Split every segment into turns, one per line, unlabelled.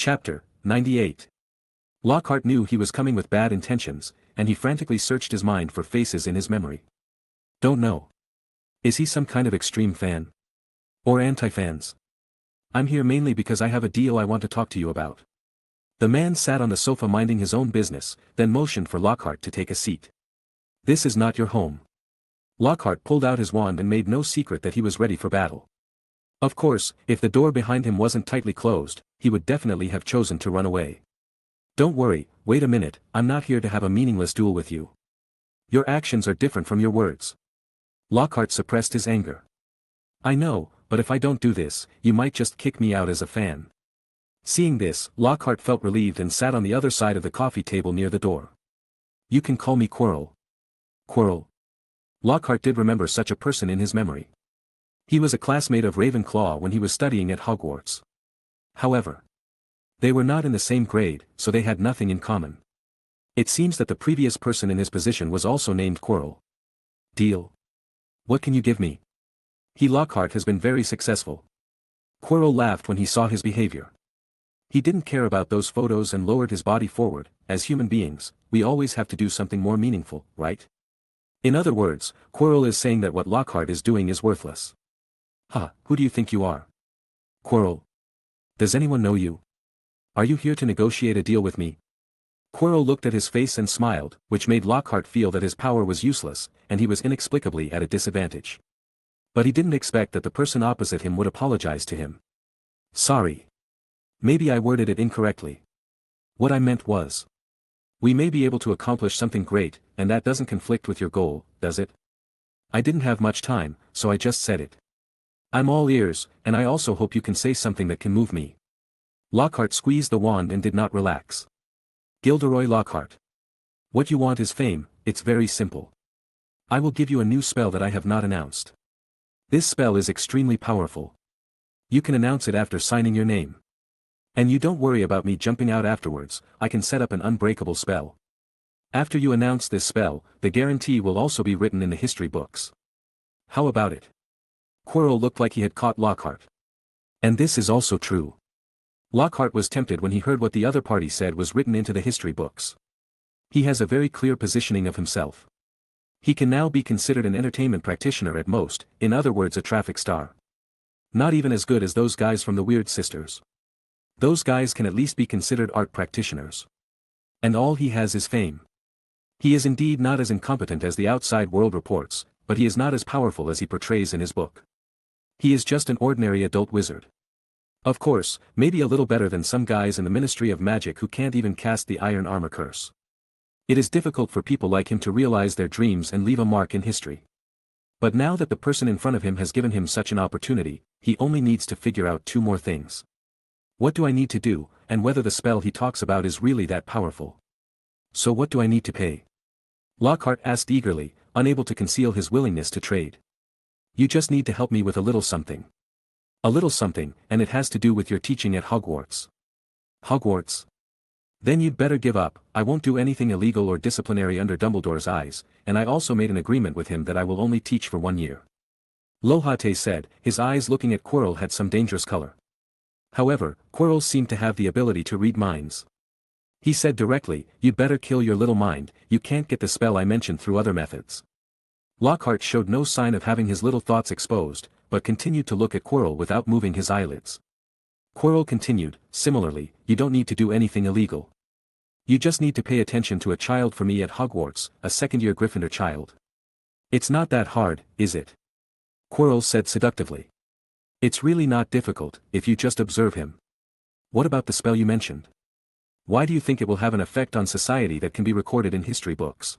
Chapter 98. Lockhart knew he was coming with bad intentions, and he frantically searched his mind for faces in his memory. Don't know. Is he some kind of extreme fan? Or anti-fans? I'm here mainly because I have a deal I want to talk to you about. The man sat on the sofa minding his own business, then motioned for Lockhart to take a seat. This is not your home. Lockhart pulled out his wand and made no secret that he was ready for battle. Of course, if the door behind him wasn't tightly closed, he would definitely have chosen to run away. Don't worry, wait a minute, I'm not here to have a meaningless duel with you. Your actions are different from your words. Lockhart suppressed his anger. I know, but if I don't do this, you might just kick me out as a fan. Seeing this, Lockhart felt relieved and sat on the other side of the coffee table near the door. You can call me Quirrell. Quirrell. Lockhart did remember such a person in his memory. He was a classmate of Ravenclaw when he was studying at Hogwarts. However, they were not in the same grade, so they had nothing in common. It seems that the previous person in his position was also named Quirrell. Deal. What can you give me? Lockhart has been very successful. Quirrell laughed when he saw his behavior. He didn't care about those photos and lowered his body forward. As human beings, we always have to do something more meaningful, right? In other words, Quirrell is saying that what Lockhart is doing is worthless. Who do you think you are? Quirrell. Does anyone know you? Are you here to negotiate a deal with me? Quirrell looked at his face and smiled, which made Lockhart feel that his power was useless, and he was inexplicably at a disadvantage. But he didn't expect that the person opposite him would apologize to him. Sorry. Maybe I worded it incorrectly. What I meant was, we may be able to accomplish something great, and that doesn't conflict with your goal, does it? I didn't have much time, so I just said it. I'm all ears, and I also hope you can say something that can move me. Lockhart squeezed the wand and did not relax. Gilderoy Lockhart. What you want is fame. It's very simple. I will give you a new spell that I have not announced. This spell is extremely powerful. You can announce it after signing your name. And you don't worry about me jumping out afterwards, I can set up an unbreakable spell. After you announce this spell, the guarantee will also be written in the history books. How about it? Quirrell looked like he had caught Lockhart. And this is also true. Lockhart was tempted when he heard what the other party said was written into the history books. He has a very clear positioning of himself. He can now be considered an entertainment practitioner at most, in other words a traffic star. Not even as good as those guys from the Weird Sisters. Those guys can at least be considered art practitioners. And all he has is fame. He is indeed not as incompetent as the outside world reports, but he is not as powerful as he portrays in his book. He is just an ordinary adult wizard. Of course, maybe a little better than some guys in the Ministry of Magic who can't even cast the Iron Armor curse. It is difficult for people like him to realize their dreams and leave a mark in history. But now that the person in front of him has given him such an opportunity, he only needs to figure out two more things. What do I need to do, and whether the spell he talks about is really that powerful? So what do I need to pay? Lockhart asked eagerly, unable to conceal his willingness to trade. You just need to help me with a little something. A little something, and it has to do with your teaching at Hogwarts. Hogwarts? Then you'd better give up. I won't do anything illegal or disciplinary under Dumbledore's eyes, and I also made an agreement with him that I will only teach for 1 year. Lohate said, his eyes looking at Quirrell had some dangerous color. However, Quirrell seemed to have the ability to read minds. He said directly, you'd better kill your little mind, you can't get the spell I mentioned through other methods. Lockhart showed no sign of having his little thoughts exposed, but continued to look at Quirrell without moving his eyelids. Quirrell continued, similarly, you don't need to do anything illegal. You just need to pay attention to a child for me at Hogwarts, a second-year Gryffindor child. It's not that hard, is it? Quirrell said seductively. It's really not difficult, if you just observe him. What about the spell you mentioned? Why do you think it will have an effect on society that can be recorded in history books?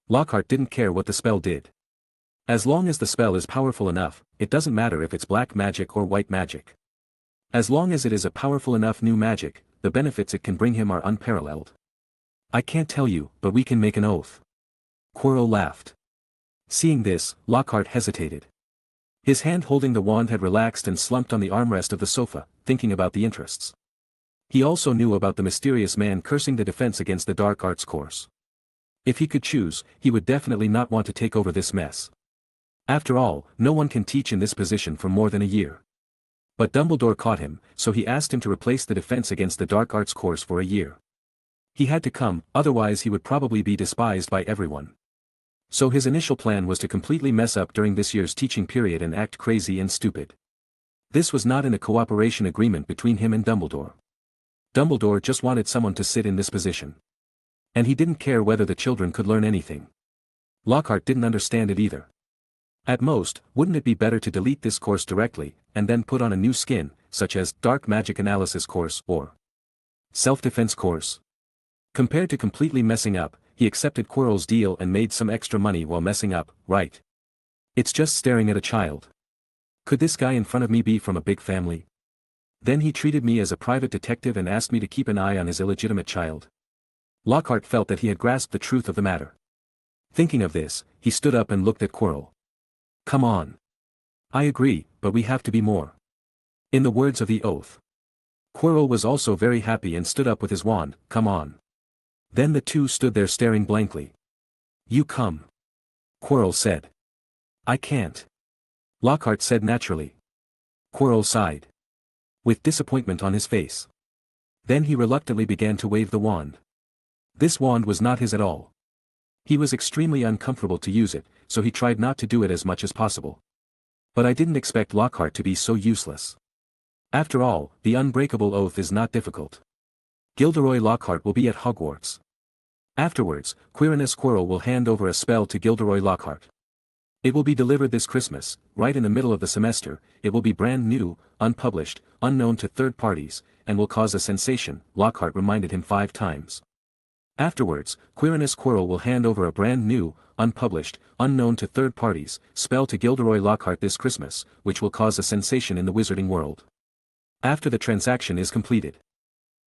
Lockhart didn't care what the spell did. As long as the spell is powerful enough, it doesn't matter if it's black magic or white magic. As long as it is a powerful enough new magic, the benefits it can bring him are unparalleled. I can't tell you, but we can make an oath. Quirrell laughed. Seeing this, Lockhart hesitated. His hand holding the wand had relaxed and slumped on the armrest of the sofa, thinking about the interests. He also knew about the mysterious man cursing the defense against the dark arts course. If he could choose, he would definitely not want to take over this mess. After all, no one can teach in this position for more than a year. But Dumbledore caught him, so he asked him to replace the defense against the dark arts course for a year. He had to come, otherwise he would probably be despised by everyone. So his initial plan was to completely mess up during this year's teaching period and act crazy and stupid. This was not in a cooperation agreement between him and Dumbledore. Dumbledore just wanted someone to sit in this position. And he didn't care whether the children could learn anything. Lockhart didn't understand it either. At most, wouldn't it be better to delete this course directly, and then put on a new skin, such as Dark Magic Analysis course or Self-Defense course? Compared to completely messing up, he accepted Quirrell's deal and made some extra money while messing up, right? It's just staring at a child. Could this guy in front of me be from a big family? Then he treated me as a private detective and asked me to keep an eye on his illegitimate child. Lockhart felt that he had grasped the truth of the matter. Thinking of this, he stood up and looked at Quirrell. Come on. I agree, but we have to be more. In the words of the oath. Quirrell was also very happy and stood up with his wand. Come on. Then the two stood there staring blankly. You come. Quirrell said. I can't. Lockhart said naturally. Quirrell sighed. With disappointment on his face. Then he reluctantly began to wave the wand. This wand was not his at all. He was extremely uncomfortable to use it, so he tried not to do it as much as possible. But I didn't expect Lockhart to be so useless. After all, the unbreakable oath is not difficult. Gilderoy Lockhart will be at Hogwarts. Afterwards, Quirinus Quirrell will hand over a spell to Gilderoy Lockhart. It will be delivered this Christmas, right in the middle of the semester. It will be brand new, unpublished, unknown to third parties, and will cause a sensation, Lockhart reminded him 5 times. Afterwards, Quirinus Quirrell will hand over a brand new, unpublished, unknown to third parties, spell to Gilderoy Lockhart this Christmas, which will cause a sensation in the wizarding world. After the transaction is completed.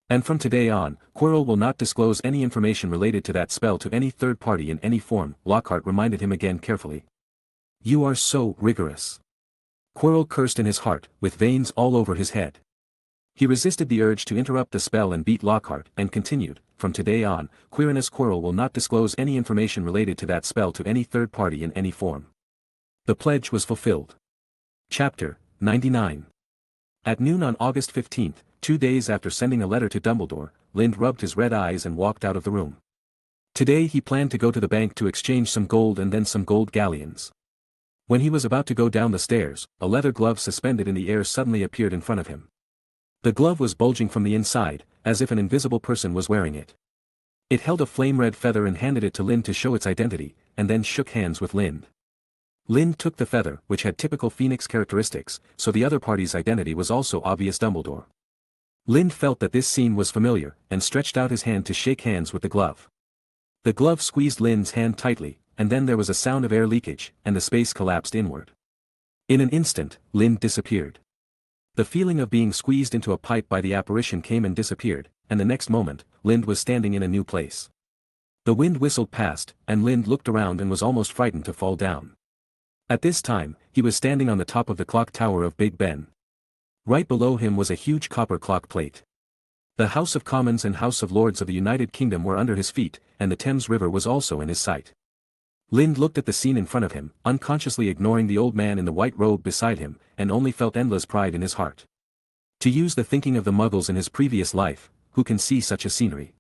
And from today on, Quirrell will not disclose any information related to that spell to any third party in any form, Lockhart reminded him again carefully. You are so rigorous. Quirrell cursed in his heart, with veins all over his head. He resisted the urge to interrupt the spell and beat Lockhart, and continued, from today on, Quirinus Quirrell will not disclose any information related to that spell to any third party in any form. The pledge was fulfilled. Chapter 99. At noon on August 15th, 2 days after sending a letter to Dumbledore, Lind rubbed his red eyes and walked out of the room. Today he planned to go to the bank to exchange some gold and then some gold galleons. When he was about to go down the stairs, a leather glove suspended in the air suddenly appeared in front of him. The glove was bulging from the inside, as if an invisible person was wearing it. It held a flame-red feather and handed it to Lind to show its identity, and then shook hands with Lind. Lind took the feather, which had typical phoenix characteristics, so the other party's identity was also obvious. Dumbledore. Lind felt that this scene was familiar, and stretched out his hand to shake hands with the glove. The glove squeezed Lind's hand tightly, and then there was a sound of air leakage, and the space collapsed inward. In an instant, Lind disappeared. The feeling of being squeezed into a pipe by the apparition came and disappeared, and the next moment, Lind was standing in a new place. The wind whistled past, and Lind looked around and was almost frightened to fall down. At this time, he was standing on the top of the clock tower of Big Ben. Right below him was a huge copper clock plate. The House of Commons and House of Lords of the United Kingdom were under his feet, and the Thames River was also in his sight. Lind looked at the scene in front of him, unconsciously ignoring the old man in the white robe beside him, and only felt endless pride in his heart. To use the thinking of the Muggles in his previous life, who can see such a scenery?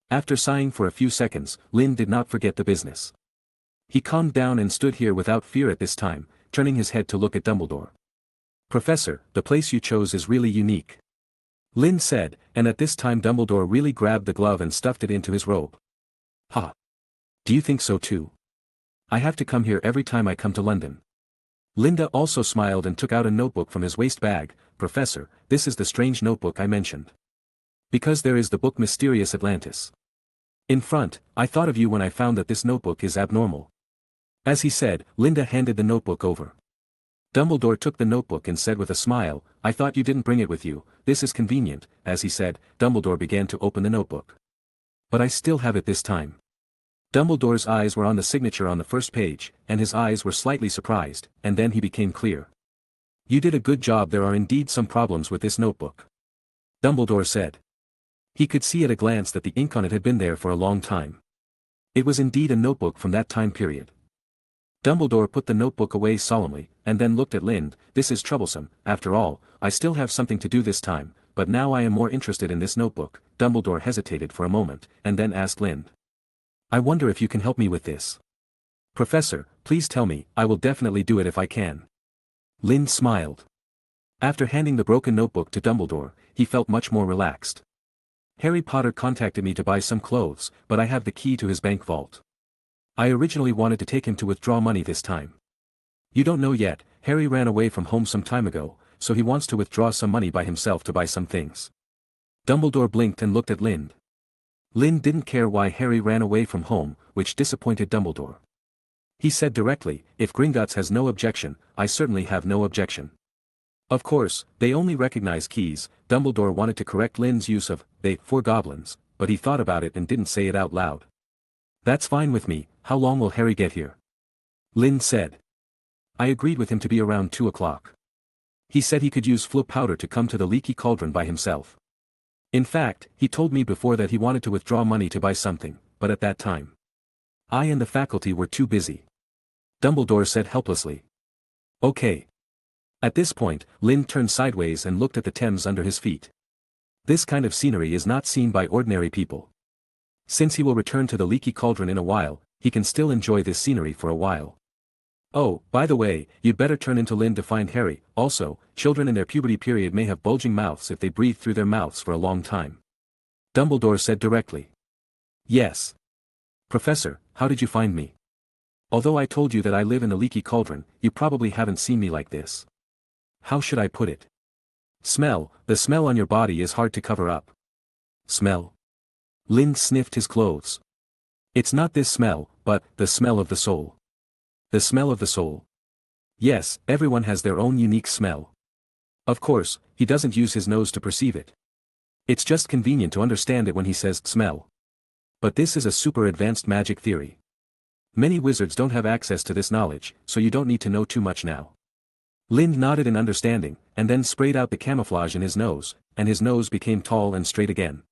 After sighing for a few seconds, Lind did not forget the business. He calmed down and stood here without fear at this time, turning his head to look at Dumbledore. Professor, the place you chose is really unique. Lind said, and at this time Dumbledore really grabbed the glove and stuffed it into his robe. Ha! Do you think so too? I have to come here every time I come to London. Linda also smiled and took out a notebook from his waist bag. Professor, this is the strange notebook I mentioned. Because there is the book Mysterious Atlantis. In front, I thought of you when I found that this notebook is abnormal. As he said, Linda handed the notebook over. Dumbledore took the notebook and said with a smile, I thought you didn't bring it with you. This is convenient. As he said, Dumbledore began to open the notebook. But I still have it this time. Dumbledore's eyes were on the signature on the first page, and his eyes were slightly surprised, and then he became clear. You did a good job. There are indeed some problems with this notebook. Dumbledore said. He could see at a glance that the ink on it had been there for a long time. It was indeed a notebook from that time period. Dumbledore put the notebook away solemnly, and then looked at Lind. This is troublesome, after all, I still have something to do this time, but now I am more interested in this notebook. Dumbledore hesitated for a moment, and then asked Lind. I wonder if you can help me with this. Professor, please tell me, I will definitely do it if I can. Lind smiled. After handing the broken notebook to Dumbledore, he felt much more relaxed. Harry Potter contacted me to buy some clothes, but I have the key to his bank vault. I originally wanted to take him to withdraw money this time. You don't know yet, Harry ran away from home some time ago, so he wants to withdraw some money by himself to buy some things. Dumbledore blinked and looked at Lind. Lind didn't care why Harry ran away from home, which disappointed Dumbledore. He said directly, if Gringotts has no objection, I certainly have no objection. Of course, they only recognize keys. Dumbledore wanted to correct Lind's use of they for goblins, but he thought about it and didn't say it out loud. That's fine with me. How long will Harry get here? Lind said. I agreed with him to be around 2 o'clock. He said he could use Floo powder to come to the Leaky Cauldron by himself. In fact, he told me before that he wanted to withdraw money to buy something, but at that time, I and the faculty were too busy. Dumbledore said helplessly. Okay. At this point, Lind turned sideways and looked at the Thames under his feet. This kind of scenery is not seen by ordinary people. Since he will return to the Leaky Cauldron in a while, he can still enjoy this scenery for a while. Oh, by the way, you'd better turn into Lind to find Harry. Also, children in their puberty period may have bulging mouths if they breathe through their mouths for a long time. Dumbledore said directly. Yes. Professor, how did you find me? Although I told you that I live in the Leaky Cauldron, you probably haven't seen me like this. How should I put it? Smell, the smell on your body is hard to cover up. Smell? Lind sniffed his clothes. It's not this smell, but the smell of the soul. The smell of the soul. Yes, everyone has their own unique smell. Of course, he doesn't use his nose to perceive it. It's just convenient to understand it when he says smell. But this is a super advanced magic theory. Many wizards don't have access to this knowledge, so you don't need to know too much now. Lind nodded in understanding, and then sprayed out the camouflage in his nose, and his nose became tall and straight again.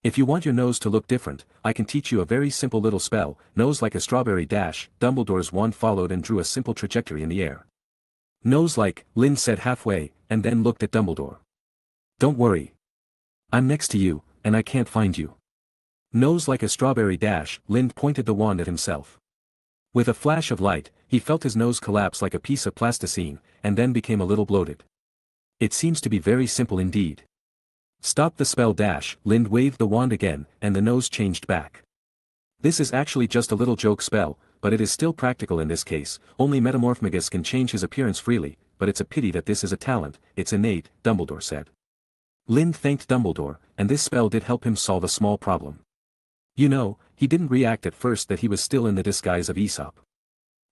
If you want your nose to look different, I can teach you a very simple little spell. Nose like a strawberry dash. Dumbledore's wand followed and drew a simple trajectory in the air. Nose like, Lind said halfway, and then looked at Dumbledore. Don't worry. I'm next to you, and I can't find you. Nose like a strawberry dash. Lind pointed the wand at himself. With a flash of light, he felt his nose collapse like a piece of plasticine, and then became a little bloated. It seems to be very simple indeed. Stop the spell dash. Lind waved the wand again, and the nose changed back. This is actually just a little joke spell, but it is still practical in this case. Only Metamorphmagus can change his appearance freely, but it's a pity that this is a talent. It's innate, Dumbledore said. Lind thanked Dumbledore, and this spell did help him solve a small problem. You know, he didn't react at first that he was still in the disguise of Aesop.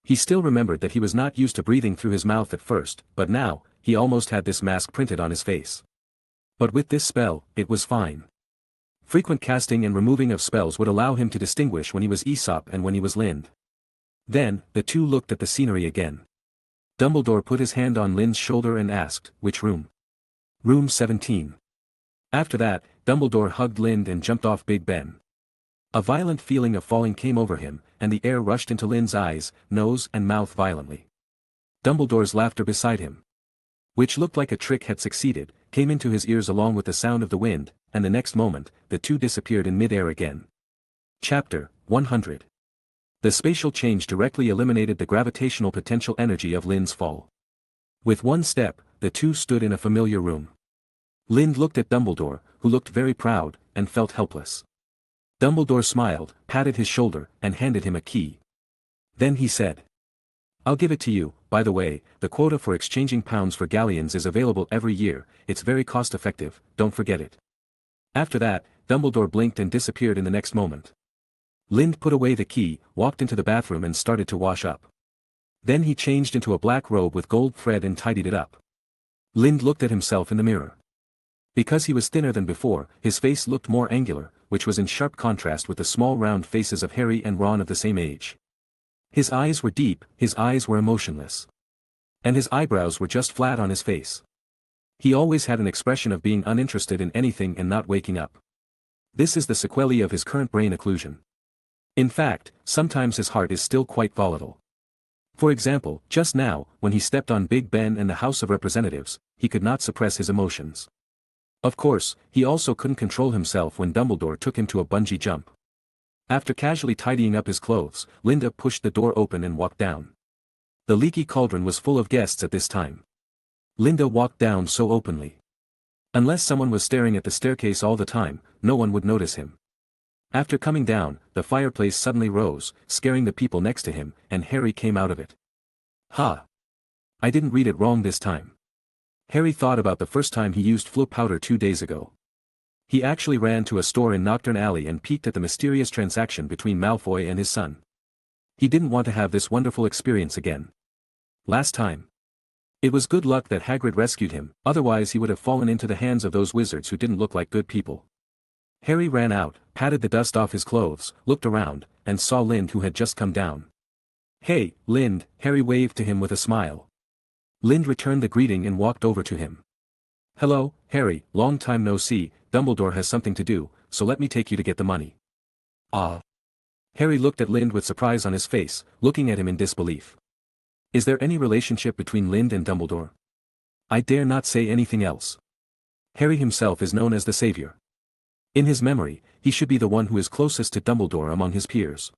He still remembered that he was not used to breathing through his mouth at first, but now, he almost had this mask printed on his face. But with this spell, it was fine. Frequent casting and removing of spells would allow him to distinguish when he was Aesop and when he was Lind. Then, the two looked at the scenery again. Dumbledore put his hand on Lind's shoulder and asked, which room? Room 17. After that, Dumbledore hugged Lind and jumped off Big Ben. A violent feeling of falling came over him, and the air rushed into Lind's eyes, nose and mouth violently. Dumbledore's laughter beside him, which looked like a trick had succeeded, came into his ears along with the sound of the wind, and the next moment, the two disappeared in mid-air again. Chapter 100. The spatial change directly eliminated the gravitational potential energy of Lind's fall. With one step, the two stood in a familiar room. Lind looked at Dumbledore, who looked very proud, and felt helpless. Dumbledore smiled, patted his shoulder, and handed him a key. Then he said, I'll give it to you. By the way, the quota for exchanging pounds for galleons is available every year. It's very cost-effective, don't forget it. After that, Dumbledore blinked and disappeared in the next moment. Lind put away the key, walked into the bathroom and started to wash up. Then he changed into a black robe with gold thread and tidied it up. Lind looked at himself in the mirror. Because he was thinner than before, his face looked more angular, which was in sharp contrast with the small round faces of Harry and Ron of the same age. His eyes were deep, his eyes were emotionless. And his eyebrows were just flat on his face. He always had an expression of being uninterested in anything and not waking up. This is the sequelae of his current brain occlusion. In fact, sometimes his heart is still quite volatile. For example, just now, when he stepped on Big Ben and the House of Representatives, he could not suppress his emotions. Of course, he also couldn't control himself when Dumbledore took him to a bungee jump. After casually tidying up his clothes, Linda pushed the door open and walked down. The leaky cauldron was full of guests at this time. Linda walked down so openly. Unless someone was staring at the staircase all the time, no one would notice him. After coming down, the fireplace suddenly rose, scaring the people next to him, and Harry came out of it. Ha! I didn't read it wrong this time. Harry thought about the first time he used flu powder 2 days ago. He actually ran to a store in Knockturn Alley and peeked at the mysterious transaction between Malfoy and his son. He didn't want to have this wonderful experience again. Last time. It was good luck that Hagrid rescued him, otherwise he would have fallen into the hands of those wizards who didn't look like good people. Harry ran out, patted the dust off his clothes, looked around, and saw Lind who had just come down. "Hey, Lind," Harry waved to him with a smile. Lind returned the greeting and walked over to him. "Hello, Harry, long time no see, Dumbledore has something to do, so let me take you to get the money." "Ah." Harry looked at Lind with surprise on his face, looking at him in disbelief. Is there any relationship between Lind and Dumbledore? I dare not say anything else. Harry himself is known as the Savior. In his memory, he should be the one who is closest to Dumbledore among his peers.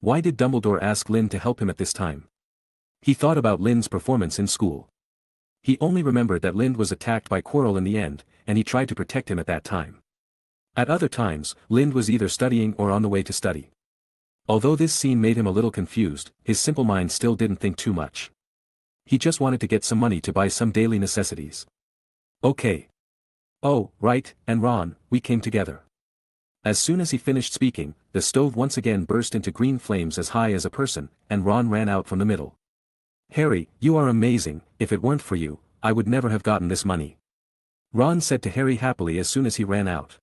Why did Dumbledore ask Lind to help him at this time? He thought about Lind's performance in school. He only remembered that Lind was attacked by Quirrell in the end, and he tried to protect him at that time. At other times, Lind was either studying or on the way to study. Although this scene made him a little confused, his simple mind still didn't think too much. He just wanted to get some money to buy some daily necessities. Okay. Oh, right, and Ron, we came together. As soon as he finished speaking, the stove once again burst into green flames as high as a person, and Ron ran out from the middle. Harry, you are amazing, if it weren't for you, I would never have gotten this money. Ron said to Harry happily as soon as he ran out.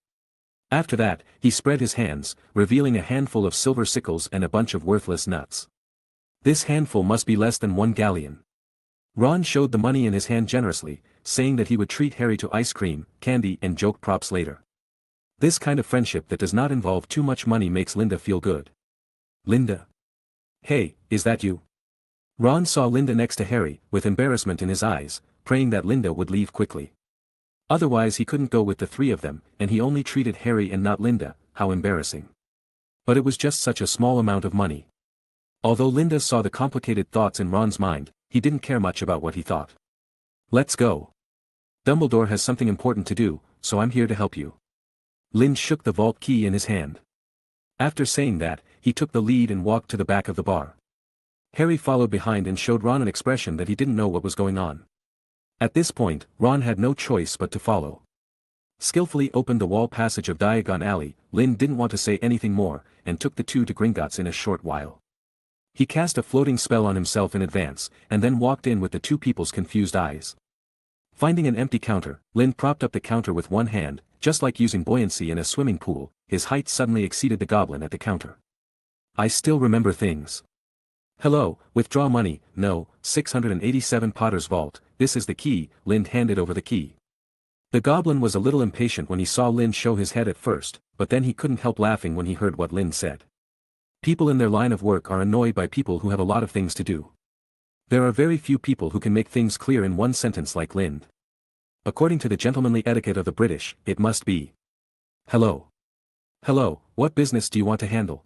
After that, he spread his hands, revealing a handful of silver sickles and a bunch of worthless nuts. This handful must be less than 1 galleon. Ron showed the money in his hand generously, saying that he would treat Harry to ice cream, candy and joke props later. This kind of friendship that does not involve too much money makes Linda feel good. Linda. Hey, is that you? Ron saw Linda next to Harry, with embarrassment in his eyes, praying that Linda would leave quickly. Otherwise he couldn't go with the three of them, and he only treated Harry and not Linda, how embarrassing. But it was just such a small amount of money. Although Linda saw the complicated thoughts in Ron's mind, he didn't care much about what he thought. Let's go. Dumbledore has something important to do, so I'm here to help you. Lind shook the vault key in his hand. After saying that, he took the lead and walked to the back of the bar. Harry followed behind and showed Ron an expression that he didn't know what was going on. At this point, Ron had no choice but to follow. Skillfully opened the wall passage of Diagon Alley, Lind didn't want to say anything more, and took the two to Gringotts in a short while. He cast a floating spell on himself in advance, and then walked in with the two people's confused eyes. Finding an empty counter, Lind propped up the counter with one hand, just like using buoyancy in a swimming pool, his height suddenly exceeded the goblin at the counter. I still remember things. Hello, withdraw money, no, 687 Potter's Vault, this is the key, Lind handed over the key. The goblin was a little impatient when he saw Lind show his head at first, but then he couldn't help laughing when he heard what Lind said. People in their line of work are annoyed by people who have a lot of things to do. There are very few people who can make things clear in one sentence like Lind. According to the gentlemanly etiquette of the British, it must be. Hello. Hello, what business do you want to handle?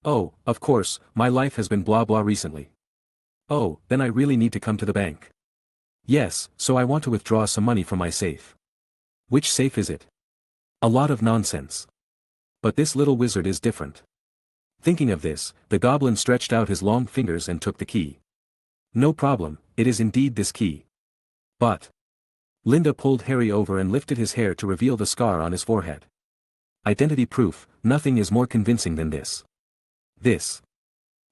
Oh, of course, my life has been blah blah recently. Oh, then I really need to come to the bank. Yes, so I want to withdraw some money from my safe. Which safe is it? A lot of nonsense. But this little wizard is different. Thinking of this, the goblin stretched out his long fingers and took the key. No problem, it is indeed this key. But. Linda pulled Harry over and lifted his hair to reveal the scar on his forehead. Identity proof, nothing is more convincing than this. This.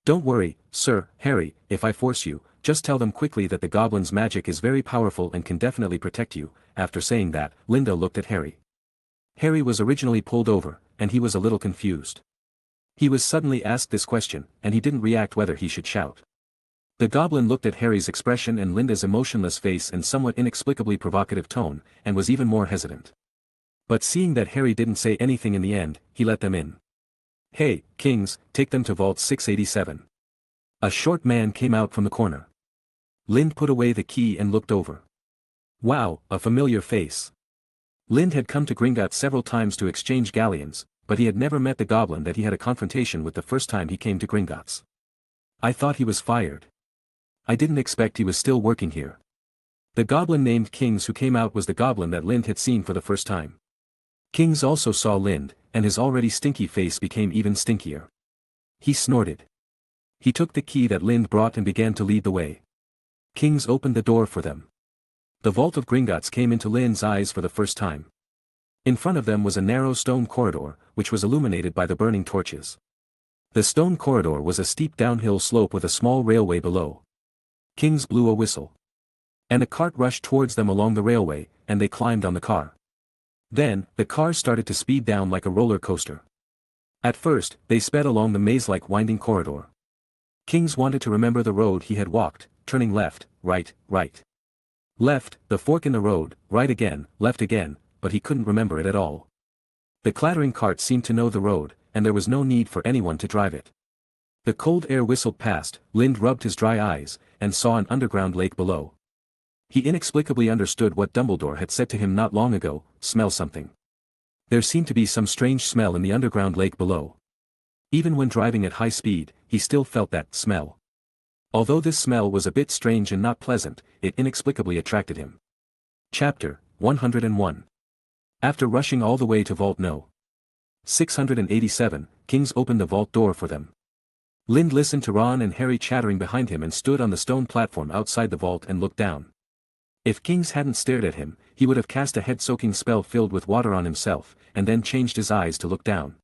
Don't worry, sir, Harry, if I force you, just tell them quickly that the goblin's magic is very powerful and can definitely protect you. After saying that, Linda looked at Harry. Harry was originally pulled over, and he was a little confused. He was suddenly asked this question, and he didn't react whether he should shout. The goblin looked at Harry's expression and Linda's emotionless face and somewhat inexplicably provocative tone, and was even more hesitant. But seeing that Harry didn't say anything in the end, he let them in. Hey, kings, take them to Vault 687. A short man came out from the corner. Lind put away the key and looked over. Wow, a familiar face. Lind had come to Gringotts several times to exchange galleons, but he had never met the goblin that he had a confrontation with the first time he came to Gringotts. I thought he was fired. I didn't expect he was still working here. The goblin named Kings who came out was the goblin that Lind had seen for the first time. Kings also saw Lind, and his already stinky face became even stinkier. He snorted. He took the key that Lind brought and began to lead the way. Kings opened the door for them. The vault of Gringotts came into Lind's eyes for the first time. In front of them was a narrow stone corridor, which was illuminated by the burning torches. The stone corridor was a steep downhill slope with a small railway below. Kings blew a whistle. And a cart rushed towards them along the railway, and they climbed on the car. Then, the car started to speed down like a roller coaster. At first, they sped along the maze-like winding corridor. Kings wanted to remember the road he had walked, turning left, right, right. Left, the fork in the road, right again, left again, but he couldn't remember it at all. The clattering cart seemed to know the road, and there was no need for anyone to drive it. The cold air whistled past, Lind rubbed his dry eyes, and saw an underground lake below. He inexplicably understood what Dumbledore had said to him not long ago, smell something. There seemed to be some strange smell in the underground lake below. Even when driving at high speed, he still felt that smell. Although this smell was a bit strange and not pleasant, it inexplicably attracted him. Chapter 101. After rushing all the way to Vault No. 687, Kings opened the vault door for them. Lind listened to Ron and Harry chattering behind him and stood on the stone platform outside the vault and looked down. If Kings hadn't stared at him, he would have cast a head-soaking spell filled with water on himself, and then changed his eyes to look down.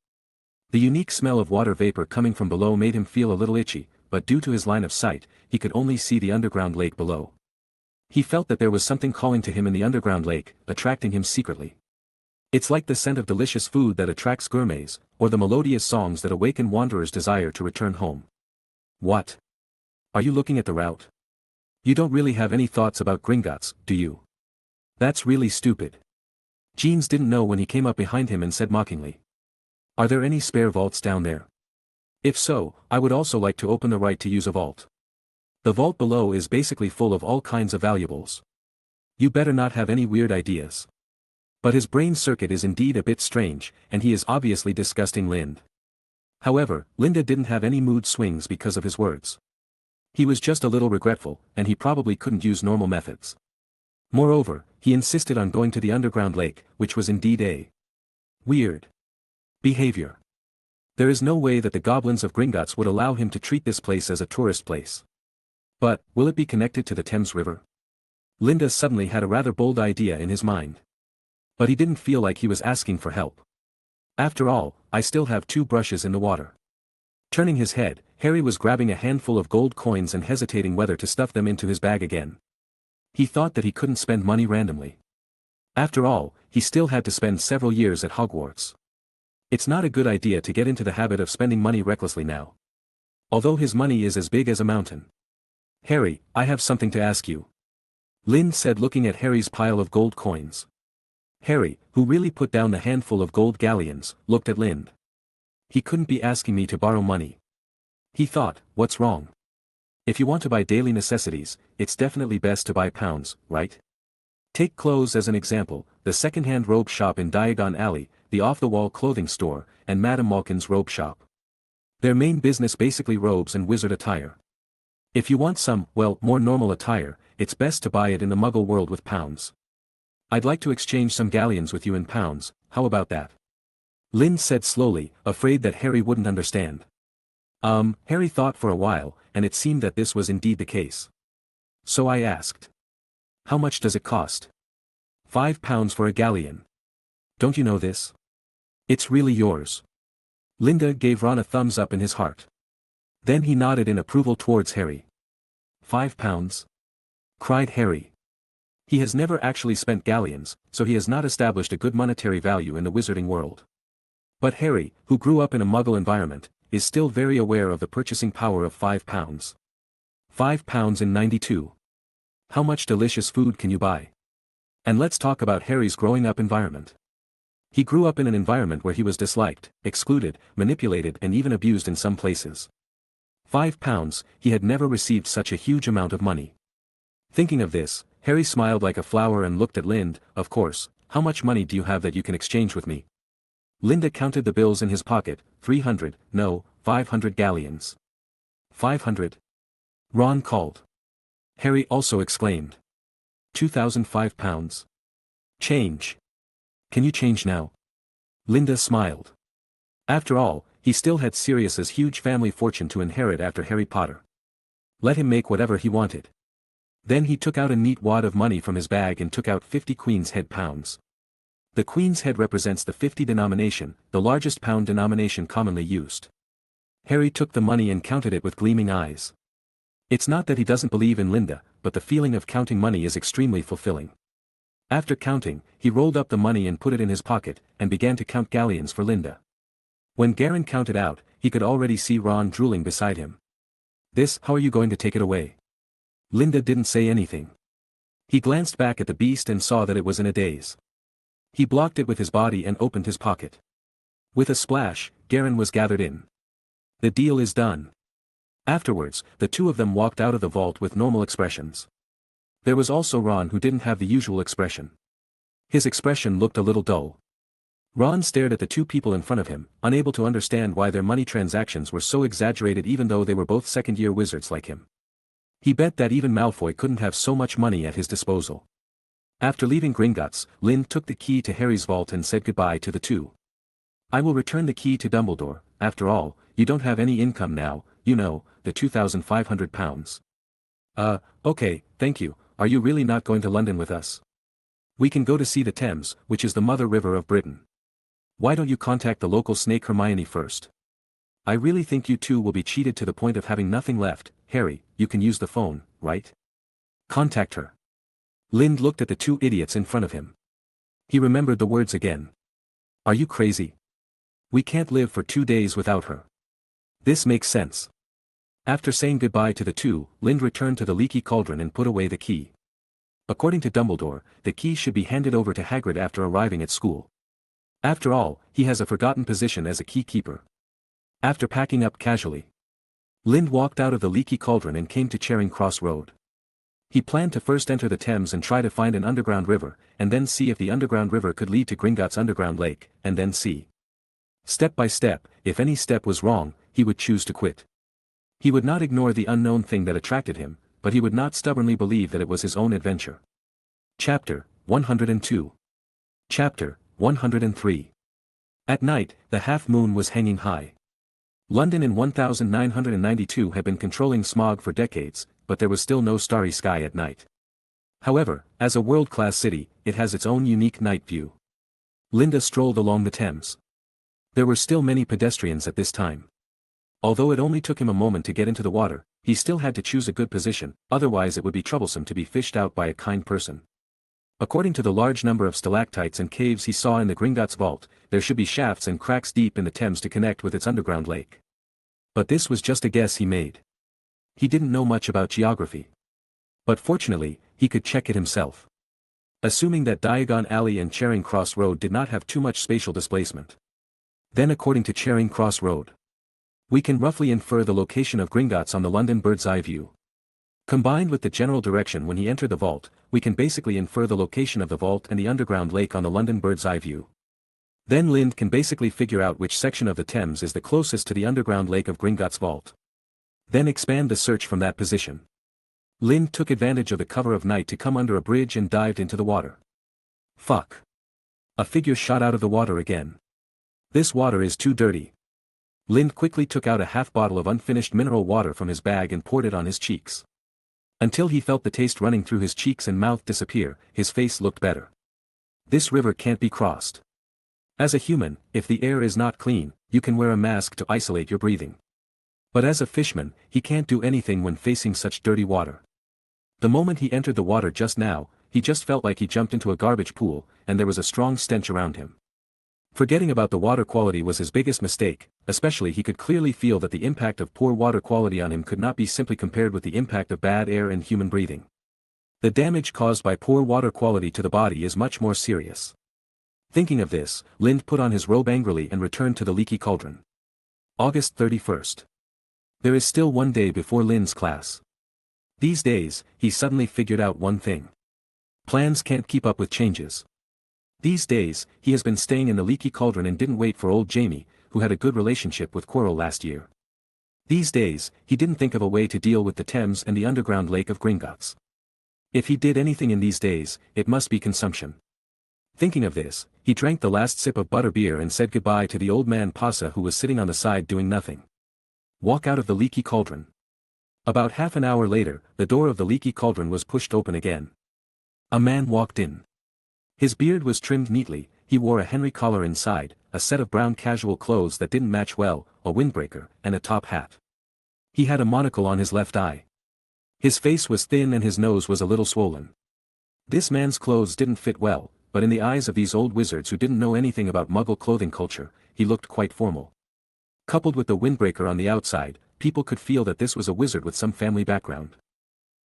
The unique smell of water vapor coming from below made him feel a little itchy, but due to his line of sight, he could only see the underground lake below. He felt that there was something calling to him in the underground lake, attracting him secretly. It's like the scent of delicious food that attracts gourmets, or the melodious songs that awaken wanderers' desire to return home. What? Are you looking at the route? You don't really have any thoughts about Gringotts, do you? That's really stupid. Jeans didn't know when he came up behind him and said mockingly. Are there any spare vaults down there? If so, I would also like to open the right to use a vault. The vault below is basically full of all kinds of valuables. You better not have any weird ideas. But his brain circuit is indeed a bit strange, and he is obviously disgusting Lind. However, Linda didn't have any mood swings because of his words. He was just a little regretful, and he probably couldn't use normal methods. Moreover, he insisted on going to the underground lake, which was indeed a weird behavior. There is no way that the goblins of Gringotts would allow him to treat this place as a tourist place. But, will it be connected to the Thames River? Linda suddenly had a rather bold idea in his mind. But he didn't feel like he was asking for help. After all, I still have 2 brushes in the water. Turning his head, Harry was grabbing a handful of gold coins and hesitating whether to stuff them into his bag again. He thought that he couldn't spend money randomly. After all, he still had to spend several years at Hogwarts. It's not a good idea to get into the habit of spending money recklessly now. Although his money is as big as a mountain. Harry, I have something to ask you. Lind said looking at Harry's pile of gold coins. Harry, who really put down the handful of gold galleons, looked at Lind. He couldn't be asking me to borrow money. He thought, what's wrong? If you want to buy daily necessities, it's definitely best to buy pounds, right? Take clothes as an example, the second-hand robe shop in Diagon Alley, the off-the-wall clothing store, and Madame Malkin's robe shop. Their main business basically robes and wizard attire. If you want some, well, more normal attire, it's best to buy it in the Muggle world with pounds. I'd like to exchange some galleons with you in pounds, how about that? Lind said slowly, afraid that Harry wouldn't understand. Harry thought for a while, and it seemed that this was indeed the case. So I asked. How much does it cost? 5 pounds for a galleon. Don't you know this? It's really yours. Linda gave Ron a thumbs up in his heart. Then he nodded in approval towards Harry. 5 pounds? Cried Harry. He has never actually spent galleons, so he has not established a good monetary value in the wizarding world. But Harry, who grew up in a Muggle environment, is still very aware of the purchasing power of 5 pounds. 5 pounds in 92. How much delicious food can you buy? And let's talk about Harry's growing up environment. He grew up in an environment where he was disliked, excluded, manipulated and even abused in some places. £5, he had never received such a huge amount of money. Thinking of this, Harry smiled like a flower and looked at Lind. Of course, how much money do you have that you can exchange with me? Linda counted the bills in his pocket. 300, no, 500 galleons. 500? Ron called. Harry also exclaimed. 2005 pounds. Change. Can you change now? Linda smiled. After all, he still had Sirius's huge family fortune to inherit after Harry Potter. Let him make whatever he wanted. Then he took out a neat wad of money from his bag and took out 50 Queen's Head pounds. The Queen's Head represents the 50 denomination, the largest pound denomination commonly used. Harry took the money and counted it with gleaming eyes. It's not that he doesn't believe in Linda, but the feeling of counting money is extremely fulfilling. After counting, he rolled up the money and put it in his pocket, and began to count galleons for Linda. When Garen counted out, he could already see Ron drooling beside him. How are you going to take it away? Linda didn't say anything. He glanced back at the beast and saw that it was in a daze. He blocked it with his body and opened his pocket. With a splash, Garen was gathered in. The deal is done. Afterwards, the two of them walked out of the vault with normal expressions. There was also Ron, who didn't have the usual expression. His expression looked a little dull. Ron stared at the two people in front of him, unable to understand why their money transactions were so exaggerated even though they were both second-year wizards like him. He bet that even Malfoy couldn't have so much money at his disposal. After leaving Gringotts, Lind took the key to Harry's vault and said goodbye to the two. I will return the key to Dumbledore. After all, you don't have any income now, you know, the 2,500 pounds. Okay, thank you. Are you really not going to London with us? We can go to see the Thames, which is the mother river of Britain. Why don't you contact the local snake Hermione first? I really think you two will be cheated to the point of having nothing left. Harry, you can use the phone, right? Contact her. Lind looked at the two idiots in front of him. He remembered the words again. Are you crazy? We can't live for 2 days without her. This makes sense. After saying goodbye to the two, Lind returned to the leaky cauldron and put away the key. According to Dumbledore, the key should be handed over to Hagrid after arriving at school. After all, he has a forgotten position as a key keeper. After packing up casually, Lind walked out of the leaky cauldron and came to Charing Cross Road. He planned to first enter the Thames and try to find an underground river, and then see if the underground river could lead to Gringotts' underground lake, and then see. Step by step, if any step was wrong, he would choose to quit. He would not ignore the unknown thing that attracted him, but he would not stubbornly believe that it was his own adventure. Chapter 102. Chapter 103. At night, the half-moon was hanging high. London in 1992 had been controlling smog for decades, but there was still no starry sky at night. However, as a world-class city, it has its own unique night view. Linda strolled along the Thames. There were still many pedestrians at this time. Although it only took him a moment to get into the water, he still had to choose a good position, otherwise it would be troublesome to be fished out by a kind person. According to the large number of stalactites and caves he saw in the Gringotts vault, there should be shafts and cracks deep in the Thames to connect with its underground lake. But this was just a guess he made. He didn't know much about geography. But fortunately, he could check it himself. Assuming that Diagon Alley and Charing Cross Road did not have too much spatial displacement. Then according to Charing Cross Road, we can roughly infer the location of Gringotts on the London bird's eye view. Combined with the general direction when he entered the vault, we can basically infer the location of the vault and the underground lake on the London bird's eye view. Then Lind can basically figure out which section of the Thames is the closest to the underground lake of Gringotts' vault. Then expand the search from that position. Lind took advantage of the cover of night to come under a bridge and dived into the water. Fuck. A figure shot out of the water again. This water is too dirty. Lind quickly took out a half bottle of unfinished mineral water from his bag and poured it on his cheeks. Until he felt the taste running through his cheeks and mouth disappear, his face looked better. This river can't be crossed. As a human, if the air is not clean, you can wear a mask to isolate your breathing. But as a fishman, he can't do anything when facing such dirty water. The moment he entered the water just now, he just felt like he jumped into a garbage pool, and there was a strong stench around him. Forgetting about the water quality was his biggest mistake, especially he could clearly feel that the impact of poor water quality on him could not be simply compared with the impact of bad air and human breathing. The damage caused by poor water quality to the body is much more serious. Thinking of this, Lind put on his robe angrily and returned to the leaky cauldron. August 31st. There is still one day before Lin's class. These days, he suddenly figured out one thing. Plans can't keep up with changes. These days, he has been staying in the Leaky Cauldron and didn't wait for old Jamie, who had a good relationship with Quirrell last year. These days, he didn't think of a way to deal with the Thames and the underground lake of Gringotts. If he did anything in these days, it must be consumption. Thinking of this, he drank the last sip of butterbeer and said goodbye to the old man Pasa who was sitting on the side doing nothing. Walk out of the Leaky Cauldron. About half an hour later, the door of the Leaky Cauldron was pushed open again. A man walked in. His beard was trimmed neatly, he wore a Henry collar inside, a set of brown casual clothes that didn't match well, a windbreaker, and a top hat. He had a monocle on his left eye. His face was thin and his nose was a little swollen. This man's clothes didn't fit well, but in the eyes of these old wizards who didn't know anything about Muggle clothing culture, he looked quite formal. Coupled with the windbreaker on the outside, people could feel that this was a wizard with some family background.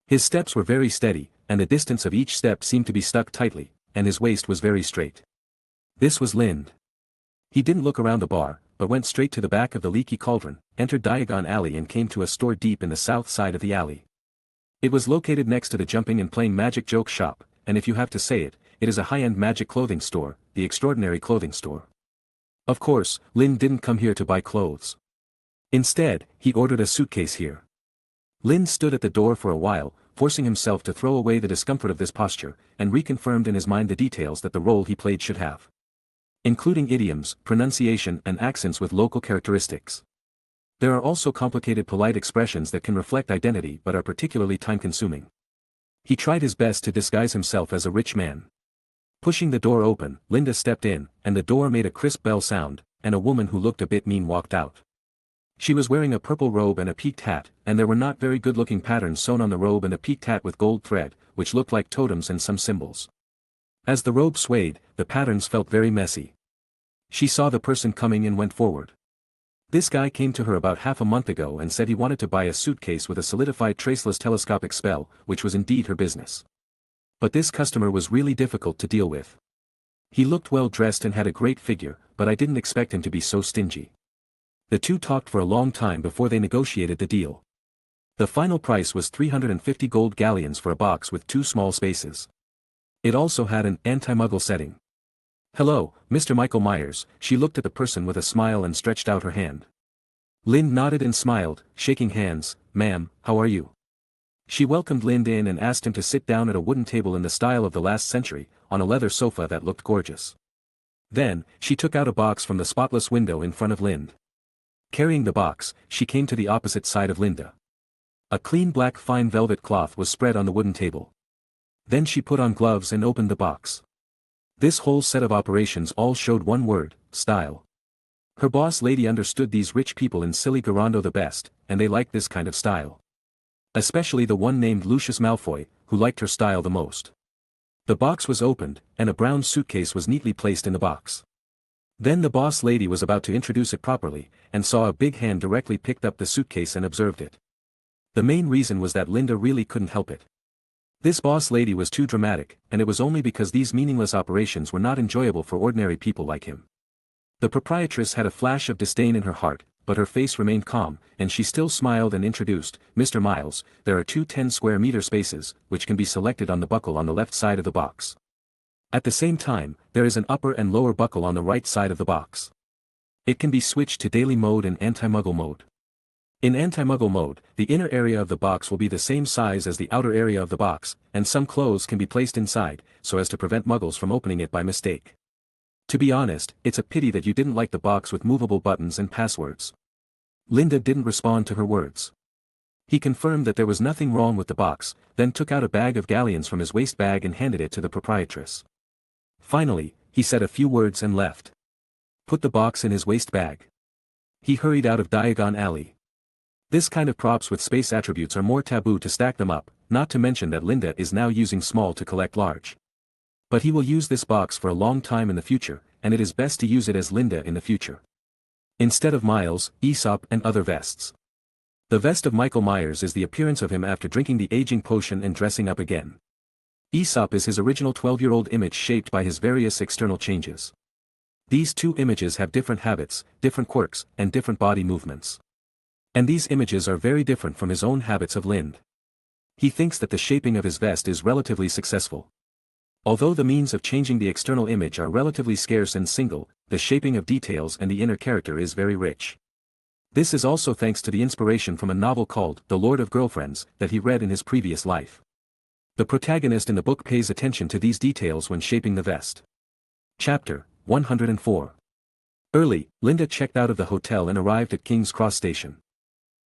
His steps were very steady, and the distance of each step seemed to be stuck tightly, and his waist was very straight. This was Lind. He didn't look around the bar, but went straight to the back of the Leaky Cauldron, entered Diagon Alley and came to a store deep in the south side of the alley. It was located next to the Jumping and Playing Magic Joke shop, and if you have to say it, it is a high-end magic clothing store, the Extraordinary Clothing Store. Of course, Lind didn't come here to buy clothes. Instead, he ordered a suitcase here. Lind stood at the door for a while, forcing himself to throw away the discomfort of this posture, and reconfirmed in his mind the details that the role he played should have. Including idioms, pronunciation and accents with local characteristics. There are also complicated polite expressions that can reflect identity but are particularly time-consuming. He tried his best to disguise himself as a rich man. Pushing the door open, Linda stepped in, and the door made a crisp bell sound, and a woman who looked a bit mean walked out. She was wearing a purple robe and a peaked hat, and there were not very good-looking patterns sewn on the robe and a peaked hat with gold thread, which looked like totems and some symbols. As the robe swayed, the patterns felt very messy. She saw the person coming and went forward. This guy came to her about half a month ago and said he wanted to buy a suitcase with a solidified traceless telescopic spell, which was indeed her business. But this customer was really difficult to deal with. He looked well dressed and had a great figure, but I didn't expect him to be so stingy. The two talked for a long time before they negotiated the deal. The final price was 350 gold galleons for a box with 2 small spaces. It also had an anti-muggle setting. "Hello, Mr. Michael Myers," she looked at the person with a smile and stretched out her hand. Lind nodded and smiled, shaking hands. "Ma'am, how are you?" She welcomed Lind in and asked him to sit down at a wooden table in the style of the last century, on a leather sofa that looked gorgeous. Then, she took out a box from the spotless window in front of Lind. Carrying the box, she came to the opposite side of Linda. A clean black fine velvet cloth was spread on the wooden table. Then she put on gloves and opened the box. This whole set of operations all showed one word: style. Her boss lady understood these rich people in silly Garando the best, and they liked this kind of style. Especially the one named Lucius Malfoy, who liked her style the most. The box was opened, and a brown suitcase was neatly placed in the box. Then the boss lady was about to introduce it properly, and saw a big hand directly picked up the suitcase and observed it. The main reason was that Linda really couldn't help it. This boss lady was too dramatic, and it was only because these meaningless operations were not enjoyable for ordinary people like him. The proprietress had a flash of disdain in her heart, but her face remained calm, and she still smiled and introduced, "Mr. Miles, there are 2 10-square-meter spaces, which can be selected on the buckle on the left side of the box. At the same time, there is an upper and lower buckle on the right side of the box. It can be switched to daily mode and anti-muggle mode. In anti-muggle mode, the inner area of the box will be the same size as the outer area of the box, and some clothes can be placed inside, so as to prevent muggles from opening it by mistake. To be honest, it's a pity that you didn't like the box with movable buttons and passwords." Linda didn't respond to her words. He confirmed that there was nothing wrong with the box, then took out a bag of galleons from his waist bag and handed it to the proprietress. Finally, he said a few words and left. Put the box in his waist bag. He hurried out of Diagon Alley. This kind of props with space attributes are more taboo to stack them up, not to mention that Linda is now using small to collect large. But he will use this box for a long time in the future, and it is best to use it as Linda in the future. Instead of Miles, Aesop and other vests. The vest of Michael Myers is the appearance of him after drinking the aging potion and dressing up again. Aesop is his original 12-year-old image shaped by his various external changes. These 2 images have different habits, different quirks, and different body movements. And these images are very different from his own habits of Lind. He thinks that the shaping of his vest is relatively successful. Although the means of changing the external image are relatively scarce and single, the shaping of details and the inner character is very rich. This is also thanks to the inspiration from a novel called The Lord of Girlfriends that he read in his previous life. The protagonist in the book pays attention to these details when shaping the vest. Chapter 104. Early, Linda checked out of the hotel and arrived at King's Cross Station.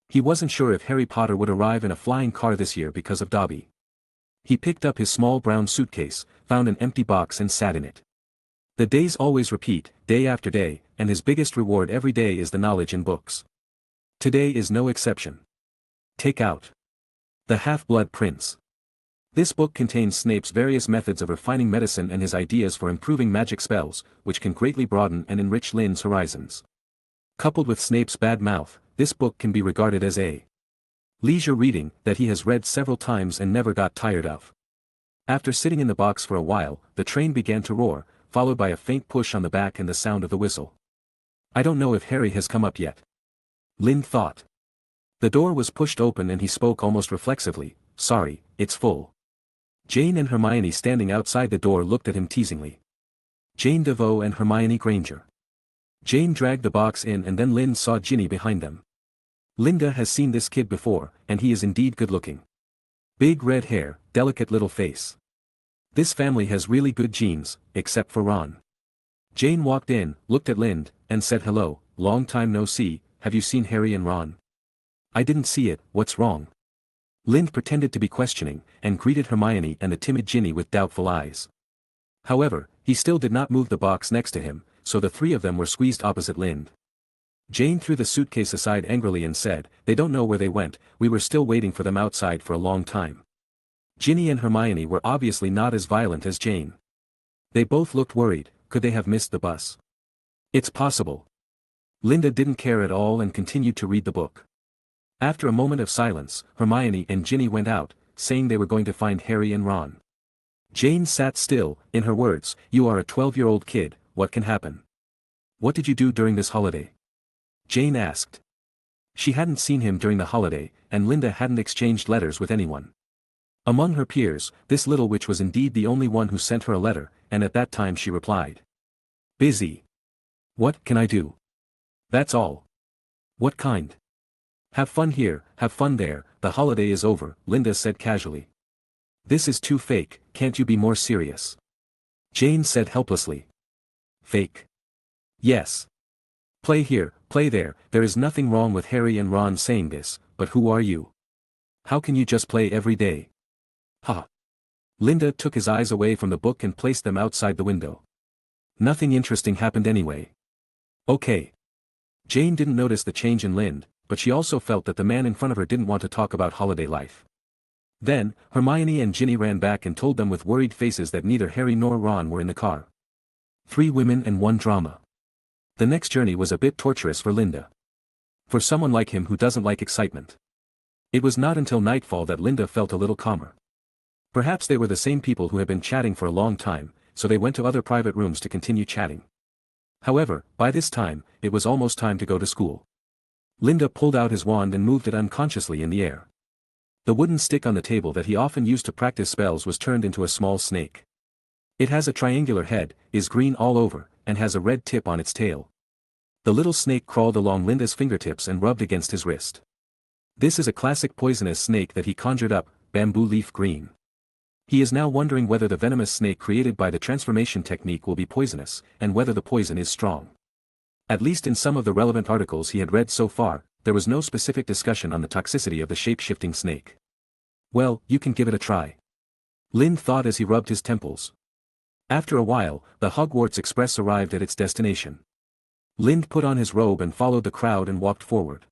He wasn't sure if Harry Potter would arrive in a flying car this year because of Dobby. He picked up his small brown suitcase, found an empty box and sat in it. The days always repeat, day after day, and his biggest reward every day is the knowledge in books. Today is no exception. Take out The Half-Blood Prince. This book contains Snape's various methods of refining medicine and his ideas for improving magic spells, which can greatly broaden and enrich Lind's horizons. Coupled with Snape's bad mouth, this book can be regarded as a leisure reading that he has read several times and never got tired of. After sitting in the box for a while, the train began to roar, followed by a faint push on the back and the sound of the whistle. I don't know if Harry has come up yet. Lind thought. The door was pushed open and he spoke almost reflexively, sorry, it's full. Jane and Hermione standing outside the door looked at him teasingly. Jane DeVoe and Hermione Granger. Jane dragged the box in and then Lind saw Ginny behind them. Linda has seen this kid before, and he is indeed good-looking. Big red hair, delicate little face. This family has really good genes, except for Ron. Jane walked in, looked at Lind, and said hello, long time no see, have you seen Harry and Ron? I didn't see it, what's wrong? Lind pretended to be questioning, and greeted Hermione and the timid Ginny with doubtful eyes. However, he still did not move the box next to him, so the three of them were squeezed opposite Lind. Jane threw the suitcase aside angrily and said, they don't know where they went, we were still waiting for them outside for a long time. Ginny and Hermione were obviously not as violent as Jane. They both looked worried, could they have missed the bus? It's possible. Linda didn't care at all and continued to read the book. After a moment of silence, Hermione and Ginny went out, saying they were going to find Harry and Ron. Jane sat still, in her words, you are a 12-year-old kid, what can happen? What did you do during this holiday? Jane asked. She hadn't seen him during the holiday, and Linda hadn't exchanged letters with anyone. Among her peers, this little witch was indeed the only one who sent her a letter, and at that time she replied. Busy. What can I do? That's all. What kind? Have fun here, have fun there, the holiday is over, Linda said casually. This is too fake, can't you be more serious? Jane said helplessly. Fake. Yes. Play here, play there, there is nothing wrong with Harry and Ron saying this, but who are you? How can you just play every day? Ha. Linda took his eyes away from the book and placed them outside the window. Nothing interesting happened anyway. Okay. Jane didn't notice the change in Lind, but she also felt that the man in front of her didn't want to talk about holiday life. Then, Hermione and Ginny ran back and told them with worried faces that neither Harry nor Ron were in the car. 3 women and 1 drama. The next journey was a bit torturous for Linda. For someone like him who doesn't like excitement. It was not until nightfall that Linda felt a little calmer. Perhaps they were the same people who had been chatting for a long time, so they went to other private rooms to continue chatting. However, by this time, it was almost time to go to school. Linda pulled out his wand and moved it unconsciously in the air. The wooden stick on the table that he often used to practice spells was turned into a small snake. It has a triangular head, is green all over, and has a red tip on its tail. The little snake crawled along Linda's fingertips and rubbed against his wrist. This is a classic poisonous snake that he conjured up, bamboo leaf green. He is now wondering whether the venomous snake created by the transformation technique will be poisonous, and whether the poison is strong. At least in some of the relevant articles he had read so far, there was no specific discussion on the toxicity of the shape-shifting snake. Well, you can give it a try. Lind thought as he rubbed his temples. After a while, the Hogwarts Express arrived at its destination. Lind put on his robe and followed the crowd and walked forward.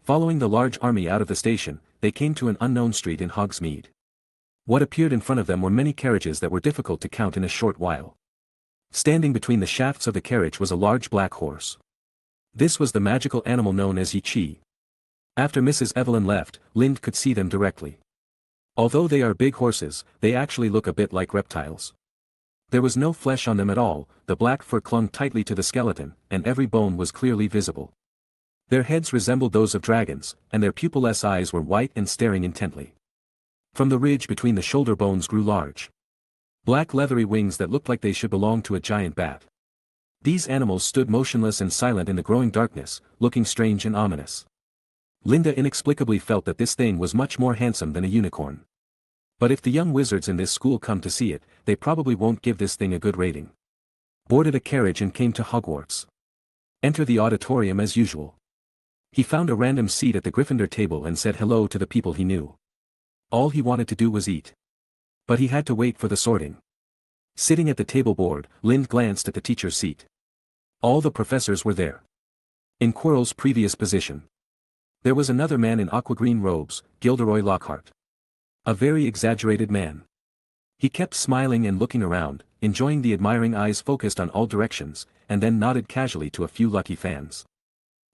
Following the large army out of the station, they came to an unknown street in Hogsmeade. What appeared in front of them were many carriages that were difficult to count in a short while. Standing between the shafts of the carriage was a large black horse. This was the magical animal known as Yi-Chi. After Mrs. Evelyn left, Lind could see them directly. Although they are big horses, they actually look a bit like reptiles. There was no flesh on them at all, the black fur clung tightly to the skeleton, and every bone was clearly visible. Their heads resembled those of dragons, and their pupilless eyes were white and staring intently. From the ridge between the shoulder bones grew large, black leathery wings that looked like they should belong to a giant bat. These animals stood motionless and silent in the growing darkness, looking strange and ominous. Linda inexplicably felt that this thing was much more handsome than a unicorn. But if the young wizards in this school come to see it, they probably won't give this thing a good rating. Boarded a carriage and came to Hogwarts. Enter the auditorium as usual. He found a random seat at the Gryffindor table and said hello to the people he knew. All he wanted to do was eat. But he had to wait for the sorting. Sitting at the table board, Lind glanced at the teacher's seat. All the professors were there. In Quirrell's previous position, there was another man in aqua-green robes, Gilderoy Lockhart. A very exaggerated man. He kept smiling and looking around, enjoying the admiring eyes focused on all directions, and then nodded casually to a few lucky fans.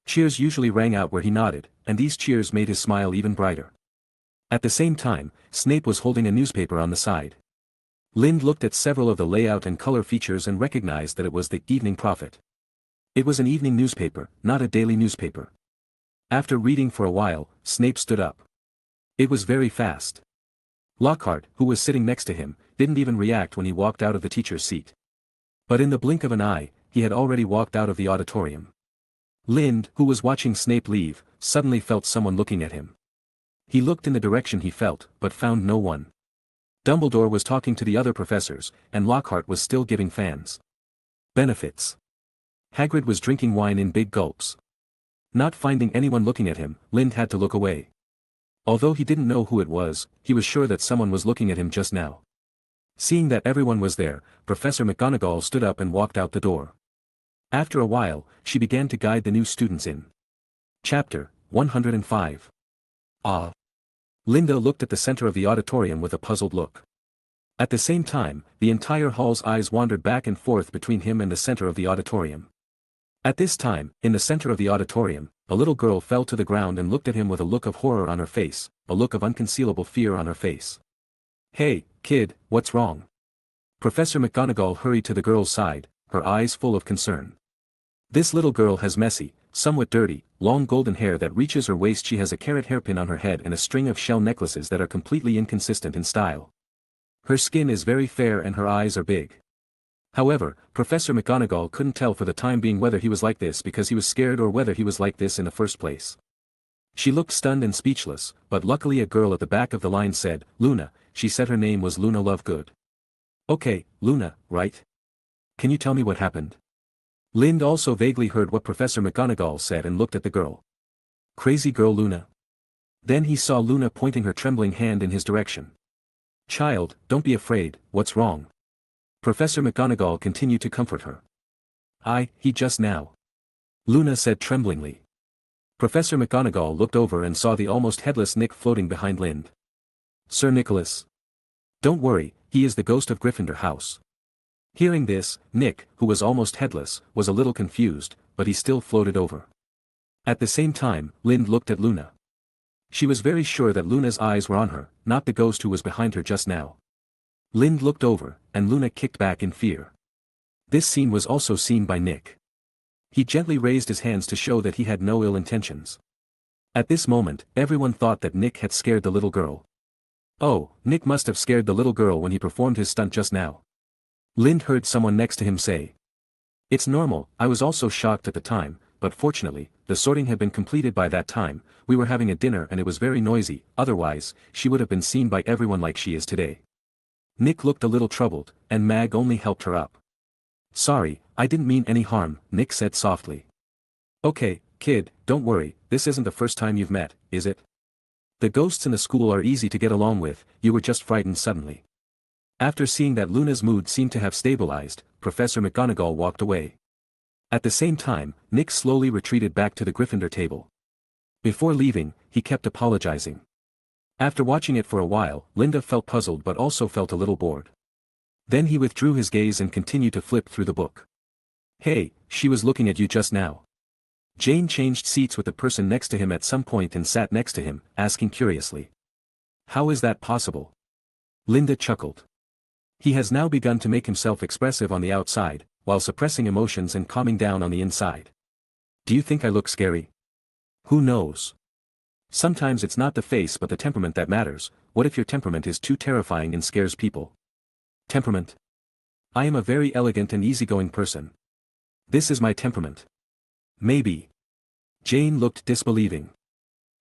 Cheers usually rang out where he nodded, and these cheers made his smile even brighter. At the same time, Snape was holding a newspaper on the side. Lind looked at several of the layout and color features and recognized that it was the Evening Prophet. It was an evening newspaper, not a daily newspaper. After reading for a while, Snape stood up. It was very fast. Lockhart, who was sitting next to him, didn't even react when he walked out of the teacher's seat. But in the blink of an eye, he had already walked out of the auditorium. Lind, who was watching Snape leave, suddenly felt someone looking at him. He looked in the direction he felt, but found no one. Dumbledore was talking to the other professors, and Lockhart was still giving fans benefits. Hagrid was drinking wine in big gulps. Not finding anyone looking at him, Lind had to look away. Although he didn't know who it was, he was sure that someone was looking at him just now. Seeing that everyone was there, Professor McGonagall stood up and walked out the door. After a while, she began to guide the new students in. Chapter 105. Ah. Linda looked at the center of the auditorium with a puzzled look. At the same time, the entire hall's eyes wandered back and forth between him and the center of the auditorium. At this time, in the center of the auditorium, a little girl fell to the ground and looked at him with a look of horror on her face, a look of unconcealable fear on her face. "Hey, kid, what's wrong?" Professor McGonagall hurried to the girl's side, her eyes full of concern. "This little girl has messy, somewhat dirty, long golden hair that reaches her waist. She has a carrot hairpin on her head and a string of shell necklaces that are completely inconsistent in style. Her skin is very fair and her eyes are big." However, Professor McGonagall couldn't tell for the time being whether he was like this because he was scared or whether he was like this in the first place. She looked stunned and speechless, but luckily a girl at the back of the line said, "Luna." She said her name was Luna Lovegood. "Okay, Luna, right? Can you tell me what happened?" Lind also vaguely heard what Professor McGonagall said and looked at the girl. Crazy girl Luna. Then he saw Luna pointing her trembling hand in his direction. "Child, don't be afraid, what's wrong?" Professor McGonagall continued to comfort her. He just now," Luna said tremblingly. Professor McGonagall looked over and saw the almost headless Nick floating behind Lind. "Sir Nicholas. Don't worry, he is the ghost of Gryffindor House." Hearing this, Nick, who was almost headless, was a little confused, but he still floated over. At the same time, Lind looked at Luna. She was very sure that Luna's eyes were on her, not the ghost who was behind her just now. Lind looked over, and Luna kicked back in fear. This scene was also seen by Nick. He gently raised his hands to show that he had no ill intentions. At this moment, everyone thought that Nick had scared the little girl. Oh, Nick must have scared the little girl when he performed his stunt just now. Lind heard someone next to him say. "It's normal, I was also shocked at the time, but fortunately, the sorting had been completed by that time. We were having a dinner and it was very noisy, otherwise, she would have been seen by everyone like she is today." Nick looked a little troubled, and Mag only helped her up. "Sorry, I didn't mean any harm," Nick said softly. "Okay, kid, don't worry, this isn't the first time you've met, is it? The ghosts in the school are easy to get along with, you were just frightened suddenly." After seeing that Luna's mood seemed to have stabilized, Professor McGonagall walked away. At the same time, Nick slowly retreated back to the Gryffindor table. Before leaving, he kept apologizing. After watching it for a while, Linda felt puzzled but also felt a little bored. Then he withdrew his gaze and continued to flip through the book. "Hey, she was looking at you just now." Jane changed seats with the person next to him at some point and sat next to him, asking curiously. "How is that possible?" Linda chuckled. He has now begun to make himself expressive on the outside, while suppressing emotions and calming down on the inside. "Do you think I look scary?" Who knows? Sometimes it's not the face but the temperament that matters. What if your temperament is too terrifying and scares people? Temperament? I am a very elegant and easygoing person. This is my temperament. Maybe. Jane looked disbelieving.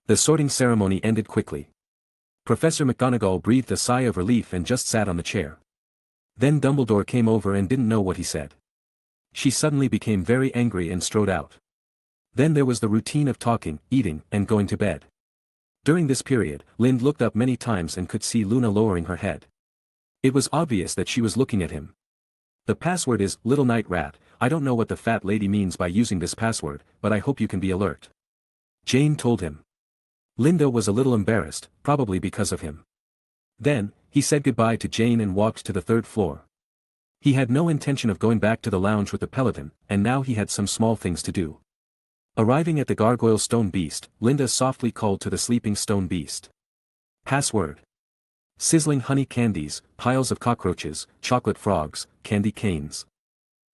The sorting ceremony ended quickly. Professor McGonagall breathed a sigh of relief and just sat on the chair. Then Dumbledore came over and didn't know what he said. She suddenly became very angry and strode out. Then there was the routine of talking, eating, and going to bed. During this period, Lind looked up many times and could see Luna lowering her head. It was obvious that she was looking at him. The password is, Little Night Rat. I don't know what the fat lady means by using this password, but I hope you can be alert. Jane told him. Linda was a little embarrassed, probably because of him. Then, he said goodbye to Jane and walked to the third floor. He had no intention of going back to the lounge with the Peloton, and now he had some small things to do. Arriving at the Gargoyle Stone Beast, Linda softly called to the sleeping stone beast. Password. Sizzling honey candies, piles of cockroaches, chocolate frogs, candy canes.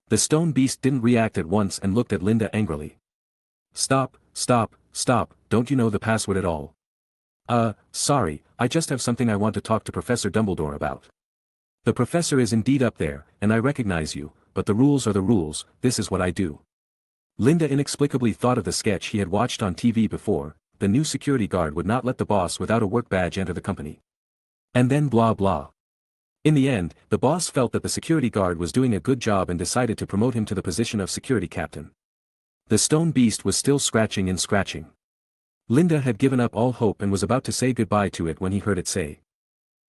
The stone beast didn't react at once and looked at Linda angrily. Stop, stop, stop, don't you know the password at all? Sorry, I just have something I want to talk to Professor Dumbledore about. The professor is indeed up there, and I recognize you, but the rules are the rules, this is what I do. Linda inexplicably thought of the sketch he had watched on TV before. The new security guard would not let the boss without a work badge enter the company. And then blah blah. In the end, the boss felt that the security guard was doing a good job and decided to promote him to the position of security captain. The stone beast was still scratching and scratching. Linda had given up all hope and was about to say goodbye to it when he heard it say.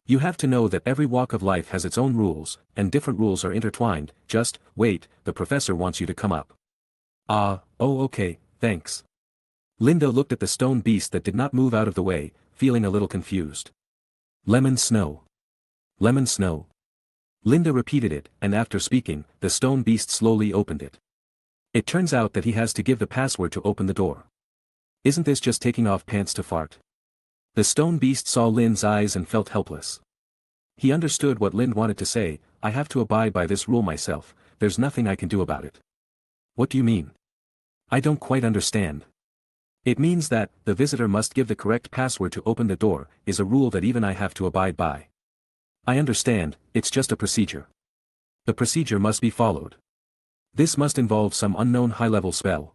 You have to know that every walk of life has its own rules, and different rules are intertwined. Just, wait, the professor wants you to come up. Oh okay, thanks. Linda looked at the stone beast that did not move out of the way, feeling a little confused. Lemon snow. Lemon snow. Linda repeated it, and after speaking, the stone beast slowly opened it. It turns out that he has to give the password to open the door. Isn't this just taking off pants to fart? The stone beast saw Lynn's eyes and felt helpless. He understood what Lynn wanted to say. I have to abide by this rule myself, there's nothing I can do about it. What do you mean? I don't quite understand. It means that, the visitor must give the correct password to open the door, is a rule that even I have to abide by. I understand, it's just a procedure. The procedure must be followed. This must involve some unknown high-level spell.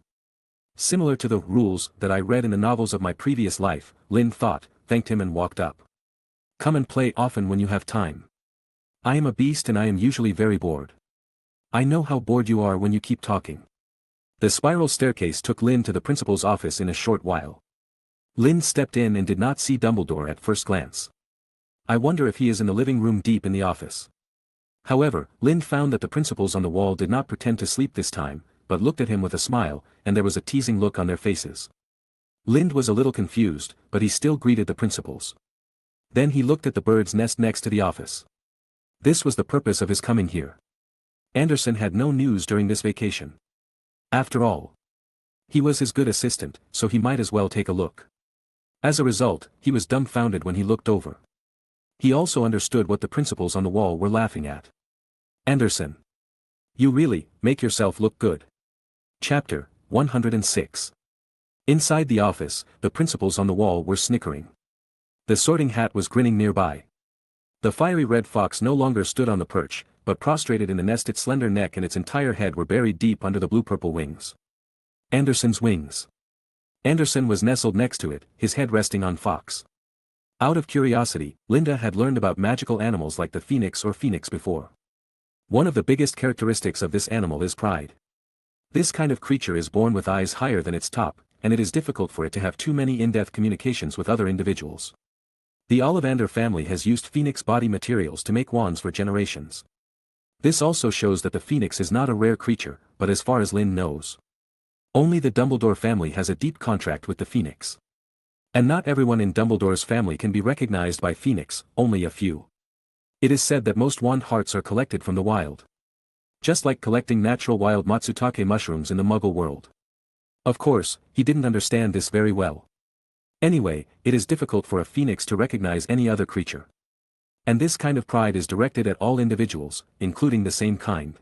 Similar to the rules that I read in the novels of my previous life, Lynn thought, thanked him and walked up. Come and play often when you have time. I am a beast and I am usually very bored. I know how bored you are when you keep talking. The spiral staircase took Lynn to the principal's office in a short while. Lynn stepped in and did not see Dumbledore at first glance. I wonder if he is in the living room deep in the office. However, Lynn found that the principals on the wall did not pretend to sleep this time, but looked at him with a smile, and there was a teasing look on their faces. Lynn was a little confused, but he still greeted the principals. Then he looked at the bird's nest next to the office. This was the purpose of his coming here. Anderson had no news during this vacation. After all, he was his good assistant, so he might as well take a look. As a result, he was dumbfounded when he looked over. He also understood what the principals on the wall were laughing at. Anderson. You really, make yourself look good. Chapter 106. Inside the office, the principals on the wall were snickering. The Sorting Hat was grinning nearby. The fiery red fox no longer stood on the perch, but prostrated in the nest. Its slender neck and its entire head were buried deep under the blue-purple wings. Anderson's wings. Anderson was nestled next to it, his head resting on Fox. Out of curiosity, Linda had learned about magical animals like the phoenix or phoenix before. One of the biggest characteristics of this animal is pride. This kind of creature is born with eyes higher than its top, and it is difficult for it to have too many in-depth communications with other individuals. The Ollivander family has used phoenix body materials to make wands for generations. This also shows that the phoenix is not a rare creature, but as far as Lynn knows, only the Dumbledore family has a deep contract with the phoenix. And not everyone in Dumbledore's family can be recognized by phoenix, only a few. It is said that most wand hearts are collected from the wild. Just like collecting natural wild matsutake mushrooms in the Muggle world. Of course, he didn't understand this very well. Anyway, it is difficult for a phoenix to recognize any other creature. And this kind of pride is directed at all individuals, including the same kind.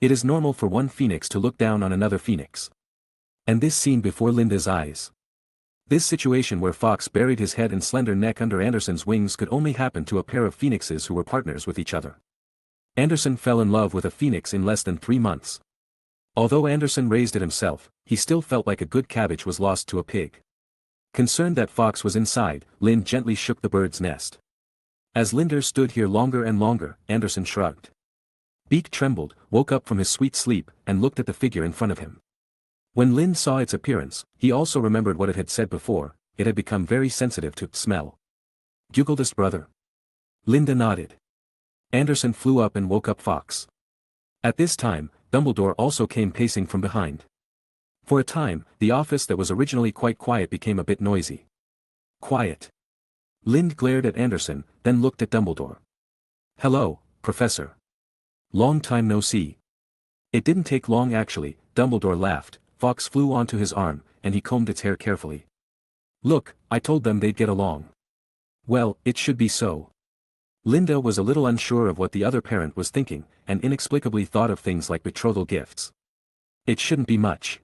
It is normal for one phoenix to look down on another phoenix. And this scene before Linda's eyes. This situation where Fawkes buried his head and slender neck under Anderson's wings could only happen to a pair of phoenixes who were partners with each other. Anderson fell in love with a phoenix in less than 3 months. Although Anderson raised it himself, he still felt like a good cabbage was lost to a pig. Concerned that Fawkes was inside, Lynn gently shook the bird's nest. As Linder stood here longer and longer, Anderson shrugged. Beak trembled, woke up from his sweet sleep, and looked at the figure in front of him. When Lynn saw its appearance, he also remembered what it had said before. It had become very sensitive to smell. Gugeldest brother. Linda nodded. Anderson flew up and woke up Fawkes. At this time, Dumbledore also came pacing from behind. For a time, the office that was originally quite quiet became a bit noisy. Quiet. Lind glared at Anderson, then looked at Dumbledore. Hello, Professor. Long time no see. It didn't take long actually, Dumbledore laughed. Fawkes flew onto his arm, and he combed its hair carefully. Look, I told them they'd get along. Well, it should be so. Linda was a little unsure of what the other parent was thinking, and inexplicably thought of things like betrothal gifts. It shouldn't be much.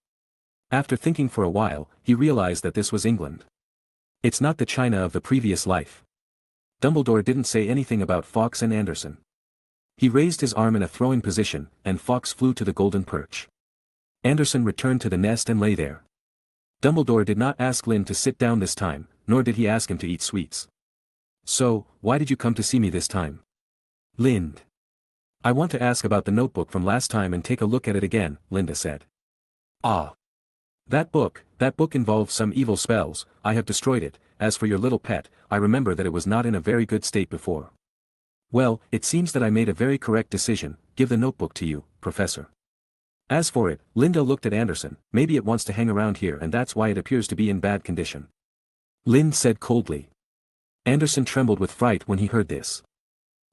After thinking for a while, he realized that this was England. It's not the China of the previous life. Dumbledore didn't say anything about Fawkes and Anderson. He raised his arm in a throwing position, and Fawkes flew to the golden perch. Anderson returned to the nest and lay there. Dumbledore did not ask Lynn to sit down this time, nor did he ask him to eat sweets. So, why did you come to see me this time? Lind. I want to ask about the notebook from last time and take a look at it again, Linda said. Ah. That book involved some evil spells. I have destroyed it. As for your little pet, I remember that it was not in a very good state before. Well, it seems that I made a very correct decision. Give the notebook to you, Professor. As for it, Linda looked at Anderson. Maybe it wants to hang around here and that's why it appears to be in bad condition. Lind said coldly. Anderson trembled with fright when he heard this.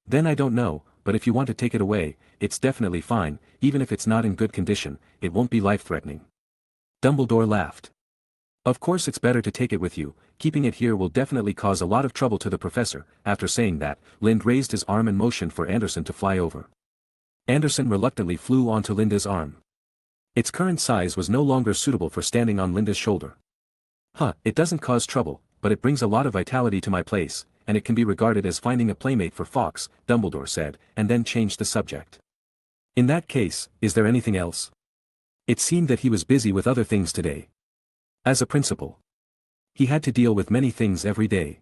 Then I don't know, but if you want to take it away, it's definitely fine. Even if it's not in good condition, it won't be life-threatening. Dumbledore laughed. Of course it's better to take it with you. Keeping it here will definitely cause a lot of trouble to the professor. After saying that, Lind raised his arm and motioned for Anderson to fly over. Anderson reluctantly flew onto Linda's arm. Its current size was no longer suitable for standing on Linda's shoulder. It doesn't cause trouble, but it brings a lot of vitality to my place, and it can be regarded as finding a playmate for Fawkes, Dumbledore said, and then changed the subject. In that case, is there anything else? It seemed that he was busy with other things today. As a principal, he had to deal with many things every day.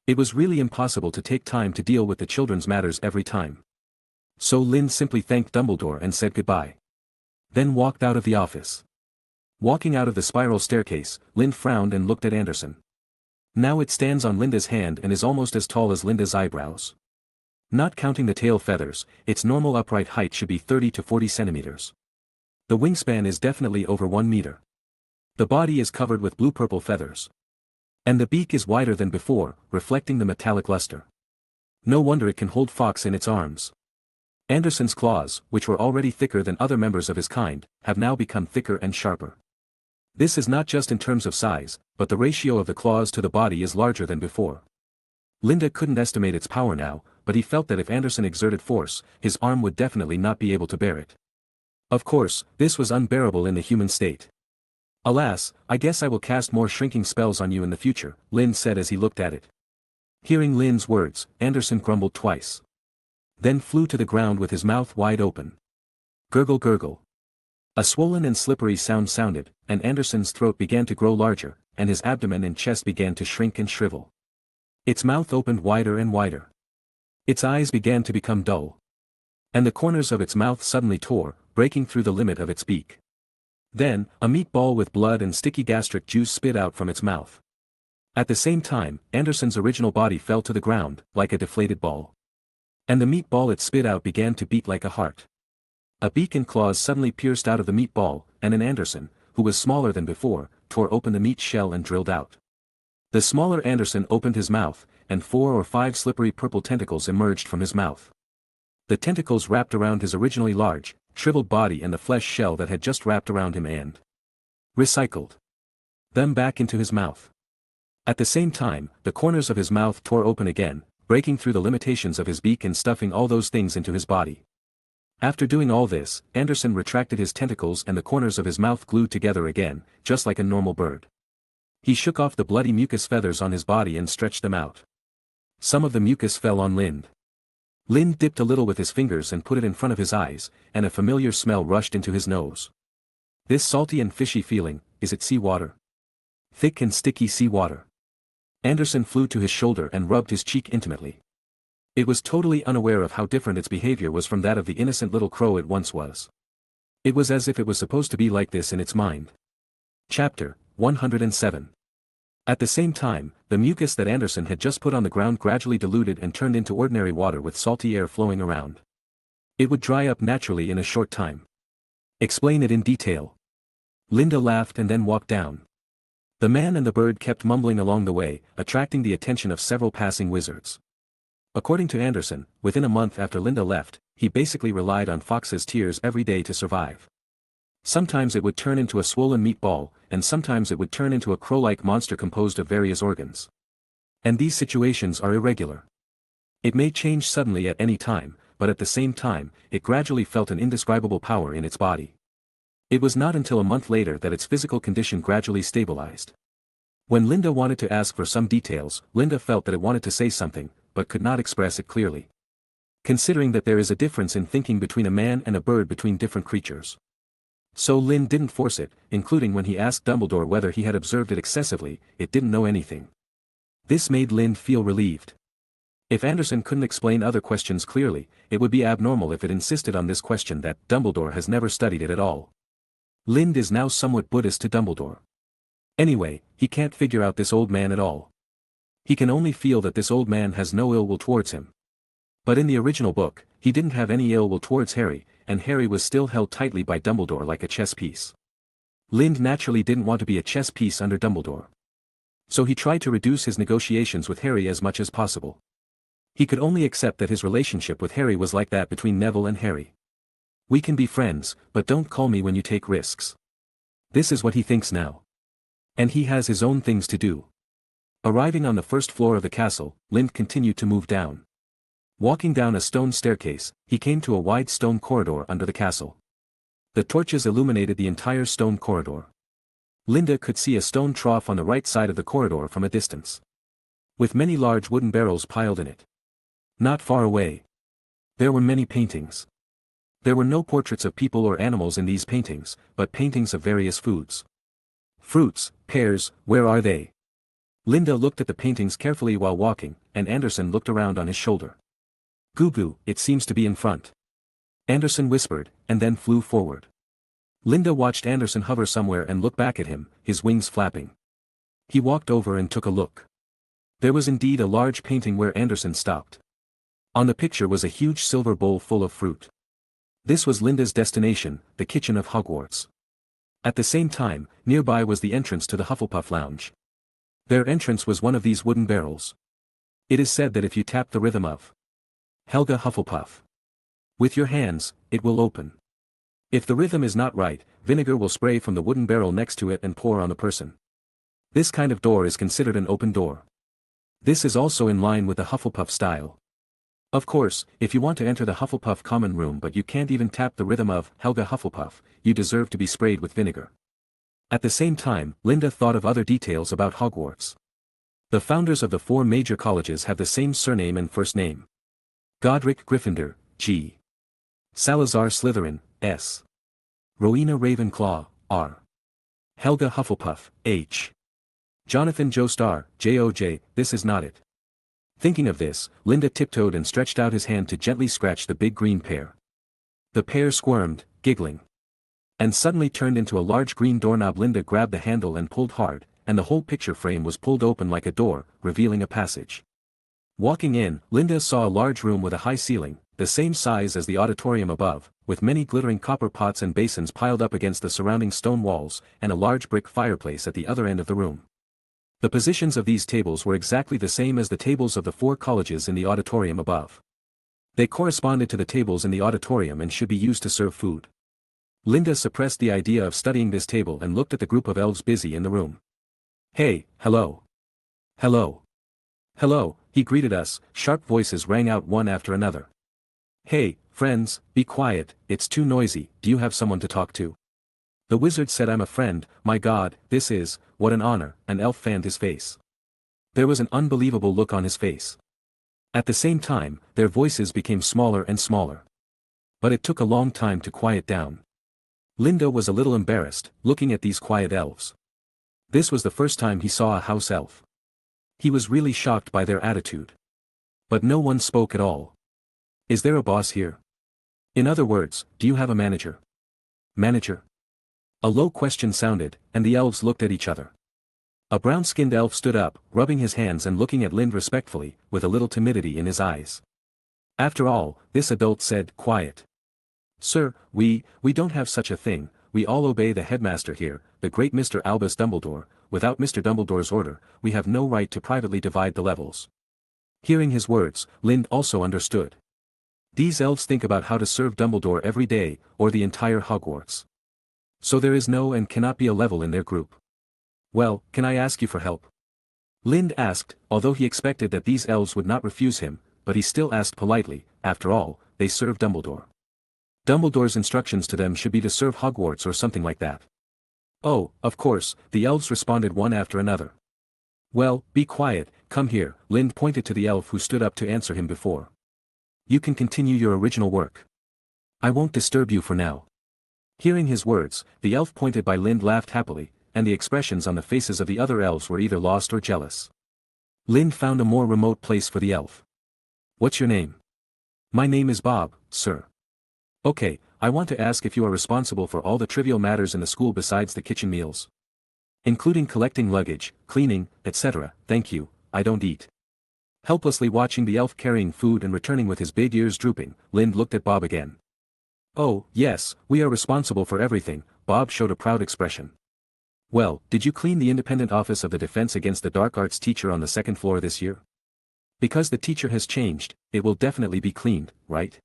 It was really impossible to take time to deal with the children's matters every time. So Lind simply thanked Dumbledore and said goodbye. Then walked out of the office. Walking out of the spiral staircase, Lind frowned and looked at Anderson. Now it stands on Linda's hand and is almost as tall as Linda's eyebrows. Not counting the tail feathers, its normal upright height should be 30 to 40 centimeters. The wingspan is definitely over 1 meter. The body is covered with blue-purple feathers. And the beak is wider than before, reflecting the metallic luster. No wonder it can hold Fawkes in its arms. Anderson's claws, which were already thicker than other members of his kind, have now become thicker and sharper. This is not just in terms of size, but the ratio of the claws to the body is larger than before. Linda couldn't estimate its power now, but he felt that if Anderson exerted force, his arm would definitely not be able to bear it. Of course, this was unbearable in the human state. Alas, I guess I will cast more shrinking spells on you in the future, Lind said as he looked at it. Hearing Lind's words, Anderson grumbled twice. Then flew to the ground with his mouth wide open. Gurgle gurgle. A swollen and slippery sound sounded, and Anderson's throat began to grow larger, and his abdomen and chest began to shrink and shrivel. Its mouth opened wider and wider. Its eyes began to become dull. And the corners of its mouth suddenly tore, breaking through the limit of its beak. Then, a meatball with blood and sticky gastric juice spit out from its mouth. At the same time, Anderson's original body fell to the ground, like a deflated ball. And the meatball it spit out began to beat like a heart. A beak and claws suddenly pierced out of the meatball, and an Anderson, who was smaller than before, tore open the meat shell and drilled out. The smaller Anderson opened his mouth, and 4 or 5 slippery purple tentacles emerged from his mouth. The tentacles wrapped around his originally large, shriveled body and the flesh shell that had just wrapped around him and recycled them back into his mouth. At the same time, the corners of his mouth tore open again, breaking through the limitations of his beak and stuffing all those things into his body. After doing all this, Anderson retracted his tentacles and the corners of his mouth glued together again, just like a normal bird. He shook off the bloody mucus feathers on his body and stretched them out. Some of the mucus fell on Lind. Lind dipped a little with his fingers and put it in front of his eyes, and a familiar smell rushed into his nose. This salty and fishy feeling, is it seawater? Thick and sticky seawater. Anderson flew to his shoulder and rubbed his cheek intimately. It was totally unaware of how different its behavior was from that of the innocent little crow it once was. It was as if it was supposed to be like this in its mind. Chapter 107. At the same time, the mucus that Anderson had just put on the ground gradually diluted and turned into ordinary water with salty air flowing around. It would dry up naturally in a short time. Explain it in detail. Linda laughed and then walked down. The man and the bird kept mumbling along the way, attracting the attention of several passing wizards. According to Anderson, within a month after Linda left, he basically relied on Fox's tears every day to survive. Sometimes it would turn into a swollen meatball, and sometimes it would turn into a crow-like monster composed of various organs. And these situations are irregular. It may change suddenly at any time, but at the same time, it gradually felt an indescribable power in its body. It was not until a month later that its physical condition gradually stabilized. When Linda wanted to ask for some details, Linda felt that it wanted to say something, but could not express it clearly. Considering that there is a difference in thinking between a man and a bird between different creatures. So Lynn didn't force it, including when he asked Dumbledore whether he had observed it excessively, it didn't know anything. This made Lynn feel relieved. If Anderson couldn't explain other questions clearly, it would be abnormal if it insisted on this question that Dumbledore has never studied it at all. Lind is now somewhat Buddhist to Dumbledore. Anyway, he can't figure out this old man at all. He can only feel that this old man has no ill will towards him. But in the original book, he didn't have any ill will towards Harry, and Harry was still held tightly by Dumbledore like a chess piece. Lind naturally didn't want to be a chess piece under Dumbledore. So he tried to reduce his negotiations with Harry as much as possible. He could only accept that his relationship with Harry was like that between Neville and Harry. We can be friends, but don't call me when you take risks. This is what he thinks now. And he has his own things to do. Arriving on the first floor of the castle, Lind continued to move down. Walking down a stone staircase, he came to a wide stone corridor under the castle. The torches illuminated the entire stone corridor. Linda could see a stone trough on the right side of the corridor from a distance, with many large wooden barrels piled in it. Not far away, there were many paintings. There were no portraits of people or animals in these paintings, but paintings of various foods. Fruits, pears, where are they? Linda looked at the paintings carefully while walking, and Anderson looked around on his shoulder. Goo-goo, it seems to be in front. Anderson whispered, and then flew forward. Linda watched Anderson hover somewhere and look back at him, his wings flapping. He walked over and took a look. There was indeed a large painting where Anderson stopped. On the picture was a huge silver bowl full of fruit. This was Linda's destination, the kitchen of Hogwarts. At the same time, nearby was the entrance to the Hufflepuff lounge. Their entrance was one of these wooden barrels. It is said that if you tap the rhythm of Helga Hufflepuff with your hands, it will open. If the rhythm is not right, vinegar will spray from the wooden barrel next to it and pour on the person. This kind of door is considered an open door. This is also in line with the Hufflepuff style. Of course, if you want to enter the Hufflepuff common room but you can't even tap the rhythm of Helga Hufflepuff, you deserve to be sprayed with vinegar. At the same time, Linda thought of other details about Hogwarts. The founders of the 4 major colleges have the same surname and first name. Godric Gryffindor, G. Salazar Slytherin, S. Rowena Ravenclaw, R. Helga Hufflepuff, H. Jonathan Joestar, J.O.J., this is not it. Thinking of this, Linda tiptoed and stretched out his hand to gently scratch the big green pear. The pear squirmed, giggling, and suddenly turned into a large green doorknob. Linda grabbed the handle and pulled hard, and the whole picture frame was pulled open like a door, revealing a passage. Walking in, Linda saw a large room with a high ceiling, the same size as the auditorium above, with many glittering copper pots and basins piled up against the surrounding stone walls, and a large brick fireplace at the other end of the room. The positions of these tables were exactly the same as the tables of the 4 colleges in the auditorium above. They corresponded to the tables in the auditorium and should be used to serve food. Linda suppressed the idea of studying this table and looked at the group of elves busy in the room. Hey, hello. Hello. Hello, he greeted us. Sharp voices rang out one after another. Hey, friends, be quiet, it's too noisy, do you have someone to talk to? The wizard said, I'm a friend, my god, this is, what an honor, an elf fanned his face. There was an unbelievable look on his face. At the same time, their voices became smaller and smaller. But it took a long time to quiet down. Linda was a little embarrassed, looking at these quiet elves. This was the first time he saw a house elf. He was really shocked by their attitude. But no one spoke at all. Is there a boss here? In other words, do you have a manager? Manager? A low question sounded, and the elves looked at each other. A brown-skinned elf stood up, rubbing his hands and looking at Lind respectfully, with a little timidity in his eyes. After all, this adult said, quiet. Sir, we don't have such a thing, we all obey the headmaster here, the great Mr. Albus Dumbledore. Without Mr. Dumbledore's order, we have no right to privately divide the levels. Hearing his words, Lind also understood. These elves think about how to serve Dumbledore every day, or the entire Hogwarts. So there is no and cannot be a level in their group. Well, can I ask you for help? Lind asked, although he expected that these elves would not refuse him, but he still asked politely. After all, they serve Dumbledore. Dumbledore's instructions to them should be to serve Hogwarts or something like that. Oh, of course, the elves responded one after another. Well, be quiet, come here, Lind pointed to the elf who stood up to answer him before. You can continue your original work. I won't disturb you for now. Hearing his words, the elf pointed by Lind laughed happily, and the expressions on the faces of the other elves were either lost or jealous. Lind found a more remote place for the elf. What's your name? My name is Bob, sir. Okay, I want to ask if you are responsible for all the trivial matters in the school besides the kitchen meals. Including collecting luggage, cleaning, etc. Thank you, I don't eat. Helplessly watching the elf carrying food and returning with his big ears drooping, Lind looked at Bob again. Oh, yes, we are responsible for everything, Bob showed a proud expression. Well, did you clean the independent office of the Defense Against the Dark Arts teacher on the second floor this year? Because the teacher has changed, it will definitely be cleaned, right?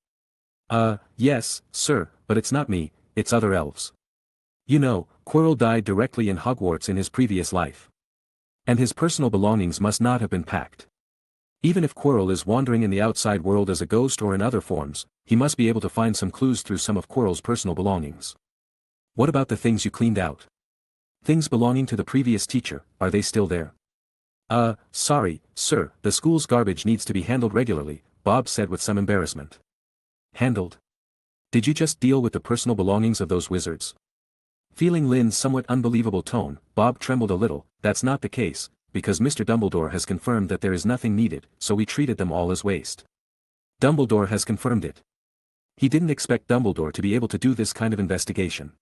Yes, sir, but it's not me, it's other elves. You know, Quirrell died directly in Hogwarts in his previous life. And his personal belongings must not have been packed. Even if Quirrell is wandering in the outside world as a ghost or in other forms, he must be able to find some clues through some of Quirrell's personal belongings. What about the things you cleaned out? Things belonging to the previous teacher, are they still there? Sorry, sir, the school's garbage needs to be handled regularly, Bob said with some embarrassment. Handled? Did you just deal with the personal belongings of those wizards? Feeling Lind's somewhat unbelievable tone, Bob trembled a little. That's not the case, because Mr. Dumbledore has confirmed that there is nothing needed, so we treated them all as waste. Dumbledore has confirmed it. He didn't expect Dumbledore to be able to do this kind of investigation.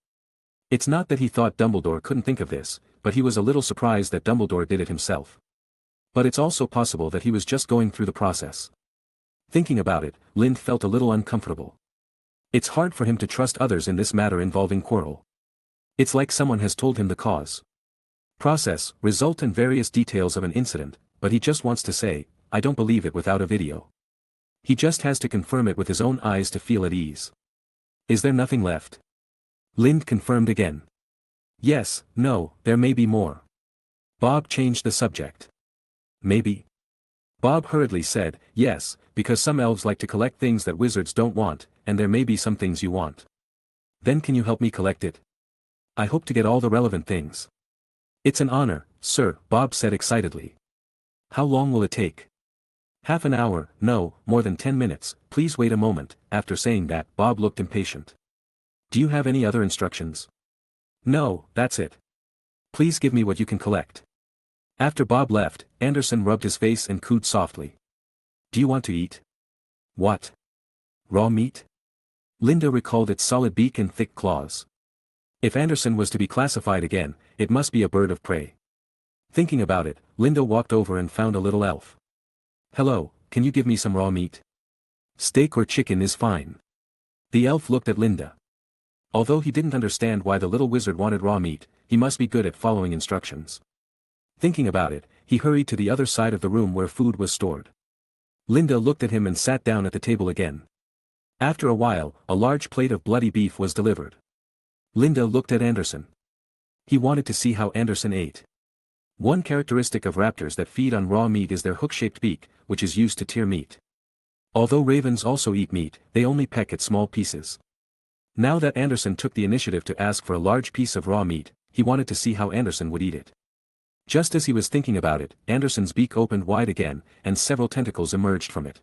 It's not that he thought Dumbledore couldn't think of this, but he was a little surprised that Dumbledore did it himself. But it's also possible that he was just going through the process. Thinking about it, Lind felt a little uncomfortable. It's hard for him to trust others in this matter involving Quirrell. It's like someone has told him the cause, process, result and various details of an incident, but he just wants to say, I don't believe it without a video. He just has to confirm it with his own eyes to feel at ease. Is there nothing left? Lind confirmed again. Yes, no, there may be more. Bob changed the subject. Maybe. Bob hurriedly said, yes, because some elves like to collect things that wizards don't want, and there may be some things you want. Then can you help me collect it? I hope to get all the relevant things. It's an honor, sir, Bob said excitedly. How long will it take? Half an hour, no, more than 10 minutes, please wait a moment. After saying that, Bob looked impatient. Do you have any other instructions? No, that's it. Please give me what you can collect. After Bob left, Anderson rubbed his face and cooed softly. Do you want to eat? What? Raw meat? Linda recalled its solid beak and thick claws. If Anderson was to be classified again, it must be a bird of prey. Thinking about it, Linda walked over and found a little elf. Hello, can you give me some raw meat? Steak or chicken is fine. The elf looked at Linda. Although he didn't understand why the little wizard wanted raw meat, he must be good at following instructions. Thinking about it, he hurried to the other side of the room where food was stored. Linda looked at him and sat down at the table again. After a while, a large plate of bloody beef was delivered. Linda looked at Anderson. He wanted to see how Anderson ate. One characteristic of raptors that feed on raw meat is their hook-shaped beak, which is used to tear meat. Although ravens also eat meat, they only peck at small pieces. Now that Anderson took the initiative to ask for a large piece of raw meat, he wanted to see how Anderson would eat it. Just as he was thinking about it, Anderson's beak opened wide again, and several tentacles emerged from it.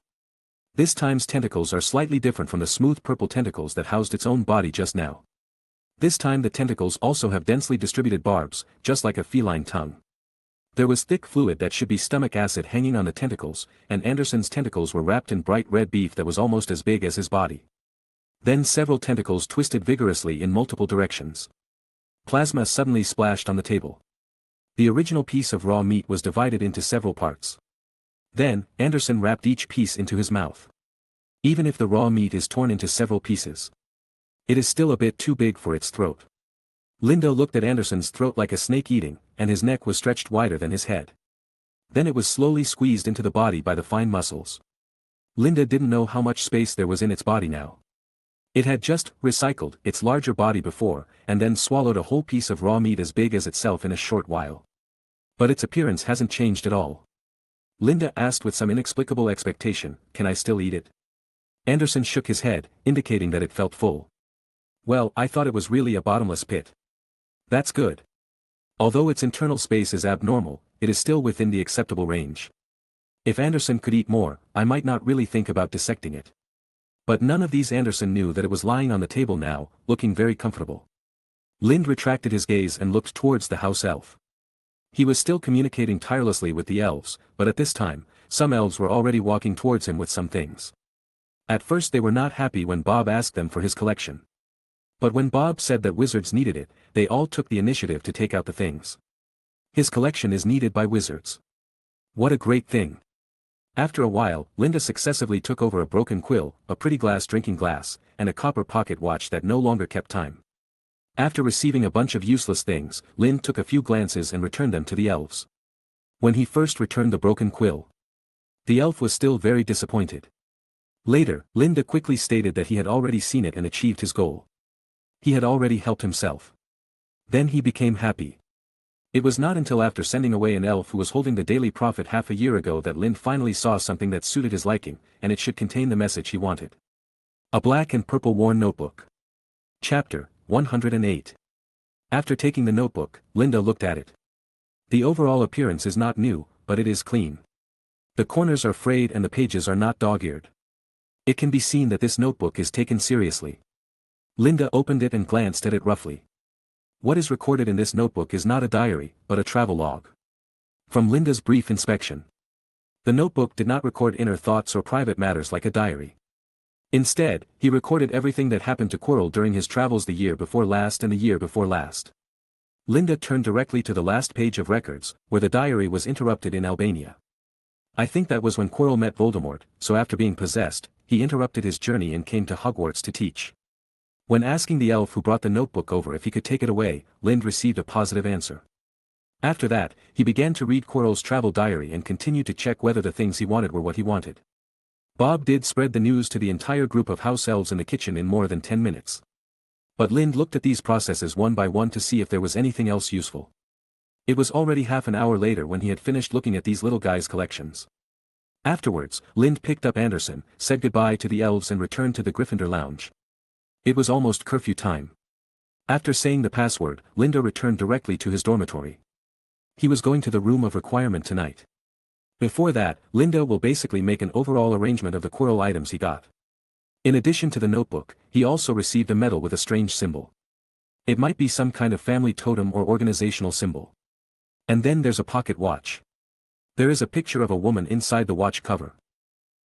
This time's tentacles are slightly different from the smooth purple tentacles that housed its own body just now. This time the tentacles also have densely distributed barbs, just like a feline tongue. There was thick fluid that should be stomach acid hanging on the tentacles, and Anderson's tentacles were wrapped in bright red beef that was almost as big as his body. Then several tentacles twisted vigorously in multiple directions. Plasma suddenly splashed on the table. The original piece of raw meat was divided into several parts. Then, Anderson wrapped each piece into his mouth. Even if the raw meat is torn into several pieces, it is still a bit too big for its throat. Linda looked at Anderson's throat like a snake eating, and his neck was stretched wider than his head. Then it was slowly squeezed into the body by the fine muscles. Linda didn't know how much space there was in its body now. It had just recycled its larger body before, and then swallowed a whole piece of raw meat as big as itself in a short while. But its appearance hasn't changed at all. Linda asked with some inexplicable expectation, "Can I still eat it?" Anderson shook his head, indicating that it felt full. "Well, I thought it was really a bottomless pit." "That's good. Although its internal space is abnormal, it is still within the acceptable range. If Anderson could eat more, I might not really think about dissecting it." But none of these Anderson knew that it was lying on the table now, looking very comfortable. Lind retracted his gaze and looked towards the house elf. He was still communicating tirelessly with the elves, but at this time, some elves were already walking towards him with some things. At first they were not happy when Bob asked them for his collection. But when Bob said that wizards needed it, they all took the initiative to take out the things. His collection is needed by wizards. What a great thing. After a while, Linda successively took over a broken quill, a pretty glass drinking glass, and a copper pocket watch that no longer kept time. After receiving a bunch of useless things, Lind took a few glances and returned them to the elves. When he first returned the broken quill, the elf was still very disappointed. Later, Linda quickly stated that he had already seen it and achieved his goal. He had already helped himself. Then he became happy. It was not until after sending away an elf who was holding the Daily Prophet half a year ago that Lind finally saw something that suited his liking, and it should contain the message he wanted. A black and purple worn notebook. Chapter 108. After taking the notebook, Linda looked at it. The overall appearance is not new, but it is clean. The corners are frayed and the pages are not dog-eared. It can be seen that this notebook is taken seriously. Linda opened it and glanced at it roughly. What is recorded in this notebook is not a diary, but a travel log. From Linda's brief inspection, the notebook did not record inner thoughts or private matters like a diary. Instead, he recorded everything that happened to Quirrell during his travels the year before last and the year before last. Linda turned directly to the last page of records, where the diary was interrupted in Albania. I think that was when Quirrell met Voldemort, so after being possessed, he interrupted his journey and came to Hogwarts to teach. When asking the elf who brought the notebook over if he could take it away, Lind received a positive answer. After that, he began to read Quirrell's travel diary and continued to check whether the things he wanted were what he wanted. Bob did spread the news to the entire group of house elves in the kitchen in more than 10 minutes. But Lind looked at these processes one by one to see if there was anything else useful. It was already half an hour later when he had finished looking at these little guys' collections. Afterwards, Lind picked up Anderson, said goodbye to the elves and returned to the Gryffindor lounge. It was almost curfew time. After saying the password, Linda returned directly to his dormitory. He was going to the room of requirement tonight. Before that, Linda will basically make an overall arrangement of the Quirrell items he got. In addition to the notebook, he also received a medal with a strange symbol. It might be some kind of family totem or organizational symbol. And then there's a pocket watch. There is a picture of a woman inside the watch cover.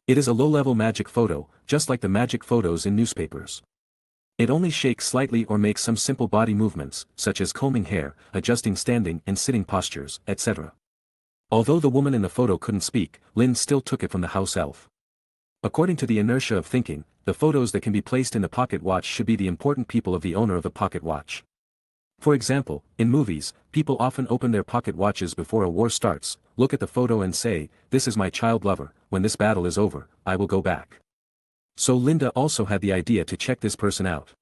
It is a low-level magic photo, just like the magic photos in newspapers. It only shakes slightly or makes some simple body movements, such as combing hair, adjusting standing and sitting postures, etc. Although the woman in the photo couldn't speak, Lind still took it from the house elf. According to the inertia of thinking, the photos that can be placed in the pocket watch should be the important people of the owner of the pocket watch. For example, in movies, people often open their pocket watches before a war starts, look at the photo and say, "This is my child lover, when this battle is over, I will go back." So Linda also had the idea to check this person out.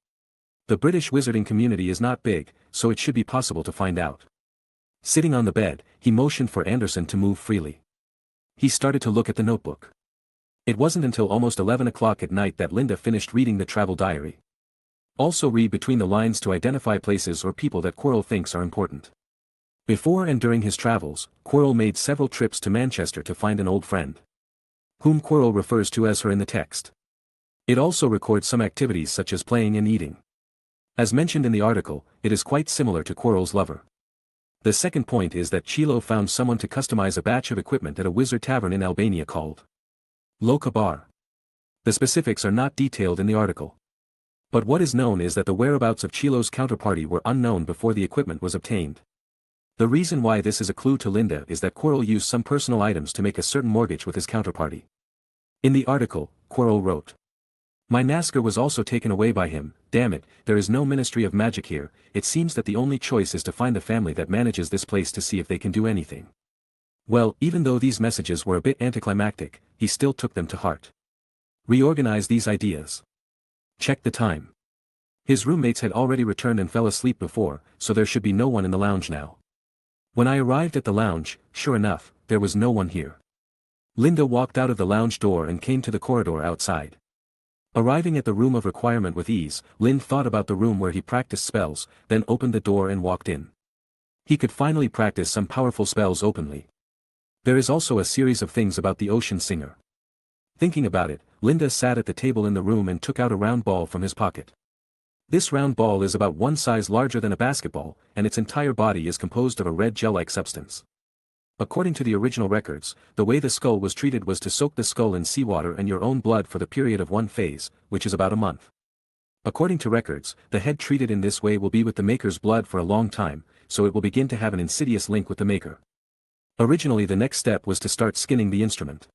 The British wizarding community is not big, so it should be possible to find out. Sitting on the bed, he motioned for Anderson to move freely. He started to look at the notebook. It wasn't until almost 11 o'clock at night that Linda finished reading the travel diary. Also read between the lines to identify places or people that Quirrell thinks are important. Before and during his travels, Quirrell made several trips to Manchester to find an old friend, whom Quirrell refers to as her in the text. It also records some activities such as playing and eating. As mentioned in the article, it is quite similar to Quirrell's lover. The second point is that Chilo found someone to customize a batch of equipment at a wizard tavern in Albania called Loka Bar. The specifics are not detailed in the article. But what is known is that the whereabouts of Chilo's counterparty were unknown before the equipment was obtained. The reason why this is a clue to Linda is that Quirrell used some personal items to make a certain mortgage with his counterparty. In the article, Quirrell wrote, "My Nasker was also taken away by him. Damn it, there is no Ministry of Magic here. It seems that the only choice is to find the family that manages this place to see if they can do anything." Well, even though these messages were a bit anticlimactic, he still took them to heart. Reorganize these ideas. Check the time. His roommates had already returned and fell asleep before, so there should be no one in the lounge now. When I arrived at the lounge, sure enough, there was no one here. Linda walked out of the lounge door and came to the corridor outside. Arriving at the room of requirement with ease, Lynn thought about the room where he practiced spells, then opened the door and walked in. He could finally practice some powerful spells openly. There is also a series of things about the Ocean Singer. Thinking about it, Linda sat at the table in the room and took out a round ball from his pocket. This round ball is about one size larger than a basketball, and its entire body is composed of a red gel-like substance. According to the original records, the way the skull was treated was to soak the skull in seawater and your own blood for the period of one phase, which is about a month. According to records, the head treated in this way will be with the maker's blood for a long time, so it will begin to have an insidious link with the maker. Originally the next step was to start skinning the instrument.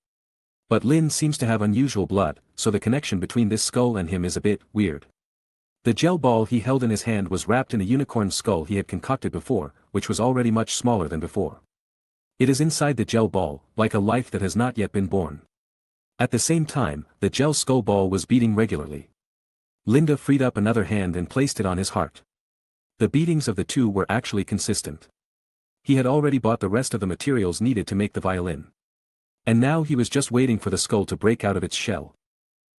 But Lynn seems to have unusual blood, so the connection between this skull and him is a bit weird. The gel ball he held in his hand was wrapped in a unicorn skull he had concocted before, which was already much smaller than before. It is inside the gel ball, like a life that has not yet been born. At the same time, the gel skull ball was beating regularly. Linda freed up another hand and placed it on his heart. The beatings of the two were actually consistent. He had already bought the rest of the materials needed to make the violin. And now he was just waiting for the skull to break out of its shell.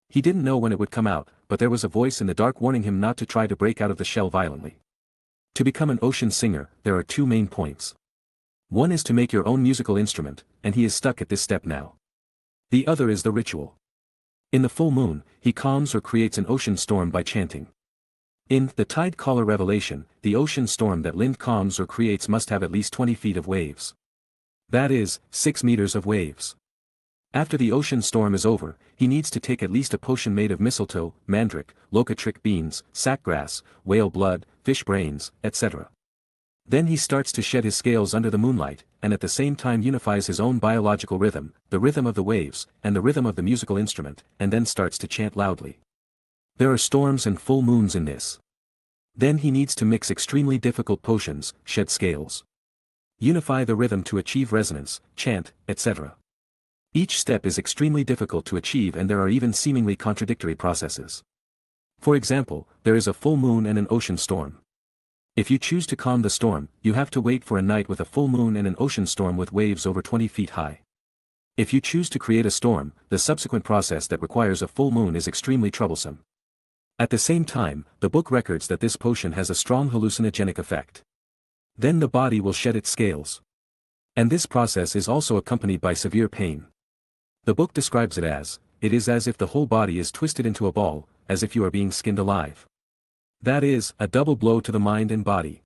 He didn't know when it would come out, but there was a voice in the dark warning him not to try to break out of the shell violently. To become an ocean singer, there are two main points. One is to make your own musical instrument, and he is stuck at this step now. The other is the ritual. In the full moon, he calms or creates an ocean storm by chanting. In The Tide Caller Revelation, the ocean storm that Lind calms or creates must have at least 20 feet of waves. That is, 6 meters of waves. After the ocean storm is over, he needs to take at least a potion made of mistletoe, mandrake, locatric beans, sackgrass, whale blood, fish brains, etc. Then he starts to shed his scales under the moonlight, and at the same time unifies his own biological rhythm, the rhythm of the waves, and the rhythm of the musical instrument, and then starts to chant loudly. There are storms and full moons in this. Then he needs to mix extremely difficult potions, shed scales, unify the rhythm to achieve resonance, chant, etc. Each step is extremely difficult to achieve, and there are even seemingly contradictory processes. For example, there is a full moon and an ocean storm. If you choose to calm the storm, you have to wait for a night with a full moon and an ocean storm with waves over 20 feet high. If you choose to create a storm, the subsequent process that requires a full moon is extremely troublesome. At the same time, the book records that this potion has a strong hallucinogenic effect. Then the body will shed its scales. And this process is also accompanied by severe pain. The book describes it is as if the whole body is twisted into a ball, as if you are being skinned alive. That is, a double blow to the mind and body.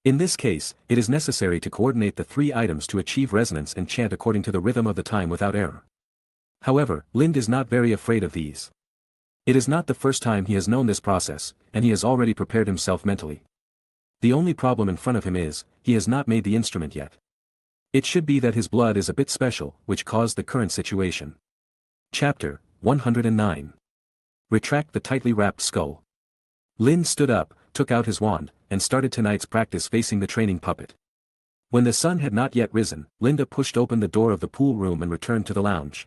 In this case, it is necessary to coordinate the 3 items to achieve resonance and chant according to the rhythm of the time without error. However, Lind is not very afraid of these. It is not the first time he has known this process, and he has already prepared himself mentally. The only problem in front of him is, he has not made the instrument yet. It should be that his blood is a bit special, which caused the current situation. Chapter 109. Retract the tightly wrapped skull. Lind stood up, took out his wand, and started tonight's practice facing the training puppet. When the sun had not yet risen, Linda pushed open the door of the pool room and returned to the lounge.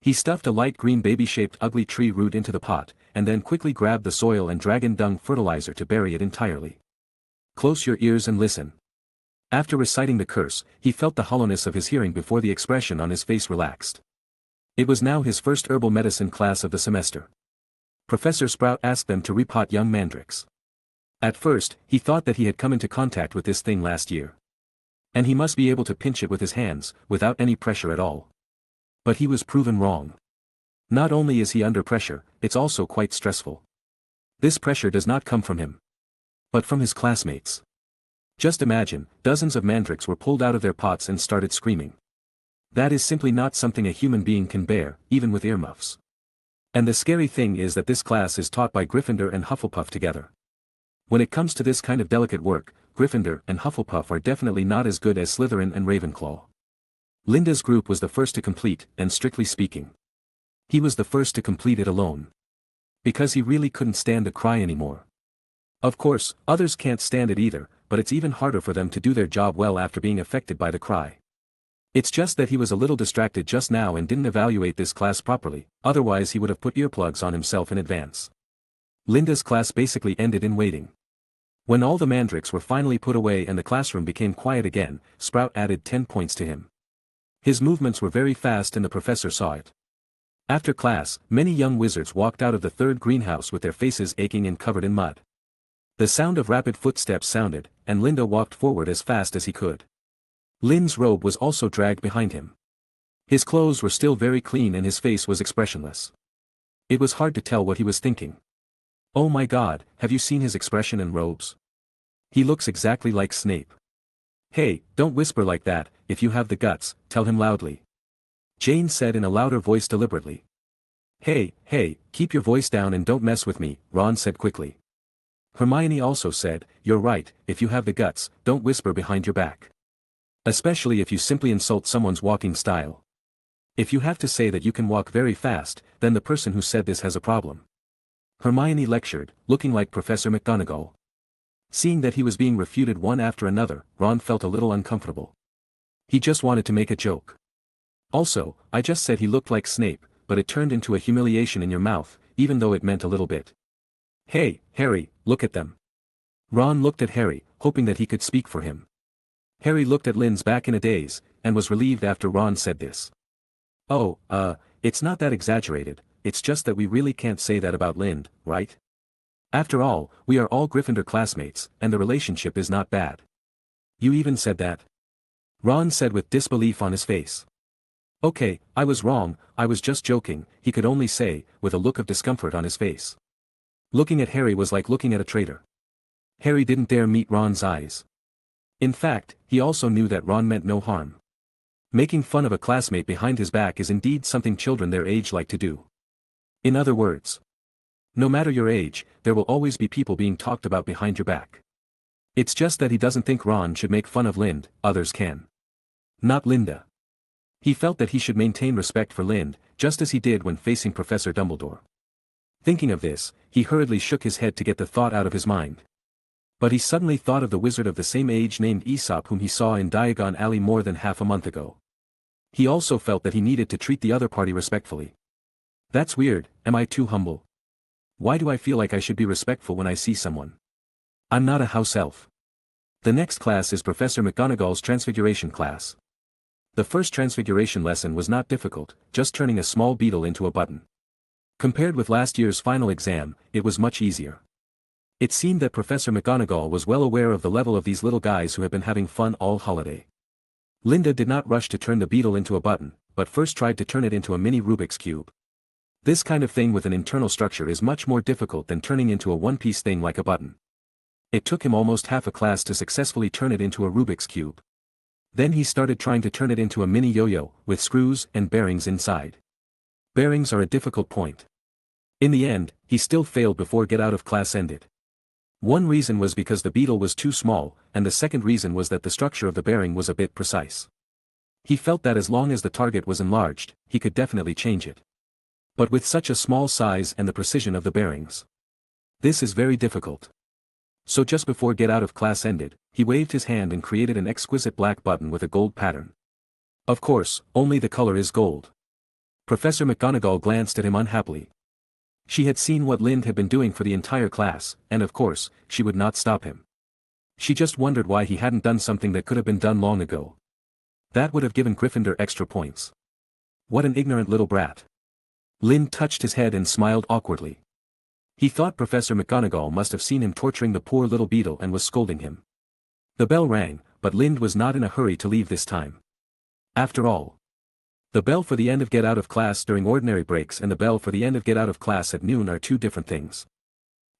He stuffed a light green baby-shaped ugly tree root into the pot, and then quickly grabbed the soil and dragon dung fertilizer to bury it entirely. Close your ears and listen. After reciting the curse, he felt the hollowness of his hearing before the expression on his face relaxed. It was now his first herbal medicine class of the semester. Professor Sprout asked them to repot young mandrakes. At first, he thought that he had come into contact with this thing last year. And he must be able to pinch it with his hands, without any pressure at all. But he was proven wrong. Not only is he under pressure, it's also quite stressful. This pressure does not come from him, but from his classmates. Just imagine, dozens of mandrakes were pulled out of their pots and started screaming. That is simply not something a human being can bear, even with earmuffs. And the scary thing is that this class is taught by Gryffindor and Hufflepuff together. When it comes to this kind of delicate work, Gryffindor and Hufflepuff are definitely not as good as Slytherin and Ravenclaw. Linda's group was the first to complete, and strictly speaking, he was the first to complete it alone. Because he really couldn't stand to cry anymore. Of course, others can't stand it either, but it's even harder for them to do their job well after being affected by the cry. It's just that he was a little distracted just now and didn't evaluate this class properly, otherwise he would have put earplugs on himself in advance. Linda's class basically ended in waiting. When all the mandrakes were finally put away and the classroom became quiet again, Sprout added 10 points to him. His movements were very fast and the professor saw it. After class, many young wizards walked out of the third greenhouse with their faces aching and covered in mud. The sound of rapid footsteps sounded, and Linda walked forward as fast as he could. Lin's robe was also dragged behind him. His clothes were still very clean and his face was expressionless. It was hard to tell what he was thinking. Oh my God, have you seen his expression and robes? He looks exactly like Snape. Hey, don't whisper like that, if you have the guts, tell him loudly. Jane said in a louder voice deliberately. Hey, keep your voice down and don't mess with me, Ron said quickly. Hermione also said, you're right, if you have the guts, don't whisper behind your back. Especially if you simply insult someone's walking style. If you have to say that you can walk very fast, then the person who said this has a problem. Hermione lectured, looking like Professor McGonagall. Seeing that he was being refuted one after another, Ron felt a little uncomfortable. He just wanted to make a joke. Also, I just said he looked like Snape, but it turned into a humiliation in your mouth, even though it meant a little bit. Hey, Harry, look at them. Ron looked at Harry, hoping that he could speak for him. Harry looked at Lin's back in a daze, and was relieved after Ron said this. Oh, it's not that exaggerated, it's just that we really can't say that about Lynn, right? After all, we are all Gryffindor classmates, and the relationship is not bad. You even said that? Ron said with disbelief on his face. Okay, I was wrong, I was just joking, he could only say, with a look of discomfort on his face. Looking at Harry was like looking at a traitor. Harry didn't dare meet Ron's eyes. In fact, he also knew that Ron meant no harm. Making fun of a classmate behind his back is indeed something children their age like to do. In other words, no matter your age, there will always be people being talked about behind your back. It's just that he doesn't think Ron should make fun of Lynn, others can. Not Linda. He felt that he should maintain respect for Lynn, just as he did when facing Professor Dumbledore. Thinking of this, he hurriedly shook his head to get the thought out of his mind. But he suddenly thought of the wizard of the same age named Aesop whom he saw in Diagon Alley more than half a month ago. He also felt that he needed to treat the other party respectfully. That's weird, am I too humble? Why do I feel like I should be respectful when I see someone? I'm not a house elf. The next class is Professor McGonagall's Transfiguration class. The first Transfiguration lesson was not difficult, just turning a small beetle into a button. Compared with last year's final exam, it was much easier. It seemed that Professor McGonagall was well aware of the level of these little guys who had been having fun all holiday. Linda did not rush to turn the beetle into a button, but first tried to turn it into a mini Rubik's Cube. This kind of thing with an internal structure is much more difficult than turning into a one-piece thing like a button. It took him almost half a class to successfully turn it into a Rubik's Cube. Then he started trying to turn it into a mini yo-yo, with screws and bearings inside. Bearings are a difficult point. In the end, he still failed before get out of class ended. One reason was because the beetle was too small, and the second reason was that the structure of the bearing was a bit precise. He felt that as long as the target was enlarged, he could definitely change it. But with such a small size and the precision of the bearings, this is very difficult. So just before get out of class ended, he waved his hand and created an exquisite black button with a gold pattern. Of course, only the color is gold. Professor McGonagall glanced at him unhappily. She had seen what Lynn had been doing for the entire class, and of course, she would not stop him. She just wondered why he hadn't done something that could have been done long ago. That would have given Gryffindor extra points. What an ignorant little brat. Lynn touched his head and smiled awkwardly. He thought Professor McGonagall must have seen him torturing the poor little beetle and was scolding him. The bell rang, but Lind was not in a hurry to leave this time. After all, the bell for the end of get out of class during ordinary breaks and the bell for the end of get out of class at noon are two different things.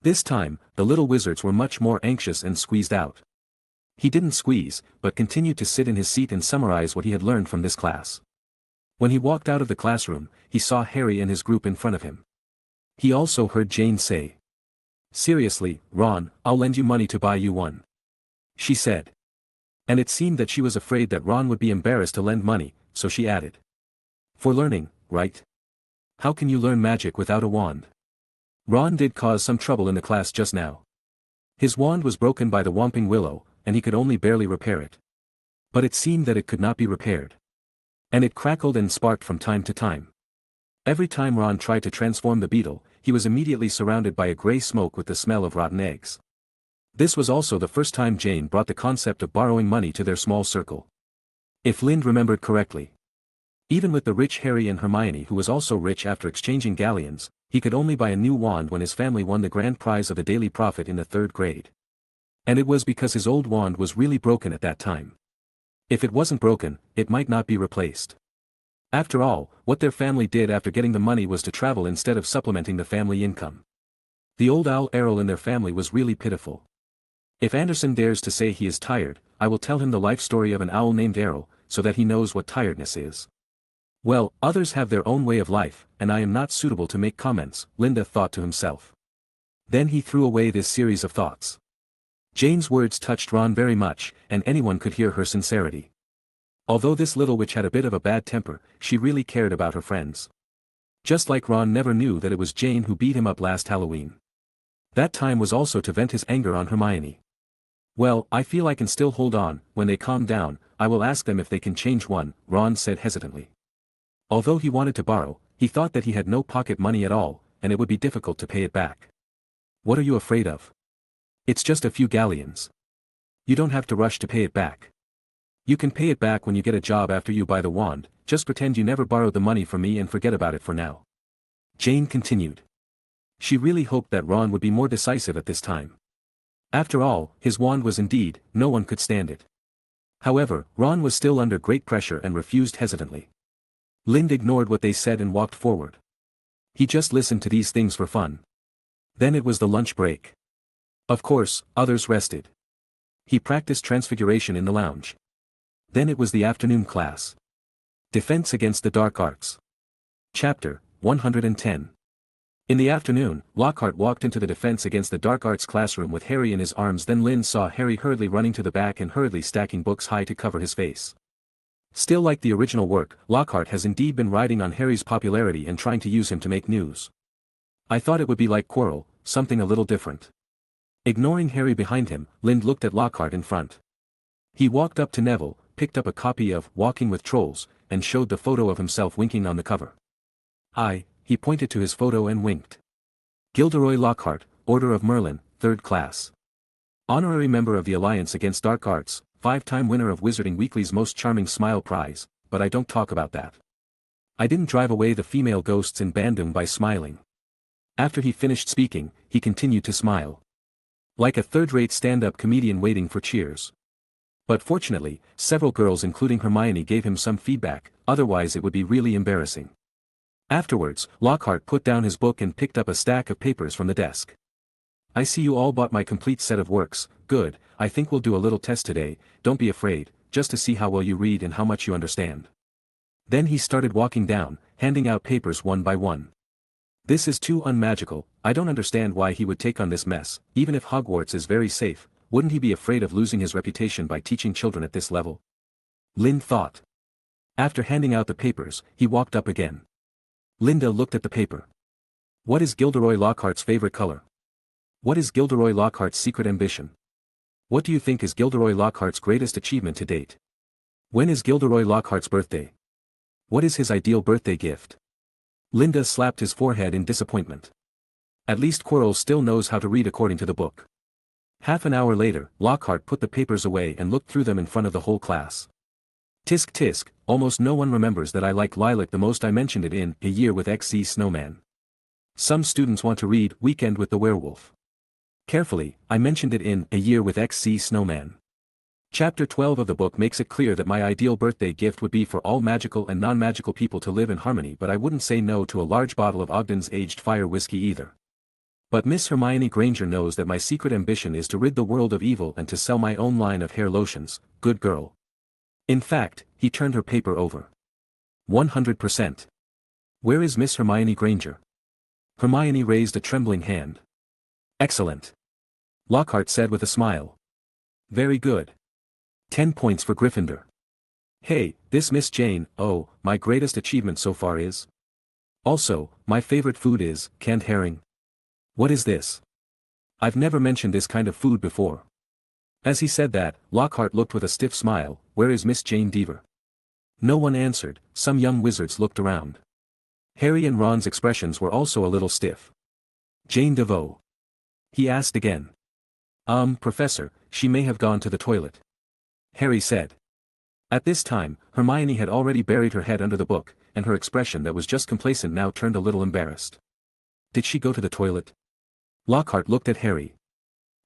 This time, the little wizards were much more anxious and squeezed out. He didn't squeeze, but continued to sit in his seat and summarize what he had learned from this class. When he walked out of the classroom, he saw Harry and his group in front of him. He also heard Jane say, "Seriously, Ron, I'll lend you money to buy you one," she said. And it seemed that she was afraid that Ron would be embarrassed to lend money, so she added, "For learning, right? How can you learn magic without a wand?" Ron did cause some trouble in the class just now. His wand was broken by the Whomping Willow, and he could only barely repair it. But it seemed that it could not be repaired. And it crackled and sparked from time to time. Every time Ron tried to transform the beetle, he was immediately surrounded by a gray smoke with the smell of rotten eggs. This was also the first time Jane brought the concept of borrowing money to their small circle. If Lind remembered correctly, even with the rich Harry and Hermione, who was also rich after exchanging galleons, he could only buy a new wand when his family won the grand prize of the Daily Prophet in the 3rd grade. And it was because his old wand was really broken at that time. If it wasn't broken, it might not be replaced. After all, what their family did after getting the money was to travel instead of supplementing the family income. The old owl Errol in their family was really pitiful. If Anderson dares to say he is tired, I will tell him the life story of an owl named Errol, so that he knows what tiredness is. Well, others have their own way of life, and I am not suitable to make comments, Linda thought to himself. Then he threw away this series of thoughts. Jane's words touched Ron very much, and anyone could hear her sincerity. Although this little witch had a bit of a bad temper, she really cared about her friends. Just like Ron never knew that it was Jane who beat him up last Halloween. That time was also to vent his anger on Hermione. "Well, I feel I can still hold on. When they calm down, I will ask them if they can change one," Ron said hesitantly. Although he wanted to borrow, he thought that he had no pocket money at all, and it would be difficult to pay it back. "What are you afraid of? It's just a few galleons. You don't have to rush to pay it back. You can pay it back when you get a job after you buy the wand. Just pretend you never borrowed the money from me and forget about it for now," Jane continued. She really hoped that Ron would be more decisive at this time. After all, his wand was indeed, no one could stand it. However, Ron was still under great pressure and refused hesitantly. Lind ignored what they said and walked forward. He just listened to these things for fun. Then it was the lunch break. Of course, others rested. He practiced transfiguration in the lounge. Then it was the afternoon class. Defense against the Dark Arts. Chapter 110. In the afternoon, Lockhart walked into the Defense Against the Dark Arts classroom with Harry in his arms. Then Lind saw Harry hurriedly running to the back and hurriedly stacking books high to cover his face. Still, like the original work, Lockhart has indeed been riding on Harry's popularity and trying to use him to make news. I thought it would be like Quirrell, something a little different. Ignoring Harry behind him, Lind looked at Lockhart in front. He walked up to Neville, picked up a copy of Walking with Trolls, and showed the photo of himself winking on the cover. He pointed to his photo and winked. Gilderoy Lockhart, Order of Merlin, 3rd class. Honorary member of the Alliance Against Dark Arts, 5-time winner of Wizarding Weekly's Most Charming Smile Prize, but I don't talk about that. I didn't drive away the female ghosts in Bandung by smiling. After he finished speaking, he continued to smile. Like a third-rate stand-up comedian waiting for cheers. But fortunately, several girls including Hermione gave him some feedback, otherwise it would be really embarrassing. Afterwards, Lockhart put down his book and picked up a stack of papers from the desk. I see you all bought my complete set of works. Good. I think we'll do a little test today. Don't be afraid, just to see how well you read and how much you understand. Then he started walking down, handing out papers one by one. This is too unmagical. I don't understand why he would take on this mess. Even if Hogwarts is very safe, wouldn't he be afraid of losing his reputation by teaching children at this level? Lind thought. After handing out the papers, he walked up again. Linda looked at the paper. What is Gilderoy Lockhart's favorite color? What is Gilderoy Lockhart's secret ambition? What do you think is Gilderoy Lockhart's greatest achievement to date? When is Gilderoy Lockhart's birthday? What is his ideal birthday gift? Linda slapped his forehead in disappointment. At least Quirrell still knows how to read according to the book. Half an hour later, Lockhart put the papers away and looked through them in front of the whole class. Tisk tisk, almost no one remembers that I like lilac the most. I mentioned it in A Year with XC Snowman. Some students want to read Weekend with the Werewolf. Carefully, I mentioned it in A Year with XC Snowman. Chapter 12 of the book makes it clear that my ideal birthday gift would be for all magical and non-magical people to live in harmony, but I wouldn't say no to a large bottle of Ogden's aged fire whiskey either. But Miss Hermione Granger knows that my secret ambition is to rid the world of evil and to sell my own line of hair lotions. Good girl. In fact, he turned her paper over. 100%. Where is Miss Hermione Granger? Hermione raised a trembling hand. Excellent. Lockhart said with a smile. Very good. 10 points for Gryffindor. Hey, this Miss Jane, oh, my greatest achievement so far is. Also, my favorite food is canned herring. What is this? I've never mentioned this kind of food before. As he said that, Lockhart looked with a stiff smile. Where is Miss Jane Deaver? No one answered. Some young wizards looked around. Harry and Ron's expressions were also a little stiff. Jane DeVoe. He asked again. Professor, she may have gone to the toilet. Harry said. At this time, Hermione had already buried her head under the book, and her expression that was just complacent now turned a little embarrassed. Did she go to the toilet? Lockhart looked at Harry.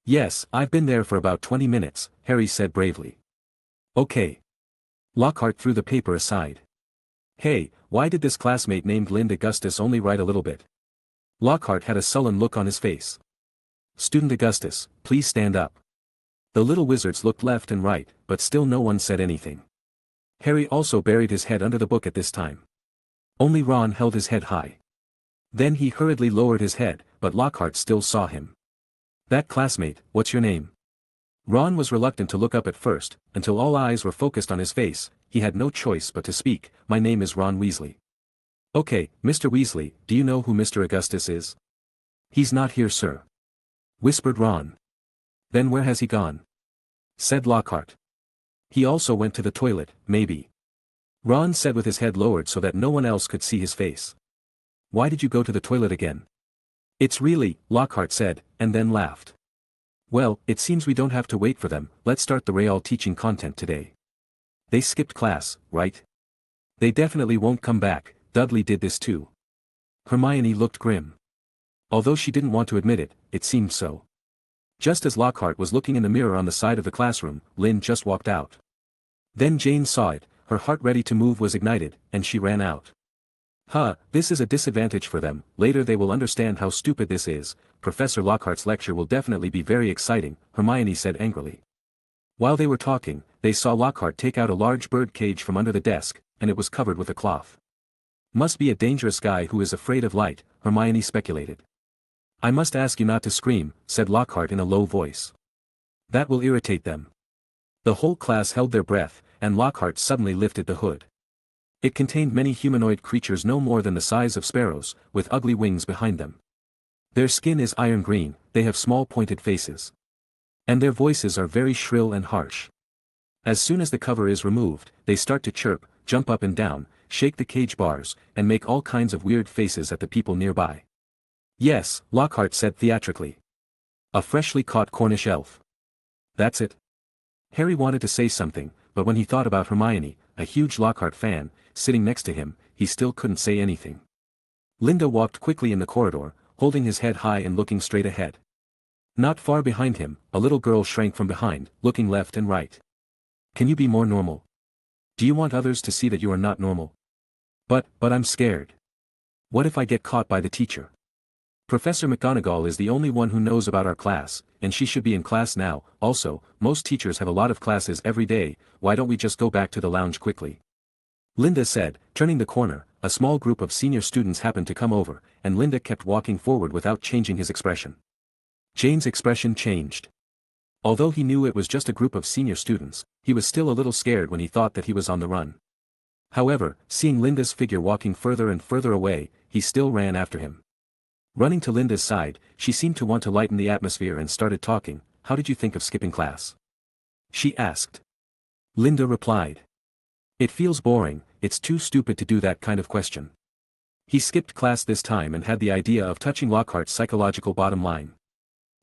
Yes, I've been there for about 20 minutes, Harry said bravely. Okay. Lockhart threw the paper aside. Hey, why did this classmate named Linda Augustus only write a little bit? Lockhart had a sullen look on his face. Student Augustus, please stand up. The little wizards looked left and right, but still no one said anything. Harry also buried his head under the book at this time. Only Ron held his head high. Then he hurriedly lowered his head, but Lockhart still saw him. That classmate, what's your name? Ron was reluctant to look up at first, until all eyes were focused on his face. He had no choice but to speak. My name is Ron Weasley. Okay, Mr. Weasley, do you know who Mr. Augustus is? He's not here, sir. Whispered Ron. Then where has he gone? Said Lockhart. He also went to the toilet, maybe. Ron said with his head lowered so that no one else could see his face. Why did you go to the toilet again? It's really, Lockhart said, and then laughed. Well, it seems we don't have to wait for them. Let's start the Real teaching content today. They skipped class, right? They definitely won't come back. Dudley did this too. Hermione looked grim. Although she didn't want to admit it, it seemed so. Just as Lockhart was looking in the mirror on the side of the classroom, Lynn just walked out. Then Jane saw it, her heart ready to move was ignited, and she ran out. This is a disadvantage for them. Later they will understand how stupid this is. Professor Lockhart's lecture will definitely be very exciting, Hermione said angrily. While they were talking, they saw Lockhart take out a large bird cage from under the desk, and it was covered with a cloth. Must be a dangerous guy who is afraid of light, Hermione speculated. I must ask you not to scream, said Lockhart in a low voice. That will irritate them. The whole class held their breath, and Lockhart suddenly lifted the hood. It contained many humanoid creatures no more than the size of sparrows, with ugly wings behind them. Their skin is iron green, they have small pointed faces. And their voices are very shrill and harsh. As soon as the cover is removed, they start to chirp, jump up and down, shake the cage bars, and make all kinds of weird faces at the people nearby. Yes, Lockhart said theatrically. A freshly caught Cornish elf. That's it. Harry wanted to say something, but when he thought about Hermione, a huge Lockhart fan, sitting next to him, he still couldn't say anything. Linda walked quickly in the corridor, holding his head high and looking straight ahead. Not far behind him, a little girl shrank from behind, looking left and right. Can you be more normal? Do you want others to see that you are not normal? But I'm scared. What if I get caught by the teacher? Professor McGonagall is the only one who knows about our class, and she should be in class now. Also, most teachers have a lot of classes every day. Why don't we just go back to the lounge quickly? Linda said, turning the corner. A small group of senior students happened to come over, and Linda kept walking forward without changing his expression. Jane's expression changed. Although he knew it was just a group of senior students, he was still a little scared when he thought that he was on the run. However, seeing Linda's figure walking further and further away, he still ran after him. Running to Linda's side, she seemed to want to lighten the atmosphere and started talking. How did you think of skipping class? She asked. Linda replied. It feels boring, it's too stupid to do that kind of question. He skipped class this time and had the idea of touching Lockhart's psychological bottom line.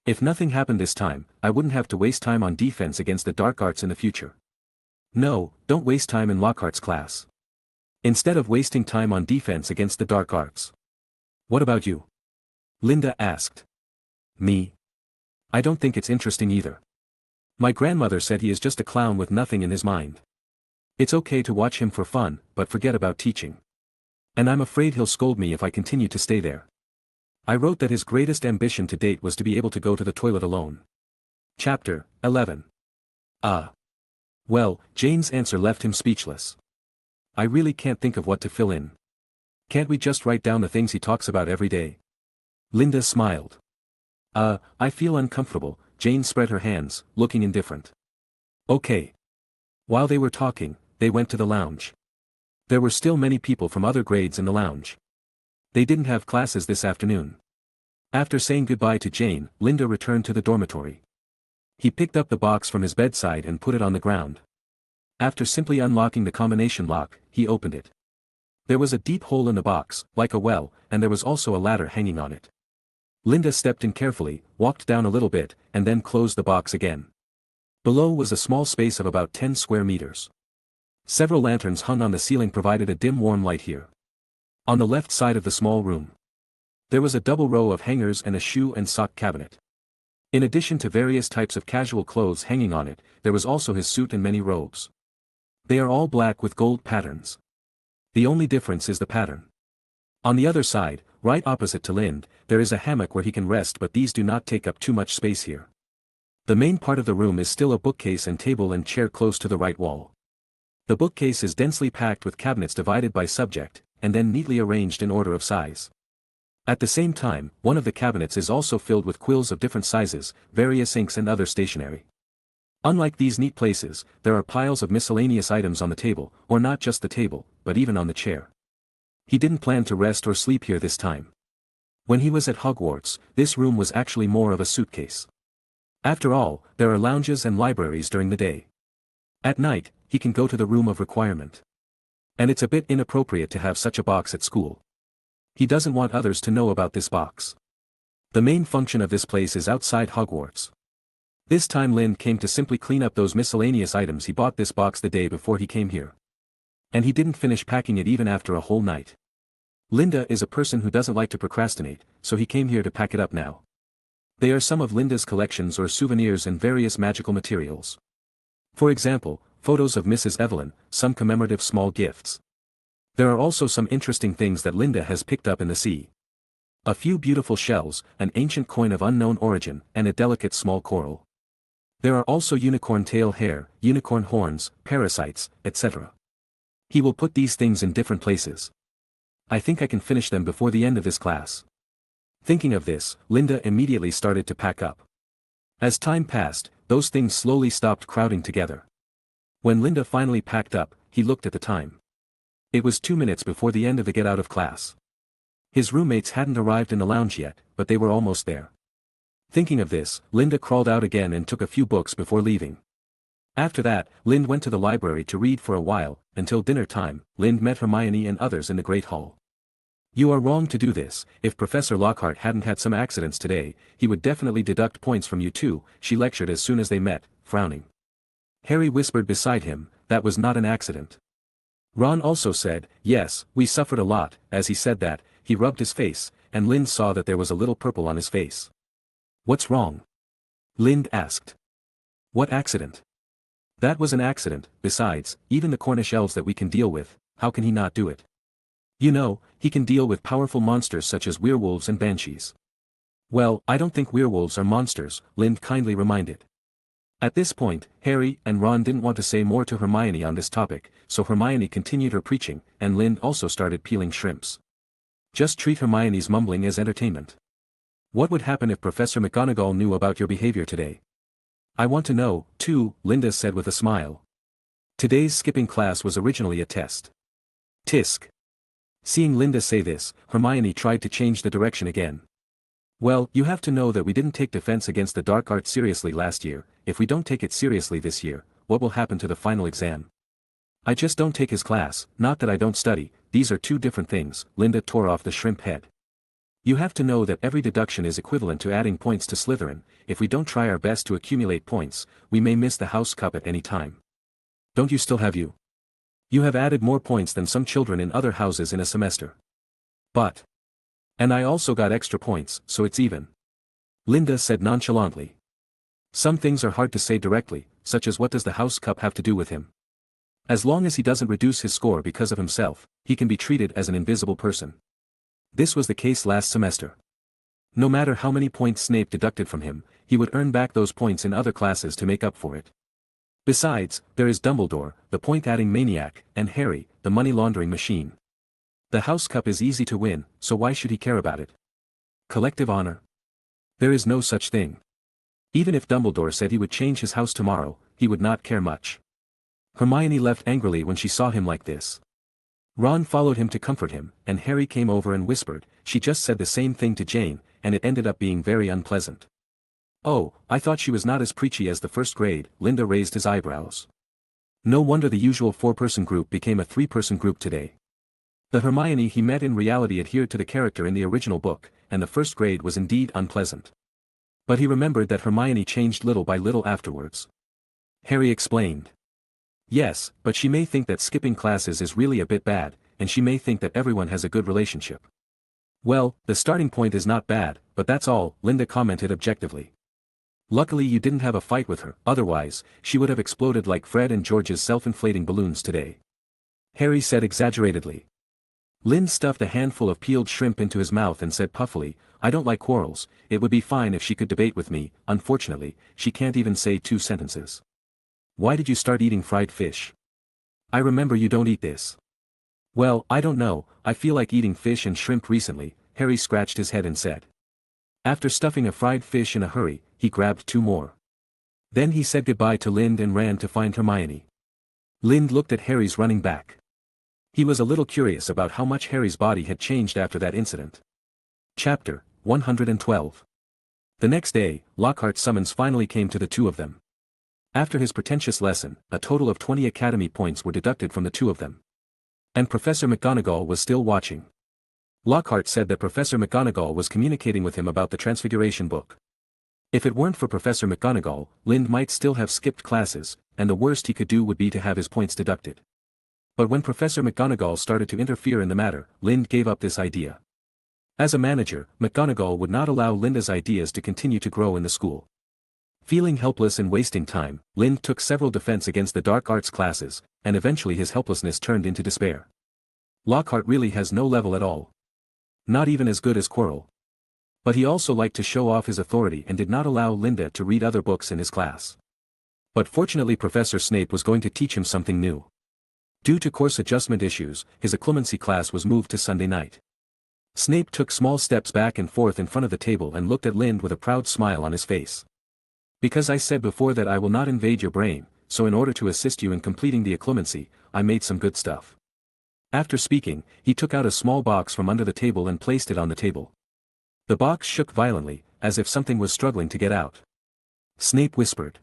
If nothing happened this time, I wouldn't have to waste time on defense against the dark arts in the future. No, don't waste time in Lockhart's class. Instead of wasting time on defense against the dark arts. What about you? Linda asked. Me? I don't think it's interesting either. My grandmother said he is just a clown with nothing in his mind. It's okay to watch him for fun, but forget about teaching. And I'm afraid he'll scold me if I continue to stay there. I wrote that his greatest ambition to date was to be able to go to the toilet alone. Chapter 11. Well, Jane's answer left him speechless. I really can't think of what to fill in. Can't we just write down the things he talks about every day? Linda smiled. I feel uncomfortable. Jane spread her hands, looking indifferent. Okay. While they were talking, they went to the lounge. There were still many people from other grades in the lounge. They didn't have classes this afternoon. After saying goodbye to Jane, Linda returned to the dormitory. He picked up the box from his bedside and put it on the ground. After simply unlocking the combination lock, he opened it. There was a deep hole in the box, like a well, and there was also a ladder hanging on it. Linda stepped in carefully, walked down a little bit, and then closed the box again. Below was a small space of about 10 square meters. Several lanterns hung on the ceiling provided a dim warm light here. On the left side of the small room, there was a double row of hangers and a shoe and sock cabinet. In addition to various types of casual clothes hanging on it, there was also his suit and many robes. They are all black with gold patterns. The only difference is the pattern. On the other side, right opposite to Lind, there is a hammock where he can rest, but these do not take up too much space here. The main part of the room is still a bookcase and table and chair close to the right wall. The bookcase is densely packed with cabinets divided by subject, and then neatly arranged in order of size. At the same time, one of the cabinets is also filled with quills of different sizes, various inks and other stationery. Unlike these neat places, there are piles of miscellaneous items on the table, or not just the table, but even on the chair. He didn't plan to rest or sleep here this time. When he was at Hogwarts, this room was actually more of a suitcase. After all, there are lounges and libraries during the day. At night, he can go to the room of requirement. And it's a bit inappropriate to have such a box at school. He doesn't want others to know about this box. The main function of this place is outside Hogwarts. This time Lind came to simply clean up those miscellaneous items. He bought this box the day before he came here. And he didn't finish packing it even after a whole night. Linda is a person who doesn't like to procrastinate, so he came here to pack it up now. They are some of Linda's collections or souvenirs and various magical materials. For example, photos of Mrs. Evelyn, some commemorative small gifts. There are also some interesting things that Linda has picked up in the sea. A few beautiful shells, an ancient coin of unknown origin, and a delicate small coral. There are also unicorn tail hair, unicorn horns, parasites, etc. He will put these things in different places. I think I can finish them before the end of this class. Thinking of this, Linda immediately started to pack up. As time passed, those things slowly stopped crowding together. When Linda finally packed up, he looked at the time. It was 2 minutes before the end of the get out of class. His roommates hadn't arrived in the lounge yet, but they were almost there. Thinking of this, Linda crawled out again and took a few books before leaving. After that, Lind went to the library to read for a while, until dinner time. Lind met Hermione and others in the Great Hall. You are wrong to do this. If Professor Lockhart hadn't had some accidents today, he would definitely deduct points from you too, she lectured as soon as they met, frowning. Harry whispered beside him, that was not an accident. Ron also said, yes, we suffered a lot. As he said that, he rubbed his face, and Lind saw that there was a little purple on his face. What's wrong? Lind asked. What accident? That was an accident. Besides, even the Cornish elves that we can deal with, how can he not do it? You know, he can deal with powerful monsters such as werewolves and banshees. Well, I don't think werewolves are monsters, Lind kindly reminded. At this point, Harry and Ron didn't want to say more to Hermione on this topic, so Hermione continued her preaching, and Lind also started peeling shrimps. Just treat Hermione's mumbling as entertainment. What would happen if Professor McGonagall knew about your behavior today? I want to know, too, Linda said with a smile. Today's skipping class was originally a test. Tisk. Seeing Linda say this, Hermione tried to change the direction again. Well, you have to know that we didn't take Defense Against the Dark Arts seriously last year. If we don't take it seriously this year, what will happen to the final exam? I just don't take his class, not that I don't study, these are two different things. Linda tore off the shrimp head. You have to know that every deduction is equivalent to adding points to Slytherin. If we don't try our best to accumulate points, we may miss the house cup at any time. Don't you still have you? You have added more points than some children in other houses in a semester. But. And I also got extra points, so it's even. Linda said nonchalantly. Some things are hard to say directly, such as what does the house cup have to do with him? As long as he doesn't reduce his score because of himself, he can be treated as an invisible person. This was the case last semester. No matter how many points Snape deducted from him, he would earn back those points in other classes to make up for it. Besides, there is Dumbledore, the point-adding maniac, and Harry, the money-laundering machine. The house cup is easy to win, so why should he care about it? Collective honor? There is no such thing. Even if Dumbledore said he would change his house tomorrow, he would not care much. Hermione left angrily when she saw him like this. Ron followed him to comfort him, and Harry came over and whispered, "She just said the same thing to Jane, and it ended up being very unpleasant." "Oh, I thought she was not as preachy as the first grade," Linda raised his eyebrows. No wonder the usual four-person group became a three-person group today. The Hermione he met in reality adhered to the character in the original book, and the first grade was indeed unpleasant. But he remembered that Hermione changed little by little afterwards. Harry explained. "Yes, but she may think that skipping classes is really a bit bad, and she may think that everyone has a good relationship." "Well, the starting point is not bad, but that's all," Linda commented objectively. "Luckily you didn't have a fight with her, otherwise, she would have exploded like Fred and George's self-inflating balloons today," Harry said exaggeratedly. Lynn stuffed a handful of peeled shrimp into his mouth and said puffily, "I don't like quarrels. It would be fine if she could debate with me, unfortunately, she can't even say 2 sentences. Why did you start eating fried fish? I remember you don't eat this." "Well, I don't know, I feel like eating fish and shrimp recently," Harry scratched his head and said. After stuffing a fried fish in a hurry, he grabbed 2 more. Then he said goodbye to Lind and ran to find Hermione. Lind looked at Harry's running back. He was a little curious about how much Harry's body had changed after that incident. Chapter 112. The next day, Lockhart's summons finally came to the two of them. After his pretentious lesson, a total of 20 academy points were deducted from the two of them. And Professor McGonagall was still watching. Lockhart said that Professor McGonagall was communicating with him about the Transfiguration book. If it weren't for Professor McGonagall, Lind might still have skipped classes, and the worst he could do would be to have his points deducted. But when Professor McGonagall started to interfere in the matter, Lind gave up this idea. As a manager, McGonagall would not allow Linda's ideas to continue to grow in the school. Feeling helpless and wasting time, Lind took several defense against the dark arts classes, and eventually his helplessness turned into despair. Lockhart really has no level at all. Not even as good as Quirrell. But he also liked to show off his authority and did not allow Linda to read other books in his class. But fortunately Professor Snape was going to teach him something new. Due to course adjustment issues, his occlumency class was moved to Sunday night. Snape took small steps back and forth in front of the table and looked at Lind with a proud smile on his face. "Because I said before that I will not invade your brain, so in order to assist you in completing the occlumency, I made some good stuff." After speaking, he took out a small box from under the table and placed it on the table. The box shook violently, as if something was struggling to get out. Snape whispered.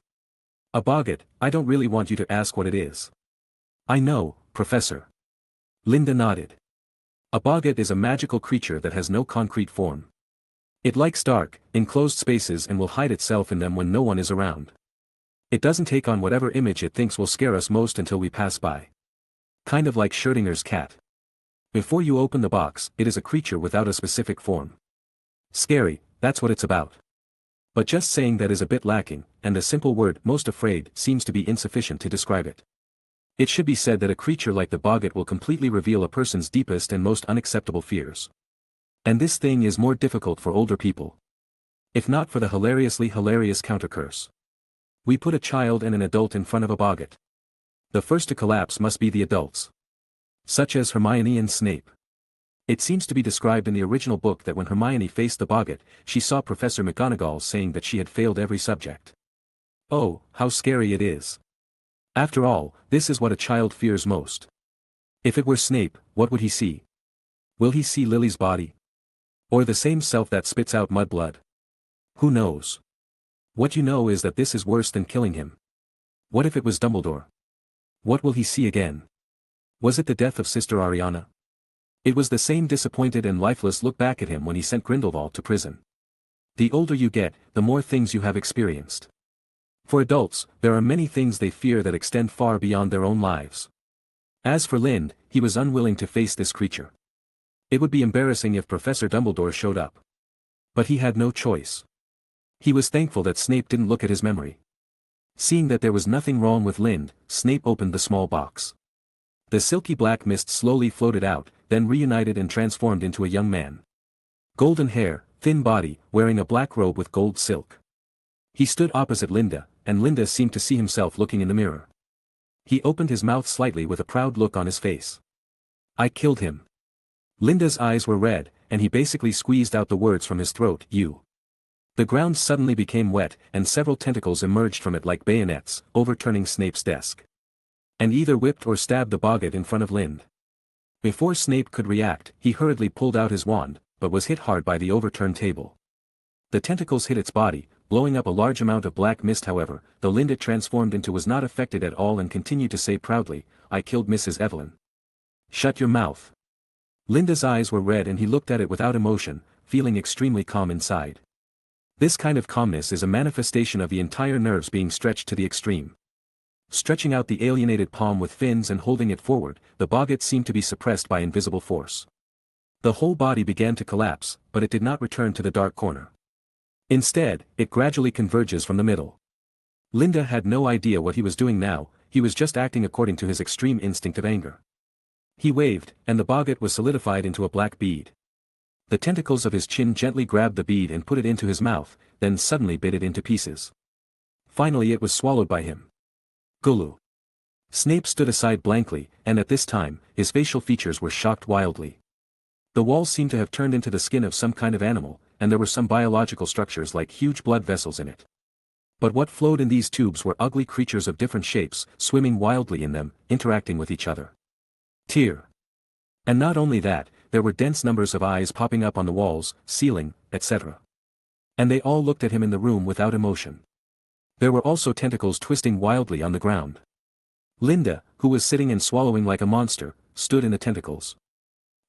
"A boggart, I don't really want you to ask what it is." "I know, Professor." Linda nodded. A boggart is a magical creature that has no concrete form. It likes dark, enclosed spaces and will hide itself in them when no one is around. It doesn't take on whatever image it thinks will scare us most until we pass by. Kind of like Schrödinger's cat. Before you open the box, it is a creature without a specific form. Scary, that's what it's about. But just saying that is a bit lacking, and the simple word "most afraid" seems to be insufficient to describe it. It should be said that a creature like the boggart will completely reveal a person's deepest and most unacceptable fears. And this thing is more difficult for older people. If not for the hilariously hilarious countercurse. We put a child and an adult in front of a boggart. The first to collapse must be the adults. Such as Hermione and Snape. It seems to be described in the original book that when Hermione faced the boggart, she saw Professor McGonagall saying that she had failed every subject. Oh, how scary it is. After all, this is what a child fears most. If it were Snape, what would he see? Will he see Lily's body? Or the same self that spits out mudblood? Who knows? What you know is that this is worse than killing him. What if it was Dumbledore? What will he see again? Was it the death of Sister Ariana? It was the same disappointed and lifeless look back at him when he sent Grindelwald to prison. The older you get, the more things you have experienced. For adults, there are many things they fear that extend far beyond their own lives. As for Lind, he was unwilling to face this creature. It would be embarrassing if Professor Dumbledore showed up. But he had no choice. He was thankful that Snape didn't look at his memory. Seeing that there was nothing wrong with Lind, Snape opened the small box. The silky black mist slowly floated out, then reunited and transformed into a young man. Golden hair, thin body, wearing a black robe with gold silk. He stood opposite Linda, and Linda seemed to see himself looking in the mirror. He opened his mouth slightly with a proud look on his face. "I killed him." Linda's eyes were red, and he basically squeezed out the words from his throat, "You." The ground suddenly became wet, and several tentacles emerged from it like bayonets, overturning Snape's desk. And either whipped or stabbed the boggart in front of Lind. Before Snape could react, he hurriedly pulled out his wand, but was hit hard by the overturned table. The tentacles hit its body, blowing up a large amount of black mist. However, the Lind it transformed into was not affected at all and continued to say proudly, "I killed Mrs. Evelyn." "Shut your mouth." Linda's eyes were red and he looked at it without emotion, feeling extremely calm inside. This kind of calmness is a manifestation of the entire nerves being stretched to the extreme. Stretching out the alienated palm with fins and holding it forward, the boggart seemed to be suppressed by invisible force. The whole body began to collapse, but it did not return to the dark corner. Instead, it gradually converges from the middle. Linda had no idea what he was doing now, he was just acting according to his extreme instinct of anger. He waved, and the boggart was solidified into a black bead. The tentacles of his chin gently grabbed the bead and put it into his mouth, then suddenly bit it into pieces. Finally it was swallowed by him. Gulu. Snape stood aside blankly, and at this time, his facial features were shocked wildly. The walls seemed to have turned into the skin of some kind of animal, and there were some biological structures like huge blood vessels in it. But what flowed in these tubes were ugly creatures of different shapes, swimming wildly in them, interacting with each other. Tear. And not only that, there were dense numbers of eyes popping up on the walls, ceiling, etc. And they all looked at him in the room without emotion. There were also tentacles twisting wildly on the ground. Linda, who was sitting and swallowing like a monster, stood in the tentacles.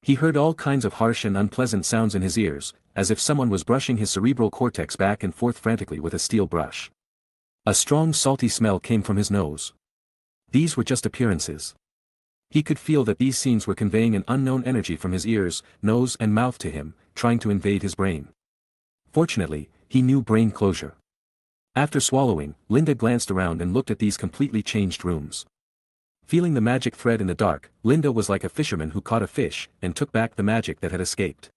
He heard all kinds of harsh and unpleasant sounds in his ears, as if someone was brushing his cerebral cortex back and forth frantically with a steel brush. A strong salty smell came from his nose. These were just appearances. He could feel that these scenes were conveying an unknown energy from his ears, nose and mouth to him, trying to invade his brain. Fortunately, he knew brain closure. After swallowing, Linda glanced around and looked at these completely changed rooms. Feeling the magic thread in the dark, Linda was like a fisherman who caught a fish, and took back the magic that had escaped.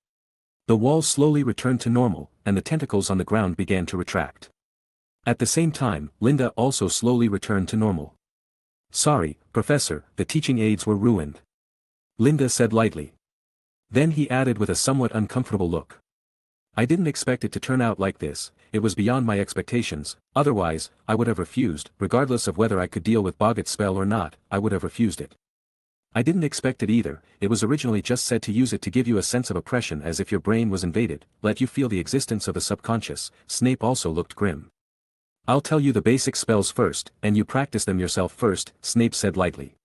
The walls slowly returned to normal, and the tentacles on the ground began to retract. At the same time, Linda also slowly returned to normal. "Sorry, Professor, the teaching aids were ruined," Linda said lightly. Then he added with a somewhat uncomfortable look. "I didn't expect it to turn out like this, it was beyond my expectations, otherwise, I would have refused, regardless of whether I could deal with Boggart's spell or not, I would have refused it. I didn't expect it either, it was originally just said to use it to give you a sense of oppression as if your brain was invaded, let you feel the existence of the subconscious." Snape also looked grim. "I'll tell you the basic spells first, and you practice them yourself first," Snape said lightly.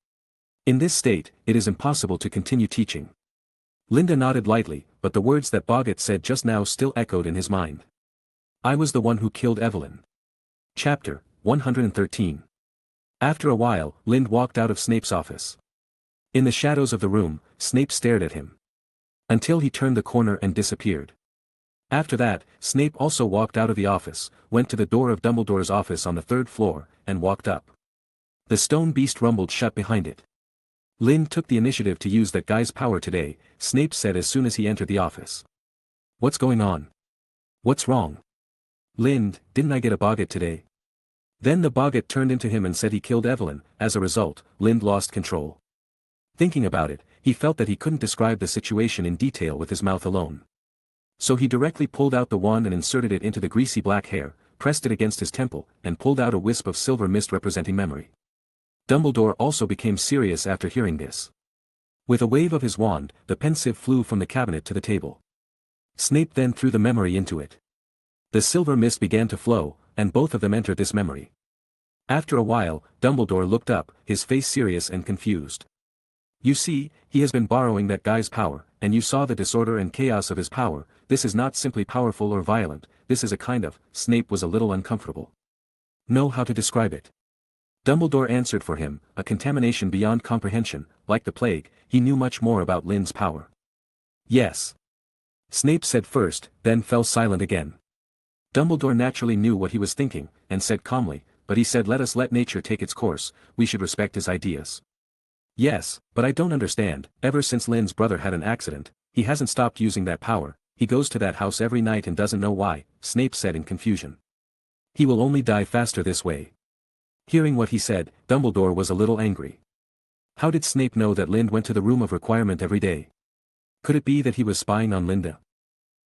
"In this state, it is impossible to continue teaching." Linda nodded lightly, but the words that Boggart said just now still echoed in his mind. "I was the one who killed Evelyn." Chapter 113. After a while, Lind walked out of Snape's office. In the shadows of the room, Snape stared at him. Until he turned the corner and disappeared. After that, Snape also walked out of the office, went to the door of Dumbledore's office on the 3rd floor, and walked up. The stone beast rumbled shut behind it. "Lind took the initiative to use that guy's power today," Snape said as soon as he entered the office. "What's going on? What's wrong?" "Lind, didn't I get a boggart today?" Then the boggart turned into him and said he killed Evelyn. As a result, Lind lost control. Thinking about it, he felt that he couldn't describe the situation in detail with his mouth alone. So he directly pulled out the wand and inserted it into the greasy black hair, pressed it against his temple, and pulled out a wisp of silver mist representing memory. Dumbledore also became serious after hearing this. With a wave of his wand, the pensieve flew from the cabinet to the table. Snape then threw the memory into it. The silver mist began to flow, and both of them entered this memory. After a while, Dumbledore looked up, his face serious and confused. "You see, he has been borrowing that guy's power, and you saw the disorder and chaos of his power. This is not simply powerful or violent, this is a kind of," Snape was a little uncomfortable. "Know how to describe it?" Dumbledore answered for him, "A contamination beyond comprehension, like the plague." He knew much more about Lind's power. "Yes." Snape said first, then fell silent again. Dumbledore naturally knew what he was thinking, and said calmly, but he said let us let nature take its course, we should respect his ideas. Yes, but I don't understand, ever since Lynn's brother had an accident, he hasn't stopped using that power, he goes to that house every night and doesn't know why, Snape said in confusion. He will only die faster this way. Hearing what he said, Dumbledore was a little angry. How did Snape know that Lynn went to the room of requirement every day? Could it be that he was spying on Linda?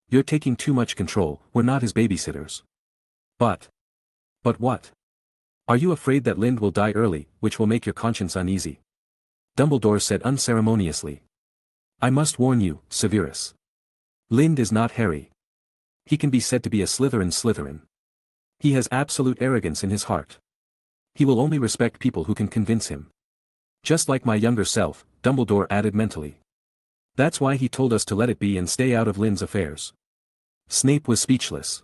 You're taking too much control, we're not his babysitters. But what? Are you afraid that Lynn will die early, which will make your conscience uneasy? Dumbledore said unceremoniously. I must warn you, Severus. Lynn is not Harry. He can be said to be a Slytherin. He has absolute arrogance in his heart. He will only respect people who can convince him. Just like my younger self, Dumbledore added mentally. That's why he told us to let it be and stay out of Lynn's affairs. Snape was speechless.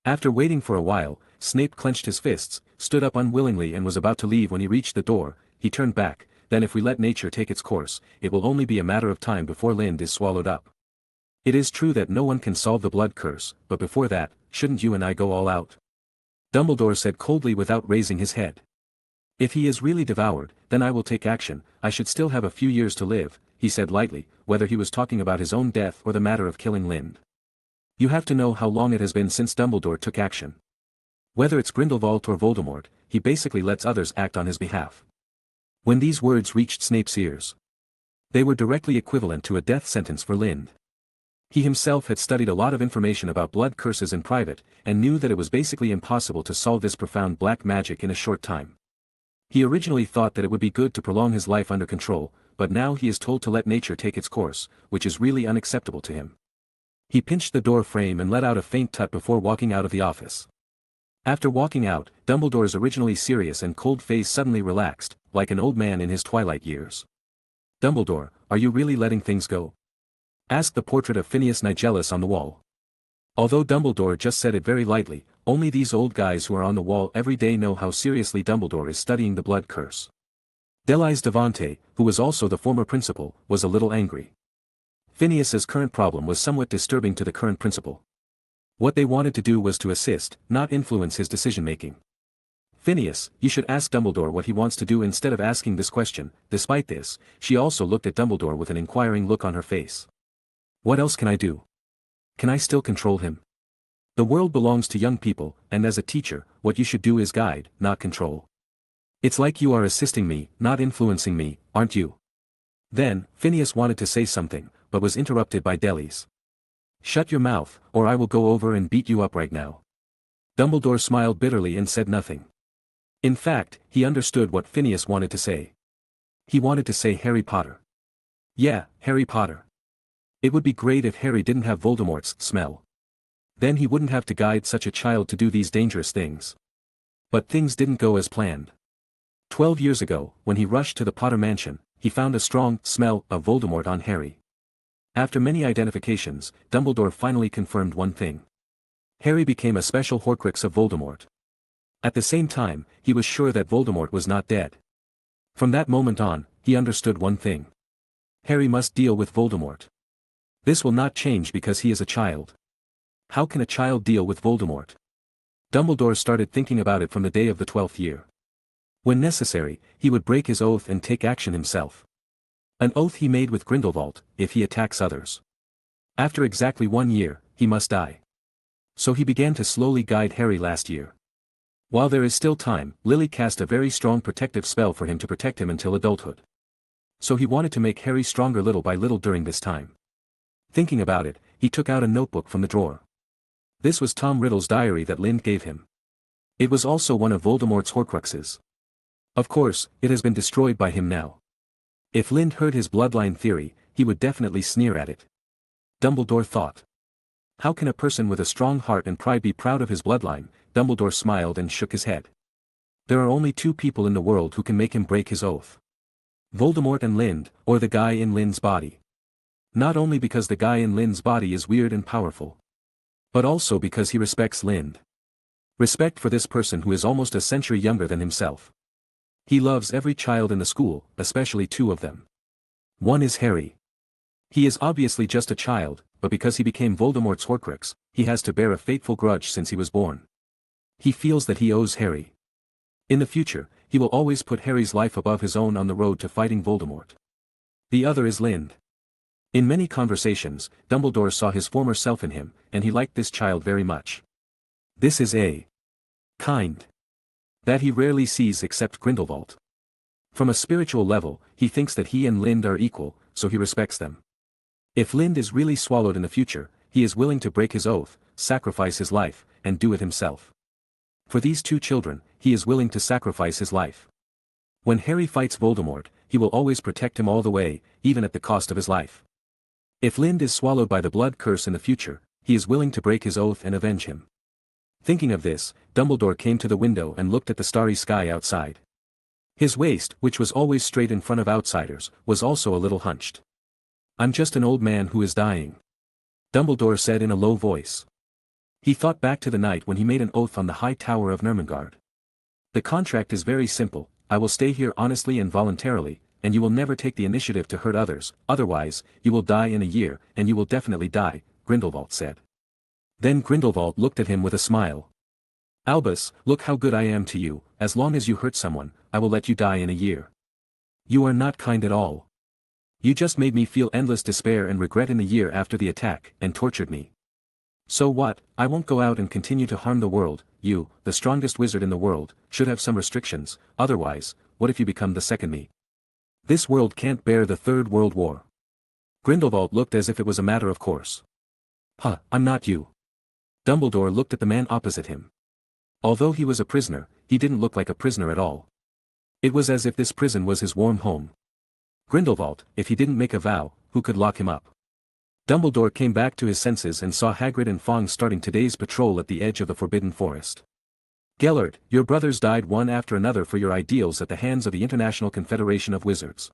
After waiting for a while, Snape clenched his fists, stood up unwillingly and was about to leave when he reached the door. He turned back. Then if we let nature take its course, it will only be a matter of time before Lynn is swallowed up. It is true that no one can solve the blood curse, but before that, shouldn't you and I go all out? Dumbledore said coldly without raising his head. If he is really devoured, then I will take action, I should still have a few years to live, he said lightly, whether he was talking about his own death or the matter of killing Lynn. You have to know how long it has been since Dumbledore took action. Whether it's Grindelwald or Voldemort, he basically lets others act on his behalf. When these words reached Snape's ears, they were directly equivalent to a death sentence for Lynn. He himself had studied a lot of information about blood curses in private, and knew that it was basically impossible to solve this profound black magic in a short time. He originally thought that it would be good to prolong his life under control, but now he is told to let nature take its course, which is really unacceptable to him. He pinched the door frame and let out a faint tut before walking out of the office. After walking out, Dumbledore's originally serious and cold face suddenly relaxed, like an old man in his twilight years. Dumbledore, are you really letting things go? Asked the portrait of Phineas Nigellus on the wall. Although Dumbledore just said it very lightly, only these old guys who are on the wall every day know how seriously Dumbledore is studying the blood curse. Delise Devante, who was also the former principal, was a little angry. Phineas's current problem was somewhat disturbing to the current principal. What they wanted to do was to assist, not influence his decision-making. Phineas, you should ask Dumbledore what he wants to do instead of asking this question. Despite this, she also looked at Dumbledore with an inquiring look on her face. What else can I do? Can I still control him? The world belongs to young people, and as a teacher, what you should do is guide, not control. It's like you are assisting me, not influencing me, aren't you? Then, Phineas wanted to say something, but was interrupted by Delise. Shut your mouth, or I will go over and beat you up right now. Dumbledore smiled bitterly and said nothing. In fact, he understood what Phineas wanted to say. He wanted to say Harry Potter. Yeah, Harry Potter. It would be great if Harry didn't have Voldemort's smell. Then he wouldn't have to guide such a child to do these dangerous things. But things didn't go as planned. 12 years ago, when he rushed to the Potter mansion, he found a strong smell of Voldemort on Harry. After many identifications, Dumbledore finally confirmed one thing. Harry became a special Horcrux of Voldemort. At the same time, he was sure that Voldemort was not dead. From that moment on, he understood one thing. Harry must deal with Voldemort. This will not change because he is a child. How can a child deal with Voldemort? Dumbledore started thinking about it from the day of the 12th year. When necessary, he would break his oath and take action himself. An oath he made with Grindelwald, if he attacks others. After exactly 1 year, he must die. So he began to slowly guide Harry last year. While there is still time, Lily cast a very strong protective spell for him to protect him until adulthood. So he wanted to make Harry stronger little by little during this time. Thinking about it, he took out a notebook from the drawer. This was Tom Riddle's diary that Lynn gave him. It was also one of Voldemort's Horcruxes. Of course, it has been destroyed by him now. If Lynn heard his bloodline theory, he would definitely sneer at it. Dumbledore thought. How can a person with a strong heart and pride be proud of his bloodline? Dumbledore smiled and shook his head. There are only 2 people in the world who can make him break his oath. Voldemort and Lynn, or the guy in Lynn's body. Not only because the guy in Lynn's body is weird and powerful, but also because he respects Lynn. Respect for this person who is almost a century younger than himself. He loves every child in the school, especially 2 of them. One is Harry. He is obviously just a child, but because he became Voldemort's Horcrux, he has to bear a fateful grudge since he was born. He feels that he owes Harry. In the future, he will always put Harry's life above his own on the road to fighting Voldemort. The other is Lind. In many conversations, Dumbledore saw his former self in him, and he liked this child very much. This is a kind that he rarely sees except Grindelwald. From a spiritual level, he thinks that he and Lind are equal, so he respects them. If Lind is really swallowed in the future, he is willing to break his oath, sacrifice his life, and do it himself. For these two children, he is willing to sacrifice his life. When Harry fights Voldemort, he will always protect him all the way, even at the cost of his life. If Lind is swallowed by the blood curse in the future, he is willing to break his oath and avenge him. Thinking of this, Dumbledore came to the window and looked at the starry sky outside. His waist, which was always straight in front of outsiders, was also a little hunched. "I'm just an old man who is dying," Dumbledore said in a low voice. He thought back to the night when he made an oath on the high tower of Nurmengard. "The contract is very simple, I will stay here honestly and voluntarily, and you will never take the initiative to hurt others, otherwise, you will die in a year, and you will definitely die," Grindelwald said. Then Grindelwald looked at him with a smile. "Albus, look how good I am to you, as long as you hurt someone, I will let you die in a year. You are not kind at all. You just made me feel endless despair and regret in the year after the attack, and tortured me. So what, I won't go out and continue to harm the world, you, the strongest wizard in the world, should have some restrictions, otherwise, what if you become the second me? This world can't bear the Third World War." Grindelwald looked as if it was a matter of course. "Huh, I'm not you." Dumbledore looked at the man opposite him. Although he was a prisoner, he didn't look like a prisoner at all. It was as if this prison was his warm home. Grindelwald, if he didn't make a vow, who could lock him up? Dumbledore came back to his senses and saw Hagrid and Fawkes starting today's patrol at the edge of the Forbidden Forest. "Gellert, your brothers died one after another for your ideals at the hands of the International Confederation of Wizards.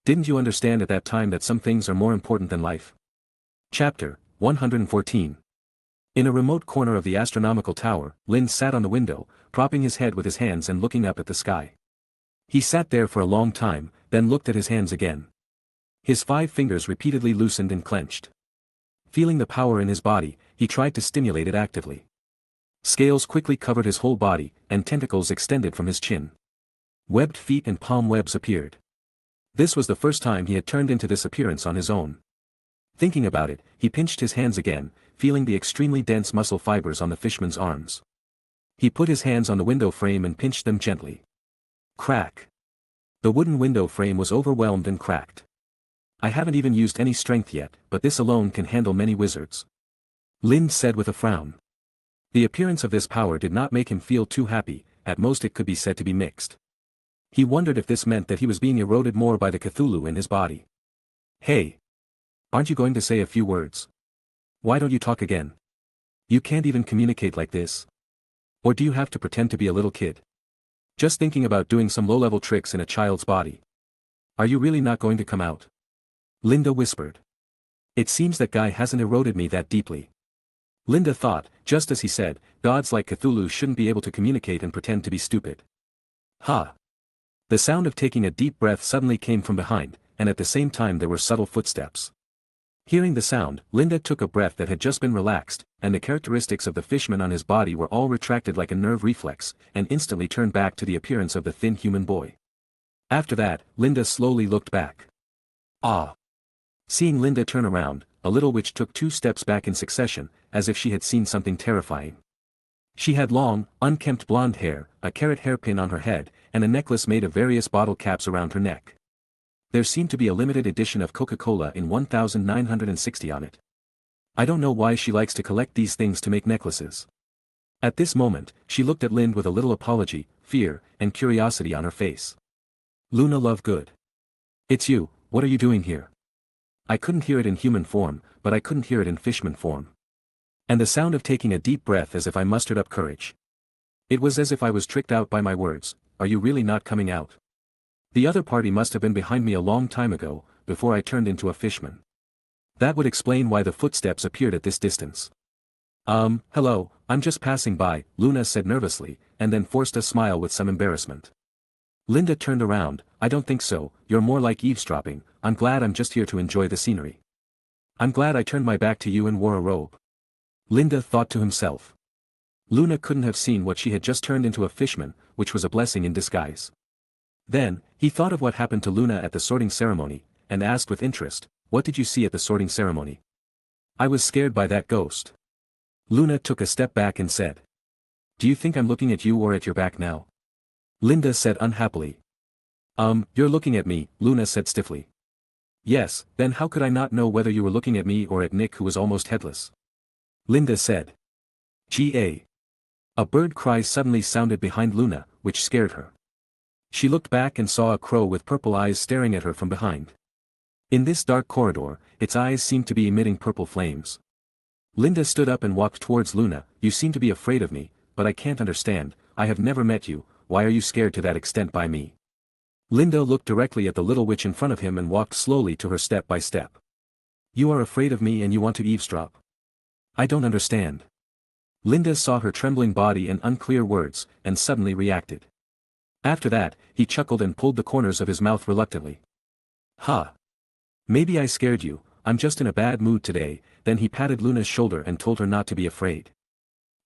Didn't you understand at that time that some things are more important than life?" Chapter 114. In a remote corner of the astronomical tower, Lind sat on the window, propping his head with his hands and looking up at the sky. He sat there for a long time, then looked at his hands again. His 5 fingers repeatedly loosened and clenched. Feeling the power in his body, he tried to stimulate it actively. Scales quickly covered his whole body, and tentacles extended from his chin. Webbed feet and palm webs appeared. This was the first time he had turned into this appearance on his own. Thinking about it, he pinched his hands again, feeling the extremely dense muscle fibers on the fishman's arms. He put his hands on the window frame and pinched them gently. Crack. The wooden window frame was overwhelmed and cracked. "I haven't even used any strength yet, but this alone can handle many wizards," Lind said with a frown. The appearance of this power did not make him feel too happy, at most it could be said to be mixed. He wondered if this meant that he was being eroded more by the Cthulhu in his body. "Hey! Aren't you going to say a few words? Why don't you talk again? You can't even communicate like this. Or do you have to pretend to be a little kid? Just thinking about doing some low-level tricks in a child's body. Are you really not going to come out?" Linda whispered. "It seems that guy hasn't eroded me that deeply." Linda thought, just as he said, gods like Cthulhu shouldn't be able to communicate and pretend to be stupid. Ha! The sound of taking a deep breath suddenly came from behind, and at the same time there were subtle footsteps. Hearing the sound, Linda took a breath that had just been relaxed, and the characteristics of the fishman on his body were all retracted like a nerve reflex, and instantly turned back to the appearance of the thin human boy. After that, Linda slowly looked back. Ah! Seeing Linda turn around, a little witch took 2 steps back in succession, as if she had seen something terrifying. She had long, unkempt blonde hair, a carrot hairpin on her head, and a necklace made of various bottle caps around her neck. There seemed to be a limited edition of Coca-Cola in 1960 on it. I don't know why she likes to collect these things to make necklaces. At this moment, she looked at Lind with a little apology, fear, and curiosity on her face. "Luna Lovegood. It's you, what are you doing here?" I couldn't hear it in human form, but I couldn't hear it in fishman form. And the sound of taking a deep breath as if I mustered up courage. It was as if I was tricked out by my words. "Are you really not coming out? The other party must have been behind me a long time ago, before I turned into a fishman. That would explain why the footsteps appeared at this distance." Hello, I'm just passing by," Luna said nervously, and then forced a smile with some embarrassment. Linda turned around. I don't think so, you're more like eavesdropping. I'm glad I'm just here to enjoy the scenery. I'm glad I turned my back to you and wore a robe. Linda thought to himself. Luna couldn't have seen what she had just turned into a fishman, which was a blessing in disguise. Then, he thought of what happened to Luna at the sorting ceremony, and asked with interest, what did you see at the sorting ceremony? I was scared by that ghost. Luna took a step back and said. Do you think I'm looking at you or at your back now? Linda said unhappily. You're looking at me, Luna said stiffly. Yes, then how could I not know whether you were looking at me or at Nick who was almost headless? Linda said. G.A. A bird cry suddenly sounded behind Luna, which scared her. She looked back and saw a crow with purple eyes staring at her from behind. In this dark corridor, its eyes seemed to be emitting purple flames. Linda stood up and walked towards Luna. You seem to be afraid of me, but I can't understand. I have never met you. Why are you scared to that extent by me? Linda looked directly at the little witch in front of him and walked slowly to her step by step. You are afraid of me and you want to eavesdrop? I don't understand. Linda saw her trembling body and unclear words, and suddenly reacted. After that, he chuckled and pulled the corners of his mouth reluctantly. Ha! Maybe I scared you, I'm just in a bad mood today. Then he patted Luna's shoulder and told her not to be afraid.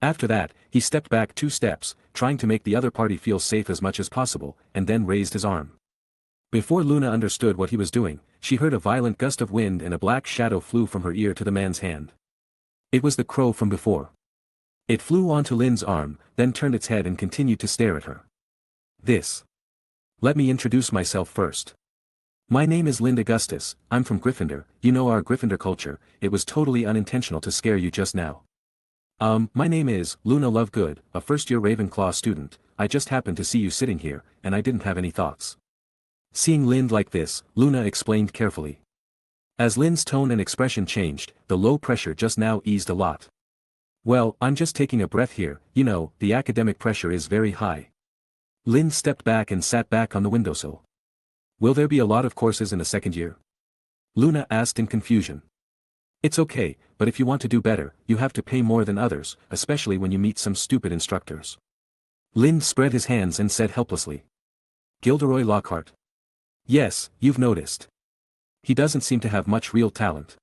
After that, he stepped back 2 steps, trying to make the other party feel safe as much as possible, and then raised his arm. Before Luna understood what he was doing, she heard a violent gust of wind and a black shadow flew from her ear to the man's hand. It was the crow from before. It flew onto Lynn's arm, then turned its head and continued to stare at her. Let me introduce myself first. My name is Linda Gustus, I'm from Gryffindor. You know our Gryffindor culture. It was totally unintentional to scare you just now. My name is Luna Lovegood, a first-year Ravenclaw student. I just happened to see you sitting here, and I didn't have any thoughts. Seeing Lind like this, Luna explained carefully. As Lynn's tone and expression changed, the low pressure just now eased a lot. Well, I'm just taking a breath here, you know, the academic pressure is very high. Lynn stepped back and sat back on the windowsill. Will there be a lot of courses in the second year? Luna asked in confusion. It's okay, but if you want to do better, you have to pay more than others, especially when you meet some stupid instructors. Lynn spread his hands and said helplessly. Gilderoy Lockhart. Yes, you've noticed. He doesn't seem to have much real talent.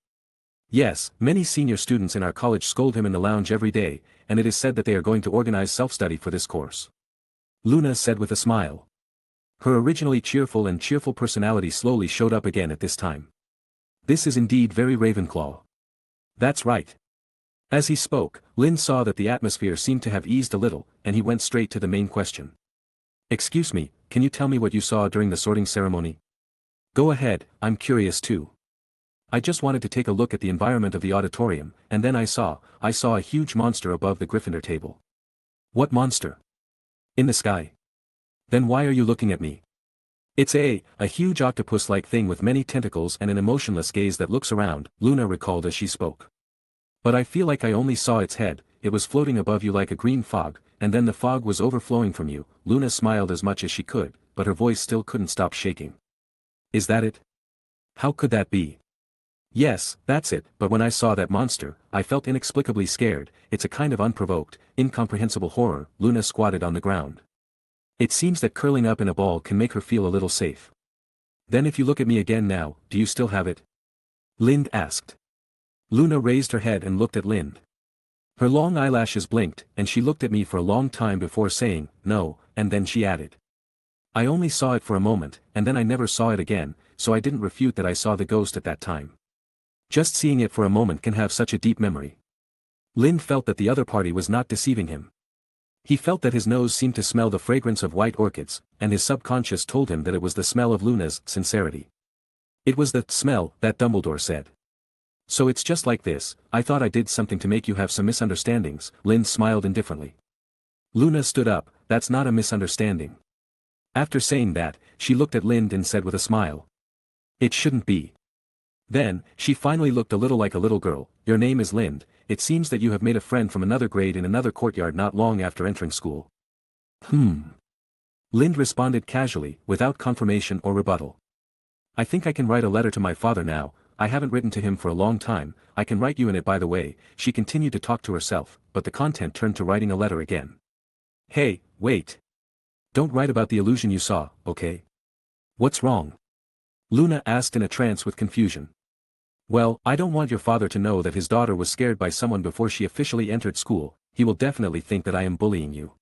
Yes, many senior students in our college scold him in the lounge every day, and it is said that they are going to organize self-study for this course. Luna said with a smile. Her originally cheerful personality slowly showed up again at this time. This is indeed very Ravenclaw. That's right. As he spoke, Lynn saw that the atmosphere seemed to have eased a little, and he went straight to the main question. Excuse me, can you tell me what you saw during the sorting ceremony? Go ahead, I'm curious too. I just wanted to take a look at the environment of the auditorium, and then I saw a huge monster above the Gryffindor table. What monster? In the sky. Then why are you looking at me? It's a huge octopus-like thing with many tentacles and an emotionless gaze that looks around, Luna recalled as she spoke. But I feel like I only saw its head. It was floating above you like a green fog, and then the fog was overflowing from you. Luna smiled as much as she could, but her voice still couldn't stop shaking. Is that it? How could that be? Yes, that's it, but when I saw that monster, I felt inexplicably scared. It's a kind of unprovoked, incomprehensible horror. Luna squatted on the ground. It seems that curling up in a ball can make her feel a little safe. Then if you look at me again now, do you still have it? Lind asked. Luna raised her head and looked at Lind. Her long eyelashes blinked, and she looked at me for a long time before saying, no, and then she added. I only saw it for a moment, and then I never saw it again, so I didn't refute that I saw the ghost at that time. Just seeing it for a moment can have such a deep memory. Lind felt that the other party was not deceiving him. He felt that his nose seemed to smell the fragrance of white orchids, and his subconscious told him that it was the smell of Luna's sincerity. It was the smell that Dumbledore said. So it's just like this. I thought I did something to make you have some misunderstandings. Lind smiled indifferently. Luna stood up. That's not a misunderstanding. After saying that, she looked at Lind and said with a smile. It shouldn't be. Then, she finally looked a little like a little girl. Your name is Lind. It seems that you have made a friend from another grade in another courtyard not long after entering school. Lind responded casually, without confirmation or rebuttal. I think I can write a letter to my father now. I haven't written to him for a long time. I can write you in it by the way. She continued to talk to herself, but the content turned to writing a letter again. Hey, wait. Don't write about the illusion you saw, okay? What's wrong? Luna asked in a trance with confusion. Well, I don't want your father to know that his daughter was scared by someone before she officially entered school. He will definitely think that I am bullying you.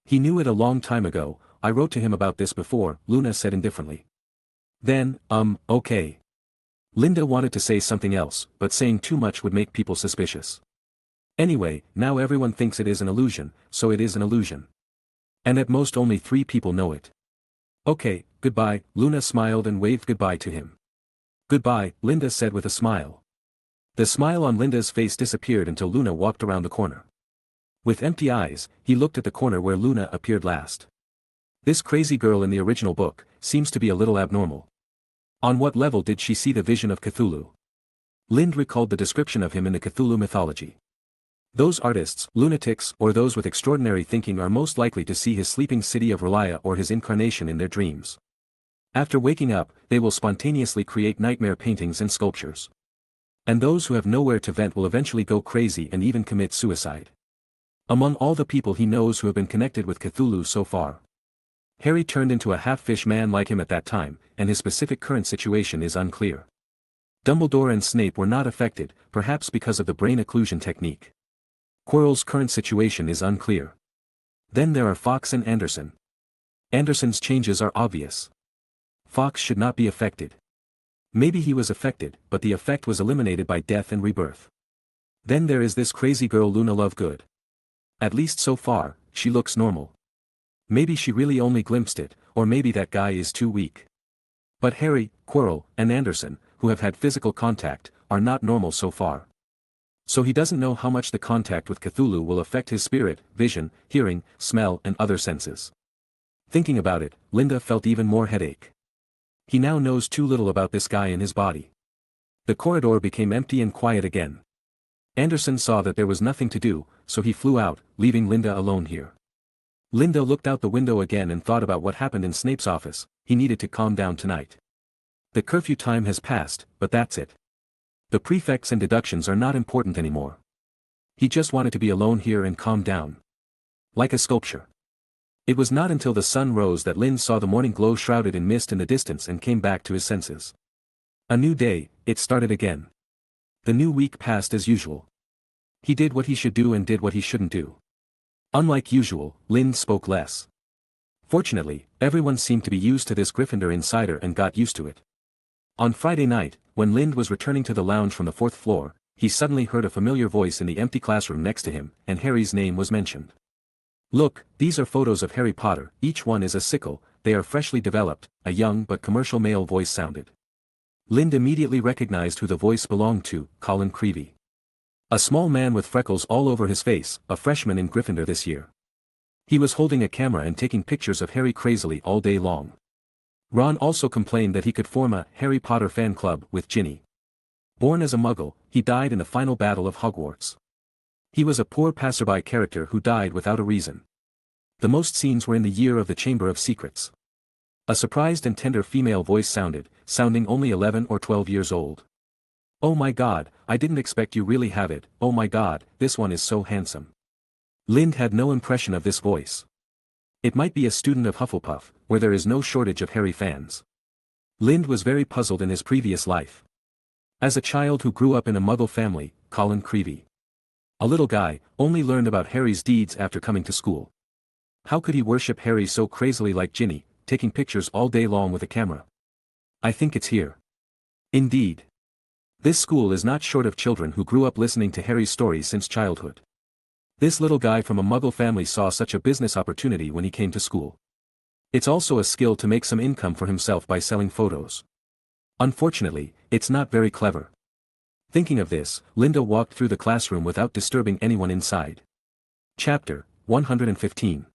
He knew it a long time ago. I wrote to him about this before, Luna said indifferently. Then, okay. Linda wanted to say something else, but saying too much would make people suspicious. Anyway, now everyone thinks it is an illusion, so it is an illusion. And at most only 3 people know it. Okay, goodbye, Luna smiled and waved goodbye to him. Goodbye, Linda said with a smile. The smile on Linda's face disappeared until Luna walked around the corner. With empty eyes, he looked at the corner where Luna appeared last. This crazy girl in the original book seems to be a little abnormal. On what level did she see the vision of Cthulhu? Lind recalled the description of him in the Cthulhu mythology. Those artists, lunatics, or those with extraordinary thinking are most likely to see his sleeping city of Relia or his incarnation in their dreams. After waking up, they will spontaneously create nightmare paintings and sculptures. And those who have nowhere to vent will eventually go crazy and even commit suicide. Among all the people he knows who have been connected with Cthulhu so far, Harry turned into a half-fish man like him at that time, and his specific current situation is unclear. Dumbledore and Snape were not affected, perhaps because of the brain occlusion technique. Quirrell's current situation is unclear. Then there are Fawkes and Anderson. Anderson's changes are obvious. Fawkes should not be affected. Maybe he was affected, but the effect was eliminated by death and rebirth. Then there is this crazy girl Luna Lovegood. At least so far, she looks normal. Maybe she really only glimpsed it, or maybe that guy is too weak. But Harry, Quirrell, and Anderson, who have had physical contact, are not normal so far. So he doesn't know how much the contact with Cthulhu will affect his spirit, vision, hearing, smell and other senses. Thinking about it, Linda felt even more headache. He now knows too little about this guy and his body. The corridor became empty and quiet again. Anderson saw that there was nothing to do, so he flew out, leaving Linda alone here. Linda looked out the window again and thought about what happened in Snape's office. He needed to calm down tonight. The curfew time has passed, but that's it. The prefects and deductions are not important anymore. He just wanted to be alone here and calm down. Like a sculpture. It was not until the sun rose that Lind saw the morning glow shrouded in mist in the distance and came back to his senses. A new day, it started again. The new week passed as usual. He did what he should do and did what he shouldn't do. Unlike usual, Lind spoke less. Fortunately, everyone seemed to be used to this Gryffindor insider and got used to it. On Friday night, when Lind was returning to the lounge from the 4th floor, he suddenly heard a familiar voice in the empty classroom next to him, and Harry's name was mentioned. Look, these are photos of Harry Potter, each one is a sickle, they are freshly developed, a young but commercial male voice sounded. Lind immediately recognized who the voice belonged to, Colin Creevey. A small man with freckles all over his face, a freshman in Gryffindor this year. He was holding a camera and taking pictures of Harry crazily all day long. Ron also complained that he could form a Harry Potter fan club with Ginny. Born as a Muggle, he died in the final battle of Hogwarts. He was a poor passerby character who died without a reason. The most scenes were in the year of the Chamber of Secrets. A surprised and tender female voice sounding only 11 or 12 years old. Oh my god, I didn't expect you really have it, oh my god, this one is so handsome. Lind had no impression of this voice. It might be a student of Hufflepuff, where there is no shortage of Harry fans. Lind was very puzzled in his previous life. As a child who grew up in a Muggle family, Colin Creevey. A little guy, only learned about Harry's deeds after coming to school. How could he worship Harry so crazily like Ginny, taking pictures all day long with a camera? I think it's here. Indeed. This school is not short of children who grew up listening to Harry's stories since childhood. This little guy from a Muggle family saw such a business opportunity when he came to school. It's also a skill to make some income for himself by selling photos. Unfortunately, it's not very clever. Thinking of this, Linda walked through the classroom without disturbing anyone inside. Chapter 115.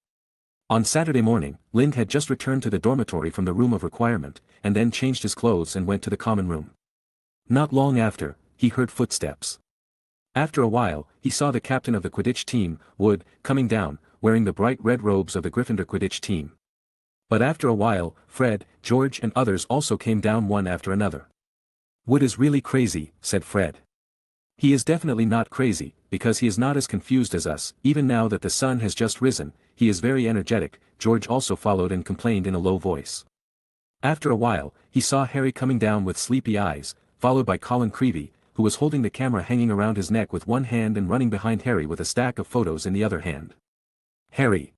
On Saturday morning, Lind had just returned to the dormitory from the room of requirement, and then changed his clothes and went to the common room. Not long after, he heard footsteps. After a while, he saw the captain of the Quidditch team, Wood, coming down, wearing the bright red robes of the Gryffindor Quidditch team. But after a while, Fred, George and others also came down one after another. Wood is really crazy, said Fred. He is definitely not crazy, because he is not as confused as us. Even now that the sun has just risen, he is very energetic. George also followed and complained in a low voice. After a while, he saw Harry coming down with sleepy eyes, followed by Colin Creevey, who was holding the camera hanging around his neck with one hand and running behind Harry with a stack of photos in the other hand. "Harry!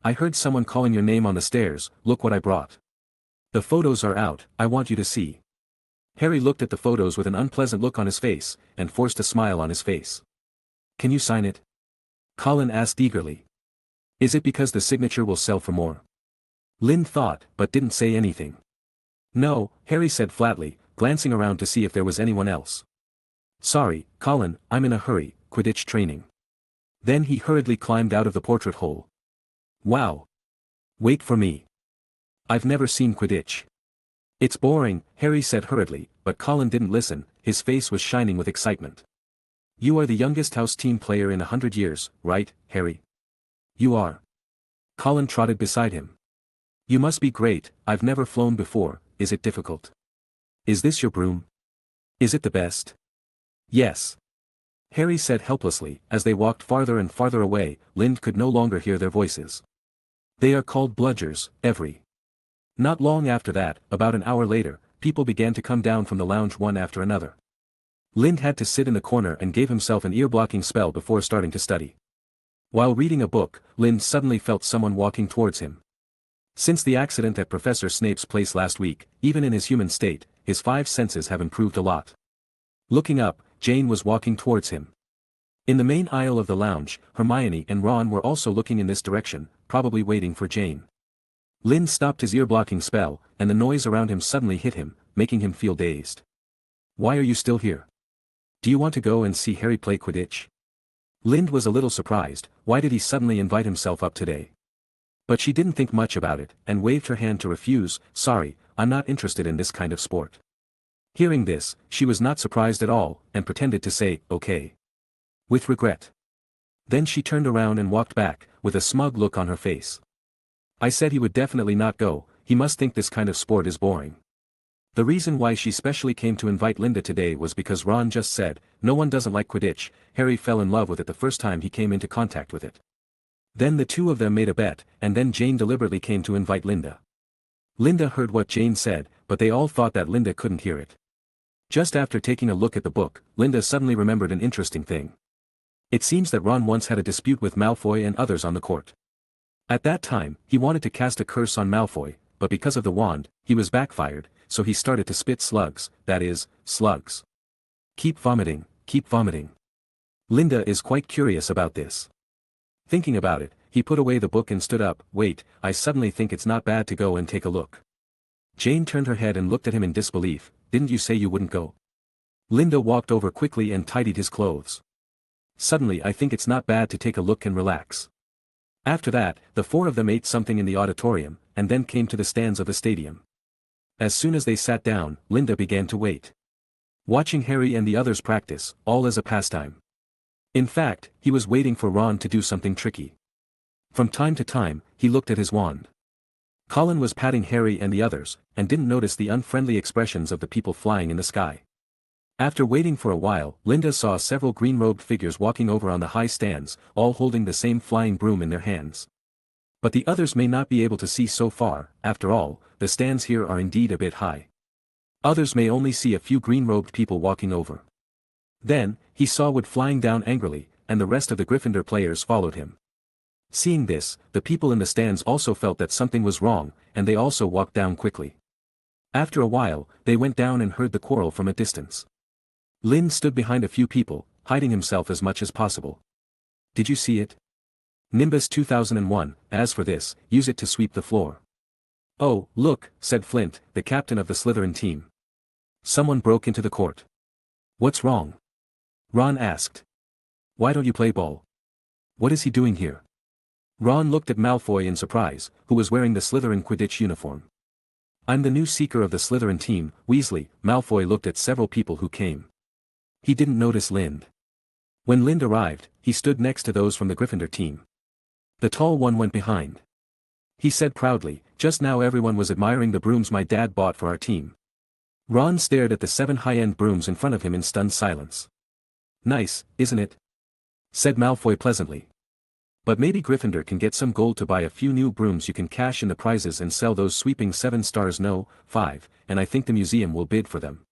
I heard someone calling your name on the stairs. Look what I brought. The photos are out, I want you to see." Harry looked at the photos with an unpleasant look on his face, and forced a smile on his face. "Can you sign it?" Colin asked eagerly. "Is it because the signature will sell for more?" Lynn thought, but didn't say anything. "No," Harry said flatly, glancing around to see if there was anyone else. "Sorry, Colin, I'm in a hurry, Quidditch training." Then he hurriedly climbed out of the portrait hole. "Wow! Wait for me. I've never seen Quidditch." "It's boring," Harry said hurriedly, but Colin didn't listen. His face was shining with excitement. "You are the youngest house team player in 100 years, right, Harry?" "You are." Colin trotted beside him. "You must be great. I've never flown before. Is it difficult? Is this your broom? Is it the best?" "Yes," Harry said helplessly. As they walked farther and farther away, Lind could no longer hear their voices. "They are called bludgers, Every." Not long after that, about an hour later, people began to come down from the lounge one after another. Lind had to sit in the corner and gave himself an ear-blocking spell before starting to study. While reading a book, Lind suddenly felt someone walking towards him. Since the accident at Professor Snape's place last week, even in his human state, his 5 senses have improved a lot. Looking up, Jane was walking towards him. In the main aisle of the lounge, Hermione and Ron were also looking in this direction, probably waiting for Jane. Lind stopped his ear-blocking spell, and the noise around him suddenly hit him, making him feel dazed. "Why are you still here? Do you want to go and see Harry play Quidditch?" Lind was a little surprised. Why did he suddenly invite himself up today? But she didn't think much about it, and waved her hand to refuse. "Sorry, I'm not interested in this kind of sport." Hearing this, she was not surprised at all, and pretended to say, "Okay." With regret. Then she turned around and walked back, with a smug look on her face. "I said he would definitely not go. He must think this kind of sport is boring." The reason why she specially came to invite Linda today was because Ron just said, no one doesn't like Quidditch. Harry fell in love with it the first time he came into contact with it. Then the two of them made a bet, and then Jane deliberately came to invite Linda. Linda heard what Jane said, but they all thought that Linda couldn't hear it. Just after taking a look at the book, Linda suddenly remembered an interesting thing. It seems that Ron once had a dispute with Malfoy and others on the court. At that time, he wanted to cast a curse on Malfoy, but because of the wand, he was backfired, so he started to spit slugs, that is, slugs. Keep vomiting, keep vomiting. Linda is quite curious about this. Thinking about it, he put away the book and stood up. "Wait, I suddenly think it's not bad to go and take a look." Jane turned her head and looked at him in disbelief. "Didn't you say you wouldn't go?" Linda walked over quickly and tidied his clothes. "Suddenly I think it's not bad to take a look and relax." After that, the 4 of them ate something in the auditorium, and then came to the stands of the stadium. As soon as they sat down, Linda began to wait. Watching Harry and the others practice, all as a pastime. In fact, he was waiting for Ron to do something tricky. From time to time, he looked at his wand. Colin was patting Harry and the others, and didn't notice the unfriendly expressions of the people flying in the sky. After waiting for a while, Linda saw several green-robed figures walking over on the high stands, all holding the same flying broom in their hands. But the others may not be able to see so far. After all, the stands here are indeed a bit high. Others may only see a few green-robed people walking over. Then, he saw Wood flying down angrily, and the rest of the Gryffindor players followed him. Seeing this, the people in the stands also felt that something was wrong, and they also walked down quickly. After a while, they went down and heard the quarrel from a distance. Lynn stood behind a few people, hiding himself as much as possible. "Did you see it? Nimbus 2001, as for this, use it to sweep the floor." "Oh, look," said Flint, the captain of the Slytherin team. Someone broke into the court. "What's wrong?" Ron asked. "Why don't you play ball? What is he doing here?" Ron looked at Malfoy in surprise, who was wearing the Slytherin Quidditch uniform. "I'm the new seeker of the Slytherin team, Weasley." Malfoy looked at several people who came. He didn't notice Lind. When Lind arrived, he stood next to those from the Gryffindor team. The tall one went behind. He said proudly, "Just now everyone was admiring the brooms my dad bought for our team." Ron stared at the 7 high-end brooms in front of him in stunned silence. Nice, isn't it? Said Malfoy pleasantly. But maybe Gryffindor can get some gold to buy a few new brooms. You can cash in the prizes and sell those sweeping 7 stars. No, 5, and I think the museum will bid for them.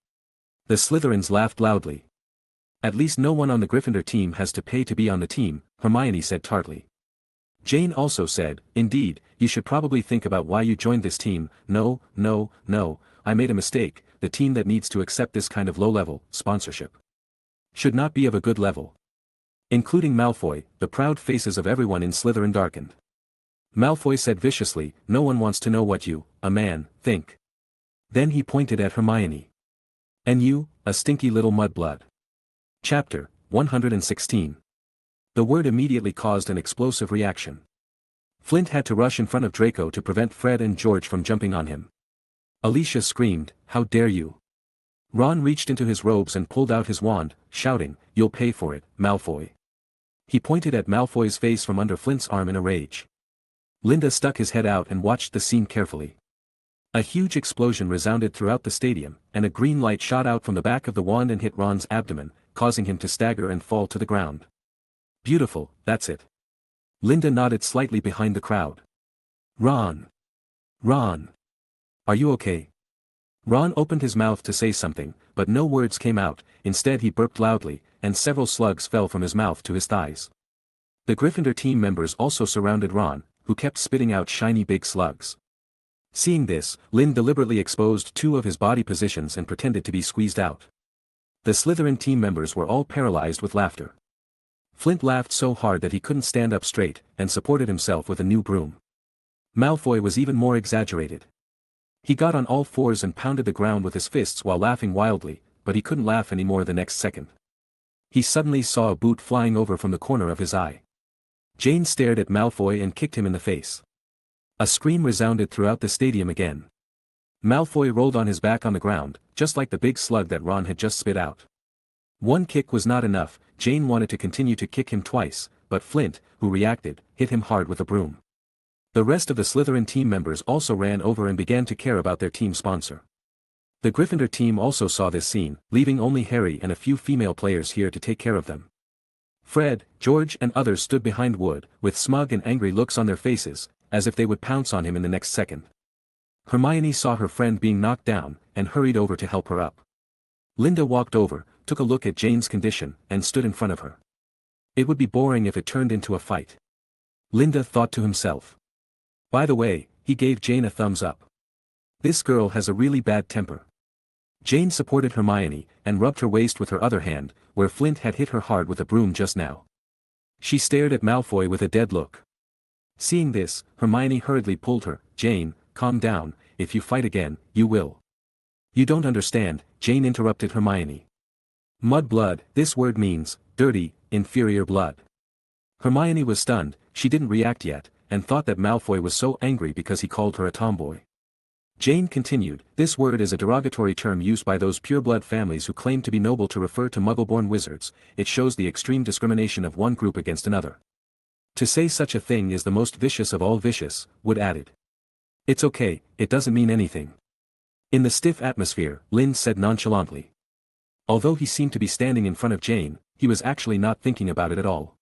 The Slytherins laughed loudly. At least no one on the Gryffindor team has to pay to be on the team, Hermione said tartly. Jane also said, indeed, you should probably think about why you joined this team. No, I made a mistake. The team that needs to accept this kind of low-level sponsorship should not be of a good level. Including Malfoy, the proud faces of everyone in Slytherin darkened. Malfoy said viciously, no one wants to know what you, a man, think. Then he pointed at Hermione. And you, a stinky little mudblood. Chapter 116. The word immediately caused an explosive reaction. Flint had to rush in front of Draco to prevent Fred and George from jumping on him. Alicia screamed, how dare you! Ron reached into his robes and pulled out his wand, shouting, you'll pay for it, Malfoy. He pointed at Malfoy's face from under Flint's arm in a rage. Linda stuck his head out and watched the scene carefully. A huge explosion resounded throughout the stadium, and a green light shot out from the back of the wand and hit Ron's abdomen, causing him to stagger and fall to the ground. Beautiful, that's it. Linda nodded slightly behind the crowd. Ron! Are you okay? Ron opened his mouth to say something, but no words came out. Instead he burped loudly, and several slugs fell from his mouth to his thighs. The Gryffindor team members also surrounded Ron, who kept spitting out shiny big slugs. Seeing this, Lynn deliberately exposed 2 of his body positions and pretended to be squeezed out. The Slytherin team members were all paralyzed with laughter. Flint laughed so hard that he couldn't stand up straight, and supported himself with a new broom. Malfoy was even more exaggerated. He got on all fours and pounded the ground with his fists while laughing wildly, but he couldn't laugh anymore the next second. He suddenly saw a boot flying over from the corner of his eye. Jane stared at Malfoy and kicked him in the face. A scream resounded throughout the stadium again. Malfoy rolled on his back on the ground, just like the big slug that Ron had just spit out. One kick was not enough. Jane wanted to continue to kick him twice, but Flint, who reacted, hit him hard with a broom. The rest of the Slytherin team members also ran over and began to care about their team sponsor. The Gryffindor team also saw this scene, leaving only Harry and a few female players here to take care of them. Fred, George and others stood behind Wood, with smug and angry looks on their faces, as if they would pounce on him in the next second. Hermione saw her friend being knocked down, and hurried over to help her up. Linda walked over, took a look at Jane's condition, and stood in front of her. It would be boring if it turned into a fight. Linda thought to himself. By the way, he gave Jane a thumbs up. This girl has a really bad temper. Jane supported Hermione, and rubbed her waist with her other hand, where Flint had hit her hard with a broom just now. She stared at Malfoy with a dead look. Seeing this, Hermione hurriedly pulled her. Jane, calm down, if you fight again, you will. You don't understand, Jane interrupted Hermione. Mud blood, this word means, dirty, inferior blood. Hermione was stunned, she didn't react yet, and thought that Malfoy was so angry because he called her a tomboy. Jane continued, this word is a derogatory term used by those pureblood families who claim to be noble to refer to muggle-born wizards. It shows the extreme discrimination of one group against another. To say such a thing is the most vicious of all vicious, Wood added. It's okay, it doesn't mean anything. In the stiff atmosphere, Lynn said nonchalantly. Although he seemed to be standing in front of Jane, he was actually not thinking about it at all.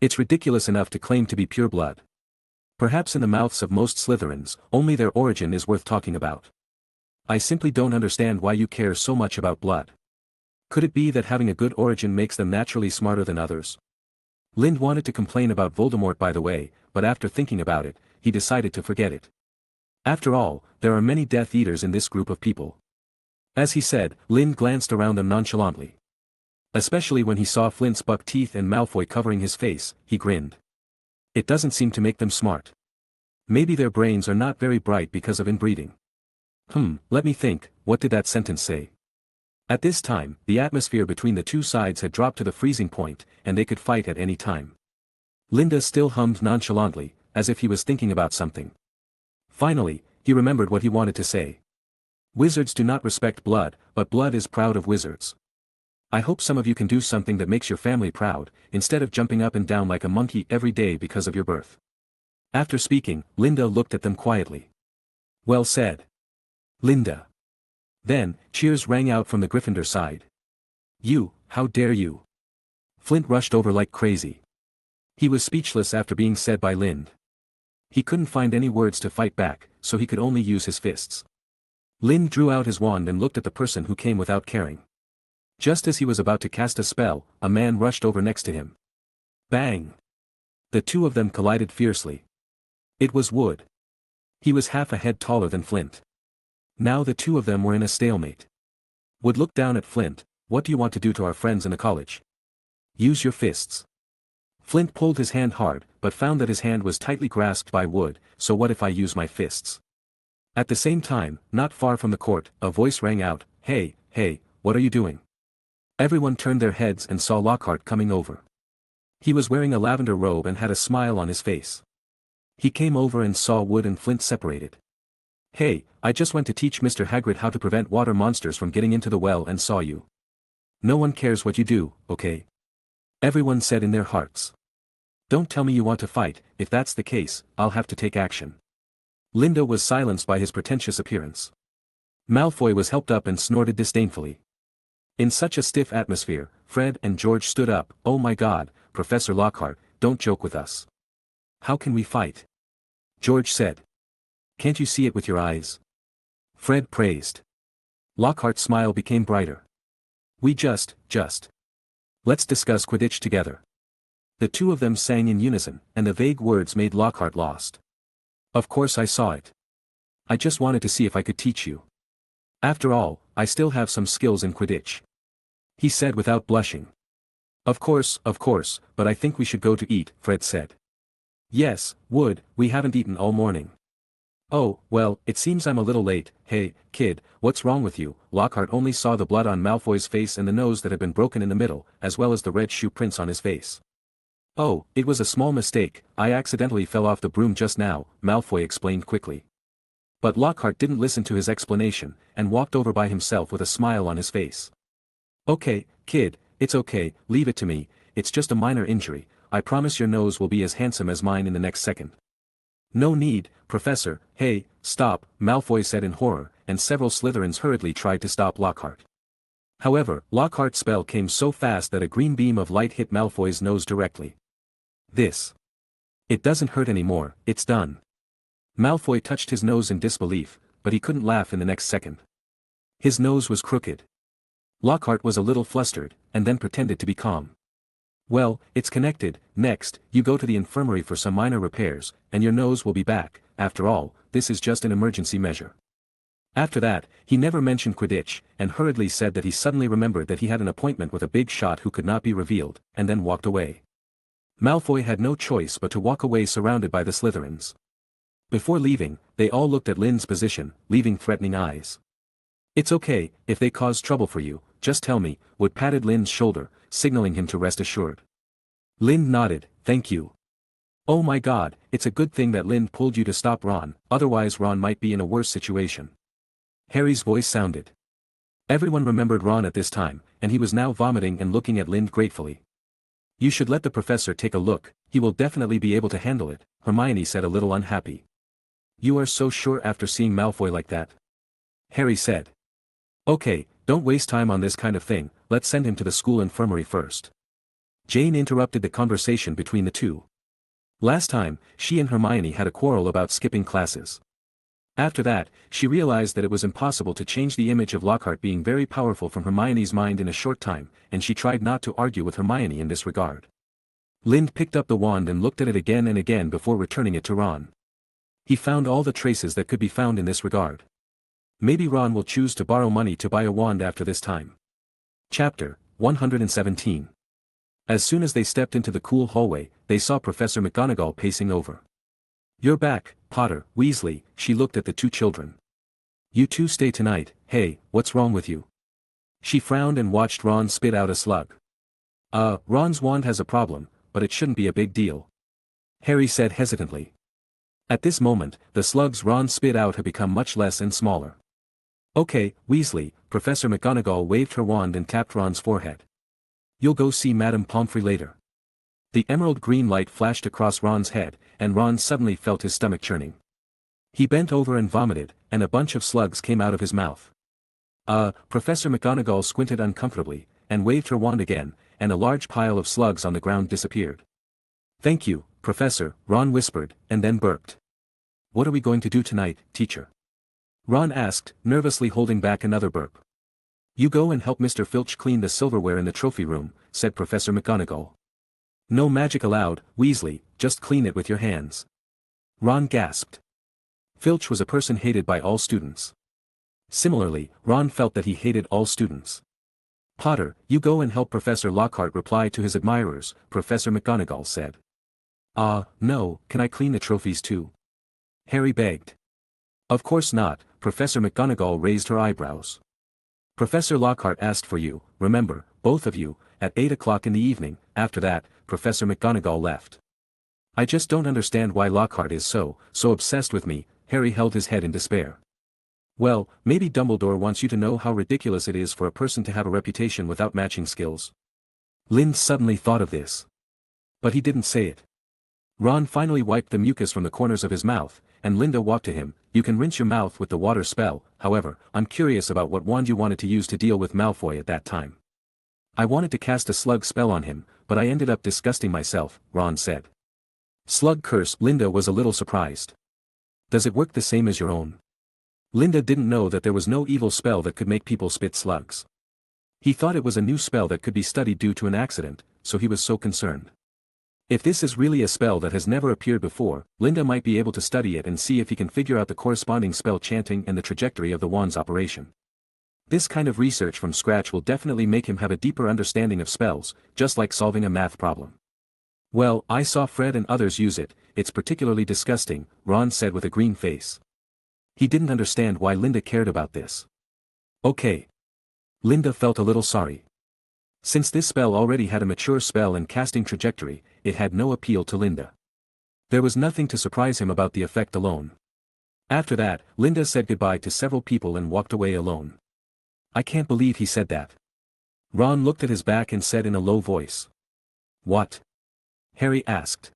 It's ridiculous enough to claim to be pure blood. Perhaps in the mouths of most Slytherins, only their origin is worth talking about. I simply don't understand why you care so much about blood. Could it be that having a good origin makes them naturally smarter than others? Lind wanted to complain about Voldemort by the way, but after thinking about it, he decided to forget it. After all, there are many Death Eaters in this group of people. As he said, Lind glanced around them nonchalantly. Especially when he saw Flint's buck teeth and Malfoy covering his face, he grinned. It doesn't seem to make them smart. Maybe their brains are not very bright because of inbreeding. Let me think, what did that sentence say? At this time, the atmosphere between the two sides had dropped to the freezing point, and they could fight at any time. Linda still hummed nonchalantly, as if he was thinking about something. Finally, he remembered what he wanted to say. Wizards do not respect blood, but blood is proud of wizards. I hope some of you can do something that makes your family proud, instead of jumping up and down like a monkey every day because of your birth. After speaking, Linda looked at them quietly. Well said. Linda. Then, cheers rang out from the Gryffindor side. You, how dare you? Flint rushed over like crazy. He was speechless after being said by Lind. He couldn't find any words to fight back, so he could only use his fists. Lind drew out his wand and looked at the person who came without caring. Just as he was about to cast a spell, a man rushed over next to him. Bang! The two of them collided fiercely. It was Wood. He was half a head taller than Flint. Now the two of them were in a stalemate. Wood looked down at Flint. What do you want to do to our friends in the college? Use your fists. Flint pulled his hand hard, but found that his hand was tightly grasped by Wood. So what if I use my fists? At the same time, not far from the court, a voice rang out, Hey, what are you doing? Everyone turned their heads and saw Lockhart coming over. He was wearing a lavender robe and had a smile on his face. He came over and saw Wood and Flint separated. Hey, I just went to teach Mr. Hagrid how to prevent water monsters from getting into the well and saw you. No one cares what you do, okay? Everyone said in their hearts. Don't tell me you want to fight. If that's the case, I'll have to take action. Linda was silenced by his pretentious appearance. Malfoy was helped up and snorted disdainfully. In such a stiff atmosphere, Fred and George stood up. Oh my God, Professor Lockhart, don't joke with us. How can we fight? George said. Can't you see it with your eyes? Fred praised. Lockhart's smile became brighter. We just. Let's discuss Quidditch together. The two of them sang in unison, and the vague words made Lockhart lost. Of course I saw it. I just wanted to see if I could teach you. After all, I still have some skills in Quidditch. He said without blushing. Of course, but I think we should go to eat, Fred said. Yes, Wood, we haven't eaten all morning. Oh, well, it seems I'm a little late. Hey, kid, what's wrong with you? Lockhart only saw the blood on Malfoy's face and the nose that had been broken in the middle, as well as the red shoe prints on his face. Oh, it was a small mistake, I accidentally fell off the broom just now, Malfoy explained quickly. But Lockhart didn't listen to his explanation, and walked over by himself with a smile on his face. Okay, kid, it's okay, leave it to me, it's just a minor injury, I promise your nose will be as handsome as mine in the next second. No need, Professor. Hey, stop, Malfoy said in horror, and several Slytherins hurriedly tried to stop Lockhart. However, Lockhart's spell came so fast that a green beam of light hit Malfoy's nose directly. It doesn't hurt anymore, it's done. Malfoy touched his nose in disbelief, but he couldn't laugh in the next second. His nose was crooked. Lockhart was a little flustered, and then pretended to be calm. Well, it's connected. Next, you go to the infirmary for some minor repairs, and your nose will be back. After all, this is just an emergency measure. After that, he never mentioned Quidditch, and hurriedly said that he suddenly remembered that he had an appointment with a big shot who could not be revealed, and then walked away. Malfoy had no choice but to walk away surrounded by the Slytherins. Before leaving, they all looked at Lynn's position, leaving threatening eyes. It's okay, if they cause trouble for you, just tell me, Wood patted Lynn's shoulder, signaling him to rest assured. Lynn nodded, thank you. Oh my God, it's a good thing that Lynn pulled you to stop Ron, otherwise Ron might be in a worse situation. Harry's voice sounded. Everyone remembered Ron at this time, and he was now vomiting and looking at Lynn gratefully. You should let the professor take a look, he will definitely be able to handle it, Hermione said a little unhappy. You are so sure after seeing Malfoy like that? Harry said. Okay, don't waste time on this kind of thing, let's send him to the school infirmary first. Jane interrupted the conversation between the two. Last time, she and Hermione had a quarrel about skipping classes. After that, she realized that it was impossible to change the image of Lockhart being very powerful from Hermione's mind in a short time, and she tried not to argue with Hermione in this regard. Lind picked up the wand and looked at it again and again before returning it to Ron. He found all the traces that could be found in this regard. Maybe Ron will choose to borrow money to buy a wand after this time. Chapter 117. As soon as they stepped into the cool hallway, they saw Professor McGonagall pacing over. You're back, Potter, Weasley, she looked at the two children. You two stay tonight. Hey, what's wrong with you? She frowned and watched Ron spit out a slug. Ron's wand has a problem, but it shouldn't be a big deal. Harry said hesitantly. At this moment, the slugs Ron spit out had become much less and smaller. Okay, Weasley, Professor McGonagall waved her wand and tapped Ron's forehead. You'll go see Madame Pomfrey later. The emerald green light flashed across Ron's head, and Ron suddenly felt his stomach churning. He bent over and vomited, and a bunch of slugs came out of his mouth. Professor McGonagall squinted uncomfortably, and waved her wand again, and a large pile of slugs on the ground disappeared. "Thank you, Professor," Ron whispered, and then burped. "What are we going to do tonight, teacher?" Ron asked, nervously holding back another burp. "You go and help Mr. Filch clean the silverware in the trophy room," said Professor McGonagall. "No magic allowed, Weasley, just clean it with your hands." Ron gasped. Filch was a person hated by all students. Similarly, Ron felt that he hated all students. "Potter, you go and help Professor Lockhart reply to his admirers," Professor McGonagall said. No, can I clean the trophies too?" Harry begged. "Of course not," Professor McGonagall raised her eyebrows. "Professor Lockhart asked for you, remember, both of you, at 8 o'clock in the evening." After that, Professor McGonagall left. "I just don't understand why Lockhart is so obsessed with me." Harry held his head in despair. "Well, maybe Dumbledore wants you to know how ridiculous it is for a person to have a reputation without matching skills." Lynn suddenly thought of this. But he didn't say it. Ron finally wiped the mucus from the corners of his mouth, and Linda walked to him. "You can rinse your mouth with the water spell, however, I'm curious about what wand you wanted to use to deal with Malfoy at that time." "I wanted to cast a slug spell on him, but I ended up disgusting myself," Ron said. "Slug curse?" Linda was a little surprised. "Does it work the same as your own?" Linda didn't know that there was no evil spell that could make people spit slugs. He thought it was a new spell that could be studied due to an accident, so he was so concerned. If this is really a spell that has never appeared before, Linda might be able to study it and see if he can figure out the corresponding spell chanting and the trajectory of the wand's operation. This kind of research from scratch will definitely make him have a deeper understanding of spells, just like solving a math problem. "Well, I saw Fred and others use it, it's particularly disgusting," Ron said with a green face. He didn't understand why Linda cared about this. "Okay." Linda felt a little sorry. Since this spell already had a mature spell and casting trajectory, it had no appeal to Linda. There was nothing to surprise him about the effect alone. After that, Linda said goodbye to several people and walked away alone. "I can't believe he said that." Ron looked at his back and said in a low voice. "What?" Harry asked.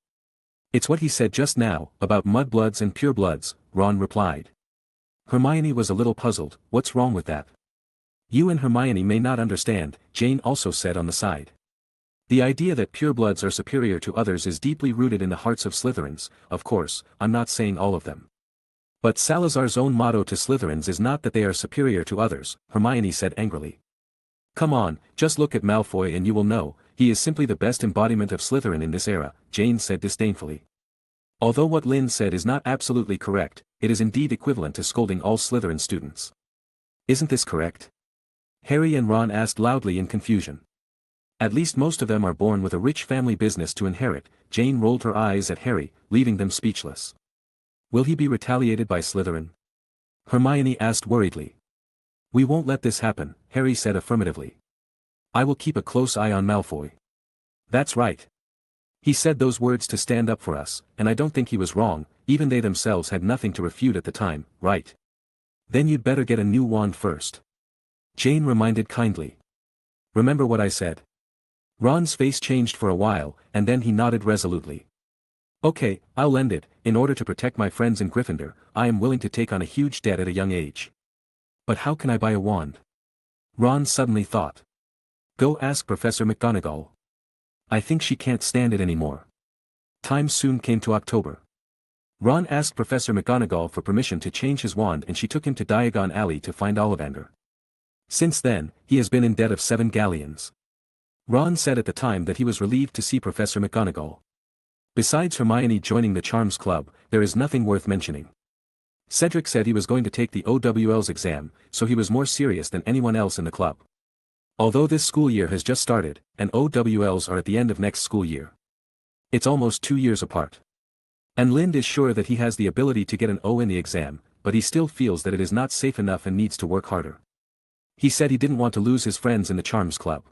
"It's what he said just now, about mudbloods and purebloods," Ron replied. Hermione was a little puzzled. "What's wrong with that?" "You and Hermione may not understand," Jane also said on the side. "The idea that purebloods are superior to others is deeply rooted in the hearts of Slytherins. Of course, I'm not saying all of them. But Salazar's own motto to Slytherins is not that they are superior to others," Hermione said angrily. "Come on, just look at Malfoy and you will know, he is simply the best embodiment of Slytherin in this era," Jane said disdainfully. Although what Lynn said is not absolutely correct, it is indeed equivalent to scolding all Slytherin students. "Isn't this correct?" Harry and Ron asked loudly in confusion. "At least most of them are born with a rich family business to inherit." Jane rolled her eyes at Harry, leaving them speechless. "Will he be retaliated by Slytherin?" Hermione asked worriedly. "We won't let this happen," Harry said affirmatively. "I will keep a close eye on Malfoy." "That's right. He said those words to stand up for us, and I don't think he was wrong, even they themselves had nothing to refute at the time, right?" "Then you'd better get a new wand first," Jane reminded kindly. "Remember what I said?" Ron's face changed for a while, and then he nodded resolutely. "Okay, I'll lend it. In order to protect my friends in Gryffindor, I am willing to take on a huge debt at a young age. But how can I buy a wand?" Ron suddenly thought. "Go ask Professor McGonagall. I think she can't stand it anymore." Time soon came to October. Ron asked Professor McGonagall for permission to change his wand and she took him to Diagon Alley to find Ollivander. Since then, he has been in debt of 7 galleons. Ron said at the time that he was relieved to see Professor McGonagall. Besides Hermione joining the Charms Club, there is nothing worth mentioning. Cedric said he was going to take the OWL's exam, so he was more serious than anyone else in the club. Although this school year has just started, and OWLs are at the end of next school year. It's almost 2 years apart. And Lind is sure that he has the ability to get an O in the exam, but he still feels that it is not safe enough and needs to work harder. He said he didn't want to lose his friends in the Charms Club.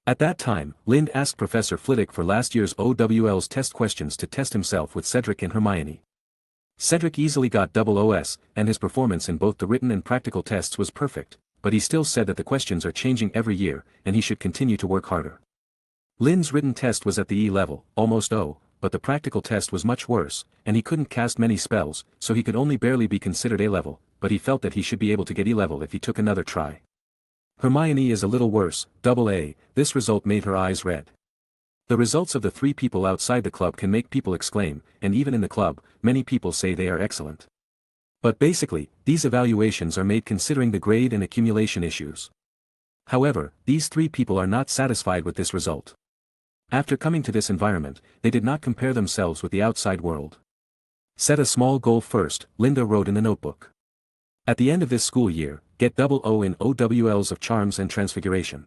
At that time, Lind asked Professor Flitwick for last year's OWL's test questions to test himself with Cedric and Hermione. Cedric easily got double OS, and his performance in both the written and practical tests was perfect, but he still said that the questions are changing every year, and he should continue to work harder. Lind's written test was at the E level, almost O, but the practical test was much worse, and he couldn't cast many spells, so he could only barely be considered A level, but he felt that he should be able to get E level if he took another try. Hermione is a little worse, AA, this result made her eyes red. The results of the 3 people outside the club can make people exclaim, and even in the club, many people say they are excellent. But basically, these evaluations are made considering the grade and accumulation issues. However, these 3 people are not satisfied with this result. After coming to this environment, they did not compare themselves with the outside world. Set a small goal first, Linda wrote in the notebook. At the end of this school year, get double O in OWLs of Charms and Transfiguration.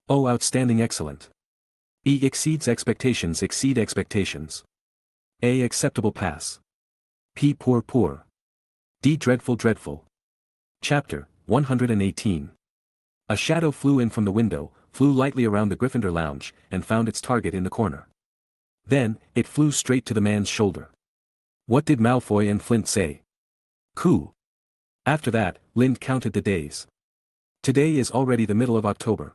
O outstanding excellent. E exceeds expectations exceed expectations. A acceptable pass. P poor poor. D dreadful dreadful. Chapter 118. A shadow flew in from the window, flew lightly around the Gryffindor lounge, and found its target in the corner. Then, it flew straight to the man's shoulder. What did Malfoy and Flint say? Coo. After that, Lind counted the days. Today is already the middle of October.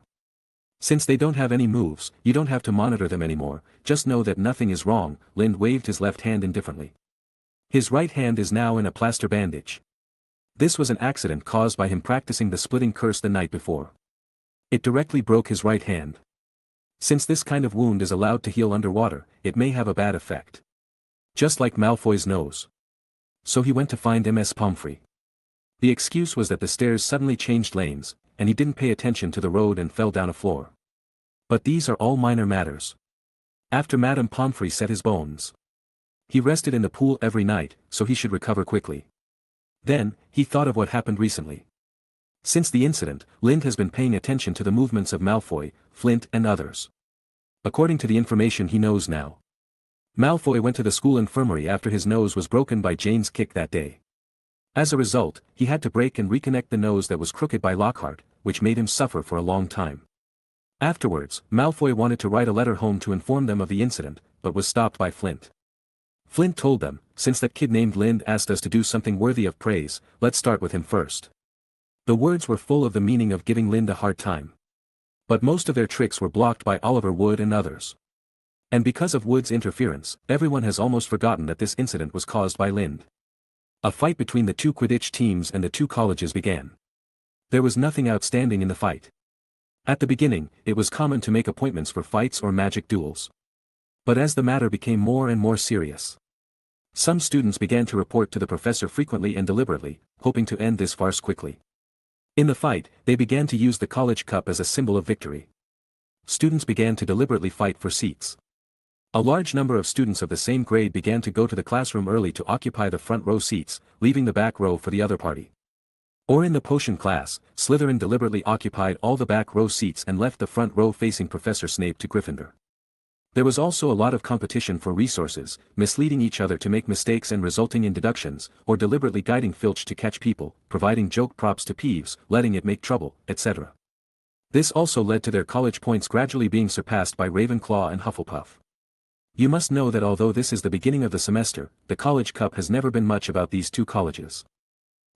Since they don't have any moves, you don't have to monitor them anymore, just know that nothing is wrong. Lind waved his left hand indifferently. His right hand is now in a plaster bandage. This was an accident caused by him practicing the splitting curse the night before. It directly broke his right hand. Since this kind of wound is allowed to heal underwater, it may have a bad effect. Just like Malfoy's nose. So he went to find Ms. Pomfrey. The excuse was that the stairs suddenly changed lanes, and he didn't pay attention to the road and fell down a floor. But these are all minor matters. After Madame Pomfrey set his bones. He rested in the pool every night, so he should recover quickly. Then, he thought of what happened recently. Since the incident, Lind has been paying attention to the movements of Malfoy, Flint and others. According to the information he knows now. Malfoy went to the school infirmary after his nose was broken by Jane's kick that day. As a result, he had to break and reconnect the nose that was crooked by Lockhart, which made him suffer for a long time. Afterwards, Malfoy wanted to write a letter home to inform them of the incident, but was stopped by Flint. Flint told them, since that kid named Lind asked us to do something worthy of praise, let's start with him first. The words were full of the meaning of giving Lind a hard time. But most of their tricks were blocked by Oliver Wood and others. And because of Wood's interference, everyone has almost forgotten that this incident was caused by Lind. A fight between the 2 Quidditch teams and the 2 colleges began. There was nothing outstanding in the fight. At the beginning, it was common to make appointments for fights or magic duels. But as the matter became more and more serious, some students began to report to the professor frequently and deliberately, hoping to end this farce quickly. In the fight, they began to use the college cup as a symbol of victory. Students began to deliberately fight for seats. A large number of students of the same grade began to go to the classroom early to occupy the front row seats, leaving the back row for the other party. Or in the potion class, Slytherin deliberately occupied all the back row seats and left the front row facing Professor Snape to Gryffindor. There was also a lot of competition for resources, misleading each other to make mistakes and resulting in deductions, or deliberately guiding Filch to catch people, providing joke props to Peeves, letting it make trouble, etc. This also led to their college points gradually being surpassed by Ravenclaw and Hufflepuff. You must know that although this is the beginning of the semester, the College Cup has never been much about these 2 colleges.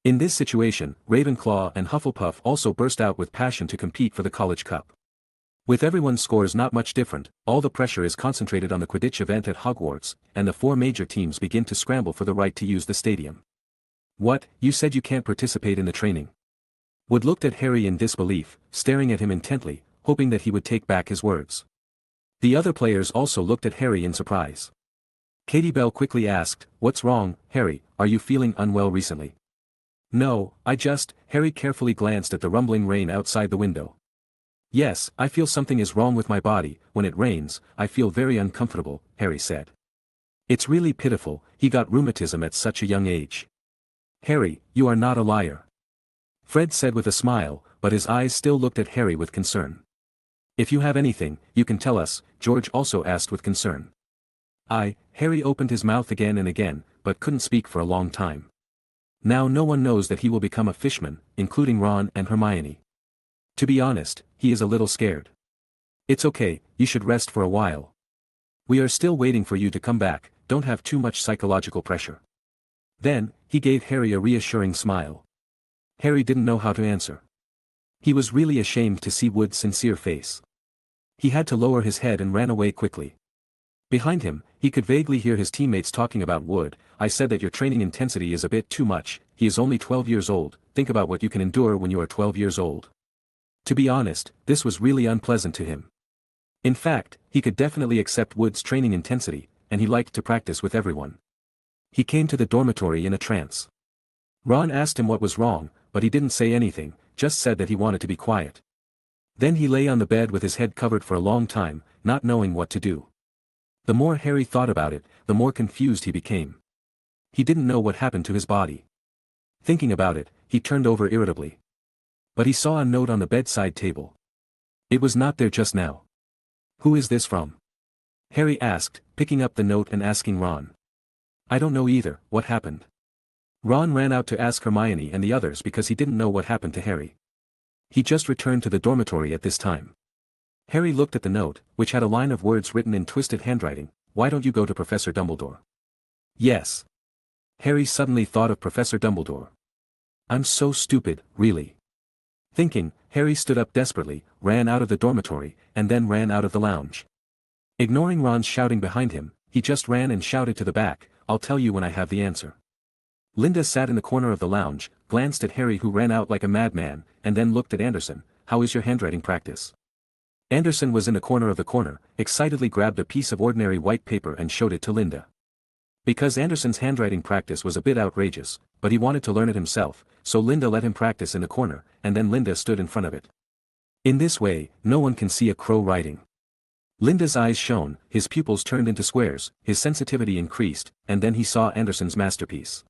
In this situation, Ravenclaw and Hufflepuff also burst out with passion to compete for the College Cup. With everyone's scores not much different, all the pressure is concentrated on the Quidditch event at Hogwarts, and the 4 major teams begin to scramble for the right to use the stadium. What, you said you can't participate in the training? Wood looked at Harry in disbelief, staring at him intently, hoping that he would take back his words. The other players also looked at Harry in surprise. Katie Bell quickly asked, "What's wrong, Harry, are you feeling unwell recently?" "No, Harry carefully glanced at the rumbling rain outside the window. "Yes, I feel something is wrong with my body, when it rains, I feel very uncomfortable," Harry said. "It's really pitiful, he got rheumatism at such a young age." "Harry, you are not a liar," Fred said with a smile, but his eyes still looked at Harry with concern. "If you have anything, you can tell us," George also asked with concern. Harry opened his mouth again and again, but couldn't speak for a long time. Now no one knows that he will become a fishman, including Ron and Hermione. To be honest, he is a little scared. "It's okay, you should rest for a while. We are still waiting for you to come back, don't have too much psychological pressure." Then, he gave Harry a reassuring smile. Harry didn't know how to answer. He was really ashamed to see Wood's sincere face. He had to lower his head and ran away quickly. Behind him, he could vaguely hear his teammates talking about Wood. "I said that your training intensity is a bit too much, he is only 12 years old, think about what you can endure when you are 12 years old." To be honest, this was really unpleasant to him. In fact, he could definitely accept Wood's training intensity, and he liked to practice with everyone. He came to the dormitory in a trance. Ron asked him what was wrong, but he didn't say anything, just said that he wanted to be quiet. Then he lay on the bed with his head covered for a long time, not knowing what to do. The more Harry thought about it, the more confused he became. He didn't know what happened to his body. Thinking about it, he turned over irritably. But he saw a note on the bedside table. It was not there just now. "Who is this from?" Harry asked, picking up the note and asking Ron. "I don't know either, what happened?" Ron ran out to ask Hermione and the others because he didn't know what happened to Harry. He just returned to the dormitory at this time. Harry looked at the note, which had a line of words written in twisted handwriting. "Why don't you go to Professor Dumbledore?" Yes. Harry suddenly thought of Professor Dumbledore. I'm so stupid, really. Thinking, Harry stood up desperately, ran out of the dormitory, and then ran out of the lounge. Ignoring Ron's shouting behind him, he just ran and shouted to the back, "I'll tell you when I have the answer." Linda sat in the corner of the lounge, glanced at Harry who ran out like a madman, and then looked at Anderson. "How is your handwriting practice?" Anderson was in the corner of the corner, excitedly grabbed a piece of ordinary white paper and showed it to Linda. Because Anderson's handwriting practice was a bit outrageous, but he wanted to learn it himself, so Linda let him practice in the corner, and then Linda stood in front of it. In this way, no one can see a crow writing. Linda's eyes shone, his pupils turned into squares, his sensitivity increased, and then he saw Anderson's masterpiece.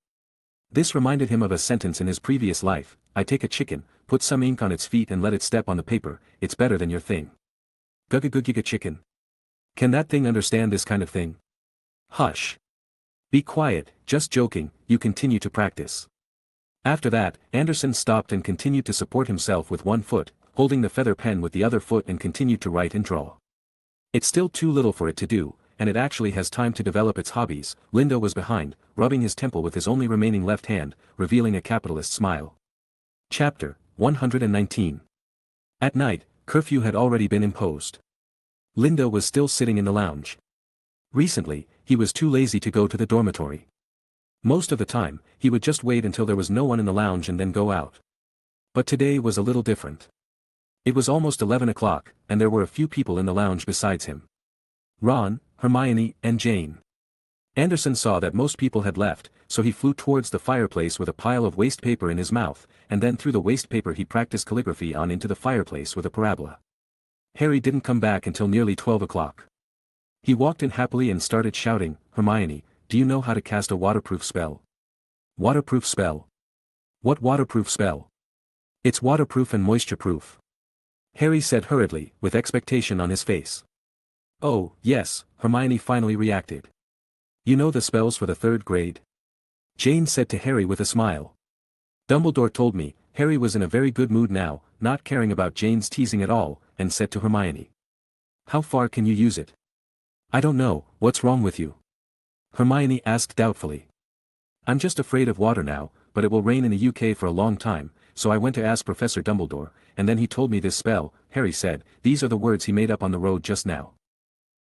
This reminded him of a sentence in his previous life: "I take a chicken, put some ink on its feet and let it step on the paper, it's better than your thing." Gugga chicken. Can that thing understand this kind of thing? Hush. Be quiet, just joking, you continue to practice. After that, Anderson stopped and continued to support himself with one foot, holding the feather pen with the other foot and continued to write and draw. It's still too little for it to do, and it actually has time to develop its hobbies. Linda was behind, rubbing his temple with his only remaining left hand, revealing a capitalist smile. Chapter 119. At night, curfew had already been imposed. Linda was still sitting in the lounge. Recently, he was too lazy to go to the dormitory. Most of the time, he would just wait until there was no one in the lounge and then go out. But today was a little different. It was almost 11 o'clock, and there were a few people in the lounge besides him. Ron, Hermione, and Jane. Anderson saw that most people had left, so he flew towards the fireplace with a pile of waste paper in his mouth, and then through the waste paper he practiced calligraphy on into the fireplace with a parabola. Harry didn't come back until nearly 12 o'clock. He walked in happily and started shouting, "Hermione, do you know how to cast a waterproof spell?" Waterproof spell? What waterproof spell? It's waterproof and moisture-proof. Harry said hurriedly, with expectation on his face. Oh, yes, Hermione finally reacted. You know the spells for the 3rd grade? Jane said to Harry with a smile. Dumbledore told me. Harry was in a very good mood now, not caring about Jane's teasing at all, and said to Hermione. How far can you use it? I don't know, what's wrong with you? Hermione asked doubtfully. I'm just afraid of water now, but it will rain in the UK for a long time, so I went to ask Professor Dumbledore, and then he told me this spell. Harry said. These are the words he made up on the road just now.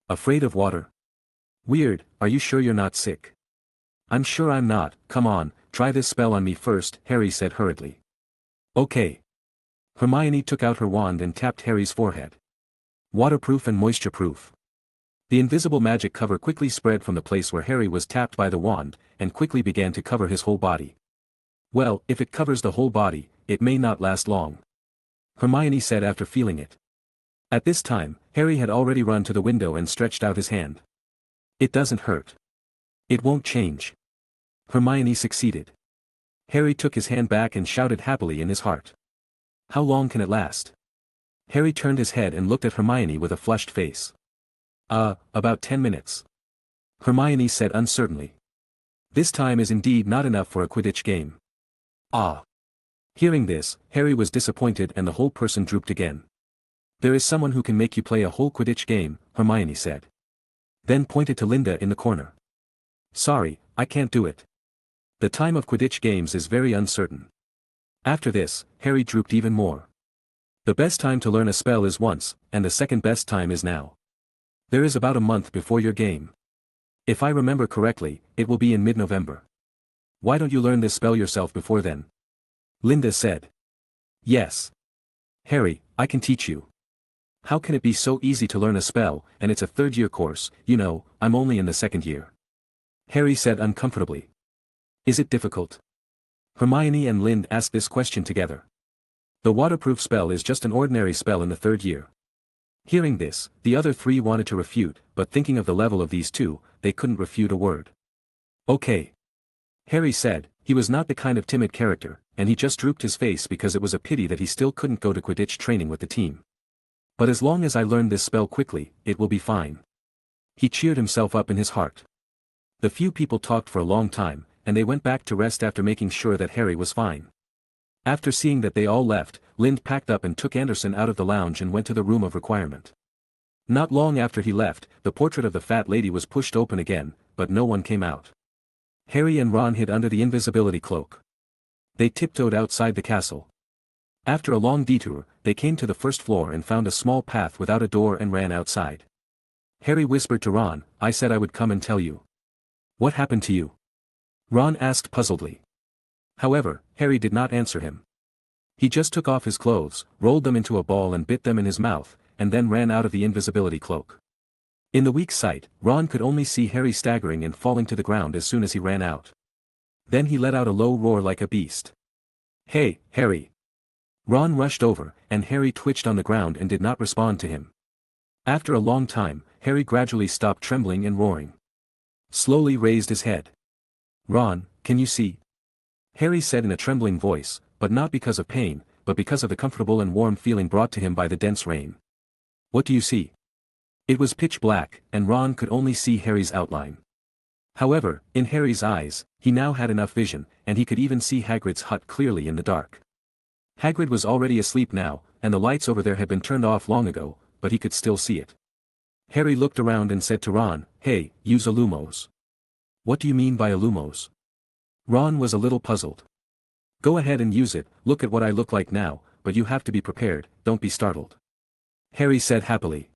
Afraid of water? Weird, are you sure you're not sick? I'm sure I'm not. Come on, try this spell on me first, Harry said hurriedly. Okay. Hermione took out her wand and tapped Harry's forehead. Waterproof and moisture-proof. The invisible magic cover quickly spread from the place where Harry was tapped by the wand, and quickly began to cover his whole body. Well, if it covers the whole body, it may not last long. Hermione said after feeling it. At this time, Harry had already run to the window and stretched out his hand. It doesn't hurt. It won't change. Hermione succeeded. Harry took his hand back and shouted happily in his heart. How long can it last? Harry turned his head and looked at Hermione with a flushed face. About 10 minutes. Hermione said uncertainly. This time is indeed not enough for a Quidditch game. Ah. Hearing this, Harry was disappointed and the whole person drooped again. There is someone who can make you play a whole Quidditch game, Hermione said. Then pointed to Linda in the corner. Sorry, I can't do it. The time of Quidditch games is very uncertain. After this, Harry drooped even more. The best time to learn a spell is once, and the second best time is now. There is about a month before your game. If I remember correctly, it will be in mid-November. Why don't you learn this spell yourself before then? Linda said. Yes. Harry, I can teach you. How can it be so easy to learn a spell, and it's a third-year course, you know, I'm only in the second year. Harry said uncomfortably. Is it difficult? Hermione and Lind asked this question together. The waterproof spell is just an ordinary spell in the third year. Hearing this, the other three wanted to refute, but thinking of the level of these two, they couldn't refute a word. Okay. Harry said. He was not the kind of timid character, and he just drooped his face because it was a pity that he still couldn't go to Quidditch training with the team. But as long as I learn this spell quickly, it will be fine. He cheered himself up in his heart. The few people talked for a long time, and they went back to rest after making sure that Harry was fine. After seeing that they all left, Lind packed up and took Anderson out of the lounge and went to the room of requirement. Not long after he left, the portrait of the fat lady was pushed open again, but no one came out. Harry and Ron hid under the invisibility cloak. They tiptoed outside the castle. After a long detour, they came to the first floor and found a small path without a door and ran outside. Harry whispered to Ron, I said I would come and tell you. What happened to you? Ron asked puzzledly. However, Harry did not answer him. He just took off his clothes, rolled them into a ball and bit them in his mouth, and then ran out of the invisibility cloak. In the weak sight, Ron could only see Harry staggering and falling to the ground as soon as he ran out. Then he let out a low roar like a beast. Hey, Harry! Ron rushed over, and Harry twitched on the ground and did not respond to him. After a long time, Harry gradually stopped trembling and roaring. Slowly raised his head. Ron, can you see? Harry said in a trembling voice, but not because of pain, but because of the comfortable and warm feeling brought to him by the dense rain. What do you see? It was pitch black, and Ron could only see Harry's outline. However, in Harry's eyes, he now had enough vision, and he could even see Hagrid's hut clearly in the dark. Hagrid was already asleep now, and the lights over there had been turned off long ago, but he could still see it. Harry looked around and said to Ron, Hey, use a lumos. What do you mean by a lumos? Ron was a little puzzled. Go ahead and use it, look at what I look like now, but you have to be prepared, don't be startled. Harry said happily.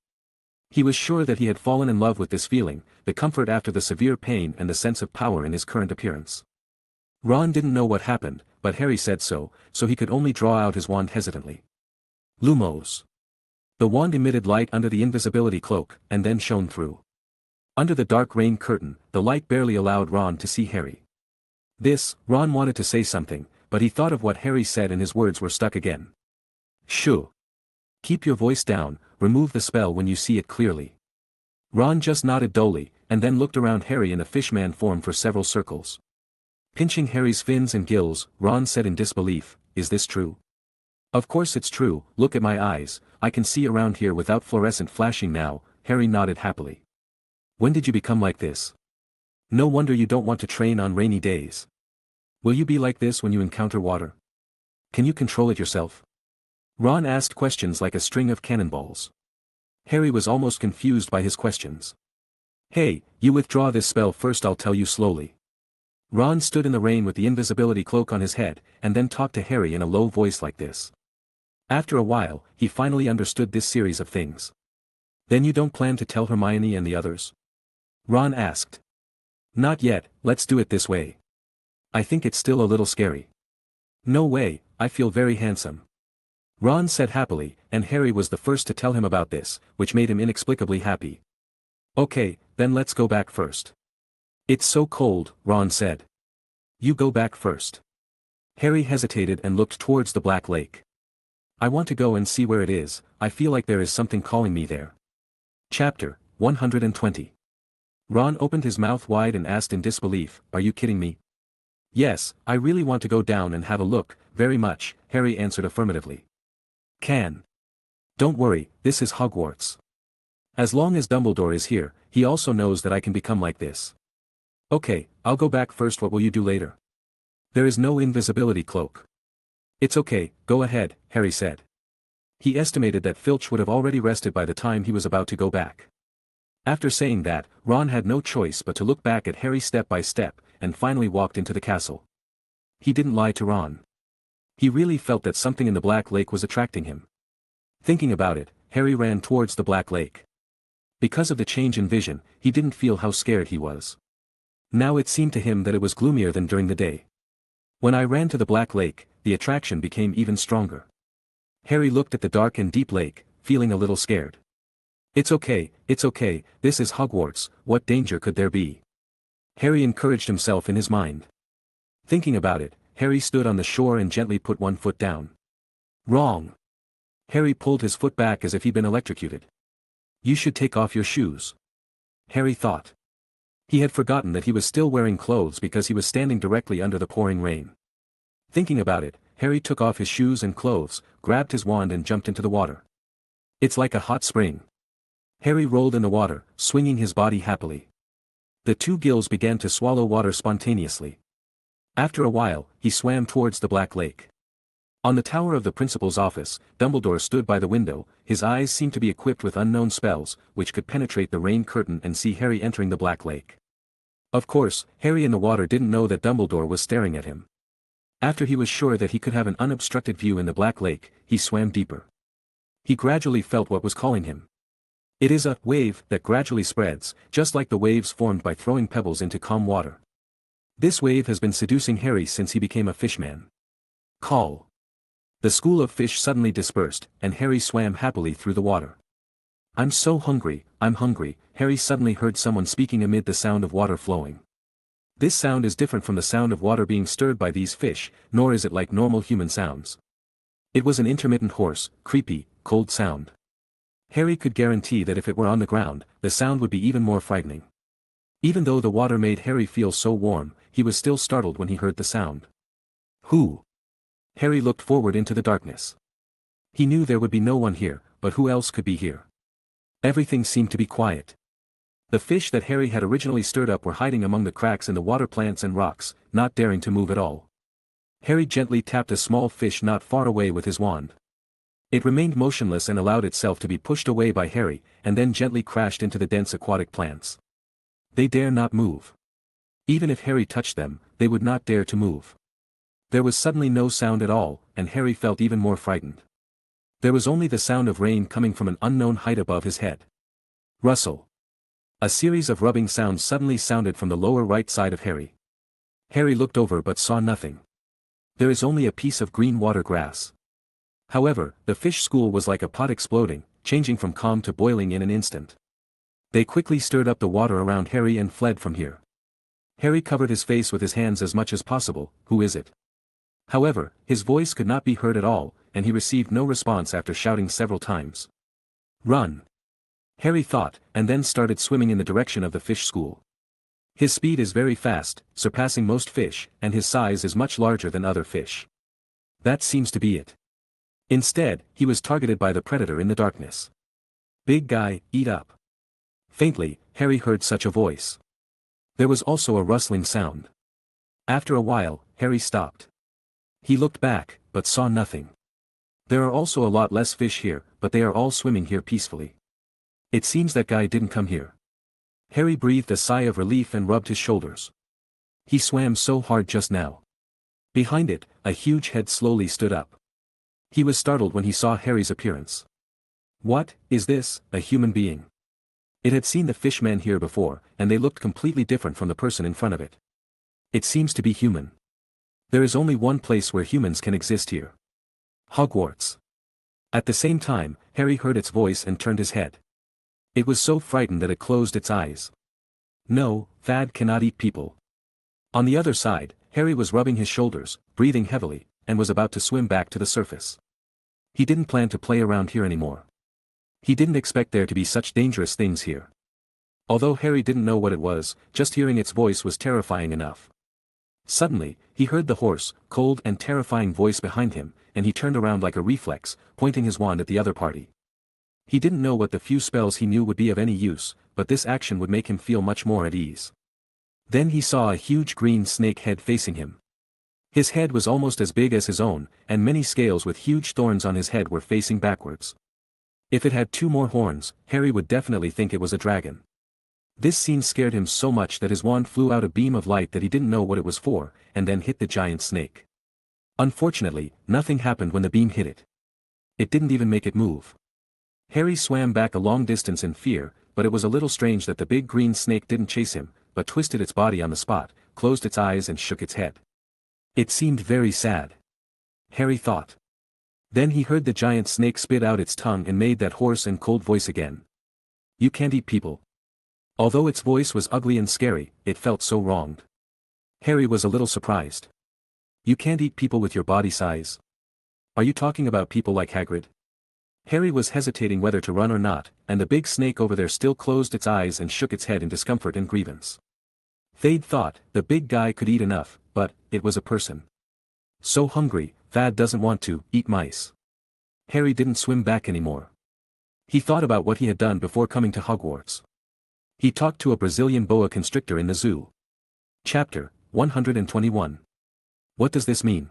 He was sure that he had fallen in love with this feeling, the comfort after the severe pain and the sense of power in his current appearance. Ron didn't know what happened, but Harry said so he could only draw out his wand hesitantly. Lumos. The wand emitted light under the invisibility cloak, and then shone through. Under the dark rain curtain, the light barely allowed Ron to see Harry. Ron wanted to say something, but he thought of what Harry said and his words were stuck again. Shoo. Keep your voice down, remove the spell when you see it clearly. Ron just nodded dully, and then looked around Harry in a fishman form for several circles. Pinching Harry's fins and gills, Ron said in disbelief, Is this true? Of course it's true, look at my eyes, I can see around here without fluorescent flashing now. Harry nodded happily. When did you become like this? No wonder you don't want to train on rainy days. Will you be like this when you encounter water? Can you control it yourself? Ron asked questions like a string of cannonballs. Harry was almost confused by his questions. Hey, you withdraw this spell first, I'll tell you slowly. Ron stood in the rain with the invisibility cloak on his head, and then talked to Harry in a low voice like this. After a while, he finally understood this series of things. Then you don't plan to tell Hermione and the others? Ron asked. Not yet, let's do it this way. I think it's still a little scary. No way, I feel very handsome. Ron said happily, and Harry was the first to tell him about this, which made him inexplicably happy. Okay, then let's go back first. It's so cold, Ron said. You go back first. Harry hesitated and looked towards the Black Lake. I want to go and see where it is, I feel like there is something calling me there. Chapter 120. Ron opened his mouth wide and asked in disbelief, Are you kidding me? Yes, I really want to go down and have a look, very much, Harry answered affirmatively. Can. Don't worry, this is Hogwarts. As long as Dumbledore is here, he also knows that I can become like this. Okay, I'll go back first. What will you do later? There is no invisibility cloak. It's okay, go ahead, Harry said. He estimated that Filch would have already rested by the time he was about to go back. After saying that, Ron had no choice but to look back at Harry step by step, and finally walked into the castle. He didn't lie to Ron. He really felt that something in the Black Lake was attracting him. Thinking about it, Harry ran towards the Black Lake. Because of the change in vision, he didn't feel how scared he was. Now it seemed to him that it was gloomier than during the day. When I ran to the Black Lake, the attraction became even stronger. Harry looked at the dark and deep lake, feeling a little scared. It's okay, this is Hogwarts, what danger could there be? Harry encouraged himself in his mind. Thinking about it, Harry stood on the shore and gently put one foot down. Wrong. Harry pulled his foot back as if he'd been electrocuted. You should take off your shoes. Harry thought. He had forgotten that he was still wearing clothes because he was standing directly under the pouring rain. Thinking about it, Harry took off his shoes and clothes, grabbed his wand and jumped into the water. It's like a hot spring. Harry rolled in the water, swinging his body happily. The two gills began to swallow water spontaneously. After a while, he swam towards the Black Lake. On the tower of the principal's office, Dumbledore stood by the window, his eyes seemed to be equipped with unknown spells, which could penetrate the rain curtain and see Harry entering the Black Lake. Of course, Harry in the water didn't know that Dumbledore was staring at him. After he was sure that he could have an unobstructed view in the Black Lake, he swam deeper. He gradually felt what was calling him. It is a wave that gradually spreads, just like the waves formed by throwing pebbles into calm water. This wave has been seducing Harry since he became a fishman. Call. The school of fish suddenly dispersed, and Harry swam happily through the water. I'm so hungry, I'm hungry, Harry suddenly heard someone speaking amid the sound of water flowing. This sound is different from the sound of water being stirred by these fish, nor is it like normal human sounds. It was an intermittent hoarse, creepy, cold sound. Harry could guarantee that if it were on the ground, the sound would be even more frightening. Even though the water made Harry feel so warm, he was still startled when he heard the sound. Who? Harry looked forward into the darkness. He knew there would be no one here, but who else could be here? Everything seemed to be quiet. The fish that Harry had originally stirred up were hiding among the cracks in the water plants and rocks, not daring to move at all. Harry gently tapped a small fish not far away with his wand. It remained motionless and allowed itself to be pushed away by Harry, and then gently crashed into the dense aquatic plants. They dare not move. Even if Harry touched them, they would not dare to move. There was suddenly no sound at all, and Harry felt even more frightened. There was only the sound of rain coming from an unknown height above his head. Rustle. A series of rubbing sounds suddenly sounded from the lower right side of Harry. Harry looked over but saw nothing. There is only a piece of green water grass. However, the fish school was like a pot exploding, changing from calm to boiling in an instant. They quickly stirred up the water around Harry and fled from here. Harry covered his face with his hands as much as possible. Who is it? However, his voice could not be heard at all, and he received no response after shouting several times. Run! Harry thought, and then started swimming in the direction of the fish school. His speed is very fast, surpassing most fish, and his size is much larger than other fish. That seems to be it. Instead, he was targeted by the predator in the darkness. Big guy, eat up. Faintly, Harry heard such a voice. There was also a rustling sound. After a while, Harry stopped. He looked back, but saw nothing. There are also a lot less fish here, but they are all swimming here peacefully. It seems that guy didn't come here. Harry breathed a sigh of relief and rubbed his shoulders. He swam so hard just now. Behind it, a huge head slowly stood up. He was startled when he saw Harry's appearance. What, is this, a human being? It had seen the fishmen here before, and they looked completely different from the person in front of it. It seems to be human. There is only one place where humans can exist here. Hogwarts. At the same time, Harry heard its voice and turned his head. It was so frightened that it closed its eyes. No, Thad cannot eat people. On the other side, Harry was rubbing his shoulders, breathing heavily, and was about to swim back to the surface. He didn't plan to play around here anymore. He didn't expect there to be such dangerous things here. Although Harry didn't know what it was, just hearing its voice was terrifying enough. Suddenly, he heard the hoarse, cold and terrifying voice behind him, and he turned around like a reflex, pointing his wand at the other party. He didn't know what the few spells he knew would be of any use, but this action would make him feel much more at ease. Then he saw a huge green snake head facing him. His head was almost as big as his own, and many scales with huge thorns on his head were facing backwards. If it had 2 more horns, Harry would definitely think it was a dragon. This scene scared him so much that his wand flew out a beam of light that he didn't know what it was for, and then hit the giant snake. Unfortunately, nothing happened when the beam hit it. It didn't even make it move. Harry swam back a long distance in fear, but it was a little strange that the big green snake didn't chase him, but twisted its body on the spot, closed its eyes and shook its head. It seemed very sad. Harry thought. Then he heard the giant snake spit out its tongue and made that hoarse and cold voice again. You can't eat people. Although its voice was ugly and scary, it felt so wronged. Harry was a little surprised. You can't eat people with your body size? Are you talking about people like Hagrid? Harry was hesitating whether to run or not, and the big snake over there still closed its eyes and shook its head in discomfort and grievance. Thade thought, the big guy could eat enough, but, it was a person. So hungry, Thad doesn't want to eat mice. Harry didn't swim back anymore. He thought about what he had done before coming to Hogwarts. He talked to a Brazilian boa constrictor in the zoo. Chapter 121. What does this mean?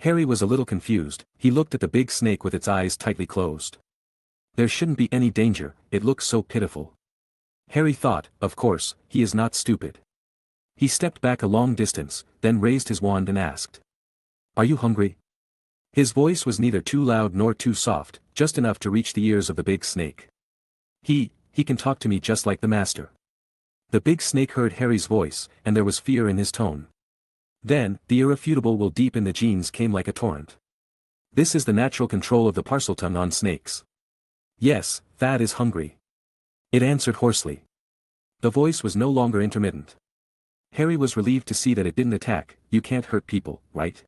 Harry was a little confused. He looked at the big snake with its eyes tightly closed. There shouldn't be any danger, it looks so pitiful. Harry thought, of course, he is not stupid. He stepped back a long distance, then raised his wand and asked. Are you hungry? His voice was neither too loud nor too soft, just enough to reach the ears of the big snake. He can talk to me just like the master. The big snake heard Harry's voice, and there was fear in his tone. Then, the irrefutable will deep in the genes came like a torrent. This is the natural control of the parseltongue on snakes. Yes, Thad is hungry. It answered hoarsely. The voice was no longer intermittent. Harry was relieved to see that it didn't attack. You can't hurt people, right?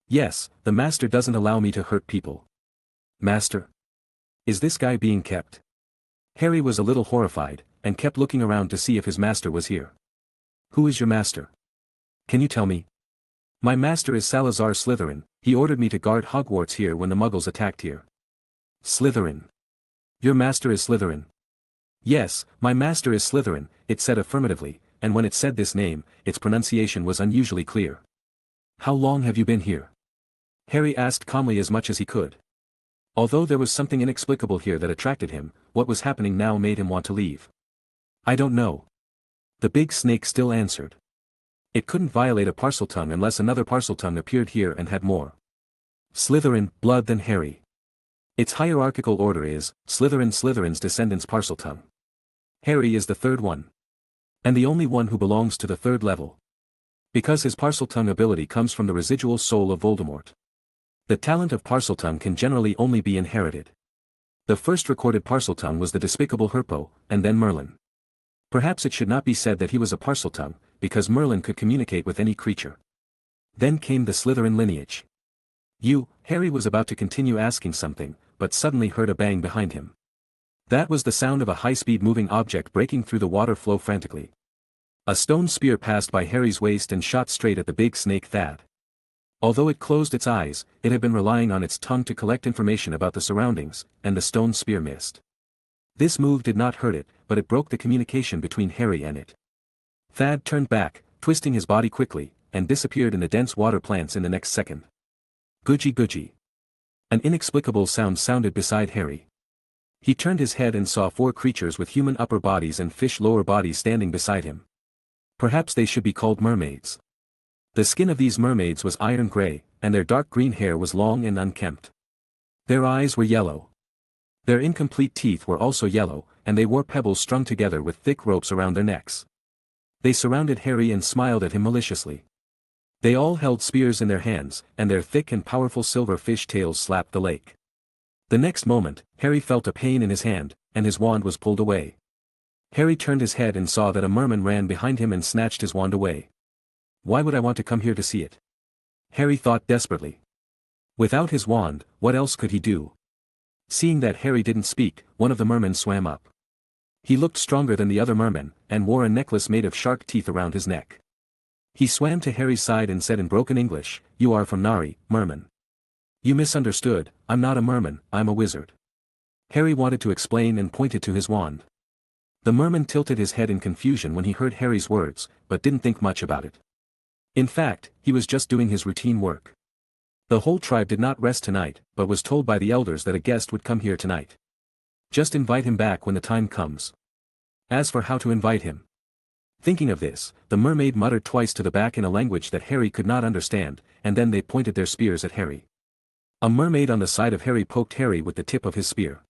Yes, the master doesn't allow me to hurt people. Master? Is this guy being kept? Harry was a little horrified, and kept looking around to see if his master was here. Who is your master? Can you tell me? My master is Salazar Slytherin. He ordered me to guard Hogwarts here when the Muggles attacked here. Slytherin. Your master is Slytherin. Yes, my master is Slytherin, it said affirmatively, and when it said this name, its pronunciation was unusually clear. How long have you been here? Harry asked calmly as much as he could. Although there was something inexplicable here that attracted him, what was happening now made him want to leave. I don't know. The big snake still answered. It couldn't violate a parseltongue unless another parseltongue appeared here and had more Slytherin blood than Harry. Its hierarchical order is, Slytherin's descendants parseltongue. Harry is the third one. And the only one who belongs to the third level. Because his parseltongue ability comes from the residual soul of Voldemort. The talent of parseltongue can generally only be inherited. The first recorded parseltongue was the despicable Herpo, and then Merlin. Perhaps it should not be said that he was a parseltongue, because Merlin could communicate with any creature. Then came the Slytherin lineage. Harry was about to continue asking something, but suddenly heard a bang behind him. That was the sound of a high-speed moving object breaking through the water flow frantically. A stone spear passed by Harry's waist and shot straight at the big snake Thad. Although it closed its eyes, it had been relying on its tongue to collect information about the surroundings, and the stone spear missed. This move did not hurt it, but it broke the communication between Harry and it. Thad turned back, twisting his body quickly, and disappeared in the dense water plants in the next second. Goodgie goodgie. An inexplicable sound sounded beside Harry. He turned his head and saw 4 creatures with human upper bodies and fish lower bodies standing beside him. Perhaps they should be called mermaids. The skin of these mermaids was iron gray, and their dark green hair was long and unkempt. Their eyes were yellow. Their incomplete teeth were also yellow, and they wore pebbles strung together with thick ropes around their necks. They surrounded Harry and smiled at him maliciously. They all held spears in their hands, and their thick and powerful silver fish tails slapped the lake. The next moment, Harry felt a pain in his hand, and his wand was pulled away. Harry turned his head and saw that a merman ran behind him and snatched his wand away. Why would I want to come here to see it? Harry thought desperately. Without his wand, what else could he do? Seeing that Harry didn't speak, one of the mermen swam up. He looked stronger than the other mermen, and wore a necklace made of shark teeth around his neck. He swam to Harry's side and said in broken English, "You are from Nari, merman." "You misunderstood, I'm not a merman, I'm a wizard." Harry wanted to explain and pointed to his wand. The merman tilted his head in confusion when he heard Harry's words, but didn't think much about it. In fact, he was just doing his routine work. The whole tribe did not rest tonight, but was told by the elders that a guest would come here tonight. Just invite him back when the time comes. As for how to invite him. Thinking of this, the mermaid muttered twice to the back in a language that Harry could not understand, and then they pointed their spears at Harry. A mermaid on the side of Harry poked Harry with the tip of his spear.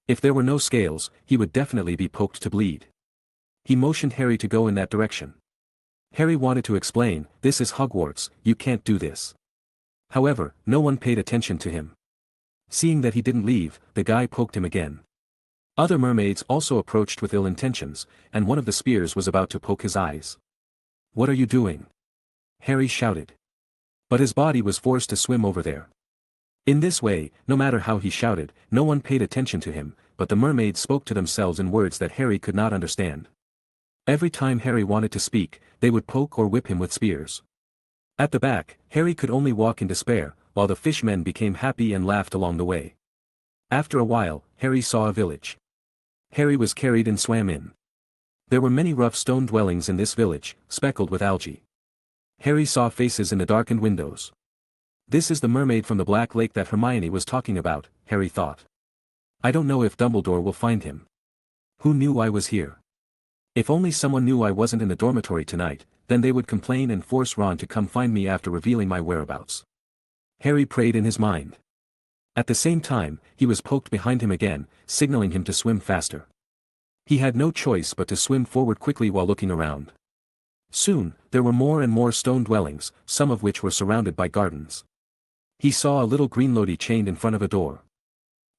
If there were no scales, he would definitely be poked to bleed. He motioned Harry to go in that direction. Harry wanted to explain, "This is Hogwarts, you can't do this." However, no one paid attention to him. Seeing that he didn't leave, the guy poked him again. Other mermaids also approached with ill intentions, and one of the spears was about to poke his eyes. "What are you doing?" Harry shouted. But his body was forced to swim over there. In this way, no matter how he shouted, no one paid attention to him, but the mermaids spoke to themselves in words that Harry could not understand. Every time Harry wanted to speak, they would poke or whip him with spears. At the back, Harry could only walk in despair, while the fishmen became happy and laughed along the way. After a while, Harry saw a village. Harry was carried and swam in. There were many rough stone dwellings in this village, speckled with algae. Harry saw faces in the darkened windows. This is the mermaid from the Black Lake that Hermione was talking about, Harry thought. I don't know if Dumbledore will find him. Who knew I was here? If only someone knew I wasn't in the dormitory tonight, then they would complain and force Ron to come find me after revealing my whereabouts. Harry prayed in his mind. At the same time, he was poked behind him again, signaling him to swim faster. He had no choice but to swim forward quickly while looking around. Soon, there were more and more stone dwellings, some of which were surrounded by gardens. He saw a little green lodi chained in front of a door.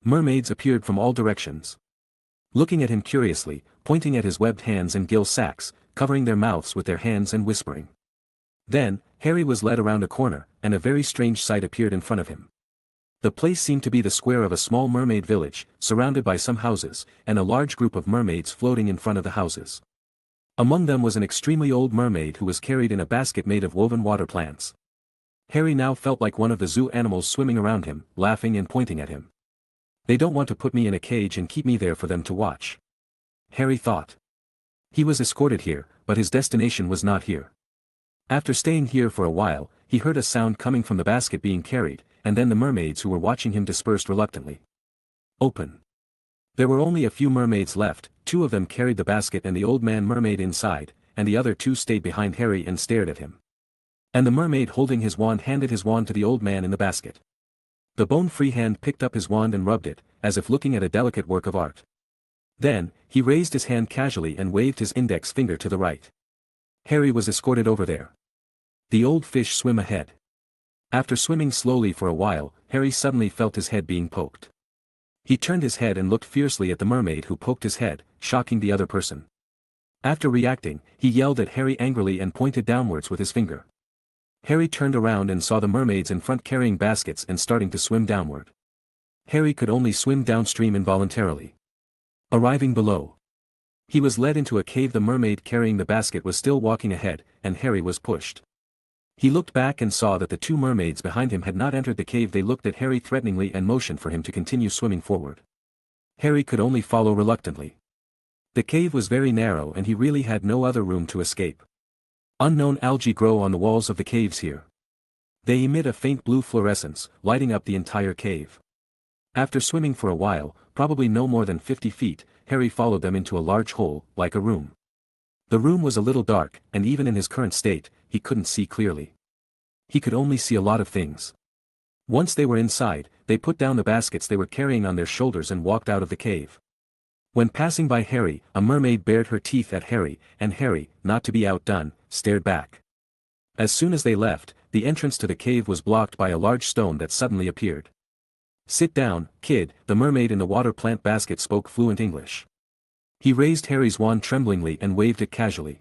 Mermaids appeared from all directions. Looking at him curiously, pointing at his webbed hands and gill sacks, covering their mouths with their hands and whispering. Then, Harry was led around a corner, and a very strange sight appeared in front of him. The place seemed to be the square of a small mermaid village, surrounded by some houses, and a large group of mermaids floating in front of the houses. Among them was an extremely old mermaid who was carried in a basket made of woven water plants. Harry now felt like one of the zoo animals swimming around him, laughing and pointing at him. They don't want to put me in a cage and keep me there for them to watch. Harry thought. He was escorted here, but his destination was not here. After staying here for a while, he heard a sound coming from the basket being carried, and then the mermaids who were watching him dispersed reluctantly. Open. There were only a few mermaids left, 2 of them carried the basket and the old man mermaid inside, and the other 2 stayed behind Harry and stared at him. And the mermaid holding his wand handed his wand to the old man in the basket. The bone-free hand picked up his wand and rubbed it, as if looking at a delicate work of art. Then, he raised his hand casually and waved his index finger to the right. Harry was escorted over there. The old fish swim ahead. After swimming slowly for a while, Harry suddenly felt his head being poked. He turned his head and looked fiercely at the mermaid who poked his head, shocking the other person. After reacting, he yelled at Harry angrily and pointed downwards with his finger. Harry turned around and saw the mermaids in front carrying baskets and starting to swim downward. Harry could only swim downstream involuntarily. Arriving below, he was led into a cave. The mermaid carrying the basket was still walking ahead, and Harry was pushed. He looked back and saw that the 2 mermaids behind him had not entered the cave. They looked at Harry threateningly and motioned for him to continue swimming forward. Harry could only follow reluctantly. The cave was very narrow and he really had no other room to escape. Unknown algae grow on the walls of the caves here. They emit a faint blue fluorescence, lighting up the entire cave. After swimming for a while, probably no more than 50 feet, Harry followed them into a large hole, like a room. The room was a little dark, and even in his current state, he couldn't see clearly. He could only see a lot of things. Once they were inside, they put down the baskets they were carrying on their shoulders and walked out of the cave. When passing by Harry, a mermaid bared her teeth at Harry, and Harry, not to be outdone, stared back. As soon as they left, the entrance to the cave was blocked by a large stone that suddenly appeared. "Sit down, kid," the mermaid in the water plant basket spoke fluent English. He raised Harry's wand tremblingly and waved it casually.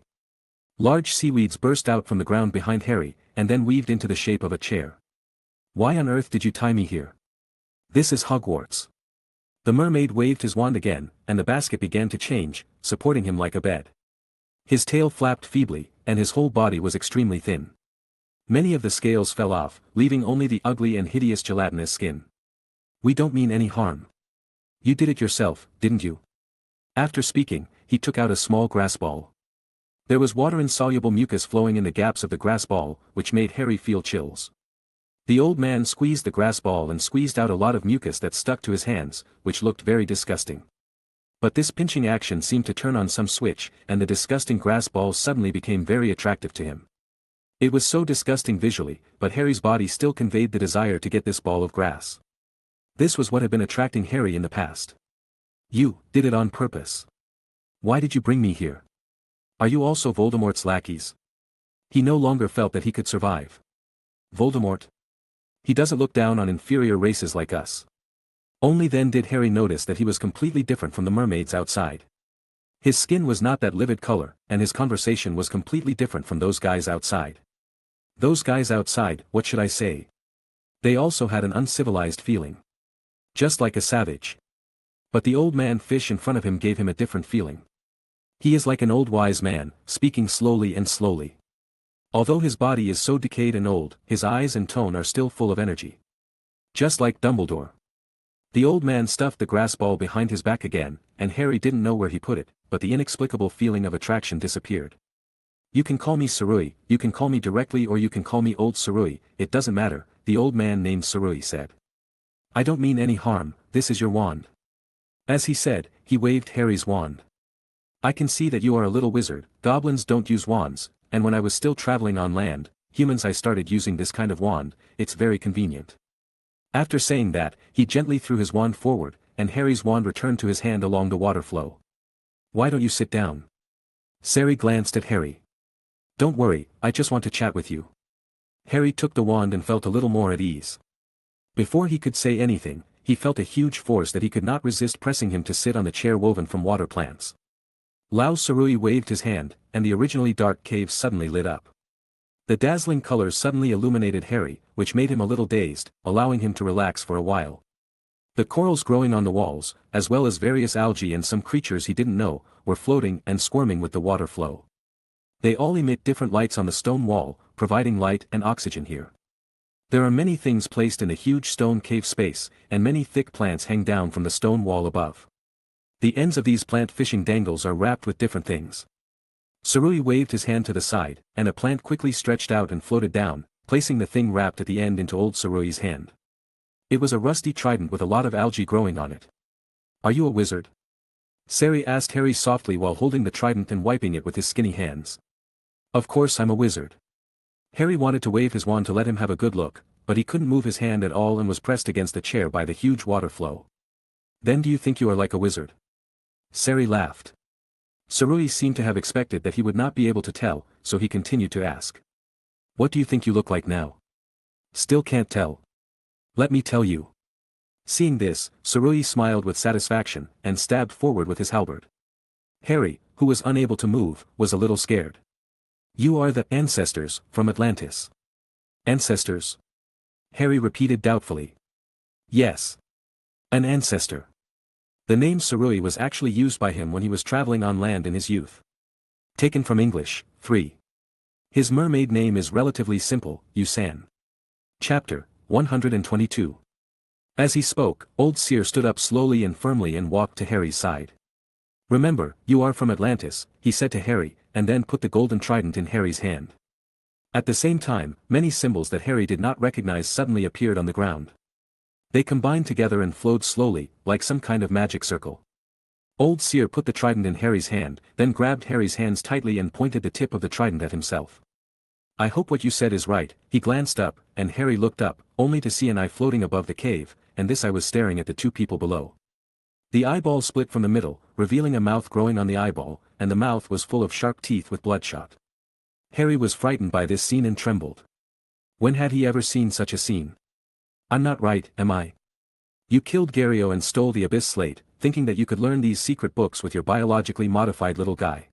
Large seaweeds burst out from the ground behind Harry, and then weaved into the shape of a chair. "Why on earth did you tie me here? This is Hogwarts." The mermaid waved his wand again, and the basket began to change, supporting him like a bed. His tail flapped feebly, and his whole body was extremely thin. Many of the scales fell off, leaving only the ugly and hideous gelatinous skin. "We don't mean any harm. You did it yourself, didn't you?" After speaking, he took out a small grass ball. There was water-insoluble mucus flowing in the gaps of the grass ball, which made Harry feel chills. The old man squeezed the grass ball and squeezed out a lot of mucus that stuck to his hands, which looked very disgusting. But this pinching action seemed to turn on some switch, and the disgusting grass ball suddenly became very attractive to him. It was so disgusting visually, but Harry's body still conveyed the desire to get this ball of grass. This was what had been attracting Harry in the past. "You did it on purpose. Why did you bring me here? Are you also Voldemort's lackeys?" He no longer felt that he could survive. "Voldemort? He doesn't look down on inferior races like us. Only then did Harry notice that he was completely different from the mermaids outside. His skin was not that livid color, and his conversation was completely different from those guys outside. Those guys outside, what should I say? They also had an uncivilized feeling. Just like a savage. But the old man fish in front of him gave him a different feeling. He is like an old wise man, speaking slowly and slowly. Although his body is so decayed and old, his eyes and tone are still full of energy. Just like Dumbledore. The old man stuffed the grass ball behind his back again, and Harry didn't know where he put it, but the inexplicable feeling of attraction disappeared. You can call me Sarui, you can call me directly, or you can call me Old Sarui, it doesn't matter, the old man named Sarui said. I don't mean any harm, this is your wand. As he said, he waved Harry's wand. I can see that you are a little wizard, goblins don't use wands, and when I was still traveling on land, humans I started using this kind of wand, it's very convenient. After saying that, he gently threw his wand forward, and Harry's wand returned to his hand along the water flow. Why don't you sit down? Sari glanced at Harry. Don't worry, I just want to chat with you. Harry took the wand and felt a little more at ease. Before he could say anything, he felt a huge force that he could not resist pressing him to sit on the chair woven from water plants. Lao Sarui waved his hand, and the originally dark cave suddenly lit up. The dazzling colors suddenly illuminated Harry, which made him a little dazed, allowing him to relax for a while. The corals growing on the walls, as well as various algae and some creatures he didn't know, were floating and squirming with the water flow. They all emit different lights on the stone wall, providing light and oxygen here. There are many things placed in the huge stone cave space, and many thick plants hang down from the stone wall above. The ends of these plant fishing dangles are wrapped with different things. Sarui waved his hand to the side, and a plant quickly stretched out and floated down, placing the thing wrapped at the end into old Sarui's hand. It was a rusty trident with a lot of algae growing on it. Are you a wizard? Sari asked Harry softly while holding the trident and wiping it with his skinny hands. Of course I'm a wizard. Harry wanted to wave his wand to let him have a good look, but he couldn't move his hand at all and was pressed against the chair by the huge water flow. Then do you think you are like a wizard? Sari laughed. Sarui seemed to have expected that he would not be able to tell, so he continued to ask. What do you think you look like now? Still can't tell. Let me tell you. Seeing this, Sarui smiled with satisfaction, and stabbed forward with his halberd. Harry, who was unable to move, was a little scared. You are the ancestors from Atlantis. Ancestors? Harry repeated doubtfully. Yes. An ancestor. The name Sarui was actually used by him when he was traveling on land in his youth. Taken from English, 3. His mermaid name is relatively simple, Yusan. Chapter 122. As he spoke, Old Seer stood up slowly and firmly and walked to Harry's side. Remember, you are from Atlantis, he said to Harry, and then put the golden trident in Harry's hand. At the same time, many symbols that Harry did not recognize suddenly appeared on the ground. They combined together and flowed slowly, like some kind of magic circle. Old Seer put the trident in Harry's hand, then grabbed Harry's hands tightly and pointed the tip of the trident at himself. I hope what you said is right. He glanced up, and Harry looked up, only to see an eye floating above the cave, and this eye was staring at the two people below. The eyeball split from the middle, revealing a mouth growing on the eyeball, and the mouth was full of sharp teeth with bloodshot. Harry was frightened by this scene and trembled. When had he ever seen such a scene? I'm not right, am I? You killed Gario and stole the Abyss Slate, thinking that you could learn these secret books with your biologically modified little guy.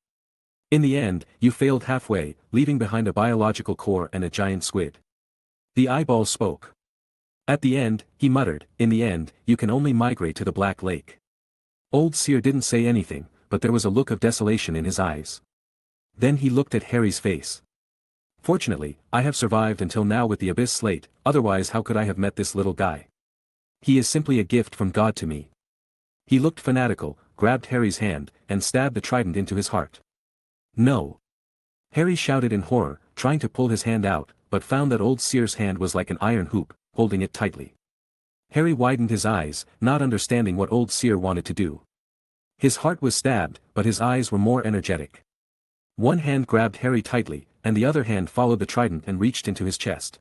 In the end, you failed halfway, leaving behind a biological core and a giant squid. The eyeball spoke. At the end, he muttered, in the end, you can only migrate to the Black Lake. Old Seer didn't say anything, but there was a look of desolation in his eyes. Then he looked at Harry's face. Fortunately, I have survived until now with the Abyss Slate, otherwise how could I have met this little guy? He is simply a gift from God to me. He looked fanatical, grabbed Harry's hand, and stabbed the trident into his heart. No. Harry shouted in horror, trying to pull his hand out, but found that Old Seer's hand was like an iron hoop, holding it tightly. Harry widened his eyes, not understanding what Old Seer wanted to do. His heart was stabbed, but his eyes were more energetic. One hand grabbed Harry tightly, and the other hand followed the trident and reached into his chest.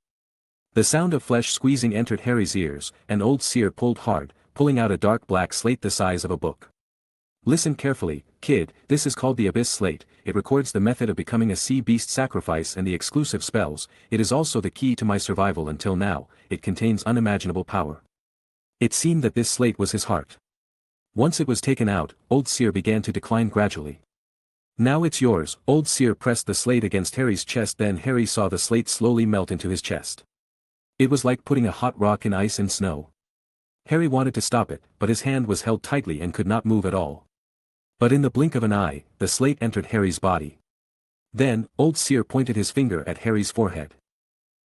The sound of flesh squeezing entered Harry's ears, and Old Seer pulled hard, pulling out a dark black slate the size of a book. Listen carefully, kid, this is called the Abyss Slate. It records the method of becoming a sea beast sacrifice and the exclusive spells. It is also the key to my survival until now. It contains unimaginable power. It seemed that this slate was his heart. Once it was taken out, Old Seer began to decline gradually. Now it's yours. Old Seer pressed the slate against Harry's chest, then Harry saw the slate slowly melt into his chest. It was like putting a hot rock in ice and snow. Harry wanted to stop it, but his hand was held tightly and could not move at all. But in the blink of an eye, the slate entered Harry's body. Then, Old Seer pointed his finger at Harry's forehead.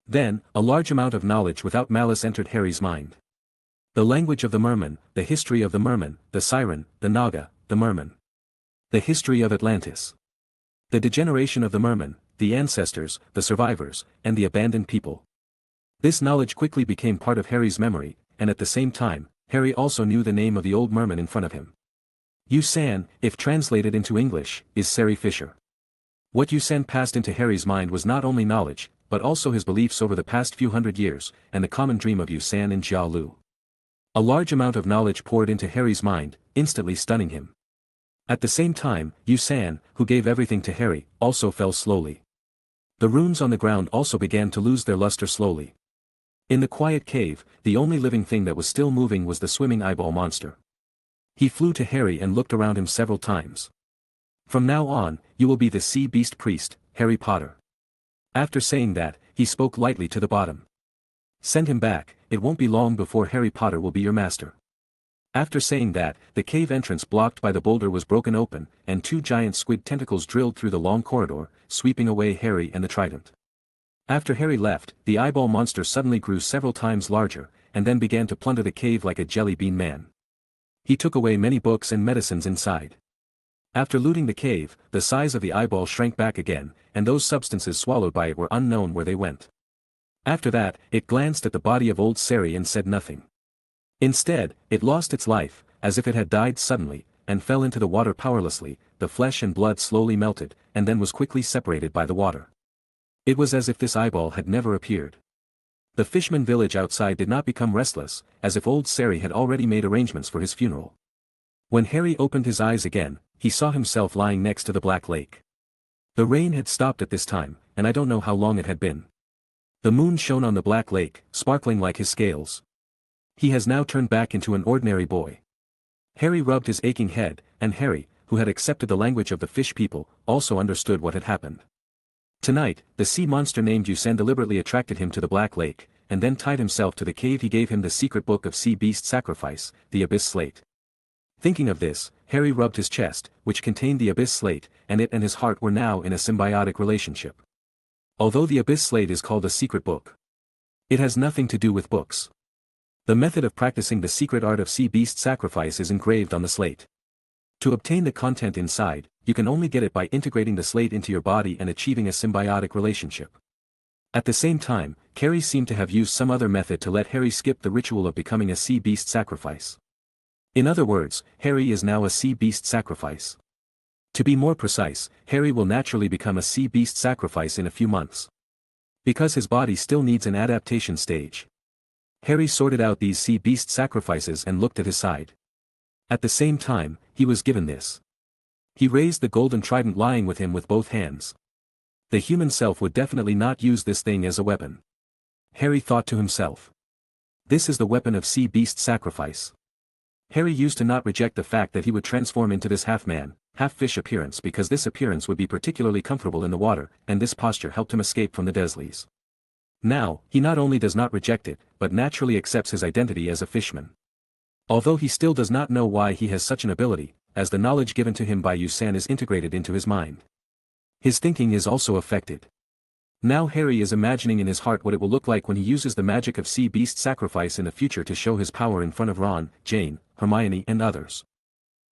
Then, a large amount of knowledge without malice entered Harry's mind. The language of the merman, the history of the merman, the siren, the naga, the merman. The history of Atlantis. The degeneration of the merman, the ancestors, the survivors, and the abandoned people. This knowledge quickly became part of Harry's memory, and at the same time, Harry also knew the name of the old merman in front of him. Yusan, if translated into English, is Sari Fisher. What Yusan passed into Harry's mind was not only knowledge, but also his beliefs over the past few hundred years, and the common dream of Yusan and Jia Lu. A large amount of knowledge poured into Harry's mind, instantly stunning him. At the same time, Yusan, who gave everything to Harry, also fell slowly. The runes on the ground also began to lose their luster slowly. In the quiet cave, the only living thing that was still moving was the swimming eyeball monster. He flew to Harry and looked around him several times. From now on, you will be the sea beast priest, Harry Potter. After saying that, he spoke lightly to the bottom. Send him back, it won't be long before Harry Potter will be your master. After saying that, the cave entrance blocked by the boulder was broken open, and two giant squid tentacles drilled through the long corridor, sweeping away Harry and the trident. After Harry left, the eyeball monster suddenly grew several times larger, and then began to plunder the cave like a jelly bean man. He took away many books and medicines inside. After looting the cave, the size of the eyeball shrank back again, and those substances swallowed by it were unknown where they went. After that, it glanced at the body of old Sari and said nothing. Instead, it lost its life, as if it had died suddenly, and fell into the water powerlessly. The flesh and blood slowly melted, and then was quickly separated by the water. It was as if this eyeball had never appeared. The fishman village outside did not become restless, as if old Sari had already made arrangements for his funeral. When Harry opened his eyes again, he saw himself lying next to the Black Lake. The rain had stopped at this time, and I don't know how long it had been. The moon shone on the Black Lake, sparkling like his scales. He has now turned back into an ordinary boy. Harry rubbed his aching head, and Harry, who had accepted the language of the fish people, also understood what had happened. Tonight, the sea monster named Yusan deliberately attracted him to the Black Lake, and then tied himself to the cave. He gave him the secret book of sea beast sacrifice, the Abyss Slate. Thinking of this, Harry rubbed his chest, which contained the Abyss Slate, and it and his heart were now in a symbiotic relationship. Although the Abyss Slate is called a secret book, it has nothing to do with books. The method of practicing the secret art of sea beast sacrifice is engraved on the slate. To obtain the content inside, you can only get it by integrating the slate into your body and achieving a symbiotic relationship. At the same time, Carrie seemed to have used some other method to let Harry skip the ritual of becoming a sea beast sacrifice. In other words, Harry is now a sea beast sacrifice. To be more precise, Harry will naturally become a sea beast sacrifice in a few months. Because his body still needs an adaptation stage. Harry sorted out these sea beast sacrifices and looked at his side. At the same time, he was given this. He raised the golden trident lying with him with both hands. The human self would definitely not use this thing as a weapon. Harry thought to himself. This is the weapon of sea beast sacrifice. Harry used to not reject the fact that he would transform into this half-man, half-fish appearance because this appearance would be particularly comfortable in the water, and this posture helped him escape from the Deasleys. Now, he not only does not reject it, but naturally accepts his identity as a fishman. Although he still does not know why he has such an ability, as the knowledge given to him by Yusan is integrated into his mind. His thinking is also affected. Now Harry is imagining in his heart what it will look like when he uses the magic of sea beast sacrifice in the future to show his power in front of Ron, Jane, Hermione and others.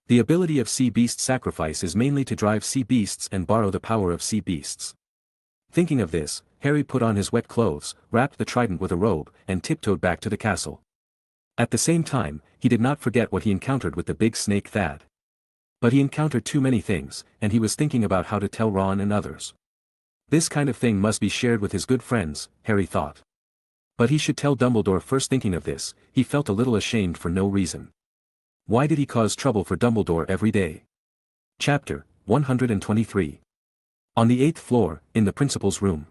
The ability of sea beast sacrifice is mainly to drive sea beasts and borrow the power of sea beasts. Thinking of this, Harry put on his wet clothes, wrapped the trident with a robe, and tiptoed back to the castle. At the same time, he did not forget what he encountered with the big snake Thad. But he encountered too many things, and he was thinking about how to tell Ron and others. This kind of thing must be shared with his good friends, Harry thought. But he should tell Dumbledore first. Thinking of this, he felt a little ashamed for no reason. Why did he cause trouble for Dumbledore every day? Chapter 123. On the 8th floor, in the principal's room.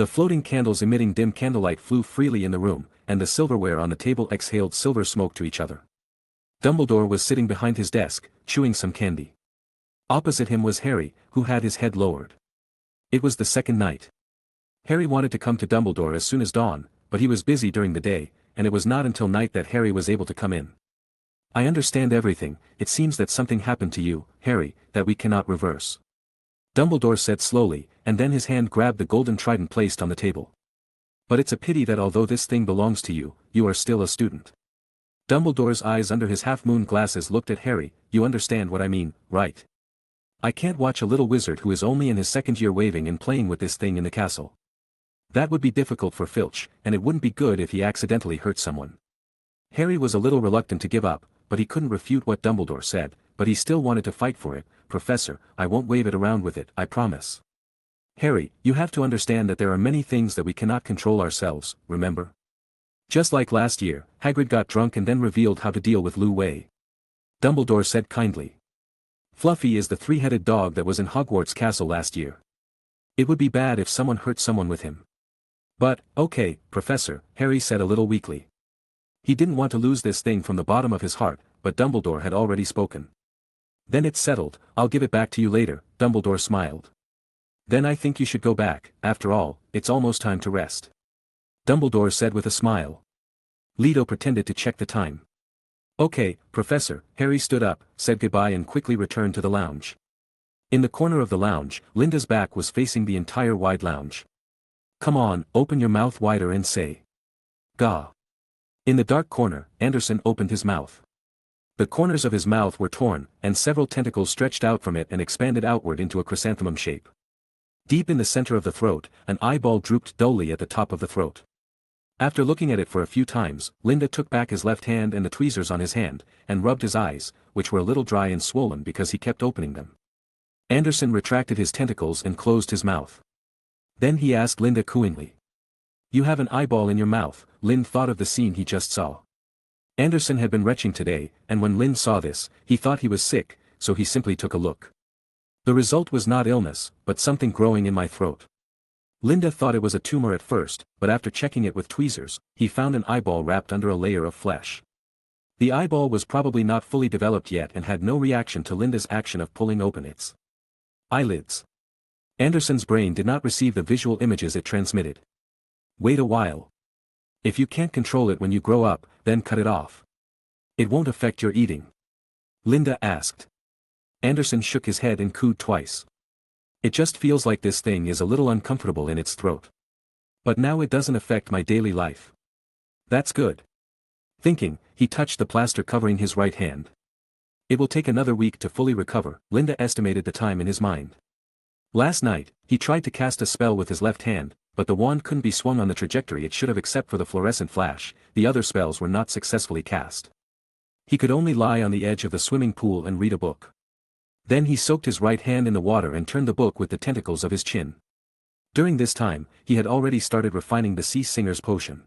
The floating candles emitting dim candlelight flew freely in the room, and the silverware on the table exhaled silver smoke to each other. Dumbledore was sitting behind his desk, chewing some candy. Opposite him was Harry, who had his head lowered. It was the second night. Harry wanted to come to Dumbledore as soon as dawn, but he was busy during the day, and it was not until night that Harry was able to come in. I understand everything. It seems that something happened to you, Harry, that we cannot reverse. Dumbledore said slowly, and then his hand grabbed the golden trident placed on the table. But it's a pity that although this thing belongs to you, you are still a student. Dumbledore's eyes under his half-moon glasses looked at Harry. You understand what I mean, right? I can't watch a little wizard who is only in his second year waving and playing with this thing in the castle. That would be difficult for Filch, and it wouldn't be good if he accidentally hurt someone. Harry was a little reluctant to give up, but he couldn't refute what Dumbledore said, but he still wanted to fight for it. Professor, I won't wave it around with it, I promise. Harry, you have to understand that there are many things that we cannot control ourselves, remember? Just like last year, Hagrid got drunk and then revealed how to deal with Lu Wei. Dumbledore said kindly. Fluffy is the three-headed dog that was in Hogwarts Castle last year. It would be bad if someone hurt someone with him. But, okay, Professor, Harry said a little weakly. He didn't want to lose this thing from the bottom of his heart, but Dumbledore had already spoken. Then it's settled, I'll give it back to you later, Dumbledore smiled. Then I think you should go back, after all, it's almost time to rest. Dumbledore said with a smile. Leto pretended to check the time. Okay, Professor, Harry stood up, said goodbye and quickly returned to the lounge. In the corner of the lounge, Linda's back was facing the entire wide lounge. Come on, open your mouth wider and say. Gah. In the dark corner, Anderson opened his mouth. The corners of his mouth were torn, and several tentacles stretched out from it and expanded outward into a chrysanthemum shape. Deep in the center of the throat, an eyeball drooped dully at the top of the throat. After looking at it for a few times, Linda took back his left hand and the tweezers on his hand, and rubbed his eyes, which were a little dry and swollen because he kept opening them. Anderson retracted his tentacles and closed his mouth. Then he asked Linda cooingly. You have an eyeball in your mouth. Lynn thought of the scene he just saw. Anderson had been retching today, and when Lynn saw this, he thought he was sick, so he simply took a look. The result was not illness, but something growing in my throat. Linda thought it was a tumor at first, but after checking it with tweezers, he found an eyeball wrapped under a layer of flesh. The eyeball was probably not fully developed yet and had no reaction to Linda's action of pulling open its eyelids. Anderson's brain did not receive the visual images it transmitted. Wait a while. If you can't control it when you grow up, then cut it off. It won't affect your eating. Linda asked. Anderson shook his head and cooed twice. It just feels like this thing is a little uncomfortable in its throat. But now it doesn't affect my daily life. That's good. Thinking, he touched the plaster covering his right hand. It will take another week to fully recover, Linda estimated the time in his mind. Last night, he tried to cast a spell with his left hand, but the wand couldn't be swung on the trajectory it should have except for the fluorescent flash. The other spells were not successfully cast. He could only lie on the edge of the swimming pool and read a book. Then he soaked his right hand in the water and turned the book with the tentacles of his chin. During this time, he had already started refining the Sea Singer's potion.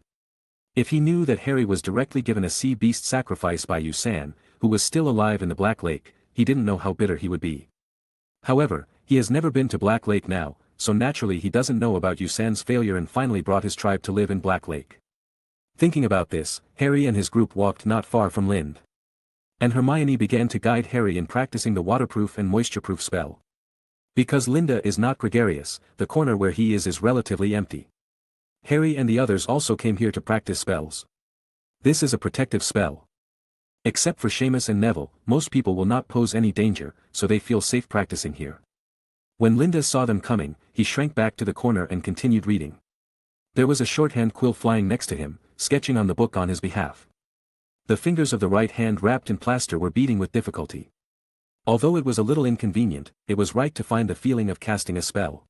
If he knew that Harry was directly given a sea beast sacrifice by Yusan, who was still alive in the Black Lake, he didn't know how bitter he would be. However, he has never been to Black Lake now, so naturally he doesn't know about Yusan's failure and finally brought his tribe to live in Black Lake. Thinking about this, Harry and his group walked not far from Lind. And Hermione began to guide Harry in practicing the waterproof and moistureproof spell. Because Linda is not gregarious, the corner where he is relatively empty. Harry and the others also came here to practice spells. This is a protective spell. Except for Seamus and Neville, most people will not pose any danger, so they feel safe practicing here. When Linda saw them coming, he shrank back to the corner and continued reading. There was a shorthand quill flying next to him, sketching on the book on his behalf. The fingers of the right hand wrapped in plaster were beating with difficulty. Although it was a little inconvenient, it was right to find the feeling of casting a spell.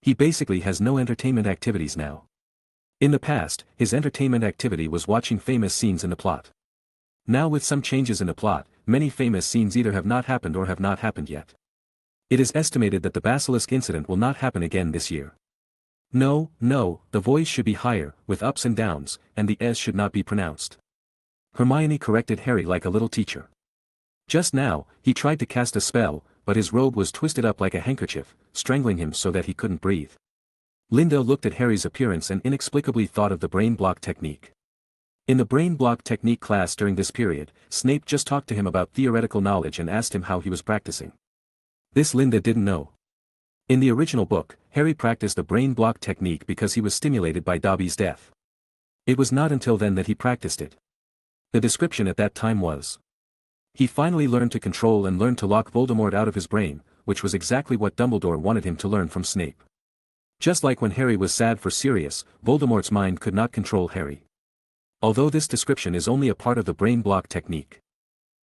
He basically has no entertainment activities now. In the past, his entertainment activity was watching famous scenes in the plot. Now with some changes in the plot, many famous scenes either have not happened or have not happened yet. It is estimated that the basilisk incident will not happen again this year. No, the voice should be higher, with ups and downs, and the S should not be pronounced. Hermione corrected Harry like a little teacher. Just now, he tried to cast a spell, but his robe was twisted up like a handkerchief, strangling him so that he couldn't breathe. Linda looked at Harry's appearance and inexplicably thought of the brain block technique. In the brain block technique class during this period, Snape just talked to him about theoretical knowledge and asked him how he was practicing. This Linda didn't know. In the original book, Harry practiced the brain block technique because he was stimulated by Dobby's death. It was not until then that he practiced it. The description at that time was: he finally learned to control and learned to lock Voldemort out of his brain, which was exactly what Dumbledore wanted him to learn from Snape. Just like when Harry was sad for Sirius, Voldemort's mind could not control Harry. Although this description is only a part of the brain block technique.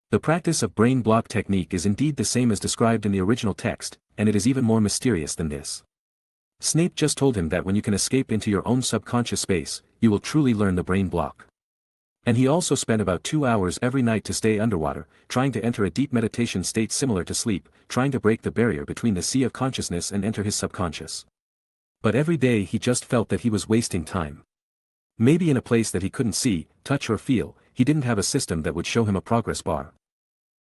The practice of brain block technique is indeed the same as described in the original text, and it is even more mysterious than this. Snape just told him that when you can escape into your own subconscious space, you will truly learn the brain block. And he also spent about 2 hours every night to stay underwater, trying to enter a deep meditation state similar to sleep, trying to break the barrier between the sea of consciousness and enter his subconscious. But every day he just felt that he was wasting time. Maybe in a place that he couldn't see, touch or feel, he didn't have a system that would show him a progress bar.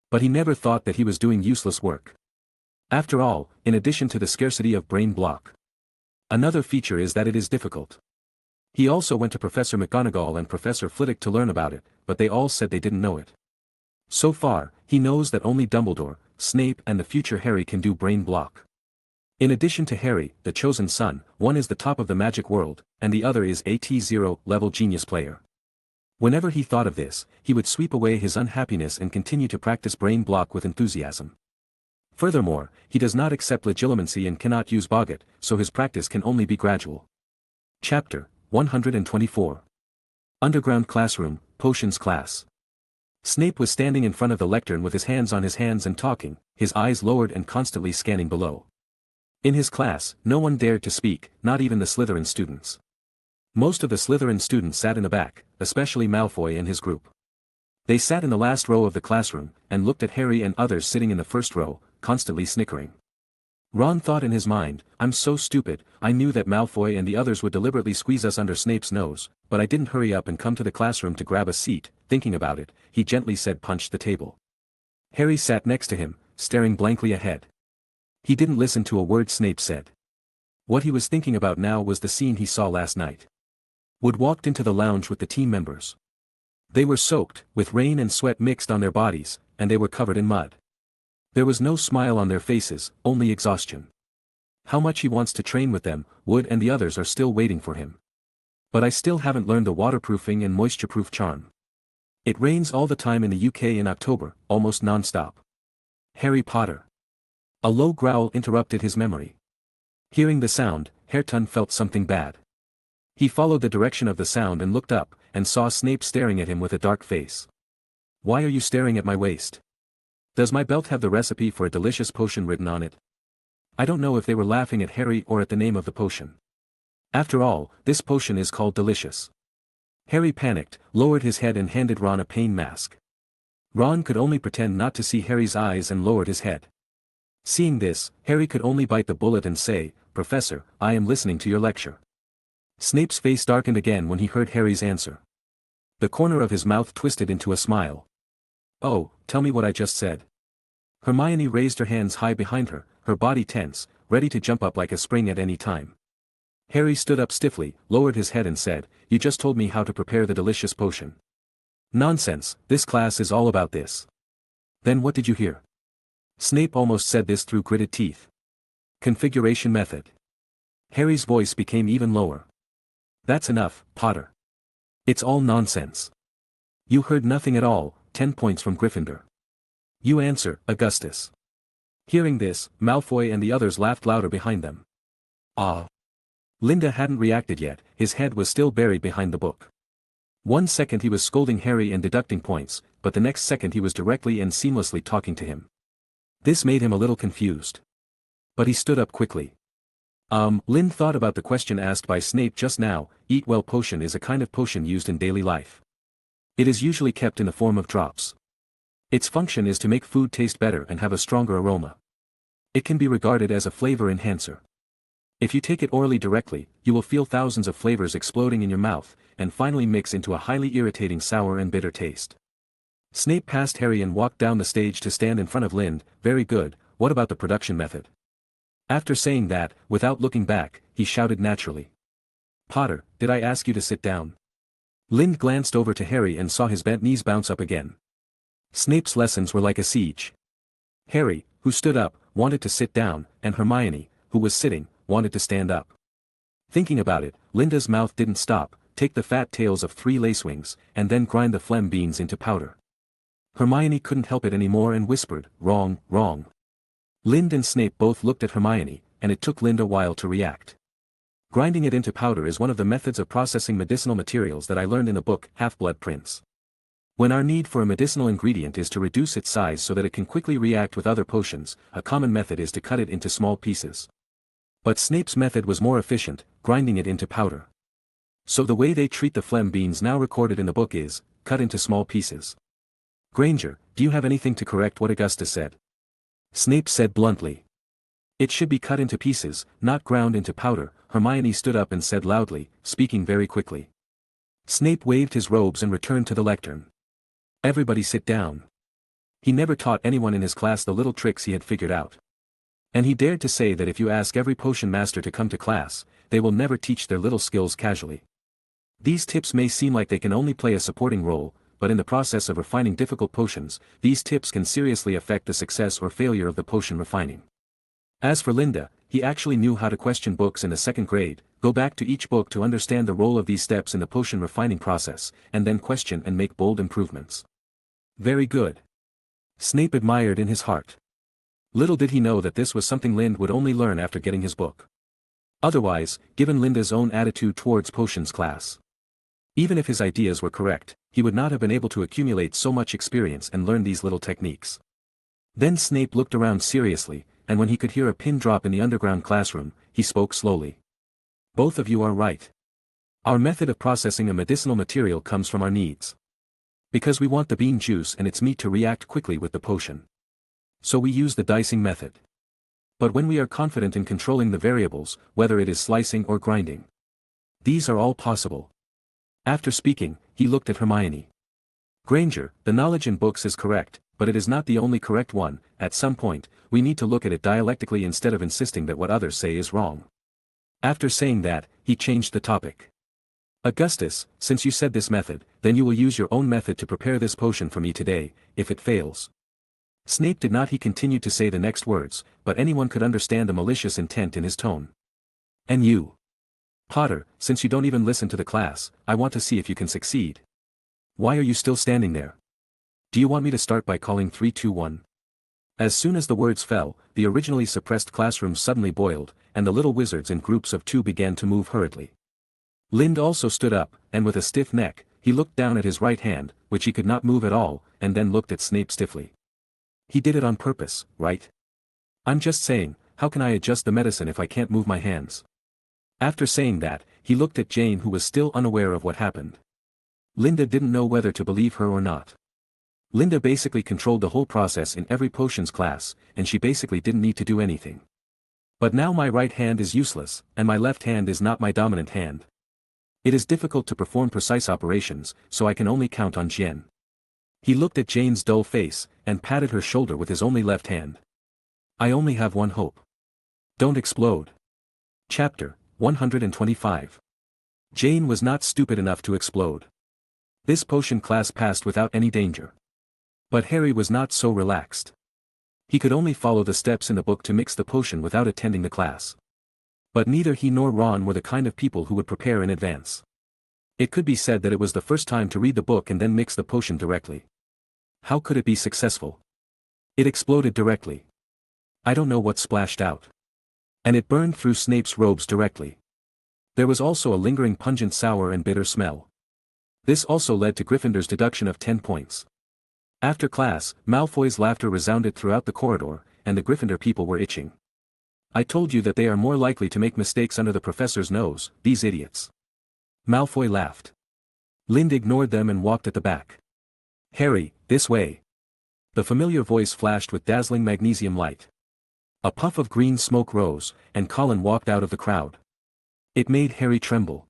But he never thought that he was doing useless work. After all, in addition to the scarcity of brain block, another feature is that it is difficult. He also went to Professor McGonagall and Professor Flitwick to learn about it, but they all said they didn't know it. So far, he knows that only Dumbledore, Snape and the future Harry can do brain block. In addition to Harry, the chosen son, one is the top of the magic world, and the other is a T0 level genius player. Whenever he thought of this, he would sweep away his unhappiness and continue to practice brain block with enthusiasm. Furthermore, he does not accept legilimency and cannot use Boggart, so his practice can only be gradual. Chapter 124. Underground Classroom, Potions Class. Snape was standing in front of the lectern with his hands on his hands and talking, his eyes lowered and constantly scanning below. In his class, no one dared to speak, not even the Slytherin students. Most of the Slytherin students sat in the back, especially Malfoy and his group. They sat in the last row of the classroom, and looked at Harry and others sitting in the first row, constantly snickering. Ron thought in his mind, "I'm so stupid, I knew that Malfoy and the others would deliberately squeeze us under Snape's nose, but I didn't hurry up and come to the classroom to grab a seat." Thinking about it, he gently said, "Punch the table." Harry sat next to him, staring blankly ahead. He didn't listen to a word Snape said. What he was thinking about now was the scene he saw last night. Wood walked into the lounge with the team members. They were soaked, with rain and sweat mixed on their bodies, and they were covered in mud. There was no smile on their faces, only exhaustion. How much he wants to train with them, Wood and the others are still waiting for him. But I still haven't learned the waterproofing and moisture-proof charm. It rains all the time in the UK in October, almost non-stop. Harry Potter. A low growl interrupted his memory. Hearing the sound, Hareton felt something bad. He followed the direction of the sound and looked up, and saw Snape staring at him with a dark face. "Why are you staring at my waist? Does my belt have the recipe for a delicious potion written on it?" I don't know if they were laughing at Harry or at the name of the potion. After all, this potion is called Delicious. Harry panicked, lowered his head and handed Ron a pain mask. Ron could only pretend not to see Harry's eyes and lowered his head. Seeing this, Harry could only bite the bullet and say, "Professor, I am listening to your lecture." Snape's face darkened again when he heard Harry's answer. The corner of his mouth twisted into a smile. "Oh, tell me what I just said." Hermione raised her hands high behind her, her body tense, ready to jump up like a spring at any time. Harry stood up stiffly, lowered his head and said, "You just told me how to prepare the delicious potion." "Nonsense, this class is all about this." "Then what did you hear?" Snape almost said this through gritted teeth. "Configuration method." Harry's voice became even lower. "That's enough, Potter. It's all nonsense. You heard nothing at all. 10 points from Gryffindor. You answer, Augustus." Hearing this, Malfoy and the others laughed louder behind them. "Ah." Linda hadn't reacted yet, his head was still buried behind the book. 1 second he was scolding Harry and deducting points, but the next second he was directly and seamlessly talking to him. This made him a little confused. But he stood up quickly. Lynn thought about the question asked by Snape just now. Eat Well potion is a kind of potion used in daily life. It is usually kept in the form of drops. Its function is to make food taste better and have a stronger aroma. It can be regarded as a flavor enhancer. If you take it orally directly, you will feel thousands of flavors exploding in your mouth, and finally mix into a highly irritating sour and bitter taste. Snape passed Harry and walked down the stage to stand in front of Lind. "Very good, what about the production method?" After saying that, without looking back, he shouted naturally. "Potter, did I ask you to sit down?" Lind glanced over to Harry and saw his bent knees bounce up again. Snape's lessons were like a siege. Harry, who stood up, wanted to sit down, and Hermione, who was sitting, wanted to stand up. Thinking about it, Linda's mouth didn't stop. Take the fat tails of 3 lacewings, and then grind the phlegm beans into powder. Hermione couldn't help it anymore and whispered, "Wrong, wrong." Lind and Snape both looked at Hermione, and it took Lind a while to react. Grinding it into powder is one of the methods of processing medicinal materials that I learned in the book Half-Blood Prince. When our need for a medicinal ingredient is to reduce its size so that it can quickly react with other potions, a common method is to cut it into small pieces. But Snape's method was more efficient, grinding it into powder. So the way they treat the phlegm beans now recorded in the book is, cut into small pieces. "Granger, do you have anything to correct what Augusta said?" Snape said bluntly. "It should be cut into pieces, not ground into powder," Hermione stood up and said loudly, speaking very quickly. Snape waved his robes and returned to the lectern. "Everybody sit down." He never taught anyone in his class the little tricks he had figured out. And he dared to say that if you ask every potion master to come to class, they will never teach their little skills casually. These tips may seem like they can only play a supporting role, but in the process of refining difficult potions, these tips can seriously affect the success or failure of the potion refining. As for Linda, he actually knew how to question books in the 2nd grade, go back to each book to understand the role of these steps in the potion refining process, and then question and make bold improvements. Very good. Snape admired in his heart. Little did he know that this was something Lind would only learn after getting his book. Otherwise, given Linda's own attitude towards potions class, even if his ideas were correct, he would not have been able to accumulate so much experience and learn these little techniques. Then Snape looked around seriously, and when he could hear a pin drop in the underground classroom, he spoke slowly. "Both of you are right. Our method of processing a medicinal material comes from our needs. Because we want the bean juice and its meat to react quickly with the potion. So we use the dicing method. But when we are confident in controlling the variables, whether it is slicing or grinding, these are all possible." After speaking, he looked at Hermione. "Granger, the knowledge in books is correct, but it is not the only correct one. At some point, we need to look at it dialectically instead of insisting that what others say is wrong." After saying that, he changed the topic. "Augustus, since you said this method, then you will use your own method to prepare this potion for me today, if it fails." Snape did not. He continued to say the next words, but anyone could understand the malicious intent in his tone. "And you, Potter, since you don't even listen to the class, I want to see if you can succeed. Why are you still standing there? Do you want me to start by calling 3, 2, 1? As soon as the words fell, the originally suppressed classroom suddenly boiled, and the little wizards in groups of 2 began to move hurriedly. Lind also stood up, and with a stiff neck, he looked down at his right hand, which he could not move at all, and then looked at Snape stiffly. "He did it on purpose, right? I'm just saying, how can I adjust the medicine if I can't move my hands?" After saying that, he looked at Jane, who was still unaware of what happened. Linda didn't know whether to believe her or not. Linda basically controlled the whole process in every potions class, and she basically didn't need to do anything. "But now my right hand is useless, and my left hand is not my dominant hand. It is difficult to perform precise operations, so I can only count on Jen." He looked at Jane's dull face, and patted her shoulder with his only left hand. "I only have one hope. Don't explode." Chapter 125. Jane was not stupid enough to explode. This potion class passed without any danger. But Harry was not so relaxed. He could only follow the steps in the book to mix the potion without attending the class. But neither he nor Ron were the kind of people who would prepare in advance. It could be said that it was the first time to read the book and then mix the potion directly. How could it be successful? It exploded directly. I don't know what splashed out. And it burned through Snape's robes directly. There was also a lingering pungent sour and bitter smell. This also led to Gryffindor's deduction of 10 points. After class, Malfoy's laughter resounded throughout the corridor, and the Gryffindor people were itching. "I told you that they are more likely to make mistakes under the professor's nose, these idiots." Malfoy laughed. Lind ignored them and walked at the back. "Harry, this way." The familiar voice flashed with dazzling magnesium light. A puff of green smoke rose, and Colin walked out of the crowd. It made Harry tremble.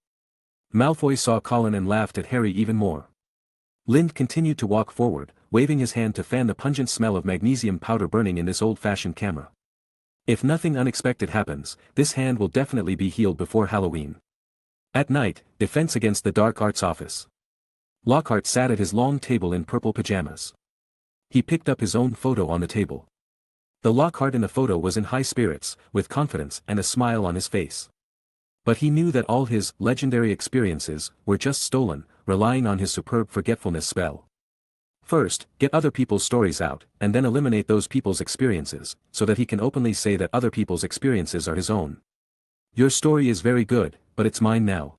Malfoy saw Colin and laughed at Harry even more. Lind continued to walk forward, waving his hand to fan the pungent smell of magnesium powder burning in this old-fashioned camera. If nothing unexpected happens, this hand will definitely be healed before Halloween. At night, defense against the dark arts office. Lockhart sat at his long table in purple pajamas. He picked up his own photo on the table. The Lockhart in the photo was in high spirits, with confidence and a smile on his face. But he knew that all his legendary experiences were just stolen, relying on his superb forgetfulness spell. First, get other people's stories out, and then eliminate those people's experiences, so that he can openly say that other people's experiences are his own. Your story is very good, but it's mine now.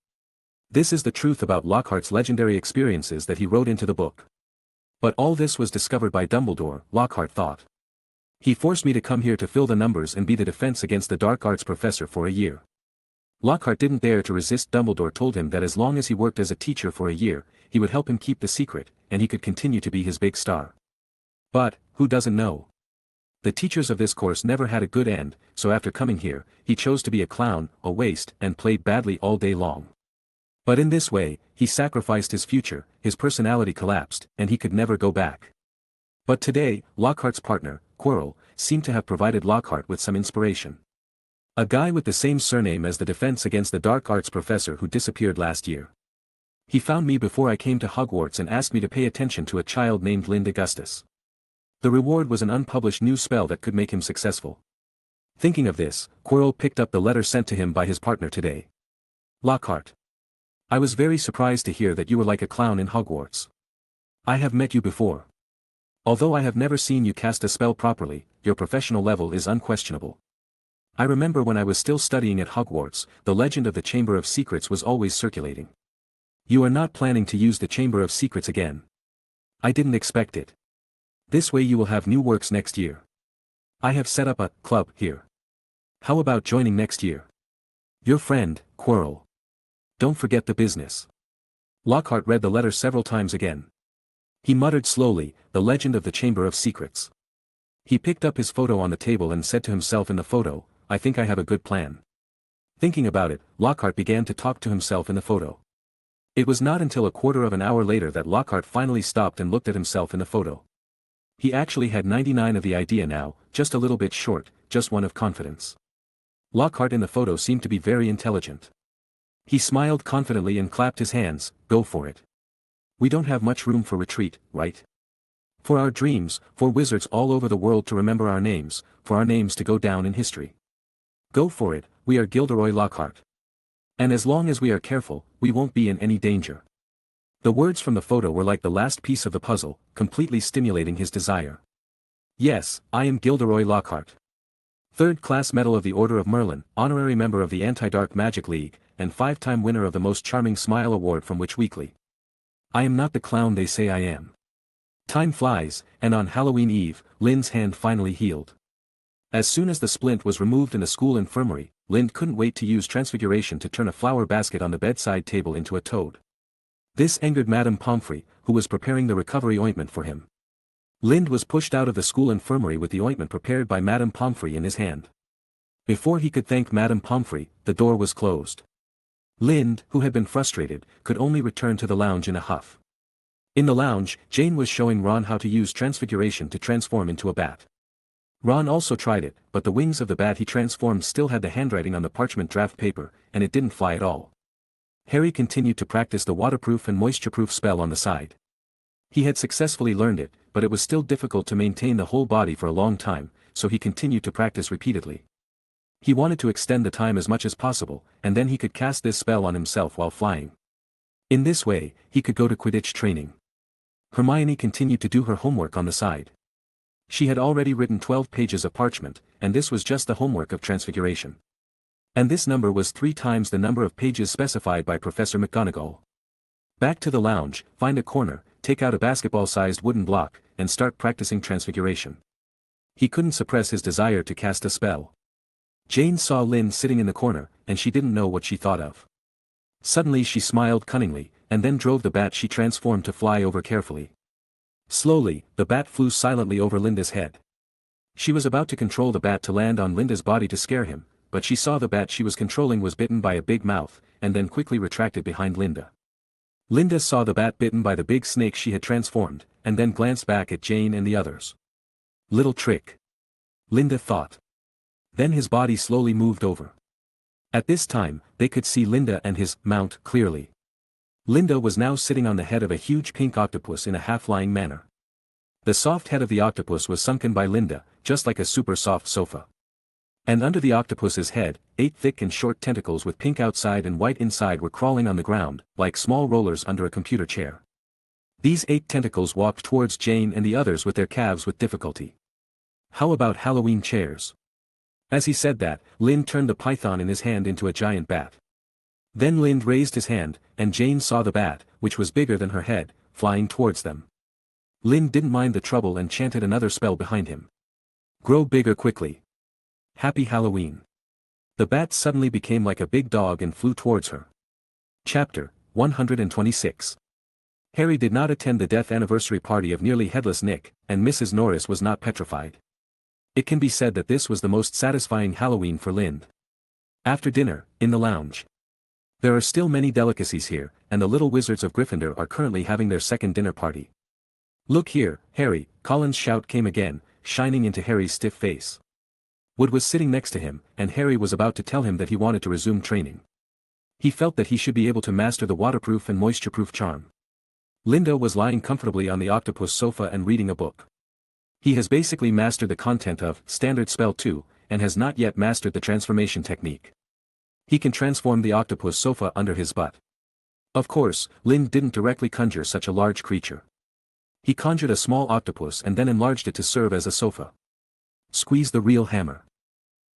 This is the truth about Lockhart's legendary experiences that he wrote into the book. But all this was discovered by Dumbledore, Lockhart thought. He forced me to come here to fill the numbers and be the defense against the dark arts professor for a year. Lockhart didn't dare to resist. Dumbledore told him that as long as he worked as a teacher for a year, he would help him keep the secret, and he could continue to be his big star. But, who doesn't know? The teachers of this course never had a good end, so after coming here, he chose to be a clown, a waste, and played badly all day long. But in this way, he sacrificed his future, his personality collapsed, and he could never go back. But today, Lockhart's partner, Quirrell, seemed to have provided Lockhart with some inspiration. A guy with the same surname as the defense against the dark arts professor who disappeared last year. He found me before I came to Hogwarts and asked me to pay attention to a child named Lind Augustus. The reward was an unpublished new spell that could make him successful. Thinking of this, Quirrell picked up the letter sent to him by his partner today. Lockhart. I was very surprised to hear that you were like a clown in Hogwarts. I have met you before. Although I have never seen you cast a spell properly, your professional level is unquestionable. I remember when I was still studying at Hogwarts, the legend of the Chamber of Secrets was always circulating. You are not planning to use the Chamber of Secrets again. I didn't expect it. This way you will have new works next year. I have set up a club here. How about joining next year? Your friend, Quirrell. Don't forget the business. Lockhart read the letter several times again. He muttered slowly, the legend of the Chamber of Secrets. He picked up his photo on the table and said to himself in the photo, I think I have a good plan. Thinking about it, Lockhart began to talk to himself in the photo. It was not until a quarter of an hour later that Lockhart finally stopped and looked at himself in the photo. He actually had 99 of the idea now, just a little bit short, just one of confidence. Lockhart in the photo seemed to be very intelligent. He smiled confidently and clapped his hands, go for it. We don't have much room for retreat, right? For our dreams, for wizards all over the world to remember our names, for our names to go down in history. Go for it, we are Gilderoy Lockhart. And as long as we are careful, we won't be in any danger. The words from the photo were like the last piece of the puzzle, completely stimulating his desire. Yes, I am Gilderoy Lockhart. Third-class Medal of the Order of Merlin, honorary member of the Anti-Dark Magic League, and 5-time winner of the Most Charming Smile Award from Witch Weekly. I am not the clown they say I am. Time flies, and on Halloween Eve, Lynn's hand finally healed. As soon as the splint was removed in the school infirmary, Lynn couldn't wait to use transfiguration to turn a flower basket on the bedside table into a toad. This angered Madame Pomfrey, who was preparing the recovery ointment for him. Lind was pushed out of the school infirmary with the ointment prepared by Madame Pomfrey in his hand. Before he could thank Madame Pomfrey, the door was closed. Lind, who had been frustrated, could only return to the lounge in a huff. In the lounge, Jane was showing Ron how to use transfiguration to transform into a bat. Ron also tried it, but the wings of the bat he transformed still had the handwriting on the parchment draft paper, and it didn't fly at all. Harry continued to practice the waterproof and moistureproof spell on the side. He had successfully learned it, but it was still difficult to maintain the whole body for a long time, so he continued to practice repeatedly. He wanted to extend the time as much as possible, and then he could cast this spell on himself while flying. In this way, he could go to Quidditch training. Hermione continued to do her homework on the side. She had already written 12 pages of parchment, and this was just the homework of transfiguration. And this number was 3 times the number of pages specified by Professor McGonagall. Back to the lounge, find a corner, take out a basketball-sized wooden block, and start practicing transfiguration. He couldn't suppress his desire to cast a spell. Jane saw Lynn sitting in the corner, and she didn't know what she thought of. Suddenly she smiled cunningly, and then drove the bat she transformed to fly over carefully. Slowly, the bat flew silently over Linda's head. She was about to control the bat to land on Linda's body to scare him, but she saw the bat she was controlling was bitten by a big mouth, and then quickly retracted behind Linda. Linda saw the bat bitten by the big snake she had transformed, and then glanced back at Jane and the others. Little trick. Linda thought. Then his body slowly moved over. At this time, they could see Linda and his mount clearly. Linda was now sitting on the head of a huge pink octopus in a half-lying manner. The soft head of the octopus was sunken by Linda, just like a super soft sofa. And under the octopus's head, 8 thick and short tentacles with pink outside and white inside were crawling on the ground, like small rollers under a computer chair. These 8 tentacles walked towards Jane and the others with their calves with difficulty. How about Halloween chairs? As he said that, Lind turned the python in his hand into a giant bat. Then Lind raised his hand, and Jane saw the bat, which was bigger than her head, flying towards them. Lind didn't mind the trouble and chanted another spell behind him. Grow bigger quickly. Happy Halloween. The bat suddenly became like a big dog and flew towards her. Chapter 126. Harry did not attend the death anniversary party of nearly headless Nick, and Mrs. Norris was not petrified. It can be said that this was the most satisfying Halloween for Lind. After dinner, in the lounge. There are still many delicacies here, and the little wizards of Gryffindor are currently having their second dinner party. Look here, Harry, Colin's shout came again, shining into Harry's stiff face. Wood was sitting next to him, and Harry was about to tell him that he wanted to resume training. He felt that he should be able to master the waterproof and moisture-proof charm. Linda was lying comfortably on the octopus sofa and reading a book. He has basically mastered the content of Standard Spell 2, and has not yet mastered the transformation technique. He can transform the octopus sofa under his butt. Of course, Lind didn't directly conjure such a large creature. He conjured a small octopus and then enlarged it to serve as a sofa. Squeeze the real hammer.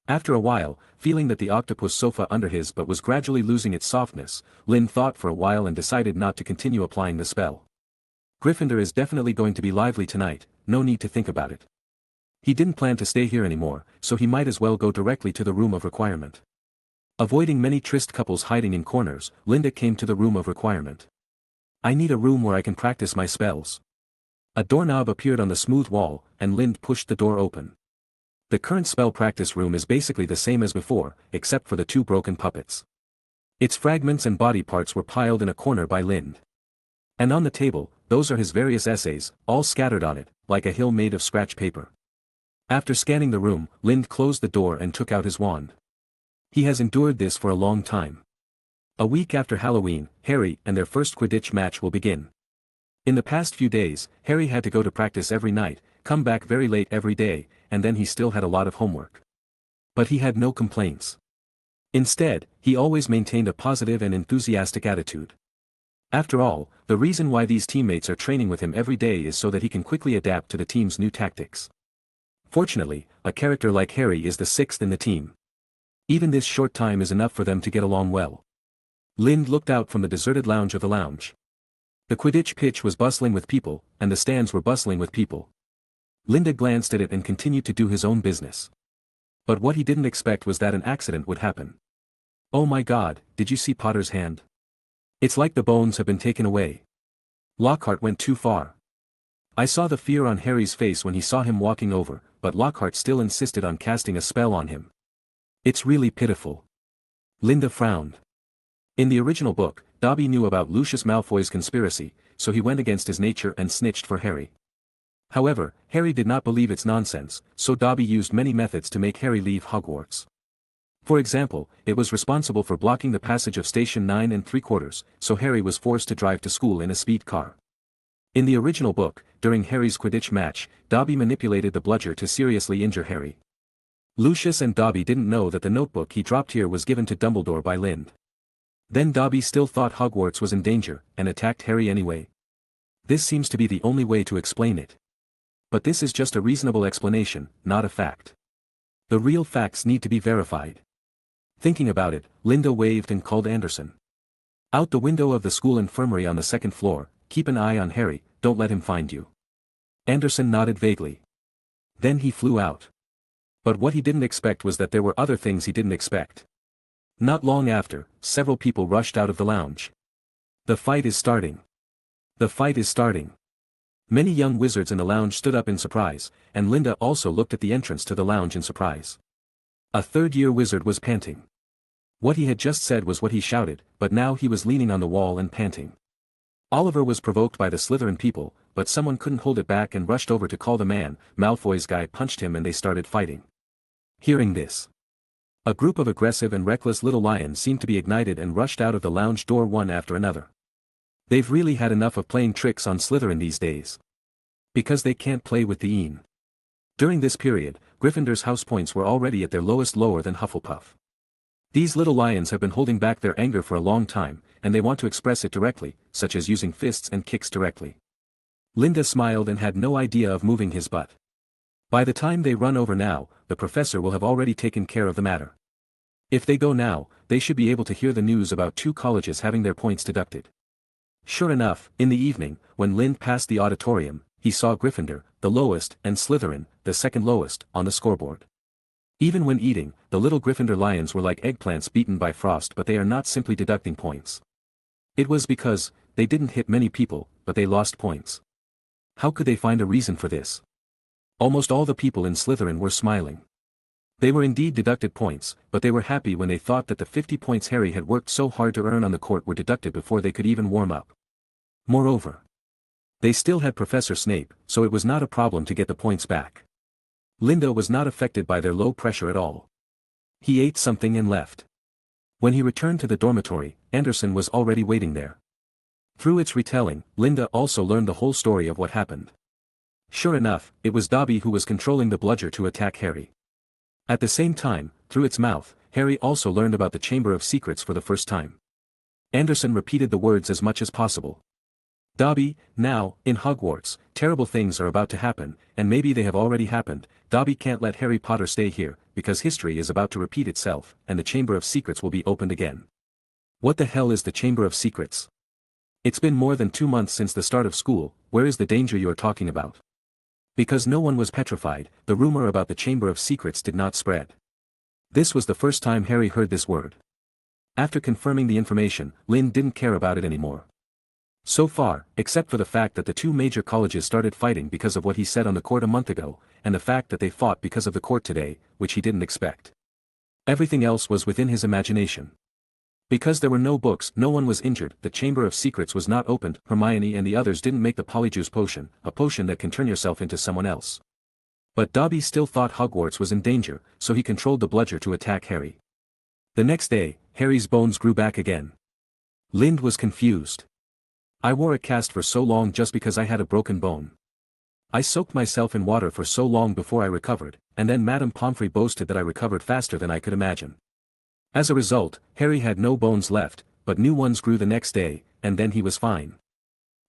After a while, feeling that the octopus sofa under his butt was gradually losing its softness, Lind thought for a while and decided not to continue applying the spell. Gryffindor is definitely going to be lively tonight, no need to think about it. He didn't plan to stay here anymore, so he might as well go directly to the room of requirement. Avoiding many tryst couples hiding in corners, Linda came to the room of requirement. I need a room where I can practice my spells. A doorknob appeared on the smooth wall, and Lind pushed the door open. The current spell practice room is basically the same as before, except for the 2 broken puppets. Its fragments and body parts were piled in a corner by Lind. And on the table, those are his various essays, all scattered on it, like a hill made of scratch paper. After scanning the room, Lind closed the door and took out his wand. He has endured this for a long time. A week after Halloween, Harry and their first Quidditch match will begin. In the past few days, Harry had to go to practice every night, come back very late every day, and then he still had a lot of homework. But he had no complaints. Instead, he always maintained a positive and enthusiastic attitude. After all, the reason why these teammates are training with him every day is so that he can quickly adapt to the team's new tactics. Fortunately, a character like Harry is the 6th in the team. Even this short time is enough for them to get along well. Lind looked out from the deserted lounge of the lounge. The Quidditch pitch was bustling with people, and the stands were bustling with people. Linda glanced at it and continued to do his own business. But what he didn't expect was that an accident would happen. Oh my God, did you see Potter's hand? It's like the bones have been taken away. Lockhart went too far. I saw the fear on Harry's face when he saw him walking over, but Lockhart still insisted on casting a spell on him. It's really pitiful. Linda frowned. In the original book, Dobby knew about Lucius Malfoy's conspiracy, so he went against his nature and snitched for Harry. However, Harry did not believe it's nonsense, so Dobby used many methods to make Harry leave Hogwarts. For example, it was responsible for blocking the passage of Station 9 3/4, so Harry was forced to drive to school in a speed car. In the original book, during Harry's Quidditch match, Dobby manipulated the bludger to seriously injure Harry. Lucius and Dobby didn't know that the notebook he dropped here was given to Dumbledore by Lind. Then Dobby still thought Hogwarts was in danger, and attacked Harry anyway. This seems to be the only way to explain it. But this is just a reasonable explanation, not a fact. The real facts need to be verified. Thinking about it, Linda waved and called Anderson. Out the window of the school infirmary on the 2nd floor, keep an eye on Harry, don't let him find you. Anderson nodded vaguely. Then he flew out. But what he didn't expect was that there were other things he didn't expect. Not long after, several people rushed out of the lounge. The fight is starting. The fight is starting. Many young wizards in the lounge stood up in surprise, and Linda also looked at the entrance to the lounge in surprise. A 3rd-year wizard was panting. What he had just said was what he shouted, but now he was leaning on the wall and panting. Oliver was provoked by the Slytherin people, but someone couldn't hold it back and rushed over to call the man. Malfoy's guy punched him and they started fighting. Hearing this, a group of aggressive and reckless little lions seemed to be ignited and rushed out of the lounge door one after another. They've really had enough of playing tricks on Slytherin these days. Because they can't play with the Een. During this period, Gryffindor's house points were already at their lowest, lower than Hufflepuff. These little lions have been holding back their anger for a long time, and they want to express it directly, such as using fists and kicks directly. Linda smiled and had no idea of moving his butt. By the time they run over now, the professor will have already taken care of the matter. If they go now, they should be able to hear the news about 2 colleges having their points deducted. Sure enough, in the evening, when Lind passed the auditorium, he saw Gryffindor, the lowest, and Slytherin, the second lowest, on the scoreboard. Even when eating, the little Gryffindor lions were like eggplants beaten by frost, but they are not simply deducting points. It was because, they didn't hit many people, but they lost points. How could they find a reason for this? Almost all the people in Slytherin were smiling. They were indeed deducted points, but they were happy when they thought that the 50 points Harry had worked so hard to earn on the court were deducted before they could even warm up. Moreover, they still had Professor Snape, so it was not a problem to get the points back. Linda was not affected by their low pressure at all. He ate something and left. When he returned to the dormitory, Anderson was already waiting there. Through its retelling, Linda also learned the whole story of what happened. Sure enough, it was Dobby who was controlling the bludger to attack Harry. At the same time, through its mouth, Harry also learned about the Chamber of Secrets for the first time. Anderson repeated the words as much as possible. Dobby, now, in Hogwarts, terrible things are about to happen, and maybe they have already happened. Dobby can't let Harry Potter stay here, because history is about to repeat itself, and the Chamber of Secrets will be opened again. What the hell is the Chamber of Secrets? It's been more than 2 months since the start of school. Where is the danger you are talking about? Because no one was petrified, the rumor about the Chamber of Secrets did not spread. This was the first time Harry heard this word. After confirming the information, Lynn didn't care about it anymore. So far, except for the fact that the 2 major colleges started fighting because of what he said on the court a month ago, and the fact that they fought because of the court today, which he didn't expect. Everything else was within his imagination. Because there were no books, no one was injured, the Chamber of Secrets was not opened, Hermione and the others didn't make the Polyjuice potion, a potion that can turn yourself into someone else. But Dobby still thought Hogwarts was in danger, so he controlled the bludger to attack Harry. The next day, Harry's bones grew back again. Lind was confused. I wore a cast for so long just because I had a broken bone. I soaked myself in water for so long before I recovered, and then Madame Pomfrey boasted that I recovered faster than I could imagine. As a result, Harry had no bones left, but new ones grew the next day, and then he was fine.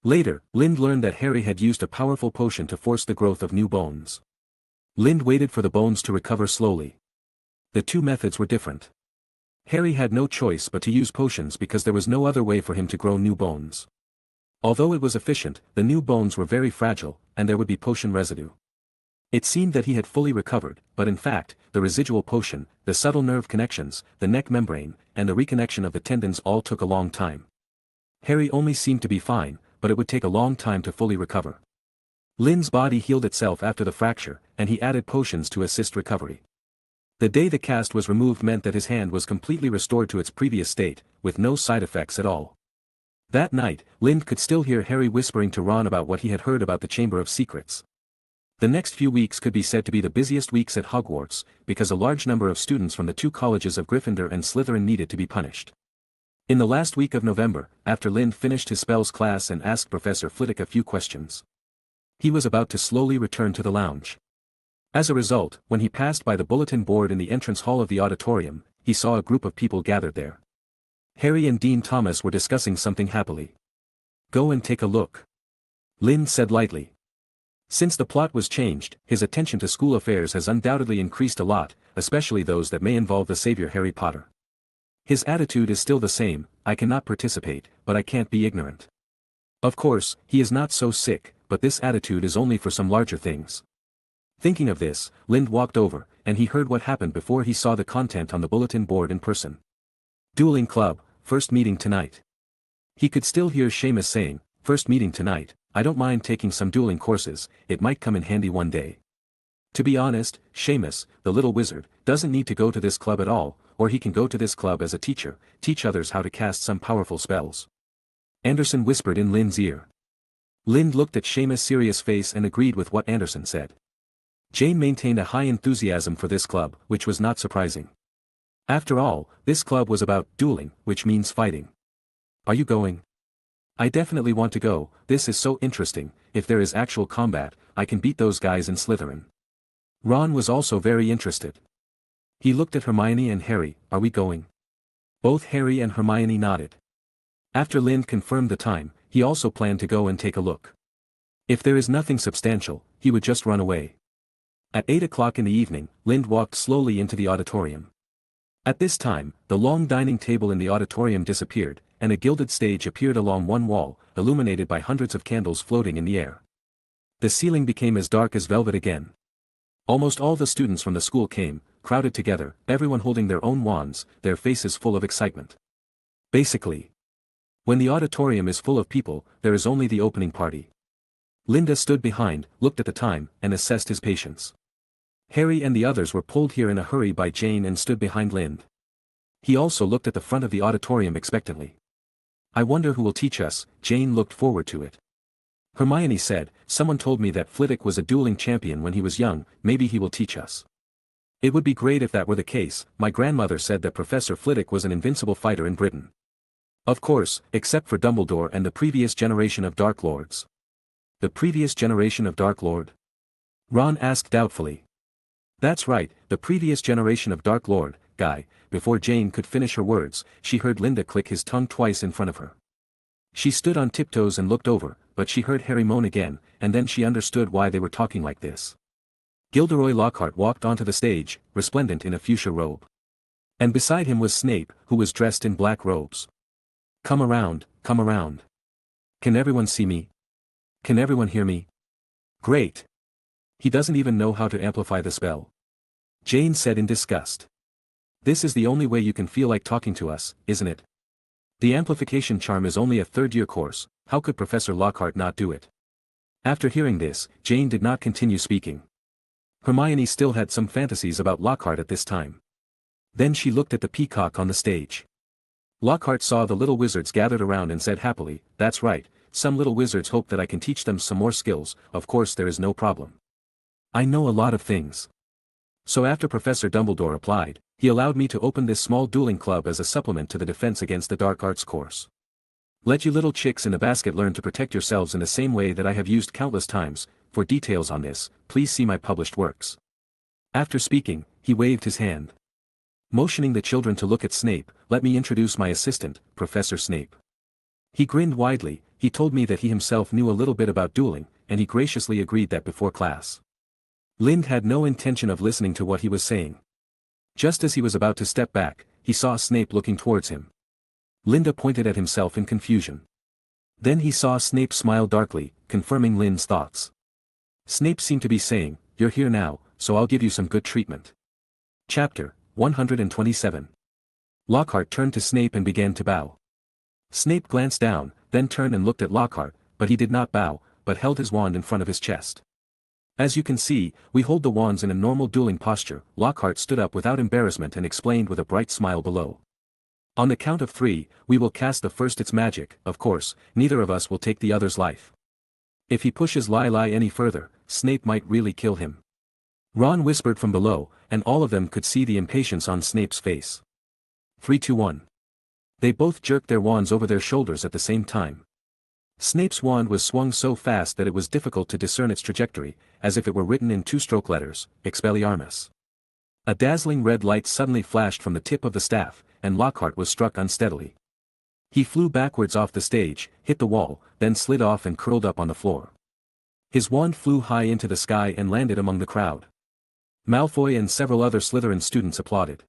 Later, Lind learned that Harry had used a powerful potion to force the growth of new bones. Lind waited for the bones to recover slowly. The 2 methods were different. Harry had no choice but to use potions because there was no other way for him to grow new bones. Although it was efficient, the new bones were very fragile, and there would be potion residue. It seemed that he had fully recovered, but in fact, the residual potion, the subtle nerve connections, the neck membrane, and the reconnection of the tendons all took a long time. Harry only seemed to be fine, but it would take a long time to fully recover. Lynn's body healed itself after the fracture, and he added potions to assist recovery. The day the cast was removed meant that his hand was completely restored to its previous state, with no side effects at all. That night, Lind could still hear Harry whispering to Ron about what he had heard about the Chamber of Secrets. The next few weeks could be said to be the busiest weeks at Hogwarts, because a large number of students from the 2 colleges of Gryffindor and Slytherin needed to be punished. In the last week of November, after Lind finished his spells class and asked Professor Flitwick a few questions, he was about to slowly return to the lounge. As a result, when he passed by the bulletin board in the entrance hall of the auditorium, he saw a group of people gathered there. Harry and Dean Thomas were discussing something happily. Go and take a look. Lind said lightly. Since the plot was changed, his attention to school affairs has undoubtedly increased a lot, especially those that may involve the savior Harry Potter. His attitude is still the same, I cannot participate, but I can't be ignorant. Of course, he is not so sick, but this attitude is only for some larger things. Thinking of this, Lind walked over, and he heard what happened before he saw the content on the bulletin board in person. Dueling Club, first meeting tonight. He could still hear Seamus saying, first meeting tonight, I don't mind taking some dueling courses, it might come in handy one day. To be honest, Seamus, the little wizard, doesn't need to go to this club at all, or he can go to this club as a teacher, teach others how to cast some powerful spells. Anderson whispered in Lind's ear. Lind looked at Seamus' serious face and agreed with what Anderson said. Jane maintained a high enthusiasm for this club, which was not surprising. After all, this club was about dueling, which means fighting. Are you going? I definitely want to go, this is so interesting, if there is actual combat, I can beat those guys in Slytherin. Ron was also very interested. He looked at Hermione and Harry, are we going? Both Harry and Hermione nodded. After Lind confirmed the time, he also planned to go and take a look. If there is nothing substantial, he would just run away. At 8 o'clock in the evening, Lind walked slowly into the auditorium. At this time, the long dining table in the auditorium disappeared, and a gilded stage appeared along one wall, illuminated by hundreds of candles floating in the air. The ceiling became as dark as velvet again. Almost all the students from the school came, crowded together, everyone holding their own wands, their faces full of excitement. Basically, when the auditorium is full of people, there is only the opening party. Linda stood behind, looked at the time, and assessed his patience. Harry and the others were pulled here in a hurry by Jane and stood behind Lind. He also looked at the front of the auditorium expectantly. I wonder who will teach us, Jane looked forward to it. Hermione said, someone told me that Flitwick was a dueling champion when he was young, maybe he will teach us. It would be great if that were the case, my grandmother said that Professor Flitwick was an invincible fighter in Britain. Of course, except for Dumbledore and the previous generation of Dark Lords. The previous generation of Dark Lord? Ron asked doubtfully. That's right, the previous generation of Dark Lord, Guy. Before Jane could finish her words, she heard Linda click his tongue twice in front of her. She stood on tiptoes and looked over, but she heard Harry moan again, and then she understood why they were talking like this. Gilderoy Lockhart walked onto the stage, resplendent in a fuchsia robe. And beside him was Snape, who was dressed in black robes. Come around, come around. Can everyone see me? Can everyone hear me? Great. He doesn't even know how to amplify the spell. Jane said in disgust. This is the only way you can feel like talking to us, isn't it? The amplification charm is only a third-year course, how could Professor Lockhart not do it? After hearing this, Jane did not continue speaking. Hermione still had some fantasies about Lockhart at this time. Then she looked at the peacock on the stage. Lockhart saw the little wizards gathered around and said happily, that's right, some little wizards hope that I can teach them some more skills, of course there is no problem. I know a lot of things. So after Professor Dumbledore applied, he allowed me to open this small dueling club as a supplement to the Defense Against the Dark Arts course. Let you little chicks in the basket learn to protect yourselves in the same way that I have used countless times. For details on this, please see my published works. After speaking, he waved his hand. Motioning the children to look at Snape, let me introduce my assistant, Professor Snape. He grinned widely, he told me that he himself knew a little bit about dueling, and he graciously agreed that before class. Lind had no intention of listening to what he was saying. Just as he was about to step back, he saw Snape looking towards him. Linda pointed at himself in confusion. Then he saw Snape smile darkly, confirming Lind's thoughts. Snape seemed to be saying, you're here now, so I'll give you some good treatment. Chapter 127. Lockhart turned to Snape and began to bow. Snape glanced down, then turned and looked at Lockhart, but he did not bow, but held his wand in front of his chest. As you can see, we hold the wands in a normal dueling posture. Lockhart stood up without embarrassment and explained with a bright smile below. On the count of 3, we will cast the first its magic, of course, neither of us will take the other's life. If he pushes Lily any further, Snape might really kill him. Ron whispered from below, and all of them could see the impatience on Snape's face. 3, 2, 1. They both jerked their wands over their shoulders at the same time. Snape's wand was swung so fast that it was difficult to discern its trajectory, as if it were written in two-stroke letters, Expelliarmus. A dazzling red light suddenly flashed from the tip of the staff, and Lockhart was struck unsteadily. He flew backwards off the stage, hit the wall, then slid off and curled up on the floor. His wand flew high into the sky and landed among the crowd. Malfoy and several other Slytherin students applauded.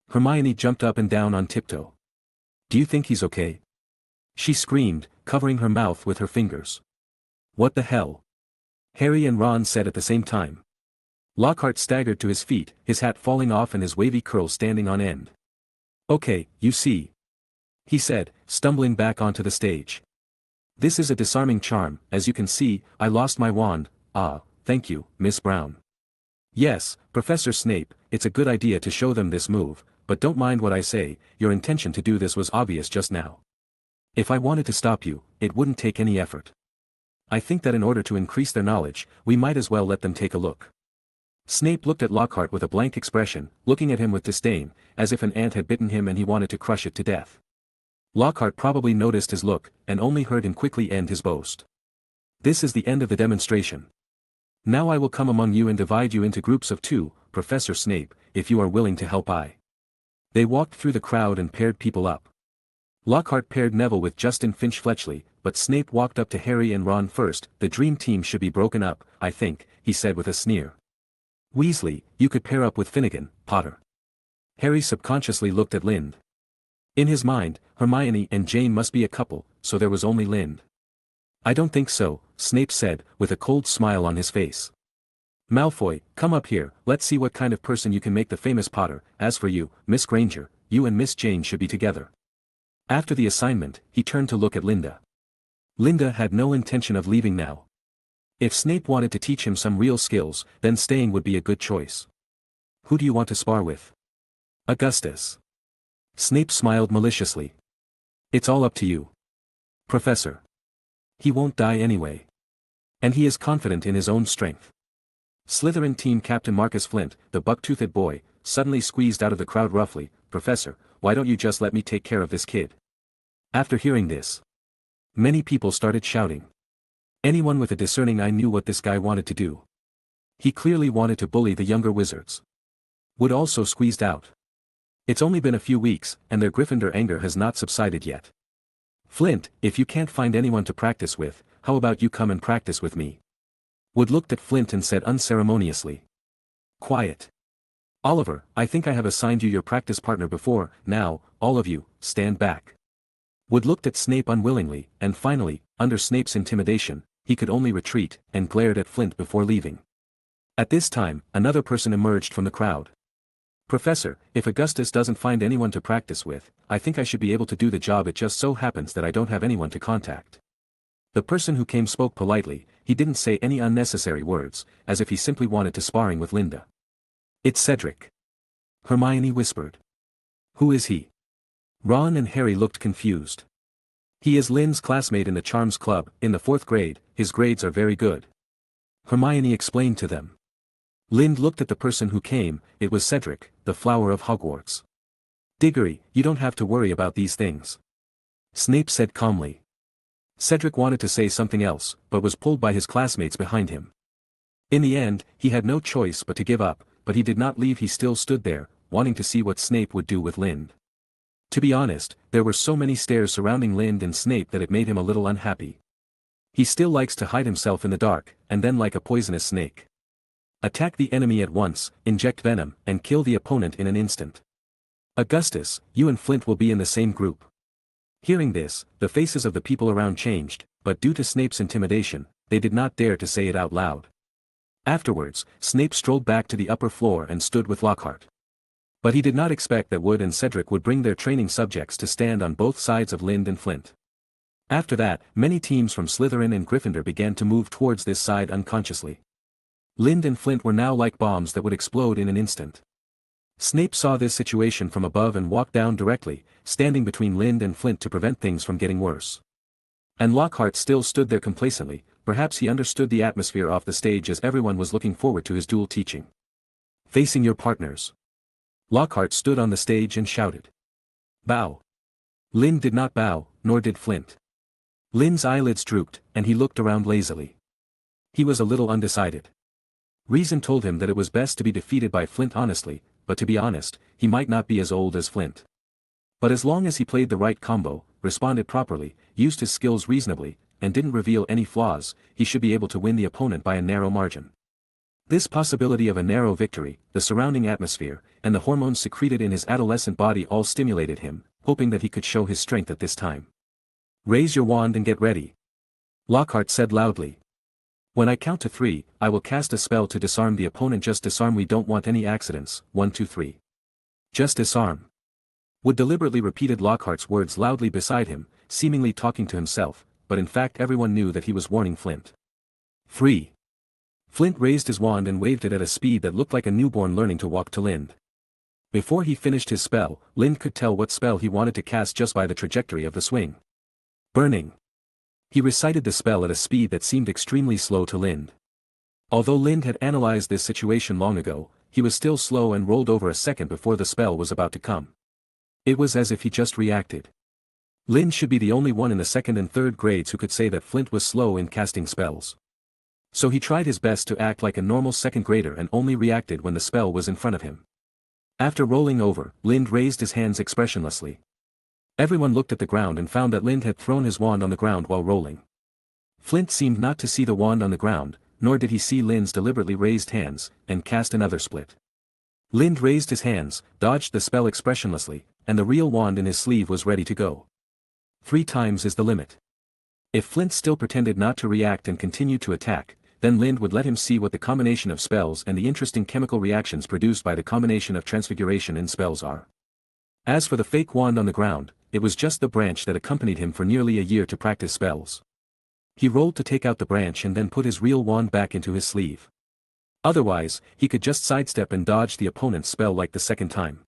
Hermione jumped up and down on tiptoe. Do you think he's okay? She screamed, covering her mouth with her fingers. What the hell? Harry and Ron said at the same time. Lockhart staggered to his feet, his hat falling off and his wavy curls standing on end. Okay, you see, he said, stumbling back onto the stage. This is a disarming charm, as you can see, I lost my wand. Ah, thank you, Miss Brown. Yes, Professor Snape, it's a good idea to show them this move, but don't mind what I say, your intention to do this was obvious just now. If I wanted to stop you, it wouldn't take any effort. I think that in order to increase their knowledge, we might as well let them take a look. Snape looked at Lockhart with a blank expression, looking at him with disdain, as if an ant had bitten him and he wanted to crush it to death. Lockhart probably noticed his look, and only heard him quickly end his boast. "This is the end of the demonstration. Now I will come among you and divide you into groups of 2, Professor Snape, if you are willing to help They walked through the crowd and paired people up. Lockhart paired Neville with Justin Finch-Fletchley, but Snape walked up to Harry and Ron first. "The dream team should be broken up, I think," he said with a sneer. "Weasley, you could pair up with Finnegan, Potter." Harry subconsciously looked at Lind. In his mind, Hermione and Jane must be a couple, so there was only Lind. "I don't think so," Snape said, with a cold smile on his face. "Malfoy, come up here, let's see what kind of person you can make the famous Potter. As for you, Miss Granger, you and Miss Jane should be together." After the assignment, he turned to look at Linda. Linda had no intention of leaving now. If Snape wanted to teach him some real skills, then staying would be a good choice. "Who do you want to spar with?" "Augustus." Snape smiled maliciously. "It's all up to you. Professor. He won't die anyway. And he is confident in his own strength." Slytherin team captain Marcus Flint, the buck-toothed boy, suddenly squeezed out of the crowd roughly, "Professor, why don't you just let me take care of this kid?" After hearing this, many people started shouting. Anyone with a discerning eye knew what this guy wanted to do. He clearly wanted to bully the younger wizards. Wood also squeezed out. It's only been a few weeks, and their Gryffindor anger has not subsided yet. "Flint, if you can't find anyone to practice with, how about you come and practice with me?" Wood looked at Flint and said unceremoniously. "Quiet. Oliver, I think I have assigned you your practice partner before. Now, all of you, stand back." Wood looked at Snape unwillingly, and finally, under Snape's intimidation, he could only retreat, and glared at Flint before leaving. At this time, another person emerged from the crowd. "Professor, if Augustus doesn't find anyone to practice with, I think I should be able to do the job. It just so happens that I don't have anyone to contact." The person who came spoke politely. He didn't say any unnecessary words, as if he simply wanted to sparring with Linda. "It's Cedric." Hermione whispered. "Who is he?" Ron and Harry looked confused. "He is Lynn's classmate in the Charms Club, in the 4th grade, his grades are very good." Hermione explained to them. Lind looked at the person who came. It was Cedric, the flower of Hogwarts. "Diggory, you don't have to worry about these things," Snape said calmly. Cedric wanted to say something else, but was pulled by his classmates behind him. In the end, he had no choice but to give up, but he did not leave. He still stood there, wanting to see what Snape would do with Lind. To be honest, there were so many stares surrounding Lind and Snape that it made him a little unhappy. He still likes to hide himself in the dark, and then like a poisonous snake. Attack the enemy at once, inject venom, and kill the opponent in an instant. "Augustus, you and Flint will be in the same group." Hearing this, the faces of the people around changed, but due to Snape's intimidation, they did not dare to say it out loud. Afterwards, Snape strolled back to the upper floor and stood with Lockhart. But he did not expect that Wood and Cedric would bring their training subjects to stand on both sides of Lind and Flint. After that, many teams from Slytherin and Gryffindor began to move towards this side unconsciously. Lind and Flint were now like bombs that would explode in an instant. Snape saw this situation from above and walked down directly, standing between Lind and Flint to prevent things from getting worse. And Lockhart still stood there complacently. Perhaps he understood the atmosphere off the stage as everyone was looking forward to his dual teaching. "Facing your partners." Lockhart stood on the stage and shouted. "Bow." Lind did not bow, nor did Flint. Lind's eyelids drooped, and he looked around lazily. He was a little undecided. Reason told him that it was best to be defeated by Flint honestly, but to be honest, he might not be as old as Flint. But as long as he played the right combo, responded properly, used his skills reasonably, and didn't reveal any flaws, he should be able to win the opponent by a narrow margin. This possibility of a narrow victory, the surrounding atmosphere, and the hormones secreted in his adolescent body all stimulated him, hoping that he could show his strength at this time. "Raise your wand and get ready," Lockhart said loudly. "When I count to 3, I will cast a spell to disarm the opponent. Just disarm. We don't want any accidents. 1, 2, 3. Just disarm." Wood deliberately repeated Lockhart's words loudly beside him, seemingly talking to himself, but in fact everyone knew that he was warning Flint. "Free." Flint raised his wand and waved it at a speed that looked like a newborn learning to walk to Lind. Before he finished his spell, Lind could tell what spell he wanted to cast just by the trajectory of the swing. "Burning." He recited the spell at a speed that seemed extremely slow to Lind. Although Lind had analyzed this situation long ago, he was still slow and rolled over a second before the spell was about to come. It was as if he just reacted. Lind should be the only one in the second and third grades who could say that Flint was slow in casting spells. So he tried his best to act like a normal second grader and only reacted when the spell was in front of him. After rolling over, Lind raised his hands expressionlessly. Everyone looked at the ground and found that Lind had thrown his wand on the ground while rolling. Flint seemed not to see the wand on the ground, nor did he see Lind's deliberately raised hands, and cast another split. Lind raised his hands, dodged the spell expressionlessly, and the real wand in his sleeve was ready to go. 3 times is the limit. If Flint still pretended not to react and continued to attack, then Lind would let him see what the combination of spells and the interesting chemical reactions produced by the combination of transfiguration in spells are. As for the fake wand on the ground, it was just the branch that accompanied him for nearly a year to practice spells. He rolled to take out the branch and then put his real wand back into his sleeve. Otherwise, he could just sidestep and dodge the opponent's spell like the second time.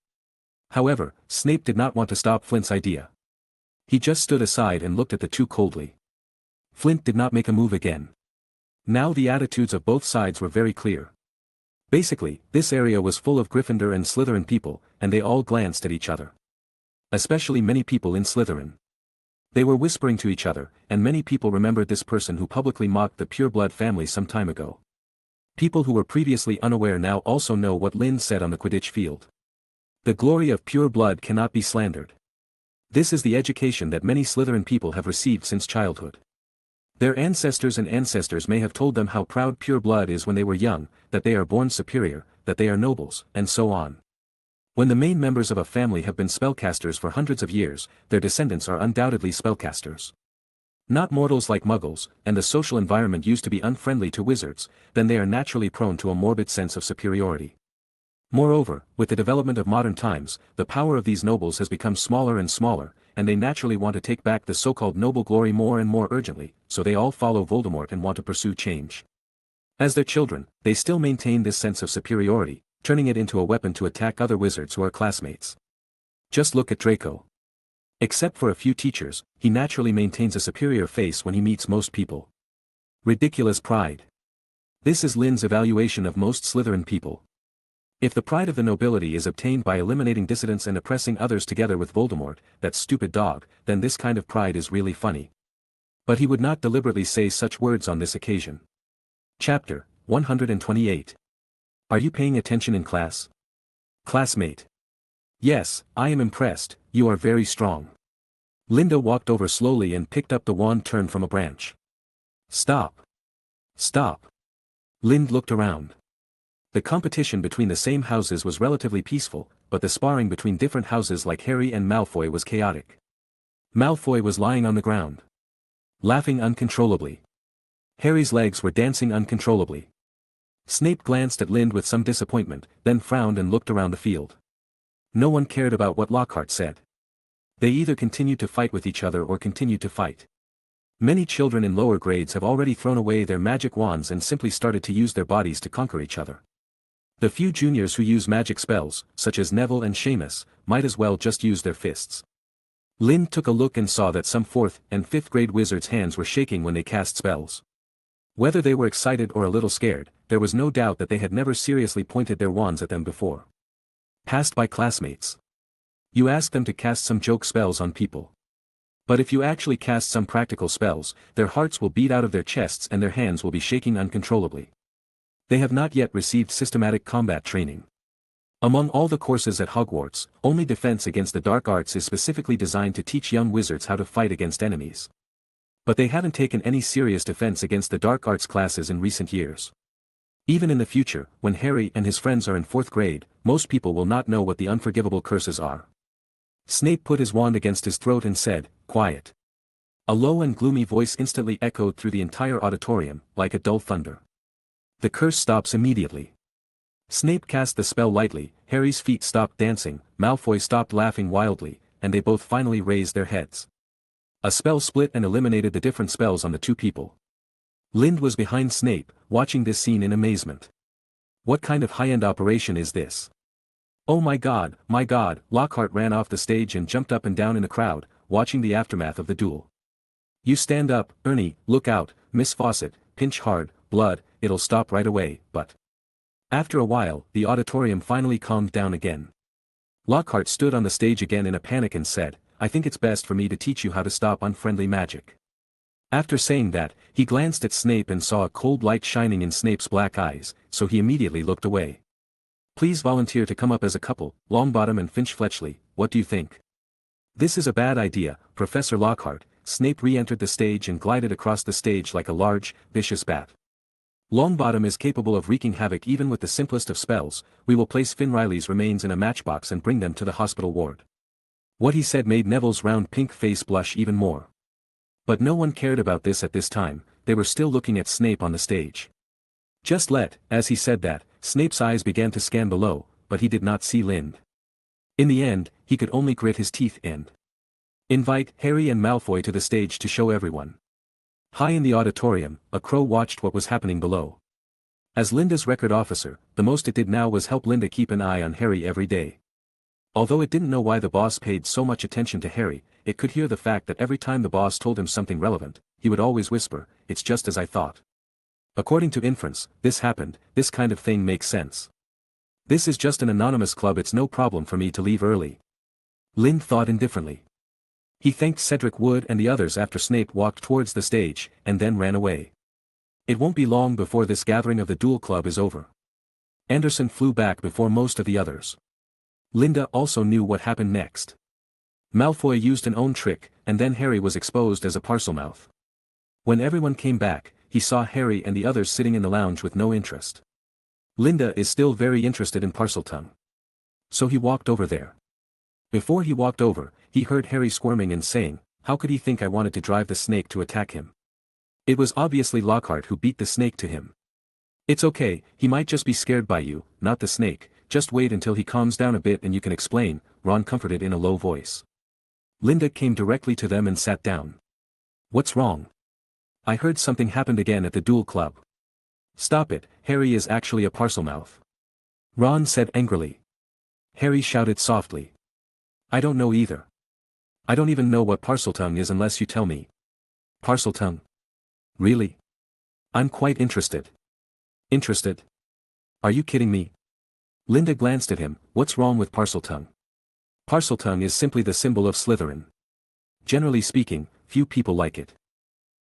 However, Snape did not want to stop Flint's idea. He just stood aside and looked at the two coldly. Flint did not make a move again. Now the attitudes of both sides were very clear. Basically, this area was full of Gryffindor and Slytherin people, and they all glanced at each other. Especially many people in Slytherin. They were whispering to each other, and many people remembered this person who publicly mocked the pureblood family some time ago. People who were previously unaware now also know what Lind said on the Quidditch field. The glory of pure blood cannot be slandered. This is the education that many Slytherin people have received since childhood. Their ancestors may have told them how proud pure blood is when they were young, that they are born superior, that they are nobles, and so on. When the main members of a family have been spellcasters for hundreds of years, their descendants are undoubtedly spellcasters. Not mortals like muggles, and the social environment used to be unfriendly to wizards, then they are naturally prone to a morbid sense of superiority. Moreover, with the development of modern times, the power of these nobles has become smaller and smaller, and they naturally want to take back the so-called noble glory more and more urgently, so they all follow Voldemort and want to pursue change. As their children, they still maintain this sense of superiority, turning it into a weapon to attack other wizards who are classmates. Just look at Draco. Except for a few teachers, he naturally maintains a superior face when he meets most people. Ridiculous pride. This is Lind's evaluation of most Slytherin people. If the pride of the nobility is obtained by eliminating dissidents and oppressing others together with Voldemort, that stupid dog, then this kind of pride is really funny. But he would not deliberately say such words on this occasion. Chapter 128. Are you paying attention in class? Classmate. Yes, I am impressed, you are very strong. Linda walked over slowly and picked up the wand turned from a branch. Stop. Stop. Lind looked around. The competition between the same houses was relatively peaceful, but the sparring between different houses like Harry and Malfoy was chaotic. Malfoy was lying on the ground, laughing uncontrollably. Harry's legs were dancing uncontrollably. Snape glanced at Lind with some disappointment, then frowned and looked around the field. No one cared about what Lockhart said. They either continued to fight with each other or continued to fight. Many children in lower grades have already thrown away their magic wands and simply started to use their bodies to conquer each other. The few juniors who use magic spells, such as Neville and Seamus, might as well just use their fists. Lind took a look and saw that some 4th and 5th grade wizards' hands were shaking when they cast spells. Whether they were excited or a little scared, there was no doubt that they had never seriously pointed their wands at them before. Passed by classmates. You ask them to cast some joke spells on people. But if you actually cast some practical spells, their hearts will beat out of their chests and their hands will be shaking uncontrollably. They have not yet received systematic combat training. Among all the courses at Hogwarts, only defense against the dark arts is specifically designed to teach young wizards how to fight against enemies. But they haven't taken any serious defense against the dark arts classes in recent years. Even in the future, when Harry and his friends are in 4th grade, most people will not know what the unforgivable curses are. Snape put his wand against his throat and said, "Quiet." A low and gloomy voice instantly echoed through the entire auditorium, like a dull thunder. The curse stops immediately. Snape cast the spell lightly, Harry's feet stopped dancing, Malfoy stopped laughing wildly, and they both finally raised their heads. A spell split and eliminated the different spells on the two people. Lind was behind Snape, watching this scene in amazement. What kind of high-end operation is this? Oh my god, Lockhart ran off the stage and jumped up and down in the crowd, watching the aftermath of the duel. You stand up, Ernie, look out, Miss Fawcett, pinch hard, blood, it'll stop right away, but... After a while, the auditorium finally calmed down again. Lockhart stood on the stage again in a panic and said, "I think it's best for me to teach you how to stop unfriendly magic." After saying that, he glanced at Snape and saw a cold light shining in Snape's black eyes, so he immediately looked away. "Please volunteer to come up as a couple, Longbottom and Finch Fletchley, what do you think?" "This is a bad idea, Professor Lockhart." Snape re-entered the stage and glided across the stage like a large, vicious bat. "Longbottom is capable of wreaking havoc even with the simplest of spells. We will place Finn Riley's remains in a matchbox and bring them to the hospital ward." What he said made Neville's round pink face blush even more. But no one cared about this at this time, they were still looking at Snape on the stage. As he said that, Snape's eyes began to scan below, but he did not see Lind. In the end, he could only grit his teeth and invite Harry and Malfoy to the stage to show everyone. High in the auditorium, a crow watched what was happening below. As Linda's record officer, the most it did now was help Linda keep an eye on Harry every day. Although it didn't know why the boss paid so much attention to Harry, it could hear the fact that every time the boss told him something relevant, he would always whisper, "It's just as I thought." According to inference, this happened, this kind of thing makes sense. "This is just an anonymous club, it's no problem for me to leave early." Lind thought indifferently. He thanked Cedric Wood and the others after Snape walked towards the stage, and then ran away. It won't be long before this gathering of the Duel Club is over. Anderson flew back before most of the others. Linda also knew what happened next. Malfoy used an own trick, and then Harry was exposed as a Parselmouth. When everyone came back, he saw Harry and the others sitting in the lounge with no interest. Linda is still very interested in Parseltongue. So he walked over there. Before he walked over, he heard Harry squirming and saying, "How could he think I wanted to drive the snake to attack him?" It was obviously Lockhart who beat the snake to him. "It's okay, he might just be scared by you, not the snake, just wait until he calms down a bit and you can explain," Ron comforted in a low voice. Linda came directly to them and sat down. "What's wrong?" "I heard something happened again at the Duel Club." "Stop it, Harry is actually a Parselmouth," Ron said angrily. Harry shouted softly. "I don't know either. I don't even know what Parseltongue is unless you tell me." "Parseltongue? Really? I'm quite interested." "Interested? Are you kidding me?" Linda glanced at him. "What's wrong with Parseltongue?" "Parseltongue is simply the symbol of Slytherin. Generally speaking, few people like it.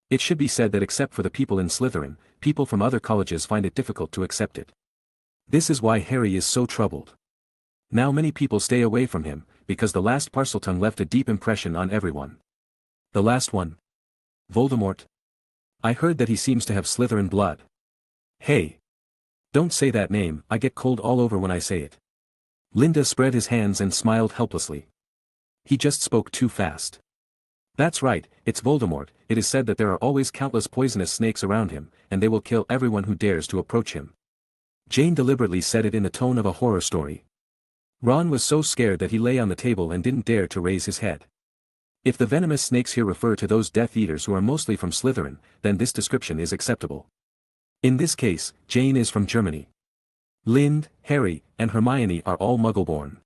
It should be said that except for the people in Slytherin, people from other colleges find it difficult to accept it. This is why Harry is so troubled. Now many people stay away from him, because the last Parseltongue left a deep impression on everyone." "The last one? Voldemort? I heard that he seems to have Slytherin blood." "Hey! Don't say that name, I get cold all over when I say it." Linda spread his hands and smiled helplessly. "He just spoke too fast." "That's right, it's Voldemort. It is said that there are always countless poisonous snakes around him, and they will kill everyone who dares to approach him." Jane deliberately said it in the tone of a horror story. Ron was so scared that he lay on the table and didn't dare to raise his head. If the venomous snakes here refer to those Death Eaters who are mostly from Slytherin, then this description is acceptable. In this case, Jane is from Germany. Lind, Harry, and Hermione are all Muggle-born.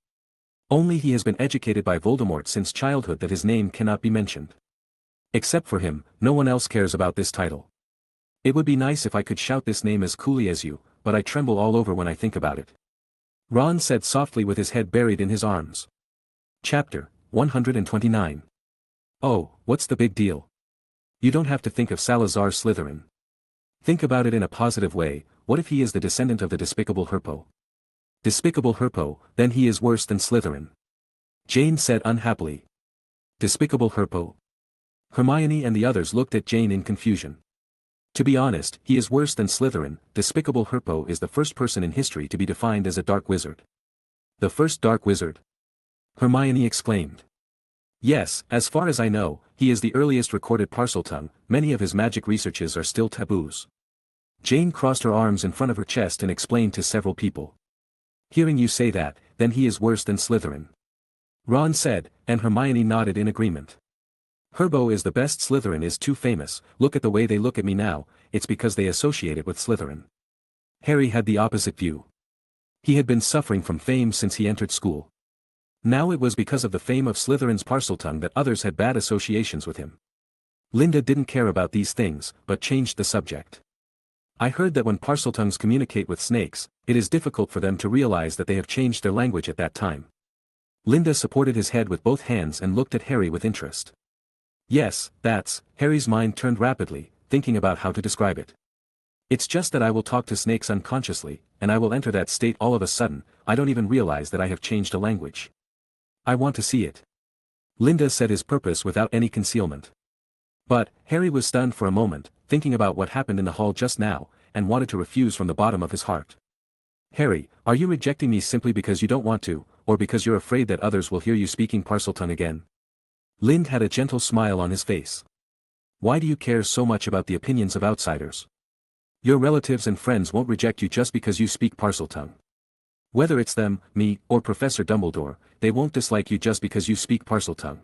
Only he has been educated by Voldemort since childhood that his name cannot be mentioned. Except for him, no one else cares about this title. It would be nice if I could shout this name as coolly as you, but I tremble all over when I think about it. Ron said softly with his head buried in his arms. Chapter 129. Oh, what's the big deal? You don't have to think of Salazar Slytherin. Think about it in a positive way. What if he is the descendant of the despicable Herpo? Despicable Herpo, then he is worse than Slytherin. Jane said unhappily. Despicable Herpo? Hermione and the others looked at Jane in confusion. To be honest, he is worse than Slytherin. Despicable Herpo is the first person in history to be defined as a dark wizard. The first dark wizard? Hermione exclaimed. Yes, as far as I know, he is the earliest recorded Parseltongue. Many of his magic researches are still taboos. Jane crossed her arms in front of her chest and explained to several people. Hearing you say that, then he is worse than Slytherin. Ron said, and Hermione nodded in agreement. Herbo is the best. Slytherin is too famous. Look at the way they look at me now, it's because they associate it with Slytherin. Harry had the opposite view. He had been suffering from fame since he entered school. Now it was because of the fame of Slytherin's Parseltongue that others had bad associations with him. Linda didn't care about these things, but changed the subject. I heard that when Parseltongues communicate with snakes, it is difficult for them to realize that they have changed their language at that time. Linda supported his head with both hands and looked at Harry with interest. Yes, that's, Harry's mind turned rapidly, thinking about how to describe it. It's just that I will talk to snakes unconsciously, and I will enter that state all of a sudden. I don't even realize that I have changed a language. I want to see it. Linda said his purpose without any concealment. But, Harry was stunned for a moment, thinking about what happened in the hall just now, and wanted to refuse from the bottom of his heart. Harry, are you rejecting me simply because you don't want to, or because you're afraid that others will hear you speaking Parseltongue again? Lind had a gentle smile on his face. Why do you care so much about the opinions of outsiders? Your relatives and friends won't reject you just because you speak Parseltongue. Whether it's them, me, or Professor Dumbledore, they won't dislike you just because you speak Parseltongue.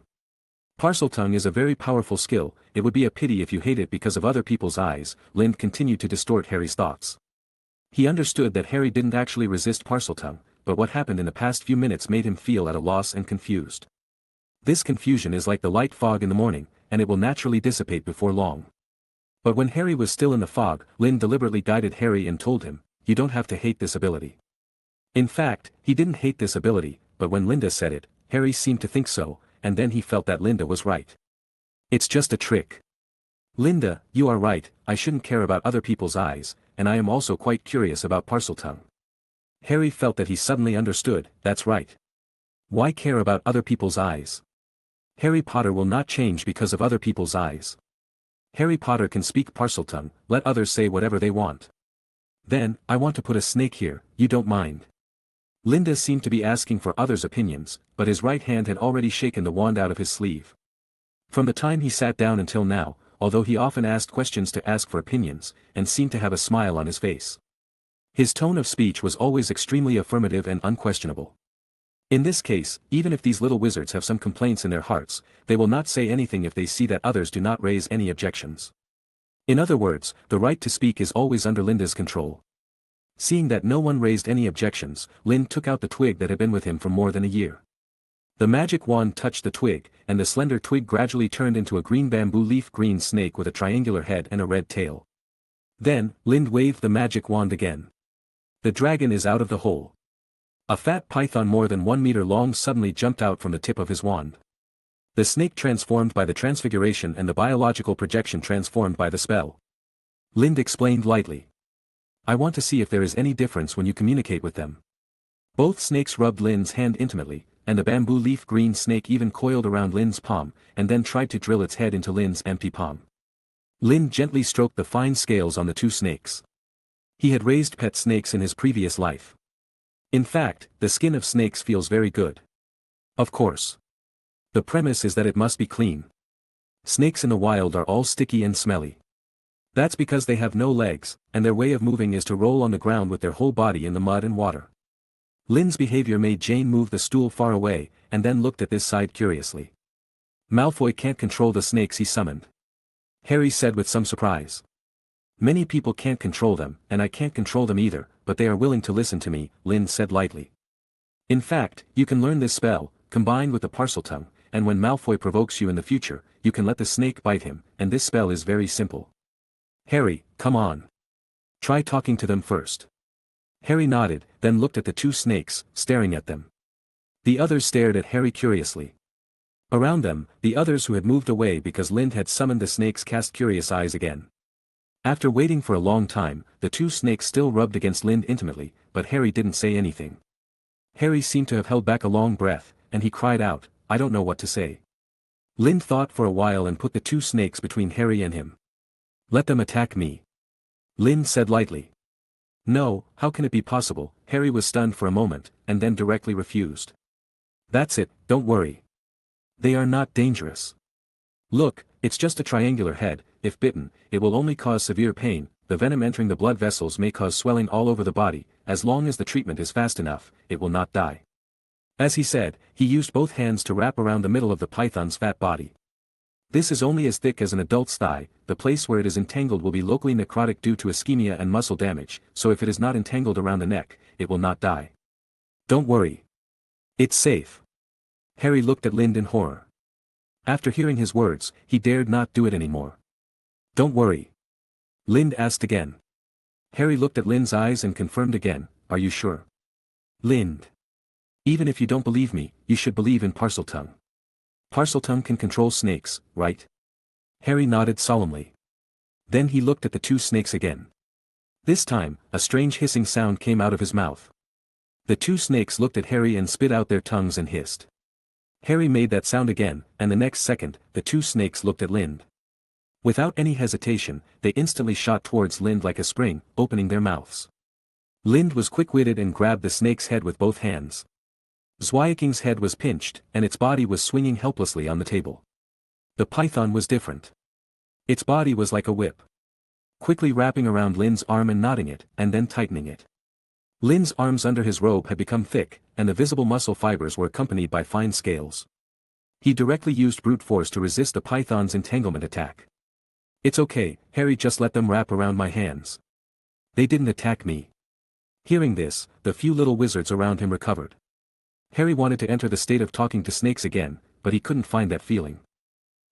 Parseltongue is a very powerful skill. It would be a pity if you hate it because of other people's eyes. Lind continued to distort Harry's thoughts. He understood that Harry didn't actually resist Parseltongue, but what happened in the past few minutes made him feel at a loss and confused. This confusion is like the light fog in the morning, and it will naturally dissipate before long. But when Harry was still in the fog, Lind deliberately guided Harry and told him, you don't have to hate this ability. In fact, he didn't hate this ability, but when Linda said it, Harry seemed to think so, and then he felt that Linda was right. It's just a trick. Linda, you are right, I shouldn't care about other people's eyes, and I am also quite curious about Parseltongue. Harry felt that he suddenly understood, that's right. Why care about other people's eyes? Harry Potter will not change because of other people's eyes. Harry Potter can speak Parseltongue, let others say whatever they want. Then, I want to put a snake here, you don't mind. Linda seemed to be asking for others' opinions, but his right hand had already shaken the wand out of his sleeve. From the time he sat down until now, although he often asked questions to ask for opinions, and seemed to have a smile on his face. His tone of speech was always extremely affirmative and unquestionable. In this case, even if these little wizards have some complaints in their hearts, they will not say anything if they see that others do not raise any objections. In other words, the right to speak is always under Linda's control. Seeing that no one raised any objections, Lind took out the twig that had been with him for more than a year. The magic wand touched the twig, and the slender twig gradually turned into a green bamboo leaf green snake with a triangular head and a red tail. Then, Lind waved the magic wand again. The dragon is out of the hole. A fat python more than 1 meter long suddenly jumped out from the tip of his wand. The snake transformed by the transfiguration and the biological projection transformed by the spell. Lind explained lightly. I want to see if there is any difference when you communicate with them. Both snakes rubbed Lind's hand intimately, and the bamboo leaf green snake even coiled around Lind's palm, and then tried to drill its head into Lind's empty palm. Lind gently stroked the fine scales on the two snakes. He had raised pet snakes in his previous life. In fact, the skin of snakes feels very good. Of course. The premise is that it must be clean. Snakes in the wild are all sticky and smelly. That's because they have no legs, and their way of moving is to roll on the ground with their whole body in the mud and water. Lind's behavior made Jane move the stool far away, and then looked at this side curiously. Malfoy can't control the snakes he summoned. Harry said with some surprise. Many people can't control them, and I can't control them either, but they are willing to listen to me, Lind said lightly. In fact, you can learn this spell, combined with the Parseltongue, and when Malfoy provokes you in the future, you can let the snake bite him, and this spell is very simple. Harry, come on. Try talking to them first. Harry nodded, then looked at the two snakes, staring at them. The others stared at Harry curiously. Around them, the others who had moved away because Lind had summoned the snakes cast curious eyes again. After waiting for a long time, the two snakes still rubbed against Lind intimately, but Harry didn't say anything. Harry seemed to have held back a long breath, and he cried out, I don't know what to say. Lind thought for a while and put the two snakes between Harry and him. Let them attack me. Lind said lightly. No, how can it be possible? Harry was stunned for a moment, and then directly refused. That's it, don't worry. They are not dangerous. Look, it's just a triangular head. If bitten, it will only cause severe pain. The venom entering the blood vessels may cause swelling all over the body. As long as the treatment is fast enough, it will not die. As he said, he used both hands to wrap around the middle of the python's fat body. This is only as thick as an adult's thigh. The place where it is entangled will be locally necrotic due to ischemia and muscle damage, so if it is not entangled around the neck, it will not die. Don't worry. It's safe. Harry looked at Lind in horror. After hearing his words, he dared not do it anymore. Don't worry. Lind asked again. Harry looked at Lynn's eyes and confirmed again, "Are you sure?" "Lind. Even if you don't believe me, you should believe in Parseltongue. Parseltongue can control snakes, right?" Harry nodded solemnly. Then he looked at the two snakes again. This time, a strange hissing sound came out of his mouth. The two snakes looked at Harry and spit out their tongues and hissed. Harry made that sound again, and the next second, the two snakes looked at Lind. Without any hesitation, they instantly shot towards Lind like a spring, opening their mouths. Lind was quick-witted and grabbed the snake's head with both hands. Zweiaking's head was pinched, and its body was swinging helplessly on the table. The python was different. Its body was like a whip. Quickly wrapping around Lind's arm and knotting it, and then tightening it. Lind's arms under his robe had become thick, and the visible muscle fibers were accompanied by fine scales. He directly used brute force to resist the python's entanglement attack. "It's okay, Harry, just let them wrap around my hands. They didn't attack me." Hearing this, the few little wizards around him recovered. Harry wanted to enter the state of talking to snakes again, but he couldn't find that feeling.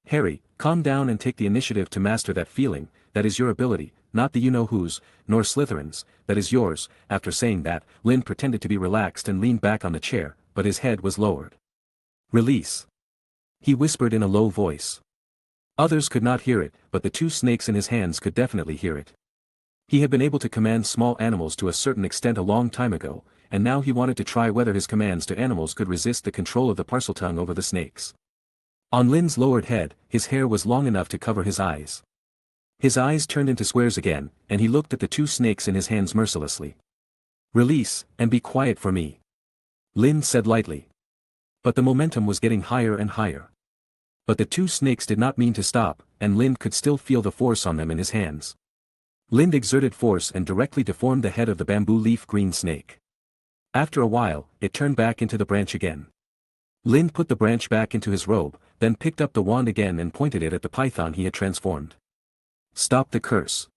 "Harry, calm down and take the initiative to master that feeling, that is your ability, not the you-know-whos, nor Slytherin's, that is yours." After saying that, Lind pretended to be relaxed and leaned back on the chair, but his head was lowered. "Release," he whispered in a low voice. Others could not hear it, but the two snakes in his hands could definitely hear it. He had been able to command small animals to a certain extent a long time ago, and now he wanted to try whether his commands to animals could resist the control of the Parseltongue over the snakes. On Lind's lowered head, his hair was long enough to cover his eyes. His eyes turned into squares again, and he looked at the two snakes in his hands mercilessly. "Release, and be quiet for me," Lind said lightly. But the momentum was getting higher and higher. But the two snakes did not mean to stop, and Lind could still feel the force on them in his hands. Lind exerted force and directly deformed the head of the bamboo leaf green snake. After a while, it turned back into the branch again. Lind put the branch back into his robe, then picked up the wand again and pointed it at the python he had transformed. "Stop the curse."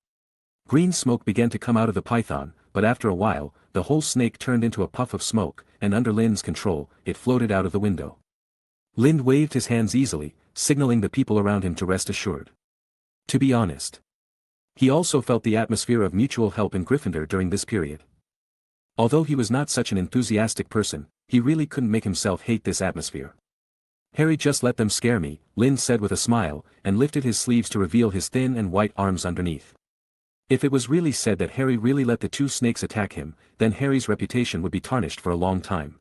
Green smoke began to come out of the python, but after a while, the whole snake turned into a puff of smoke, and under Lind's control, it floated out of the window. Lind waved his hands easily, signaling the people around him to rest assured. To be honest, he also felt the atmosphere of mutual help in Gryffindor during this period. Although he was not such an enthusiastic person, he really couldn't make himself hate this atmosphere. "Harry, just let them scare me," Lind said with a smile, and lifted his sleeves to reveal his thin and white arms underneath. If it was really said that Harry really let the two snakes attack him, then Harry's reputation would be tarnished for a long time.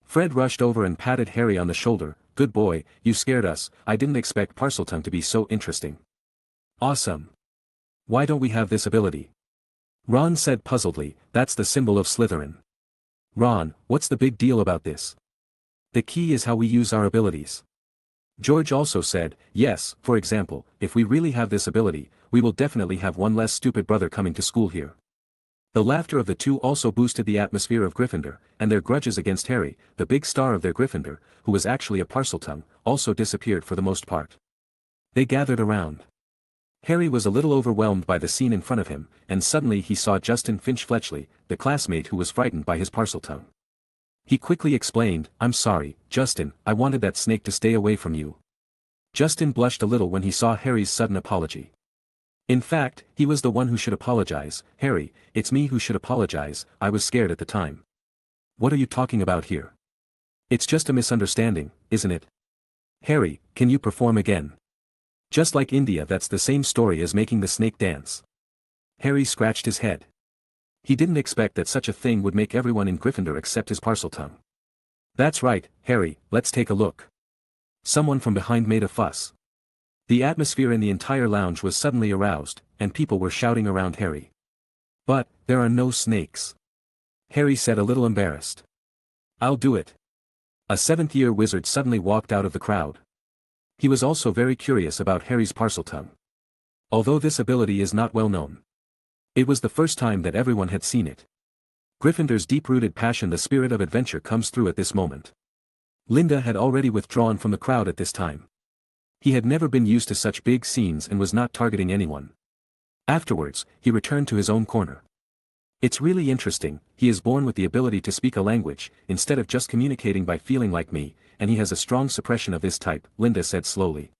Fred rushed over and patted Harry on the shoulder. "Good boy, you scared us. I didn't expect Parseltongue to be so interesting." "Awesome. Why don't we have this ability?" Ron said puzzledly. "That's the symbol of Slytherin." "Ron, what's the big deal about this?" "The key is how we use our abilities." George also said, "Yes, for example, if we really have this ability, we will definitely have one less stupid brother coming to school here." The laughter of the two also boosted the atmosphere of Gryffindor, and their grudges against Harry, the big star of their Gryffindor, who was actually a Parseltongue, also disappeared for the most part. They gathered around. Harry was a little overwhelmed by the scene in front of him, and suddenly he saw Justin Finch-Fletchley, the classmate who was frightened by his Parseltongue. He quickly explained, "I'm sorry, Justin, I wanted that snake to stay away from you." Justin blushed a little when he saw Harry's sudden apology. In fact, he was the one who should apologize. "Harry, it's me who should apologize, I was scared at the time." "What are you talking about here? It's just a misunderstanding, isn't it?" "Harry, can you perform again?" "Just like India, that's the same story as making the snake dance." Harry scratched his head. He didn't expect that such a thing would make everyone in Gryffindor accept his Parseltongue. "That's right, Harry, let's take a look." Someone from behind made a fuss. The atmosphere in the entire lounge was suddenly aroused, and people were shouting around Harry. "But, there are no snakes," Harry said, a little embarrassed. "I'll do it." A seventh-year wizard suddenly walked out of the crowd. He was also very curious about Harry's Parseltongue. Although this ability is not well known, it was the first time that everyone had seen it. Gryffindor's deep-rooted passion, the spirit of adventure, comes through at this moment. Linda had already withdrawn from the crowd at this time. He had never been used to such big scenes and was not targeting anyone. Afterwards, he returned to his own corner. "It's really interesting, he is born with the ability to speak a language, instead of just communicating by feeling like me, and he has a strong suppression of this type," Linda said slowly.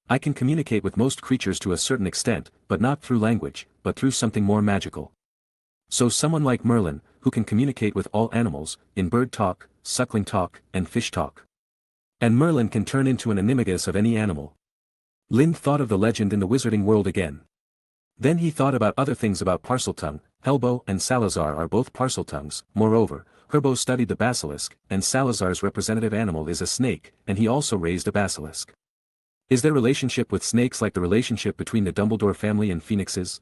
"I can communicate with most creatures to a certain extent, but not through language, but through something more magical." So someone like Merlin, who can communicate with all animals, in bird talk, suckling talk, and fish talk. And Merlin can turn into an animagus of any animal. Lind thought of the legend in the wizarding world again. Then he thought about other things about Parseltongue. Helbo and Salazar are both Parseltongues. Moreover, Herbo studied the basilisk, and Salazar's representative animal is a snake, and he also raised a basilisk. Is their relationship with snakes like the relationship between the Dumbledore family and phoenixes?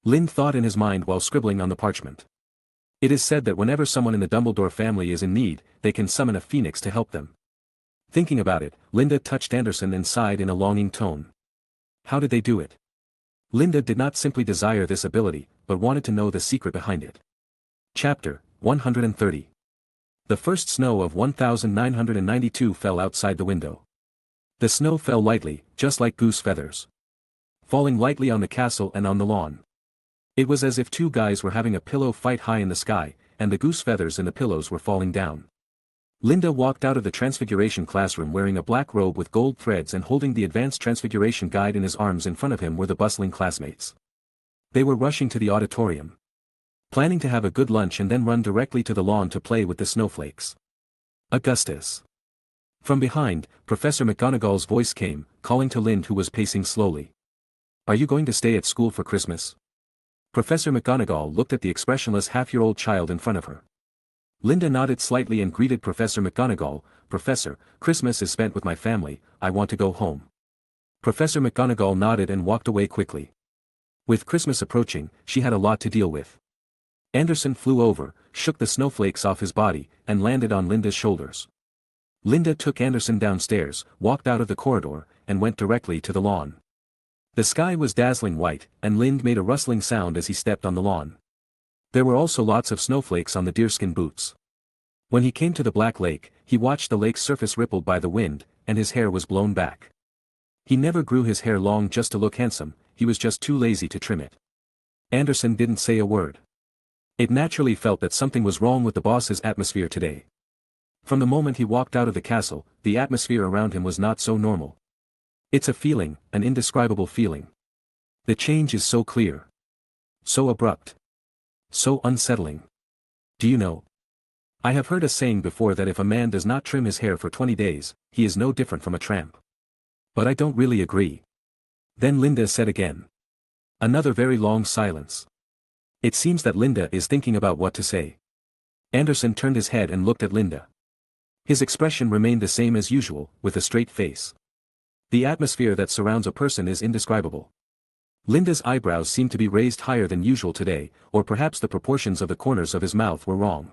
Lind thought in his mind while scribbling on the parchment. It is said that whenever someone in the Dumbledore family is in need, they can summon a phoenix to help them. Thinking about it, Linda touched Anderson and sighed in a longing tone. How did they do it? Linda did not simply desire this ability, but wanted to know the secret behind it. Chapter 130. The first snow of 1992 fell outside the window. The snow fell lightly, just like goose feathers. Falling lightly on the castle and on the lawn. It was as if two guys were having a pillow fight high in the sky, and the goose feathers in the pillows were falling down. Linda walked out of the Transfiguration classroom wearing a black robe with gold threads and holding the Advanced Transfiguration guide in his arms. In front of him were the bustling classmates. They were rushing to the auditorium, planning to have a good lunch and then run directly to the lawn to play with the snowflakes. Augustus. From behind, Professor McGonagall's voice came, calling to Lind, who was pacing slowly. Are you going to stay at school for Christmas? Professor McGonagall looked at the expressionless half-year-old child in front of her. Linda nodded slightly and greeted Professor McGonagall. Professor, Christmas is spent with my family, I want to go home. Professor McGonagall nodded and walked away quickly. With Christmas approaching, she had a lot to deal with. Anderson flew over, shook the snowflakes off his body, and landed on Linda's shoulders. Linda took Anderson downstairs, walked out of the corridor, and went directly to the lawn. The sky was dazzling white, and Lind made a rustling sound as he stepped on the lawn. There were also lots of snowflakes on the deerskin boots. When he came to the Black Lake, he watched the lake's surface rippled by the wind, and his hair was blown back. He never grew his hair long just to look handsome, he was just too lazy to trim it. Anderson didn't say a word. It naturally felt that something was wrong with the boss's atmosphere today. From the moment he walked out of the castle, the atmosphere around him was not so normal. It's a feeling, an indescribable feeling. The change is so clear. So abrupt. So unsettling. Do you know? I have heard a saying before that if a man does not trim his hair for 20 days, he is no different from a tramp. But I don't really agree. Then Linda said again. Another very long silence. It seems that Linda is thinking about what to say. Anderson turned his head and looked at Linda. His expression remained the same as usual, with a straight face. The atmosphere that surrounds a person is indescribable. Linda's eyebrows seemed to be raised higher than usual today, or perhaps the proportions of the corners of his mouth were wrong.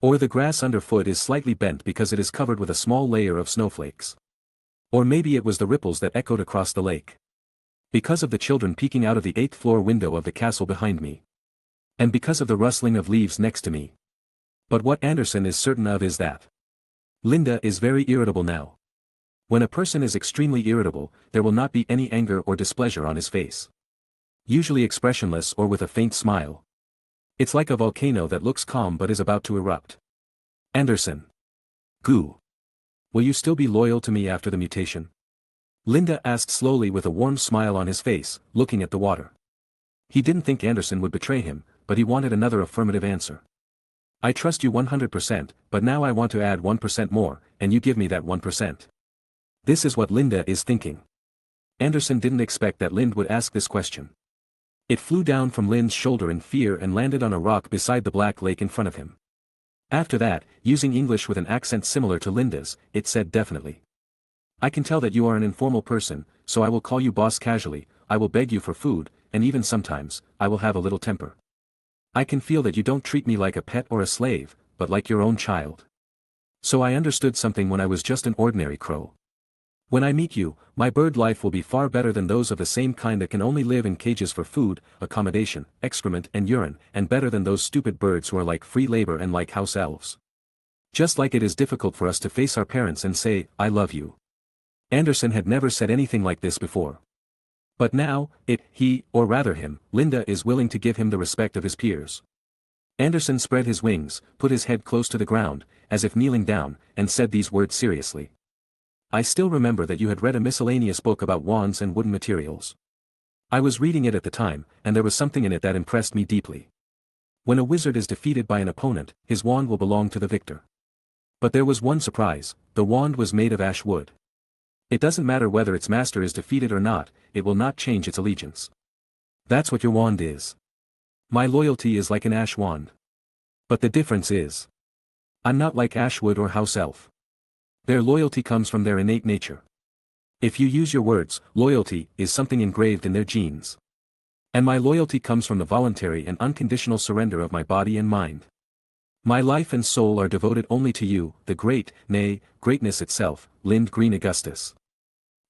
Or the grass underfoot is slightly bent because it is covered with a small layer of snowflakes. Or maybe it was the ripples that echoed across the lake. Because of the children peeking out of the 8th floor window of the castle behind me. And because of the rustling of leaves next to me. But what Anderson is certain of is that Linda is very irritable now. When a person is extremely irritable, there will not be any anger or displeasure on his face. Usually expressionless or with a faint smile. It's like a volcano that looks calm but is about to erupt. Anderson. Goo. Will you still be loyal to me after the mutation? Linda asked slowly with a warm smile on his face, looking at the water. He didn't think Anderson would betray him, but he wanted another affirmative answer. I trust you 100%, but now I want to add 1% more, and you give me that 1%. This is what Linda is thinking. Anderson didn't expect that Lind would ask this question. It flew down from Lind's shoulder in fear and landed on a rock beside the Black Lake in front of him. After that, using English with an accent similar to Linda's, it said definitely. I can tell that you are an informal person, so I will call you boss casually, I will beg you for food, and even sometimes, I will have a little temper. I can feel that you don't treat me like a pet or a slave, but like your own child. So I understood something when I was just an ordinary crow. When I meet you, my bird life will be far better than those of the same kind that can only live in cages for food, accommodation, excrement and urine, and better than those stupid birds who are like free labor and like house elves. Just like it is difficult for us to face our parents and say, I love you. Anderson had never said anything like this before. But now, he, or rather him, Linda is willing to give him the respect of his peers. Anderson spread his wings, put his head close to the ground, as if kneeling down, and said these words seriously. I still remember that you had read a miscellaneous book about wands and wooden materials. I was reading it at the time, and there was something in it that impressed me deeply. When a wizard is defeated by an opponent, his wand will belong to the victor. But there was one surprise: the wand was made of ash wood. It doesn't matter whether its master is defeated or not, it will not change its allegiance. That's what your wand is. My loyalty is like an ash wand. But the difference is, I'm not like Ashwood or House Elf. Their loyalty comes from their innate nature. If you use your words, loyalty is something engraved in their genes. And my loyalty comes from the voluntary and unconditional surrender of my body and mind. My life and soul are devoted only to you, the great, nay, greatness itself, Lind Green Augustus.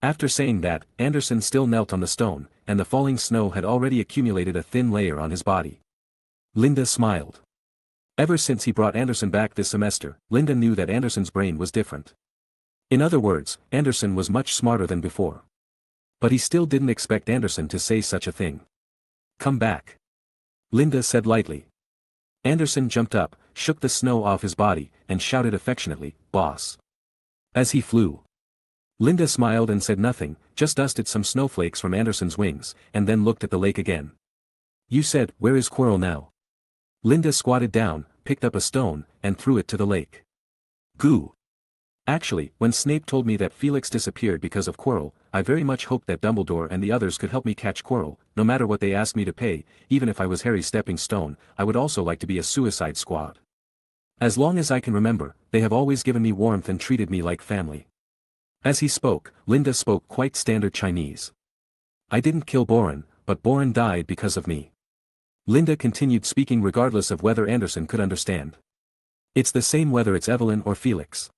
After saying that, Anderson still knelt on the stone, and the falling snow had already accumulated a thin layer on his body. Linda smiled. Ever since he brought Anderson back this semester, Linda knew that Anderson's brain was different. In other words, Anderson was much smarter than before. But he still didn't expect Anderson to say such a thing. Come back. Linda said lightly. Anderson jumped up, shook the snow off his body, and shouted affectionately, "Boss." As he flew. Linda smiled and said nothing, just dusted some snowflakes from Anderson's wings, and then looked at the lake again. You said, "Where is Quirrell now?" Linda squatted down, picked up a stone, and threw it to the lake. Goo. Actually, when Snape told me that Felix disappeared because of Quirrell, I very much hoped that Dumbledore and the others could help me catch Quirrell, no matter what they asked me to pay. Even if I was Harry's stepping stone, I would also like to be a Suicide Squad. As long as I can remember, they have always given me warmth and treated me like family. As he spoke, Linda spoke quite standard Chinese. I didn't kill Boren, but Boren died because of me. Linda continued speaking regardless of whether Anderson could understand. It's the same whether it's Evelyn or Felix.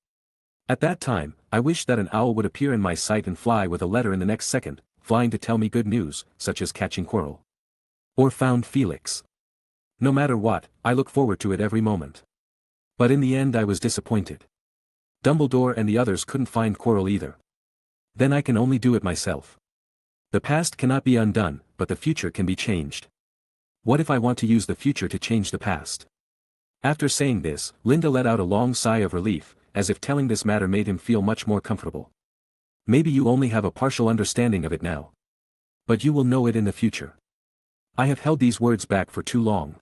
At that time, I wished that an owl would appear in my sight and fly with a letter in the next second, flying to tell me good news, such as catching Quirrell. Or found Felix. No matter what, I look forward to it every moment. But in the end I was disappointed. Dumbledore and the others couldn't find Quirrell either. Then I can only do it myself. The past cannot be undone, but the future can be changed. What if I want to use the future to change the past? After saying this, Linda let out a long sigh of relief, as if telling this matter made him feel much more comfortable. Maybe you only have a partial understanding of it now. But you will know it in the future. I have held these words back for too long.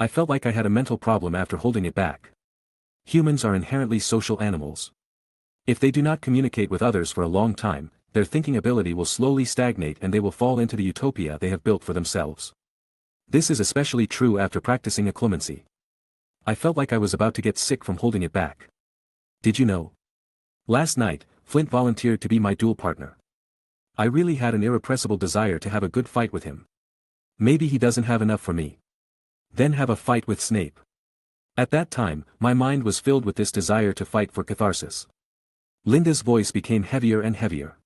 I felt like I had a mental problem after holding it back. Humans are inherently social animals. If they do not communicate with others for a long time, their thinking ability will slowly stagnate and they will fall into the utopia they have built for themselves. This is especially true after practicing occlumency. I felt like I was about to get sick from holding it back. Did you know? Last night, Flint volunteered to be my duel partner. I really had an irrepressible desire to have a good fight with him. Maybe he doesn't have enough for me. Then have a fight with Snape. At that time, my mind was filled with this desire to fight for catharsis. Linda's voice became heavier and heavier.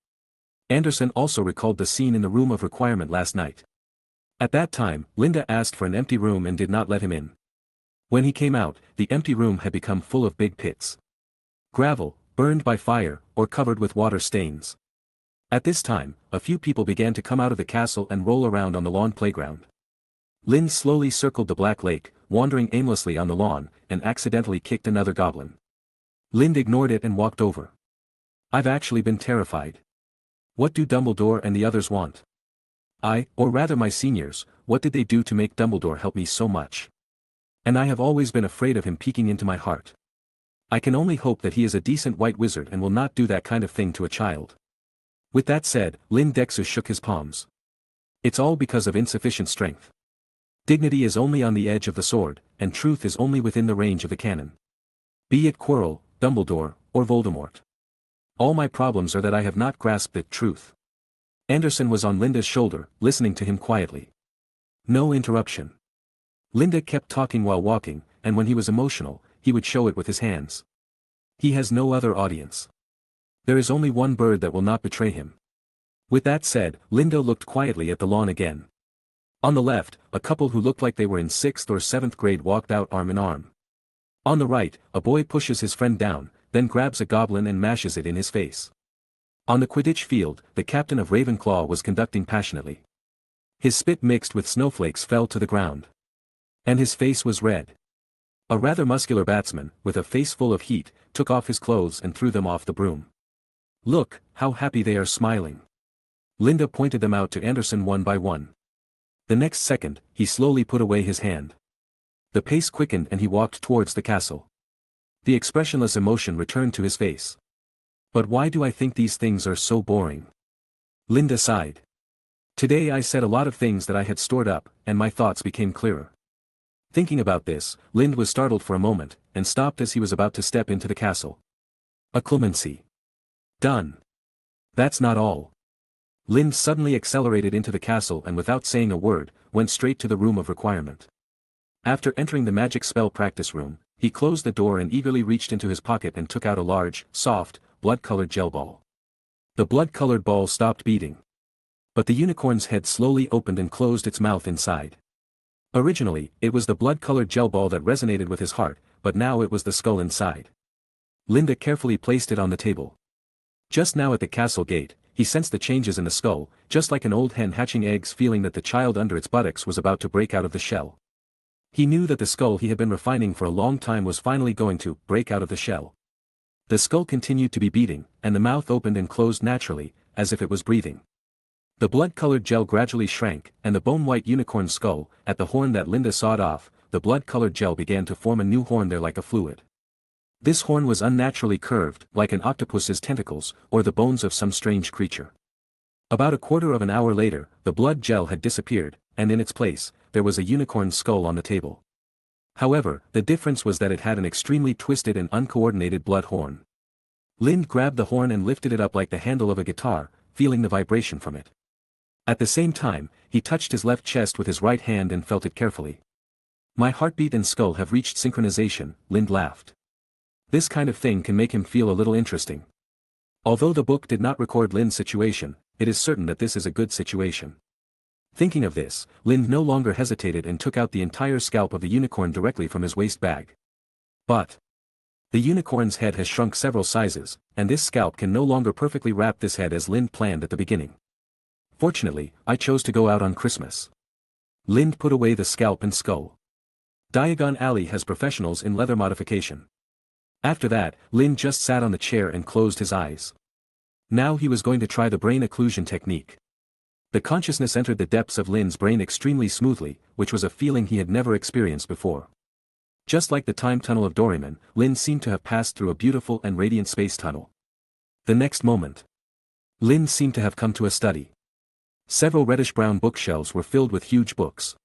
Anderson also recalled the scene in the room of requirement last night. At that time, Linda asked for an empty room and did not let him in. When he came out, the empty room had become full of big pits. Gravel, burned by fire, or covered with water stains. At this time, a few people began to come out of the castle and roll around on the lawn playground. Lynn slowly circled the black lake, wandering aimlessly on the lawn, and accidentally kicked another goblin. Lynn ignored it and walked over. I've actually been terrified. What do Dumbledore and the others want? Or rather my seniors, what did they do to make Dumbledore help me so much? And I have always been afraid of him peeking into my heart. I can only hope that he is a decent white wizard and will not do that kind of thing to a child. With that said, Lynn Dexter shook his palms. It's all because of insufficient strength. Dignity is only on the edge of the sword, and truth is only within the range of the cannon. Be it Quirrell, Dumbledore, or Voldemort. All my problems are that I have not grasped the truth. Anderson was on Linda's shoulder, listening to him quietly. No interruption. Linda kept talking while walking, and when he was emotional, he would show it with his hands. He has no other audience. There is only one bird that will not betray him. With that said, Linda looked quietly at the lawn again. On the left, a couple who looked like they were in 6th or 7th grade walked out arm in arm. On the right, a boy pushes his friend down, then grabs a goblin and mashes it in his face. On the Quidditch field, the captain of Ravenclaw was conducting passionately. His spit mixed with snowflakes fell to the ground. And his face was red. A rather muscular batsman, with a face full of heat, took off his clothes and threw them off the broom. Look, how happy they are smiling. Linda pointed them out to Anderson one by one. The next second, he slowly put away his hand. The pace quickened and he walked towards the castle. The expressionless emotion returned to his face. But why do I think these things are so boring? Linda sighed. Today I said a lot of things that I had stored up, and my thoughts became clearer. Thinking about this, Lind was startled for a moment, and stopped as he was about to step into the castle. A clemency. Done. That's not all. Lind suddenly accelerated into the castle and without saying a word, went straight to the room of requirement. After entering the magic spell practice room, he closed the door and eagerly reached into his pocket and took out a large, soft, blood-colored gel ball. The blood-colored ball stopped beating. But the unicorn's head slowly opened and closed its mouth inside. Originally, it was the blood-colored gel ball that resonated with his heart, but now it was the skull inside. Linda carefully placed it on the table. Just now at the castle gate, he sensed the changes in the skull, just like an old hen hatching eggs feeling that the child under its buttocks was about to break out of the shell. He knew that the skull he had been refining for a long time was finally going to break out of the shell. The skull continued to be beating, and the mouth opened and closed naturally, as if it was breathing. The blood-colored gel gradually shrank, and the bone-white unicorn skull, at the horn that Linda sawed off, the blood-colored gel began to form a new horn there like a fluid. This horn was unnaturally curved, like an octopus's tentacles, or the bones of some strange creature. About a quarter of an hour later, the blood gel had disappeared, and in its place, there was a unicorn skull on the table. However, the difference was that it had an extremely twisted and uncoordinated blood horn. Lind grabbed the horn and lifted it up like the handle of a guitar, feeling the vibration from it. At the same time, he touched his left chest with his right hand and felt it carefully. My heartbeat and skull have reached synchronization, Lind laughed. This kind of thing can make him feel a little interesting. Although the book did not record Lind's situation, it is certain that this is a good situation. Thinking of this, Lind no longer hesitated and took out the entire scalp of the unicorn directly from his waist bag. But the unicorn's head has shrunk several sizes, and this scalp can no longer perfectly wrap this head as Lind planned at the beginning. Fortunately, I chose to go out on Christmas. Lind put away the scalp and skull. Diagon Alley has professionals in leather modification. After that, Lind just sat on the chair and closed his eyes. Now he was going to try the brain occlusion technique. The consciousness entered the depths of Lind's brain extremely smoothly, which was a feeling he had never experienced before. Just like the time tunnel of Doraemon, Lind seemed to have passed through a beautiful and radiant space tunnel. The next moment, Lind seemed to have come to a study. Several reddish-brown bookshelves were filled with huge books.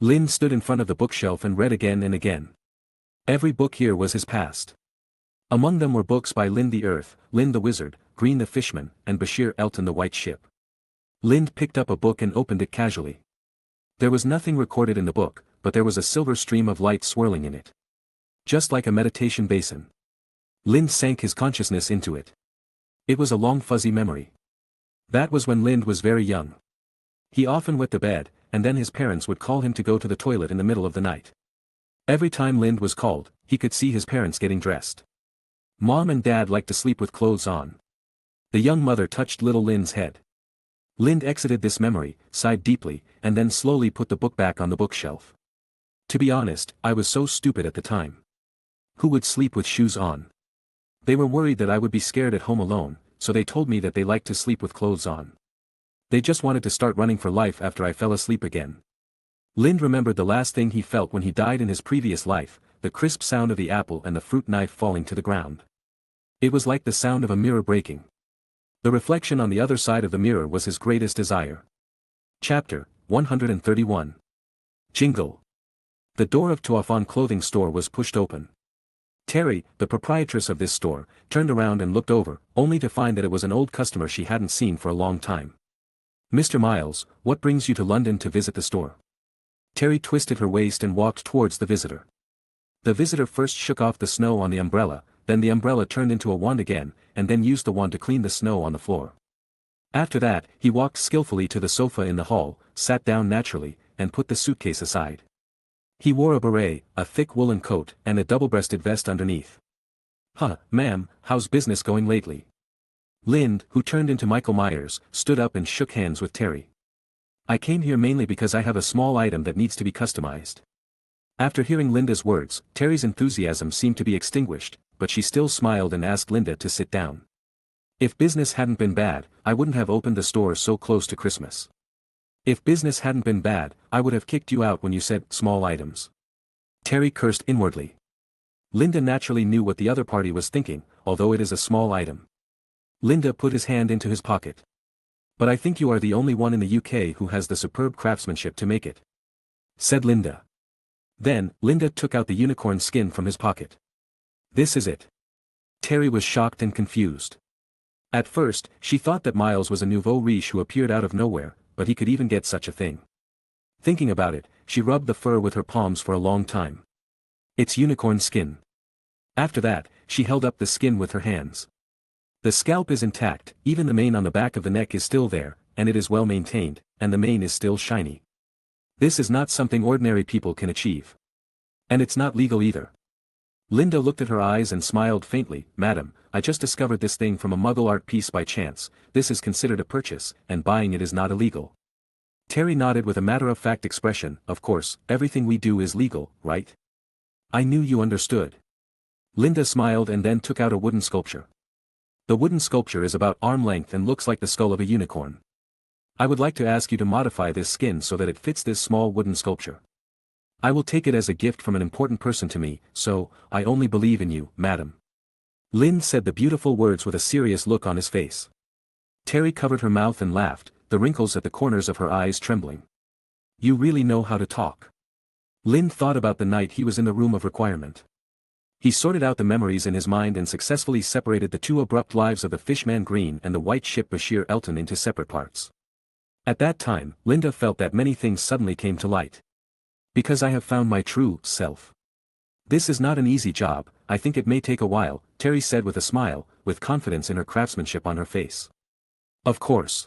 Lind stood in front of the bookshelf and read again and again. Every book here was his past. Among them were books by Lind the Earth, Lind the Wizard, Green the Fishman, and Bashir Elton the White Ship. Lind picked up a book and opened it casually. There was nothing recorded in the book, but there was a silver stream of light swirling in it. Just like a meditation basin. Lind sank his consciousness into it. It was a long fuzzy memory. That was when Lind was very young. He often wet the bed, and then his parents would call him to go to the toilet in the middle of the night. Every time Lind was called, he could see his parents getting dressed. Mom and Dad liked to sleep with clothes on. The young mother touched little Lind's head. Lind exited this memory, sighed deeply, and then slowly put the book back on the bookshelf. To be honest, I was so stupid at the time. Who would sleep with shoes on? They were worried that I would be scared at home alone, so they told me that they liked to sleep with clothes on. They just wanted to start running for life after I fell asleep again. Lind remembered the last thing he felt when he died in his previous life, the crisp sound of the apple and the fruit knife falling to the ground. It was like the sound of a mirror breaking. The reflection on the other side of the mirror was his greatest desire. Chapter 131. Jingle. The door of Tuafan clothing store was pushed open. Terry, the proprietress of this store, turned around and looked over, only to find that it was an old customer she hadn't seen for a long time. Mr. Miles, what brings you to London to visit the store? Terry twisted her waist and walked towards the visitor. The visitor first shook off the snow on the umbrella, then the umbrella turned into a wand again, and then used the wand to clean the snow on the floor. After that, he walked skillfully to the sofa in the hall, sat down naturally, and put the suitcase aside. He wore a beret, a thick woolen coat, and a double-breasted vest underneath. Ma'am, how's business going lately? Lind, who turned into Michael Myers, stood up and shook hands with Terry. I came here mainly because I have a small item that needs to be customized. After hearing Linda's words, Terry's enthusiasm seemed to be extinguished, but she still smiled and asked Linda to sit down. If business hadn't been bad, I wouldn't have opened the store so close to Christmas. If business hadn't been bad, I would have kicked you out when you said small items. Terry cursed inwardly. Linda naturally knew what the other party was thinking, although it is a small item. Linda put his hand into his pocket. But I think you are the only one in the UK who has the superb craftsmanship to make it, said Linda. Then, Linda took out the unicorn skin from his pocket. This is it. Terry was shocked and confused. At first, she thought that Miles was a nouveau riche who appeared out of nowhere, but he could even get such a thing. Thinking about it, she rubbed the fur with her palms for a long time. It's unicorn skin. After that, she held up the skin with her hands. The scalp is intact, even the mane on the back of the neck is still there, and it is well maintained, and the mane is still shiny. This is not something ordinary people can achieve. And it's not legal either. Linda looked at her eyes and smiled faintly. Madam, I just discovered this thing from a Muggle art piece by chance. This is considered a purchase, and buying it is not illegal. Terry nodded with a matter-of-fact expression. Of course, everything we do is legal, right? I knew you understood. Linda smiled and then took out a wooden sculpture. The wooden sculpture is about arm length and looks like the skull of a unicorn. I would like to ask you to modify this skin so that it fits this small wooden sculpture. I will take it as a gift from an important person to me, so, I only believe in you, madam. Lynn said the beautiful words with a serious look on his face. Terry covered her mouth and laughed, the wrinkles at the corners of her eyes trembling. You really know how to talk. Lynn thought about the night he was in the room of requirement. He sorted out the memories in his mind and successfully separated the two abrupt lives of the Fishman Green and the white ship Bashir Elton into separate parts. At that time, Linda felt that many things suddenly came to light. Because I have found my true self. This is not an easy job, I think it may take a while, Terry said with a smile, with confidence in her craftsmanship on her face. Of course.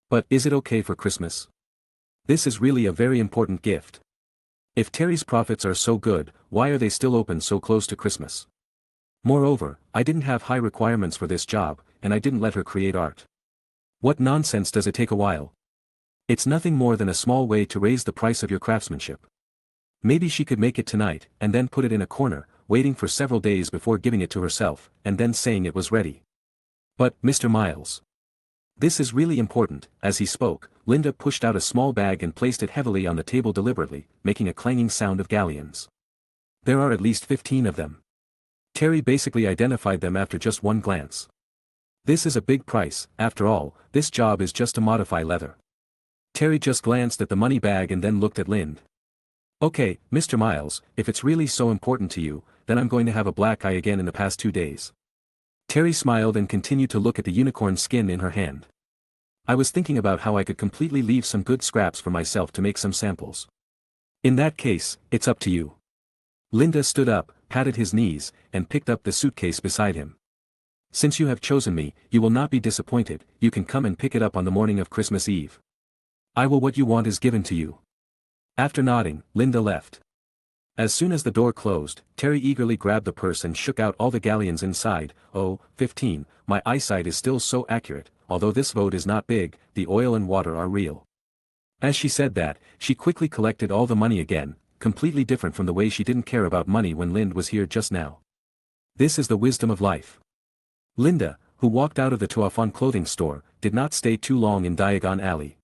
But is it okay for Christmas? This is really a very important gift. If Terry's profits are so good, why are they still open so close to Christmas? Moreover, I didn't have high requirements for this job, and I didn't let her create art. What nonsense does it take a while? It's nothing more than a small way to raise the price of your craftsmanship. Maybe she could make it tonight, and then put it in a corner, waiting for several days before giving it to herself, and then saying it was ready. But, Mr. Miles. This is really important. As he spoke, Linda pushed out a small bag and placed it heavily on the table deliberately, making a clanging sound of galleons. There are at least 15 of them. Terry basically identified them after just one glance. This is a big price, after all, this job is just to modify leather. Terry just glanced at the money bag and then looked at Lind. Okay, Mr. Miles, if it's really so important to you, then I'm going to have a black eye again in the past 2 days. Terry smiled and continued to look at the unicorn skin in her hand. I was thinking about how I could completely leave some good scraps for myself to make some samples. In that case, it's up to you. Linda stood up, patted his knees, and picked up the suitcase beside him. Since you have chosen me, you will not be disappointed, you can come and pick it up on the morning of Christmas Eve. I will. What you want is given to you. After nodding, Linda left. As soon as the door closed, Terry eagerly grabbed the purse and shook out all the galleons inside. Oh, 15, my eyesight is still so accurate, although this vote is not big, the oil and water are real. As she said that, she quickly collected all the money again, completely different from the way she didn't care about money when Lind was here just now. This is the wisdom of life. Linda, who walked out of the Tuafon clothing store, did not stay too long in Diagon Alley.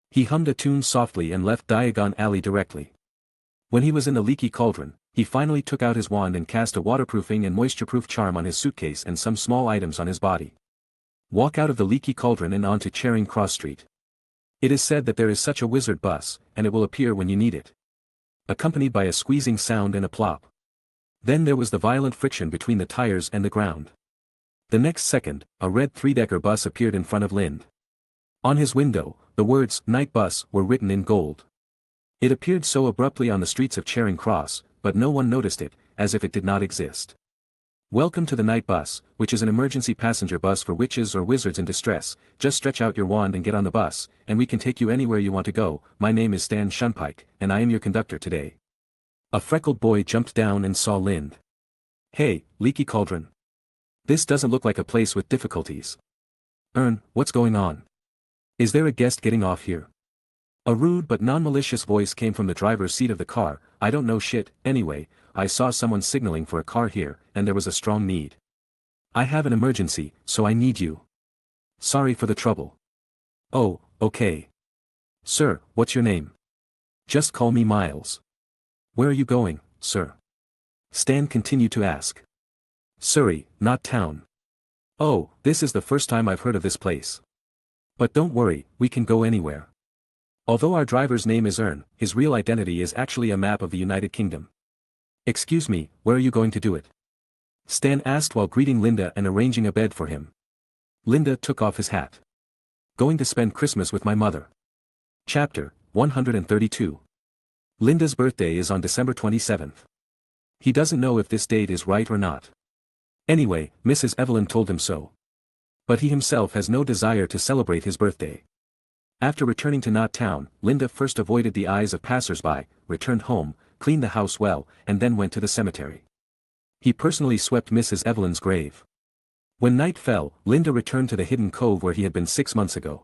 He hummed a tune softly and left Diagon Alley directly. When he was in the leaky cauldron, he finally took out his wand and cast a waterproofing and moisture-proof charm on his suitcase and some small items on his body. Walk out of the leaky cauldron and onto Charing Cross Street. It is said that there is such a wizard bus, and it will appear when you need it. Accompanied by a squeezing sound and a plop. Then there was the violent friction between the tires and the ground. The next second, a red three-decker bus appeared in front of Lind. On his window, the words, "Night Bus," were written in gold. It appeared so abruptly on the streets of Charing Cross, but no one noticed it, as if it did not exist. Welcome to the Night Bus, which is an emergency passenger bus for witches or wizards in distress. Just stretch out your wand and get on the bus, and we can take you anywhere you want to go. My name is Stan Shunpike, and I am your conductor today. A freckled boy jumped down and saw Lind. Hey, Leaky Cauldron. This doesn't look like a place with difficulties. What's going on? Is there a guest getting off here? A rude but non-malicious voice came from the driver's seat of the car. I don't know shit. Anyway, I saw someone signaling for a car here, and there was a strong need. I have an emergency, so I need you. Sorry for the trouble. Oh, okay. Sir, what's your name? Just call me Miles. Where are you going? sir? Stan continued to ask. Surrey, not town. Oh, this is the first time I've heard of this place. But don't worry, we can go anywhere. Although our driver's name is Ern, his real identity is actually a map of the United Kingdom. Excuse me, where are you going to do it? Stan asked while greeting Linda and arranging a bed for him. Linda took off his hat. Going to spend Christmas with my mother. Chapter 132. Linda's birthday is on December 27th. He doesn't know if this date is right or not. Anyway, Mrs. Evelyn told him so. But he himself has no desire to celebrate his birthday. After returning to Knot Town, Linda first avoided the eyes of passers-by, returned home, cleaned the house well, and then went to the cemetery. He personally swept Mrs. Evelyn's grave. When night fell, Linda returned to the hidden cove where he had been 6 months ago.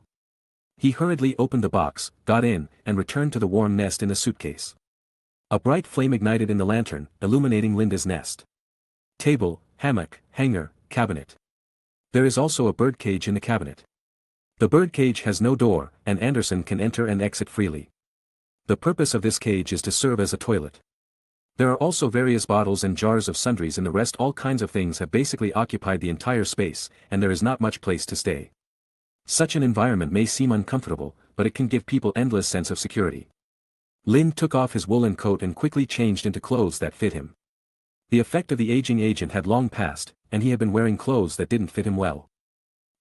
He hurriedly opened the box, got in, and returned to the warm nest in the suitcase. A bright flame ignited in the lantern, illuminating Linda's nest. Table, hammock, hanger, cabinet. There is also a birdcage in the cabinet. The birdcage has no door, and Anderson can enter and exit freely. The purpose of this cage is to serve as a toilet. There are also various bottles and jars of sundries, and the rest all kinds of things have basically occupied the entire space, and there is not much place to stay. Such an environment may seem uncomfortable, but it can give people endless sense of security. Lynn took off his woolen coat and quickly changed into clothes that fit him. The effect of the aging agent had long passed, and he had been wearing clothes that didn't fit him well.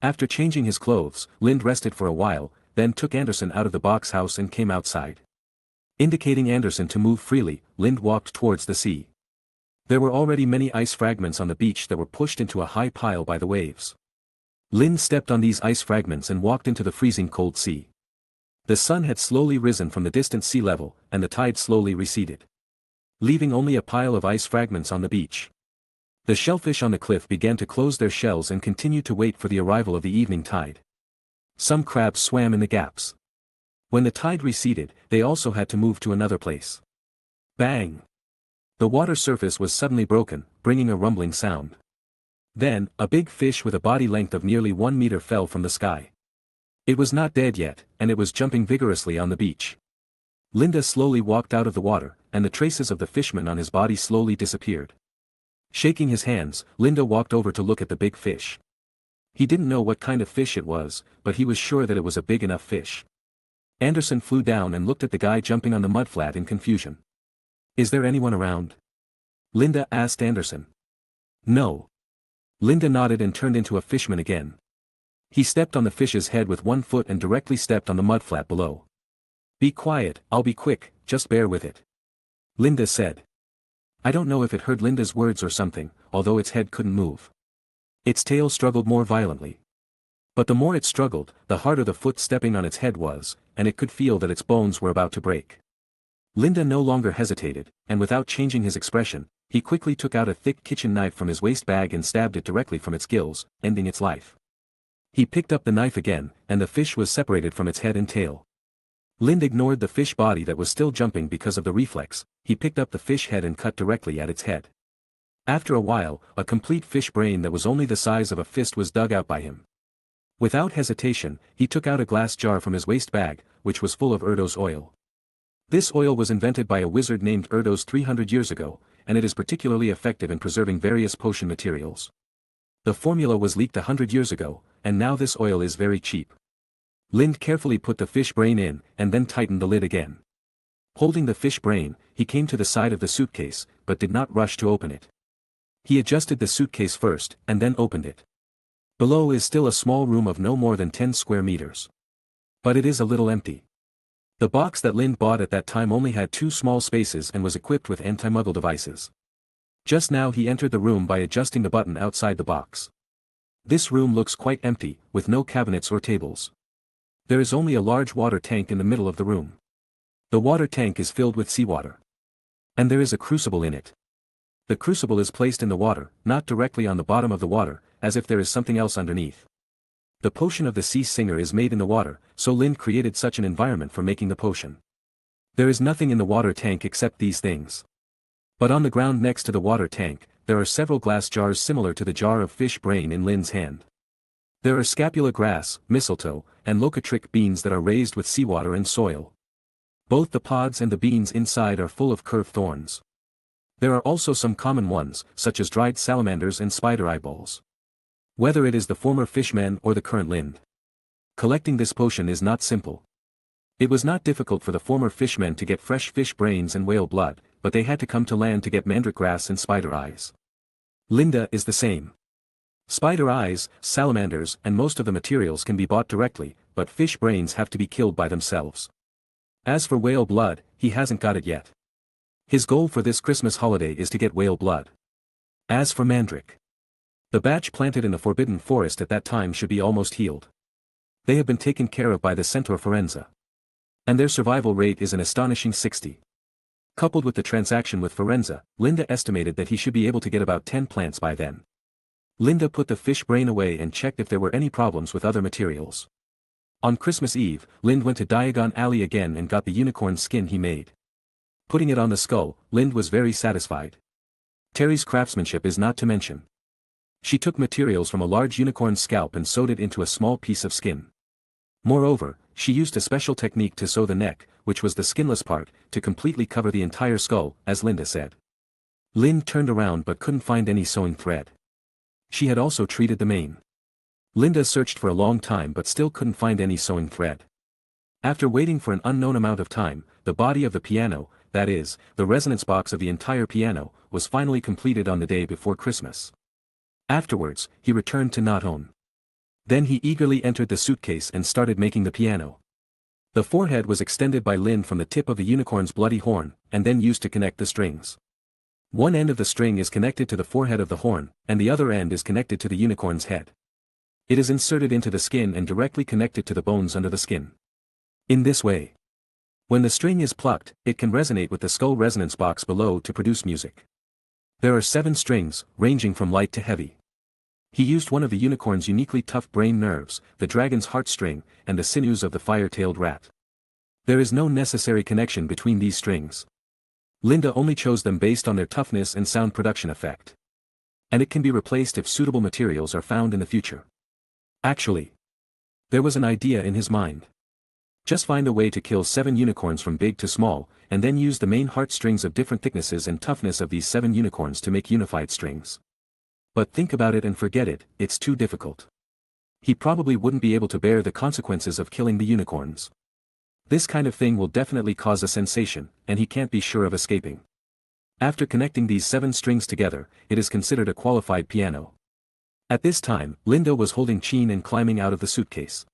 After changing his clothes, Lind rested for a while, then took Anderson out of the box house and came outside. Indicating Anderson to move freely, Lind walked towards the sea. There were already many ice fragments on the beach that were pushed into a high pile by the waves. Lind stepped on these ice fragments and walked into the freezing cold sea. The sun had slowly risen from the distant sea level, and the tide slowly receded, leaving only a pile of ice fragments on the beach. The shellfish on the cliff began to close their shells and continued to wait for the arrival of the evening tide. Some crabs swam in the gaps. When the tide receded, they also had to move to another place. Bang! The water surface was suddenly broken, bringing a rumbling sound. Then, a big fish with a body length of nearly 1 meter fell from the sky. It was not dead yet, and it was jumping vigorously on the beach. Linda slowly walked out of the water, and the traces of the fishman on his body slowly disappeared. Shaking his hands, Linda walked over to look at the big fish. He didn't know what kind of fish it was, but he was sure that it was a big enough fish. Anderson flew down and looked at the guy jumping on the mudflat in confusion. Is there anyone around? Linda asked Anderson. No. Linda nodded and turned into a fishman again. He stepped on the fish's head with one foot and directly stepped on the mudflat below. Be quiet, I'll be quick, just bear with it. Linda said. I don't know if it heard Linda's words or something, although its head couldn't move. Its tail struggled more violently. But the more it struggled, the harder the foot stepping on its head was, and it could feel that its bones were about to break. Linda no longer hesitated, and without changing his expression, he quickly took out a thick kitchen knife from his waist bag and stabbed it directly from its gills, ending its life. He picked up the knife again, and the fish was separated from its head and tail. Lind ignored the fish body that was still jumping because of the reflex. He picked up the fish head and cut directly at its head. After a while, a complete fish brain that was only the size of a fist was dug out by him. Without hesitation, he took out a glass jar from his waist bag, which was full of Erdos oil. This oil was invented by a wizard named Erdos 300 years ago, and it is particularly effective in preserving various potion materials. The formula was leaked 100 years ago, and now this oil is very cheap. Lind carefully put the fish brain in, and then tightened the lid again. Holding the fish brain, he came to the side of the suitcase, but did not rush to open it. He adjusted the suitcase first, and then opened it. Below is still a small room of no more than 10 square meters. But it is a little empty. The box that Lind bought at that time only had 2 small spaces and was equipped with anti-muggle devices. Just now he entered the room by adjusting the button outside the box. This room looks quite empty, with no cabinets or tables. There is only a large water tank in the middle of the room. The water tank is filled with seawater. And there is a crucible in it. The crucible is placed in the water, not directly on the bottom of the water, as if there is something else underneath. The potion of the sea singer is made in the water, so Lind created such an environment for making the potion. There is nothing in the water tank except these things. But on the ground next to the water tank, there are several glass jars similar to the jar of fish brain in Lind's hand. There are scapula grass, mistletoe, and locatric beans that are raised with seawater and soil. Both the pods and the beans inside are full of curved thorns. There are also some common ones, such as dried salamanders and spider eyeballs. Whether it is the former fishman or the current Lind, collecting this potion is not simple. It was not difficult for the former fishmen to get fresh fish brains and whale blood, but they had to come to land to get mandrake grass and spider eyes. Linda is the same. Spider eyes, salamanders, and most of the materials can be bought directly, but fish brains have to be killed by themselves. As for whale blood, he hasn't got it yet. His goal for this Christmas holiday is to get whale blood. As for mandrake, the batch planted in the Forbidden Forest at that time should be almost healed. They have been taken care of by the Centaur Forenza, and their survival rate is an astonishing 60. Coupled with the transaction with Forenza, Linda estimated that he should be able to get about 10 plants by then. Linda put the fish brain away and checked if there were any problems with other materials. On Christmas Eve, Lind went to Diagon Alley again and got the unicorn skin he made. Putting it on the skull, Lind was very satisfied. Terry's craftsmanship is not to mention. She took materials from a large unicorn's scalp and sewed it into a small piece of skin. Moreover, she used a special technique to sew the neck, which was the skinless part, to completely cover the entire skull, as Linda said. Lind turned around but couldn't find any sewing thread. She had also treated the mane. Linda searched for a long time but still couldn't find any sewing thread. After waiting for an unknown amount of time, the body of the piano, that is, the resonance box of the entire piano, was finally completed on the day before Christmas. Afterwards, he returned to Nothone. Then he eagerly entered the suitcase and started making the piano. The forehead was extended by Lind from the tip of the unicorn's bloody horn, and then used to connect the strings. One end of the string is connected to the forehead of the horn, and the other end is connected to the unicorn's head. It is inserted into the skin and directly connected to the bones under the skin. In this way, when the string is plucked, it can resonate with the skull resonance box below to produce music. There are 7 strings, ranging from light to heavy. He used one of the unicorn's uniquely tough brain nerves, the dragon's heartstring, and the sinews of the fire-tailed rat. There is no necessary connection between these strings. Linda only chose them based on their toughness and sound production effect. And it can be replaced if suitable materials are found in the future. Actually, there was an idea in his mind. Just find a way to kill 7 unicorns from big to small, and then use the main heartstrings of different thicknesses and toughness of these 7 unicorns to make unified strings. But think about it and forget it, it's too difficult. He probably wouldn't be able to bear the consequences of killing the unicorns. This kind of thing will definitely cause a sensation, and he can't be sure of escaping. After connecting these 7 strings together, it is considered a qualified piano. At this time, Linda was holding Chin and climbing out of the suitcase.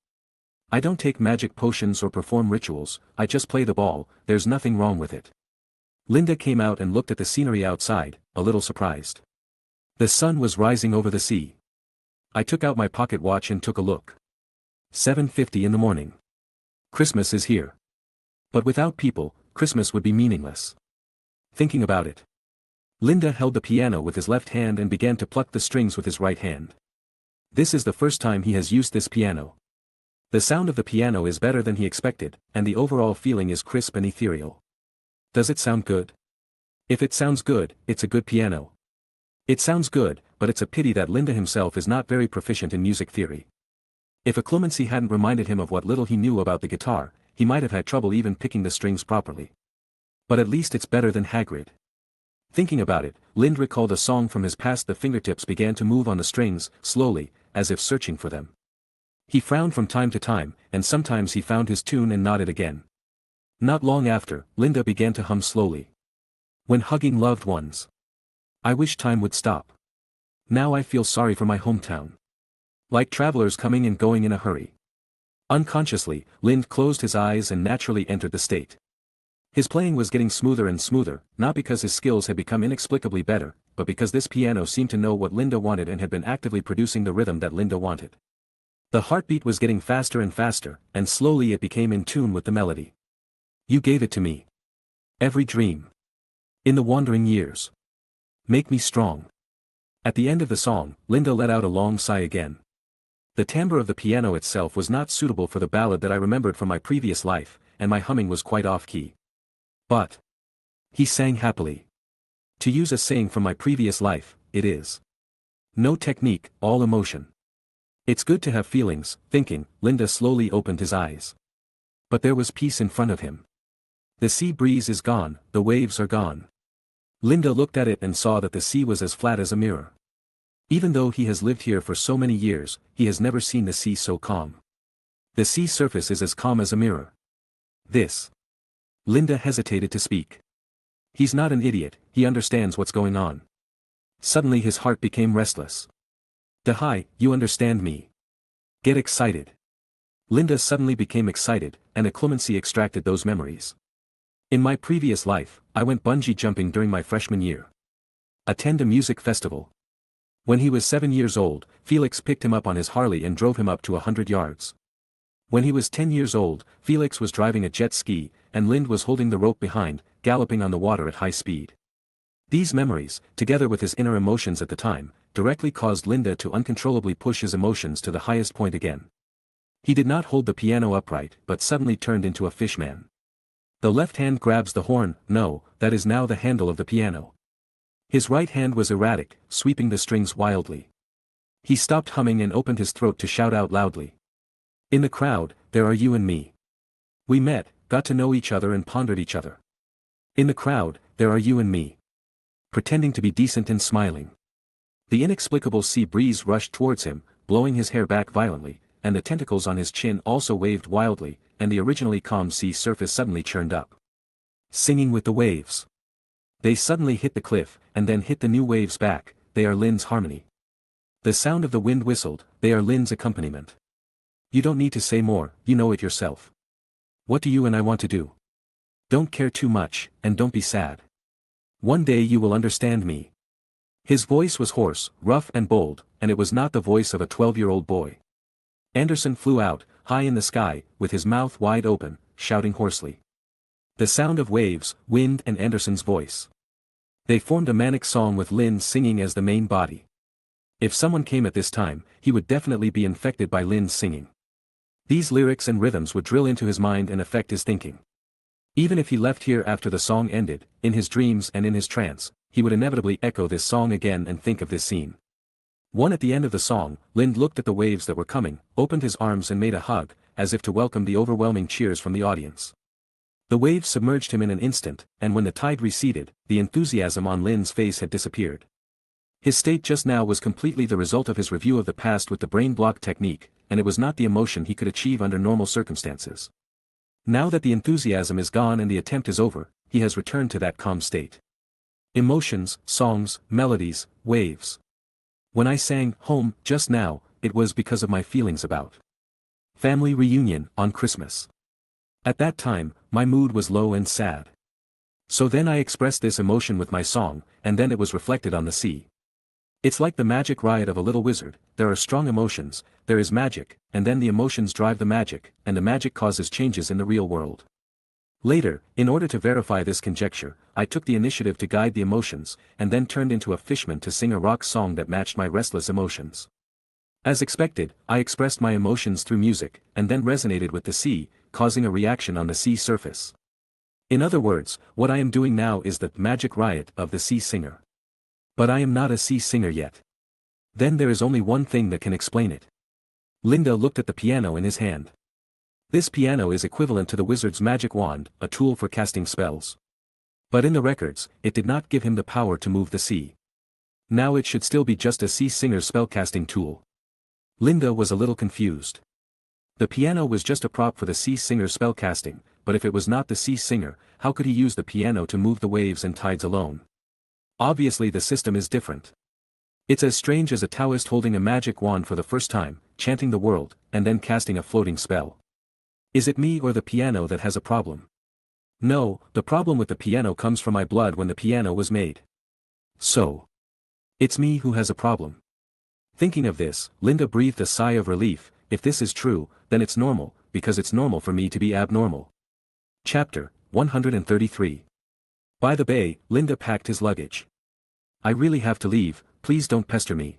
I don't take magic potions or perform rituals, I just play the ball, there's nothing wrong with it. Linda came out and looked at the scenery outside, a little surprised. The sun was rising over the sea. I took out my pocket watch and took a look. 7:50 in the morning. Christmas is here. But without people, Christmas would be meaningless. Thinking about it, Linda held the piano with his left hand and began to pluck the strings with his right hand. This is the first time he has used this piano. The sound of the piano is better than he expected, and the overall feeling is crisp and ethereal. Does it sound good? If it sounds good, it's a good piano. It sounds good, but it's a pity that Linda himself is not very proficient in music theory. If a clemency hadn't reminded him of what little he knew about the guitar, he might have had trouble even picking the strings properly. But at least it's better than Hagrid. Thinking about it, Lind recalled a song from his past. The fingertips began to move on the strings, slowly, as if searching for them. He frowned from time to time, and sometimes he found his tune and nodded again. Not long after, Linda began to hum slowly. When hugging loved ones, I wish time would stop. Now I feel sorry for my hometown. Like travelers coming and going in a hurry. Unconsciously, Lind closed his eyes and naturally entered the state. His playing was getting smoother and smoother, not because his skills had become inexplicably better, but because this piano seemed to know what Linda wanted and had been actively producing the rhythm that Linda wanted. The heartbeat was getting faster and faster, and slowly it became in tune with the melody. You gave it to me. Every dream. In the wandering years. Make me strong. At the end of the song, Linda let out a long sigh again. The timbre of the piano itself was not suitable for the ballad that I remembered from my previous life, and my humming was quite off-key. But he sang happily. To use a saying from my previous life, it is no technique, all emotion. It's good to have feelings, thinking. Linda slowly opened his eyes. But there was peace in front of him. The sea breeze is gone, the waves are gone. Linda looked at it and saw that the sea was as flat as a mirror. Even though he has lived here for so many years, he has never seen the sea so calm. The sea surface is as calm as a mirror. This. Linda hesitated to speak. He's not an idiot, he understands what's going on. Suddenly his heart became restless. Hi, you understand me. Get excited. Linda suddenly became excited, and a clemency extracted those memories. In my previous life, I went bungee jumping during my freshman year. Attend a music festival. When he was 7 years old, Felix picked him up on his Harley and drove him up to 100 yards. When he was 10 years old, Felix was driving a jet ski, and Lind was holding the rope behind, galloping on the water at high speed. These memories, together with his inner emotions at the time, directly caused Linda to uncontrollably push his emotions to the highest point again. He did not hold the piano upright but suddenly turned into a fishman. The left hand grabs the horn, no, that is now the handle of the piano. His right hand was erratic, sweeping the strings wildly. He stopped humming and opened his throat to shout out loudly. In the crowd, there are you and me. We met, got to know each other and pondered each other. In the crowd, there are you and me. Pretending to be decent and smiling. The inexplicable sea breeze rushed towards him, blowing his hair back violently, and the tentacles on his chin also waved wildly, and the originally calm sea surface suddenly churned up. Singing with the waves. They suddenly hit the cliff, and then hit the new waves back, they are Lind's harmony. The sound of the wind whistled, they are Lind's accompaniment. You don't need to say more, you know it yourself. What do you and I want to do? Don't care too much, and don't be sad. One day you will understand me. His voice was hoarse, rough and bold, and it was not the voice of a 12-year-old boy. Anderson flew out, high in the sky, with his mouth wide open, shouting hoarsely. The sound of waves, wind and Anderson's voice. They formed a manic song with Lind singing as the main body. If someone came at this time, he would definitely be infected by Lind's singing. These lyrics and rhythms would drill into his mind and affect his thinking. Even if he left here after the song ended, in his dreams and in his trance, he would inevitably echo this song again and think of this scene. At the end of the song, Lind looked at the waves that were coming, opened his arms and made a hug, as if to welcome the overwhelming cheers from the audience. The waves submerged him in an instant, and when the tide receded, the enthusiasm on Lind's face had disappeared. His state just now was completely the result of his review of the past with the brain block technique, and it was not the emotion he could achieve under normal circumstances. Now that the enthusiasm is gone and the attempt is over, he has returned to that calm state. Emotions, songs, melodies, waves. When I sang Home just now, it was because of my feelings about family reunion on Christmas. At that time, my mood was low and sad. So then I expressed this emotion with my song, and then it was reflected on the sea. It's like the magic riot of a little wizard, there are strong emotions, there is magic, and then the emotions drive the magic, and the magic causes changes in the real world. Later, in order to verify this conjecture, I took the initiative to guide the emotions, and then turned into a fishman to sing a rock song that matched my restless emotions. As expected, I expressed my emotions through music, and then resonated with the sea, causing a reaction on the sea surface. In other words, what I am doing now is the magic riot of the sea singer. But I am not a sea singer yet. Then there is only one thing that can explain it. Linda looked at the piano in his hand. This piano is equivalent to the wizard's magic wand, a tool for casting spells. But in the records, it did not give him the power to move the sea. Now it should still be just a sea singer's spellcasting tool. Linda was a little confused. The piano was just a prop for the sea singer's spellcasting, but if it was not the sea singer, how could he use the piano to move the waves and tides alone? Obviously the system is different. It's as strange as a Taoist holding a magic wand for the first time, chanting the world, and then casting a floating spell. Is it me or the piano that has a problem? No, the problem with the piano comes from my blood when the piano was made. So. It's me who has a problem. Thinking of this, Linda breathed a sigh of relief. If this is true, then it's normal, because it's normal for me to be abnormal. Chapter 133. By the bay, Linda packed his luggage. I really have to leave, please don't pester me.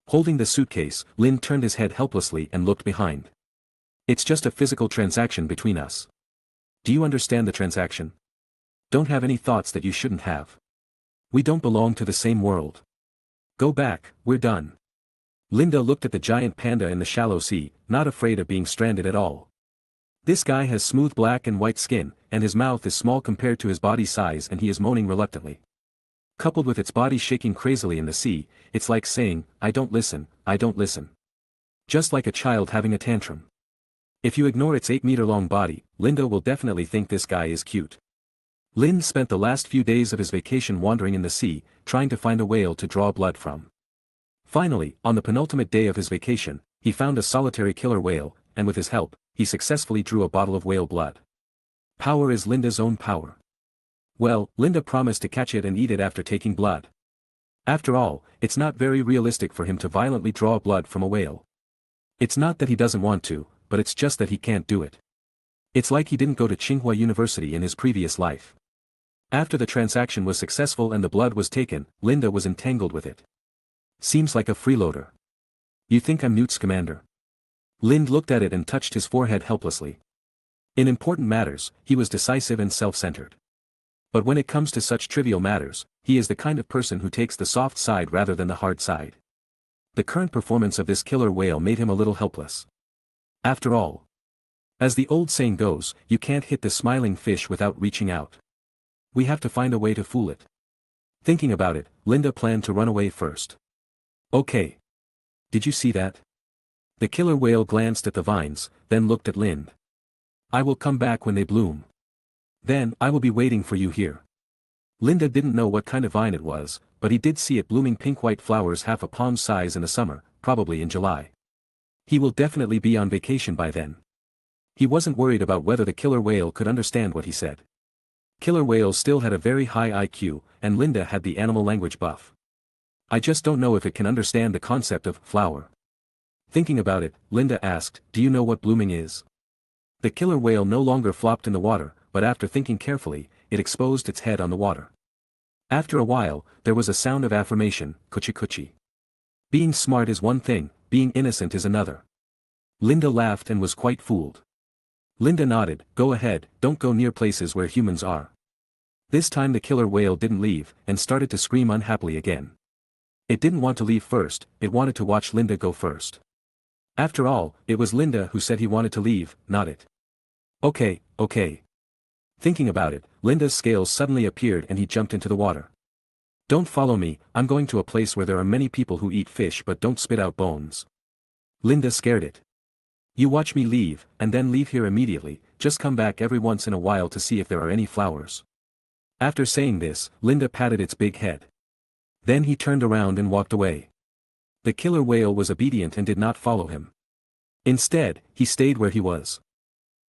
Holding the suitcase, Lind turned his head helplessly and looked behind. It's just a physical transaction between us. Do you understand the transaction? Don't have any thoughts that you shouldn't have. We don't belong to the same world. Go back, we're done. Linda looked at the giant panda in the shallow sea, not afraid of being stranded at all. This guy has smooth black and white skin, and his mouth is small compared to his body size and he is moaning reluctantly. Coupled with its body shaking crazily in the sea, it's like saying, I don't listen, I don't listen. Just like a child having a tantrum. If you ignore its 8-meter-long body, Linda will definitely think this guy is cute. Lind spent the last few days of his vacation wandering in the sea, trying to find a whale to draw blood from. Finally, on the penultimate day of his vacation, he found a solitary killer whale, and with his help, he successfully drew a bottle of whale blood. Power is Linda's own power. Well, Linda promised to catch it and eat it after taking blood. After all, it's not very realistic for him to violently draw blood from a whale. It's not that he doesn't want to, but it's just that he can't do it. It's like he didn't go to Tsinghua University in his previous life. After the transaction was successful and the blood was taken, Linda was entangled with it. Seems like a freeloader. You think I'm Newt Scamander? Lind looked at it and touched his forehead helplessly. In important matters, he was decisive and self-centered. But when it comes to such trivial matters, he is the kind of person who takes the soft side rather than the hard side. The current performance of this killer whale made him a little helpless. After all, as the old saying goes, you can't hit the smiling fish without reaching out. We have to find a way to fool it. Thinking about it, Linda planned to run away first. Okay. Did you see that? The killer whale glanced at the vines, then looked at Lind. I will come back when they bloom. Then, I will be waiting for you here. Linda didn't know what kind of vine it was, but he did see it blooming pink-white flowers half a palm size in the summer, probably in July. He will definitely be on vacation by then. He wasn't worried about whether the killer whale could understand what he said. Killer whales still had a very high IQ, and Linda had the animal language buff. I just don't know if it can understand the concept of flower. Thinking about it, Linda asked, do you know what blooming is? The killer whale no longer flopped in the water, but after thinking carefully, it exposed its head on the water. After a while, there was a sound of affirmation, kuchi-kuchi. Being smart is one thing, being innocent is another. Linda laughed and was quite fooled. Linda nodded, go ahead, don't go near places where humans are. This time the killer whale didn't leave, and started to scream unhappily again. It didn't want to leave first, it wanted to watch Linda go first. After all, it was Linda who said he wanted to leave, not it. Okay. Thinking about it, Linda's scales suddenly appeared and he jumped into the water. Don't follow me, I'm going to a place where there are many people who eat fish but don't spit out bones. Linda scared it. You watch me leave, and then leave here immediately, just come back every once in a while to see if there are any flowers. After saying this, Linda patted its big head. Then he turned around and walked away. The killer whale was obedient and did not follow him. Instead, he stayed where he was.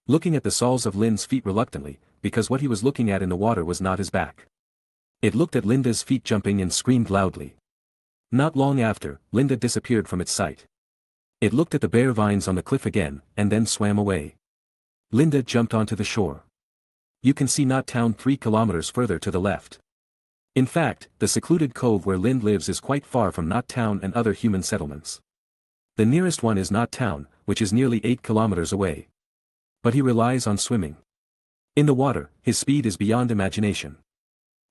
Looking at the soles of Lind's feet reluctantly, because what he was looking at in the water was not his back. It looked at Linda's feet jumping and screamed loudly. Not long after, Linda disappeared from its sight. It looked at the bare vines on the cliff again, and then swam away. Linda jumped onto the shore. You can see Knot Town 3 kilometers further to the left. In fact, the secluded cove where Lind lives is quite far from Knot Town and other human settlements. The nearest one is Knot Town, which is nearly 8 kilometers away. But he relies on swimming. In the water, his speed is beyond imagination.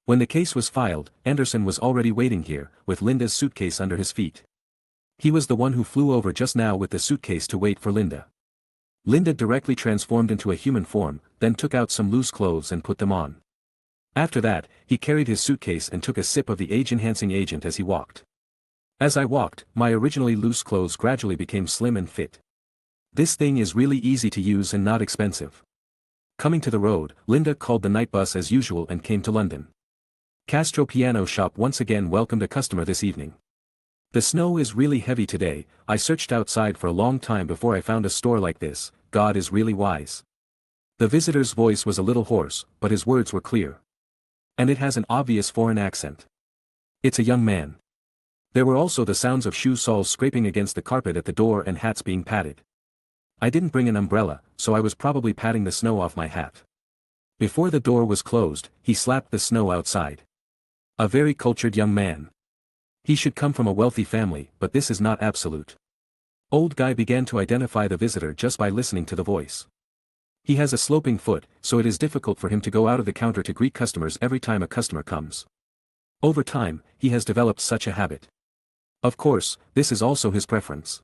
When the case was filed, Anderson was already waiting here, with Linda's suitcase under his feet. He was the one who flew over just now with the suitcase to wait for Linda. Linda directly transformed into a human form, then took out some loose clothes and put them on. After that, he carried his suitcase and took a sip of the age-enhancing agent as he walked. As I walked, my originally loose clothes gradually became slim and fit. This thing is really easy to use and not expensive. Coming to the road, Linda called the night bus as usual and came to London. Castro Piano Shop once again welcomed a customer this evening. The snow is really heavy today, I searched outside for a long time before I found a store like this, God is really wise. The visitor's voice was a little hoarse, but his words were clear. And it has an obvious foreign accent. It's a young man. There were also the sounds of shoe soles scraping against the carpet at the door and hats being patted. I didn't bring an umbrella, so I was probably patting the snow off my hat. Before the door was closed, he slapped the snow outside. A very cultured young man. He should come from a wealthy family, but this is not absolute. Old guy began to identify the visitor just by listening to the voice. He has a sloping foot, so it is difficult for him to go out of the counter to greet customers every time a customer comes. Over time, he has developed such a habit. Of course, this is also his preference.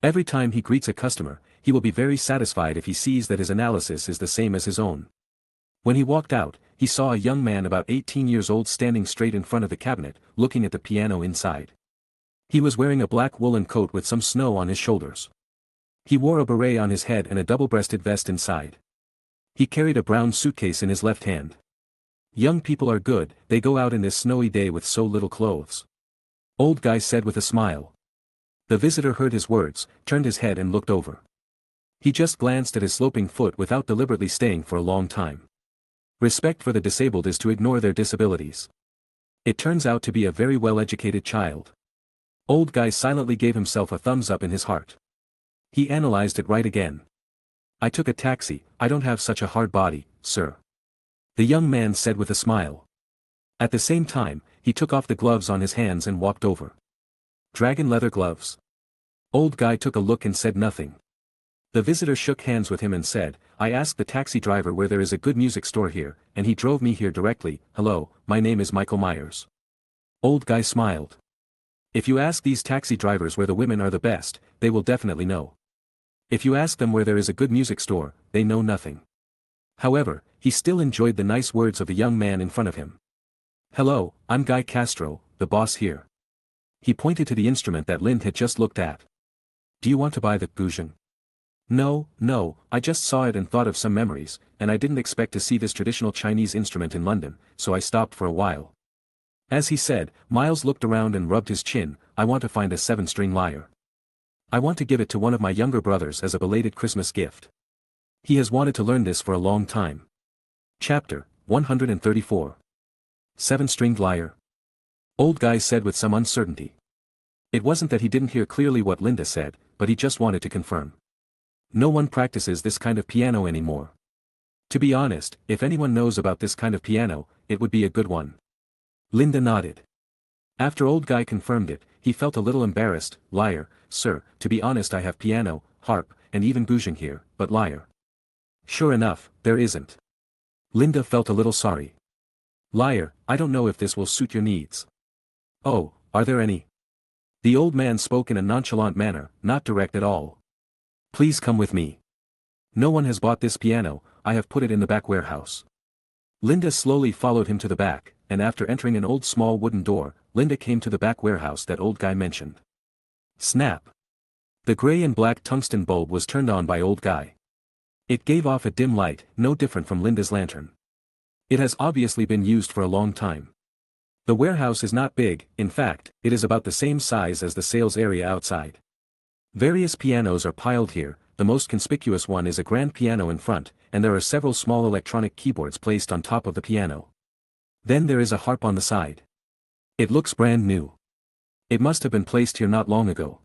Every time he greets a customer, he will be very satisfied if he sees that his analysis is the same as his own. When he walked out, he saw a young man about 18 years old standing straight in front of the cabinet, looking at the piano inside. He was wearing a black woolen coat with some snow on his shoulders. He wore a beret on his head and a double-breasted vest inside. He carried a brown suitcase in his left hand. Young people are good, they go out in this snowy day with so little clothes. Old guy said with a smile. The visitor heard his words, turned his head and looked over. He just glanced at his sloping foot without deliberately staying for a long time. Respect for the disabled is to ignore their disabilities. It turns out to be a very well-educated child. Old guy silently gave himself a thumbs up in his heart. He analyzed it right again. I took a taxi, I don't have such a hard body, sir. The young man said with a smile. At the same time, he took off the gloves on his hands and walked over. Dragon leather gloves. Old guy took a look and said nothing. The visitor shook hands with him and said, I asked the taxi driver where there is a good music store here, and he drove me here directly. Hello, my name is Michael Myers. Old guy smiled. If you ask these taxi drivers where the women are the best, they will definitely know. If you ask them where there is a good music store, they know nothing. However, he still enjoyed the nice words of the young man in front of him. Hello, I'm Guy Castro, the boss here. He pointed to the instrument that Lind had just looked at. Do you want to buy the Guzheng? No, I just saw it and thought of some memories, and I didn't expect to see this traditional Chinese instrument in London, so I stopped for a while. As he said, Miles looked around and rubbed his chin. I want to find a 7-string lyre. I want to give it to one of my younger brothers as a belated Christmas gift. He has wanted to learn this for a long time. Chapter 134. 7-stringed lyre. Old guy said with some uncertainty. It wasn't that he didn't hear clearly what Linda said, but he just wanted to confirm. No one practices this kind of piano anymore. To be honest, if anyone knows about this kind of piano, it would be a good one. Linda nodded. After old guy confirmed it, he felt a little embarrassed. Lyre, sir, to be honest I have piano, harp, and even Guzheng here, but lyre. Sure enough, there isn't. Linda felt a little sorry. Lyre, I don't know if this will suit your needs. Oh, are there any? The old man spoke in a nonchalant manner, not direct at all. Please come with me. No one has bought this piano, I have put it in the back warehouse. Linda slowly followed him to the back, and after entering an old small wooden door, Linda came to the back warehouse that old guy mentioned. Snap. The gray and black tungsten bulb was turned on by old guy. It gave off a dim light, no different from Linda's lantern. It has obviously been used for a long time. The warehouse is not big, in fact, it is about the same size as the sales area outside. Various pianos are piled here, the most conspicuous one is a grand piano in front, and there are several small electronic keyboards placed on top of the piano. Then there is a harp on the side. It looks brand new. It must have been placed here not long ago.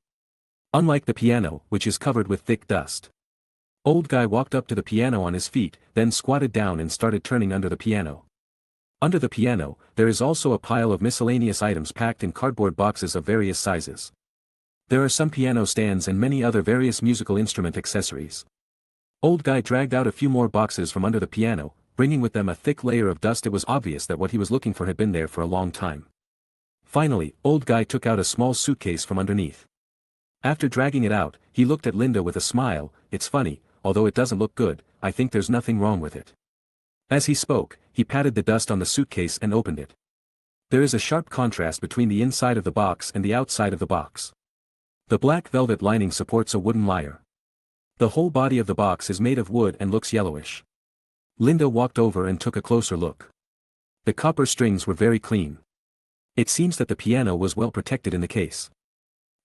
Unlike the piano, which is covered with thick dust. Old guy walked up to the piano on his feet, then squatted down and started turning under the piano. Under the piano, there is also a pile of miscellaneous items packed in cardboard boxes of various sizes. There are some piano stands and many other various musical instrument accessories. Old guy dragged out a few more boxes from under the piano, bringing with them a thick layer of dust. It was obvious that what he was looking for had been there for a long time. Finally, old guy took out a small suitcase from underneath. After dragging it out, he looked at Linda with a smile. It's funny, although it doesn't look good, I think there's nothing wrong with it. As he spoke, he patted the dust on the suitcase and opened it. There is a sharp contrast between the inside of the box and the outside of the box. The black velvet lining supports a wooden lyre. The whole body of the box is made of wood and looks yellowish. Linda walked over and took a closer look. The copper strings were very clean. It seems that the piano was well protected in the case.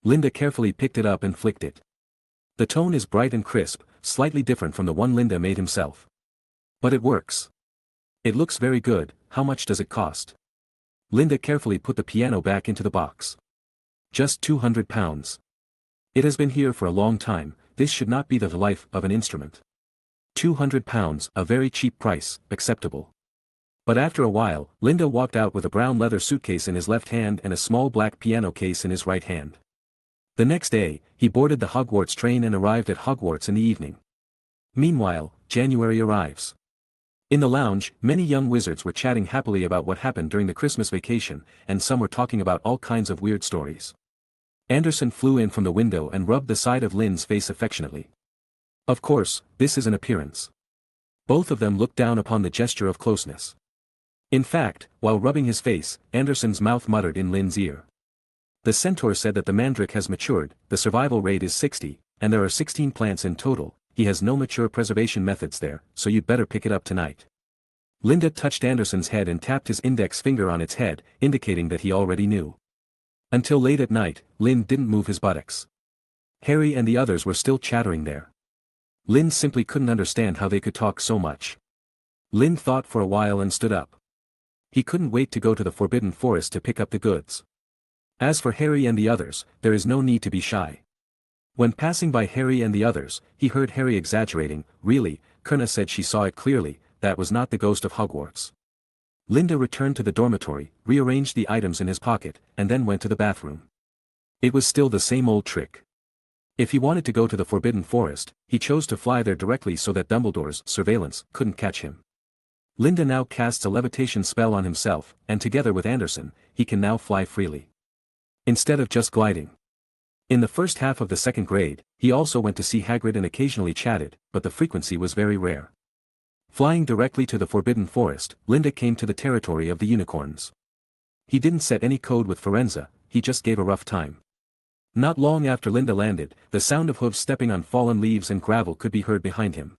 Linda carefully picked it up and flicked it. The tone is bright and crisp, slightly different from the one Linda made himself. But it works. It looks very good. How much does it cost? Linda carefully put the piano back into the box. Just £200. It has been here for a long time, this should not be the life of an instrument. £200, a very cheap price, acceptable. But after a while, Linda walked out with a brown leather suitcase in his left hand and a small black piano case in his right hand. The next day, he boarded the Hogwarts train and arrived at Hogwarts in the evening. Meanwhile, January arrives. In the lounge, many young wizards were chatting happily about what happened during the Christmas vacation, and some were talking about all kinds of weird stories. Anderson flew in from the window and rubbed the side of Lynn's face affectionately. Of course, this is an appearance. Both of them looked down upon the gesture of closeness. In fact, while rubbing his face, Anderson's mouth muttered in Lin's ear. The centaur said that the mandrake has matured, the survival rate is 60, and there are 16 plants in total. He has no mature preservation methods there, so you'd better pick it up tonight. Linda touched Anderson's head and tapped his index finger on its head, indicating that he already knew. Until late at night, Lin didn't move his buttocks. Harry and the others were still chattering there. Lin simply couldn't understand how they could talk so much. Lin thought for a while and stood up. He couldn't wait to go to the Forbidden Forest to pick up the goods. As for Harry and the others, there is no need to be shy. When passing by Harry and the others, he heard Harry exaggerating, "Really, Kerna said she saw it clearly, that was not the ghost of Hogwarts." Linda returned to the dormitory, rearranged the items in his pocket, and then went to the bathroom. It was still the same old trick. If he wanted to go to the Forbidden Forest, he chose to fly there directly so that Dumbledore's surveillance couldn't catch him. Linda now casts a levitation spell on himself, and together with Anderson, he can now fly freely. Instead of just gliding. In the first half of the second grade, he also went to see Hagrid and occasionally chatted, but the frequency was very rare. Flying directly to the Forbidden Forest, Linda came to the territory of the unicorns. He didn't set any code with Firenze, he just gave a rough time. Not long after Linda landed, the sound of hooves stepping on fallen leaves and gravel could be heard behind him.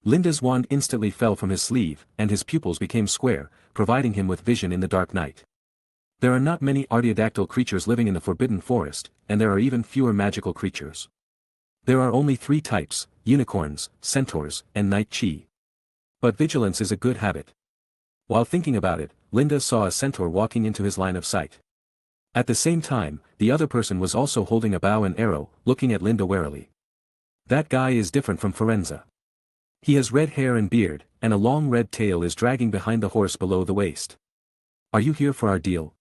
Linda's wand instantly fell from his sleeve, and his pupils became square, providing him with vision in the dark night. There are not many artiodactyl creatures living in the Forbidden Forest, and there are even fewer magical creatures. There are only 3 types, unicorns, centaurs, and night chi. But vigilance is a good habit. While thinking about it, Linda saw a centaur walking into his line of sight. At the same time, the other person was also holding a bow and arrow, looking at Linda warily. That guy is different from Firenze. He has red hair and beard, and a long red tail is dragging behind the horse below the waist. "Are you here for our deal?"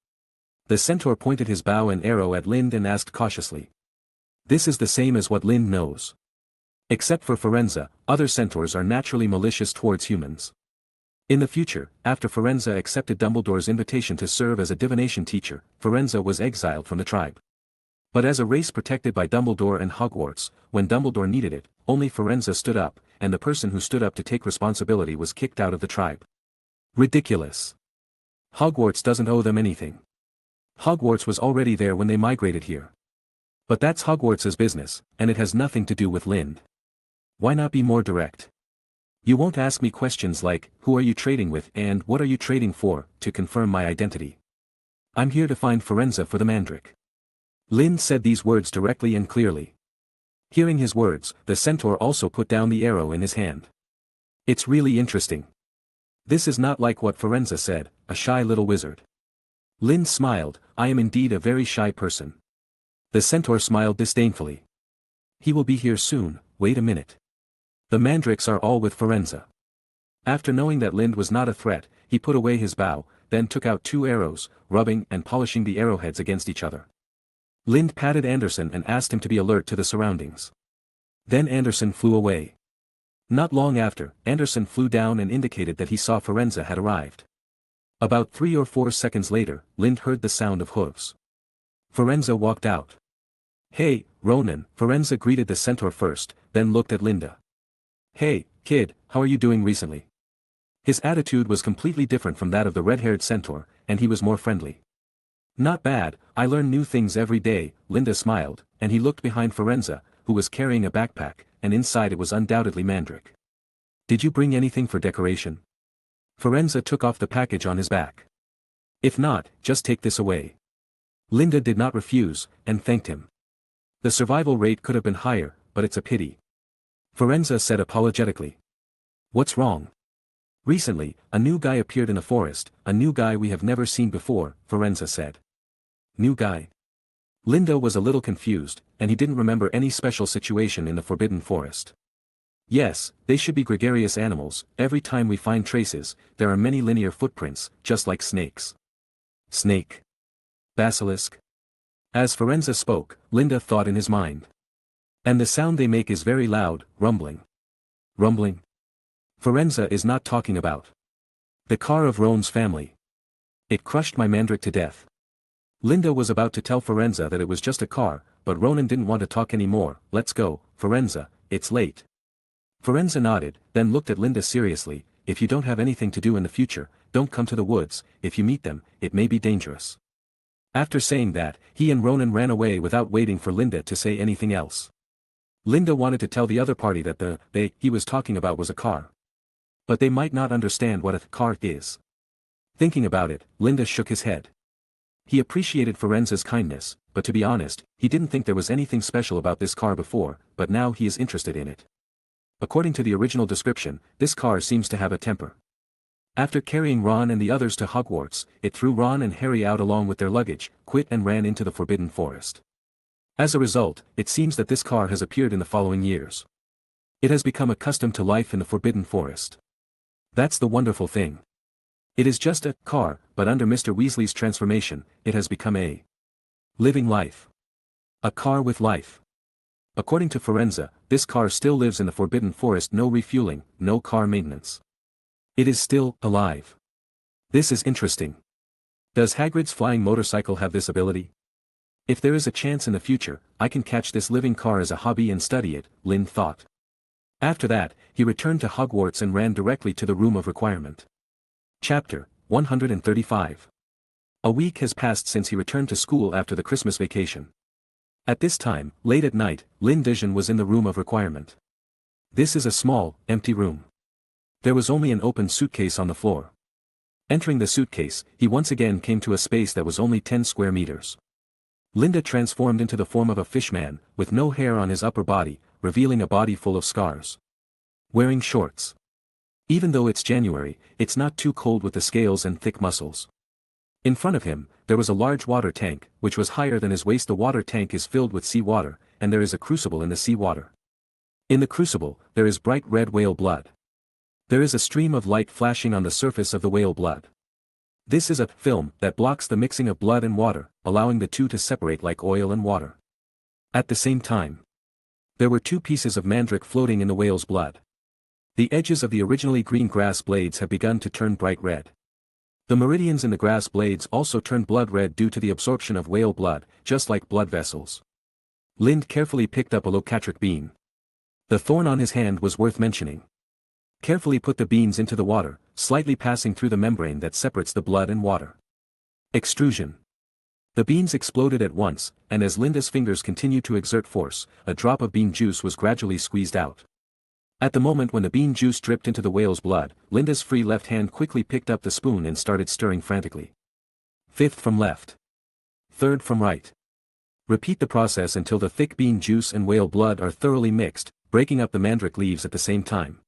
The centaur pointed his bow and arrow at Lind and asked cautiously. This is the same as what Lind knows. Except for Firenze, other centaurs are naturally malicious towards humans. In the future, after Firenze accepted Dumbledore's invitation to serve as a divination teacher, Firenze was exiled from the tribe. But as a race protected by Dumbledore and Hogwarts, when Dumbledore needed it, only Firenze stood up, and the person who stood up to take responsibility was kicked out of the tribe. Ridiculous. Hogwarts doesn't owe them anything. Hogwarts was already there when they migrated here. But that's Hogwarts' business, and it has nothing to do with Lind. Why not be more direct? You won't ask me questions like, who are you trading with and what are you trading for, to confirm my identity. I'm here to find Firenze for the Mandrake. Lind said these words directly and clearly. Hearing his words, the centaur also put down the arrow in his hand. It's really interesting. This is not like what Firenze said, a shy little wizard. Lind smiled, I am indeed a very shy person. The centaur smiled disdainfully. He will be here soon, wait a minute. The mandrakes are all with Firenze. After knowing that Lind was not a threat, he put away his bow, then took out 2 arrows, rubbing and polishing the arrowheads against each other. Lind patted Anderson and asked him to be alert to the surroundings. Then Anderson flew away. Not long after, Anderson flew down and indicated that he saw Firenze had arrived. About 3 or 4 seconds later, Lind heard the sound of hooves. Firenze walked out. Hey, Ronan, Firenze greeted the centaur first, then looked at Linda. Hey, kid, how are you doing recently? His attitude was completely different from that of the red-haired centaur, and he was more friendly. Not bad, I learn new things every day, Linda smiled, and he looked behind Firenze, who was carrying a backpack, and inside it was undoubtedly Mandrake. Did you bring anything for decoration? Firenze took off the package on his back. If not, just take this away. Linda did not refuse, and thanked him. The survival rate could have been higher, but it's a pity. Firenze said apologetically. What's wrong? Recently, a new guy appeared in the forest, a new guy we have never seen before, Firenze said. New guy? Linda was a little confused, and he didn't remember any special situation in the Forbidden Forest. Yes, they should be gregarious animals, every time we find traces, there are many linear footprints, just like snakes. Snake. Basilisk. As Firenze spoke, Linda thought in his mind. And the sound they make is very loud, rumbling. Rumbling? Firenze is not talking about the car of Ron's family. It crushed my Mandrake to death. Linda was about to tell Firenze that it was just a car, but Ronan didn't want to talk anymore. Let's go, Firenze, it's late. Firenze nodded, then looked at Linda seriously. If you don't have anything to do in the future, don't come to the woods. If you meet them, it may be dangerous. After saying that, he and Ronan ran away without waiting for Linda to say anything else. Linda wanted to tell the other party that the they he was talking about was a car. But they might not understand what a car is. Thinking about it, Linda shook his head. He appreciated Firenze's kindness, but to be honest, he didn't think there was anything special about this car before, but now he is interested in it. According to the original description, this car seems to have a temper. After carrying Ron and the others to Hogwarts, it threw Ron and Harry out along with their luggage, quit and ran into the Forbidden Forest. As a result, it seems that this car has appeared in the following years. It has become accustomed to life in the Forbidden Forest. That's the wonderful thing. It is just a car, but under Mr. Weasley's transformation, it has become a living life. A car with life. According to Firenze, this car still lives in the Forbidden Forest, no refueling, no car maintenance. It is still alive. This is interesting. Does Hagrid's flying motorcycle have this ability? If there is a chance in the future, I can catch this living car as a hobby and study it, Lynn thought. After that, he returned to Hogwarts and ran directly to the Room of Requirement. Chapter 135. A week has passed since he returned to school after the Christmas vacation. At this time, late at night, Lynn Dijon was in the Room of Requirement. This is a small, empty room. There was only an open suitcase on the floor. Entering the suitcase, he once again came to a space that was only 10 square meters. Linda transformed into the form of a fishman, with no hair on his upper body, revealing a body full of scars. Wearing shorts. Even though it's January, it's not too cold with the scales and thick muscles. In front of him, there was a large water tank, which was higher than his waist. The water tank is filled with sea water, and there is a crucible in the sea water. In the crucible, there is bright red whale blood. There is a stream of light flashing on the surface of the whale blood. This is a film that blocks the mixing of blood and water, allowing the two to separate like oil and water. At the same time, there were 2 pieces of mandrake floating in the whale's blood. The edges of the originally green grass blades have begun to turn bright red. The meridians in the grass blades also turned blood red due to the absorption of whale blood, just like blood vessels. Lind carefully picked up a locatric bean. The thorn on his hand was worth mentioning. Carefully put the beans into the water, slightly passing through the membrane that separates the blood and water. Extrusion. The beans exploded at once, and as Linda's fingers continued to exert force, a drop of bean juice was gradually squeezed out. At the moment when the bean juice dripped into the whale's blood, Linda's free left hand quickly picked up the spoon and started stirring frantically. 5th from left. 3rd from right. Repeat the process until the thick bean juice and whale blood are thoroughly mixed, breaking up the mandrake leaves at the same time.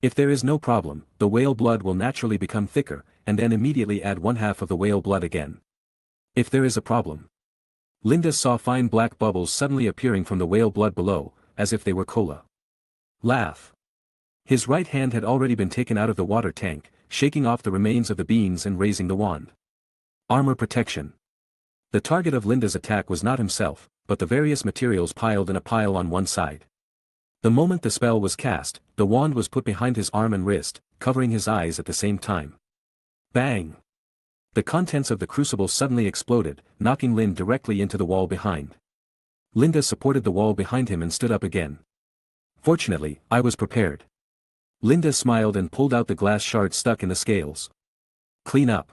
If there is no problem, the whale blood will naturally become thicker, and then immediately add 1/2 of the whale blood again. If there is a problem. Linda saw fine black bubbles suddenly appearing from the whale blood below, as if they were cola. Laugh. His right hand had already been taken out of the water tank, shaking off the remains of the beans and raising the wand. Armor protection. The target of Linda's attack was not himself, but the various materials piled in a pile on one side. The moment the spell was cast, the wand was put behind his arm and wrist, covering his eyes at the same time. Bang! The contents of the crucible suddenly exploded, knocking Lynn directly into the wall behind. Linda supported the wall behind him and stood up again. Fortunately, I was prepared. Linda smiled and pulled out the glass shard stuck in the scales. Clean up.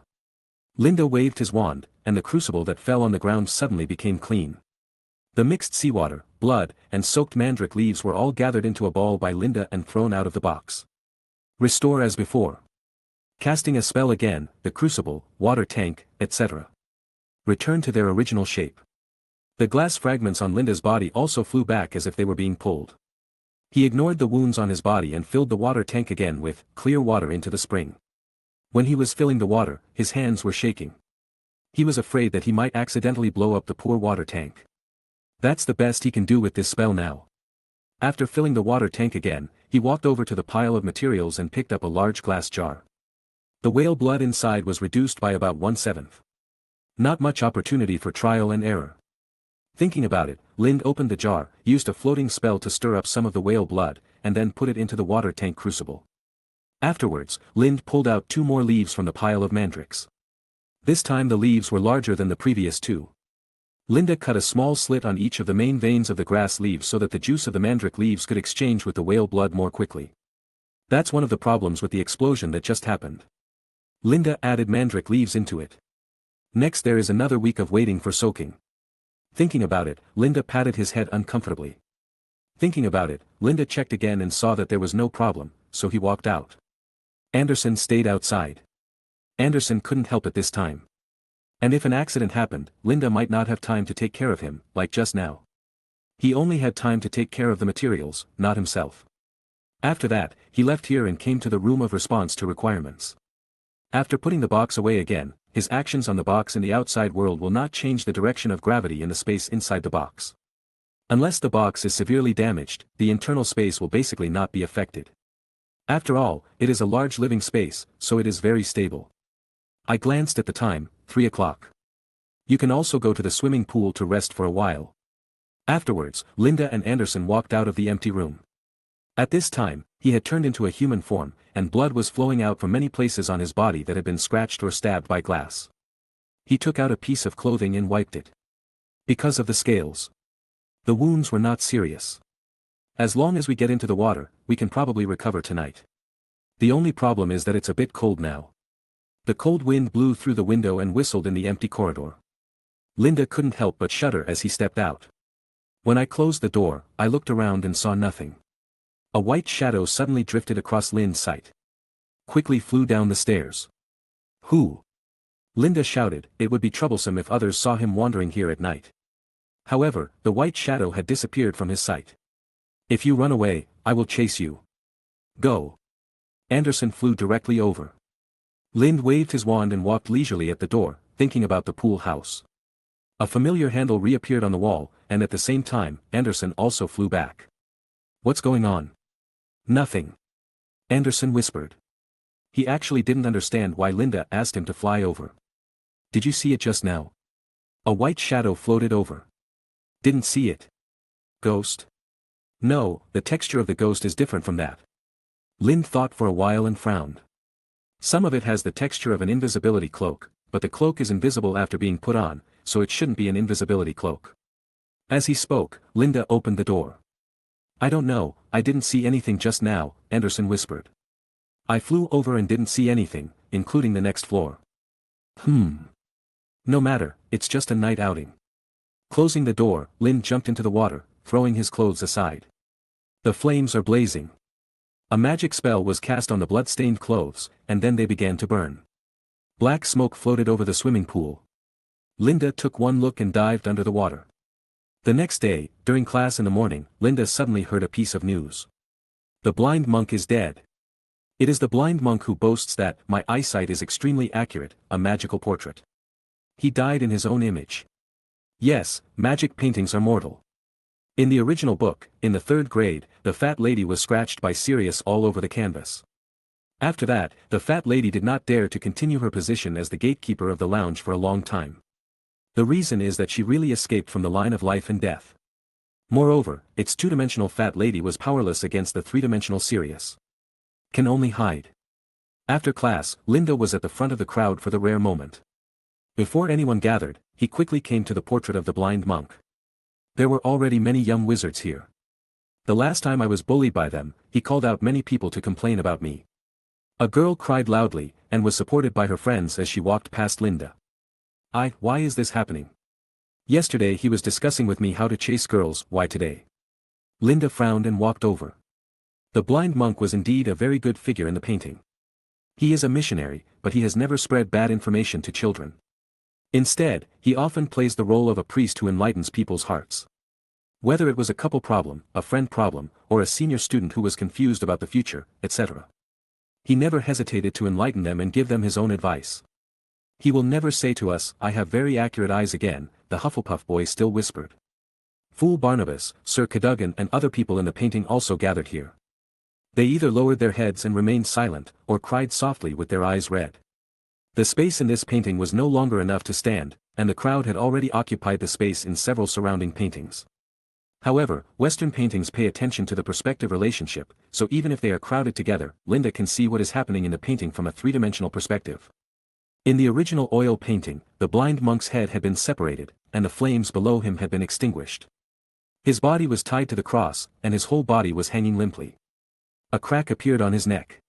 Linda waved his wand, and the crucible that fell on the ground suddenly became clean. The mixed seawater, blood, and soaked mandrake leaves were all gathered into a ball by Linda and thrown out of the box. Restore as before. Casting a spell again, the crucible, water tank, etc. return to their original shape. The glass fragments on Linda's body also flew back as if they were being pulled. He ignored the wounds on his body and filled the water tank again with clear water into the spring. When he was filling the water, his hands were shaking. He was afraid that he might accidentally blow up the poor water tank. That's the best he can do with this spell now. After filling the water tank again, he walked over to the pile of materials and picked up a large glass jar. The whale blood inside was reduced by about 1/7. Not much opportunity for trial and error. Thinking about it, Lind opened the jar, used a floating spell to stir up some of the whale blood, and then put it into the water tank crucible. Afterwards, Lind pulled out 2 more leaves from the pile of mandrakes. This time the leaves were larger than the previous 2. Linda cut a small slit on each of the main veins of the grass leaves so that the juice of the mandrake leaves could exchange with the whale blood more quickly. That's one of the problems with the explosion that just happened. Linda added mandrake leaves into it. Next there is another week of waiting for soaking. Thinking about it, Linda patted his head uncomfortably. Thinking about it, Linda checked again and saw that there was no problem, so he walked out. Anderson stayed outside. Anderson couldn't help it this time. And if an accident happened, Linda might not have time to take care of him, like just now. He only had time to take care of the materials, not himself. After that, he left here and came to the room of response to requirements. After putting the box away again, his actions on the box in the outside world will not change the direction of gravity in the space inside the box. Unless the box is severely damaged, the internal space will basically not be affected. After all, it is a large living space, so it is very stable. I glanced at the time, 3 o'clock. You can also go to the swimming pool to rest for a while. Afterwards, Linda and Anderson walked out of the empty room. At this time, he had turned into a human form, and blood was flowing out from many places on his body that had been scratched or stabbed by glass. He took out a piece of clothing and wiped it. Because of the scales. The wounds were not serious. As long as we get into the water, we can probably recover tonight. The only problem is that it's a bit cold now. The cold wind blew through the window and whistled in the empty corridor. Linda couldn't help but shudder as he stepped out. When I closed the door, I looked around and saw nothing. A white shadow suddenly drifted across Lynn's sight. Quickly flew down the stairs. Who? Linda shouted. It would be troublesome if others saw him wandering here at night. However, the white shadow had disappeared from his sight. If you run away, I will chase you. Go. Anderson flew directly over. Lynn waved his wand and walked leisurely at the door, thinking about the pool house. A familiar handle reappeared on the wall, and at the same time, Anderson also flew back. What's going on? Nothing. Anderson whispered. He actually didn't understand why Linda asked him to fly over. Did you see it just now? A white shadow floated over. Didn't see it. Ghost? No, the texture of the ghost is different from that. Lynn thought for a while and frowned. Some of it has the texture of an invisibility cloak, but the cloak is invisible after being put on, so it shouldn't be an invisibility cloak. As he spoke, Linda opened the door. I don't know, I didn't see anything just now, Anderson whispered. I flew over and didn't see anything, including the next floor. No matter, it's just a night outing. Closing the door, Lynn jumped into the water, throwing his clothes aside. The flames are blazing. A magic spell was cast on the blood-stained clothes, and then they began to burn. Black smoke floated over the swimming pool. Linda took one look and dived under the water. The next day, during class in the morning, Linda suddenly heard a piece of news. The blind monk is dead. It is the blind monk who boasts that my eyesight is extremely accurate, a magical portrait. He died in his own image. Yes, magic paintings are mortal. In the original book, in the 3rd grade, the fat lady was scratched by Sirius all over the canvas. After that, the fat lady did not dare to continue her position as the gatekeeper of the lounge for a long time. The reason is that she really escaped from the line of life and death. Moreover, its 2-dimensional fat lady was powerless against the 3-dimensional Sirius. Can only hide. After class, Linda was at the front of the crowd for the rare moment. Before anyone gathered, he quickly came to the portrait of the blind monk. There were already many young wizards here. The last time I was bullied by them, he called out many people to complain about me. A girl cried loudly, and was supported by her friends as she walked past Linda. Why is this happening? Yesterday he was discussing with me how to chase girls, why today? Linda frowned and walked over. The blind monk was indeed a very good figure in the painting. He is a missionary, but he has never spread bad information to children. Instead, he often plays the role of a priest who enlightens people's hearts. Whether it was a couple problem, a friend problem, or a senior student who was confused about the future, etc. He never hesitated to enlighten them and give them his own advice. He will never say to us, I have very accurate eyes again, the Hufflepuff boy still whispered. Fool Barnabas, Sir Cadogan and other people in the painting also gathered here. They either lowered their heads and remained silent, or cried softly with their eyes red. The space in this painting was no longer enough to stand, and the crowd had already occupied the space in several surrounding paintings. However, Western paintings pay attention to the perspective relationship, so even if they are crowded together, Linda can see what is happening in the painting from a 3-dimensional perspective. In the original oil painting, the blind monk's head had been separated, and the flames below him had been extinguished. His body was tied to the cross, and his whole body was hanging limply. A crack appeared on his neck.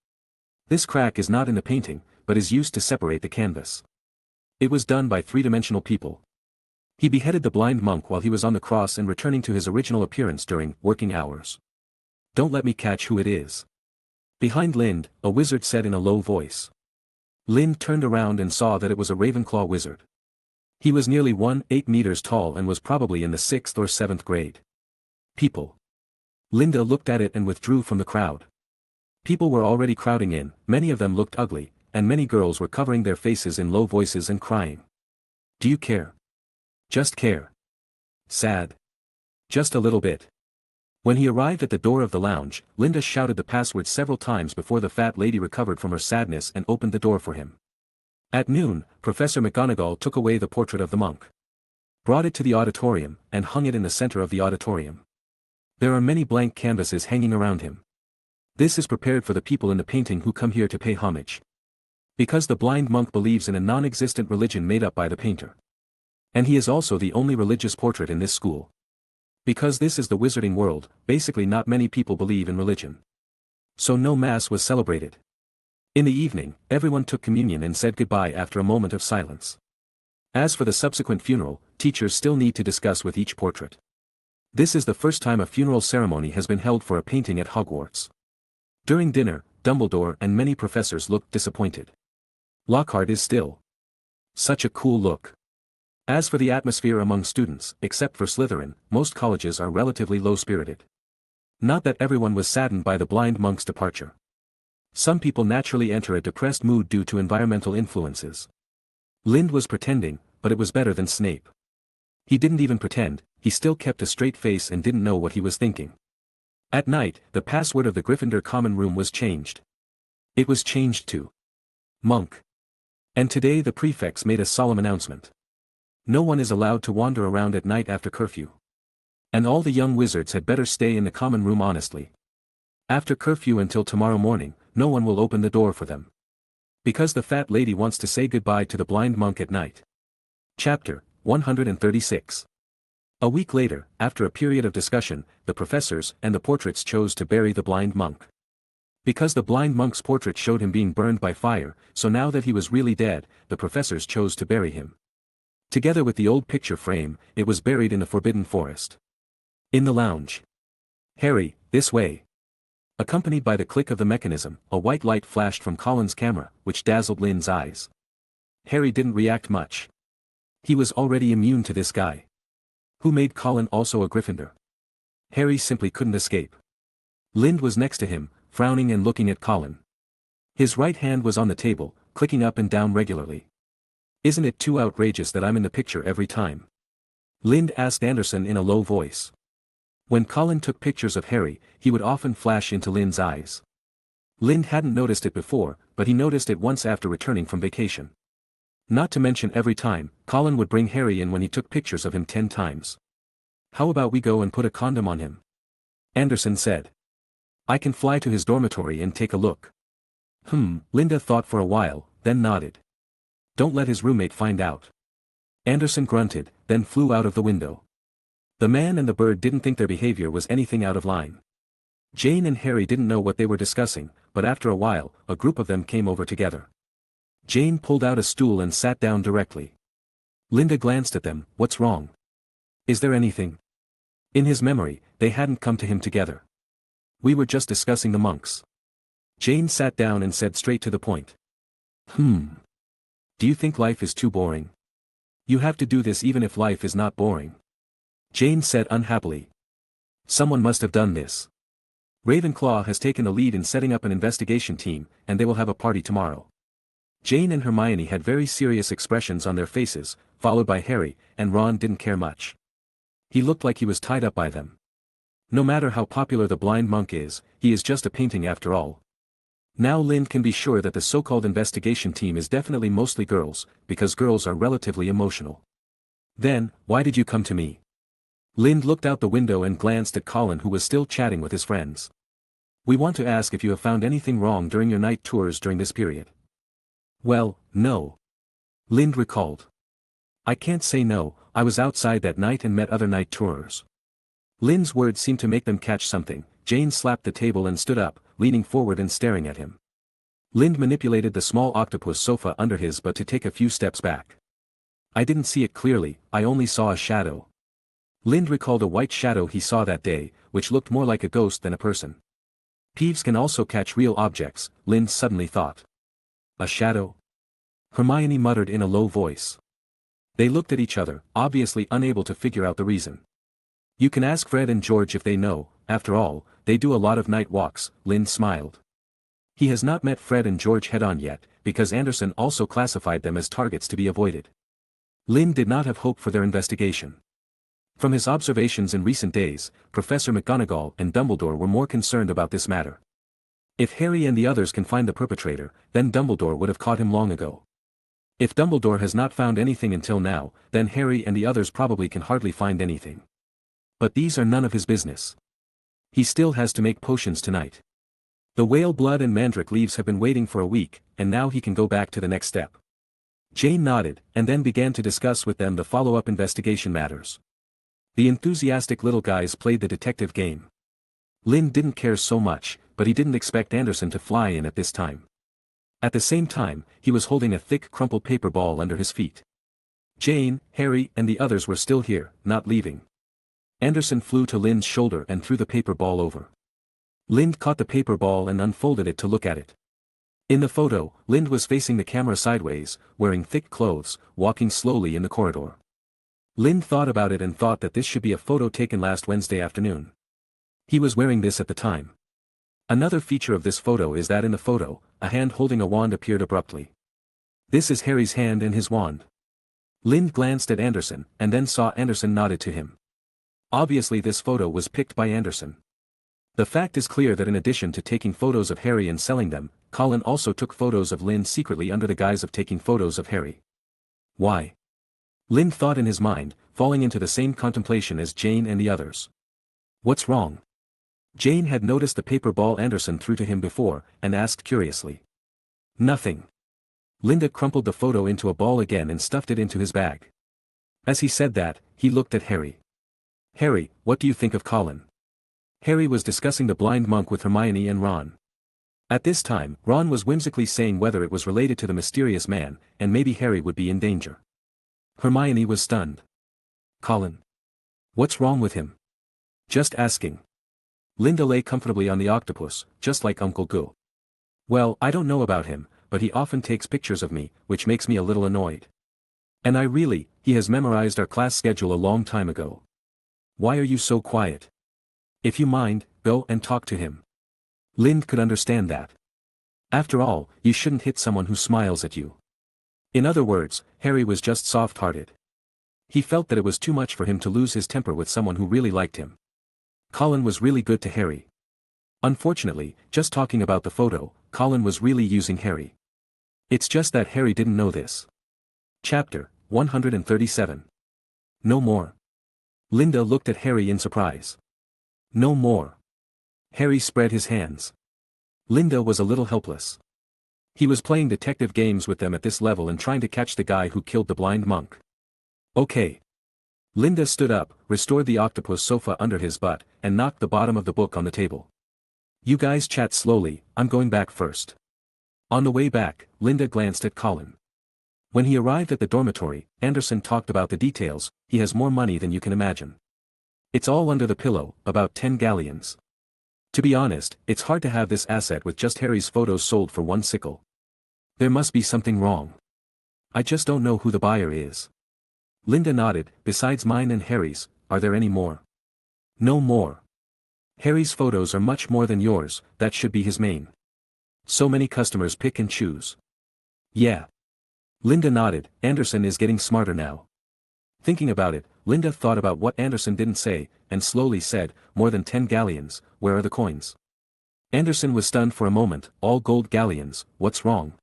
This crack is not in the painting, but is used to separate the canvas. It was done by three-dimensional people. He beheaded the blind monk while he was on the cross and returning to his original appearance during working hours. Don't let me catch who it is. Behind Lind, a wizard said in a low voice. Lind turned around and saw that it was a Ravenclaw wizard. He was nearly 1.8 meters tall and was probably in the 6th or 7th grade. People. Linda looked at it and withdrew from the crowd. People were already crowding in, many of them looked ugly, and many girls were covering their faces in low voices and crying. Do you care? Just care. Sad. Just a little bit. When he arrived at the door of the lounge, Linda shouted the password several times before the fat lady recovered from her sadness and opened the door for him. At noon, Professor McGonagall took away the portrait of the monk, brought it to the auditorium, and hung it in the center of the auditorium. There are many blank canvases hanging around him. This is prepared for the people in the painting who come here to pay homage. Because the blind monk believes in a non-existent religion made up by the painter. And he is also the only religious portrait in this school. Because this is the wizarding world, basically not many people believe in religion. So no mass was celebrated. In the evening, everyone took communion and said goodbye after a moment of silence. As for the subsequent funeral, teachers still need to discuss with each portrait. This is the first time a funeral ceremony has been held for a painting at Hogwarts. During dinner, Dumbledore and many professors looked disappointed. Lockhart is still such a cool look. As for the atmosphere among students, except for Slytherin, most colleges are relatively low-spirited. Not that everyone was saddened by the blind monk's departure. Some people naturally enter a depressed mood due to environmental influences. Lind was pretending, but it was better than Snape. He didn't even pretend, he still kept a straight face and didn't know what he was thinking. At night, the password of the Gryffindor common room was changed. It was changed to Monk. And today the prefects made a solemn announcement. No one is allowed to wander around at night after curfew. And all the young wizards had better stay in the common room honestly. After curfew until tomorrow morning, no one will open the door for them. Because the fat lady wants to say goodbye to the blind monk at night. Chapter 136. A week later, after a period of discussion, the professors and the portraits chose to bury the blind monk. Because the blind monk's portrait showed him being burned by fire, so now that he was really dead, the professors chose to bury him. Together with the old picture frame, it was buried in the Forbidden Forest. In the lounge. Harry, this way. Accompanied by the click of the mechanism, a white light flashed from Colin's camera, which dazzled Lynn's eyes. Harry didn't react much. He was already immune to this guy. Who made Colin also a Gryffindor? Harry simply couldn't escape. Lind was next to him, frowning and looking at Colin. His right hand was on the table, clicking up and down regularly. Isn't it too outrageous that I'm in the picture every time? Lind asked Anderson in a low voice. When Colin took pictures of Harry, he would often flash into Lind's eyes. Lind hadn't noticed it before, but he noticed it once after returning from vacation. Not to mention every time, Colin would bring Harry in when he took pictures of him 10 times. How about we go and put a condom on him? Anderson said. I can fly to his dormitory and take a look. Linda thought for a while, then nodded. Don't let his roommate find out. Anderson grunted, then flew out of the window. The man and the bird didn't think their behavior was anything out of line. Jane and Harry didn't know what they were discussing, but after a while, a group of them came over together. Jane pulled out a stool and sat down directly. Linda glanced at them. What's wrong? Is there anything? In his memory, they hadn't come to him together. We were just discussing the monks. Jane sat down and said straight to the point. Do you think life is too boring? You have to do this even if life is not boring. Jane said unhappily. Someone must have done this. Ravenclaw has taken the lead in setting up an investigation team, and they will have a party tomorrow. Jane and Hermione had very serious expressions on their faces, followed by Harry, and Ron didn't care much. He looked like he was tied up by them. No matter how popular the blind monk is, he is just a painting after all. Now Lind can be sure that the so-called investigation team is definitely mostly girls, because girls are relatively emotional. Then, why did you come to me? Lind looked out the window and glanced at Colin, who was still chatting with his friends. We want to ask if you have found anything wrong during your night tours during this period. Well, no. Lind recalled. I can't say no, I was outside that night and met other night tourers. Lynn's words seemed to make them catch something. Jane slapped the table and stood up, leaning forward and staring at him. Lynn manipulated the small octopus sofa under his butt to take a few steps back. I didn't see it clearly, I only saw a shadow. Lynn recalled a white shadow he saw that day, which looked more like a ghost than a person. Peeves can also catch real objects, Lynn suddenly thought. A shadow? Hermione muttered in a low voice. They looked at each other, obviously unable to figure out the reason. You can ask Fred and George if they know, after all, they do a lot of night walks, Lynn smiled. He has not met Fred and George head-on yet, because Anderson also classified them as targets to be avoided. Lynn did not have hope for their investigation. From his observations in recent days, Professor McGonagall and Dumbledore were more concerned about this matter. If Harry and the others can find the perpetrator, then Dumbledore would have caught him long ago. If Dumbledore has not found anything until now, then Harry and the others probably can hardly find anything. But these are none of his business. He still has to make potions tonight. The whale blood and mandrake leaves have been waiting for a week, and now he can go back to the next step. Jane nodded, and then began to discuss with them the follow-up investigation matters. The enthusiastic little guys played the detective game. Lynn didn't care so much, but he didn't expect Anderson to fly in at this time. At the same time, he was holding a thick crumpled paper ball under his feet. Jane, Harry and the others were still here, not leaving. Anderson flew to Lynn's shoulder and threw the paper ball over. Lynn caught the paper ball and unfolded it to look at it. In the photo, Lynn was facing the camera sideways, wearing thick clothes, walking slowly in the corridor. Lynn thought about it and thought that this should be a photo taken last Wednesday afternoon. He was wearing this at the time. Another feature of this photo is that in the photo, a hand holding a wand appeared abruptly. This is Harry's hand and his wand. Lynn glanced at Anderson, and then saw Anderson nodded to him. Obviously this photo was picked by Anderson. The fact is clear that in addition to taking photos of Harry and selling them, Colin also took photos of Lynn secretly under the guise of taking photos of Harry. Why? Lynn thought in his mind, falling into the same contemplation as Jane and the others. What's wrong? Jane had noticed the paper ball Anderson threw to him before, and asked curiously. Nothing. Linda crumpled the photo into a ball again and stuffed it into his bag. As he said that, he looked at Harry. Harry, what do you think of Colin? Harry was discussing the blind monk with Hermione and Ron. At this time, Ron was whimsically saying whether it was related to the mysterious man, and maybe Harry would be in danger. Hermione was stunned. Colin. What's wrong with him? Just asking. Linda lay comfortably on the octopus, just like Uncle Goo. Well, I don't know about him, but he often takes pictures of me, which makes me a little annoyed. And he has memorized our class schedule a long time ago. Why are you so quiet? If you mind, go and talk to him. Lind could understand that. After all, you shouldn't hit someone who smiles at you. In other words, Harry was just soft-hearted. He felt that it was too much for him to lose his temper with someone who really liked him. Colin was really good to Harry. Unfortunately, just talking about the photo, Colin was really using Harry. It's just that Harry didn't know this. Chapter 137. No more. Linda looked at Harry in surprise. No more. Harry spread his hands. Linda was a little helpless. He was playing detective games with them at this level and trying to catch the guy who killed the blind monk. Okay. Linda stood up, restored the octopus sofa under his butt, and knocked the bottom of the book on the table. You guys chat slowly, I'm going back first. On the way back, Linda glanced at Colin. When he arrived at the dormitory, Anderson talked about the details. He has more money than you can imagine. It's all under the pillow, about 10 galleons. To be honest, it's hard to have this asset with just Harry's photos sold for 1 sickle. There must be something wrong. I just don't know who the buyer is. Linda nodded. Besides mine and Harry's, are there any more? No more. Harry's photos are much more than yours, that should be his main. So many customers pick and choose. Yeah. Linda nodded. Anderson is getting smarter now. Thinking about it, Linda thought about what Anderson didn't say, and slowly said, more than 10 galleons, where are the coins? Anderson was stunned for a moment. All gold galleons, what's wrong?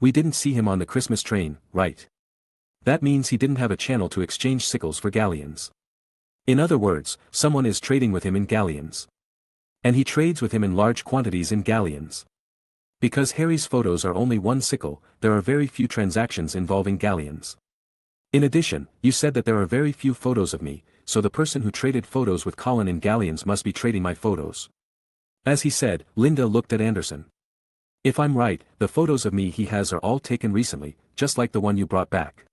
We didn't see him on the Christmas train, right? That means he didn't have a channel to exchange sickles for galleons. In other words, someone is trading with him in galleons. And he trades with him in large quantities in galleons. Because Harry's photos are only 1 sickle, there are very few transactions involving galleons. In addition, you said that there are very few photos of me, so the person who traded photos with Colin in Galleons must be trading my photos. As he said, Linda looked at Anderson. If I'm right, the photos of me he has are all taken recently, just like the one you brought back.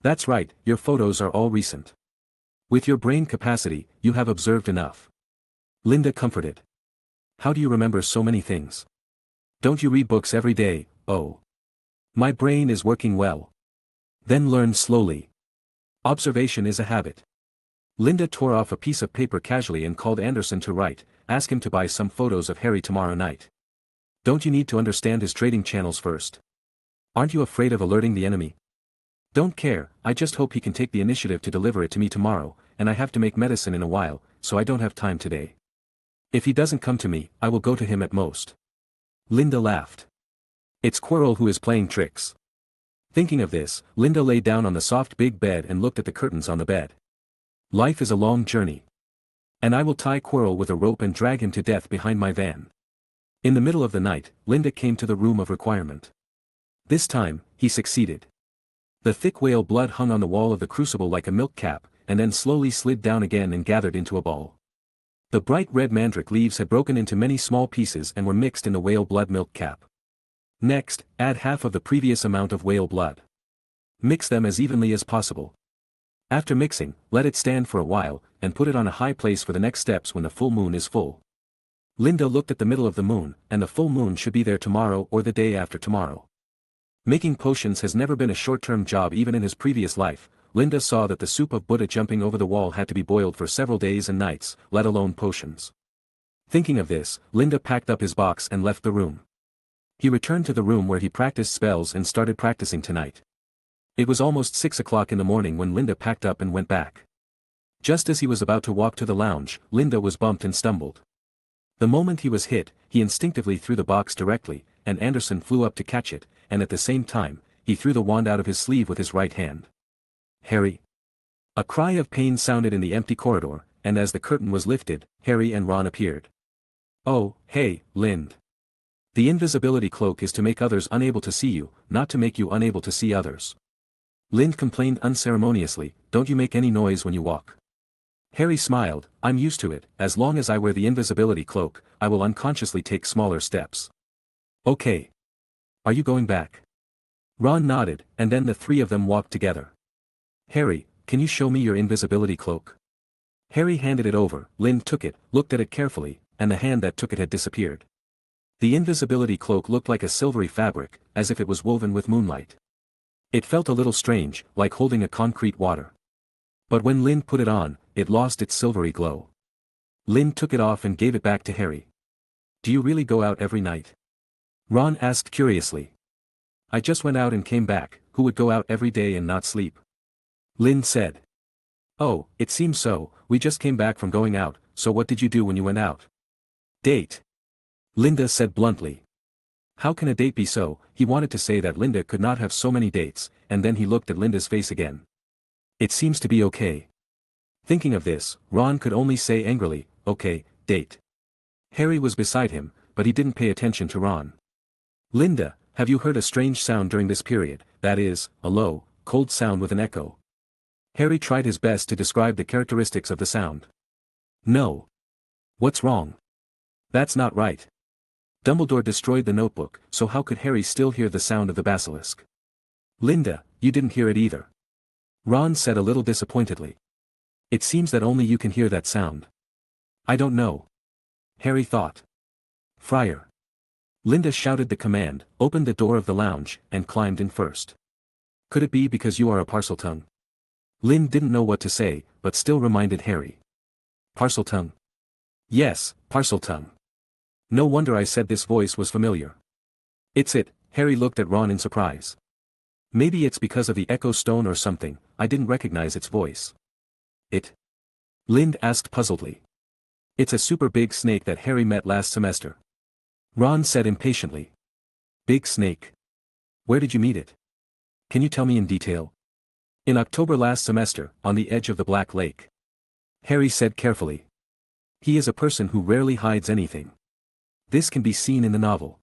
That's right, your photos are all recent. With your brain capacity, you have observed enough. Linda comforted. How do you remember so many things? Don't you read books every day? Oh. My brain is working well. Then learn slowly. Observation is a habit. Linda tore off a piece of paper casually and called Anderson to write, ask him to buy some photos of Harry tomorrow night. Don't you need to understand his trading channels first? Aren't you afraid of alerting the enemy? Don't care, I just hope he can take the initiative to deliver it to me tomorrow, and I have to make medicine in a while, so I don't have time today. If he doesn't come to me, I will go to him at most. Linda laughed. It's Quirrell who is playing tricks. Thinking of this, Linda lay down on the soft big bed and looked at the curtains on the bed. Life is a long journey. And I will tie Quirrell with a rope and drag him to death behind my van. In the middle of the night, Linda came to the room of requirement. This time, he succeeded. The thick whale blood hung on the wall of the crucible like a milk cap, and then slowly slid down again and gathered into a ball. The bright red mandrake leaves had broken into many small pieces and were mixed in the whale blood milk cap. Next, add half of the previous amount of whale blood. Mix them as evenly as possible. After mixing, let it stand for a while, and put it on a high place for the next steps when the full moon is full. Linda looked at the middle of the moon, and the full moon should be there tomorrow or the day after tomorrow. Making potions has never been a short-term job even in his previous life. Linda saw that the soup of Buddha jumping over the wall had to be boiled for several days and nights, let alone potions. Thinking of this, Linda packed up his box and left the room. He returned to the room where he practiced spells and started practicing tonight. It was almost 6 o'clock in the morning when Linda packed up and went back. Just as he was about to walk to the lounge, Linda was bumped and stumbled. The moment he was hit, he instinctively threw the box directly, and Anderson flew up to catch it, and at the same time, he threw the wand out of his sleeve with his right hand. Harry! A cry of pain sounded in the empty corridor, and as the curtain was lifted, Harry and Ron appeared. Oh, hey, Lind. The invisibility cloak is to make others unable to see you, not to make you unable to see others. Lind complained unceremoniously, don't you make any noise when you walk. Harry smiled, I'm used to it, as long as I wear the invisibility cloak, I will unconsciously take smaller steps. Okay. Are you going back? Ron nodded, and then the three of them walked together. Harry, can you show me your invisibility cloak? Harry handed it over, Lind took it, looked at it carefully, and the hand that took it had disappeared. The invisibility cloak looked like a silvery fabric, as if it was woven with moonlight. It felt a little strange, like holding a concrete water. But when Lind put it on, it lost its silvery glow. Lind took it off and gave it back to Harry. Do you really go out every night? Ron asked curiously. I just went out and came back, who would go out every day and not sleep? Lind said. Oh, it seems so, we just came back from going out, so what did you do when you went out? Date. Linda said bluntly. How can a date be so? He wanted to say that Linda could not have so many dates, and then he looked at Linda's face again. It seems to be okay. Thinking of this, Ron could only say angrily, okay, date. Harry was beside him, but he didn't pay attention to Ron. Linda, have you heard a strange sound during this period, that is, a low, cold sound with an echo? Harry tried his best to describe the characteristics of the sound. No. What's wrong? That's not right. Dumbledore destroyed the notebook, so how could Harry still hear the sound of the basilisk? Linda, you didn't hear it either. Ron said a little disappointedly. It seems that only you can hear that sound. I don't know. Harry thought. Friar. Linda shouted the command, opened the door of the lounge, and climbed in first. Could it be because you are a Parseltongue? Lind didn't know what to say, but still reminded Harry. Parseltongue? Yes, Parseltongue. No wonder I said this voice was familiar. It's it, Harry looked at Ron in surprise. Maybe it's because of the echo stone or something, I didn't recognize its voice. It? Lind asked puzzledly. It's a super big snake that Harry met last semester. Ron said impatiently. Big snake. Where did you meet it? Can you tell me in detail? In October last semester, on the edge of the Black Lake. Harry said carefully. He is a person who rarely hides anything. This can be seen in the novel.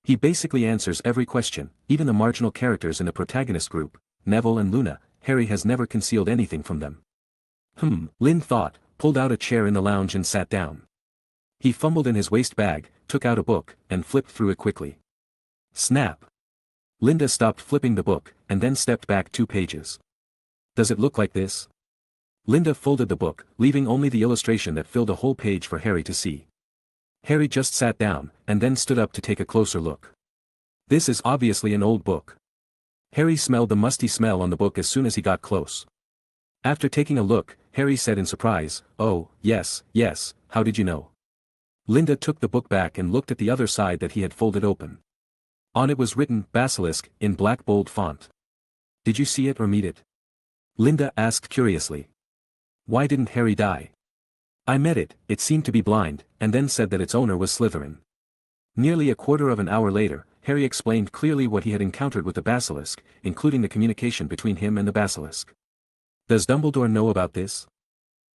He basically answers every question, even the marginal characters in the protagonist group, Neville and Luna, Harry has never concealed anything from them. Lynn thought, pulled out a chair in the lounge and sat down. He fumbled in his waist bag, took out a book, and flipped through it quickly. Snap! Linda stopped flipping the book, and then stepped back 2 pages. Does it look like this? Linda folded the book, leaving only the illustration that filled a whole page for Harry to see. Harry just sat down, and then stood up to take a closer look. This is obviously an old book. Harry smelled the musty smell on the book as soon as he got close. After taking a look, Harry said in surprise, "Oh, yes, how did you know?" Linda took the book back and looked at the other side that he had folded open. On it was written, "Basilisk," in black bold font. Did you see it or meet it? Linda asked curiously. Why didn't Harry die? I met it, it seemed to be blind, and then said that its owner was Slytherin. Nearly a quarter of an hour later, Harry explained clearly what he had encountered with the basilisk, including the communication between him and the basilisk. Does Dumbledore know about this?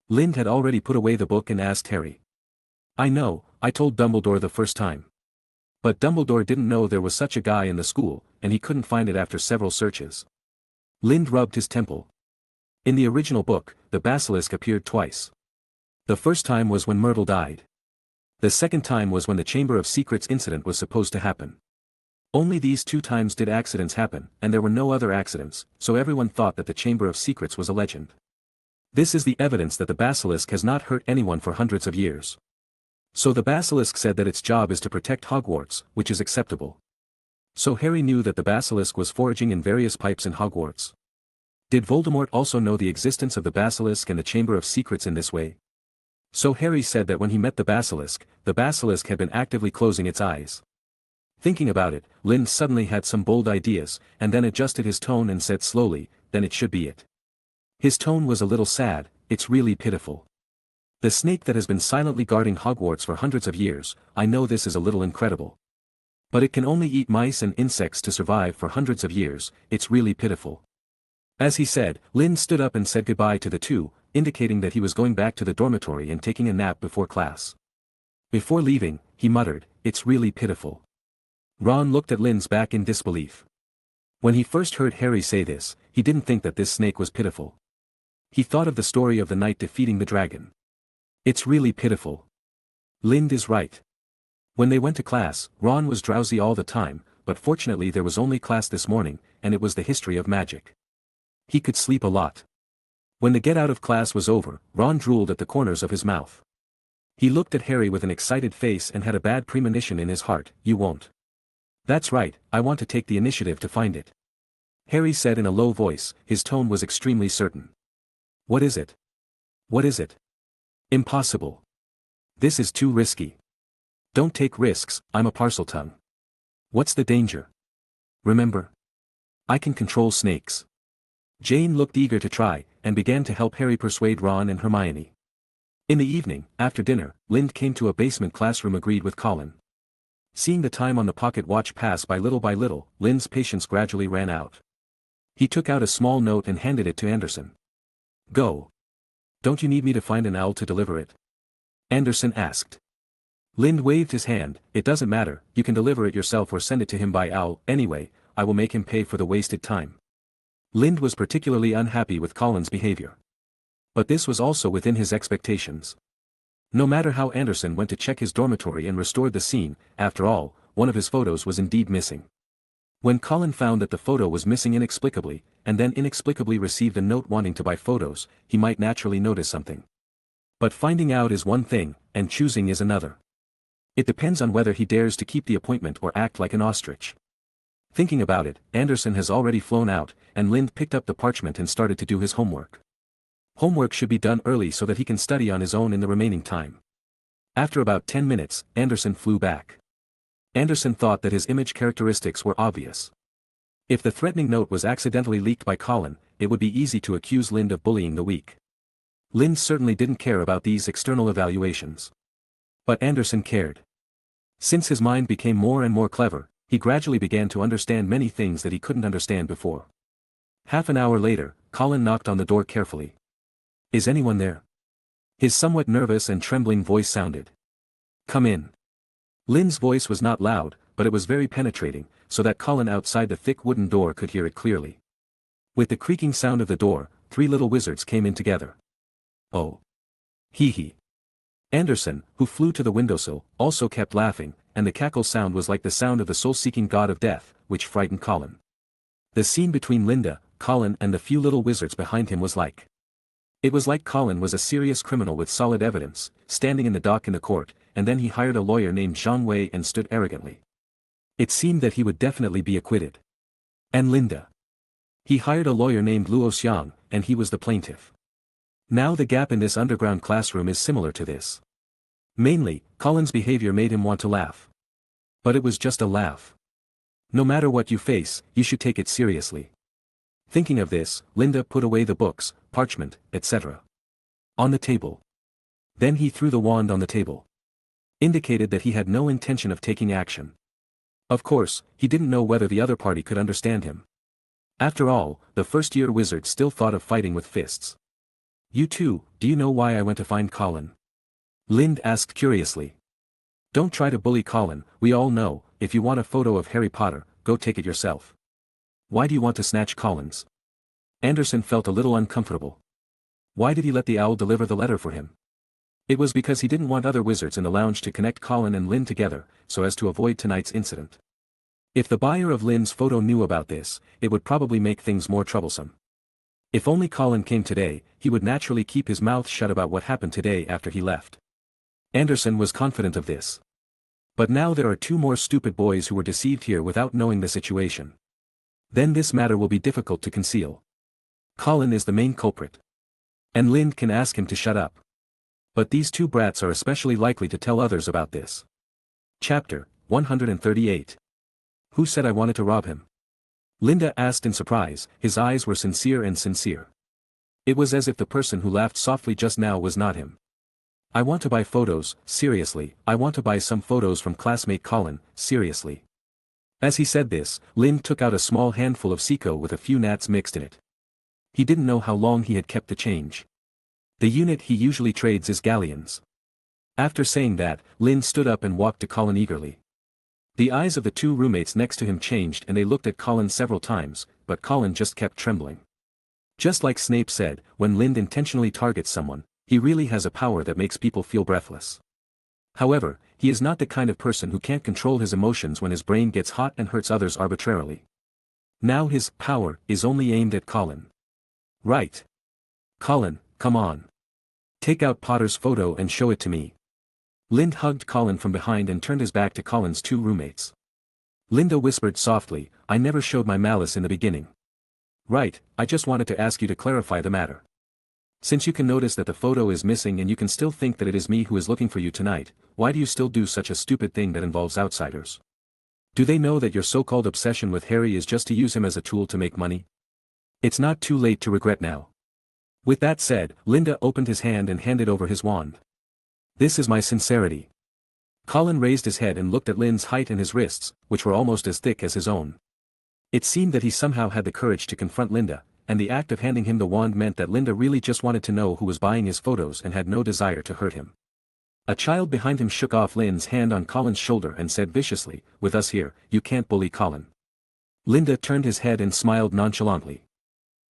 Lind had already put away the book and asked Harry. I know, I told Dumbledore the first time. But Dumbledore didn't know there was such a guy in the school, and he couldn't find it after several searches. Lind rubbed his temple. In the original book, the basilisk appeared twice. The first time was when Myrtle died. The second time was when the Chamber of Secrets incident was supposed to happen. Only these 2 times did accidents happen, and there were no other accidents, so everyone thought that the Chamber of Secrets was a legend. This is the evidence that the basilisk has not hurt anyone for hundreds of years. So the basilisk said that its job is to protect Hogwarts, which is acceptable. So Harry knew that the basilisk was foraging in various pipes in Hogwarts. Did Voldemort also know the existence of the basilisk and the Chamber of Secrets in this way? So Harry said that when he met the basilisk had been actively closing its eyes. Thinking about it, Lind suddenly had some bold ideas, and then adjusted his tone and said slowly, then it should be it. His tone was a little sad, it's really pitiful. The snake that has been silently guarding Hogwarts for hundreds of years, I know this is a little incredible. But it can only eat mice and insects to survive for hundreds of years, it's really pitiful. As he said, Lind stood up and said goodbye to the two, indicating that he was going back to the dormitory and taking a nap before class. Before leaving, he muttered, it's really pitiful. Ron looked at Lind's back in disbelief. When he first heard Harry say this, he didn't think that this snake was pitiful. He thought of the story of the knight defeating the dragon. It's really pitiful. Lind is right. When they went to class, Ron was drowsy all the time, but fortunately there was only class this morning, and it was the history of magic. He could sleep a lot. When the get out of class was over, Ron drooled at the corners of his mouth. He looked at Harry with an excited face and had a bad premonition in his heart, you won't. That's right, I want to take the initiative to find it. Harry said in a low voice, his tone was extremely certain. What is it? What is it? Impossible. This is too risky. Don't take risks, I'm a Parseltongue. What's the danger? Remember. I can control snakes. Jane looked eager to try, and began to help Harry persuade Ron and Hermione. In the evening, after dinner, Lind came to a basement classroom agreed with Colin. Seeing the time on the pocket watch pass by little, Lind's patience gradually ran out. He took out a small note and handed it to Anderson. Go. Don't you need me to find an owl to deliver it? Anderson asked. Lind waved his hand, it doesn't matter, you can deliver it yourself or send it to him by owl, anyway, I will make him pay for the wasted time. Lind was particularly unhappy with Colin's behavior. But this was also within his expectations. No matter how Anderson went to check his dormitory and restored the scene, after all, one of his photos was indeed missing. When Colin found that the photo was missing inexplicably, and then inexplicably received a note wanting to buy photos, he might naturally notice something. But finding out is one thing, and choosing is another. It depends on whether he dares to keep the appointment or act like an ostrich. Thinking about it, Anderson has already flown out, and Lind picked up the parchment and started to do his homework. Homework should be done early so that he can study on his own in the remaining time. After about 10 minutes, Anderson flew back. Anderson thought that his image characteristics were obvious. If the threatening note was accidentally leaked by Colin, it would be easy to accuse Lind of bullying the weak. Lind certainly didn't care about these external evaluations. But Anderson cared. Since his mind became more and more clever, he gradually began to understand many things that he couldn't understand before. Half an hour later, Colin knocked on the door carefully. Is anyone there? His somewhat nervous and trembling voice sounded. Come in. Lind's voice was not loud, but it was very penetrating, so that Colin outside the thick wooden door could hear it clearly. With the creaking sound of the door, 3 little wizards came in together. Oh. Hee hee. Anderson, who flew to the windowsill, also kept laughing, and the cackle sound was like the sound of the soul-seeking god of death, which frightened Colin. The scene between Linda, Colin and the few little wizards behind him was like. It was like Colin was a serious criminal with solid evidence, standing in the dock in the court, and then he hired a lawyer named Zhang Wei and stood arrogantly. It seemed that he would definitely be acquitted. And Linda. He hired a lawyer named Luo Xiang, and he was the plaintiff. Now the gap in this underground classroom is similar to this. Mainly, Colin's behavior made him want to laugh. But it was just a laugh. No matter what you face, you should take it seriously. Thinking of this, Linda put away the books, parchment, etc. on the table. Then he threw the wand on the table. Indicated that he had no intention of taking action. Of course, he didn't know whether the other party could understand him. After all, the first-year wizard still thought of fighting with fists. You two, do you know why I went to find Colin? Lind asked curiously. Don't try to bully Colin, we all know, if you want a photo of Harry Potter, go take it yourself. Why do you want to snatch Colin's? Anderson felt a little uncomfortable. Why did he let the owl deliver the letter for him? It was because he didn't want other wizards in the lounge to connect Colin and Lind together, so as to avoid tonight's incident. If the buyer of Lind's photo knew about this, it would probably make things more troublesome. If only Colin came today, he would naturally keep his mouth shut about what happened today after he left. Anderson was confident of this. But now there are 2 more stupid boys who were deceived here without knowing the situation. Then this matter will be difficult to conceal. Colin is the main culprit. And Lind can ask him to shut up. But these 2 brats are especially likely to tell others about this. Chapter 138. Who said I wanted to rob him? Linda asked in surprise, his eyes were sincere and sincere. It was as if the person who laughed softly just now was not him. I want to buy photos, seriously, I want to buy some photos from classmate Colin, seriously. As he said this, Lind took out a small handful of Seco with a few gnats mixed in it. He didn't know how long he had kept the change. The unit he usually trades is galleons. After saying that, Lind stood up and walked to Colin eagerly. The eyes of the 2 roommates next to him changed and they looked at Colin several times, but Colin just kept trembling. Just like Snape said, when Lind intentionally targets someone, he really has a power that makes people feel breathless. However, he is not the kind of person who can't control his emotions when his brain gets hot and hurts others arbitrarily. Now his power is only aimed at Colin. Right. Colin, come on. Take out Potter's photo and show it to me. Lind hugged Colin from behind and turned his back to Colin's 2 roommates. Linda whispered softly, I never showed my malice in the beginning. Right, I just wanted to ask you to clarify the matter. Since you can notice that the photo is missing and you can still think that it is me who is looking for you tonight, why do you still do such a stupid thing that involves outsiders? Do they know that your so-called obsession with Harry is just to use him as a tool to make money? It's not too late to regret now. With that said, Linda opened his hand and handed over his wand. This is my sincerity. Colin raised his head and looked at Lind's height and his wrists, which were almost as thick as his own. It seemed that he somehow had the courage to confront Linda, and the act of handing him the wand meant that Linda really just wanted to know who was buying his photos and had no desire to hurt him. A child behind him shook off Lind's hand on Colin's shoulder and said viciously, with us here, you can't bully Colin. Linda turned his head and smiled nonchalantly.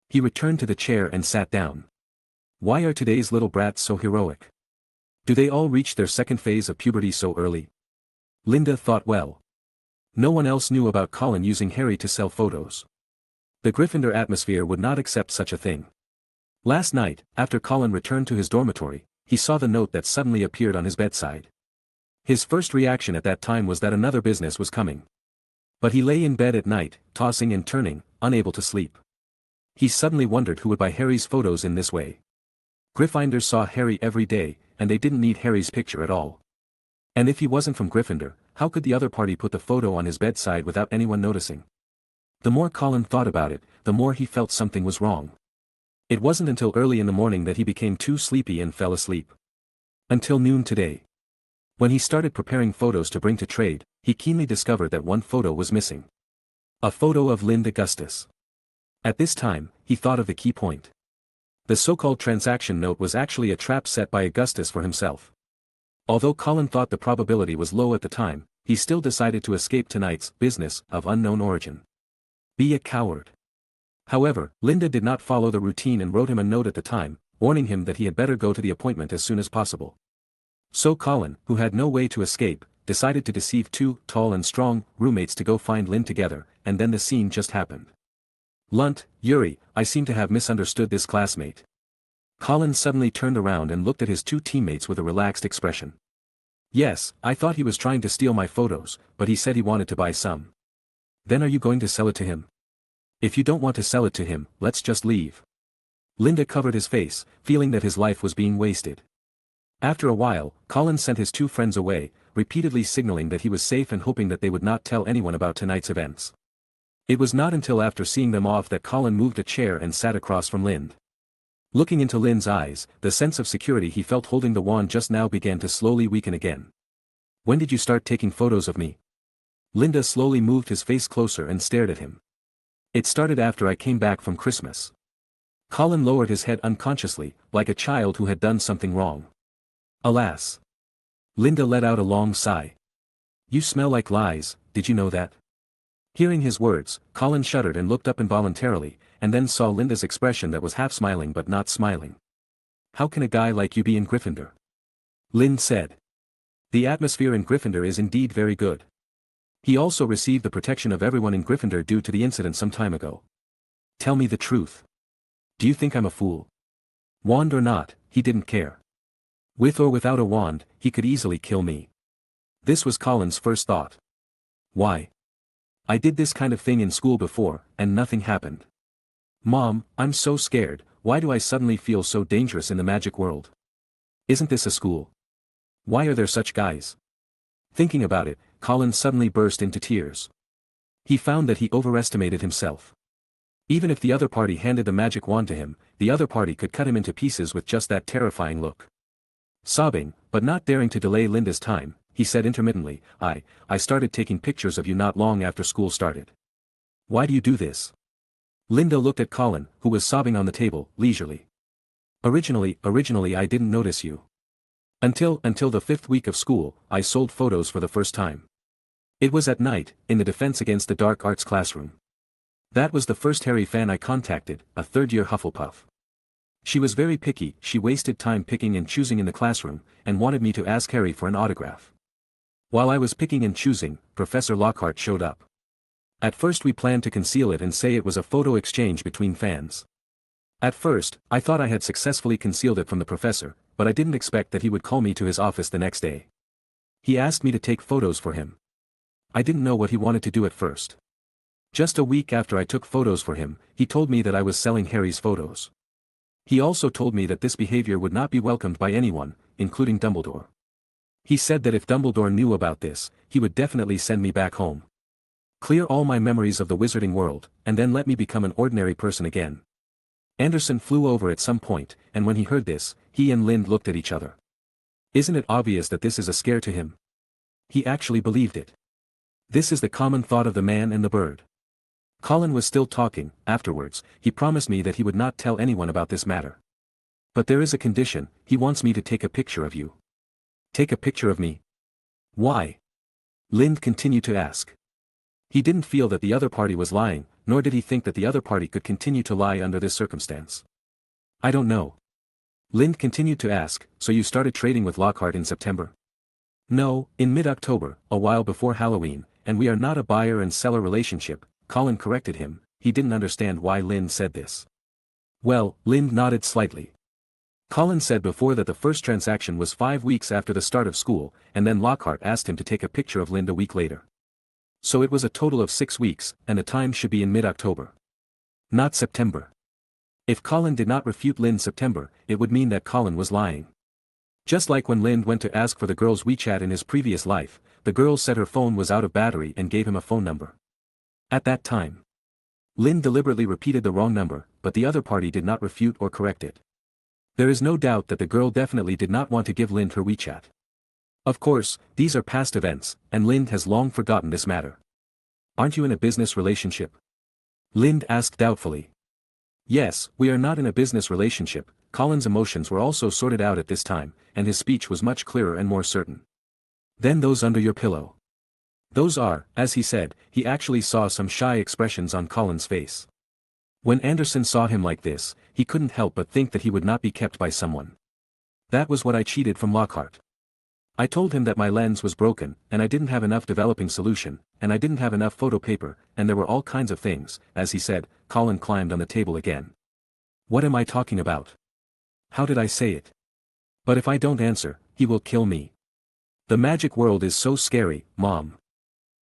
He returned to the chair and sat down. Why are today's little brats so heroic? Do they all reach their second phase of puberty so early? Linda thought well. No one else knew about Colin using Harry to sell photos. The Gryffindor atmosphere would not accept such a thing. Last night, after Colin returned to his dormitory, he saw the note that suddenly appeared on his bedside. His first reaction at that time was that another business was coming. But he lay in bed at night, tossing and turning, unable to sleep. He suddenly wondered who would buy Harry's photos in this way. Gryffindors saw Harry every day, and they didn't need Harry's picture at all. And if he wasn't from Gryffindor, how could the other party put the photo on his bedside without anyone noticing? The more Colin thought about it, the more he felt something was wrong. It wasn't until early in the morning that he became too sleepy and fell asleep. Until noon today. When he started preparing photos to bring to trade, he keenly discovered that one photo was missing. A photo of Lind Augustus. At this time, he thought of the key point. The so-called transaction note was actually a trap set by Augustus for himself. Although Colin thought the probability was low at the time, he still decided to escape tonight's business of unknown origin. Be a coward. However, Linda did not follow the routine and wrote him a note at the time, warning him that he had better go to the appointment as soon as possible. So Colin, who had no way to escape, decided to deceive two tall and strong roommates to go find Lynn together, and then the scene just happened. Lunt, Yuri, I seem to have misunderstood this classmate. Colin suddenly turned around and looked at his two teammates with a relaxed expression. Yes, I thought he was trying to steal my photos, but he said he wanted to buy some. Then are you going to sell it to him? If you don't want to sell it to him, let's just leave. Linda covered his face, feeling that his life was being wasted. After a while, Colin sent his two friends away, repeatedly signaling that he was safe and hoping that they would not tell anyone about tonight's events. It was not until after seeing them off that Colin moved a chair and sat across from Lind. Looking into Lynn's eyes, the sense of security he felt holding the wand just now began to slowly weaken again. When did you start taking photos of me? Linda slowly moved his face closer and stared at him. It started after I came back from Christmas. Colin lowered his head unconsciously, like a child who had done something wrong. Alas. Linda let out a long sigh. You smell like lies, did you know that? Hearing his words, Colin shuddered and looked up involuntarily, and then saw Linda's expression that was half smiling but not smiling. How can a guy like you be in Gryffindor? Lind said. The atmosphere in Gryffindor is indeed very good. He also received the protection of everyone in Gryffindor due to the incident some time ago. Tell me the truth. Do you think I'm a fool? Wand or not, he didn't care. With or without a wand, he could easily kill me. This was Colin's first thought. Why? I did this kind of thing in school before, and nothing happened. Mom, I'm so scared, why do I suddenly feel so dangerous in the magic world? Isn't this a school? Why are there such guys? Thinking about it, Colin suddenly burst into tears. He found that he overestimated himself. Even if the other party handed the magic wand to him, the other party could cut him into pieces with just that terrifying look. Sobbing, but not daring to delay Linda's time, he said intermittently, I started taking pictures of you not long after school started. Why do you do this? Linda looked at Colin, who was sobbing on the table, leisurely. Originally I didn't notice you. Until the 5th week of school, I sold photos for the first time. It was at night, in the Defense Against the Dark Arts classroom. That was the first Harry fan I contacted, a third-year Hufflepuff. She was very picky, she wasted time picking and choosing in the classroom, and wanted me to ask Harry for an autograph. While I was picking and choosing, Professor Lockhart showed up. At first we planned to conceal it and say it was a photo exchange between fans. At first, I thought I had successfully concealed it from the professor, but I didn't expect that he would call me to his office the next day. He asked me to take photos for him. I didn't know what he wanted to do at first. Just a week after I took photos for him, he told me that I was selling Harry's photos. He also told me that this behavior would not be welcomed by anyone, including Dumbledore. He said that if Dumbledore knew about this, he would definitely send me back home. Clear all my memories of the wizarding world, and then let me become an ordinary person again. Anderson flew over at some point, and when he heard this, he and Lind looked at each other. Isn't it obvious that this is a scare to him? He actually believed it. This is the common thought of the man and the bird. Colin was still talking. Afterwards, he promised me that he would not tell anyone about this matter. But there is a condition, he wants me to take a picture of you. Take a picture of me? Why? Lind continued to ask. He didn't feel that the other party was lying, nor did he think that the other party could continue to lie under this circumstance. I don't know. Lind continued to ask, so you started trading with Lockhart in September? No, in mid-October, a while before Halloween, and we are not a buyer and seller relationship, Colin corrected him. He didn't understand why Lind said this. Well, Lind nodded slightly. Colin said before that the first transaction was 5 weeks after the start of school, and then Lockhart asked him to take a picture of Lind a week later. So it was a total of 6 weeks, and the time should be in mid-October. Not September. If Colin did not refute Lind's September, it would mean that Colin was lying. Just like when Lind went to ask for the girl's WeChat in his previous life, the girl said her phone was out of battery and gave him a phone number. At that time, Lind deliberately repeated the wrong number, but the other party did not refute or correct it. There is no doubt that the girl definitely did not want to give Lind her WeChat. Of course, these are past events, and Lind has long forgotten this matter. Aren't you in a business relationship? Lind asked doubtfully. Yes, we are not in a business relationship. Colin's emotions were also sorted out at this time, and his speech was much clearer and more certain. Then those under your pillow. Those are, as he said, he actually saw some shy expressions on Colin's face. When Anderson saw him like this, he couldn't help but think that he would not be kept by someone. That was what I cheated from Lockhart. I told him that my lens was broken, and I didn't have enough developing solution, and I didn't have enough photo paper, and there were all kinds of things. As he said, Colin climbed on the table again. What am I talking about? How did I say it? But if I don't answer, he will kill me. The magic world is so scary, Mom.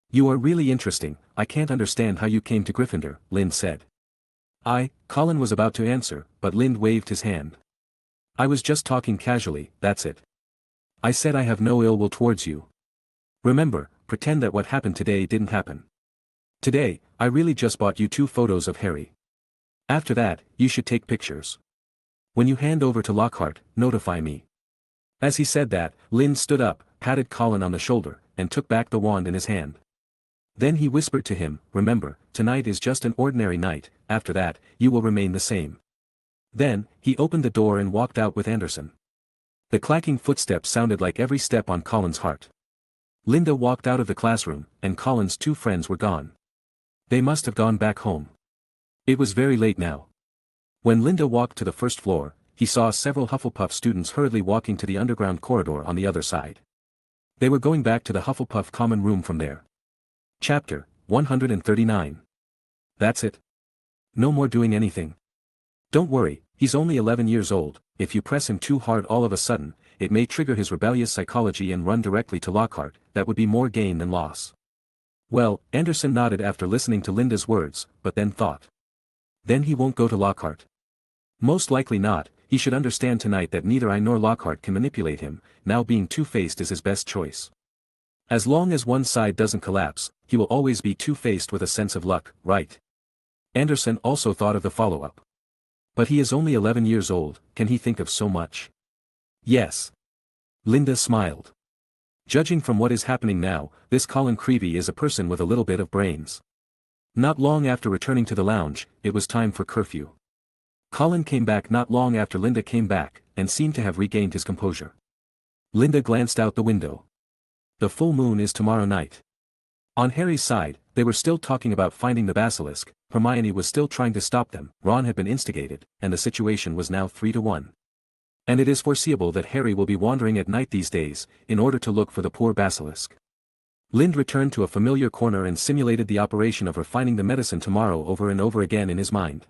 You are really interesting. I can't understand how you came to Gryffindor, Lind said. Colin was about to answer, but Lind waved his hand. I was just talking casually, that's it. I said I have no ill will towards you. Remember, pretend that what happened today didn't happen. Today, I really just bought you 2 photos of Harry. After that, you should take pictures. When you hand over to Lockhart, notify me. As he said that, Lind stood up, patted Colin on the shoulder, and took back the wand in his hand. Then he whispered to him, remember, tonight is just an ordinary night, after that, you will remain the same. Then, he opened the door and walked out with Anderson. The clacking footsteps sounded like every step on Colin's heart. Linda walked out of the classroom, and Colin's 2 friends were gone. They must have gone back home. It was very late now. When Linda walked to the first floor, he saw several Hufflepuff students hurriedly walking to the underground corridor on the other side. They were going back to the Hufflepuff common room from there. Chapter 139. That's it. No more doing anything. Don't worry, he's only 11 years old. If you press him too hard all of a sudden, it may trigger his rebellious psychology and run directly to Lockhart. That would be more gain than loss. Well, Anderson nodded after listening to Linda's words, but then thought. Then he won't go to Lockhart. Most likely not. He should understand tonight that neither I nor Lockhart can manipulate him. Now being two-faced is his best choice. As long as one side doesn't collapse, he will always be two-faced with a sense of luck, right? Anderson also thought of the follow-up. But he is only 11 years old, can he think of so much? Yes. Linda smiled. Judging from what is happening now, this Colin Creevey is a person with a little bit of brains. Not long after returning to the lounge, it was time for curfew. Colin came back not long after Linda came back, and seemed to have regained his composure. Linda glanced out the window. The full moon is tomorrow night. On Harry's side, they were still talking about finding the basilisk. Hermione was still trying to stop them, Ron had been instigated, and the situation was now 3-1. And it is foreseeable that Harry will be wandering at night these days, in order to look for the poor basilisk. Lind returned to a familiar corner and simulated the operation of her finding the medicine tomorrow over and over again in his mind.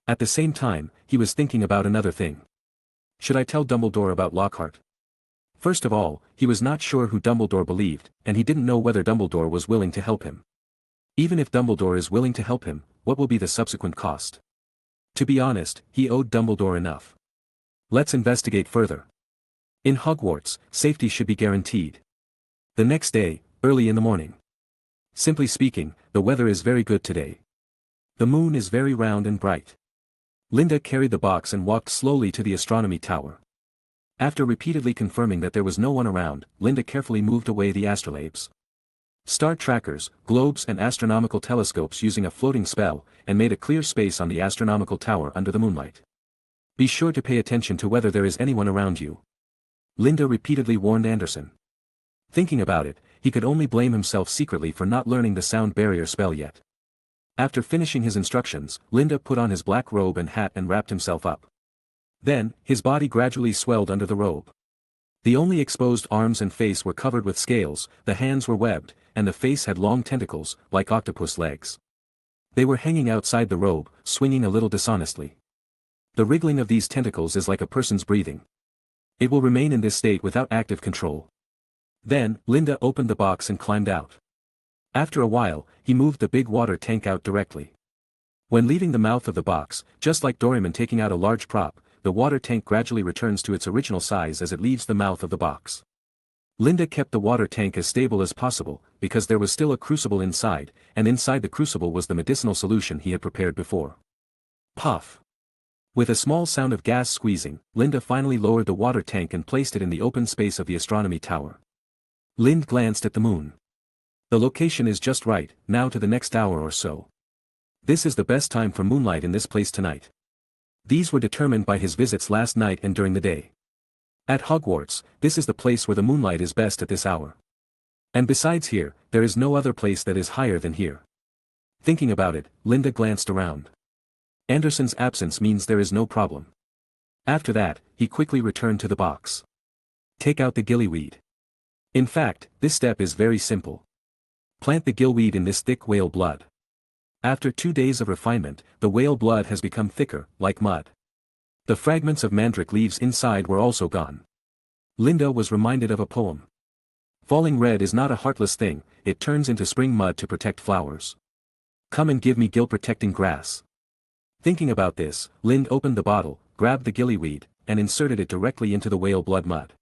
At the same time, he was thinking about another thing. Should I tell Dumbledore about Lockhart? First of all, he was not sure who Dumbledore believed, and he didn't know whether Dumbledore was willing to help him. Even if Dumbledore is willing to help him, what will be the subsequent cost? To be honest, he owed Dumbledore enough. Let's investigate further. In Hogwarts, safety should be guaranteed. The next day, early in the morning. Simply speaking, the weather is very good today. The moon is very round and bright. Linda carried the box and walked slowly to the astronomy tower. After repeatedly confirming that there was no one around, Linda carefully moved away the astrolabes, star trackers, globes and astronomical telescopes using a floating spell, and made a clear space on the astronomical tower under the moonlight. Be sure to pay attention to whether there is anyone around you. Linda repeatedly warned Anderson. Thinking about it, he could only blame himself secretly for not learning the sound barrier spell yet. After finishing his instructions, Linda put on his black robe and hat and wrapped himself up. Then, his body gradually swelled under the robe. The only exposed arms and face were covered with scales, the hands were webbed, and the face had long tentacles, like octopus legs. They were hanging outside the robe, swinging a little dishonestly. The wriggling of these tentacles is like a person's breathing. It will remain in this state without active control. Then, Linda opened the box and climbed out. After a while, he moved the big water tank out directly. When leaving the mouth of the box, just like Doraemon taking out a large prop, the water tank gradually returns to its original size as it leaves the mouth of the box. Linda kept the water tank as stable as possible, because there was still a crucible inside, and inside the crucible was the medicinal solution he had prepared before. Puff! With a small sound of gas squeezing, Linda finally lowered the water tank and placed it in the open space of the astronomy tower. Lind glanced at the moon. The location is just right, now to the next hour or so. This is the best time for moonlight in this place tonight. These were determined by his visits last night and during the day. At Hogwarts, this is the place where the moonlight is best at this hour. And besides here, there is no other place that is higher than here. Thinking about it, Linda glanced around. Anderson's absence means there is no problem. After that, he quickly returned to the box. Take out the gillyweed. In fact, this step is very simple. Plant the gillweed in this thick whale blood. After 2 days of refinement, the whale blood has become thicker, like mud. The fragments of mandrake leaves inside were also gone. Linda was reminded of a poem. Falling red is not a heartless thing, it turns into spring mud to protect flowers. Come and give me gill-protecting grass. Thinking about this, Lind opened the bottle, grabbed the gillyweed, and inserted it directly into the whale blood mud.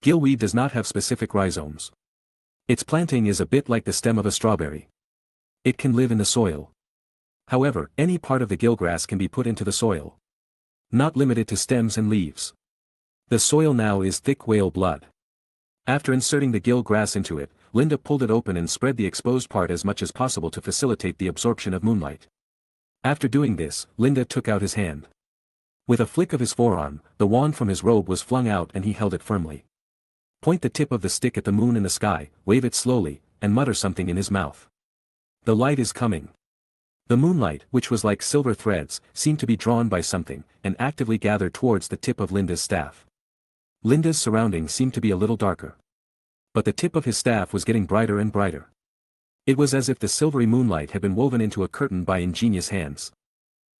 Gillweed does not have specific rhizomes. Its planting is a bit like the stem of a strawberry. It can live in the soil. However, any part of the gillgrass can be put into the soil. Not limited to stems and leaves. The soil now is thick whale blood. After inserting the gill grass into it, Linda pulled it open and spread the exposed part as much as possible to facilitate the absorption of moonlight. After doing this, Linda took out his hand. With a flick of his forearm, the wand from his robe was flung out and he held it firmly. Point the tip of the stick at the moon in the sky, wave it slowly, and mutter something in his mouth. The light is coming. The moonlight, which was like silver threads, seemed to be drawn by something, and actively gathered towards the tip of Linda's staff. Linda's surroundings seemed to be a little darker. But the tip of his staff was getting brighter and brighter. It was as if the silvery moonlight had been woven into a curtain by ingenious hands.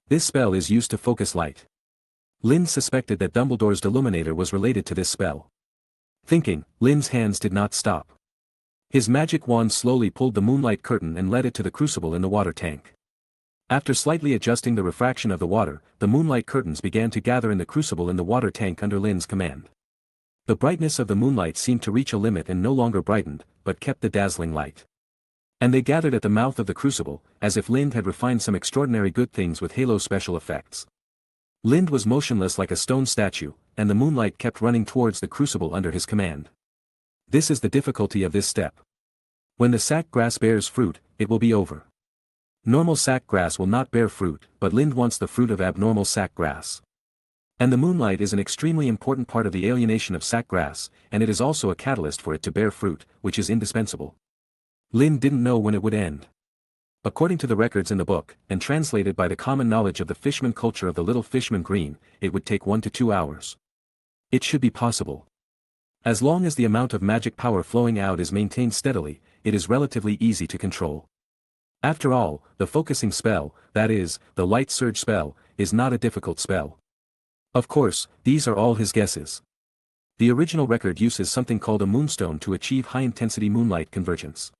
This spell is used to focus light. Lind suspected that Dumbledore's Deluminator was related to this spell. Thinking, Lind's hands did not stop. His magic wand slowly pulled the moonlight curtain and led it to the crucible in the water tank. After slightly adjusting the refraction of the water, the moonlight curtains began to gather in the crucible in the water tank under Lind's command. The brightness of the moonlight seemed to reach a limit and no longer brightened, but kept the dazzling light. And they gathered at the mouth of the crucible, as if Lind had refined some extraordinary good things with halo special effects. Lind was motionless like a stone statue, and the moonlight kept running towards the crucible under his command. This is the difficulty of this step. When the sack grass bears fruit, it will be over. Normal sack grass will not bear fruit, but Lind wants the fruit of abnormal sack grass. And the moonlight is an extremely important part of the alienation of sack grass, and it is also a catalyst for it to bear fruit, which is indispensable. Lind didn't know when it would end. According to the records in the book, and translated by the common knowledge of the fishman culture of the little fishman green, it would take 1 to 2 hours. It should be possible. As long as the amount of magic power flowing out is maintained steadily, it is relatively easy to control. After all, the focusing spell, that is, the light surge spell, is not a difficult spell. Of course, these are all his guesses. The original record uses something called a moonstone to achieve high-intensity moonlight convergence.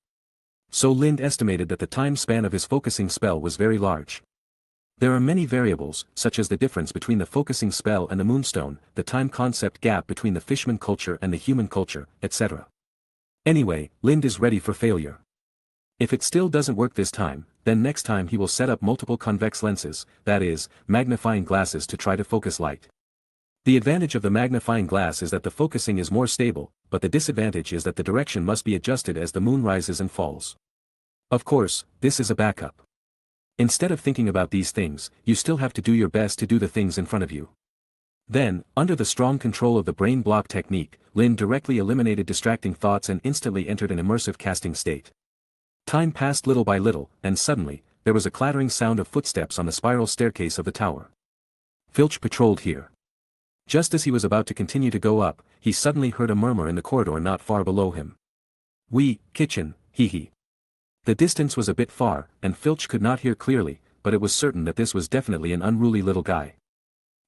So Lind estimated that the time span of his focusing spell was very large. There are many variables, such as the difference between the focusing spell and the moonstone, the time concept gap between the fishman culture and the human culture, etc. Anyway, Lind is ready for failure. If it still doesn't work this time, then next time he will set up multiple convex lenses, that is, magnifying glasses to try to focus light. The advantage of the magnifying glass is that the focusing is more stable, but the disadvantage is that the direction must be adjusted as the moon rises and falls. Of course, this is a backup. Instead of thinking about these things, you still have to do your best to do the things in front of you. Then, under the strong control of the brain block technique, Lind directly eliminated distracting thoughts and instantly entered an immersive casting state. Time passed little by little, and suddenly, there was a clattering sound of footsteps on the spiral staircase of the tower. Filch patrolled here. Just as he was about to continue to go up, he suddenly heard a murmur in the corridor not far below him. Kitchen, hee. The distance was a bit far, and Filch could not hear clearly, but it was certain that this was definitely an unruly little guy.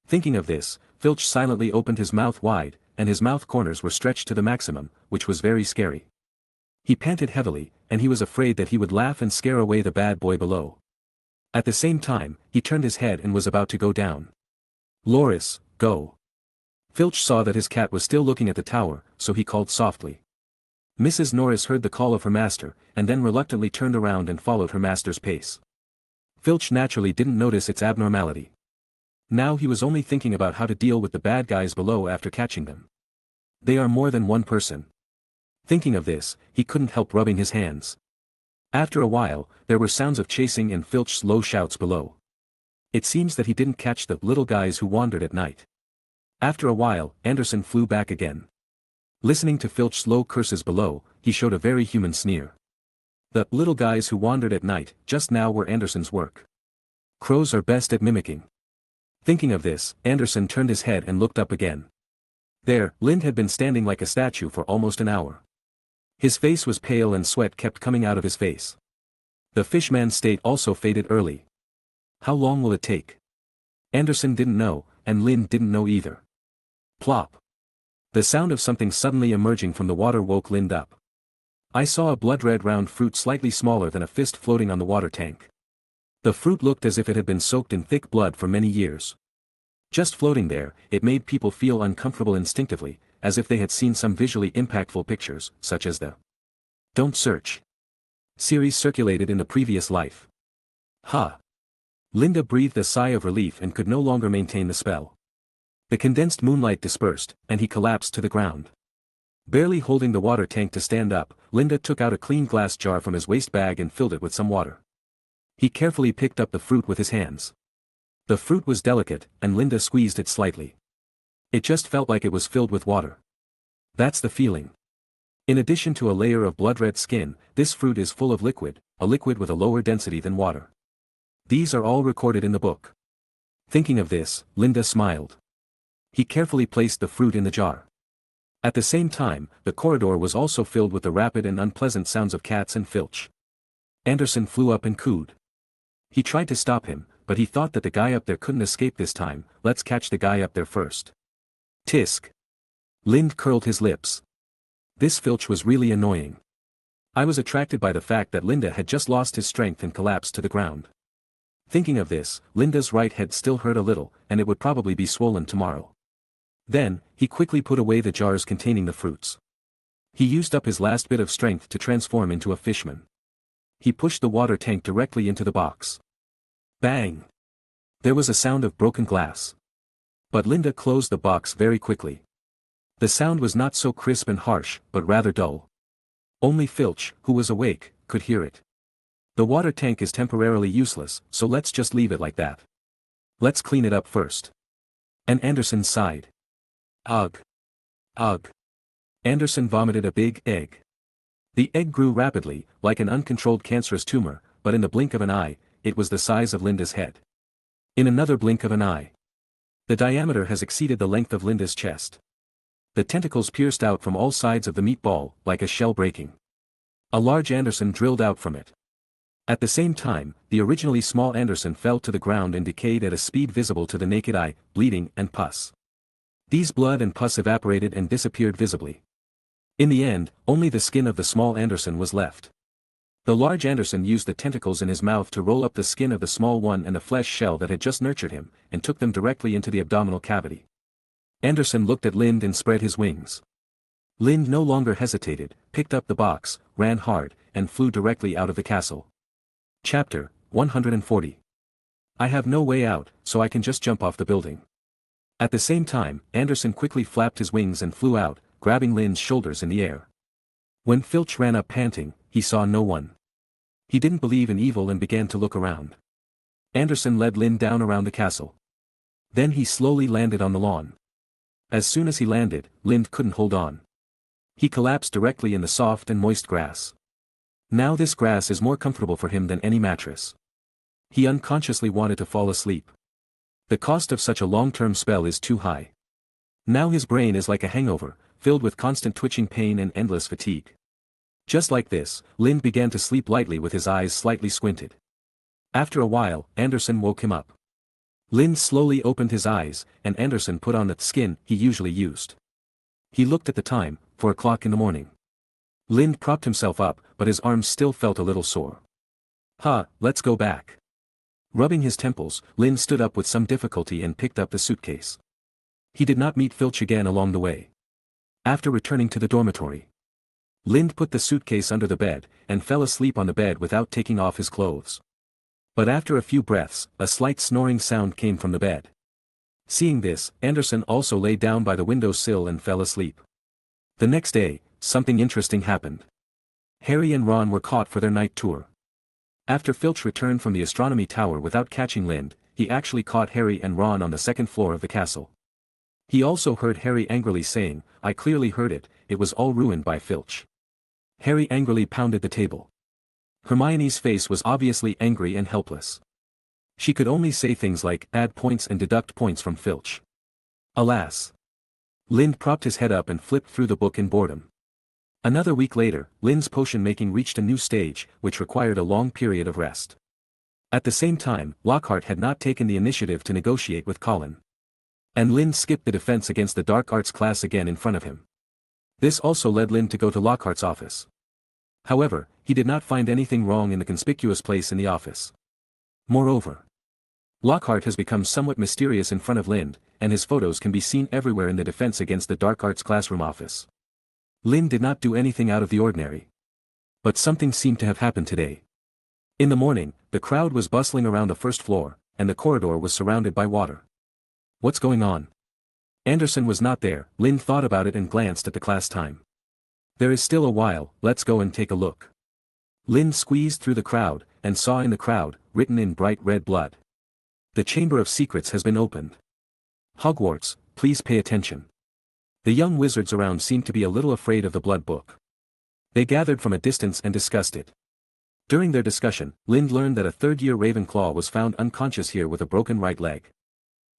Thinking of this, Filch silently opened his mouth wide, and his mouth corners were stretched to the maximum, which was very scary. He panted heavily, and he was afraid that he would laugh and scare away the bad boy below. At the same time, he turned his head and was about to go down. Loris, go. Filch saw that his cat was still looking at the tower, so he called softly. Mrs. Norris heard the call of her master, and then reluctantly turned around and followed her master's pace. Filch naturally didn't notice its abnormality. Now he was only thinking about how to deal with the bad guys below after catching them. They are more than one person. Thinking of this, he couldn't help rubbing his hands. After a while, there were sounds of chasing and Filch's low shouts below. It seems that he didn't catch the little guys who wandered at night. After a while, Anderson flew back again. Listening to Filch's low curses below, he showed a very human sneer. The little guys who wandered at night just now were Anderson's work. Crows are best at mimicking. Thinking of this, Anderson turned his head and looked up again. There, Lind had been standing like a statue for almost an hour. His face was pale and sweat kept coming out of his face. The fishman's state also faded early. How long will it take? Anderson didn't know, and Lind didn't know either. Plop. The sound of something suddenly emerging from the water woke Lind up. I saw a blood-red round fruit slightly smaller than a fist floating on the water tank. The fruit looked as if it had been soaked in thick blood for many years. Just floating there, it made people feel uncomfortable instinctively, as if they had seen some visually impactful pictures, such as the "Don't Search" series circulated in the previous life. Ha! Linda breathed a sigh of relief and could no longer maintain the spell. The condensed moonlight dispersed, and he collapsed to the ground. Barely holding the water tank to stand up, Linda took out a clean glass jar from his waist bag and filled it with some water. He carefully picked up the fruit with his hands. The fruit was delicate, and Linda squeezed it slightly. It just felt like it was filled with water. That's the feeling. In addition to a layer of blood-red skin, this fruit is full of liquid, a liquid with a lower density than water. These are all recorded in the book. Thinking of this, Linda smiled. He carefully placed the fruit in the jar. At the same time, the corridor was also filled with the rapid and unpleasant sounds of cats and Filch. Anderson flew up and cooed. He tried to stop him, but he thought that the guy up there couldn't escape this time. Let's catch the guy up there first. Tisk. Lind curled his lips. This Filch was really annoying. I was attracted by the fact that Linda had just lost his strength and collapsed to the ground. Thinking of this, Linda's right head still hurt a little, and it would probably be swollen tomorrow. Then, he quickly put away the jars containing the fruits. He used up his last bit of strength to transform into a fishman. He pushed the water tank directly into the box. Bang! There was a sound of broken glass. But Linda closed the box very quickly. The sound was not so crisp and harsh, but rather dull. Only Filch, who was awake, could hear it. The water tank is temporarily useless, so let's just leave it like that. Let's clean it up first. And Anderson sighed. Ugh. Ugh. Anderson vomited a big egg. The egg grew rapidly, like an uncontrolled cancerous tumor, but in the blink of an eye, it was the size of Linda's head. In another blink of an eye. The diameter has exceeded the length of Linda's chest. The tentacles pierced out from all sides of the meatball, like a shell breaking. A large Anderson drilled out from it. At the same time, the originally small Anderson fell to the ground and decayed at a speed visible to the naked eye, bleeding and pus. These blood and pus evaporated and disappeared visibly. In the end, only the skin of the small Anderson was left. The large Anderson used the tentacles in his mouth to roll up the skin of the small one and the flesh shell that had just nurtured him, and took them directly into the abdominal cavity. Anderson looked at Lind and spread his wings. Lind no longer hesitated, picked up the box, ran hard, and flew directly out of the castle. Chapter 140. I have no way out, so I can just jump off the building. At the same time, Anderson quickly flapped his wings and flew out, grabbing Lind's shoulders in the air. When Filch ran up panting, he saw no one. He didn't believe in evil and began to look around. Anderson led Lind down around the castle. Then he slowly landed on the lawn. As soon as he landed, Lind couldn't hold on. He collapsed directly in the soft and moist grass. Now this grass is more comfortable for him than any mattress. He unconsciously wanted to fall asleep. The cost of such a long-term spell is too high. Now his brain is like a hangover, filled with constant twitching pain and endless fatigue. Just like this, Lind began to sleep lightly with his eyes slightly squinted. After a while, Anderson woke him up. Lind slowly opened his eyes, and Anderson put on the skin he usually used. He looked at the time, 4 o'clock in the morning. Lind propped himself up, but his arms still felt a little sore. Let's go back. Rubbing his temples, Lind stood up with some difficulty and picked up the suitcase. He did not meet Filch again along the way. After returning to the dormitory, Lind put the suitcase under the bed, and fell asleep on the bed without taking off his clothes. But after a few breaths, a slight snoring sound came from the bed. Seeing this, Anderson also lay down by the windowsill and fell asleep. The next day, something interesting happened. Harry and Ron were caught for their night tour. After Filch returned from the astronomy tower without catching Lind, he actually caught Harry and Ron on the second floor of the castle. He also heard Harry angrily saying, "I clearly heard it, it was all ruined by Filch." Harry angrily pounded the table. Hermione's face was obviously angry and helpless. She could only say things like, add points and deduct points from Filch. Alas. Lind propped his head up and flipped through the book in boredom. Another week later, Lind's potion-making reached a new stage, which required a long period of rest. At the same time, Lockhart had not taken the initiative to negotiate with Colin. And Lind skipped the defense against the dark arts class again in front of him. This also led Lind to go to Lockhart's office. However, he did not find anything wrong in the conspicuous place in the office. Moreover, Lockhart has become somewhat mysterious in front of Lind, and his photos can be seen everywhere in the defense against the dark arts classroom office. Lind did not do anything out of the ordinary. But something seemed to have happened today. In the morning, the crowd was bustling around the first floor, and the corridor was surrounded by water. What's going on? Anderson was not there. Lind thought about it and glanced at the class time. There is still a while, let's go and take a look. Lind squeezed through the crowd, and saw in the crowd, written in bright red blood. The Chamber of Secrets has been opened. Hogwarts, please pay attention. The young wizards around seemed to be a little afraid of the blood book. They gathered from a distance and discussed it. During their discussion, Lind learned that a third-year Ravenclaw was found unconscious here with a broken right leg.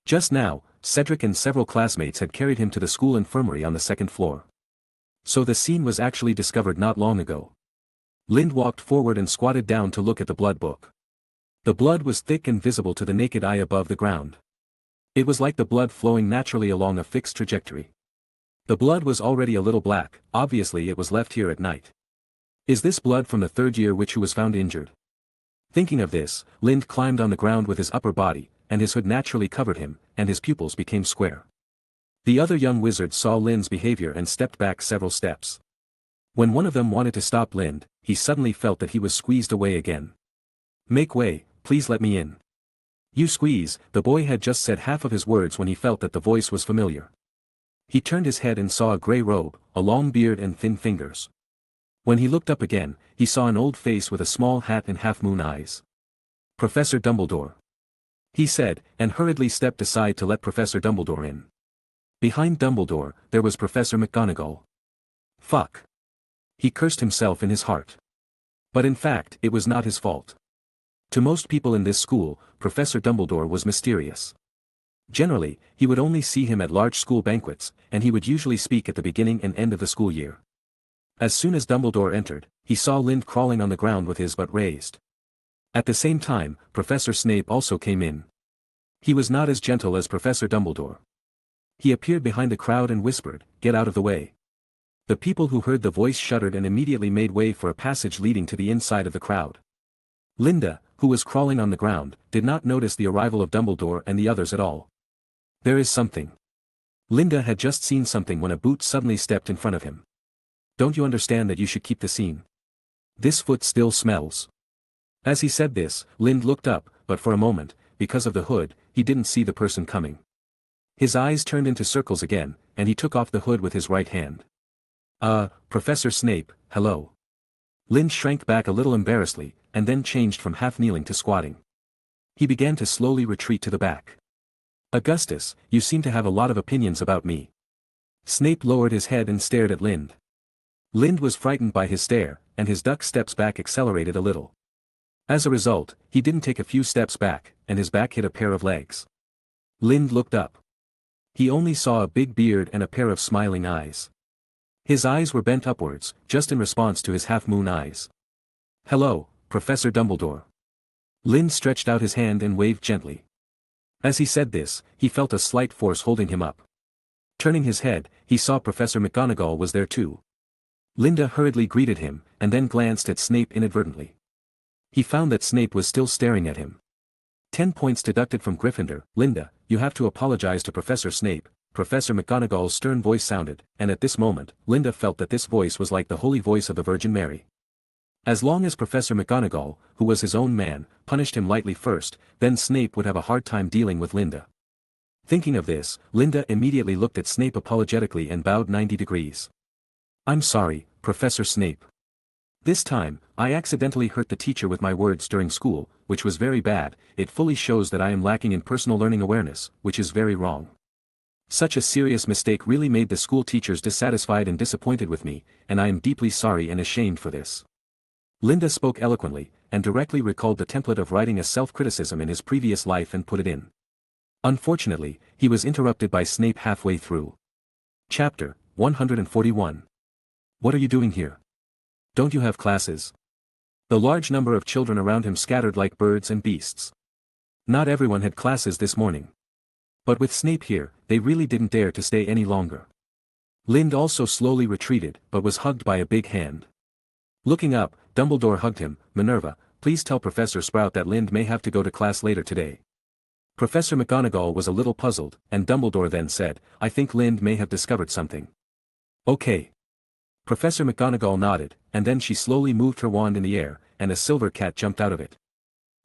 Just now, Cedric and several classmates had carried him to the school infirmary on the second floor. So the scene was actually discovered not long ago. Lind walked forward and squatted down to look at the blood book. The blood was thick and visible to the naked eye above the ground. It was like the blood flowing naturally along a fixed trajectory. The blood was already a little black, obviously it was left here at night. Is this blood from the third year witch who was found injured? Thinking of this, Lind climbed on the ground with his upper body, and his hood naturally covered him, and his pupils became square. The other young wizards saw Lind's behavior and stepped back several steps. When one of them wanted to stop Lind, he suddenly felt that he was squeezed away again. Make way, please let me in. You squeeze, the boy had just said half of his words when he felt that the voice was familiar. He turned his head and saw a grey robe, a long beard and thin fingers. When he looked up again, he saw an old face with a small hat and half-moon eyes. Professor Dumbledore. He said, and hurriedly stepped aside to let Professor Dumbledore in. Behind Dumbledore, there was Professor McGonagall. Fuck. He cursed himself in his heart. But in fact, it was not his fault. To most people in this school, Professor Dumbledore was mysterious. Generally, he would only see him at large school banquets, and he would usually speak at the beginning and end of the school year. As soon as Dumbledore entered, he saw Lind crawling on the ground with his butt raised. At the same time, Professor Snape also came in. He was not as gentle as Professor Dumbledore. He appeared behind the crowd and whispered, "Get out of the way." The people who heard the voice shuddered and immediately made way for a passage leading to the inside of the crowd. Linda, who was crawling on the ground, did not notice the arrival of Dumbledore and the others at all. There is something. Linda had just seen something when a boot suddenly stepped in front of him. Don't you understand that you should keep the scene? This foot still smells. As he said this, Lind looked up, but for a moment, because of the hood, he didn't see the person coming. His eyes turned into circles again, and he took off the hood with his right hand. Professor Snape, hello. Lind shrank back a little embarrassedly, and then changed from half-kneeling to squatting. He began to slowly retreat to the back. Augustus, you seem to have a lot of opinions about me. Snape lowered his head and stared at Lind. Lind was frightened by his stare, and his duck steps back accelerated a little. As a result, he didn't take a few steps back, and his back hit a pair of legs. Lind looked up. He only saw a big beard and a pair of smiling eyes. His eyes were bent upwards, just in response to his half-moon eyes. Hello, Professor Dumbledore. Lind stretched out his hand and waved gently. As he said this, he felt a slight force holding him up. Turning his head, he saw Professor McGonagall was there too. Linda hurriedly greeted him, and then glanced at Snape inadvertently. He found that Snape was still staring at him. 10 points deducted from Gryffindor. Linda, you have to apologize to Professor Snape. Professor McGonagall's stern voice sounded, and at this moment, Linda felt that this voice was like the holy voice of the Virgin Mary. As long as Professor McGonagall, who was his own man, punished him lightly first, then Snape would have a hard time dealing with Linda. Thinking of this, Linda immediately looked at Snape apologetically and bowed 90 degrees. I'm sorry, Professor Snape. This time, I accidentally hurt the teacher with my words during school, which was very bad. It fully shows that I am lacking in personal learning awareness, which is very wrong. Such a serious mistake really made the school teachers dissatisfied and disappointed with me, and I am deeply sorry and ashamed for this. Linda spoke eloquently, and directly recalled the template of writing a self-criticism in his previous life and put it in. Unfortunately, he was interrupted by Snape halfway through. Chapter 141. What are you doing here? Don't you have classes? The large number of children around him scattered like birds and beasts. Not everyone had classes this morning. But with Snape here, they really didn't dare to stay any longer. Lind also slowly retreated, but was hugged by a big hand. Looking up, Dumbledore hugged him. Minerva, please tell Professor Sprout that Lind may have to go to class later today. Professor McGonagall was a little puzzled, and Dumbledore then said, I think Lind may have discovered something. Okay. Professor McGonagall nodded, and then she slowly moved her wand in the air, and a silver cat jumped out of it.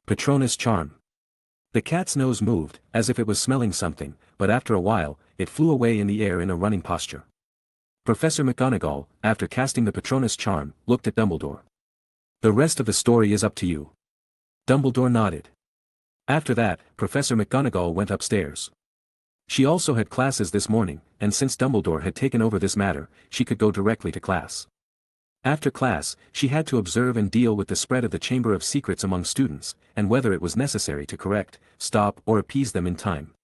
Patronus charm. The cat's nose moved, as if it was smelling something, but after a while, it flew away in the air in a running posture. Professor McGonagall, after casting the Patronus charm, looked at Dumbledore. The rest of the story is up to you. Dumbledore nodded. After that, Professor McGonagall went upstairs. She also had classes this morning, and since Dumbledore had taken over this matter, she could go directly to class. After class, she had to observe and deal with the spread of the Chamber of Secrets among students, and whether it was necessary to correct, stop, or appease them in time.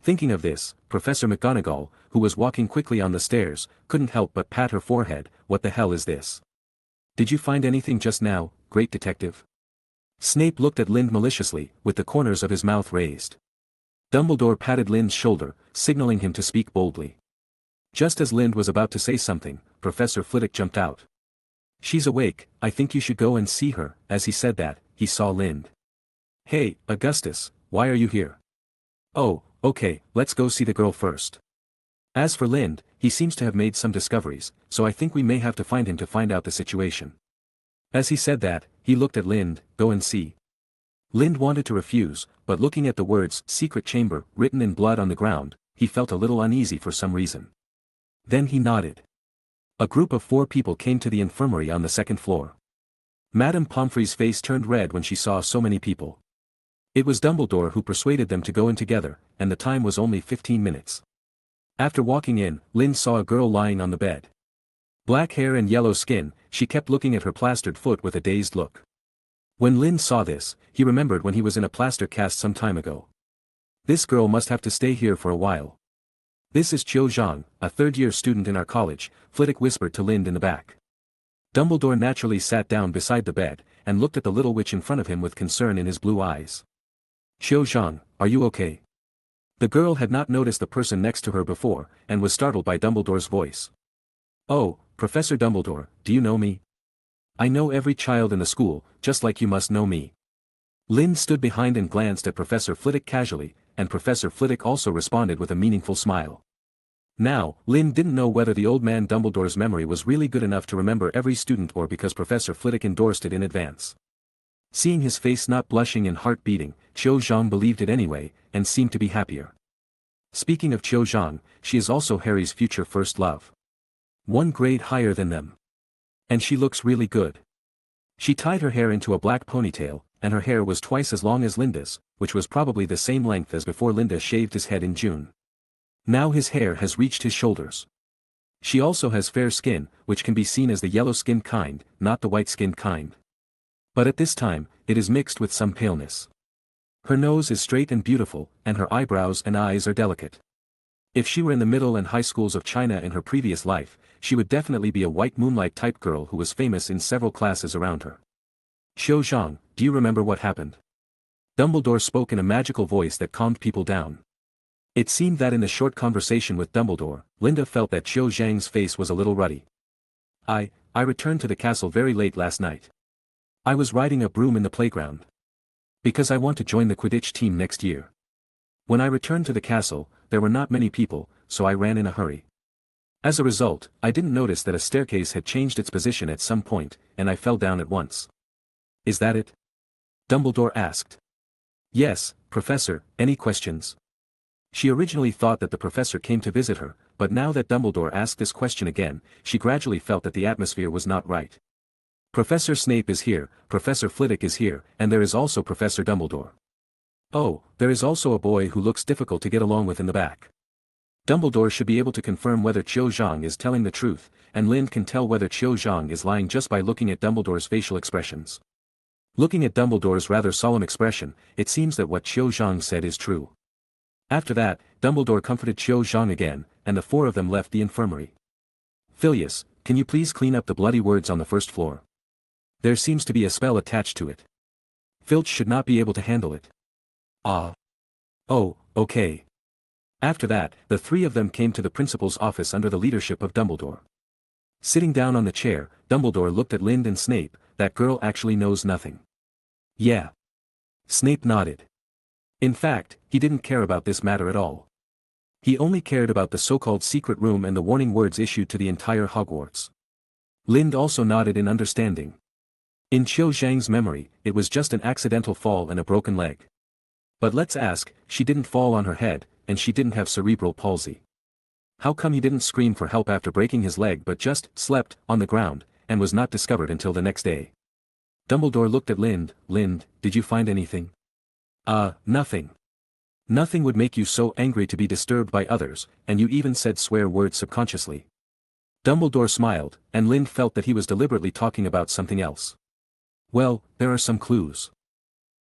Thinking of this, Professor McGonagall, who was walking quickly on the stairs, couldn't help but pat her forehead. What the hell is this? Did you find anything just now, great detective? Snape looked at Lind maliciously, with the corners of his mouth raised. Dumbledore patted Lind's shoulder, signaling him to speak boldly. Just as Lind was about to say something, Professor Flitwick jumped out. She's awake, I think you should go and see her. As he said that, he saw Lind. Hey, Augustus, why are you here? Oh, okay, let's go see the girl first. As for Lind, he seems to have made some discoveries, so I think we may have to find him to find out the situation. As he said that, he looked at Lind. Go and see. Lind wanted to refuse, but looking at the words secret chamber written in blood on the ground, he felt a little uneasy for some reason. Then he nodded. A group of 4 people came to the infirmary on the 2nd floor. Madame Pomfrey's face turned red when she saw so many people. It was Dumbledore who persuaded them to go in together, and the time was only 15 minutes. After walking in, Lind saw a girl lying on the bed. Black hair and yellow skin, she kept looking at her plastered foot with a dazed look. When Lind saw this, he remembered when he was in a plaster cast some time ago. This girl must have to stay here for a while. This is Qiu Zhang, a third-year student in our college, Flitwick whispered to Lind in the back. Dumbledore naturally sat down beside the bed, and looked at the little witch in front of him with concern in his blue eyes. Qiu Zhang, are you okay? The girl had not noticed the person next to her before, and was startled by Dumbledore's voice. Oh, Professor Dumbledore, do you know me? I know every child in the school, just like you must know me. Lind stood behind and glanced at Professor Flitwick casually, and Professor Flitwick also responded with a meaningful smile. Now, Lind didn't know whether the old man Dumbledore's memory was really good enough to remember every student or because Professor Flitwick endorsed it in advance. Seeing his face not blushing and heart beating, Qiu Zhang believed it anyway, and seemed to be happier. Speaking of Qiu Zhang, she is also Harry's future first love. 1 grade higher than them. And she looks really good. She tied her hair into a black ponytail, and her hair was twice as long as Linda's, which was probably the same length as before Linda shaved his head in June. Now his hair has reached his shoulders. She also has fair skin, which can be seen as the yellow-skinned kind, not the white-skinned kind. But at this time, it is mixed with some paleness. Her nose is straight and beautiful, and her eyebrows and eyes are delicate. If she were in the middle and high schools of China in her previous life, she would definitely be a white moonlight type girl who was famous in several classes around her. Qiu Zhang, do you remember what happened? Dumbledore spoke in a magical voice that calmed people down. It seemed that in the short conversation with Dumbledore, Linda felt that Qiu Zhang's face was a little ruddy. I returned to the castle very late last night. I was riding a broom in the playground. Because I want to join the Quidditch team next year. When I returned to the castle, there were not many people, so I ran in a hurry. As a result, I didn't notice that a staircase had changed its position at some point, and I fell down at once. Is that it? Dumbledore asked. Yes, Professor, any questions? She originally thought that the professor came to visit her, but now that Dumbledore asked this question again, she gradually felt that the atmosphere was not right. Professor Snape is here, Professor Flitwick is here, and there is also Professor Dumbledore. Oh, there is also a boy who looks difficult to get along with in the back. Dumbledore should be able to confirm whether Qiu Zhang is telling the truth, and Lind can tell whether Qiu Zhang is lying just by looking at Dumbledore's facial expressions. Looking at Dumbledore's rather solemn expression, it seems that what Qiu Zhang said is true. After that, Dumbledore comforted Qiu Zhang again, and the four of them left the infirmary. Phileas, can you please clean up the bloody words on the first floor? There seems to be a spell attached to it. Filch should not be able to handle it. Ah. Oh, okay. After that, the three of them came to the principal's office under the leadership of Dumbledore. Sitting down on the chair, Dumbledore looked at Lind and Snape. That girl actually knows nothing. Yeah. Snape nodded. In fact, he didn't care about this matter at all. He only cared about the so-called secret room and the warning words issued to the entire Hogwarts. Lind also nodded in understanding. In Qiu Zhang's memory, it was just an accidental fall and a broken leg. But let's ask, she didn't fall on her head, and she didn't have cerebral palsy. How come he didn't scream for help after breaking his leg but just slept on the ground, and was not discovered until the next day? Dumbledore looked at Lind. Lind, did you find anything? Nothing. Nothing would make you so angry to be disturbed by others, and you even said swear words subconsciously. Dumbledore smiled, and Lind felt that he was deliberately talking about something else. Well, there are some clues.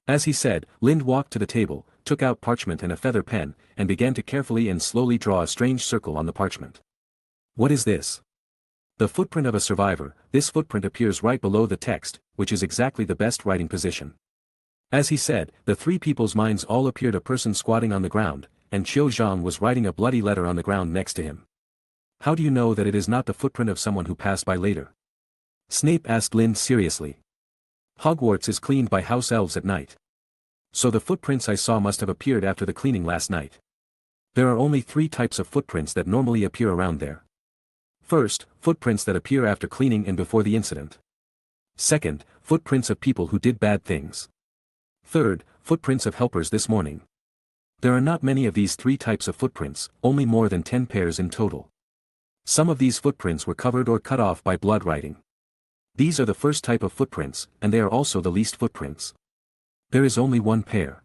As he said, Lind walked to the table, took out parchment and a feather pen, and began to carefully and slowly draw a strange circle on the parchment. What is this? The footprint of a survivor. This footprint appears right below the text, which is exactly the best writing position. As he said, the three people's minds all appeared a person squatting on the ground, and Qiu Zhang was writing a bloody letter on the ground next to him. How do you know that it is not the footprint of someone who passed by later? Snape asked Lind seriously. Hogwarts is cleaned by house elves at night. So the footprints I saw must have appeared after the cleaning last night. There are only three types of footprints that normally appear around there. First, footprints that appear after cleaning and before the incident. Second, footprints of people who did bad things. Third, footprints of helpers this morning. There are not many of these three types of footprints, only more than 10 pairs in total. Some of these footprints were covered or cut off by blood writing. These are the first type of footprints, and they are also the least footprints. There is only one pair.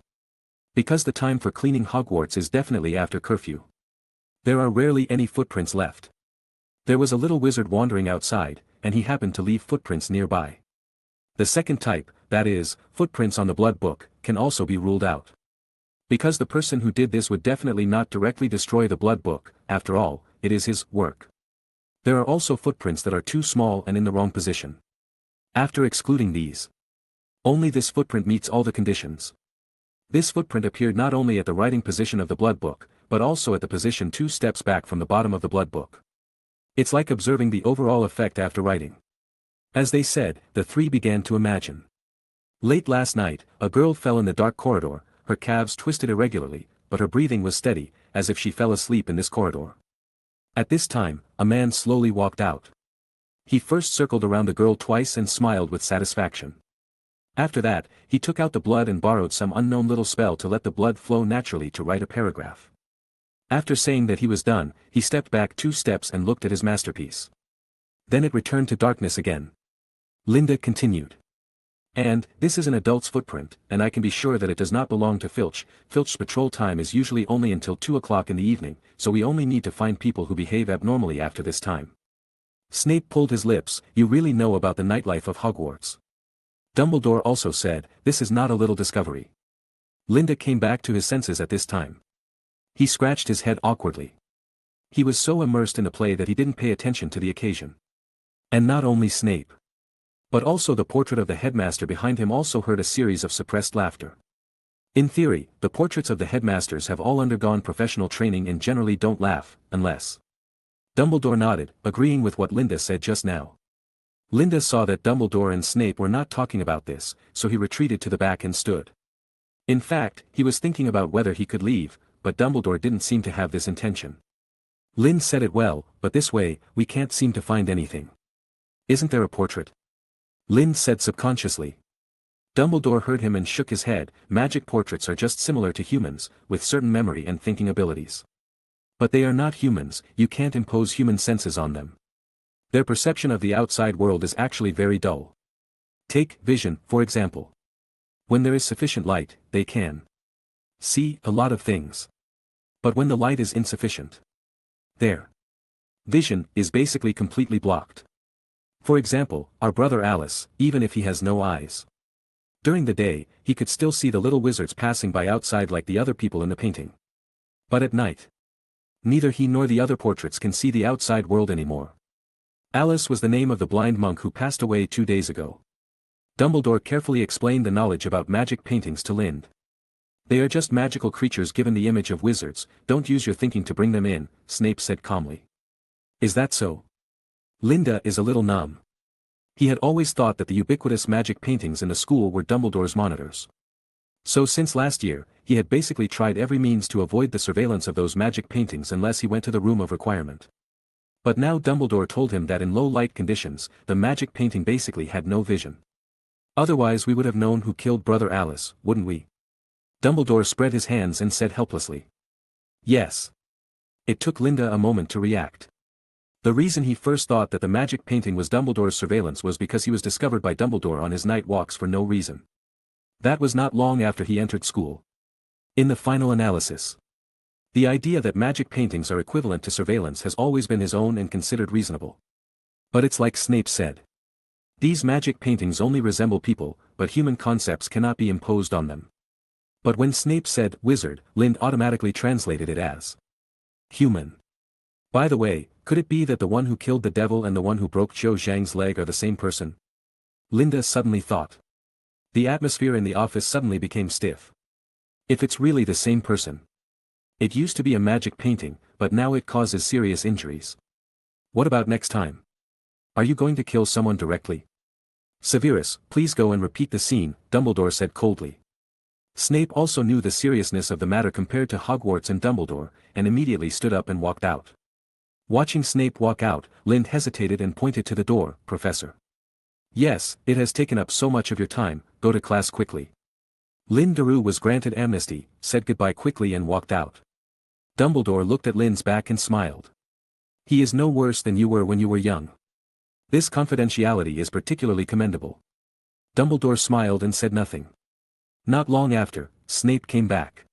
Because the time for cleaning Hogwarts is definitely after curfew. There are rarely any footprints left. There was a little wizard wandering outside, and he happened to leave footprints nearby. The second type, that is, footprints on the blood book, can also be ruled out. Because the person who did this would definitely not directly destroy the blood book, after all, it is his work. There are also footprints that are too small and in the wrong position. After excluding these, only this footprint meets all the conditions. This footprint appeared not only at the writing position of the blood book, but also at the position 2 steps back from the bottom of the blood book. It's like observing the overall effect after writing. As they said, the three began to imagine. Late last night, a girl fell in the dark corridor, her calves twisted irregularly, but her breathing was steady, as if she fell asleep in this corridor. At this time, a man slowly walked out. He first circled around the girl twice and smiled with satisfaction. After that, he took out the blood and borrowed some unknown little spell to let the blood flow naturally to write a paragraph. After saying that he was done, he stepped back 2 steps and looked at his masterpiece. Then it returned to darkness again. Linda continued. And, this is an adult's footprint, and I can be sure that it does not belong to Filch. Filch's patrol time is usually only until 2 o'clock in the evening, so we only need to find people who behave abnormally after this time. Snape pulled his lips. You really know about the nightlife of Hogwarts. Dumbledore also said, this is not a little discovery. Linda came back to his senses at this time. He scratched his head awkwardly. He was so immersed in the play that he didn't pay attention to the occasion. And not only Snape, but also the portrait of the headmaster behind him also heard a series of suppressed laughter. In theory, the portraits of the headmasters have all undergone professional training and generally don't laugh, unless... Dumbledore nodded, agreeing with what Linda said just now. Linda saw that Dumbledore and Snape were not talking about this, so he retreated to the back and stood. In fact, he was thinking about whether he could leave, but Dumbledore didn't seem to have this intention. Lind said it well, but this way, we can't seem to find anything. Isn't there a portrait? Lind said subconsciously. Dumbledore heard him and shook his head. Magic portraits are just similar to humans, with certain memory and thinking abilities. But they are not humans, you can't impose human senses on them. Their perception of the outside world is actually very dull. Take vision, for example. When there is sufficient light, they can see a lot of things. But when the light is insufficient, their vision is basically completely blocked. For example, our brother Alice, even if he has no eyes. During the day, he could still see the little wizards passing by outside like the other people in the painting. But at night, neither he nor the other portraits can see the outside world anymore. Alice was the name of the blind monk who passed away 2 days ago. Dumbledore carefully explained the knowledge about magic paintings to Lind. They are just magical creatures given the image of wizards, don't use your thinking to bring them in, Snape said calmly. Is that so? Linda is a little numb. He had always thought that the ubiquitous magic paintings in the school were Dumbledore's monitors. So since last year, he had basically tried every means to avoid the surveillance of those magic paintings unless he went to the room of requirement. But now Dumbledore told him that in low light conditions, the magic painting basically had no vision. Otherwise we would have known who killed Brother Alice, wouldn't we? Dumbledore spread his hands and said helplessly. Yes. It took Linda a moment to react. The reason he first thought that the magic painting was Dumbledore's surveillance was because he was discovered by Dumbledore on his night walks for no reason. That was not long after he entered school. In the final analysis, the idea that magic paintings are equivalent to surveillance has always been his own and considered reasonable. But it's like Snape said. These magic paintings only resemble people, but human concepts cannot be imposed on them. But when Snape said wizard, Lind automatically translated it as human. By the way, could it be that the one who killed the devil and the one who broke Zhou Zhang's leg are the same person? Linda suddenly thought. The atmosphere in the office suddenly became stiff. If it's really the same person. It used to be a magic painting, but now it causes serious injuries. What about next time? Are you going to kill someone directly? Severus, please go and repeat the scene, Dumbledore said coldly. Snape also knew the seriousness of the matter compared to Hogwarts and Dumbledore, and immediately stood up and walked out. Watching Snape walk out, Lind hesitated and pointed to the door, Professor. Yes, it has taken up so much of your time, go to class quickly. Lind Daru was granted amnesty, said goodbye quickly and walked out. Dumbledore looked at Lind's back and smiled. He is no worse than you were when you were young. This confidentiality is particularly commendable. Dumbledore smiled and said nothing. Not long after, Snape came back.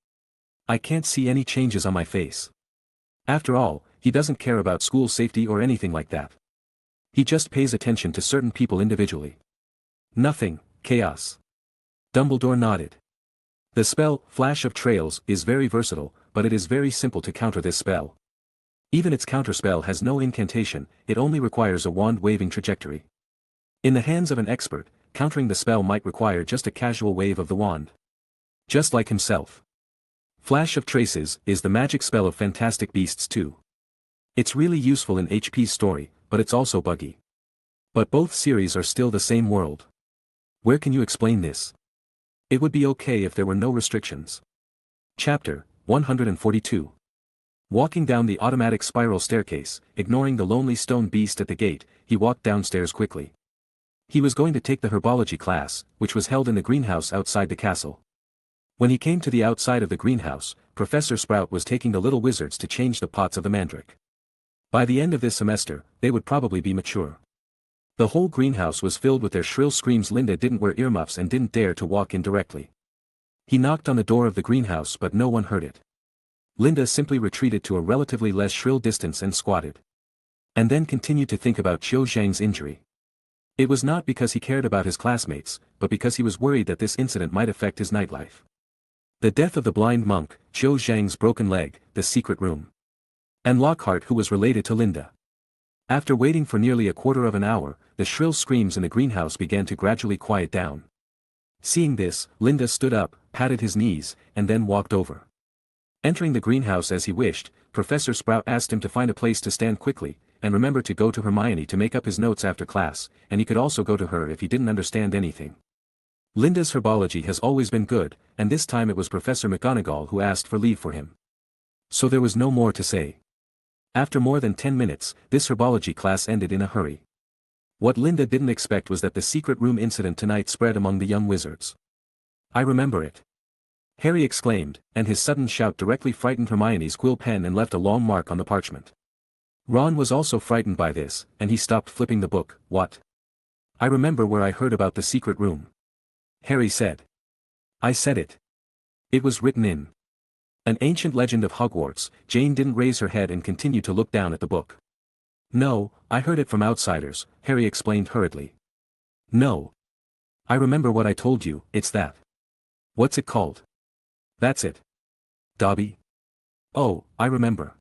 I can't see any changes on my face. After all, he doesn't care about school safety or anything like that. He just pays attention to certain people individually. Nothing, chaos. Dumbledore nodded. The spell, Flash of Trails, is very versatile, but it is very simple to counter this spell. Even its counterspell has no incantation, it only requires a wand-waving trajectory. In the hands of an expert, countering the spell might require just a casual wave of the wand. Just like himself. Flash of Traces is the magic spell of Fantastic Beasts too. It's really useful in HP's story, but it's also buggy. But both series are still the same world. Where can you explain this? It would be okay if there were no restrictions. Chapter 142. Walking down the automatic spiral staircase, ignoring the lonely stone beast at the gate, he walked downstairs quickly. He was going to take the herbology class, which was held in the greenhouse outside the castle. When he came to the outside of the greenhouse, Professor Sprout was taking the little wizards to change the pots of the mandrake. By the end of this semester, they would probably be mature. The whole greenhouse was filled with their shrill screams. Linda didn't wear earmuffs and didn't dare to walk in directly. He knocked on the door of the greenhouse but no one heard it. Linda simply retreated to a relatively less shrill distance and squatted. And then continued to think about Zhou Zhang's injury. It was not because he cared about his classmates, but because he was worried that this incident might affect his nightlife. The death of the blind monk, Zhou Zhang's broken leg, the secret room. And Lockhart, who was related to Linda. After waiting for nearly a quarter of an hour, the shrill screams in the greenhouse began to gradually quiet down. Seeing this, Linda stood up, patted his knees, and then walked over. Entering the greenhouse as he wished, Professor Sprout asked him to find a place to stand quickly, and remember to go to Hermione to make up his notes after class, and he could also go to her if he didn't understand anything. Linda's herbology has always been good, and this time it was Professor McGonagall who asked for leave for him. So there was no more to say. After more than 10 minutes, this herbology class ended in a hurry. What Linda didn't expect was that the secret room incident tonight spread among the young wizards. I remember it. Harry exclaimed, and his sudden shout directly frightened Hermione's quill pen and left a long mark on the parchment. Ron was also frightened by this, and he stopped flipping the book. What? I remember where I heard about the secret room. Harry said. I said it. It was written in an ancient legend of Hogwarts. Jane didn't raise her head and continued to look down at the book. No, I heard it from outsiders, Harry explained hurriedly. No. I remember what I told you, it's that. What's it called? That's it. Dobby? Oh, I remember.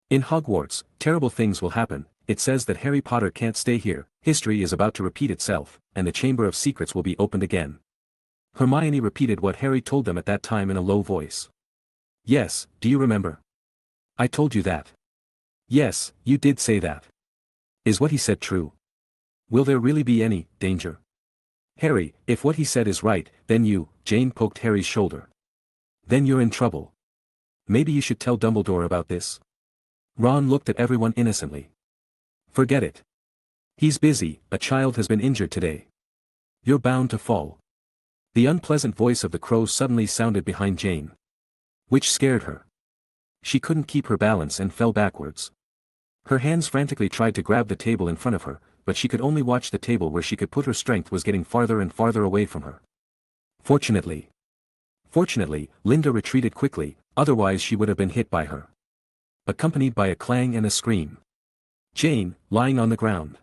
In Hogwarts, terrible things will happen. It says that Harry Potter can't stay here, history is about to repeat itself, and the Chamber of Secrets will be opened again. Hermione repeated what Harry told them at that time in a low voice. Yes, do you remember? I told you that. Yes, you did say that. Is what he said true? Will there really be any danger? Harry, if what he said is right, then Jane poked Harry's shoulder. Then you're in trouble. Maybe you should tell Dumbledore about this. Ron looked at everyone innocently. Forget it. He's busy, a child has been injured today. You're bound to fall. The unpleasant voice of the crow suddenly sounded behind Jane. Which scared her. She couldn't keep her balance and fell backwards. Her hands frantically tried to grab the table in front of her, but she could only watch the table where she could put her strength was getting farther and farther away from her. Fortunately, Linda retreated quickly, otherwise she would have been hit by her. Accompanied by a clang and a scream. Jane, lying on the ground,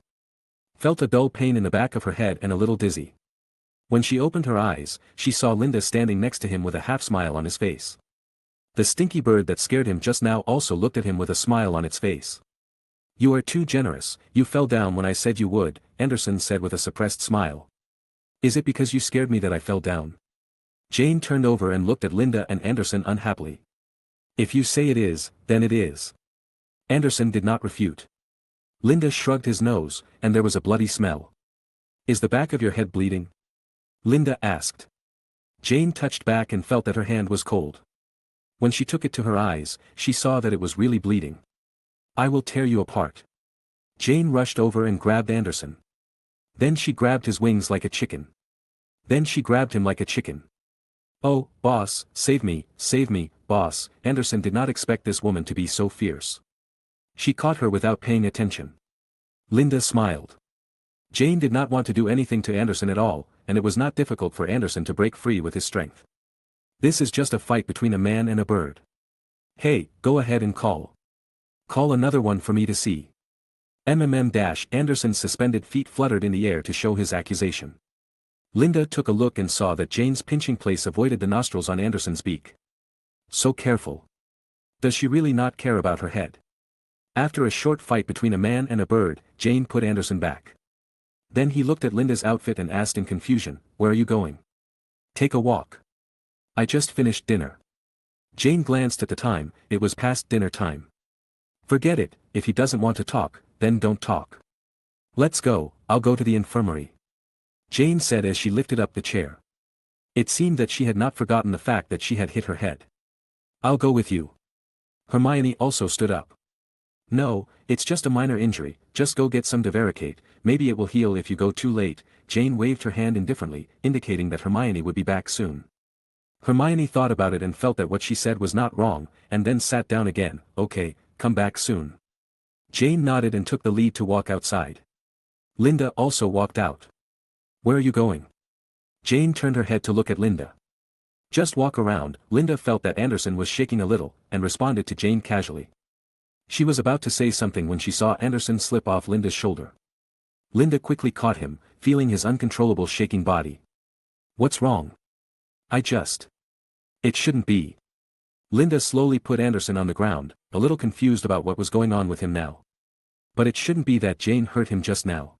felt a dull pain in the back of her head and a little dizzy. When she opened her eyes, she saw Linda standing next to him with a half-smile on his face. The stinky bird that scared him just now also looked at him with a smile on its face. You are too generous, you fell down when I said you would, Anderson said with a suppressed smile. Is it because you scared me that I fell down? Jane turned over and looked at Linda and Anderson unhappily. If you say it is, then it is. Anderson did not refute. Linda shrugged his nose, and there was a bloody smell. Is the back of your head bleeding? Linda asked. Jane touched back and felt that her hand was cold. When she took it to her eyes, she saw that it was really bleeding. I will tear you apart. Jane rushed over and grabbed Anderson. Then she grabbed his wings like a chicken. Then she grabbed him like a chicken. Oh, boss, save me, boss. Anderson did not expect this woman to be so fierce. She caught her without paying attention. Linda smiled. Jane did not want to do anything to Anderson at all, and it was not difficult for Anderson to break free with his strength. This is just a fight between a man and a bird. Hey, go ahead and call. Call another one for me to see. Anderson's suspended feet fluttered in the air to show his accusation. Linda took a look and saw that Jane's pinching place avoided the nostrils on Anderson's beak. So careful. Does she really not care about her head? After a short fight between a man and a bird, Jane put Anderson back. Then he looked at Linda's outfit and asked in confusion, where are you going? Take a walk. I just finished dinner. Jane glanced at the time, it was past dinner time. Forget it, if he doesn't want to talk, then don't talk. Let's go, I'll go to the infirmary. Jane said as she lifted up the chair. It seemed that she had not forgotten the fact that she had hit her head. I'll go with you. Hermione also stood up. No, it's just a minor injury, just go get some Tgthegood, maybe it will heal if you go too late. Jane waved her hand indifferently, indicating that Hermione would be back soon. Hermione thought about it and felt that what she said was not wrong, and then sat down again. Okay, come back soon. Jane nodded and took the lead to walk outside. Linda also walked out. Where are you going? Jane turned her head to look at Linda. Just walk around. Linda felt that Anderson was shaking a little, and responded to Jane casually. She was about to say something when she saw Anderson slip off Linda's shoulder. Linda quickly caught him, feeling his uncontrollable shaking body. What's wrong? It shouldn't be. Linda slowly put Anderson on the ground, a little confused about what was going on with him now. But it shouldn't be that Jane hurt him just now.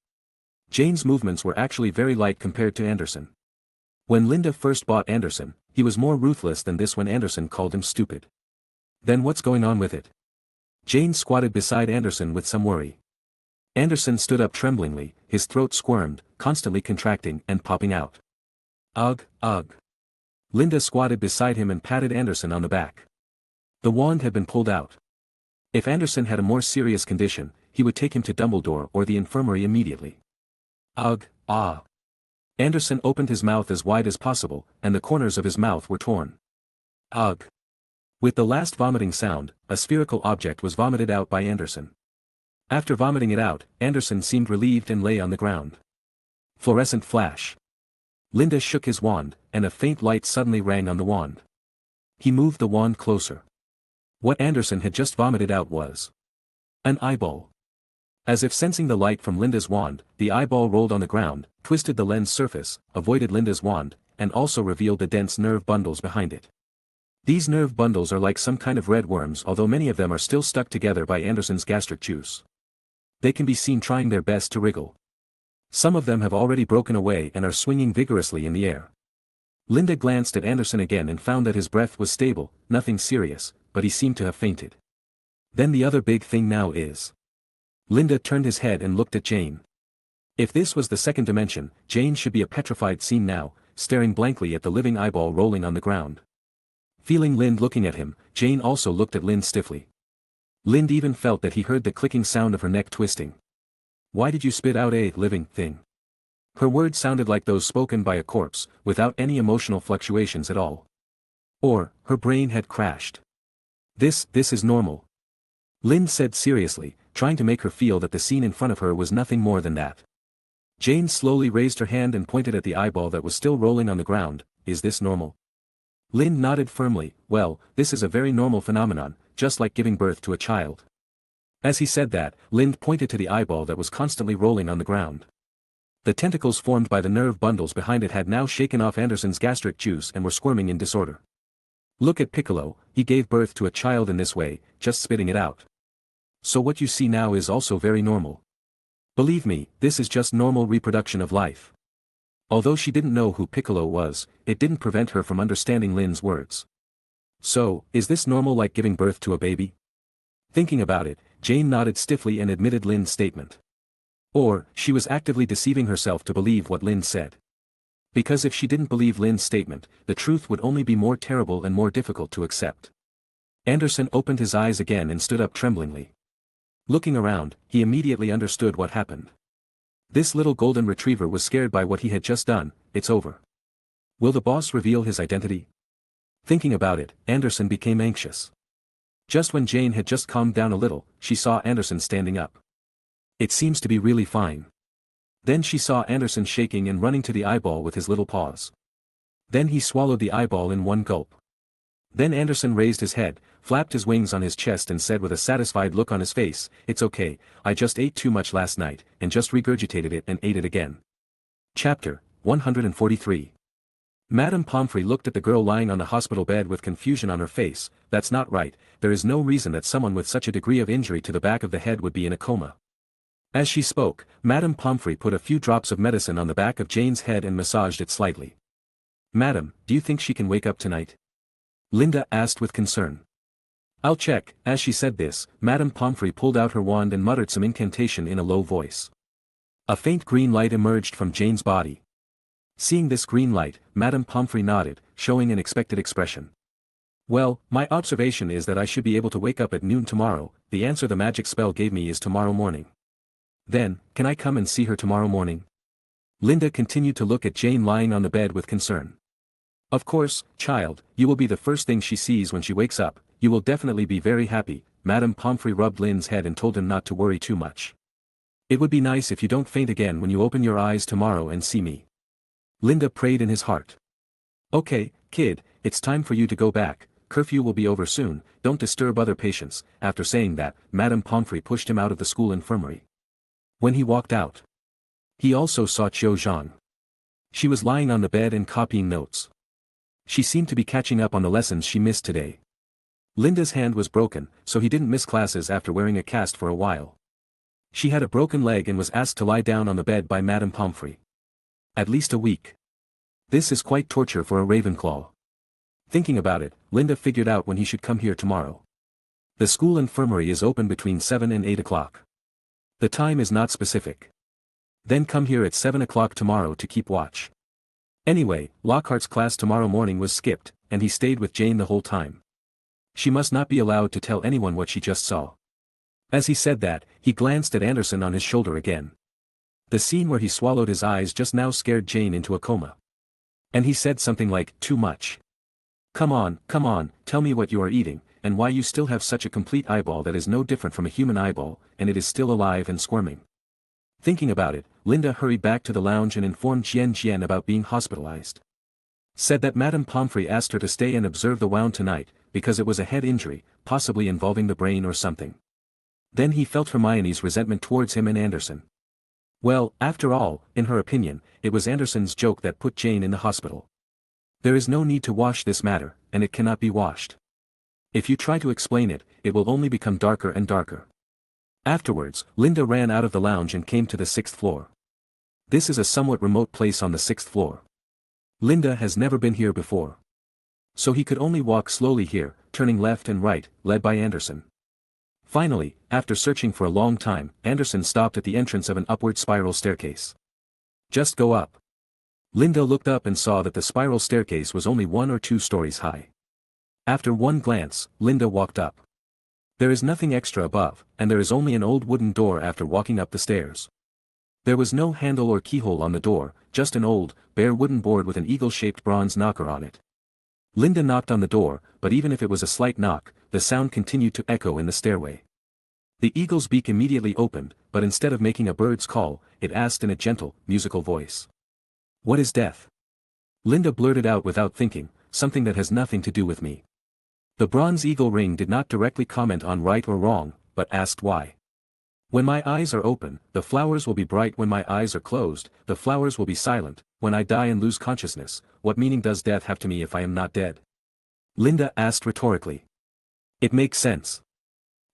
Jane's movements were actually very light compared to Anderson. When Linda first bought Anderson, he was more ruthless than this when Anderson called him stupid. Then what's going on with it? Jane squatted beside Anderson with some worry. Anderson stood up tremblingly, his throat squirmed, constantly contracting and popping out. Ugh, ugh. Linda squatted beside him and patted Anderson on the back. The wand had been pulled out. If Anderson had a more serious condition, he would take him to Dumbledore or the infirmary immediately. Ugh, ah. Anderson opened his mouth as wide as possible, and the corners of his mouth were torn. Ugh. With the last vomiting sound, a spherical object was vomited out by Anderson. After vomiting it out, Anderson seemed relieved and lay on the ground. Fluorescent flash. Linda shook his wand, and a faint light suddenly rang on the wand. He moved the wand closer. What Anderson had just vomited out was an eyeball. As if sensing the light from Linda's wand, the eyeball rolled on the ground, twisted the lens surface, avoided Linda's wand, and also revealed the dense nerve bundles behind it. These nerve bundles are like some kind of red worms, although many of them are still stuck together by Anderson's gastric juice. They can be seen trying their best to wriggle. Some of them have already broken away and are swinging vigorously in the air. Linda glanced at Anderson again and found that his breath was stable, nothing serious, but he seemed to have fainted. Then the other big thing now is. Linda turned his head and looked at Jane. If this was the second dimension, Jane should be a petrified scene now, staring blankly at the living eyeball rolling on the ground. Feeling Lind looking at him, Jane also looked at Lind stiffly. Lind even felt that he heard the clicking sound of her neck twisting. Why did you spit out a living thing? Her words sounded like those spoken by a corpse, without any emotional fluctuations at all. Or, her brain had crashed. This is normal. Lind said seriously, trying to make her feel that the scene in front of her was nothing more than that. Jane slowly raised her hand and pointed at the eyeball that was still rolling on the ground. Is this normal? Lind nodded firmly. Well, this is a very normal phenomenon, just like giving birth to a child. As he said that, Lind pointed to the eyeball that was constantly rolling on the ground. The tentacles formed by the nerve bundles behind it had now shaken off Anderson's gastric juice and were squirming in disorder. Look at Piccolo, he gave birth to a child in this way, just spitting it out. So what you see now is also very normal. Believe me, this is just normal reproduction of life. Although she didn't know who Piccolo was, it didn't prevent her from understanding Lind's words. So, is this normal like giving birth to a baby? Thinking about it, Jane nodded stiffly and admitted Lind's statement. Or, she was actively deceiving herself to believe what Lind said. Because if she didn't believe Lind's statement, the truth would only be more terrible and more difficult to accept. Anderson opened his eyes again and stood up tremblingly. Looking around, he immediately understood what happened. This little golden retriever was scared by what he had just done. It's over. Will the boss reveal his identity? Thinking about it, Anderson became anxious. Just when Jane had just calmed down a little, she saw Anderson standing up. It seems to be really fine. Then she saw Anderson shaking and running to the eyeball with his little paws. Then he swallowed the eyeball in one gulp. Then Anderson raised his head, flapped his wings on his chest and said with a satisfied look on his face, "It's okay, I just ate too much last night, and just regurgitated it and ate it again." Chapter 143. Madame Pomfrey looked at the girl lying on the hospital bed with confusion on her face. That's not right, there is no reason that someone with such a degree of injury to the back of the head would be in a coma. As she spoke, Madame Pomfrey put a few drops of medicine on the back of Jane's head and massaged it slightly. "Madam, do you think she can wake up tonight?" Linda asked with concern. "I'll check." As she said this, Madame Pomfrey pulled out her wand and muttered some incantation in a low voice. A faint green light emerged from Jane's body. Seeing this green light, Madame Pomfrey nodded, showing an expected expression. "Well, my observation is that I should be able to wake up at noon tomorrow. The answer the magic spell gave me is tomorrow morning." "Then, can I come and see her tomorrow morning?" Linda continued to look at Jane lying on the bed with concern. "Of course, child, you will be the first thing she sees when she wakes up. You will definitely be very happy." Madame Pomfrey rubbed Lynn's head and told him not to worry too much. "It would be nice if you don't faint again when you open your eyes tomorrow and see me." Linda prayed in his heart. "Okay, kid, it's time for you to go back. Curfew will be over soon, don't disturb other patients." After saying that, Madame Pomfrey pushed him out of the school infirmary. When he walked out, he also saw Qiu Zhang. She was lying on the bed and copying notes. She seemed to be catching up on the lessons she missed today. Linda's hand was broken, so he didn't miss classes after wearing a cast for a while. She had a broken leg and was asked to lie down on the bed by Madame Pomfrey. At least a week. This is quite torture for a Ravenclaw. Thinking about it, Linda figured out when he should come here tomorrow. The school infirmary is open between 7 and 8 o'clock. The time is not specific. Then come here at 7 o'clock tomorrow to keep watch. Anyway, Lockhart's class tomorrow morning was skipped, and he stayed with Jane the whole time. She must not be allowed to tell anyone what she just saw. As he said that, he glanced at Anderson on his shoulder again. The scene where he swallowed his eyes just now scared Jane into a coma. And he said something like, "Too much. Come on, tell me what you are eating, and why you still have such a complete eyeball that is no different from a human eyeball, and it is still alive and squirming." Thinking about it, Linda hurried back to the lounge and informed Jian about being hospitalized. Said that Madame Pomfrey asked her to stay and observe the wound tonight, because it was a head injury, possibly involving the brain or something. Then he felt Hermione's resentment towards him and Anderson. Well, after all, in her opinion, it was Anderson's joke that put Jane in the hospital. There is no need to wash this matter, and it cannot be washed. If you try to explain it, it will only become darker and darker. Afterwards, Linda ran out of the lounge and came to the 6th floor. This is a somewhat remote place on the 6th floor. Linda has never been here before. So he could only walk slowly here, turning left and right, led by Anderson. Finally, after searching for a long time, Anderson stopped at the entrance of an upward spiral staircase. Just go up. Linda looked up and saw that the spiral staircase was only 1 or 2 stories high. After one glance, Linda walked up. There is nothing extra above, and there is only an old wooden door after walking up the stairs. There was no handle or keyhole on the door, just an old, bare wooden board with an eagle-shaped bronze knocker on it. Linda knocked on the door, but even if it was a slight knock, the sound continued to echo in the stairway. The eagle's beak immediately opened, but instead of making a bird's call, it asked in a gentle, musical voice. "What is death?" Linda blurted out without thinking, "Something that has nothing to do with me." The bronze eagle ring did not directly comment on right or wrong, but asked why. "When my eyes are open, the flowers will be bright. When my eyes are closed, the flowers will be silent. When I die and lose consciousness, what meaning does death have to me if I am not dead?" Linda asked rhetorically. "It makes sense,"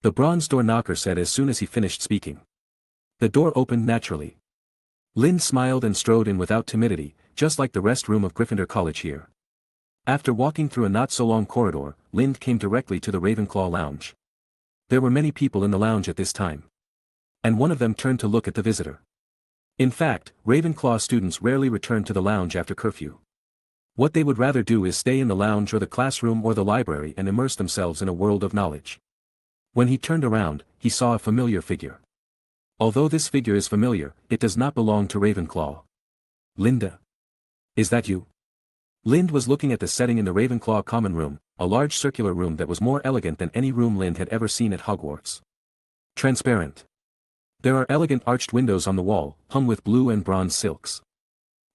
the bronze door knocker said as soon as he finished speaking. The door opened naturally. Lynn smiled and strode in without timidity, just like the rest room of Gryffindor College here. After walking through a not-so-long corridor, Lynn came directly to the Ravenclaw lounge. There were many people in the lounge at this time. And one of them turned to look at the visitor. In fact, Ravenclaw students rarely return to the lounge after curfew. What they would rather do is stay in the lounge or the classroom or the library and immerse themselves in a world of knowledge. When he turned around, he saw a familiar figure. Although this figure is familiar, it does not belong to Ravenclaw. "Linda. Is that you?" Lind was looking at the setting in the Ravenclaw common room, a large circular room that was more elegant than any room Lind had ever seen at Hogwarts. Transparent. There are elegant arched windows on the wall, hung with blue and bronze silks.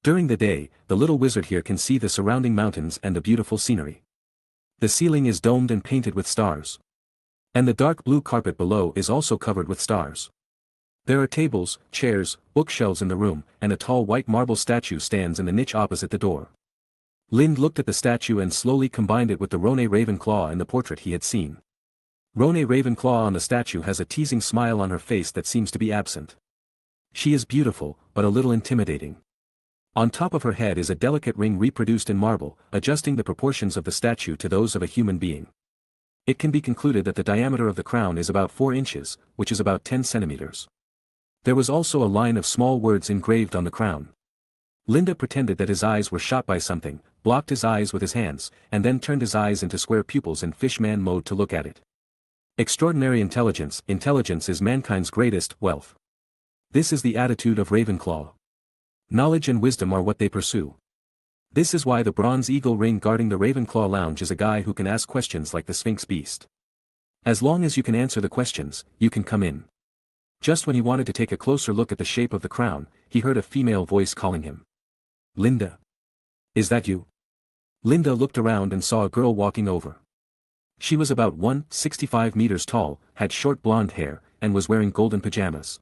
During the day, the little wizard here can see the surrounding mountains and the beautiful scenery. The ceiling is domed and painted with stars. And the dark blue carpet below is also covered with stars. There are tables, chairs, bookshelves in the room, and a tall white marble statue stands in the niche opposite the door. Lind looked at the statue and slowly combined it with the Rone Ravenclaw in the portrait he had seen. Rone Ravenclaw on the statue has a teasing smile on her face that seems to be absent. She is beautiful, but a little intimidating. On top of her head is a delicate ring reproduced in marble, adjusting the proportions of the statue to those of a human being. It can be concluded that the diameter of the crown is about 4 inches, which is about 10 centimeters. There was also a line of small words engraved on the crown. Linda pretended that his eyes were shot by something, blocked his eyes with his hands, and then turned his eyes into square pupils in fishman mode to look at it. Extraordinary intelligence. Intelligence is mankind's greatest wealth. This is the attitude of Ravenclaw. Knowledge and wisdom are what they pursue. This is why the bronze eagle ring guarding the Ravenclaw lounge is a guy who can ask questions like the Sphinx beast. As long as you can answer the questions, you can come in. Just when he wanted to take a closer look at the shape of the crown, he heard a female voice calling him. "Linda. Is that you?" Linda looked around and saw a girl walking over. She was about 165 meters tall, had short blonde hair, and was wearing golden pajamas.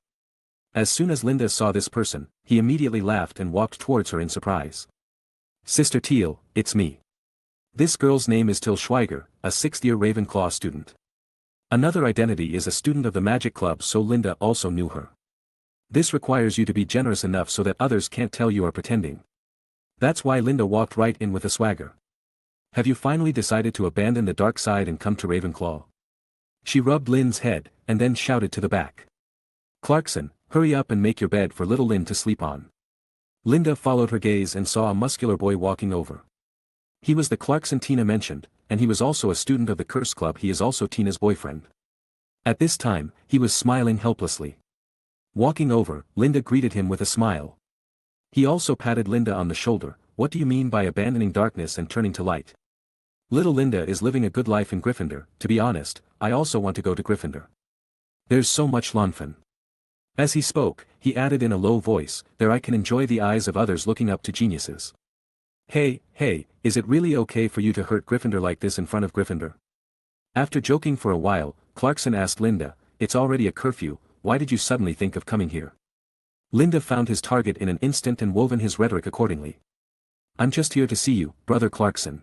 As soon as Linda saw this person, he immediately laughed and walked towards her in surprise. "Sister Teal, it's me." This girl's name is Till Schweiger, a 6th-year Ravenclaw student. Another identity is a student of the Magic Club, so Linda also knew her. This requires you to be generous enough so that others can't tell you are pretending. That's why Linda walked right in with a swagger. "Have you finally decided to abandon the dark side and come to Ravenclaw?" She rubbed Lynn's head, and then shouted to the back. "Clarkson, hurry up and make your bed for little Lynn to sleep on." Linda followed her gaze and saw a muscular boy walking over. He was the Clarkson Tina mentioned, and he was also a student of the Curse Club. He is also Tina's boyfriend. At this time, he was smiling helplessly. Walking over, Linda greeted him with a smile. He also patted Linda on the shoulder. "What do you mean by abandoning darkness and turning to light?" "Little Linda is living a good life in Gryffindor. To be honest, I also want to go to Gryffindor. There's so much Lonfin." As he spoke, he added in a low voice, "There I can enjoy the eyes of others looking up to geniuses." Hey, is it really okay for you to hurt Gryffindor like this in front of Gryffindor?" After joking for a while, Clarkson asked Linda, it's already a curfew, why did you suddenly think of coming here? Linda found his target in an instant and woven his rhetoric accordingly. I'm just here to see you, Brother Clarkson.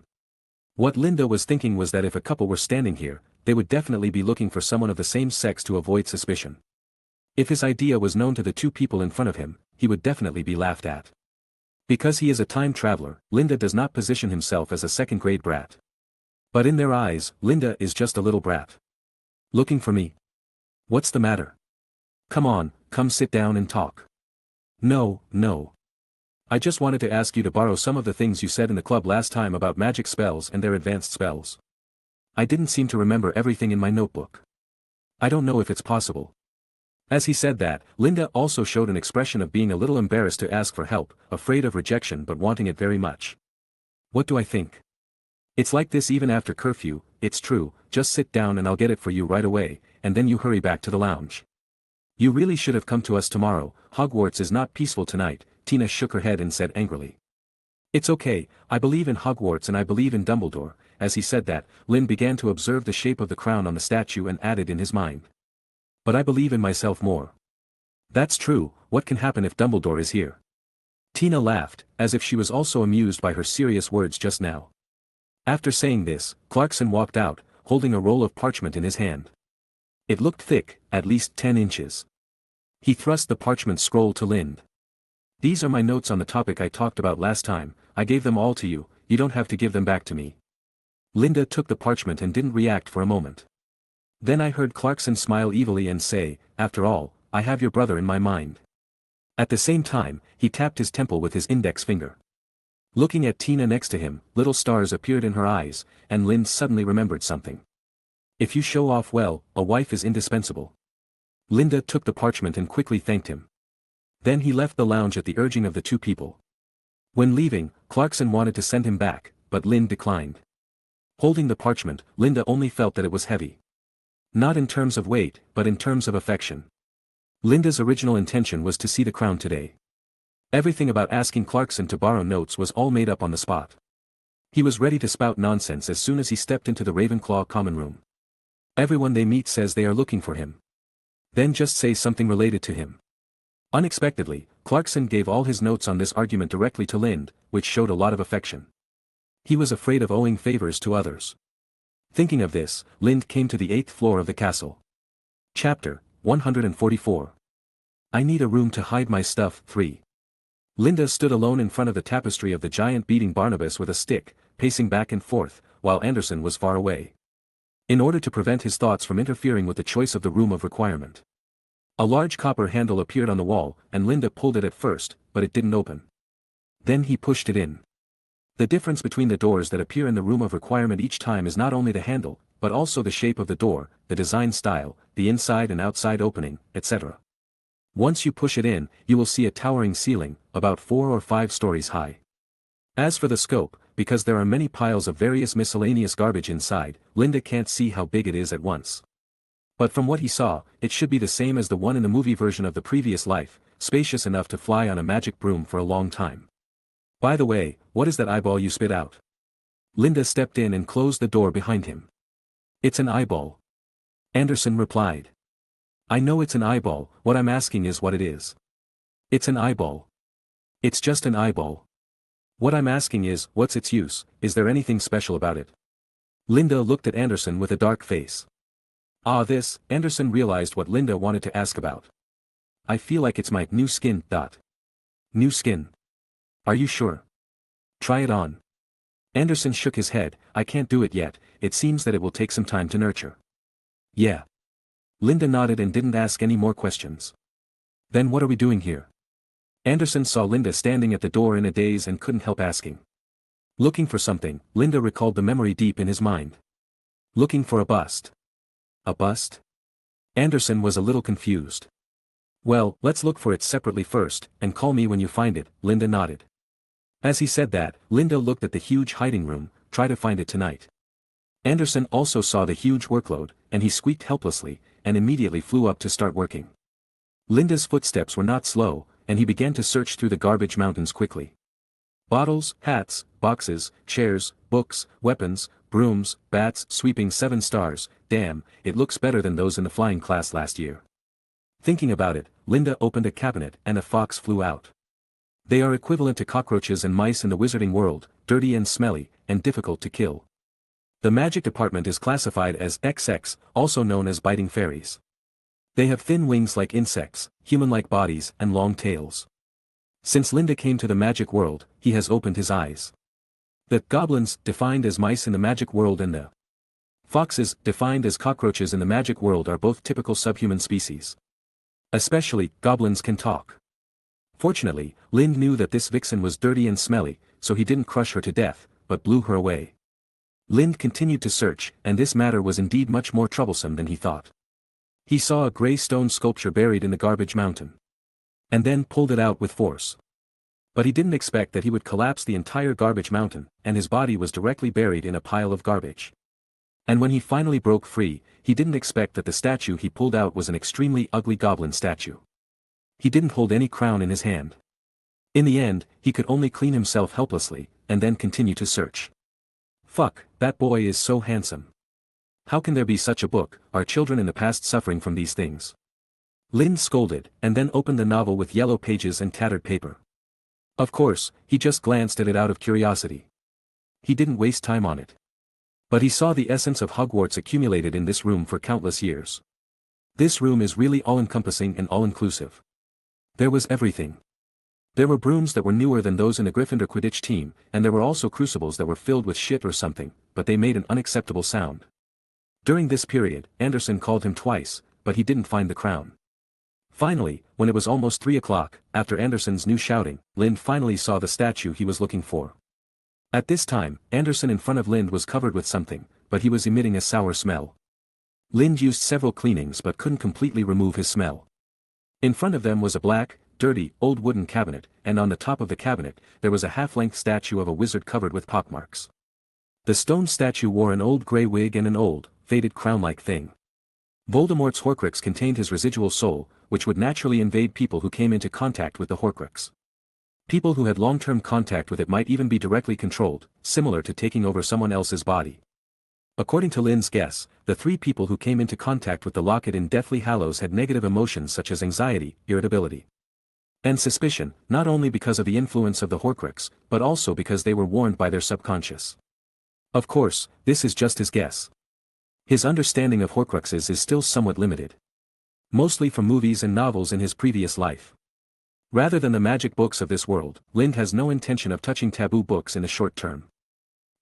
What Linda was thinking was that if a couple were standing here, they would definitely be looking for someone of the same sex to avoid suspicion. If his idea was known to the two people in front of him, he would definitely be laughed at. Because he is a time traveler, Linda does not position himself as a second-grade brat. But in their eyes, Linda is just a little brat. Looking for me? What's the matter? Come on, come sit down and talk. No, no. I just wanted to ask you to borrow some of the things you said in the club last time about magic spells and their advanced spells. I didn't seem to remember everything in my notebook. I don't know if it's possible. As he said that, Linda also showed an expression of being a little embarrassed to ask for help, afraid of rejection but wanting it very much. What do I think? It's like this even after curfew, it's true, just sit down and I'll get it for you right away, and then you hurry back to the lounge. You really should have come to us tomorrow, Hogwarts is not peaceful tonight, Tina shook her head and said angrily. It's okay, I believe in Hogwarts and I believe in Dumbledore. As he said that, Lynn began to observe the shape of the crown on the statue and added in his mind. But I believe in myself more. That's true, what can happen if Dumbledore is here? Tina laughed, as if she was also amused by her serious words just now. After saying this, Clarkson walked out, holding a roll of parchment in his hand. It looked thick, at least 10 inches. He thrust the parchment scroll to Lynn. These are my notes on the topic I talked about last time, I gave them all to you, you don't have to give them back to me. Linda took the parchment and didn't react for a moment. Then I heard Clarkson smile evilly and say, after all, I have your brother in my mind. At the same time, he tapped his temple with his index finger. Looking at Tina next to him, little stars appeared in her eyes, and Lynn suddenly remembered something. If you show off well, a wife is indispensable. Linda took the parchment and quickly thanked him. Then he left the lounge at the urging of the two people. When leaving, Clarkson wanted to send him back, but Lynn declined. Holding the parchment, Linda only felt that it was heavy. Not in terms of weight, but in terms of affection. Linda's original intention was to see the crown today. Everything about asking Clarkson to borrow notes was all made up on the spot. He was ready to spout nonsense as soon as he stepped into the Ravenclaw common room. Everyone they meet says they are looking for him. Then just say something related to him. Unexpectedly, Clarkson gave all his notes on this argument directly to Lind, which showed a lot of affection. He was afraid of owing favors to others. Thinking of this, Lind came to the 8th floor of the castle. Chapter 144. I need a room to hide my stuff. 3. Linda stood alone in front of the tapestry of the giant beating Barnabas with a stick, pacing back and forth, while Anderson was far away. In order to prevent his thoughts from interfering with the choice of the room of requirement. A large copper handle appeared on the wall, and Linda pulled it at first, but it didn't open. Then he pushed it in. The difference between the doors that appear in the room of requirement each time is not only the handle, but also the shape of the door, the design style, the inside and outside opening, etc. Once you push it in, you will see a towering ceiling, about 4 or 5 stories high. As for the scope, because there are many piles of various miscellaneous garbage inside, Linda can't see how big it is at once. But from what he saw, it should be the same as the one in the movie version of the previous life, spacious enough to fly on a magic broom for a long time. By the way, what is that eyeball you spit out? Linda stepped in and closed the door behind him. It's an eyeball. Anderson replied. I know it's an eyeball, what I'm asking is what it is. It's an eyeball. It's just an eyeball. What I'm asking is, what's its use, is there anything special about it? Linda looked at Anderson with a dark face. This, Anderson realized what Linda wanted to ask about. I feel like it's my new skin. New skin. Are you sure? Try it on. Anderson shook his head, I can't do it yet, it seems that it will take some time to nurture. Yeah. Linda nodded and didn't ask any more questions. Then what are we doing here? Anderson saw Linda standing at the door in a daze and couldn't help asking. Looking for something, Linda recalled the memory deep in his mind. Looking for a bust. A bust? Anderson was a little confused. Well, let's look for it separately first, and call me when you find it, Linda nodded. As he said that, Linda looked at the huge hiding room, try to find it tonight. Anderson also saw the huge workload, and he squeaked helplessly, and immediately flew up to start working. Linda's footsteps were not slow, and he began to search through the garbage mountains quickly. Bottles, hats, boxes, chairs, books, weapons, brooms, bats, sweeping 7 stars, damn, it looks better than those in the flying class last year. Thinking about it, Linda opened a cabinet and a fox flew out. They are equivalent to cockroaches and mice in the wizarding world, dirty and smelly, and difficult to kill. The magic department is classified as XX, also known as biting fairies. They have thin wings like insects, human-like bodies, and long tails. Since Linda came to the magic world, he has opened his eyes. The goblins, defined as mice in the magic world, and the foxes, defined as cockroaches in the magic world, are both typical subhuman species. Especially, goblins can talk. Fortunately, Lind knew that this vixen was dirty and smelly, so he didn't crush her to death, but blew her away. Lind continued to search, and this matter was indeed much more troublesome than he thought. He saw a grey stone sculpture buried in the garbage mountain. And then pulled it out with force. But he didn't expect that he would collapse the entire garbage mountain, and his body was directly buried in a pile of garbage. And when he finally broke free, he didn't expect that the statue he pulled out was an extremely ugly goblin statue. He didn't hold any crown in his hand. In the end, he could only clean himself helplessly, and then continue to search. Fuck, that boy is so handsome. How can there be such a book? Are children in the past suffering from these things? Lind scolded, and then opened the novel with yellow pages and tattered paper. Of course, he just glanced at it out of curiosity. He didn't waste time on it. But he saw the essence of Hogwarts accumulated in this room for countless years. This room is really all-encompassing and all-inclusive. There was everything. There were brooms that were newer than those in the Gryffindor Quidditch team, and there were also crucibles that were filled with shit or something, but they made an unacceptable sound. During this period, Anderson called him twice, but he didn't find the crown. Finally, when it was almost 3 o'clock, after Anderson's new shouting, Lind finally saw the statue he was looking for. At this time, Anderson in front of Lind was covered with something, but he was emitting a sour smell. Lind used several cleanings but couldn't completely remove his smell. In front of them was a black, dirty, old wooden cabinet, and on the top of the cabinet, there was a half-length statue of a wizard covered with pockmarks. The stone statue wore an old grey wig and an old, faded crown-like thing. Voldemort's Horcrux contained his residual soul, which would naturally invade people who came into contact with the Horcrux. People who had long-term contact with it might even be directly controlled, similar to taking over someone else's body. According to Lind's guess, the 3 people who came into contact with the locket in Deathly Hallows had negative emotions such as anxiety, irritability, and suspicion, not only because of the influence of the Horcrux, but also because they were warned by their subconscious. Of course, this is just his guess. His understanding of Horcruxes is still somewhat limited. Mostly from movies and novels in his previous life. Rather than the magic books of this world, Lind has no intention of touching taboo books in the short term.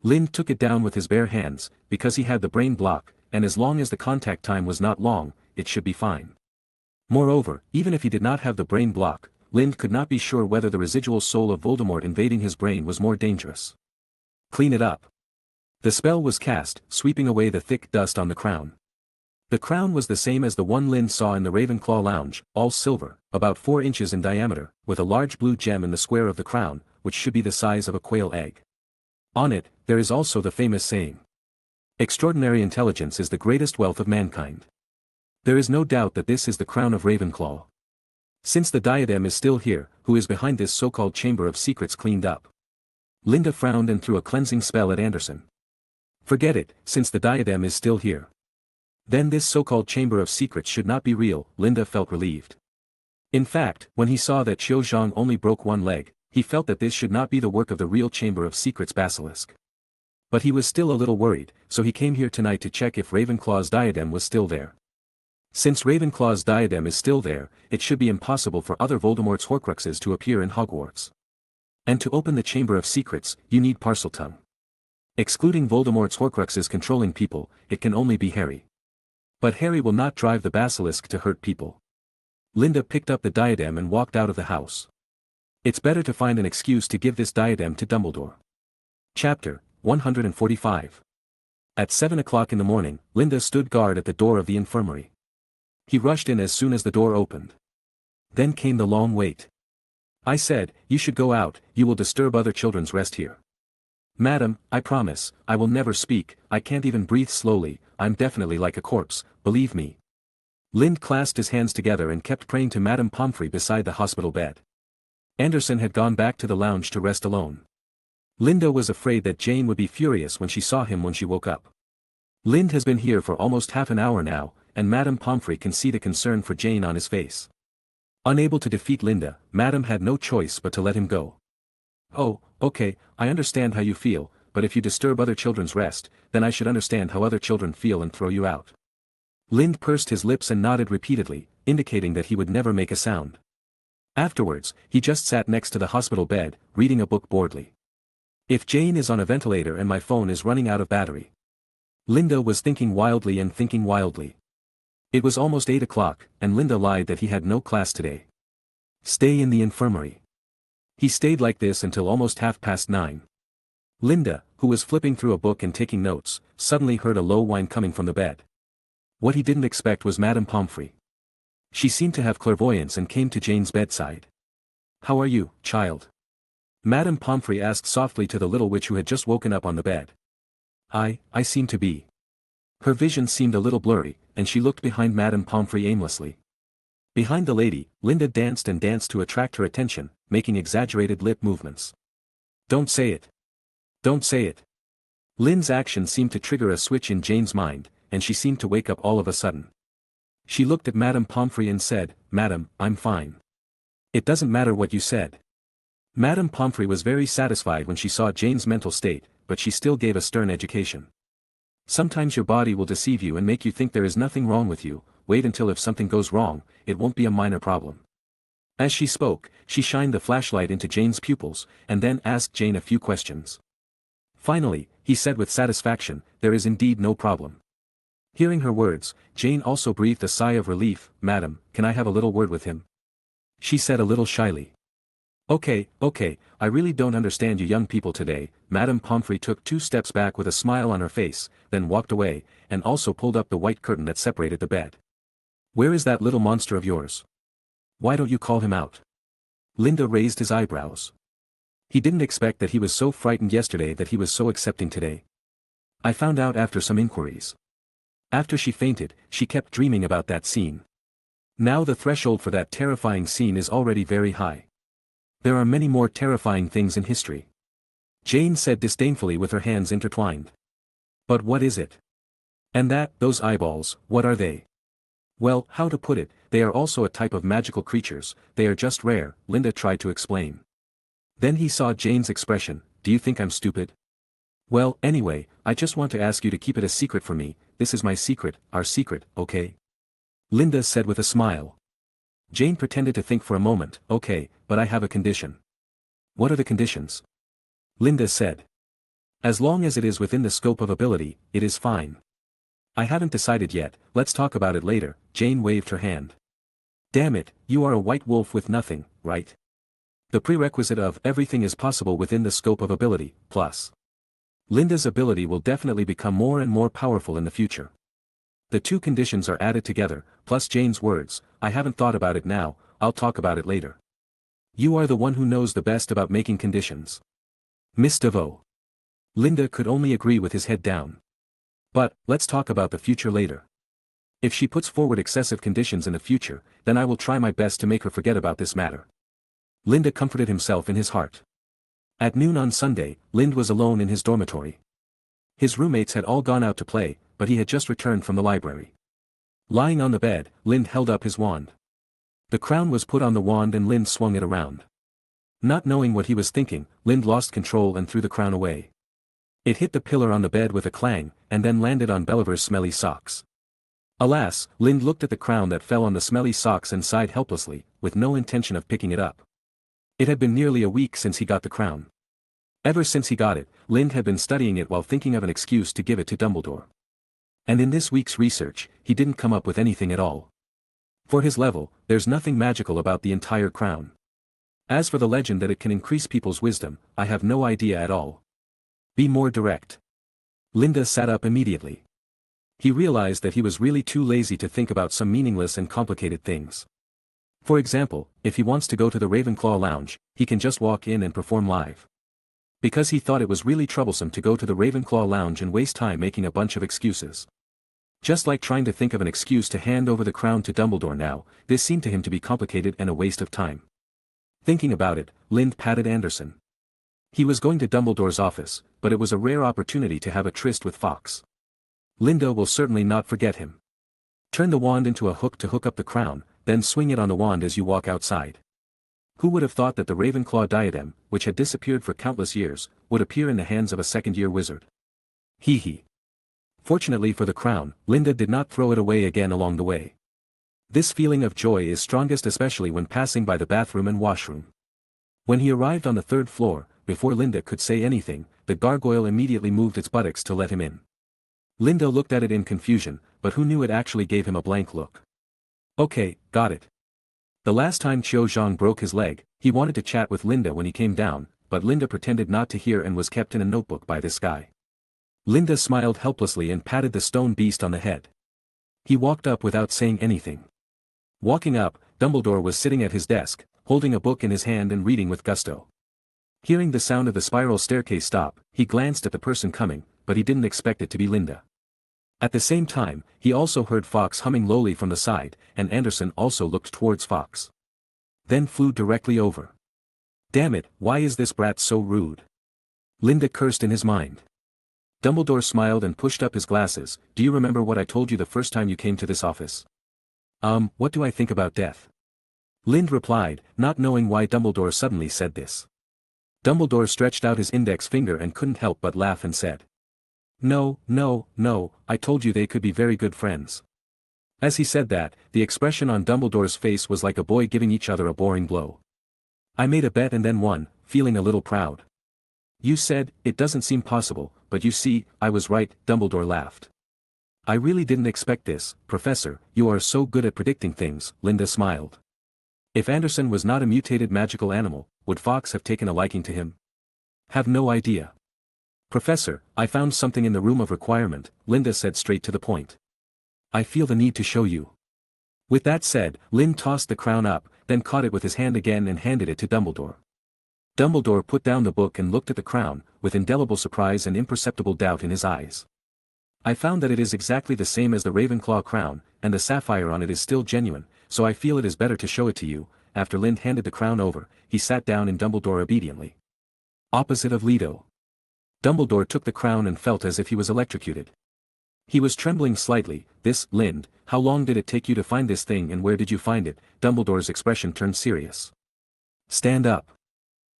Lind took it down with his bare hands, because he had the brain block, and as long as the contact time was not long, it should be fine. Moreover, even if he did not have the brain block, Lind could not be sure whether the residual soul of Voldemort invading his brain was more dangerous. Clean it up. The spell was cast, sweeping away the thick dust on the crown. The crown was the same as the one Lind saw in the Ravenclaw lounge, all silver, about 4 inches in diameter, with a large blue gem in the square of the crown, which should be the size of a quail egg. On it, there is also the famous saying, "Extraordinary intelligence is the greatest wealth of mankind." There is no doubt that this is the crown of Ravenclaw. Since the diadem is still here, who is behind this so-called chamber of secrets cleaned up? Linda frowned and threw a cleansing spell at Anderson. Forget it, since the diadem is still here. Then this so-called chamber of secrets should not be real, Linda felt relieved. In fact, when he saw that Qiu Zhang only broke 1 leg, he felt that this should not be the work of the real chamber of secrets basilisk. But he was still a little worried, so he came here tonight to check if Ravenclaw's diadem was still there. Since Ravenclaw's diadem is still there, it should be impossible for other Voldemort's Horcruxes to appear in Hogwarts. And to open the Chamber of Secrets, you need Parseltongue. Excluding Voldemort's Horcruxes controlling people, it can only be Harry. But Harry will not drive the basilisk to hurt people. Linda picked up the diadem and walked out of the house. It's better to find an excuse to give this diadem to Dumbledore. Chapter 145. At 7 o'clock in the morning, Linda stood guard at the door of the infirmary. He rushed in as soon as the door opened. Then came the long wait. "I said, you should go out, you will disturb other children's rest here." "Madam, I promise, I will never speak, I can't even breathe slowly, I'm definitely like a corpse, believe me." Lind clasped his hands together and kept praying to Madame Pomfrey beside the hospital bed. Anderson had gone back to the lounge to rest alone. Linda was afraid that Jane would be furious when she saw him when she woke up. Lind has been here for almost half an hour now, and Madame Pomfrey can see the concern for Jane on his face. Unable to defeat Linda, Madame had no choice but to let him go. Oh, okay, I understand how you feel, but if you disturb other children's rest, then I should understand how other children feel and throw you out. Lind pursed his lips and nodded repeatedly, indicating that he would never make a sound. Afterwards, he just sat next to the hospital bed, reading a book boredly. If Jane is on a ventilator and my phone is running out of battery. Linda was thinking wildly and thinking wildly. It was almost 8 o'clock, and Linda lied that he had no class today. Stay in the infirmary. He stayed like this until almost 9:30. Linda, who was flipping through a book and taking notes, suddenly heard a low whine coming from the bed. What he didn't expect was Madame Pomfrey. She seemed to have clairvoyance and came to Jane's bedside. How are you, child? Madame Pomfrey asked softly to the little witch who had just woken up on the bed. I seem to be. Her vision seemed a little blurry, and she looked behind Madame Pomfrey aimlessly. Behind the lady, Linda danced and danced to attract her attention, making exaggerated lip movements. Don't say it. Don't say it. Lynn's action seemed to trigger a switch in Jane's mind, and she seemed to wake up all of a sudden. She looked at Madame Pomfrey and said, Madam, I'm fine. It doesn't matter what you said. Madame Pomfrey was very satisfied when she saw Jane's mental state, but she still gave a stern education. Sometimes your body will deceive you and make you think there is nothing wrong with you. Wait until if something goes wrong, it won't be a minor problem. As she spoke, she shined the flashlight into Jane's pupils, and then asked Jane a few questions. Finally, he said with satisfaction, there is indeed no problem. Hearing her words, Jane also breathed a sigh of relief. Madam, can I have a little word with him? She said a little shyly. Okay, I really don't understand you young people today. Madame Pomfrey took 2 steps back with a smile on her face, then walked away, and also pulled up the white curtain that separated the bed. Where is that little monster of yours? Why don't you call him out? Linda raised his eyebrows. He didn't expect that he was so frightened yesterday that he was so accepting today. I found out after some inquiries. After she fainted, she kept dreaming about that scene. Now the threshold for that terrifying scene is already very high. There are many more terrifying things in history. Jane said disdainfully with her hands intertwined. But what is it? And those eyeballs, what are they? Well, how to put it, they are also a type of magical creatures, they are just rare, Linda tried to explain. Then he saw Jane's expression. Do you think I'm stupid? Well, anyway, I just want to ask you to keep it a secret for me. This is my secret, our secret, okay? Linda said with a smile. Jane pretended to think for a moment. Okay, but I have a condition. What are the conditions? Linda said. As long as it is within the scope of ability, it is fine. I haven't decided yet, let's talk about it later. Jane waved her hand. Damn it, you are a white wolf with nothing, right? The prerequisite of everything is possible within the scope of ability, plus. Linda's ability will definitely become more and more powerful in the future. The 2 conditions are added together, plus Jane's words, I haven't thought about it now, I'll talk about it later. You are the one who knows the best about making conditions. Miss DeVoe. Linda could only agree with his head down. But, let's talk about the future later. If she puts forward excessive conditions in the future, then I will try my best to make her forget about this matter. Linda comforted himself in his heart. At noon on Sunday, Lind was alone in his dormitory. His roommates had all gone out to play, but he had just returned from the library. Lying on the bed, Lind held up his wand. The crown was put on the wand and Lind swung it around. Not knowing what he was thinking, Lind lost control and threw the crown away. It hit the pillar on the bed with a clang, and then landed on Belliver's smelly socks. Alas, Lind looked at the crown that fell on the smelly socks and sighed helplessly, with no intention of picking it up. It had been nearly a week since he got the crown. Ever since he got it, Lind had been studying it while thinking of an excuse to give it to Dumbledore. And in this week's research, he didn't come up with anything at all. For his level, there's nothing magical about the entire crown. As for the legend that it can increase people's wisdom, I have no idea at all. Be more direct. Linda sat up immediately. He realized that he was really too lazy to think about some meaningless and complicated things. For example, if he wants to go to the Ravenclaw Lounge, he can just walk in and perform live. Because he thought it was really troublesome to go to the Ravenclaw Lounge and waste time making a bunch of excuses. Just like trying to think of an excuse to hand over the crown to Dumbledore now, this seemed to him to be complicated and a waste of time. Thinking about it, Lind patted Anderson. He was going to Dumbledore's office, but it was a rare opportunity to have a tryst with Fawkes. Linda will certainly not forget him. Turn the wand into a hook to hook up the crown, then swing it on the wand as you walk outside. Who would have thought that the Ravenclaw diadem, which had disappeared for countless years, would appear in the hands of a second-year wizard? Hee hee. Fortunately for the crown, Linda did not throw it away again along the way. This feeling of joy is strongest especially when passing by the bathroom and washroom. When he arrived on the third floor, before Linda could say anything, the gargoyle immediately moved its buttocks to let him in. Linda looked at it in confusion, but who knew it actually gave him a blank look. Okay, got it. The last time Qiu Zhang broke his leg, he wanted to chat with Linda when he came down, but Linda pretended not to hear and was kept in a notebook by this guy. Linda smiled helplessly and patted the stone beast on the head. He walked up without saying anything. Walking up, Dumbledore was sitting at his desk, holding a book in his hand and reading with gusto. Hearing the sound of the spiral staircase stop, he glanced at the person coming, but he didn't expect it to be Linda. At the same time, he also heard Fawkes humming lowly from the side, and Anderson also looked towards Fawkes. Then flew directly over. Damn it, why is this brat so rude? Linda cursed in his mind. Dumbledore smiled and pushed up his glasses. Do you remember what I told you the first time you came to this office? What do I think about death? Lind replied, not knowing why Dumbledore suddenly said this. Dumbledore stretched out his index finger and couldn't help but laugh and said, No, I told you they could be very good friends. As he said that, the expression on Dumbledore's face was like a boy giving each other a boring blow. I made a bet and then won, feeling a little proud. You said, it doesn't seem possible, but you see, I was right, Dumbledore laughed. I really didn't expect this, Professor, you are so good at predicting things, Linda smiled. If Anderson was not a mutated magical animal, would Fawkes have taken a liking to him? Have no idea. Professor, I found something in the room of requirement, Linda said straight to the point. I feel the need to show you. With that said, Lind tossed the crown up, then caught it with his hand again and handed it to Dumbledore. Dumbledore put down the book and looked at the crown, with indelible surprise and imperceptible doubt in his eyes. I found that it is exactly the same as the Ravenclaw crown, and the sapphire on it is still genuine, so I feel it is better to show it to you. After Lind handed the crown over, he sat down and Dumbledore obediently. Opposite of Leto. Dumbledore took the crown and felt as if he was electrocuted. He was trembling slightly. This, Lind, how long did it take you to find this thing and where did you find it? Dumbledore's expression turned serious. Stand up.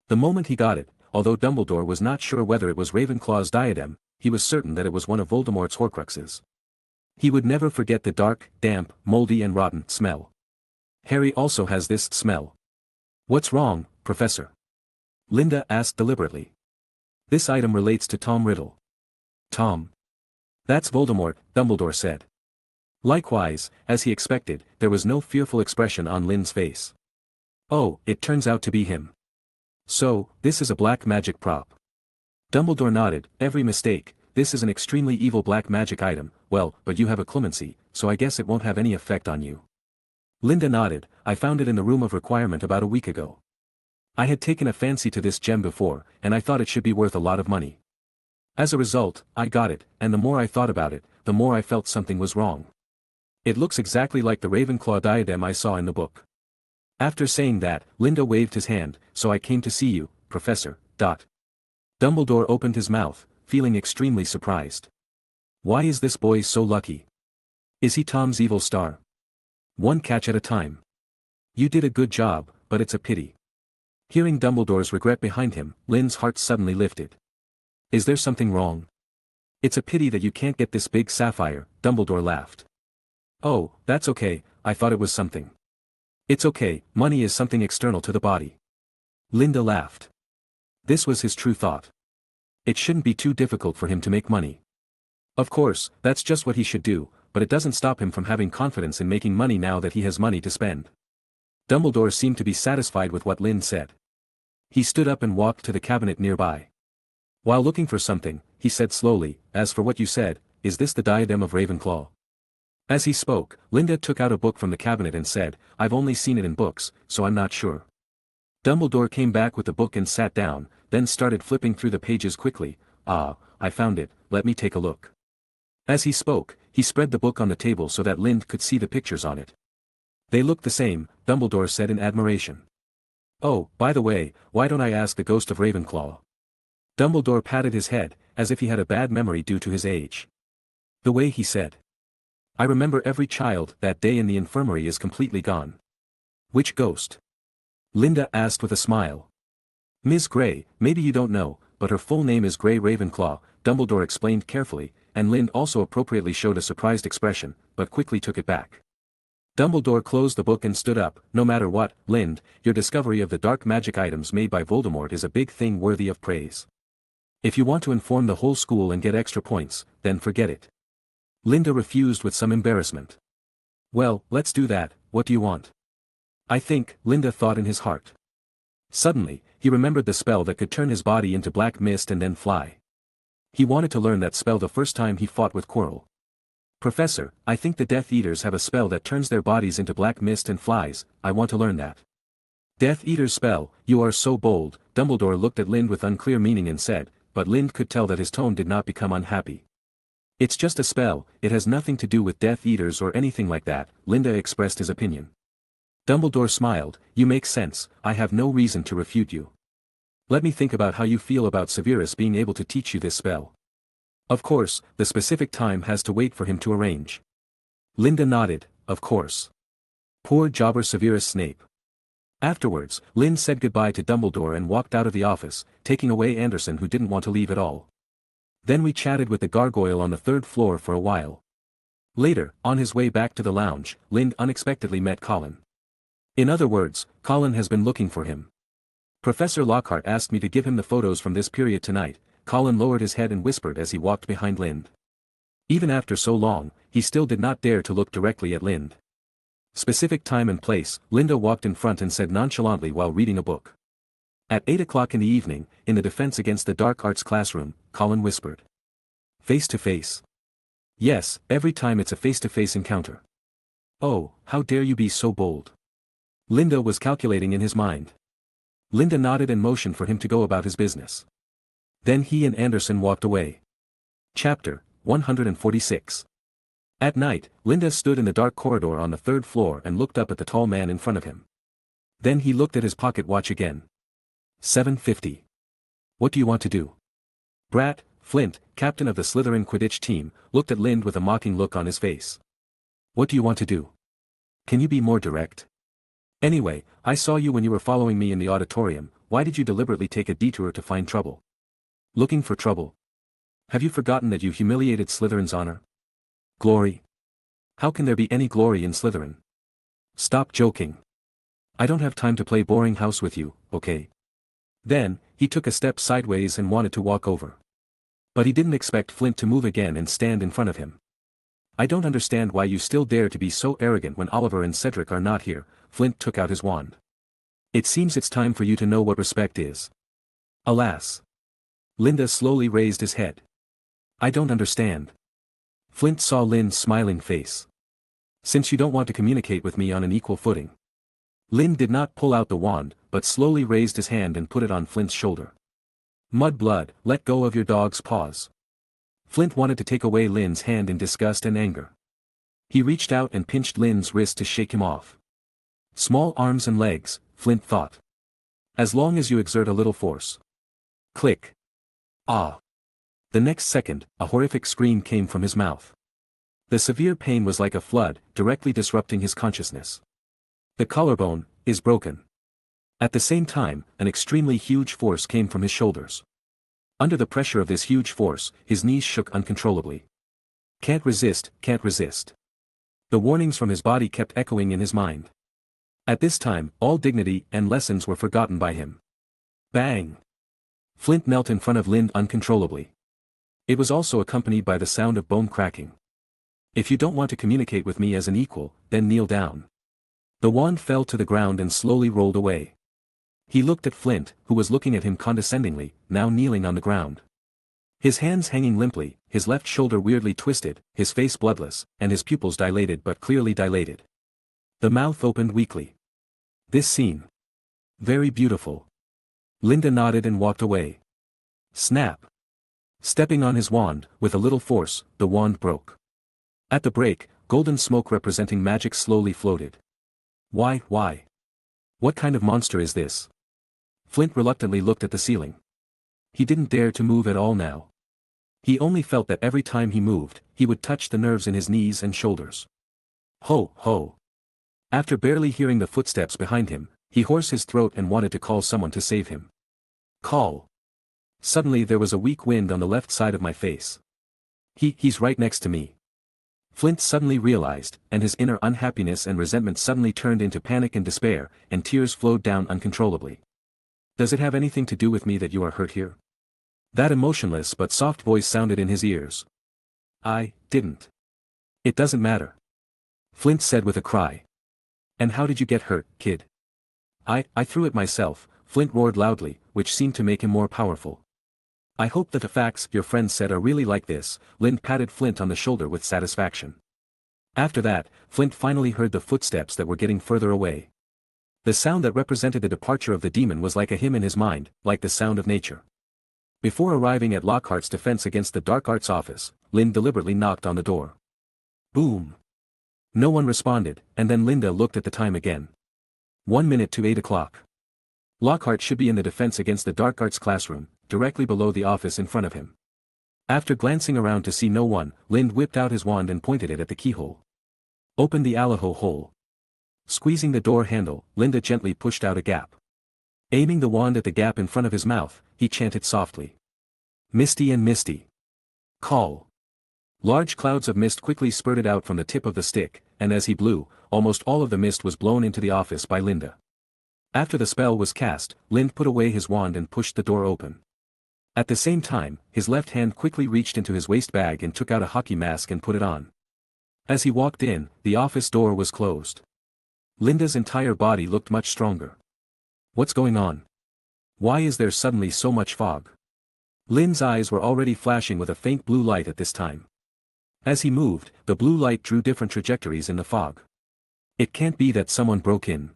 The moment he got it, although Dumbledore was not sure whether it was Ravenclaw's diadem, he was certain that it was one of Voldemort's Horcruxes. He would never forget the dark, damp, moldy and rotten smell. Harry also has this smell. What's wrong, Professor? Linda asked deliberately. This item relates to Tom Riddle. Tom. That's Voldemort, Dumbledore said. Likewise, as he expected, there was no fearful expression on Lind's face. Oh, it turns out to be him. So, this is a black magic prop. Dumbledore nodded. Every mistake, this is an extremely evil black magic item. Well, but you have a clemency, so I guess it won't have any effect on you. Linda nodded. I found it in the room of requirement about a week ago. I had taken a fancy to this gem before, and I thought it should be worth a lot of money. As a result, I got it, and the more I thought about it, the more I felt something was wrong. It looks exactly like the Ravenclaw diadem I saw in the book. After saying that, Linda waved his hand. So I came to see you, Professor. Dumbledore opened his mouth, feeling extremely surprised. Why is this boy so lucky? Is he Tom's evil star? One catch at a time. You did a good job, but it's a pity. Hearing Dumbledore's regret behind him, Lynn's heart suddenly lifted. Is there something wrong? It's a pity that you can't get this big sapphire, Dumbledore laughed. Oh, that's okay, I thought it was something. It's okay, money is something external to the body. Linda laughed. This was his true thought. It shouldn't be too difficult for him to make money. Of course, that's just what he should do, but it doesn't stop him from having confidence in making money now that he has money to spend. Dumbledore seemed to be satisfied with what Lind said. He stood up and walked to the cabinet nearby. While looking for something, he said slowly, as for what you said, is this the diadem of Ravenclaw? As he spoke, Linda took out a book from the cabinet and said, I've only seen it in books, so I'm not sure. Dumbledore came back with the book and sat down, then started flipping through the pages quickly. Ah, I found it, let me take a look. As he spoke, he spread the book on the table so that Lind could see the pictures on it. They look the same, Dumbledore said in admiration. Oh, by the way, why don't I ask the ghost of Ravenclaw? Dumbledore patted his head, as if he had a bad memory due to his age. The way he said, "I remember every child that day in the infirmary is completely gone." "Which ghost?" Linda asked with a smile. "Ms. Grey, maybe you don't know, but her full name is Grey Ravenclaw," Dumbledore explained carefully, and Lind also appropriately showed a surprised expression, but quickly took it back. Dumbledore closed the book and stood up. "No matter what, Lind, your discovery of the dark magic items made by Voldemort is a big thing worthy of praise. If you want to inform the whole school and get extra points, then forget it." Linda refused with some embarrassment. "Well, let's do that. What do you want?" "I think," Linda thought in his heart. Suddenly, he remembered the spell that could turn his body into black mist and then fly. He wanted to learn that spell the first time he fought with Quirrell. "Professor, I think the Death Eaters have a spell that turns their bodies into black mist and flies. I want to learn that." "Death Eater's spell, you are so bold." Dumbledore looked at Lind with unclear meaning and said, but Lind could tell that his tone did not become unhappy. "It's just a spell, it has nothing to do with Death Eaters or anything like that," Linda expressed his opinion. Dumbledore smiled. "You make sense, I have no reason to refute you. Let me think about how you feel about Severus being able to teach you this spell." "Of course, the specific time has to wait for him to arrange." Linda nodded. "Of course. Poor jobber Severus Snape." Afterwards, Lind said goodbye to Dumbledore and walked out of the office, taking away Anderson who didn't want to leave at all. Then we chatted with the gargoyle on the 3rd floor for a while. Later, on his way back to the lounge, Lind unexpectedly met Colin. In other words, Colin has been looking for him. "Professor Lockhart asked me to give him the photos from this period tonight." Colin lowered his head and whispered as he walked behind Lind. Even after so long, he still did not dare to look directly at Lind. "Specific time and place," Linda walked in front and said nonchalantly while reading a book. "At 8 o'clock in the evening, in the Defense Against the Dark Arts classroom," Colin whispered. "Face to face?" "Yes, every time it's a face-to-face encounter." "Oh, how dare you be so bold?" Linda was calculating in his mind. Linda nodded and motioned for him to go about his business. Then he and Anderson walked away. Chapter 146. At night, Linda stood in the dark corridor on the 3rd floor and looked up at the tall man in front of him. Then he looked at his pocket watch again. 7:50. "What do you want to do?" Brat, Flint, captain of the Slytherin Quidditch team, looked at Lind with a mocking look on his face. "What do you want to do? Can you be more direct? Anyway, I saw you when you were following me in the auditorium. Why did you deliberately take a detour to find trouble?" "Looking for trouble? Have you forgotten that you humiliated Slytherin's honor? Glory? How can there be any glory in Slytherin? Stop joking. I don't have time to play boring house with you, okay?" Then, he took a step sideways and wanted to walk over. But he didn't expect Flint to move again and stand in front of him. "I don't understand why you still dare to be so arrogant when Oliver and Cedric are not here." Flint took out his wand. "It seems it's time for you to know what respect is." "Alas." Linda slowly raised his head. "I don't understand." Flint saw Lind's smiling face. "Since you don't want to communicate with me on an equal footing." Lind did not pull out the wand, but slowly raised his hand and put it on Flint's shoulder. "Mudblood, let go of your dog's paws." Flint wanted to take away Lind's hand in disgust and anger. He reached out and pinched Lind's wrist to shake him off. Small arms and legs, Flint thought. As long as you exert a little force. Click. Ah. The next second, a horrific scream came from his mouth. The severe pain was like a flood, directly disrupting his consciousness. "The collarbone is broken." At the same time, an extremely huge force came from his shoulders. Under the pressure of this huge force, his knees shook uncontrollably. "Can't resist, can't resist." The warnings from his body kept echoing in his mind. At this time, all dignity and lessons were forgotten by him. Bang! Flint knelt in front of Lind uncontrollably. It was also accompanied by the sound of bone cracking. "If you don't want to communicate with me as an equal, then kneel down." The wand fell to the ground and slowly rolled away. He looked at Flint, who was looking at him condescendingly, now kneeling on the ground. His hands hanging limply, his left shoulder weirdly twisted, his face bloodless, and his pupils dilated but clearly dilated. The mouth opened weakly. This scene. Very beautiful. Linda nodded and walked away. Snap. Stepping on his wand, with a little force, the wand broke. At the break, golden smoke representing magic slowly floated. Why? What kind of monster is this? Flint reluctantly looked at the ceiling. He didn't dare to move at all now. He only felt that every time he moved, he would touch the nerves in his knees and shoulders. Ho, ho. After barely hearing the footsteps behind him, he hoarse his throat and wanted to call someone to save him. Call. Suddenly there was a weak wind on the left side of my face. He's right next to me. Flint suddenly realized, and his inner unhappiness and resentment suddenly turned into panic and despair, and tears flowed down uncontrollably. Does it have anything to do with me that you are hurt here? That emotionless but soft voice sounded in his ears. I didn't. It doesn't matter. Flint said with a cry. And how did you get hurt, kid? I threw it myself, Flint roared loudly, which seemed to make him more powerful. I hope that the facts your friends said are really like this. Lind patted Flint on the shoulder with satisfaction. After that, Flint finally heard the footsteps that were getting further away. The sound that represented the departure of the demon was like a hymn in his mind, like the sound of nature. Before arriving at Lockhart's defense against the dark arts office, Lind deliberately knocked on the door. Boom. No one responded, and then Linda looked at the time again. 1 minute to 8 o'clock. Lockhart should be in the defense against the dark arts classroom, directly below the office in front of him. After glancing around to see no one, Lind whipped out his wand and pointed it at the keyhole. Open the alloho hole. Squeezing the door handle, Linda gently pushed out a gap. Aiming the wand at the gap in front of his mouth, he chanted softly. Misty and Misty. Call. Large clouds of mist quickly spurted out from the tip of the stick, and as he blew, almost all of the mist was blown into the office by Linda. After the spell was cast, Lind put away his wand and pushed the door open. At the same time, his left hand quickly reached into his waist bag and took out a hockey mask and put it on. As he walked in, the office door was closed. Linda's entire body looked much stronger. What's going on? Why is there suddenly so much fog? Lind's eyes were already flashing with a faint blue light at this time. As he moved, the blue light drew different trajectories in the fog. It can't be that someone broke in.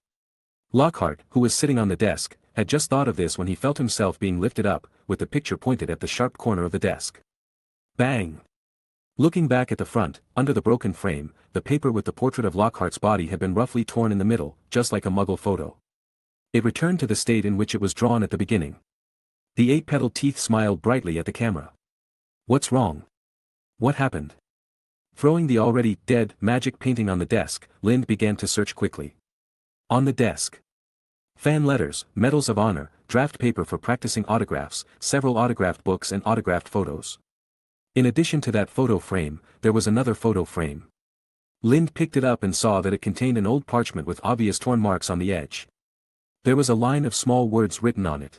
Lockhart, who was sitting on the desk, had just thought of this when he felt himself being lifted up, with the picture pointed at the sharp corner of the desk. Bang! Looking back at the front, under the broken frame, the paper with the portrait of Lockhart's body had been roughly torn in the middle, just like a Muggle photo. It returned to the state in which it was drawn at the beginning. The 8-petaled teeth smiled brightly at the camera. What's wrong? What happened? Throwing the already dead magic painting on the desk, Lind began to search quickly. On the desk. Fan letters, medals of honor, draft paper for practicing autographs, several autographed books and autographed photos. In addition to that photo frame, there was another photo frame. Lind picked it up and saw that it contained an old parchment with obvious torn marks on the edge. There was a line of small words written on it.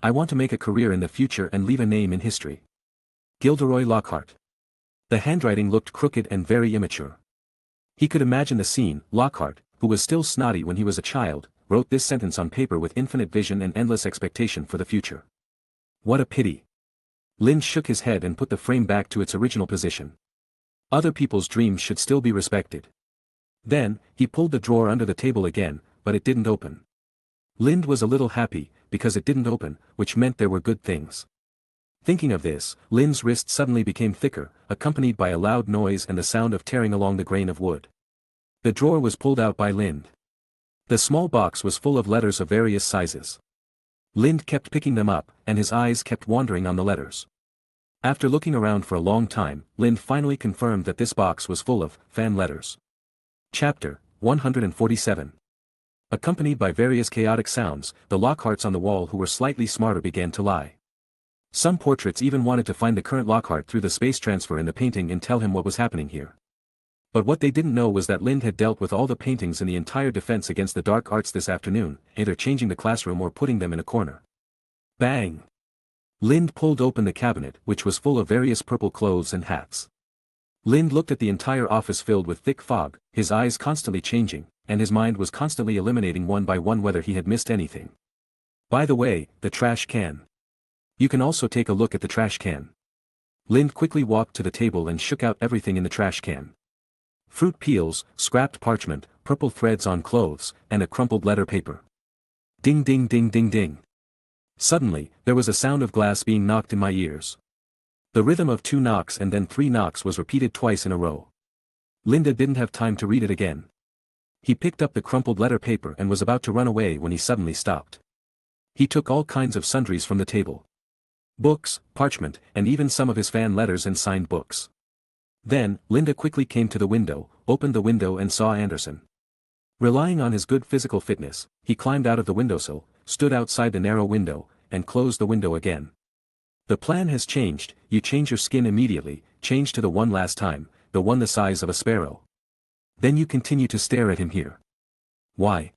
I want to make a career in the future and leave a name in history. Gilderoy Lockhart. The handwriting looked crooked and very immature. He could imagine the scene. Lockhart, who was still snotty when he was a child, wrote this sentence on paper with infinite vision and endless expectation for the future. What a pity. Lind shook his head and put the frame back to its original position. Other people's dreams should still be respected. Then, he pulled the drawer under the table again, but it didn't open. Lind was a little happy, because it didn't open, which meant there were good things. Thinking of this, Lind's wrist suddenly became thicker, accompanied by a loud noise and the sound of tearing along the grain of wood. The drawer was pulled out by Lind. The small box was full of letters of various sizes. Lind kept picking them up, and his eyes kept wandering on the letters. After looking around for a long time, Lind finally confirmed that this box was full of fan letters. Chapter 147. Accompanied by various chaotic sounds, the Lockharts on the wall who were slightly smarter began to lie. Some portraits even wanted to find the current Lockhart through the space transfer in the painting and tell him what was happening here. But what they didn't know was that Lind had dealt with all the paintings in the entire defense against the dark arts this afternoon, either changing the classroom or putting them in a corner. Bang! Lind pulled open the cabinet, which was full of various purple clothes and hats. Lind looked at the entire office filled with thick fog, his eyes constantly changing, and his mind was constantly eliminating one by one whether he had missed anything. By the way, the trash can. You can also take a look at the trash can. Lind quickly walked to the table and shook out everything in the trash can. Fruit peels, scrapped parchment, purple threads on clothes, and a crumpled letter paper. Ding ding ding ding ding. Suddenly, there was a sound of glass being knocked in my ears. The rhythm of 2 knocks and then 3 knocks was repeated twice in a row. Linda didn't have time to read it again. He picked up the crumpled letter paper and was about to run away when he suddenly stopped. He took all kinds of sundries from the table. Books, parchment, and even some of his fan letters and signed books. Then, Linda quickly came to the window, opened the window and saw Anderson. Relying on his good physical fitness, he climbed out of the windowsill, stood outside the narrow window, and closed the window again. The plan has changed, you change your skin immediately, change to the one last time, the one the size of a sparrow. Then you continue to stare at him here. Why?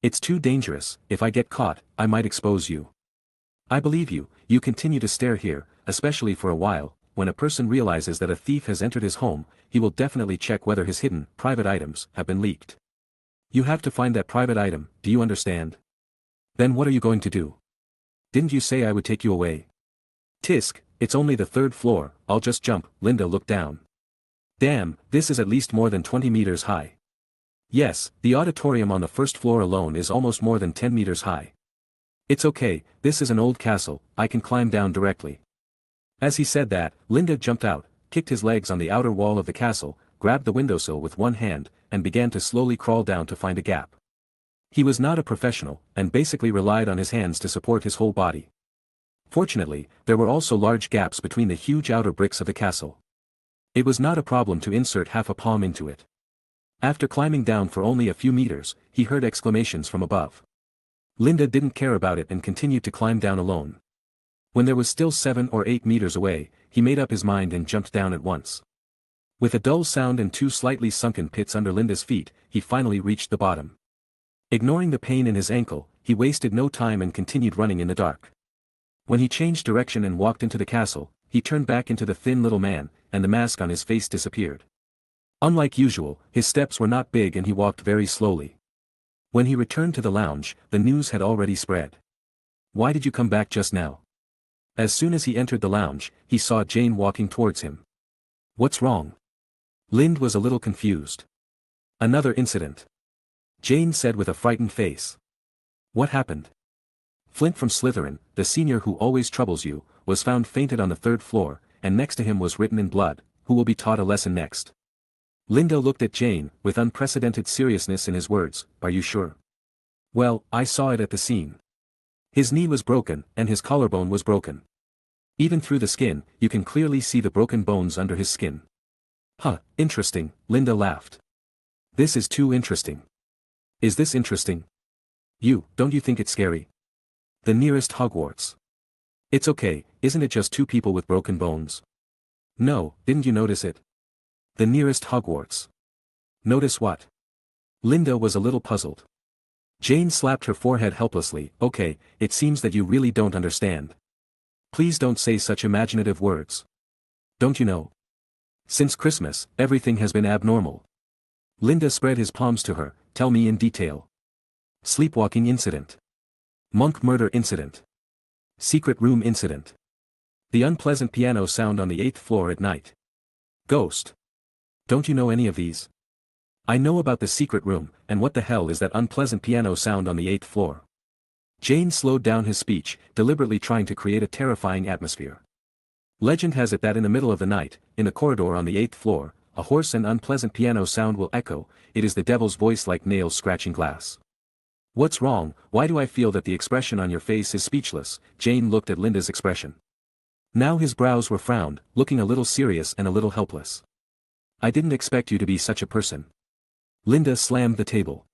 It's too dangerous, if I get caught, I might expose you. I believe you, you continue to stare here, especially for a while. When a person realizes that a thief has entered his home, he will definitely check whether his hidden, private items have been leaked. You have to find that private item, do you understand? Then what are you going to do? Didn't you say I would take you away? Tisk, it's only the 3rd floor, I'll just jump. Linda looked down. Damn, this is at least more than 20 meters high. Yes, the auditorium on the 1st floor alone is almost more than 10 meters high. It's okay, this is an old castle, I can climb down directly. As he said that, Linda jumped out, kicked his legs on the outer wall of the castle, grabbed the windowsill with one hand, and began to slowly crawl down to find a gap. He was not a professional, and basically relied on his hands to support his whole body. Fortunately, there were also large gaps between the huge outer bricks of the castle. It was not a problem to insert half a palm into it. After climbing down for only a few meters, he heard exclamations from above. Linda didn't care about it and continued to climb down alone. When there was still 7 or 8 meters away, he made up his mind and jumped down at once. With a dull sound and 2 slightly sunken pits under Linda's feet, he finally reached the bottom. Ignoring the pain in his ankle, he wasted no time and continued running in the dark. When he changed direction and walked into the castle, he turned back into the thin little man, and the mask on his face disappeared. Unlike usual, his steps were not big and he walked very slowly. When he returned to the lounge, the news had already spread. Why did you come back just now? As soon as he entered the lounge, he saw Jane walking towards him. What's wrong? Lind was a little confused. Another incident. Jane said with a frightened face. What happened? Flint from Slytherin, the senior who always troubles you, was found fainted on the 3rd floor, and next to him was written in blood, who will be taught a lesson next. Linda looked at Jane, with unprecedented seriousness in his words, are you sure? Well, I saw it at the scene. His knee was broken, and his collarbone was broken. Even through the skin, you can clearly see the broken bones under his skin. Huh, interesting, Linda laughed. This is too interesting. Is this interesting? Don't you think it's scary? The nearest Hogwarts. It's okay, isn't it just 2 people with broken bones? No, didn't you notice it? The nearest Hogwarts. Notice what? Linda was a little puzzled. Jane slapped her forehead helplessly. Okay, it seems that you really don't understand. Please don't say such imaginative words. Don't you know? Since Christmas, everything has been abnormal. Linda spread his palms to her. Tell me in detail. Sleepwalking incident. Monk murder incident. Secret room incident. The unpleasant piano sound on the 8th floor at night. Ghost. Don't you know any of these? I know about the secret room, and what the hell is that unpleasant piano sound on the 8th floor? Jane slowed down his speech, deliberately trying to create a terrifying atmosphere. Legend has it that in the middle of the night, in the corridor on the 8th floor, a hoarse and unpleasant piano sound will echo. It is the devil's voice like nails scratching glass. What's wrong? Why do I feel that the expression on your face is speechless? Jane looked at Linda's expression. Now his brows were frowned, looking a little serious and a little helpless. I didn't expect you to be such a person. Linda slammed the table.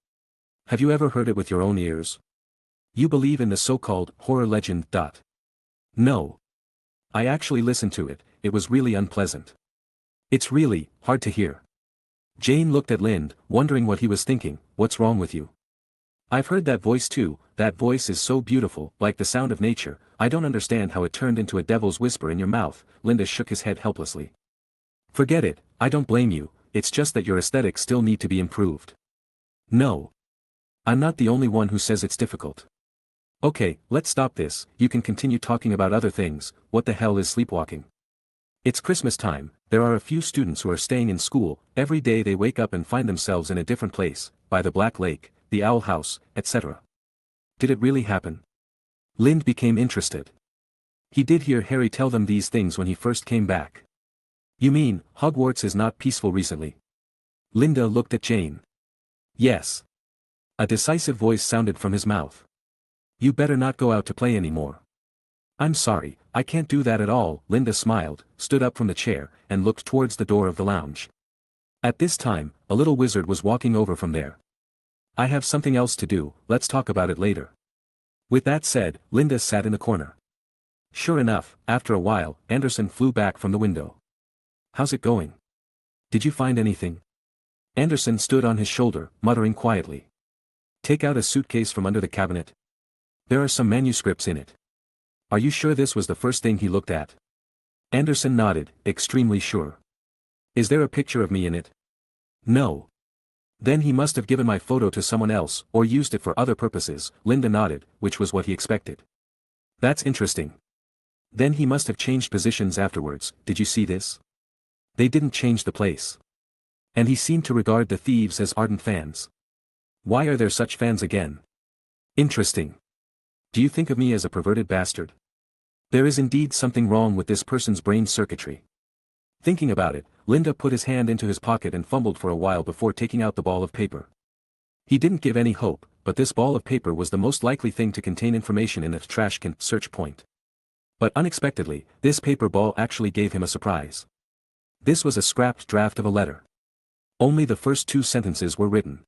Have you ever heard it with your own ears? You believe in the so-called horror legend. No. I actually listened to it, it was really unpleasant. It's really hard to hear. Jane looked at Lind, wondering what he was thinking. What's wrong with you? I've heard that voice too. That voice is so beautiful, like the sound of nature. I don't understand how it turned into a devil's whisper in your mouth. Linda shook his head helplessly. Forget it, I don't blame you, it's just that your aesthetics still need to be improved. No. I'm not the only one who says it's difficult. Okay, let's stop this. You can continue talking about other things. What the hell is sleepwalking? It's Christmas time. There are a few students who are staying in school. Every day they wake up and find themselves in a different place, by the Black Lake, the Owl House, etc. Did it really happen? Lind became interested. He did hear Harry tell them these things when he first came back. You mean, Hogwarts is not peaceful recently? Linda looked at Jane. Yes. A decisive voice sounded from his mouth. You better not go out to play anymore. I'm sorry, I can't do that at all. Linda smiled, stood up from the chair, and looked towards the door of the lounge. At this time, a little wizard was walking over from there. I have something else to do, let's talk about it later. With that said, Linda sat in the corner. Sure enough, after a while, Anderson flew back from the window. How's it going? Did you find anything? Anderson stood on his shoulder, muttering quietly. Take out a suitcase from under the cabinet. There are some manuscripts in it. Are you sure this was the first thing he looked at? Anderson nodded, extremely sure. Is there a picture of me in it? No. Then he must have given my photo to someone else, or used it for other purposes. Linda nodded, which was what he expected. That's interesting. Then he must have changed positions afterwards. Did you see this? They didn't change the place. And he seemed to regard the thieves as ardent fans. Why are there such fans again? Interesting. Do you think of me as a perverted bastard? There is indeed something wrong with this person's brain circuitry. Thinking about it, Linda put his hand into his pocket and fumbled for a while before taking out the ball of paper. He didn't give any hope, but this ball of paper was the most likely thing to contain information in the trash can search point. But unexpectedly, this paper ball actually gave him a surprise. This was a scrapped draft of a letter. Only the first 2 sentences were written.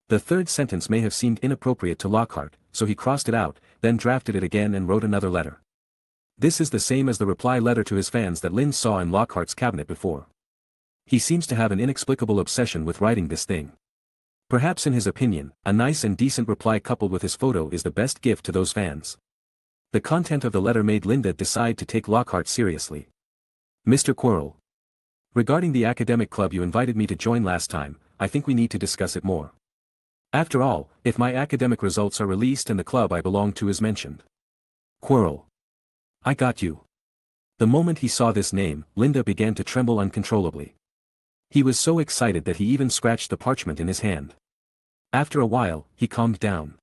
The third sentence may have seemed inappropriate to Lockhart, so he crossed it out, then drafted it again and wrote another letter. This is the same as the reply letter to his fans that Lynn saw in Lockhart's cabinet before. He seems to have an inexplicable obsession with writing this thing. Perhaps in his opinion, a nice and decent reply coupled with his photo is the best gift to those fans. The content of the letter made Linda decide to take Lockhart seriously. Mr. Quirrell. Regarding the academic club you invited me to join last time, I think we need to discuss it more. After all, if my academic results are released and the club I belong to is mentioned. Quirrell. I got you. The moment he saw this name, Linda began to tremble uncontrollably. He was so excited that he even scratched the parchment in his hand. After a while, he calmed down.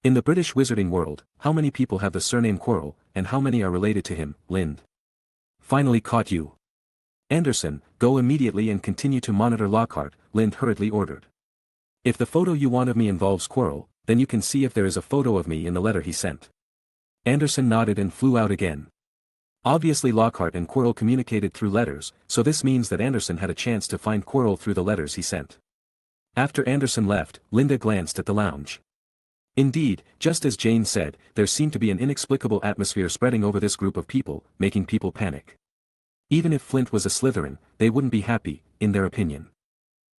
In the British wizarding world, how many people have the surname Quirrell, and how many are related to him? Lind. Finally caught you. Anderson, go immediately and continue to monitor Lockhart, Lind hurriedly ordered. If the photo you want of me involves Quirrell, then you can see if there is a photo of me in the letter he sent. Anderson nodded and flew out again. Obviously Lockhart and Quirrell communicated through letters, so this means that Anderson had a chance to find Quirrell through the letters he sent. After Anderson left, Linda glanced at the lounge. Indeed, just as Jane said, there seemed to be an inexplicable atmosphere spreading over this group of people, making people panic. Even if Flint was a Slytherin, they wouldn't be happy, in their opinion.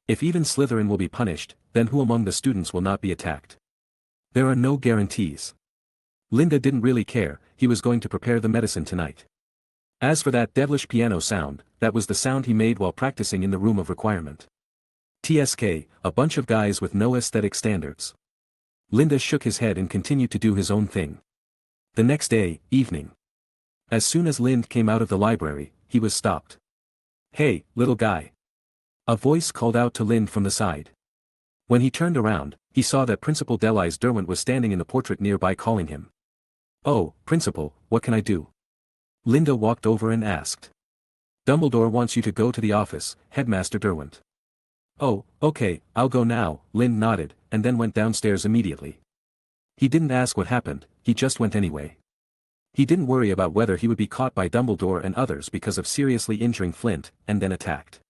If even Slytherin will be punished, then who among the students will not be attacked? There are no guarantees. Linda didn't really care, he was going to prepare the medicine tonight. As for that devilish piano sound, that was the sound he made while practicing in the room of requirement. TSK, a bunch of guys with no aesthetic standards. Linda shook his head and continued to do his own thing. The next day, evening. As soon as Lind came out of the library, he was stopped. Hey, little guy. A voice called out to Lind from the side. When he turned around, he saw that Principal Delise Derwent was standing in the portrait nearby calling him. Oh, Principal, what can I do? Linda walked over and asked. Dumbledore wants you to go to the office, Headmaster Derwent. Oh, okay, I'll go now, Lind nodded, and then went downstairs immediately. He didn't ask what happened, he just went anyway. He didn't worry about whether he would be caught by Dumbledore and others because of seriously injuring Flint, and then attacked.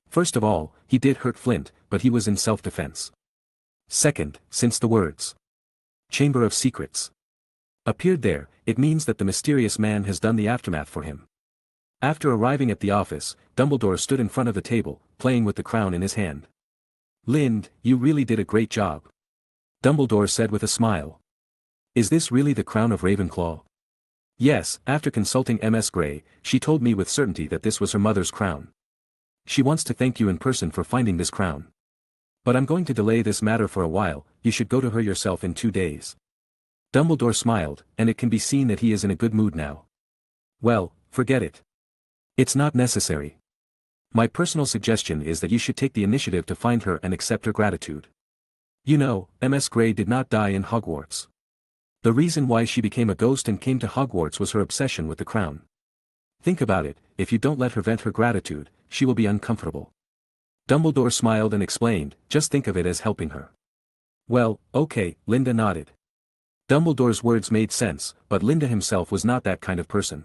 First of all, he did hurt Flint, but he was in self-defense. Second, since the words Chamber of Secrets appeared there, it means that the mysterious man has done the aftermath for him. After arriving at the office, Dumbledore stood in front of the table, playing with the crown in his hand. Lind, you really did a great job. Dumbledore said with a smile. Is this really the crown of Ravenclaw? Yes, after consulting Ms. Grey, she told me with certainty that this was her mother's crown. She wants to thank you in person for finding this crown. But I'm going to delay this matter for a while, you should go to her yourself in 2 days. Dumbledore smiled, and it can be seen that he is in a good mood now. Well, forget it. It's not necessary. My personal suggestion is that you should take the initiative to find her and accept her gratitude. You know, Ms. Grey did not die in Hogwarts. The reason why she became a ghost and came to Hogwarts was her obsession with the crown. Think about it, if you don't let her vent her gratitude, she will be uncomfortable. Dumbledore smiled and explained, just think of it as helping her. Well, okay, Linda nodded. Dumbledore's words made sense, but Linda himself was not that kind of person.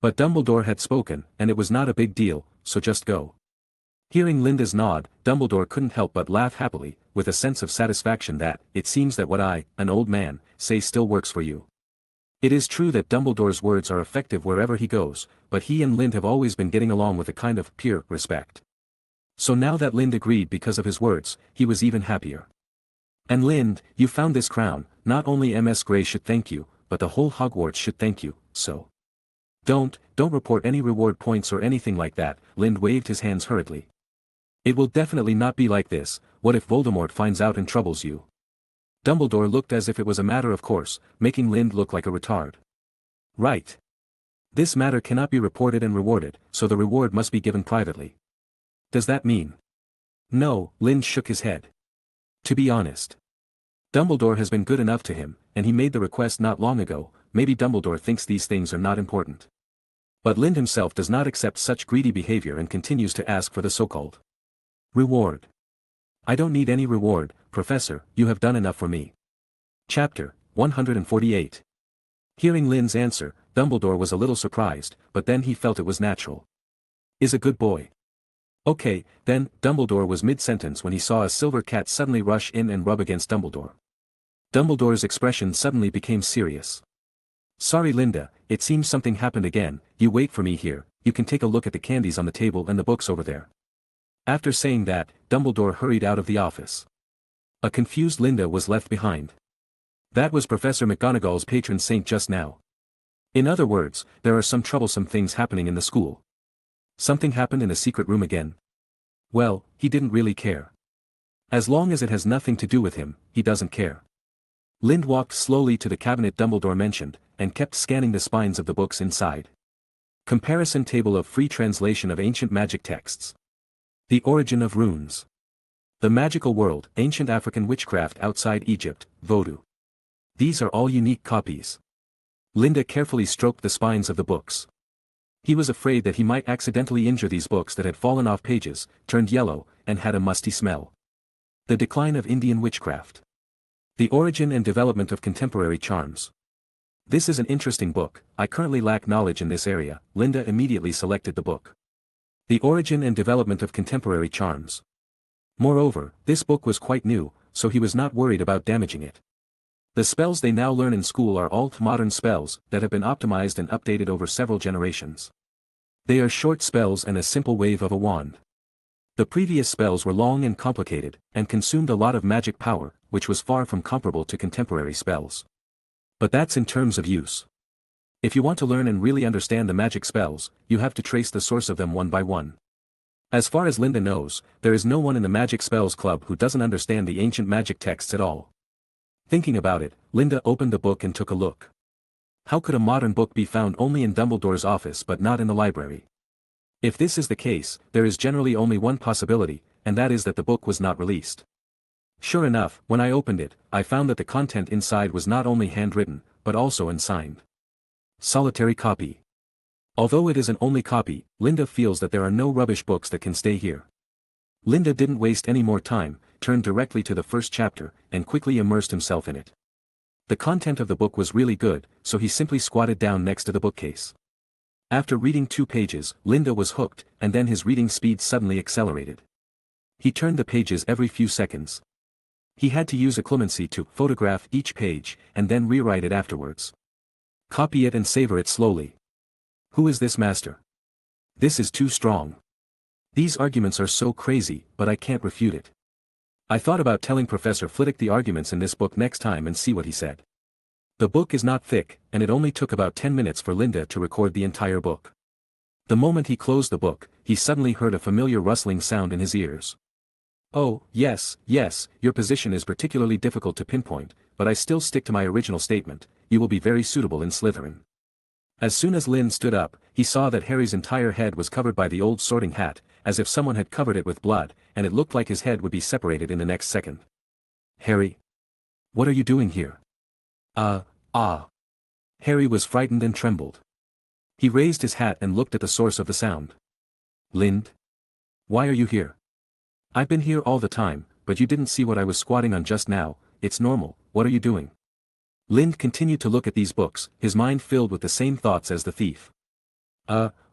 But Dumbledore had spoken, and it was not a big deal, so just go. Hearing Linda's nod, Dumbledore couldn't help but laugh happily, with a sense of satisfaction that, it seems that what I, an old man, say still works for you. It is true that Dumbledore's words are effective wherever he goes, but he and Lind have always been getting along with a kind of pure respect. So now that Lind agreed because of his words, he was even happier. And Lind, you found this crown, not only Ms. Gray should thank you, but the whole Hogwarts should thank you, so. Don't report any reward points or anything like that, Lind waved his hands hurriedly. It will definitely not be like this. What if Voldemort finds out and troubles you? Dumbledore looked as if it was a matter of course, making Lind look like a retard. Right. This matter cannot be reported and rewarded, so the reward must be given privately. Does that mean? No, Lind shook his head. To be honest. Dumbledore has been good enough to him, and he made the request not long ago. Maybe Dumbledore thinks these things are not important. But Lind himself does not accept such greedy behavior and continues to ask for the so-called reward. I don't need any reward, Professor, you have done enough for me. Chapter 148. Hearing Lind's answer, Dumbledore was a little surprised, but then he felt it was natural. Is a good boy. Okay, then, Dumbledore was mid-sentence when he saw a silver cat suddenly rush in and rub against Dumbledore. Dumbledore's expression suddenly became serious. Sorry Linda, it seems something happened again. You wait for me here, you can take a look at the candies on the table and the books over there. After saying that, Dumbledore hurried out of the office. A confused Linda was left behind. That was Professor McGonagall's patron saint just now. In other words, there are some troublesome things happening in the school. Something happened in a secret room again. Well, he didn't really care. As long as it has nothing to do with him, he doesn't care. Lind walked slowly to the cabinet Dumbledore mentioned, and kept scanning the spines of the books inside. Comparison table of free translation of ancient magic texts. The origin of runes. The magical world, ancient African witchcraft outside Egypt, Vodou. These are all unique copies. Linda carefully stroked the spines of the books. He was afraid that he might accidentally injure these books that had fallen off pages, turned yellow, and had a musty smell. The decline of Indian witchcraft. The origin and development of contemporary charms. This is an interesting book. I currently lack knowledge in this area. Linda immediately selected the book. The origin and development of contemporary charms. Moreover, this book was quite new, so he was not worried about damaging it. The spells they now learn in school are all modern spells that have been optimized and updated over several generations. They are short spells and a simple wave of a wand. The previous spells were long and complicated, and consumed a lot of magic power, which was far from comparable to contemporary spells. But that's in terms of use. If you want to learn and really understand the magic spells, you have to trace the source of them one by one. As far as Linda knows, there is no one in the Magic Spells Club who doesn't understand the ancient magic texts at all. Thinking about it, Linda opened the book and took a look. How could a modern book be found only in Dumbledore's office but not in the library? If this is the case, there is generally only one possibility, and that is that the book was not released. Sure enough, when I opened it, I found that the content inside was not only handwritten, but also unsigned. Solitary copy. Although it is an only copy, Linda feels that there are no rubbish books that can stay here. Linda didn't waste any more time, turned directly to the first chapter, and quickly immersed himself in it. The content of the book was really good, so he simply squatted down next to the bookcase. After reading 2 pages, Linda was hooked, and then his reading speed suddenly accelerated. He turned the pages every few seconds. He had to use occlumency to photograph each page, and then rewrite it afterwards. Copy it and savor it slowly. Who is this master? This is too strong. These arguments are so crazy, but I can't refute it. I thought about telling Professor Flitwick the arguments in this book next time and see what he said. The book is not thick, and it only took about 10 minutes for Linda to record the entire book. The moment he closed the book, he suddenly heard a familiar rustling sound in his ears. Oh, yes, your position is particularly difficult to pinpoint, but I still stick to my original statement, you will be very suitable in Slytherin. As soon as Lynn stood up, he saw that Harry's entire head was covered by the old sorting hat, as if someone had covered it with blood, and it looked like his head would be separated in the next second. Harry? What are you doing here? Harry was frightened and trembled. He raised his hat and looked at the source of the sound. Lind? Why are you here? I've been here all the time, but you didn't see what I was squatting on just now. It's normal. What are you doing? Lind continued to look at these books, his mind filled with the same thoughts as the thief.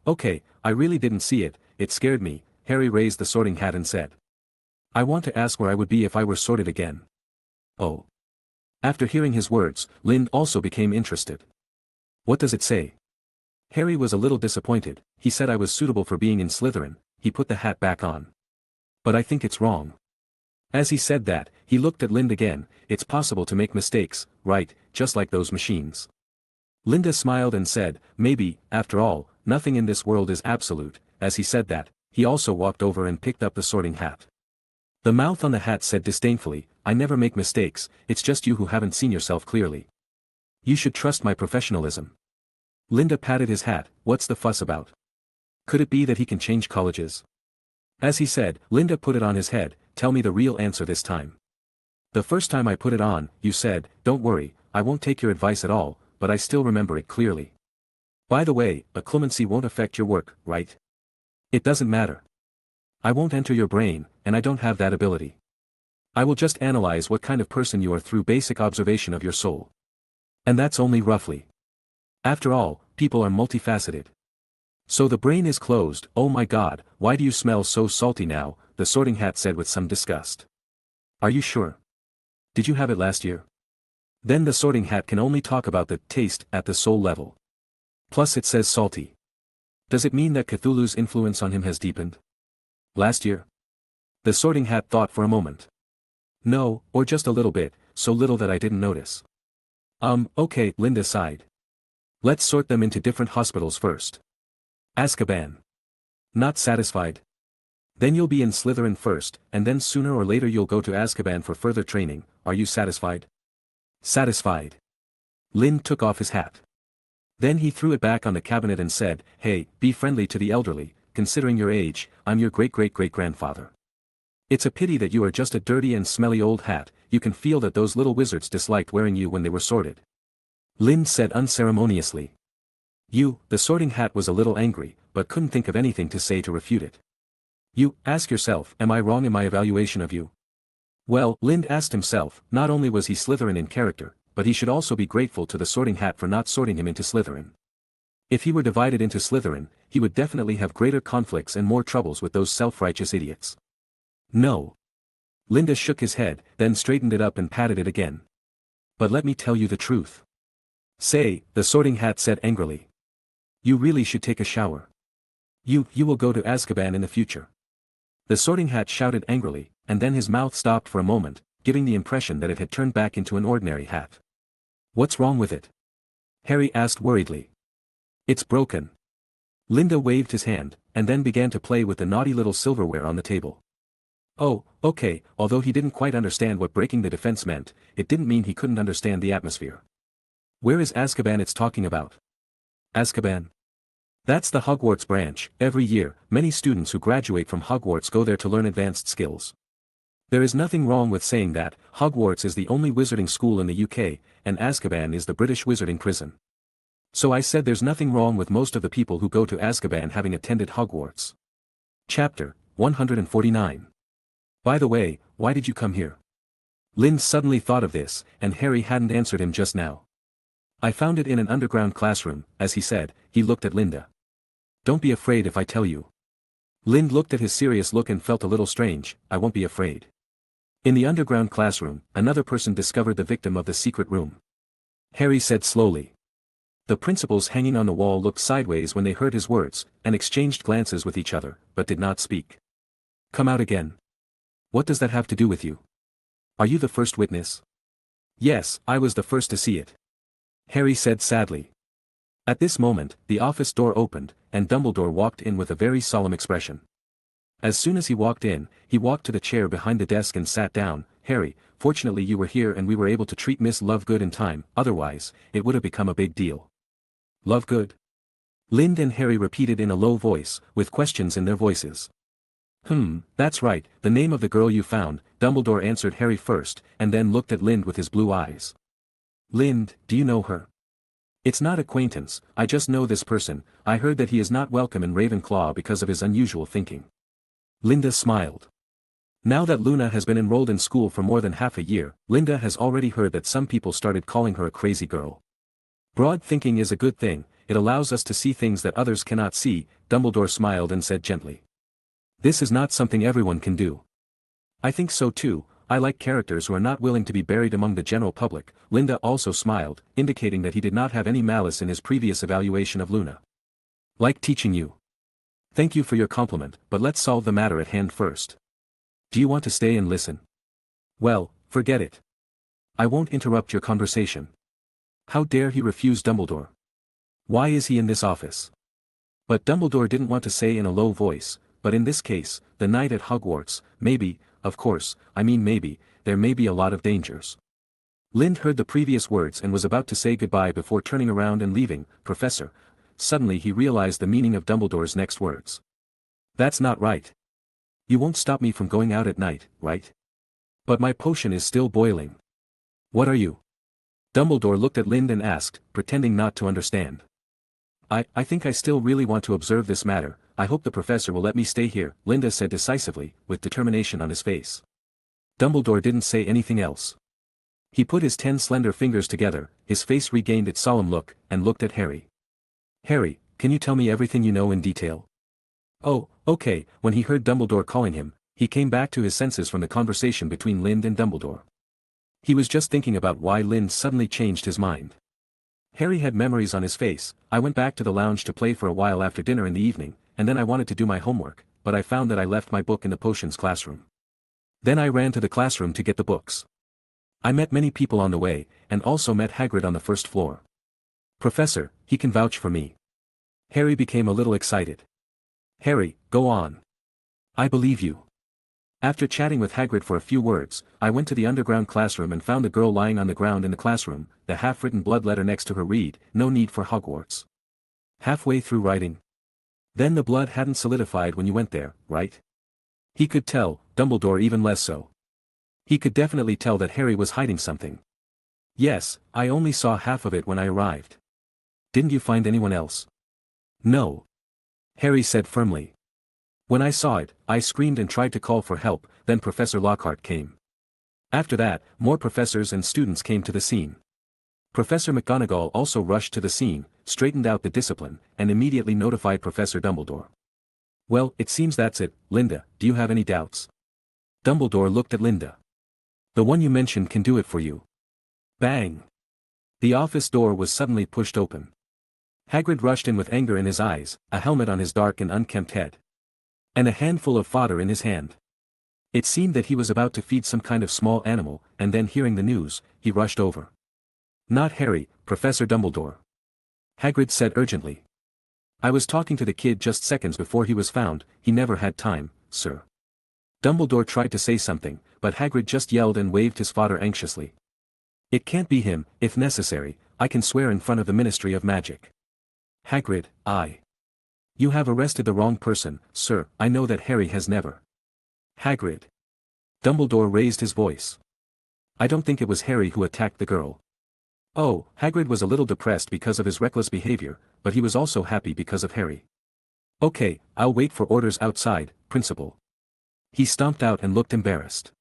Okay, I really didn't see it, it scared me, Harry raised the sorting hat and said. I want to ask where I would be if I were sorted again. Oh. After hearing his words, Lind also became interested. What does it say? Harry was a little disappointed, he said I was suitable for being in Slytherin, he put the hat back on. But I think it's wrong. As he said that, he looked at Lind again, it's possible to make mistakes, right, just like those machines. Linda smiled and said, maybe, after all, nothing in this world is absolute. As he said that, he also walked over and picked up the sorting hat. The mouth on the hat said disdainfully, I never make mistakes, it's just you who haven't seen yourself clearly. You should trust my professionalism. Linda patted his hat, what's the fuss about? Could it be that he can change colleges? As he said, Linda put it on his head, tell me the real answer this time. The first time I put it on, you said, don't worry, I won't take your advice at all, but I still remember it clearly. By the way, a clemency won't affect your work, right? It doesn't matter. I won't enter your brain, and I don't have that ability. I will just analyze what kind of person you are through basic observation of your soul. And that's only roughly. After all, people are multifaceted. So the brain is closed, oh my god, why do you smell so salty now, the sorting hat said with some disgust. Are you sure? Did you have it last year? Then the sorting hat can only talk about the taste at the soul level. Plus it says salty. Does it mean that Cthulhu's influence on him has deepened? Last year? The sorting hat thought for a moment. No, or just a little bit, so little that I didn't notice. Okay, Linda sighed. Let's sort them into different hospitals first. Azkaban. Not satisfied? Then you'll be in Slytherin first, and then sooner or later you'll go to Azkaban for further training, are you satisfied? Satisfied. Lind took off his hat. Then he threw it back on the cabinet and said, hey, be friendly to the elderly, considering your age, I'm your great-great-great-grandfather. It's a pity that you are just a dirty and smelly old hat, you can feel that those little wizards disliked wearing you when they were sorted. Lind said unceremoniously. The sorting hat was a little angry, but couldn't think of anything to say to refute it. You, ask yourself, am I wrong in my evaluation of you? Well, Lind asked himself, not only was he Slytherin in character, but he should also be grateful to the sorting hat for not sorting him into Slytherin. If he were divided into Slytherin, he would definitely have greater conflicts and more troubles with those self-righteous idiots. No. Linda shook his head, then straightened it up and patted it again. But let me tell you the truth. Say, the sorting hat said angrily. You really should take a shower. You will go to Azkaban in the future. The sorting hat shouted angrily, and then his mouth stopped for a moment, giving the impression that it had turned back into an ordinary hat. What's wrong with it? Harry asked worriedly. It's broken. Linda waved his hand, and then began to play with the naughty little silverware on the table. Oh, okay, although he didn't quite understand what breaking the defense meant, it didn't mean he couldn't understand the atmosphere. Where is Azkaban it's talking about? Azkaban? That's the Hogwarts branch. Every year, many students who graduate from Hogwarts go there to learn advanced skills. There is nothing wrong with saying that. Hogwarts is the only wizarding school in the UK, and Azkaban is the British wizarding prison. So I said there's nothing wrong with most of the people who go to Azkaban having attended Hogwarts. Chapter 149. By the way, why did you come here? Lind suddenly thought of this, and Harry hadn't answered him just now. I found it in an underground classroom, as he said, he looked at Linda. Don't be afraid if I tell you. Lind looked at his serious look and felt a little strange, I won't be afraid. In the underground classroom, another person discovered the victim of the secret room. Harry said slowly. The principals hanging on the wall looked sideways when they heard his words, and exchanged glances with each other, but did not speak. Come out again. What does that have to do with you? Are you the first witness? Yes, I was the first to see it. Harry said sadly. At this moment, the office door opened, and Dumbledore walked in with a very solemn expression. As soon as he walked in, he walked to the chair behind the desk and sat down. Harry, fortunately you were here and we were able to treat Miss Lovegood in time, otherwise, it would have become a big deal. Lovegood? Lind and Harry repeated in a low voice, with questions in their voices. That's right, the name of the girl you found, Dumbledore answered Harry first, and then looked at Lind with his blue eyes. Lind, do you know her? It's not acquaintance, I just know this person, I heard that he is not welcome in Ravenclaw because of his unusual thinking. Linda smiled. Now that Luna has been enrolled in school for more than half a year, Linda has already heard that some people started calling her a crazy girl. Broad thinking is a good thing, it allows us to see things that others cannot see, Dumbledore smiled and said gently. This is not something everyone can do. I think so too, I like characters who are not willing to be buried among the general public. Linda also smiled, indicating that he did not have any malice in his previous evaluation of Luna. Like teaching you. Thank you for your compliment, but let's solve the matter at hand first. Do you want to stay and listen? Well, forget it. I won't interrupt your conversation. How dare he refuse Dumbledore? Why is he in this office? But Dumbledore didn't want to say in a low voice, but in this case, the night at Hogwarts, maybe, of course, I mean maybe, there may be a lot of dangers. Lind heard the previous words and was about to say goodbye before turning around and leaving. Professor. Suddenly he realized the meaning of Dumbledore's next words. That's not right. You won't stop me from going out at night, right? But my potion is still boiling. What are you? Dumbledore looked at Lind and asked, pretending not to understand. I think I still really want to observe this matter. I hope the professor will let me stay here, Linda said decisively, with determination on his face. Dumbledore didn't say anything else. He put his 10 slender fingers together, his face regained its solemn look, and looked at Harry. Harry, can you tell me everything you know in detail? Oh, okay. When he heard Dumbledore calling him, he came back to his senses from the conversation between Lind and Dumbledore. He was just thinking about why Lind suddenly changed his mind. Harry had memories on his face. I went back to the lounge to play for a while after dinner in the evening, and then I wanted to do my homework, but I found that I left my book in the potions classroom. Then I ran to the classroom to get the books. I met many people on the way, and also met Hagrid on the first floor. Professor, he can vouch for me. Harry became a little excited. Harry, go on. I believe you. After chatting with Hagrid for a few words, I went to the underground classroom and found the girl lying on the ground in the classroom, the half-written blood letter next to her read, "No need for Hogwarts." Halfway through writing. Then the blood hadn't solidified when you went there, right? He could tell, Dumbledore even less so. He could definitely tell that Harry was hiding something. Yes, I only saw half of it when I arrived. Didn't you find anyone else? No. Harry said firmly. When I saw it, I screamed and tried to call for help, then Professor Lockhart came. After that, more professors and students came to the scene. Professor McGonagall also rushed to the scene, straightened out the discipline, and immediately notified Professor Dumbledore. Well, it seems that's it. Linda, do you have any doubts? Dumbledore looked at Linda. The one you mentioned can do it for you. Bang! The office door was suddenly pushed open. Hagrid rushed in with anger in his eyes, a helmet on his dark and unkempt head. And a handful of fodder in his hand. It seemed that he was about to feed some kind of small animal, and then hearing the news, he rushed over. Not Harry, Professor Dumbledore. Hagrid said urgently. I was talking to the kid just seconds before he was found. He never had time, sir. Dumbledore tried to say something, but Hagrid just yelled and waved his fodder anxiously. It can't be him. If necessary, I can swear in front of the Ministry of Magic. Hagrid, You have arrested the wrong person, sir. I know that Harry has never. Hagrid. Dumbledore raised his voice. I don't think it was Harry who attacked the girl. Oh, Hagrid was a little depressed because of his reckless behavior, but he was also happy because of Harry. Okay, I'll wait for orders outside, Principal. He stomped out and looked embarrassed.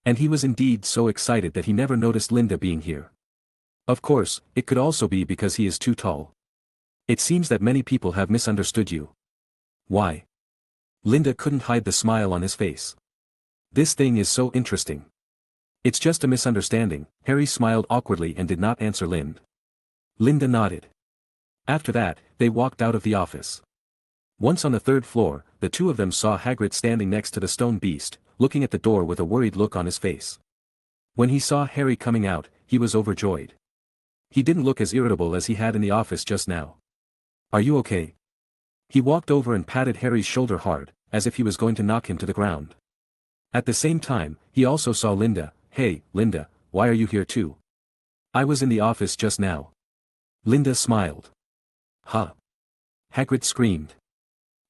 And he was indeed so excited that he never noticed Linda being here. Of course, it could also be because he is too tall. It seems that many people have misunderstood you. Why? Linda couldn't hide the smile on his face. This thing is so interesting. It's just a misunderstanding. Harry smiled awkwardly and did not answer Lind. Linda nodded. After that, they walked out of the office. Once on the third floor, the two of them saw Hagrid standing next to the stone beast, looking at the door with a worried look on his face. When he saw Harry coming out, he was overjoyed. He didn't look as irritable as he had in the office just now. Are you okay? He walked over and patted Harry's shoulder hard, as if he was going to knock him to the ground. At the same time, he also saw Linda. Hey, Linda, why are you here too? I was in the office just now. Linda smiled. Huh? Hagrid screamed.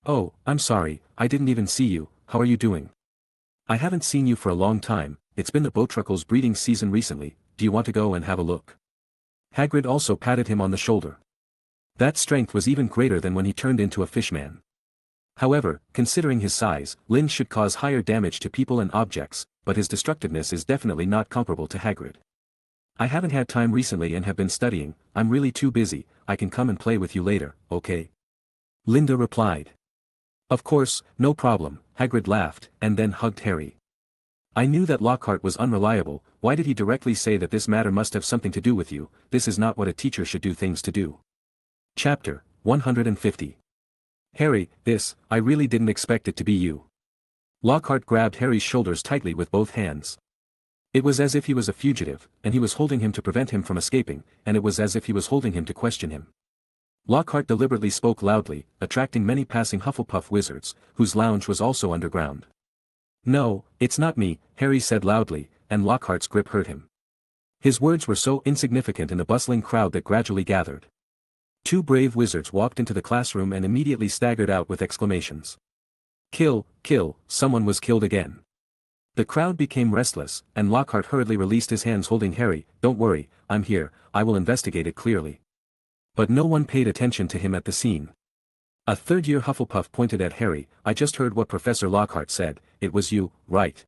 Oh, I'm sorry, I didn't even see you. How are you doing? I haven't seen you for a long time. It's been the Bowtruckle's breeding season recently. Do you want to go and have a look? Hagrid also patted him on the shoulder. That strength was even greater than when he turned into a fishman. However, considering his size, Lind should cause higher damage to people and objects, but his destructiveness is definitely not comparable to Hagrid. I haven't had time recently and have been studying, I'm really too busy, I can come and play with you later, okay? Linda replied. Of course, no problem, Hagrid laughed, and then hugged Harry. I knew that Lockhart was unreliable, why did he directly say that this matter must have something to do with you, this is not what a teacher should do things to do. Chapter 150. Harry, I really didn't expect it to be you. Lockhart grabbed Harry's shoulders tightly with both hands. It was as if he was a fugitive, and he was holding him to prevent him from escaping, and it was as if he was holding him to question him. Lockhart deliberately spoke loudly, attracting many passing Hufflepuff wizards, whose lounge was also underground. No, it's not me, Harry said loudly, and Lockhart's grip hurt him. His words were so insignificant in the bustling crowd that gradually gathered. Two brave wizards walked into the classroom and immediately staggered out with exclamations. Kill, kill, someone was killed again. The crowd became restless, and Lockhart hurriedly released his hands holding Harry. Don't worry, I'm here, I will investigate it clearly. But no one paid attention to him at the scene. A third-year Hufflepuff pointed at Harry. I just heard what Professor Lockhart said, it was you, right?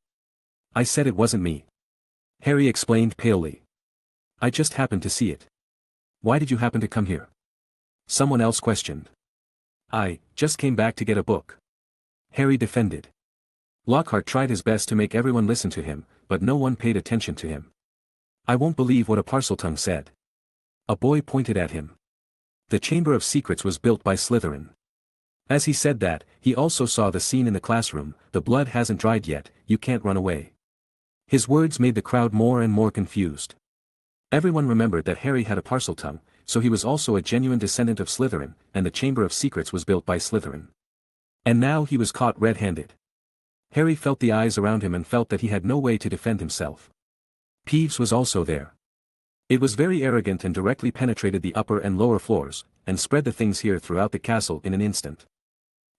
I said it wasn't me. Harry explained palely. I just happened to see it. Why did you happen to come here? Someone else questioned. I just came back to get a book. Harry defended. Lockhart tried his best to make everyone listen to him, but no one paid attention to him. I won't believe what a Parseltongue said. A boy pointed at him. The Chamber of Secrets was built by Slytherin. As he said that, he also saw the scene in the classroom, the blood hasn't dried yet, you can't run away. His words made the crowd more and more confused. Everyone remembered that Harry had a Parseltongue, so he was also a genuine descendant of Slytherin, and the Chamber of Secrets was built by Slytherin. And now he was caught red-handed. Harry felt the eyes around him and felt that he had no way to defend himself. Peeves was also there. It was very arrogant and directly penetrated the upper and lower floors, and spread the things here throughout the castle in an instant.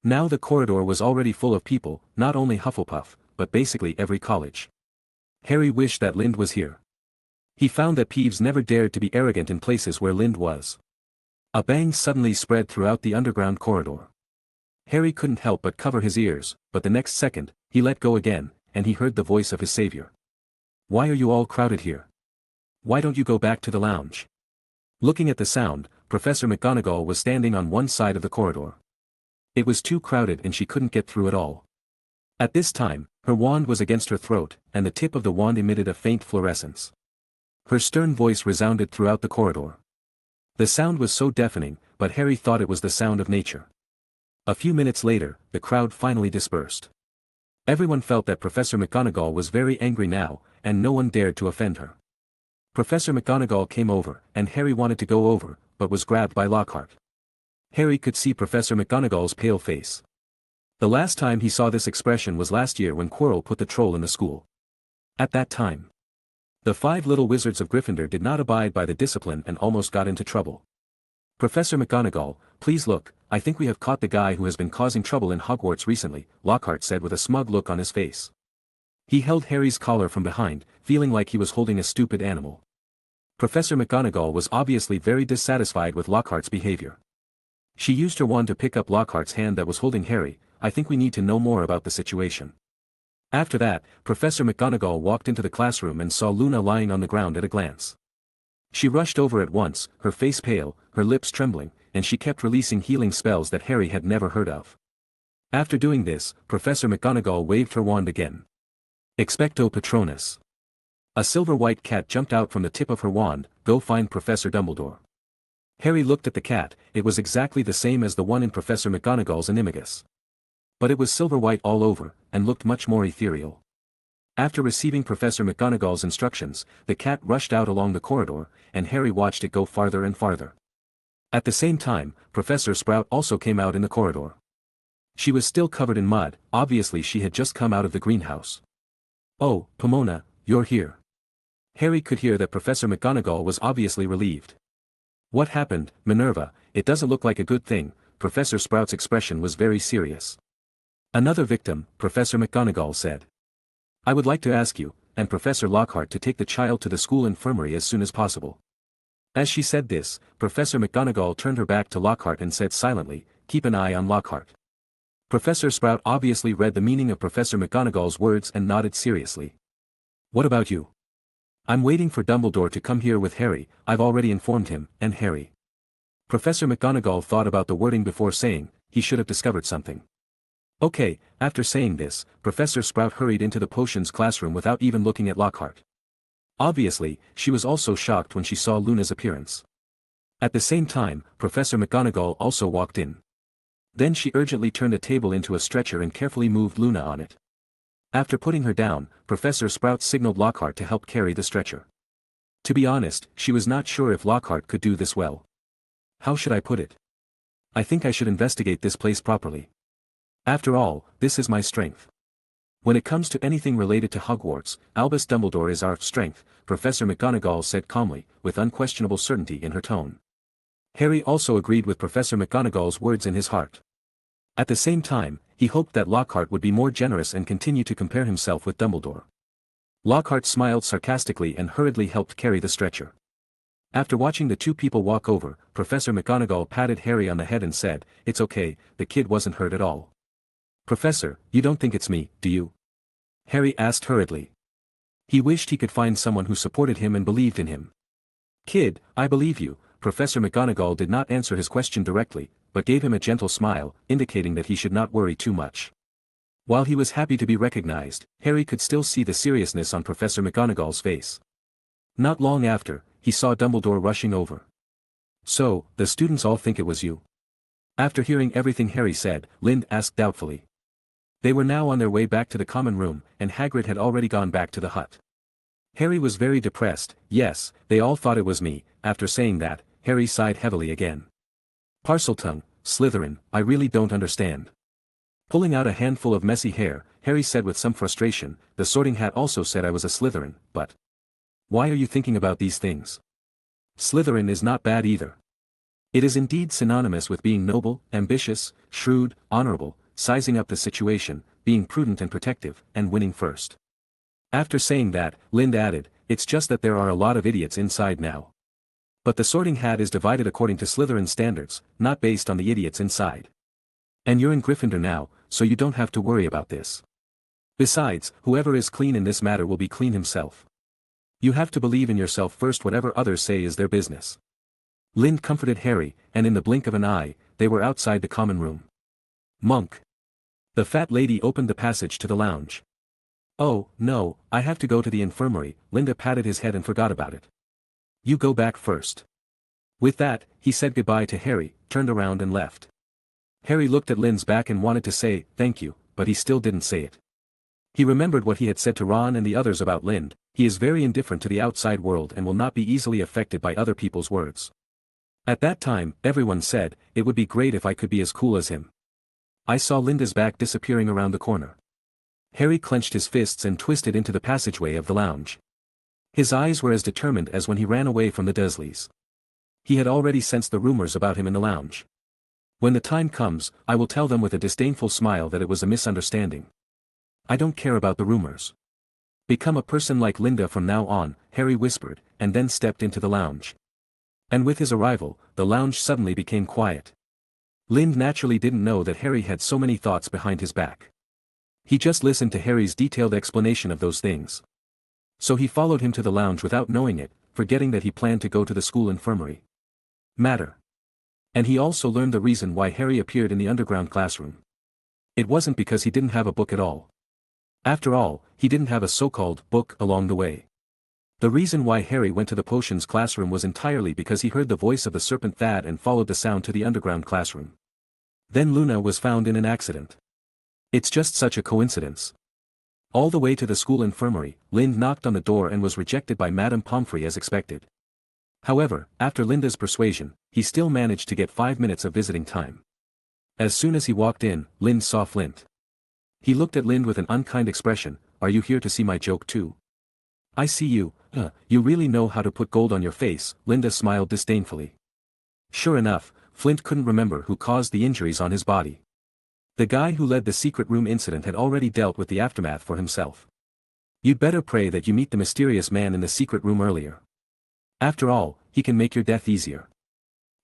Now the corridor was already full of people, not only Hufflepuff, but basically every college. Harry wished that Lind was here. He found that Peeves never dared to be arrogant in places where Lind was. A bang suddenly spread throughout the underground corridor. Harry couldn't help but cover his ears, but the next second, he let go again, and he heard the voice of his savior. Why are you all crowded here? Why don't you go back to the lounge? Looking at the sound, Professor McGonagall was standing on one side of the corridor. It was too crowded and she couldn't get through at all. At this time, her wand was against her throat, and the tip of the wand emitted a faint fluorescence. Her stern voice resounded throughout the corridor. The sound was so deafening, but Harry thought it was the sound of nature. A few minutes later, the crowd finally dispersed. Everyone felt that Professor McGonagall was very angry now, and no one dared to offend her. Professor McGonagall came over, and Harry wanted to go over, but was grabbed by Lockhart. Harry could see Professor McGonagall's pale face. The last time he saw this expression was last year when Quirrell put the troll in the school. At that time, the 5 little wizards of Gryffindor did not abide by the discipline and almost got into trouble. Professor McGonagall, please look, I think we have caught the guy who has been causing trouble in Hogwarts recently, Lockhart said with a smug look on his face. He held Harry's collar from behind, feeling like he was holding a stupid animal. Professor McGonagall was obviously very dissatisfied with Lockhart's behavior. She used her wand to pick up Lockhart's hand that was holding Harry. I think we need to know more about the situation. After that, Professor McGonagall walked into the classroom and saw Luna lying on the ground at a glance. She rushed over at once, her face pale, her lips trembling, and she kept releasing healing spells that Harry had never heard of. After doing this, Professor McGonagall waved her wand again. Expecto Patronus. A silver-white cat jumped out from the tip of her wand. Go find Professor Dumbledore. Harry looked at the cat. It was exactly the same as the one in Professor McGonagall's animagus. But it was silver-white all over, and looked much more ethereal. After receiving Professor McGonagall's instructions, the cat rushed out along the corridor, and Harry watched it go farther and farther. At the same time, Professor Sprout also came out in the corridor. She was still covered in mud, obviously she had just come out of the greenhouse. Oh, Pomona, you're here. Harry could hear that Professor McGonagall was obviously relieved. What happened, Minerva? It doesn't look like a good thing. Professor Sprout's expression was very serious. Another victim, Professor McGonagall said. I would like to ask you, and Professor Lockhart to take the child to the school infirmary as soon as possible. As she said this, Professor McGonagall turned her back to Lockhart and said silently, keep an eye on Lockhart. Professor Sprout obviously read the meaning of Professor McGonagall's words and nodded seriously. What about you? I'm waiting for Dumbledore to come here with Harry, I've already informed him, and Harry. Professor McGonagall thought about the wording before saying, he should have discovered something. Okay, after saying this, Professor Sprout hurried into the potions classroom without even looking at Lockhart. Obviously, she was also shocked when she saw Luna's appearance. At the same time, Professor McGonagall also walked in. Then she urgently turned a table into a stretcher and carefully moved Luna on it. After putting her down, Professor Sprout signaled Lockhart to help carry the stretcher. To be honest, she was not sure if Lockhart could do this well. How should I put it? I think I should investigate this place properly. After all, this is my strength. When it comes to anything related to Hogwarts, Albus Dumbledore is our strength, Professor McGonagall said calmly, with unquestionable certainty in her tone. Harry also agreed with Professor McGonagall's words in his heart. At the same time, he hoped that Lockhart would be more generous and continue to compare himself with Dumbledore. Lockhart smiled sarcastically and hurriedly helped carry the stretcher. After watching the two people walk over, Professor McGonagall patted Harry on the head and said, "It's okay, the kid wasn't hurt at all." "Professor, you don't think it's me, do you?" Harry asked hurriedly. He wished he could find someone who supported him and believed in him. "Kid, I believe you." Professor McGonagall did not answer his question directly, but gave him a gentle smile, indicating that he should not worry too much. While he was happy to be recognized, Harry could still see the seriousness on Professor McGonagall's face. Not long after, he saw Dumbledore rushing over. "So, the students all think it was you?" After hearing everything Harry said, Lind asked doubtfully. They were now on their way back to the common room, and Hagrid had already gone back to the hut. Harry was very depressed. "Yes, they all thought it was me." After saying that, Harry sighed heavily again. "Parseltongue, Slytherin, I really don't understand." Pulling out a handful of messy hair, Harry said with some frustration, "The Sorting Hat also said I was a Slytherin, but why are you thinking about these things? Slytherin is not bad either. It is indeed synonymous with being noble, ambitious, shrewd, honorable, sizing up the situation, being prudent and protective, and winning first." After saying that, Lind added, "It's just that there are a lot of idiots inside now. But the Sorting Hat is divided according to Slytherin standards, not based on the idiots inside. And you're in Gryffindor now, so you don't have to worry about this. Besides, whoever is clean in this matter will be clean himself. You have to believe in yourself first, whatever others say is their business." Lind comforted Harry, and in the blink of an eye, they were outside the common room. "Monk." The fat lady opened the passage to the lounge. "Oh, no, I have to go to the infirmary." Linda patted his head and forgot about it. "You go back first." With that, he said goodbye to Harry, turned around and left. Harry looked at Lind's back and wanted to say, "Thank you," but he still didn't say it. He remembered what he had said to Ron and the others about Lind. He is very indifferent to the outside world and will not be easily affected by other people's words. At that time, everyone said, "It would be great if I could be as cool as him." I saw Linda's back disappearing around the corner. Harry clenched his fists and twisted into the passageway of the lounge. His eyes were as determined as when he ran away from the Dursleys. He had already sensed the rumors about him in the lounge. "When the time comes, I will tell them with a disdainful smile that it was a misunderstanding. I don't care about the rumors. Become a person like Linda from now on," Harry whispered, and then stepped into the lounge. And with his arrival, the lounge suddenly became quiet. Lind naturally didn't know that Harry had so many thoughts behind his back. He just listened to Harry's detailed explanation of those things. So he followed him to the lounge without knowing it, forgetting that he planned to go to the school infirmary. And he also learned the reason why Harry appeared in the underground classroom. It wasn't because he didn't have a book at all. After all, he didn't have a so-called book along the way. The reason why Harry went to the potions classroom was entirely because he heard the voice of the serpent Thad and followed the sound to the underground classroom. Then Luna was found in an accident. It's just such a coincidence. All the way to the school infirmary, Lind knocked on the door and was rejected by Madame Pomfrey as expected. However, after Linda's persuasion, he still managed to get 5 minutes of visiting time. As soon as he walked in, Lind saw Flint. He looked at Lind with an unkind expression. "Are you here to see my joke too?" "I see you. You really know how to put gold on your face," Linda smiled disdainfully. Sure enough, Flint couldn't remember who caused the injuries on his body. The guy who led the secret room incident had already dealt with the aftermath for himself. "You'd better pray that you meet the mysterious man in the secret room earlier. After all, he can make your death easier.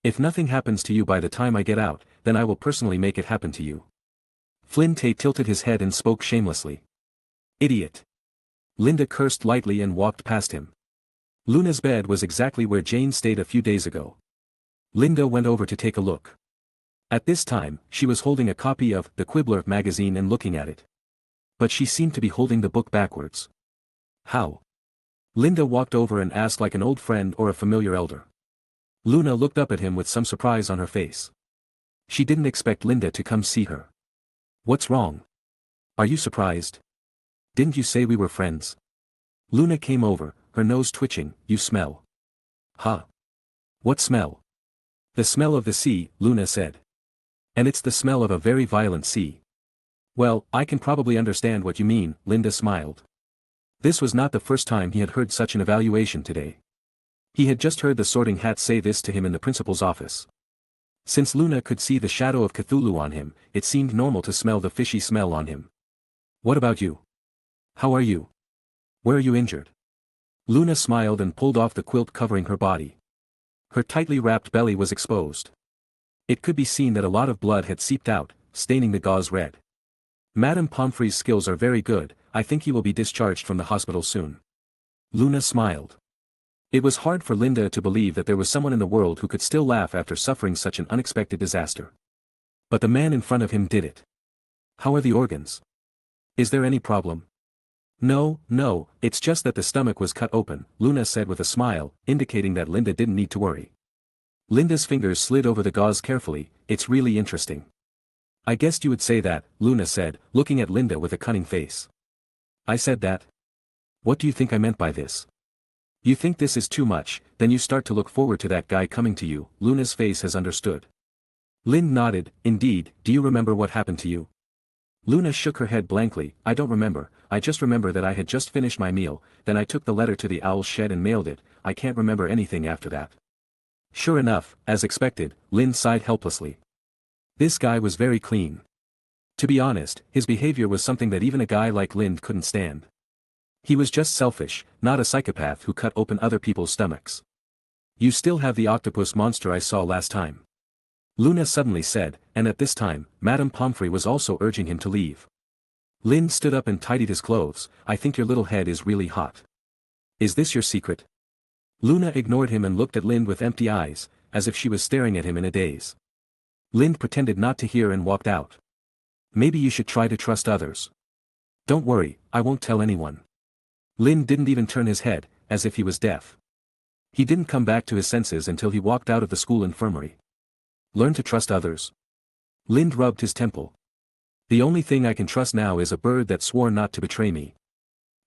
If nothing happens to you by the time I get out, then I will personally make it happen to you." Flynn tilted his head and spoke shamelessly. Idiot. Linda cursed lightly and walked past him. Luna's bed was exactly where Jane stayed a few days ago. Linda went over to take a look. At this time, she was holding a copy of The Quibbler magazine and looking at it. But she seemed to be holding the book backwards. How? Linda walked over and asked like an old friend or a familiar elder. Luna looked up at him with some surprise on her face. She didn't expect Linda to come see her. What's wrong? Are you surprised? Didn't you say we were friends? Luna came over, her nose twitching. You smell. Huh? What smell? The smell of the sea, Luna said. And it's the smell of a very violent sea. Well, I can probably understand what you mean, Linda smiled. This was not the first time he had heard such an evaluation today. He had just heard the Sorting Hat say this to him in the principal's office. Since Luna could see the shadow of Cthulhu on him, it seemed normal to smell the fishy smell on him. What about you? How are you? Where are you injured? Luna smiled and pulled off the quilt covering her body. Her tightly wrapped belly was exposed. It could be seen that a lot of blood had seeped out, staining the gauze red. Madame Pomfrey's skills are very good. I think he will be discharged from the hospital soon. Luna smiled. It was hard for Linda to believe that there was someone in the world who could still laugh after suffering such an unexpected disaster. But the man in front of him did it. How are the organs? Is there any problem? No, it's just that the stomach was cut open, Luna said with a smile, indicating that Linda didn't need to worry. Linda's fingers slid over the gauze carefully. It's really interesting. I guessed you would say that, Luna said, looking at Linda with a cunning face. I said that? What do you think I meant by this? You think this is too much, then you start to look forward to that guy coming to you. Luna's face has understood. Lynn nodded. Indeed, do you remember what happened to you? Luna shook her head blankly. I don't remember, I just remember that I had just finished my meal, then I took the letter to the owl's shed and mailed it. I can't remember anything after that. Sure enough, as expected, Lynn sighed helplessly. This guy was very clean. To be honest, his behavior was something that even a guy like Lynn couldn't stand. He was just selfish, not a psychopath who cut open other people's stomachs. You still have the octopus monster I saw last time. Luna suddenly said, and at this time, Madame Pomfrey was also urging him to leave. Lynn stood up and tidied his clothes. I think your little head is really hot. Is this your secret? Luna ignored him and looked at Lynn with empty eyes, as if she was staring at him in a daze. Lynn pretended not to hear and walked out. Maybe you should try to trust others. Don't worry, I won't tell anyone. Lynn didn't even turn his head, as if he was deaf. He didn't come back to his senses until he walked out of the school infirmary. Learn to trust others. Lynn rubbed his temple. The only thing I can trust now is a bird that swore not to betray me.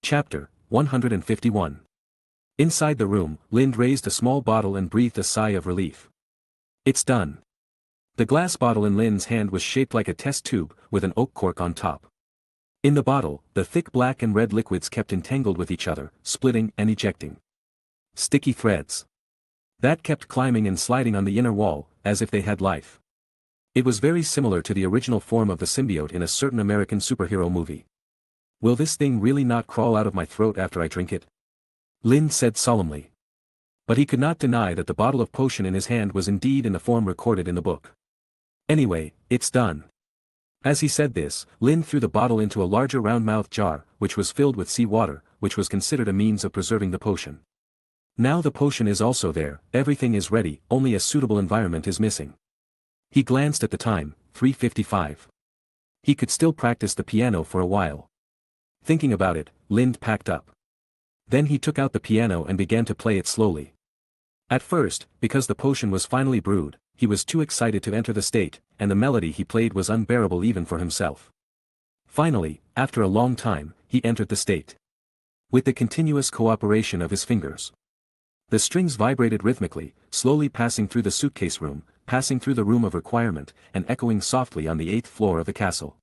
Chapter 151. Inside the room, Lynn raised a small bottle and breathed a sigh of relief. It's done. The glass bottle in Lynn's hand was shaped like a test tube, with an oak cork on top. In the bottle, the thick black and red liquids kept entangled with each other, splitting and ejecting. Sticky threads. That kept climbing and sliding on the inner wall, as if they had life. It was very similar to the original form of the symbiote in a certain American superhero movie. Will this thing really not crawl out of my throat after I drink it? Lynn said solemnly. But he could not deny that the bottle of potion in his hand was indeed in the form recorded in the book. Anyway, it's done. As he said this, Lynn threw the bottle into a larger round-mouthed jar, which was filled with sea water, which was considered a means of preserving the potion. Now the potion is also there, everything is ready, only a suitable environment is missing. He glanced at the time, 3:55. He could still practice the piano for a while. Thinking about it, Lynn packed up. Then he took out the piano and began to play it slowly. At first, because the potion was finally brewed, he was too excited to enter the state, and the melody he played was unbearable even for himself. Finally, after a long time, he entered the state. With the continuous cooperation of his fingers. The strings vibrated rhythmically, slowly passing through the suitcase room, passing through the room of requirement, and echoing softly on the 8th floor of the castle.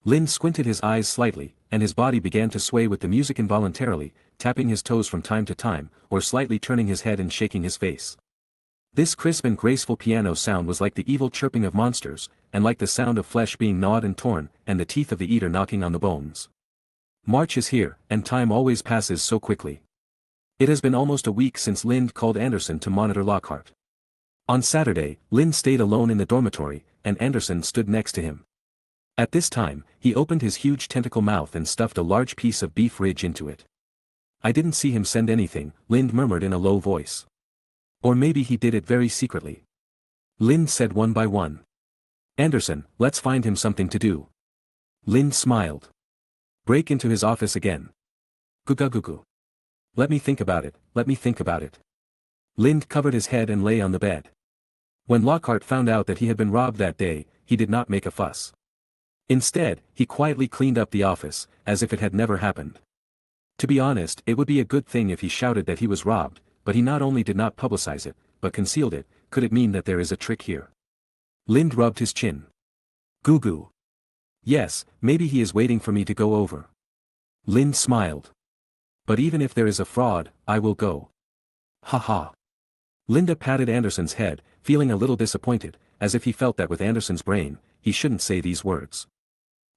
Lynn squinted his eyes slightly, and his body began to sway with the music involuntarily, tapping his toes from time to time, or slightly turning his head and shaking his face. This crisp and graceful piano sound was like the evil chirping of monsters, and like the sound of flesh being gnawed and torn, and the teeth of the eater knocking on the bones. March is here, and time always passes so quickly. It has been almost a week since Lynn called Anderson to monitor Lockhart. On Saturday, Lynn stayed alone in the dormitory, and Anderson stood next to him. At this time, he opened his huge tentacle mouth and stuffed a large piece of beef ridge into it. I didn't see him send anything, Lind murmured in a low voice. Or maybe he did it very secretly. Lind said one by one. Anderson, let's find him something to do. Lind smiled. Break into his office again. Gugugugu. Let me think about it. Lind covered his head and lay on the bed. When Lockhart found out that he had been robbed that day, he did not make a fuss. Instead, he quietly cleaned up the office, as if it had never happened. To be honest, it would be a good thing if he shouted that he was robbed, but he not only did not publicize it, but concealed it. Could it mean that there is a trick here? Lind rubbed his chin. Goo. Yes, maybe he is waiting for me to go over. Lind smiled. But even if there is a fraud, I will go. Ha. Linda patted Anderson's head, feeling a little disappointed, as if he felt that with Anderson's brain, he shouldn't say these words.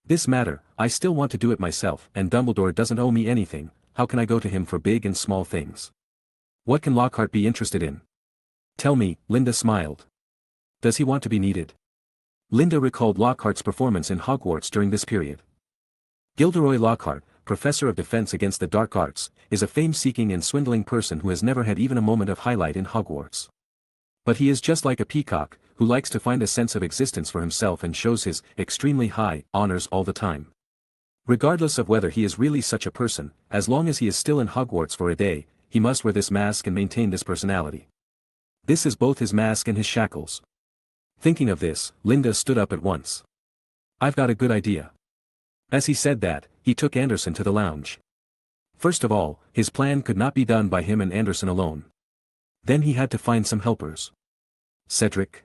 This matter, I still want to do it myself, and Dumbledore doesn't owe me anything. How can I go to him for big and small things? What can Lockhart be interested in? Tell me, Linda smiled. Does he want to be needed? Linda recalled Lockhart's performance in Hogwarts during this period. Gilderoy Lockhart, Professor of Defense Against the Dark Arts, is a fame-seeking and swindling person who has never had even a moment of highlight in Hogwarts. But he is just like a peacock, who likes to find a sense of existence for himself and shows his extremely high honors all the time. Regardless of whether he is really such a person, as long as he is still in Hogwarts for a day, he must wear this mask and maintain this personality. This is both his mask and his shackles. Thinking of this, Linda stood up at once. I've got a good idea. As he said that, he took Anderson to the lounge. First of all, his plan could not be done by him and Anderson alone. Then he had to find some helpers. Cedric?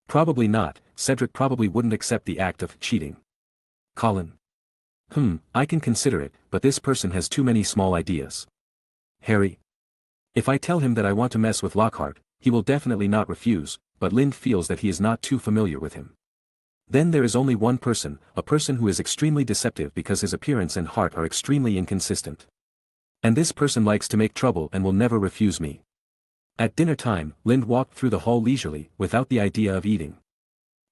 Probably not. Cedric probably wouldn't accept the act of cheating. Colin? I can consider it, but this person has too many small ideas. Harry? If I tell him that I want to mess with Lockhart, he will definitely not refuse, but Lind feels that he is not too familiar with him. Then there is only one person, a person who is extremely deceptive because his appearance and heart are extremely inconsistent. And this person likes to make trouble and will never refuse me. At dinner time, Lind walked through the hall leisurely, without the idea of eating.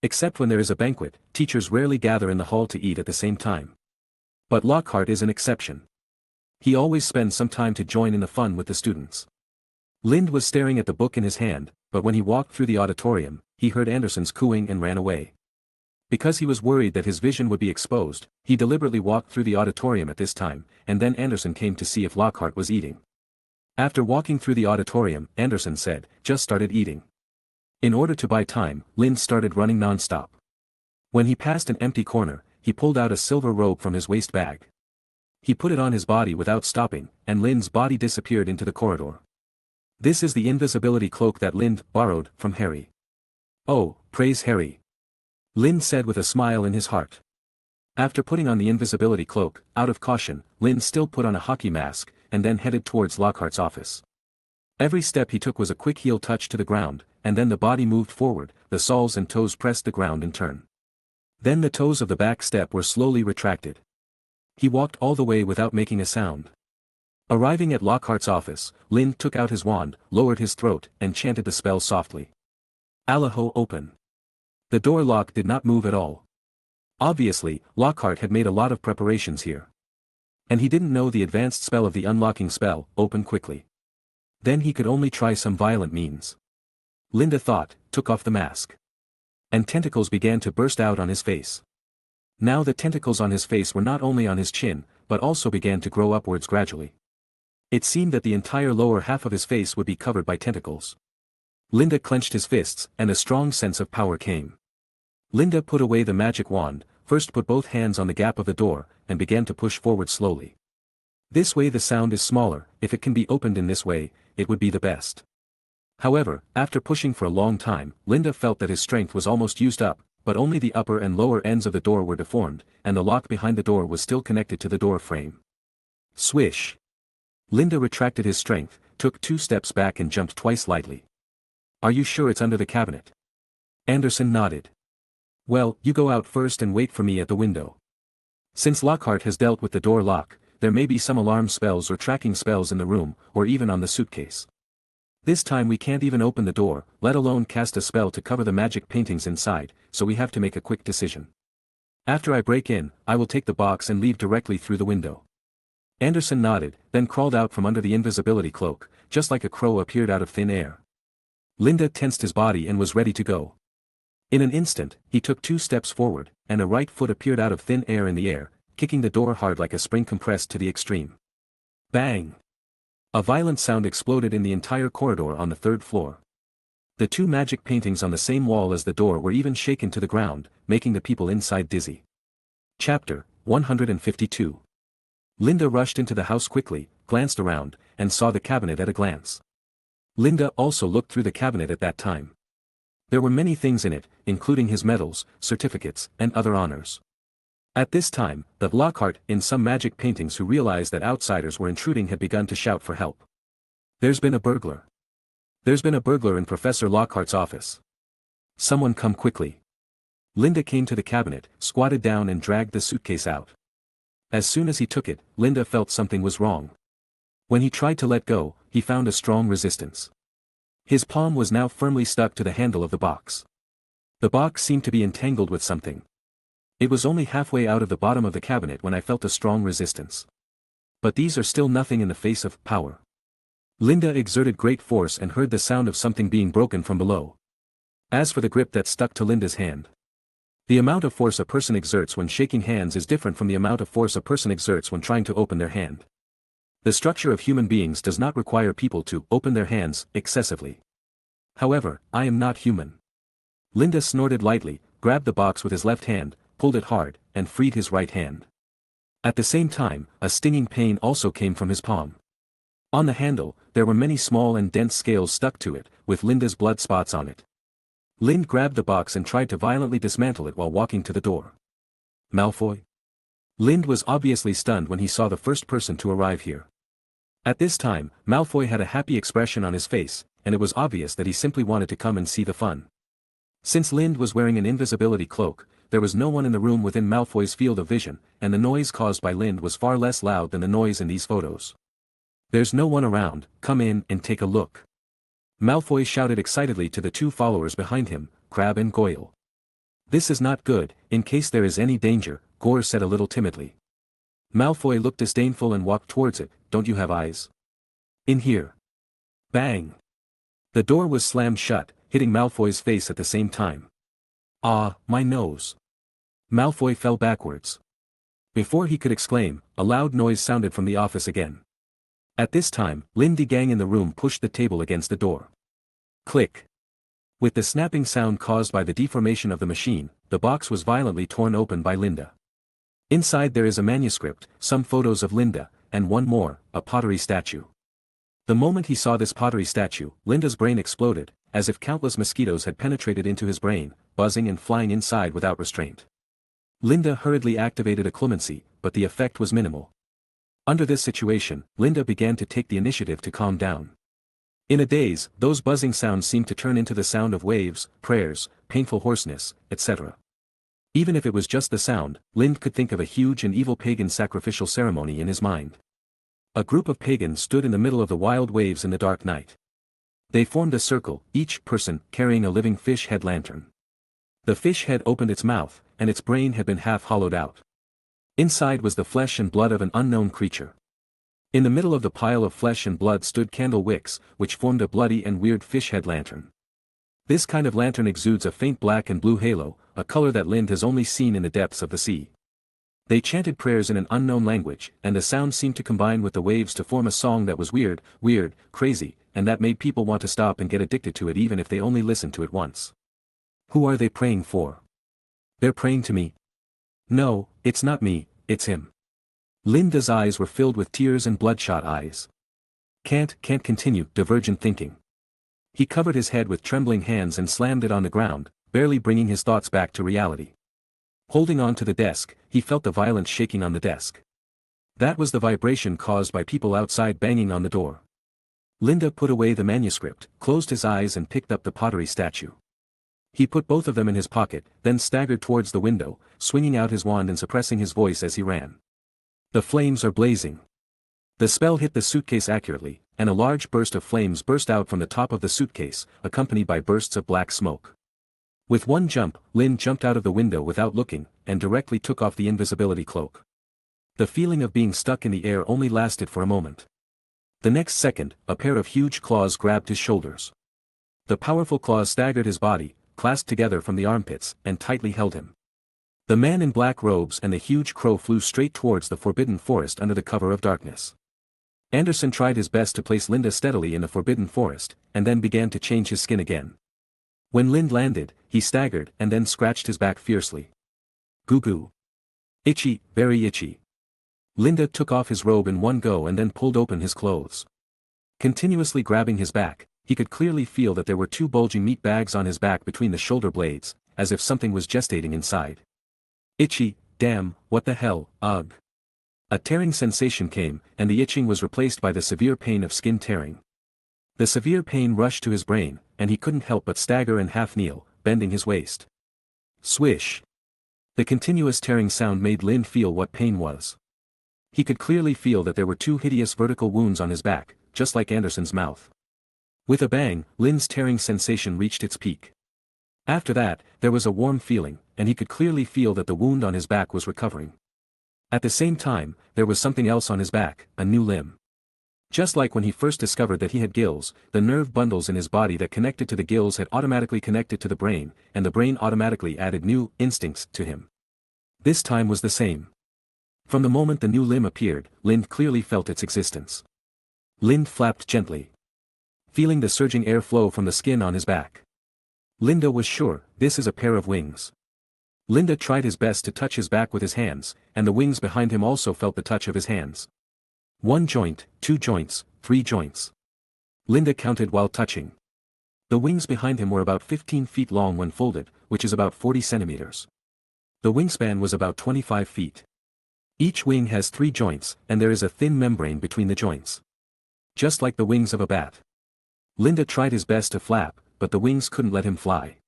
Except when there is a banquet, teachers rarely gather in the hall to eat at the same time. But Lockhart is an exception. He always spends some time to join in the fun with the students. Lind was staring at the book in his hand, but when he walked through the auditorium, he heard Anderson's cooing and ran away. Because he was worried that his vision would be exposed, he deliberately walked through the auditorium at this time, and then Anderson came to see if Lockhart was eating. After walking through the auditorium, Anderson said, "Just started eating." In order to buy time, Lind started running non-stop. When he passed an empty corner, he pulled out a silver robe from his waist bag. He put it on his body without stopping, and Lind's body disappeared into the corridor. This is the invisibility cloak that Lind borrowed from Harry. Oh, praise Harry! Lind said with a smile in his heart. After putting on the invisibility cloak, out of caution, Lind still put on a hockey mask, and then headed towards Lockhart's office. Every step he took was a quick heel touch to the ground, and then the body moved forward, the soles and toes pressed the ground in turn. Then the toes of the back step were slowly retracted. He walked all the way without making a sound. Arriving at Lockhart's office, Lind took out his wand, lowered his throat, and chanted the spell softly. Allaho open. The door lock did not move at all. Obviously, Lockhart had made a lot of preparations here. And he didn't know the advanced spell of the unlocking spell, open quickly. Then he could only try some violent means. Linda thought, took off the mask. And tentacles began to burst out on his face. Now the tentacles on his face were not only on his chin, but also began to grow upwards gradually. It seemed that the entire lower half of his face would be covered by tentacles. Linda clenched his fists, and a strong sense of power came. Linda put away the magic wand, first put both hands on the gap of the door, and began to push forward slowly. This way the sound is smaller. If it can be opened in this way, it would be the best. However, after pushing for a long time, Linda felt that his strength was almost used up, but only the upper and lower ends of the door were deformed, and the lock behind the door was still connected to the door frame. Swish! Linda retracted his strength, took 2 steps back and jumped twice lightly. Are you sure it's under the cabinet? Anderson nodded. Well, you go out first and wait for me at the window. Since Lockhart has dealt with the door lock, there may be some alarm spells or tracking spells in the room, or even on the suitcase. This time we can't even open the door, let alone cast a spell to cover the magic paintings inside, so we have to make a quick decision. After I break in, I will take the box and leave directly through the window. Anderson nodded, then crawled out from under the invisibility cloak, just like a crow appeared out of thin air. Linda tensed his body and was ready to go. In an instant, he took 2 steps forward, and a right foot appeared out of thin air in the air, kicking the door hard like a spring compressed to the extreme. Bang! A violent sound exploded in the entire corridor on the 3rd floor. The 2 magic paintings on the same wall as the door were even shaken to the ground, making the people inside dizzy. Chapter 152. Linda rushed into the house quickly, glanced around, and saw the cabinet at a glance. Linda also looked through the cabinet at that time. There were many things in it, including his medals, certificates, and other honors. At this time, the Lockhart in some magic paintings who realized that outsiders were intruding had begun to shout for help. There's been a burglar. There's been a burglar in Professor Lockhart's office. Someone come quickly. Linda came to the cabinet, squatted down and dragged the suitcase out. As soon as he took it, Linda felt something was wrong. When he tried to let go, he found a strong resistance. His palm was now firmly stuck to the handle of the box. The box seemed to be entangled with something. It was only halfway out of the bottom of the cabinet when I felt a strong resistance. But these are still nothing in the face of power. Linda exerted great force and heard the sound of something being broken from below. As for the grip that stuck to Linda's hand, the amount of force a person exerts when shaking hands is different from the amount of force a person exerts when trying to open their hand. The structure of human beings does not require people to open their hands excessively. However, I am not human. Linda snorted lightly, grabbed the box with his left hand, pulled it hard, and freed his right hand. At the same time, a stinging pain also came from his palm. On the handle, there were many small and dense scales stuck to it, with Linda's blood spots on it. Lind grabbed the box and tried to violently dismantle it while walking to the door. Malfoy? Lind was obviously stunned when he saw the first person to arrive here. At this time, Malfoy had a happy expression on his face, and it was obvious that he simply wanted to come and see the fun. Since Lind was wearing an invisibility cloak, there was no one in the room within Malfoy's field of vision, and the noise caused by Lind was far less loud than the noise in these photos. There's no one around, come in and take a look. Malfoy shouted excitedly to the 2 followers behind him, Crabbe and Goyle. This is not good, in case there is any danger, Gore said a little timidly. Malfoy looked disdainful and walked towards it, don't you have eyes? In here. Bang! The door was slammed shut, hitting Malfoy's face at the same time. Ah, my nose. Malfoy fell backwards. Before he could exclaim, a loud noise sounded from the office again. At this time, Lindy Gang in the room pushed the table against the door. Click. With the snapping sound caused by the deformation of the machine, the box was violently torn open by Linda. Inside there is a manuscript, some photos of Linda, and one more, a pottery statue. The moment he saw this pottery statue, Linda's brain exploded, as if countless mosquitoes had penetrated into his brain, buzzing and flying inside without restraint. Linda hurriedly activated a clemency, but the effect was minimal. Under this situation, Linda began to take the initiative to calm down. In a daze, those buzzing sounds seemed to turn into the sound of waves, prayers, painful hoarseness, etc. Even if it was just the sound, Lind could think of a huge and evil pagan sacrificial ceremony in his mind. A group of pagans stood in the middle of the wild waves in the dark night. They formed a circle, each person carrying a living fish head lantern. The fish head opened its mouth, and its brain had been half hollowed out. Inside was the flesh and blood of an unknown creature. In the middle of the pile of flesh and blood stood candle wicks, which formed a bloody and weird fish head lantern. This kind of lantern exudes a faint black and blue halo, a color that Lind has only seen in the depths of the sea. They chanted prayers in an unknown language, and the sound seemed to combine with the waves to form a song that was weird, crazy, and that made people want to stop and get addicted to it even if they only listened to it once. Who are they praying for? They're praying to me. No, it's not me, it's him. Linda's eyes were filled with tears and bloodshot eyes. Can't continue, divergent thinking. He covered his head with trembling hands and slammed it on the ground, barely bringing his thoughts back to reality. Holding on to the desk, he felt the violent shaking on the desk. That was the vibration caused by people outside banging on the door. Linda put away the manuscript, closed his eyes and picked up the pottery statue. He put both of them in his pocket, then staggered towards the window, swinging out his wand and suppressing his voice as he ran. The flames are blazing. The spell hit the suitcase accurately, and a large burst of flames burst out from the top of the suitcase, accompanied by bursts of black smoke. With one jump, Lynn jumped out of the window without looking, and directly took off the invisibility cloak. The feeling of being stuck in the air only lasted for a moment. The next second, a pair of huge claws grabbed his shoulders. The powerful claws staggered his body, clasped together from the armpits, and tightly held him. The man in black robes and the huge crow flew straight towards the forbidden forest under the cover of darkness. Anderson tried his best to place Linda steadily in the forbidden forest, and then began to change his skin again. When Lind landed, he staggered and then scratched his back fiercely. Goo goo. Itchy, very itchy. Linda took off his robe in one go and then pulled open his clothes. Continuously grabbing his back, he could clearly feel that there were two bulging meat bags on his back between the shoulder blades, as if something was gestating inside. Itchy, damn, what the hell, ugh. A tearing sensation came, and the itching was replaced by the severe pain of skin tearing. The severe pain rushed to his brain, and he couldn't help but stagger and half-kneel, bending his waist. Swish. The continuous tearing sound made Lind feel what pain was. He could clearly feel that there were two hideous vertical wounds on his back, just like Anderson's mouth. With a bang, Lind's tearing sensation reached its peak. After that, there was a warm feeling, and he could clearly feel that the wound on his back was recovering. At the same time, there was something else on his back, a new limb. Just like when he first discovered that he had gills, the nerve bundles in his body that connected to the gills had automatically connected to the brain, and the brain automatically added new instincts to him. This time was the same. From the moment the new limb appeared, Lind clearly felt its existence. Lind flapped gently, feeling the surging air flow from the skin on his back. Linda was sure, this is a pair of wings. Linda tried his best to touch his back with his hands, and the wings behind him also felt the touch of his hands. 1 joint, 2 joints, 3 joints. Linda counted while touching. The wings behind him were about 15 feet long when folded, which is about 40 centimeters. The wingspan was about 25 feet. Each wing has 3 joints, and there is a thin membrane between the joints. Just like the wings of a bat. Linda tried his best to flap, but the wings couldn't let him fly.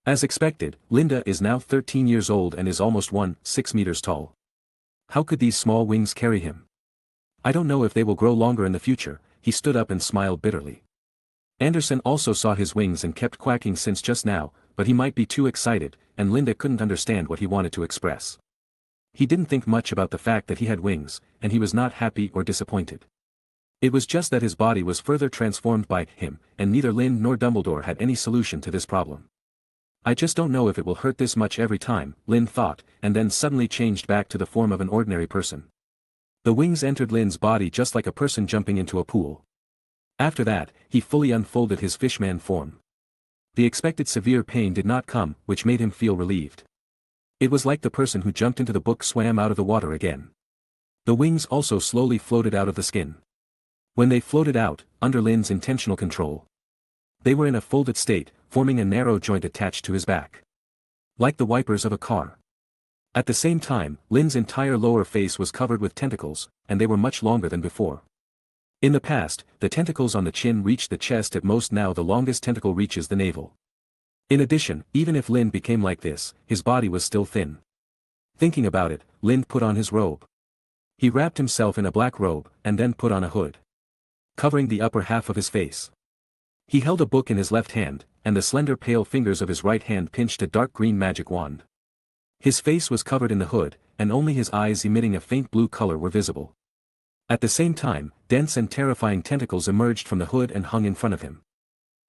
As expected, Linda is now 13 years old and is almost 6 meters tall. How could these small wings carry him? I don't know if they will grow longer in the future. He stood up and smiled bitterly. Anderson also saw his wings and kept quacking since just now, but he might be too excited, and Linda couldn't understand what he wanted to express. He didn't think much about the fact that he had wings, and he was not happy or disappointed. It was just that his body was further transformed by him, and neither Lind nor Dumbledore had any solution to this problem. I just don't know if it will hurt this much every time, Lind thought, and then suddenly changed back to the form of an ordinary person. The wings entered Lind's body just like a person jumping into a pool. After that, he fully unfolded his fishman form. The expected severe pain did not come, which made him feel relieved. It was like the person who jumped into the book swam out of the water again. The wings also slowly floated out of the skin. When they floated out, under Lind's intentional control, they were in a folded state, forming a narrow joint attached to his back. Like the wipers of a car. At the same time, Lind's entire lower face was covered with tentacles, and they were much longer than before. In the past, the tentacles on the chin reached the chest at most. Now the longest tentacle reaches the navel. In addition, even if Lind became like this, his body was still thin. Thinking about it, Lind put on his robe. He wrapped himself in a black robe, and then put on a hood, covering the upper half of his face. He held a book in his left hand, and the slender pale fingers of his right hand pinched a dark green magic wand. His face was covered in the hood, and only his eyes emitting a faint blue color were visible. At the same time, dense and terrifying tentacles emerged from the hood and hung in front of him.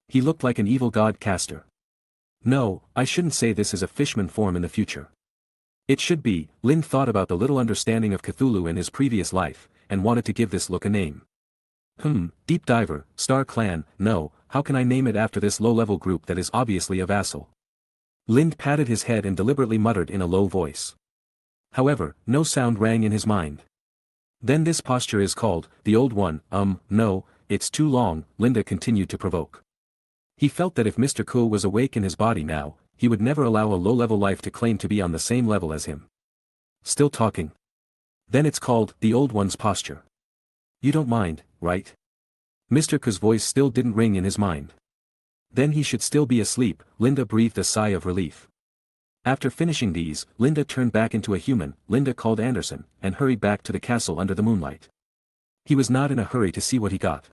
He looked like an evil god caster. No, I shouldn't say this is a fishman form in the future. It should be. Lind thought about the little understanding of Cthulhu in his previous life, and wanted to give this look a name. Deep Diver, Star Clan. No, how can I name it after this low-level group that is obviously a vassal? Lind patted his head and deliberately muttered in a low voice. However, no sound rang in his mind. Then this posture is called, the Old One. No, it's too long, Linda continued to provoke. He felt that if Mr. Cool was awake in his body now, he would never allow a low-level life to claim to be on the same level as him. Still talking. Then it's called, the Old One's posture. You don't mind, right? Mr. K's voice still didn't ring in his mind. Then he should still be asleep. Linda breathed a sigh of relief. After finishing these, Linda turned back into a human. Linda called Anderson, and hurried back to the castle under the moonlight. He was not in a hurry to see what he got.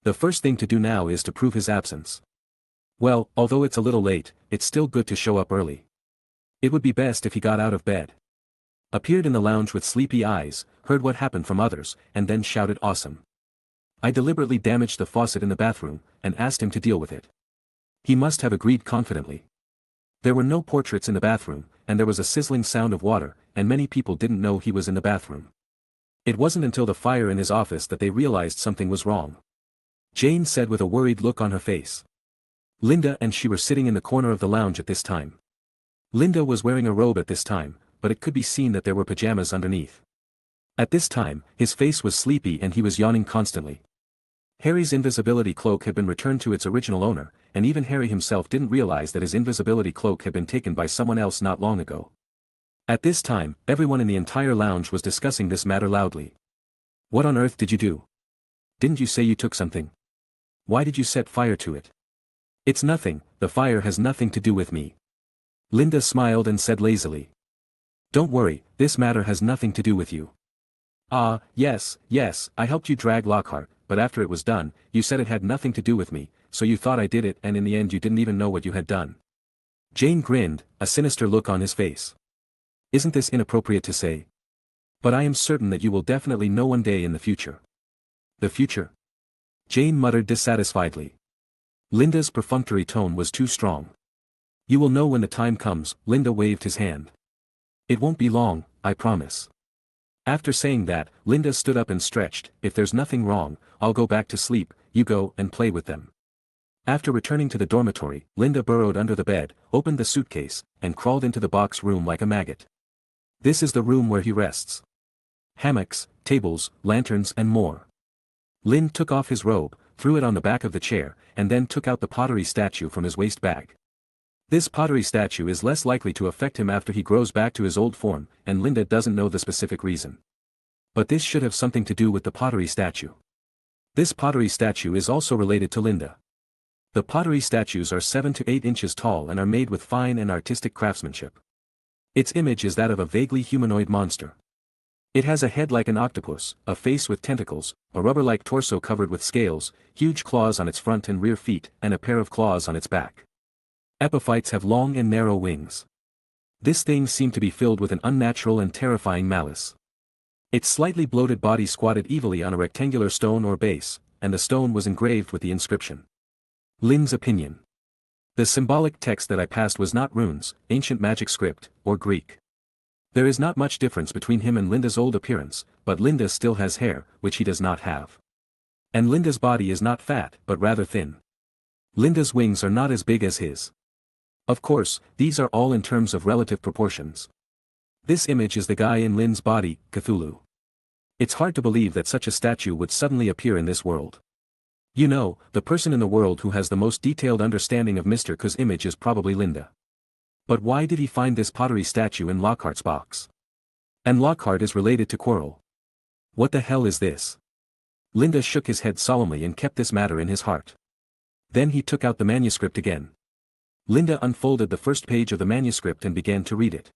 The first thing to do now is to prove his absence. Well, although it's a little late, it's still good to show up early. It would be best if he got out of bed. Appeared in the lounge with sleepy eyes, heard what happened from others, and then shouted awesome. I deliberately damaged the faucet in the bathroom, and asked him to deal with it. He must have agreed confidently. There were no portraits in the bathroom, and there was a sizzling sound of water, and many people didn't know he was in the bathroom. It wasn't until the fire in his office that they realized something was wrong. Jane said with a worried look on her face. Linda and she were sitting in the corner of the lounge at this time. Linda was wearing a robe at this time, but it could be seen that there were pajamas underneath. At this time, his face was sleepy and he was yawning constantly. Harry's invisibility cloak had been returned to its original owner, and even Harry himself didn't realize that his invisibility cloak had been taken by someone else not long ago. At this time, everyone in the entire lounge was discussing this matter loudly. What on earth did you do? Didn't you say you took something? Why did you set fire to it? It's nothing, the fire has nothing to do with me. Linda smiled and said lazily. Don't worry, this matter has nothing to do with you. Ah, yes, I helped you drag Lockhart, but after it was done, you said it had nothing to do with me, so you thought I did it and in the end you didn't even know what you had done. Jane grinned, a sinister look on his face. Isn't this inappropriate to say? But I am certain that you will definitely know one day in the future. The future? Jane muttered dissatisfiedly. Linda's perfunctory tone was too strong. You will know when the time comes, Linda waved his hand. It won't be long, I promise. After saying that, Linda stood up and stretched. If there's nothing wrong, I'll go back to sleep, you go and play with them. After returning to the dormitory, Linda burrowed under the bed, opened the suitcase, and crawled into the box room like a maggot. This is the room where he rests. Hammocks, tables, lanterns and more. Lynn took off his robe, threw it on the back of the chair, and then took out the pottery statue from his waist bag. This pottery statue is less likely to affect him after he grows back to his old form, and Linda doesn't know the specific reason. But this should have something to do with the pottery statue. This pottery statue is also related to Linda. The pottery statues are 7 to 8 inches tall and are made with fine and artistic craftsmanship. Its image is that of a vaguely humanoid monster. It has a head like an octopus, a face with tentacles, a rubber-like torso covered with scales, huge claws on its front and rear feet, and a pair of claws on its back. Epiphytes have long and narrow wings. This thing seemed to be filled with an unnatural and terrifying malice. Its slightly bloated body squatted evilly on a rectangular stone or base, and the stone was engraved with the inscription. Lynn's opinion. The symbolic text that I passed was not runes, ancient magic script, or Greek. There is not much difference between him and Linda's old appearance, but Linda still has hair, which he does not have. And Linda's body is not fat, but rather thin. Linda's wings are not as big as his. Of course, these are all in terms of relative proportions. This image is the guy in Lynn's body, Cthulhu. It's hard to believe that such a statue would suddenly appear in this world. You know, the person in the world who has the most detailed understanding of Mr. K's image is probably Linda. But why did he find this pottery statue in Lockhart's box? And Lockhart is related to Quirrell. What the hell is this? Linda shook his head solemnly and kept this matter in his heart. Then he took out the manuscript again. Linda unfolded the first page of the manuscript and began to read it.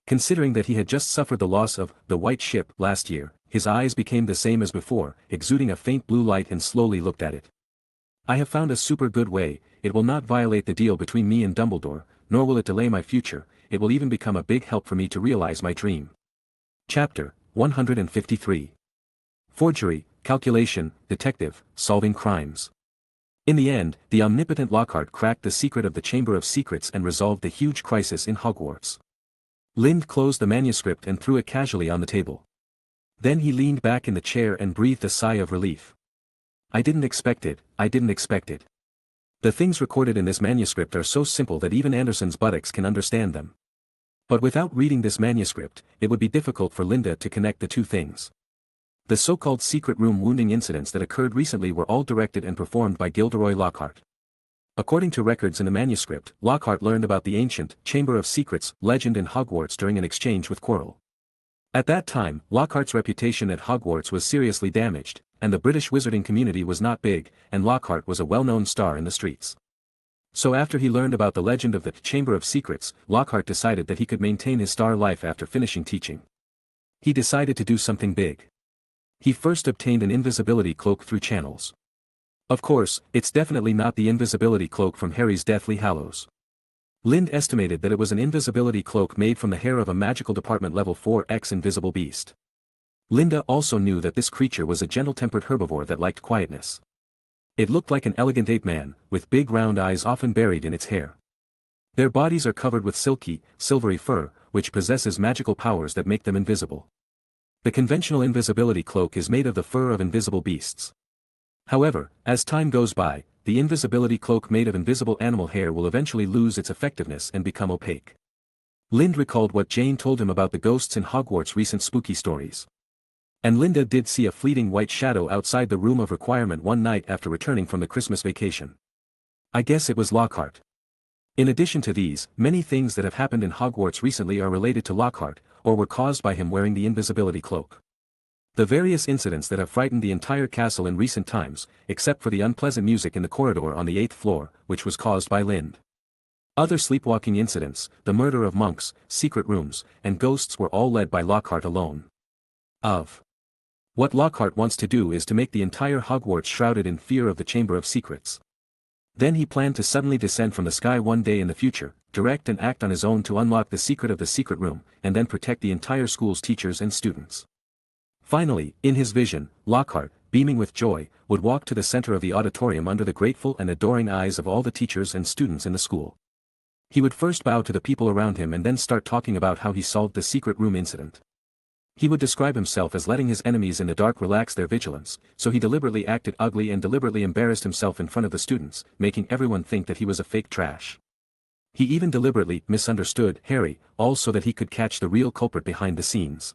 Considering that he had just suffered the loss of the White Ship last year, his eyes became the same as before, exuding a faint blue light, and slowly looked at it. I have found a super good way. It will not violate the deal between me and Dumbledore, nor will it delay my future. It will even become a big help for me to realize my dream. Chapter 153. Forgery, calculation, detective, solving crimes. In the end, the omnipotent Lockhart cracked the secret of the Chamber of Secrets and resolved the huge crisis in Hogwarts. Lind closed the manuscript and threw it casually on the table. Then he leaned back in the chair and breathed a sigh of relief. I didn't expect it. The things recorded in this manuscript are so simple that even Anderson's buttocks can understand them. But without reading this manuscript, it would be difficult for Linda to connect the two things. The so-called secret room wounding incidents that occurred recently were all directed and performed by Gilderoy Lockhart. According to records in the manuscript, Lockhart learned about the ancient Chamber of Secrets legend in Hogwarts during an exchange with Quirrell. At that time, Lockhart's reputation at Hogwarts was seriously damaged, and the British wizarding community was not big, and Lockhart was a well-known star in the streets. So after he learned about the legend of the Chamber of Secrets, Lockhart decided that he could maintain his star life after finishing teaching. He decided to do something big. He first obtained an invisibility cloak through channels. Of course, it's definitely not the invisibility cloak from Harry's Deathly Hallows. Lind estimated that it was an invisibility cloak made from the hair of a magical department level 4X invisible beast. Linda also knew that this creature was a gentle-tempered herbivore that liked quietness. It looked like an elegant ape man, with big round eyes often buried in its hair. Their bodies are covered with silky, silvery fur, which possesses magical powers that make them invisible. The conventional invisibility cloak is made of the fur of invisible beasts. However, as time goes by, the invisibility cloak made of invisible animal hair will eventually lose its effectiveness and become opaque. Lind recalled what Jane told him about the ghosts in Hogwarts' recent spooky stories. And Linda did see a fleeting white shadow outside the room of requirement one night after returning from the Christmas vacation. I guess it was Lockhart. In addition to these, many things that have happened in Hogwarts recently are related to Lockhart, or were caused by him wearing the invisibility cloak. The various incidents that have frightened the entire castle in recent times, except for the unpleasant music in the corridor on the 8th floor, which was caused by Lind. Other sleepwalking incidents, the murder of monks, secret rooms, and ghosts were all led by Lockhart alone. What Lockhart wants to do is to make the entire Hogwarts shrouded in fear of the Chamber of Secrets. Then he planned to suddenly descend from the sky one day in the future, direct and act on his own to unlock the secret of the secret room, and then protect the entire school's teachers and students. Finally, in his vision, Lockhart, beaming with joy, would walk to the center of the auditorium under the grateful and adoring eyes of all the teachers and students in the school. He would first bow to the people around him and then start talking about how he solved the secret room incident. He would describe himself as letting his enemies in the dark relax their vigilance, so he deliberately acted ugly and deliberately embarrassed himself in front of the students, making everyone think that he was a fake trash. He even deliberately misunderstood Harry, all so that he could catch the real culprit behind the scenes.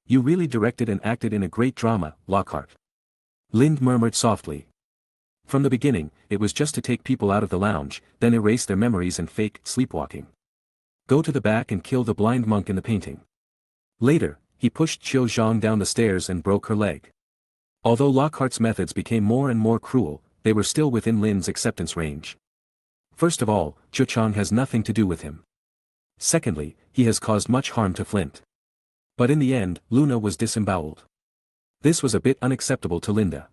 You really directed and acted in a great drama, Lockhart. Lind murmured softly. From the beginning, it was just to take people out of the lounge, then erase their memories and fake sleepwalking. Go to the back and kill the blind monk in the painting. Later, he pushed Qiu Zhang down the stairs and broke her leg. Although Lockhart's methods became more and more cruel, they were still within Lind's acceptance range. First of all, Qiu Chang has nothing to do with him. Secondly, he has caused much harm to Flint. But in the end, Luna was disemboweled. This was a bit unacceptable to Linda.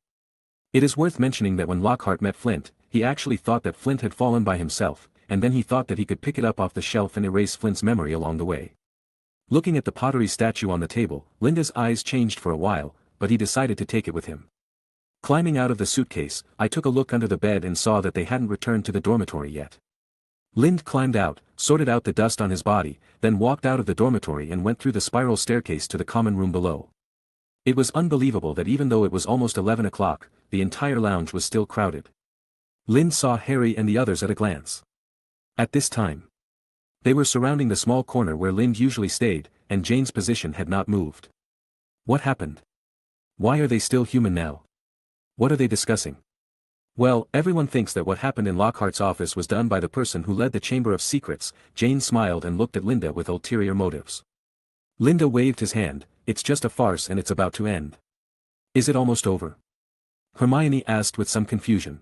It is worth mentioning that when Lockhart met Flint, he actually thought that Flint had fallen by himself, and then he thought that he could pick it up off the shelf and erase Flint's memory along the way. Looking at the pottery statue on the table, Linda's eyes changed for a while, but he decided to take it with him. Climbing out of the suitcase, I took a look under the bed and saw that they hadn't returned to the dormitory yet. Lind climbed out, sorted out the dust on his body, then walked out of the dormitory and went through the spiral staircase to the common room below. It was unbelievable that even though it was almost 11 o'clock, the entire lounge was still crowded. Lind saw Harry and the others at a glance. At this time, they were surrounding the small corner where Lind usually stayed, and Jane's position had not moved. What happened? Why are they still human now? What are they discussing? Well, everyone thinks that what happened in Lockhart's office was done by the person who led the Chamber of Secrets. Jane smiled and looked at Linda with ulterior motives. Linda waved his hand. It's just a farce and it's about to end. Is it almost over? Hermione asked with some confusion.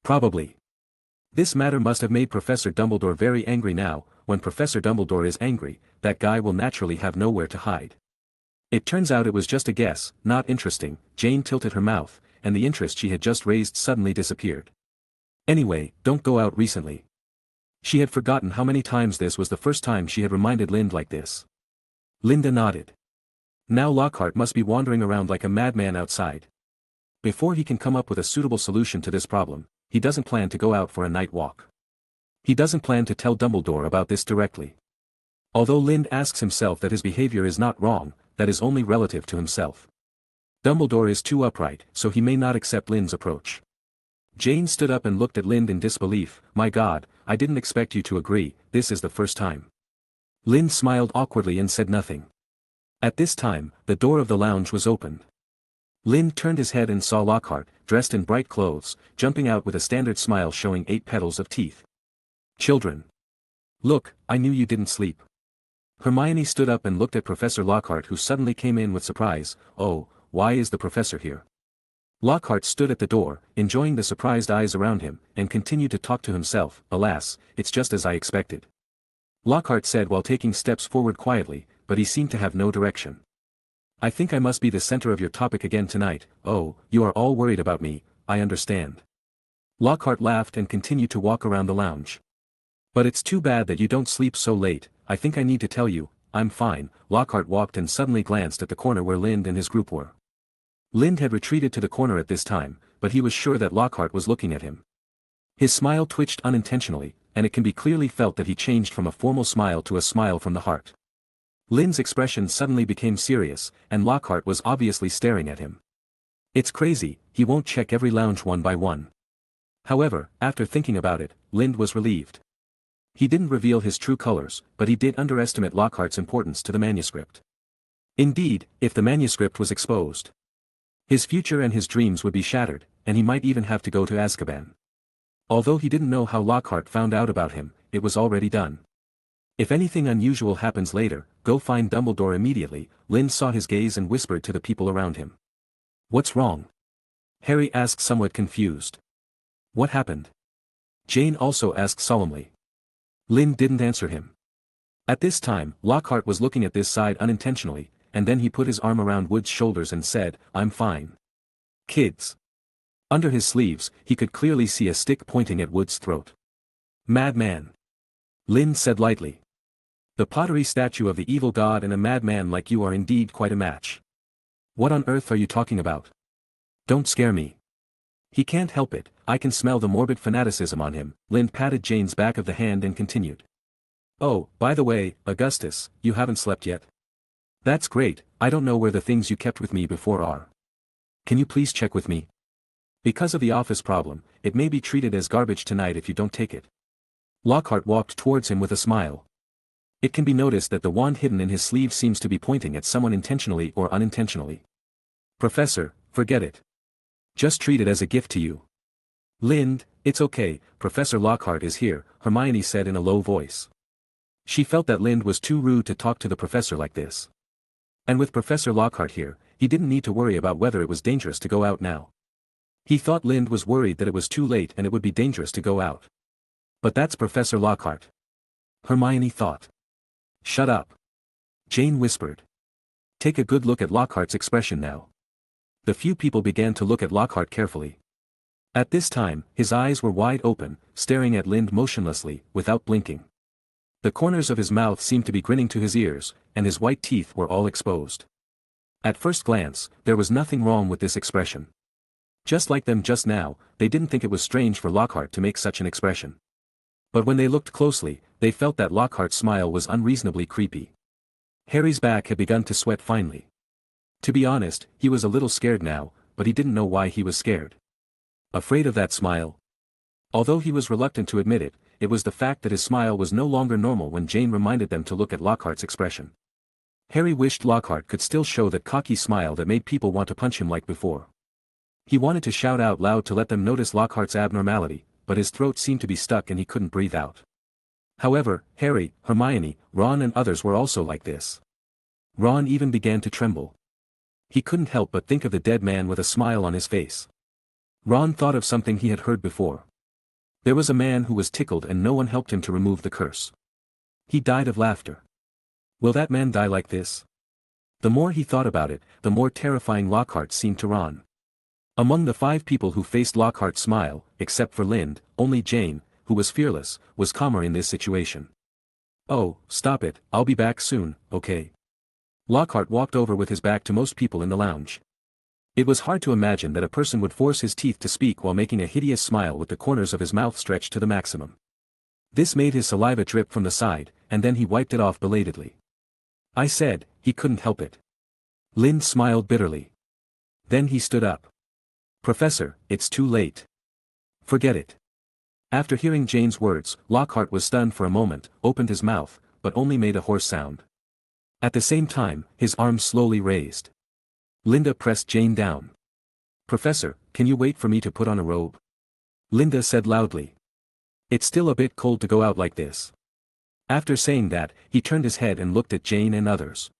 Probably. This matter must have made Professor Dumbledore very angry now. When Professor Dumbledore is angry, that guy will naturally have nowhere to hide. It turns out it was just a guess, not interesting. Jane tilted her mouth, and the interest she had just raised suddenly disappeared. Anyway, don't go out recently. She had forgotten how many times this was the first time she had reminded Lind like this. Linda nodded. Now Lockhart must be wandering around like a madman outside. Before he can come up with a suitable solution to this problem, he doesn't plan to go out for a night walk. He doesn't plan to tell Dumbledore about this directly. Although Lind asks himself that his behavior is not wrong, that is only relative to himself. Dumbledore is too upright, so he may not accept Lind's approach. Jane stood up and looked at Lind in disbelief. My God, I didn't expect you to agree, this is the first time. Lind smiled awkwardly and said nothing. At this time, the door of the lounge was opened. Lind turned his head and saw Lockhart, dressed in bright clothes, jumping out with a standard smile showing 8 petals of teeth. Children. Look, I knew you didn't sleep. Hermione stood up and looked at Professor Lockhart, who suddenly came in with surprise. Oh, why is the professor here? Lockhart stood at the door, enjoying the surprised eyes around him, and continued to talk to himself. Alas, it's just as I expected. Lockhart said while taking steps forward quietly, but he seemed to have no direction. I think I must be the center of your topic again tonight. Oh, you are all worried about me. I understand. Lockhart laughed and continued to walk around the lounge. But it's too bad that you don't sleep so late. I think I need to tell you, I'm fine. Lockhart walked and suddenly glanced at the corner where Lind and his group were. Lind had retreated to the corner at this time, but he was sure that Lockhart was looking at him. His smile twitched unintentionally, and it can be clearly felt that he changed from a formal smile to a smile from the heart. Lind's expression suddenly became serious, and Lockhart was obviously staring at him. It's crazy, he won't check every lounge one by one. However, after thinking about it, Lind was relieved. He didn't reveal his true colors, but he did underestimate Lockhart's importance to the manuscript. Indeed, if the manuscript was exposed, his future and his dreams would be shattered, and he might even have to go to Azkaban. Although he didn't know how Lockhart found out about him, it was already done. If anything unusual happens later, go find Dumbledore immediately. Lind saw his gaze and whispered to the people around him. What's wrong? Harry asked somewhat confused. What happened? Jane also asked solemnly. Lind didn't answer him. At this time, Lockhart was looking at this side unintentionally, and then he put his arm around Wood's shoulders and said, I'm fine. Kids. Under his sleeves, he could clearly see a stick pointing at Wood's throat. Madman. Lind said lightly. The pottery statue of the evil god and a madman like you are indeed quite a match. What on earth are you talking about? Don't scare me. He can't help it, I can smell the morbid fanaticism on him. Lind patted Jane's back of the hand and continued. Oh, by the way, Augustus, you haven't slept yet? That's great, I don't know where the things you kept with me before are. Can you please check with me? Because of the office problem, it may be treated as garbage tonight if you don't take it. Lockhart walked towards him with a smile. It can be noticed that the wand hidden in his sleeve seems to be pointing at someone intentionally or unintentionally. Professor, forget it. Just treat it as a gift to you. Lind, it's okay, Professor Lockhart is here, Hermione said in a low voice. She felt that Lind was too rude to talk to the professor like this. And with Professor Lockhart here, he didn't need to worry about whether it was dangerous to go out now. He thought Lind was worried that it was too late and it would be dangerous to go out. But that's Professor Lockhart. Hermione thought. Shut up. Jane whispered. Take a good look at Lockhart's expression now. The few people began to look at Lockhart carefully. At this time, his eyes were wide open, staring at Lind motionlessly, without blinking. The corners of his mouth seemed to be grinning to his ears, and his white teeth were all exposed. At first glance, there was nothing wrong with this expression. Just like them just now, they didn't think it was strange for Lockhart to make such an expression. But when they looked closely, they felt that Lockhart's smile was unreasonably creepy. Harry's back had begun to sweat finely. To be honest, he was a little scared now, but he didn't know why he was scared. Afraid of that smile? Although he was reluctant to admit it, it was the fact that his smile was no longer normal when Jane reminded them to look at Lockhart's expression. Harry wished Lockhart could still show that cocky smile that made people want to punch him like before. He wanted to shout out loud to let them notice Lockhart's abnormality, but his throat seemed to be stuck and he couldn't breathe out. However, Harry, Hermione, Ron and others were also like this. Ron even began to tremble. He couldn't help but think of the dead man with a smile on his face. Ron thought of something he had heard before. There was a man who was tickled and no one helped him to remove the curse. He died of laughter. Will that man die like this? The more he thought about it, the more terrifying Lockhart seemed to Ron. Among the 5 people who faced Lockhart's smile, except for Lind, only Jane, who was fearless, was calmer in this situation. Oh, stop it, I'll be back soon, okay? Lockhart walked over with his back to most people in the lounge. It was hard to imagine that a person would force his teeth to speak while making a hideous smile with the corners of his mouth stretched to the maximum. This made his saliva drip from the side, and then he wiped it off belatedly. I said, he couldn't help it. Lind smiled bitterly. Then he stood up. Professor, it's too late. Forget it. After hearing Jane's words, Lockhart was stunned for a moment, opened his mouth, but only made a hoarse sound. At the same time, his arms slowly raised. Linda pressed Jane down. Professor, can you wait for me to put on a robe? Linda said loudly. It's still a bit cold to go out like this. After saying that, he turned his head and looked at Jane and others.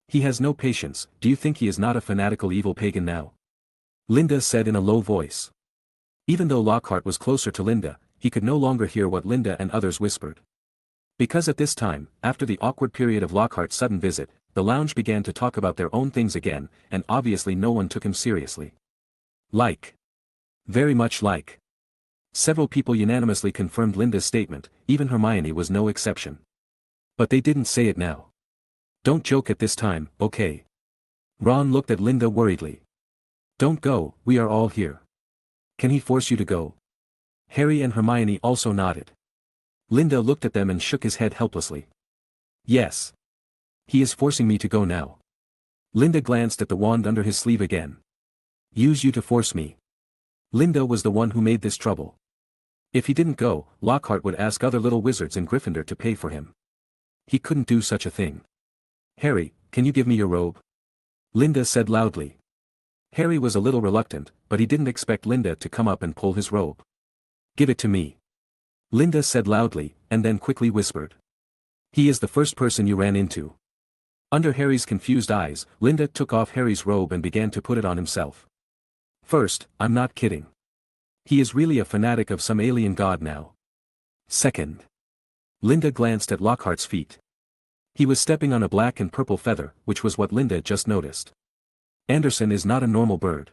He has no patience, do you think he is not a fanatical evil pagan now? Linda said in a low voice. Even though Lockhart was closer to Linda, he could no longer hear what Linda and others whispered. Because at this time, after the awkward period of Lockhart's sudden visit, the lounge began to talk about their own things again, and obviously no one took him seriously. Like Very much like. Several people unanimously confirmed Linda's statement, even Hermione was no exception. But they didn't say it now. Don't joke at this time, okay? Ron looked at Linda worriedly. Don't go, we are all here. Can he force you to go? Harry and Hermione also nodded. Linda looked at them and shook his head helplessly. Yes. He is forcing me to go now. Linda glanced at the wand under his sleeve again. Use you to force me. Linda was the one who made this trouble. If he didn't go, Lockhart would ask other little wizards in Gryffindor to pay for him. He couldn't do such a thing. Harry, can you give me your robe? Linda said loudly. Harry was a little reluctant, but he didn't expect Linda to come up and pull his robe. Give it to me. Linda said loudly, and then quickly whispered. He is the first person you ran into. Under Harry's confused eyes, Linda took off Harry's robe and began to put it on himself. First, I'm not kidding. He is really a fanatic of some alien god now. Second. Linda glanced at Lockhart's feet. He was stepping on a black and purple feather, which was what Linda just noticed. Anderson is not a normal bird.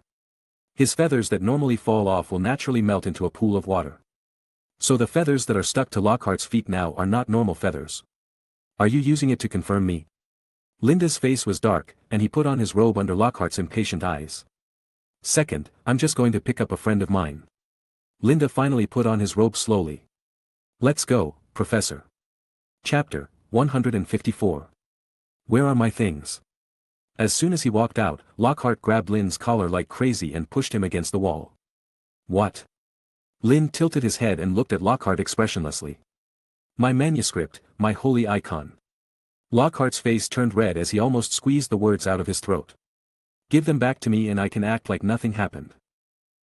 His feathers that normally fall off will naturally melt into a pool of water. So the feathers that are stuck to Lockhart's feet now are not normal feathers. Are you using it to confirm me? Linda's face was dark, and he put on his robe under Lockhart's impatient eyes. Second, I'm just going to pick up a friend of mine. Linda finally put on his robe slowly. Let's go, Professor. Chapter 154. Where are my things? As soon as he walked out, Lockhart grabbed Lynn's collar like crazy and pushed him against the wall. What? Lynn tilted his head and looked at Lockhart expressionlessly. My manuscript, my holy icon. Lockhart's face turned red as he almost squeezed the words out of his throat. Give them back to me and I can act like nothing happened.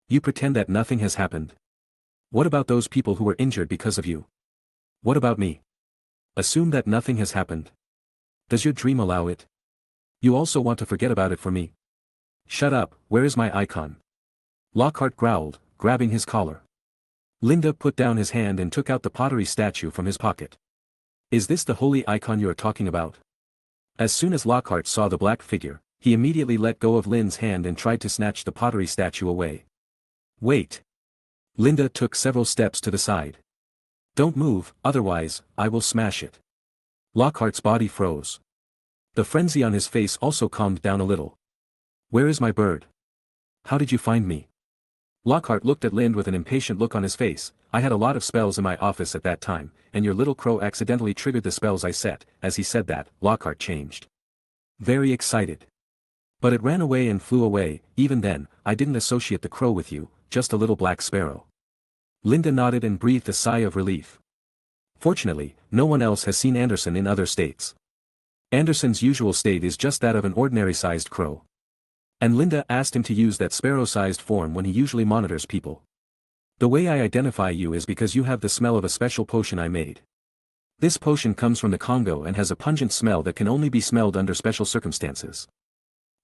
You pretend that nothing has happened? What about those people who were injured because of you? What about me? Assume that nothing has happened. Does your dream allow it? You also want to forget about it for me? Shut up, where is my icon? Lockhart growled, grabbing his collar. Linda put down his hand and took out the pottery statue from his pocket. Is this the holy icon you are talking about? As soon as Lockhart saw the black figure, he immediately let go of Lynn's hand and tried to snatch the pottery statue away. Wait. Linda took several steps to the side. Don't move, otherwise, I will smash it. Lockhart's body froze. The frenzy on his face also calmed down a little. Where is my bird? How did you find me? Lockhart looked at Lynn with an impatient look on his face. I had a lot of spells in my office at that time, and your little crow accidentally triggered the spells I set. As he said that, Lockhart changed. Very excited. But it ran away and flew away. Even then, I didn't associate the crow with you, just a little black sparrow. Linda nodded and breathed a sigh of relief. Fortunately, no one else has seen Anderson in other states. Anderson's usual state is just that of an ordinary-sized crow. And Linda asked him to use that sparrow-sized form when he usually monitors people. The way I identify you is because you have the smell of a special potion I made. This potion comes from the Congo and has a pungent smell that can only be smelled under special circumstances.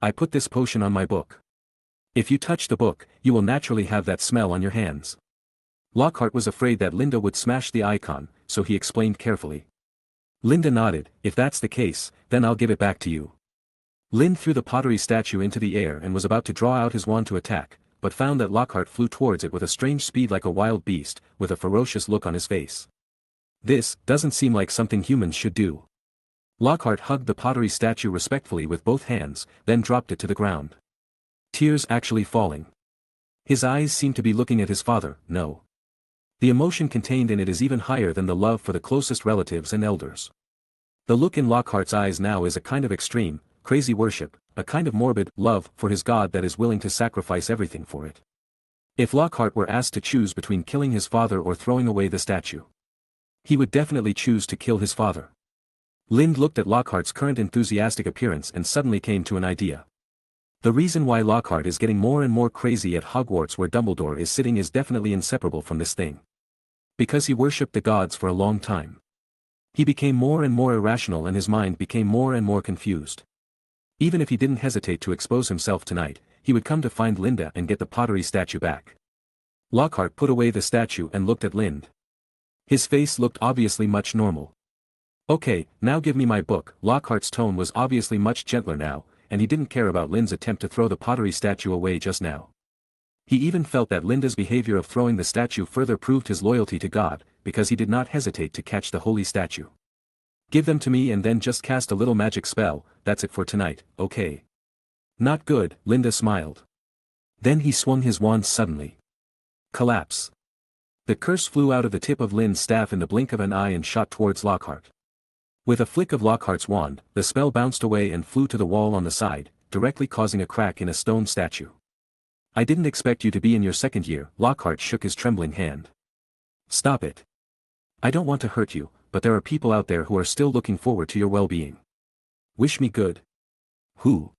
I put this potion on my book. If you touch the book, you will naturally have that smell on your hands. Lockhart was afraid that Linda would smash the icon, so he explained carefully. Linda nodded. If that's the case, then I'll give it back to you. Lynn threw the pottery statue into the air and was about to draw out his wand to attack, but found that Lockhart flew towards it with a strange speed like a wild beast, with a ferocious look on his face. This doesn't seem like something humans should do. Lockhart hugged the pottery statue respectfully with both hands, then dropped it to the ground. Tears actually falling. His eyes seemed to be looking at his father. No. The emotion contained in it is even higher than the love for the closest relatives and elders. The look in Lockhart's eyes now is a kind of extreme, crazy worship, a kind of morbid love for his god that is willing to sacrifice everything for it. If Lockhart were asked to choose between killing his father or throwing away the statue, he would definitely choose to kill his father. Lind looked at Lockhart's current enthusiastic appearance and suddenly came to an idea. The reason why Lockhart is getting more and more crazy at Hogwarts where Dumbledore is sitting is definitely inseparable from this thing. Because he worshipped the gods for a long time. He became more and more irrational and his mind became more and more confused. Even if he didn't hesitate to expose himself tonight, he would come to find Linda and get the pottery statue back. Lockhart put away the statue and looked at Lind. His face looked obviously much normal. Okay, now give me my book. Lockhart's tone was obviously much gentler now, and he didn't care about Lind's attempt to throw the pottery statue away just now. He even felt that Linda's behavior of throwing the statue further proved his loyalty to God, because he did not hesitate to catch the holy statue. Give them to me and then just cast a little magic spell, that's it for tonight, okay? Not good, Linda smiled. Then he swung his wand suddenly. Collapse. The curse flew out of the tip of Lynn's staff in the blink of an eye and shot towards Lockhart. With a flick of Lockhart's wand, the spell bounced away and flew to the wall on the side, directly causing a crack in a stone statue. I didn't expect you to be in your second year, Lockhart shook his trembling hand. Stop it. I don't want to hurt you, but there are people out there who are still looking forward to your well-being. Wish me good. Who?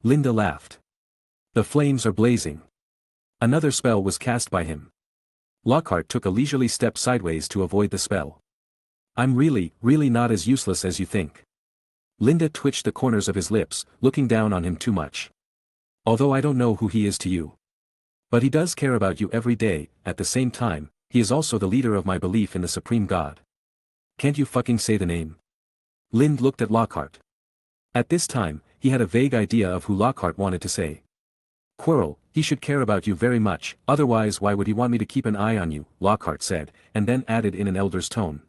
Linda laughed. The flames are blazing. Another spell was cast by him. Lockhart took a leisurely step sideways to avoid the spell. I'm really not as useless as you think. Linda twitched the corners of his lips, looking down on him too much. Although I don't know who he is to you. But he does care about you every day, at the same time, he is also the leader of my belief in the supreme God. Can't you fucking say the name? Lind looked at Lockhart. At this time, he had a vague idea of who Lockhart wanted to say. Quirrell, he should care about you very much, otherwise why would he want me to keep an eye on you, Lockhart said, and then added in an elder's tone.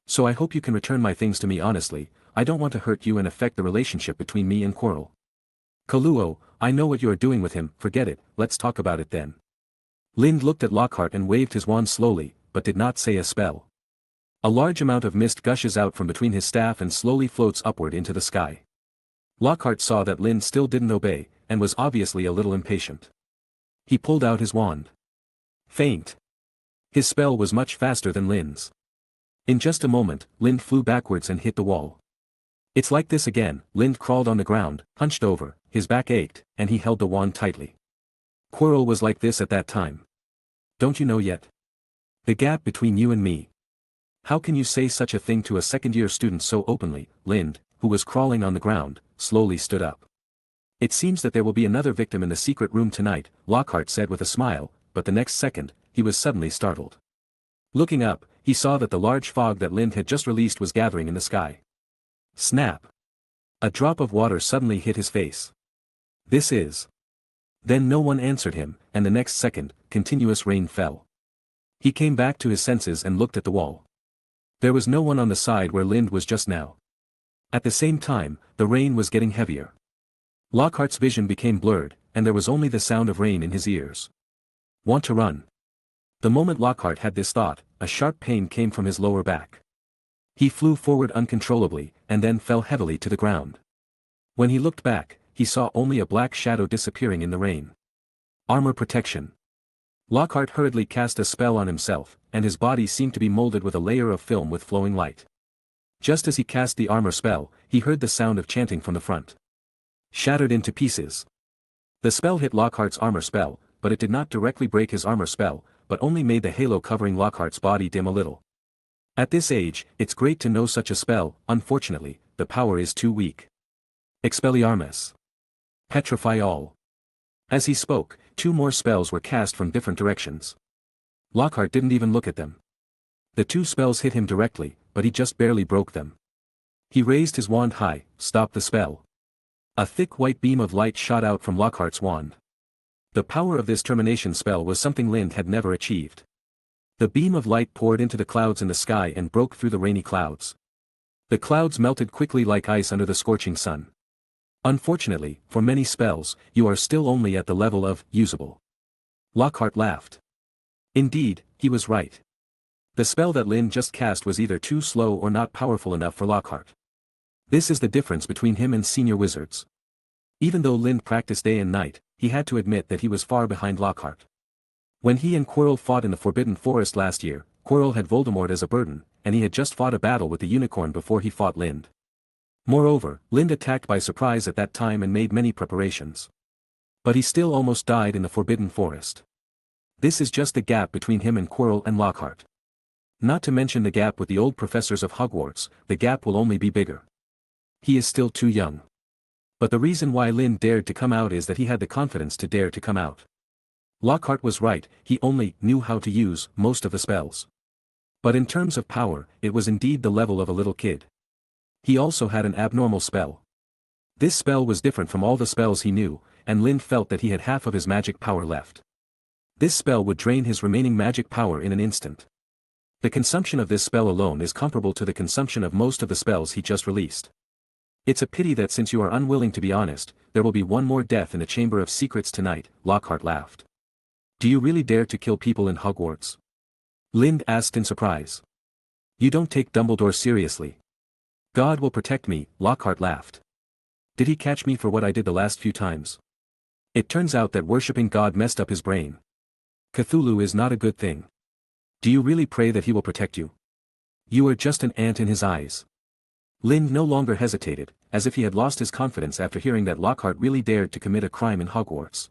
So I hope you can return my things to me honestly, I don't want to hurt you and affect the relationship between me and Quirrell. Kaluo, I know what you are doing with him, forget it, let's talk about it then. Lind looked at Lockhart and waved his wand slowly, but did not say a spell. A large amount of mist gushes out from between his staff and slowly floats upward into the sky. Lockhart saw that Lind still didn't obey, and was obviously a little impatient. He pulled out his wand. Faint. His spell was much faster than Lind's. In just a moment, Lind flew backwards and hit the wall. It's like this again, Lind crawled on the ground, hunched over, his back ached, and he held the wand tightly. Quirrell was like this at that time. Don't you know yet? The gap between you and me. How can you say such a thing to a second-year student so openly? Lind, who was crawling on the ground, slowly stood up. It seems that there will be another victim in the secret room tonight, Lockhart said with a smile, but the next second, he was suddenly startled. Looking up, he saw that the large fog that Lind had just released was gathering in the sky. Snap! A drop of water suddenly hit his face. This is... Then no one answered him, and the next second, continuous rain fell. He came back to his senses and looked at the wall. There was no one on the side where Lind was just now. At the same time, the rain was getting heavier. Lockhart's vision became blurred, and there was only the sound of rain in his ears. Want to run? The moment Lockhart had this thought, a sharp pain came from his lower back. He flew forward uncontrollably, and then fell heavily to the ground. When he looked back, he saw only a black shadow disappearing in the rain. Armor protection. Lockhart hurriedly cast a spell on himself, and his body seemed to be molded with a layer of film with flowing light. Just as he cast the armor spell, he heard the sound of chanting from the front. Shattered into pieces. The spell hit Lockhart's armor spell, but it did not directly break his armor spell, but only made the halo covering Lockhart's body dim a little. At this age, it's great to know such a spell, unfortunately, the power is too weak. Expelliarmus. Petrify all. As he spoke, 2 more spells were cast from different directions. Lockhart didn't even look at them. The 2 spells hit him directly, but he just barely broke them. He raised his wand high, stopped the spell. A thick white beam of light shot out from Lockhart's wand. The power of this termination spell was something Lind had never achieved. The beam of light poured into the clouds in the sky and broke through the rainy clouds. The clouds melted quickly like ice under the scorching sun. Unfortunately, for many spells, you are still only at the level of usable. Lockhart laughed. Indeed, he was right. The spell that Lind just cast was either too slow or not powerful enough for Lockhart. This is the difference between him and senior wizards. Even though Lind practiced day and night, he had to admit that he was far behind Lockhart. When he and Quirrell fought in the Forbidden Forest last year, Quirrell had Voldemort as a burden, and he had just fought a battle with the unicorn before he fought Lind. Moreover, Lind attacked by surprise at that time and made many preparations. But he still almost died in the Forbidden Forest. This is just the gap between him and Quirrell and Lockhart. Not to mention the gap with the old professors of Hogwarts, the gap will only be bigger. He is still too young. But the reason why Lind dared to come out is that he had the confidence to dare to come out. Lockhart was right, he only knew how to use most of the spells. But in terms of power, it was indeed the level of a little kid. He also had an abnormal spell. This spell was different from all the spells he knew, and Lind felt that he had half of his magic power left. This spell would drain his remaining magic power in an instant. The consumption of this spell alone is comparable to the consumption of most of the spells he just released. It's a pity that since you are unwilling to be honest, there will be one more death in the Chamber of Secrets tonight, Lockhart laughed. Do you really dare to kill people in Hogwarts? Lind asked in surprise. You don't take Dumbledore seriously. God will protect me, Lockhart laughed. Did he catch me for what I did the last few times? It turns out that worshipping God messed up his brain. Cthulhu is not a good thing. Do you really pray that he will protect you? You are just an ant in his eyes. Lind no longer hesitated, as if he had lost his confidence after hearing that Lockhart really dared to commit a crime in Hogwarts.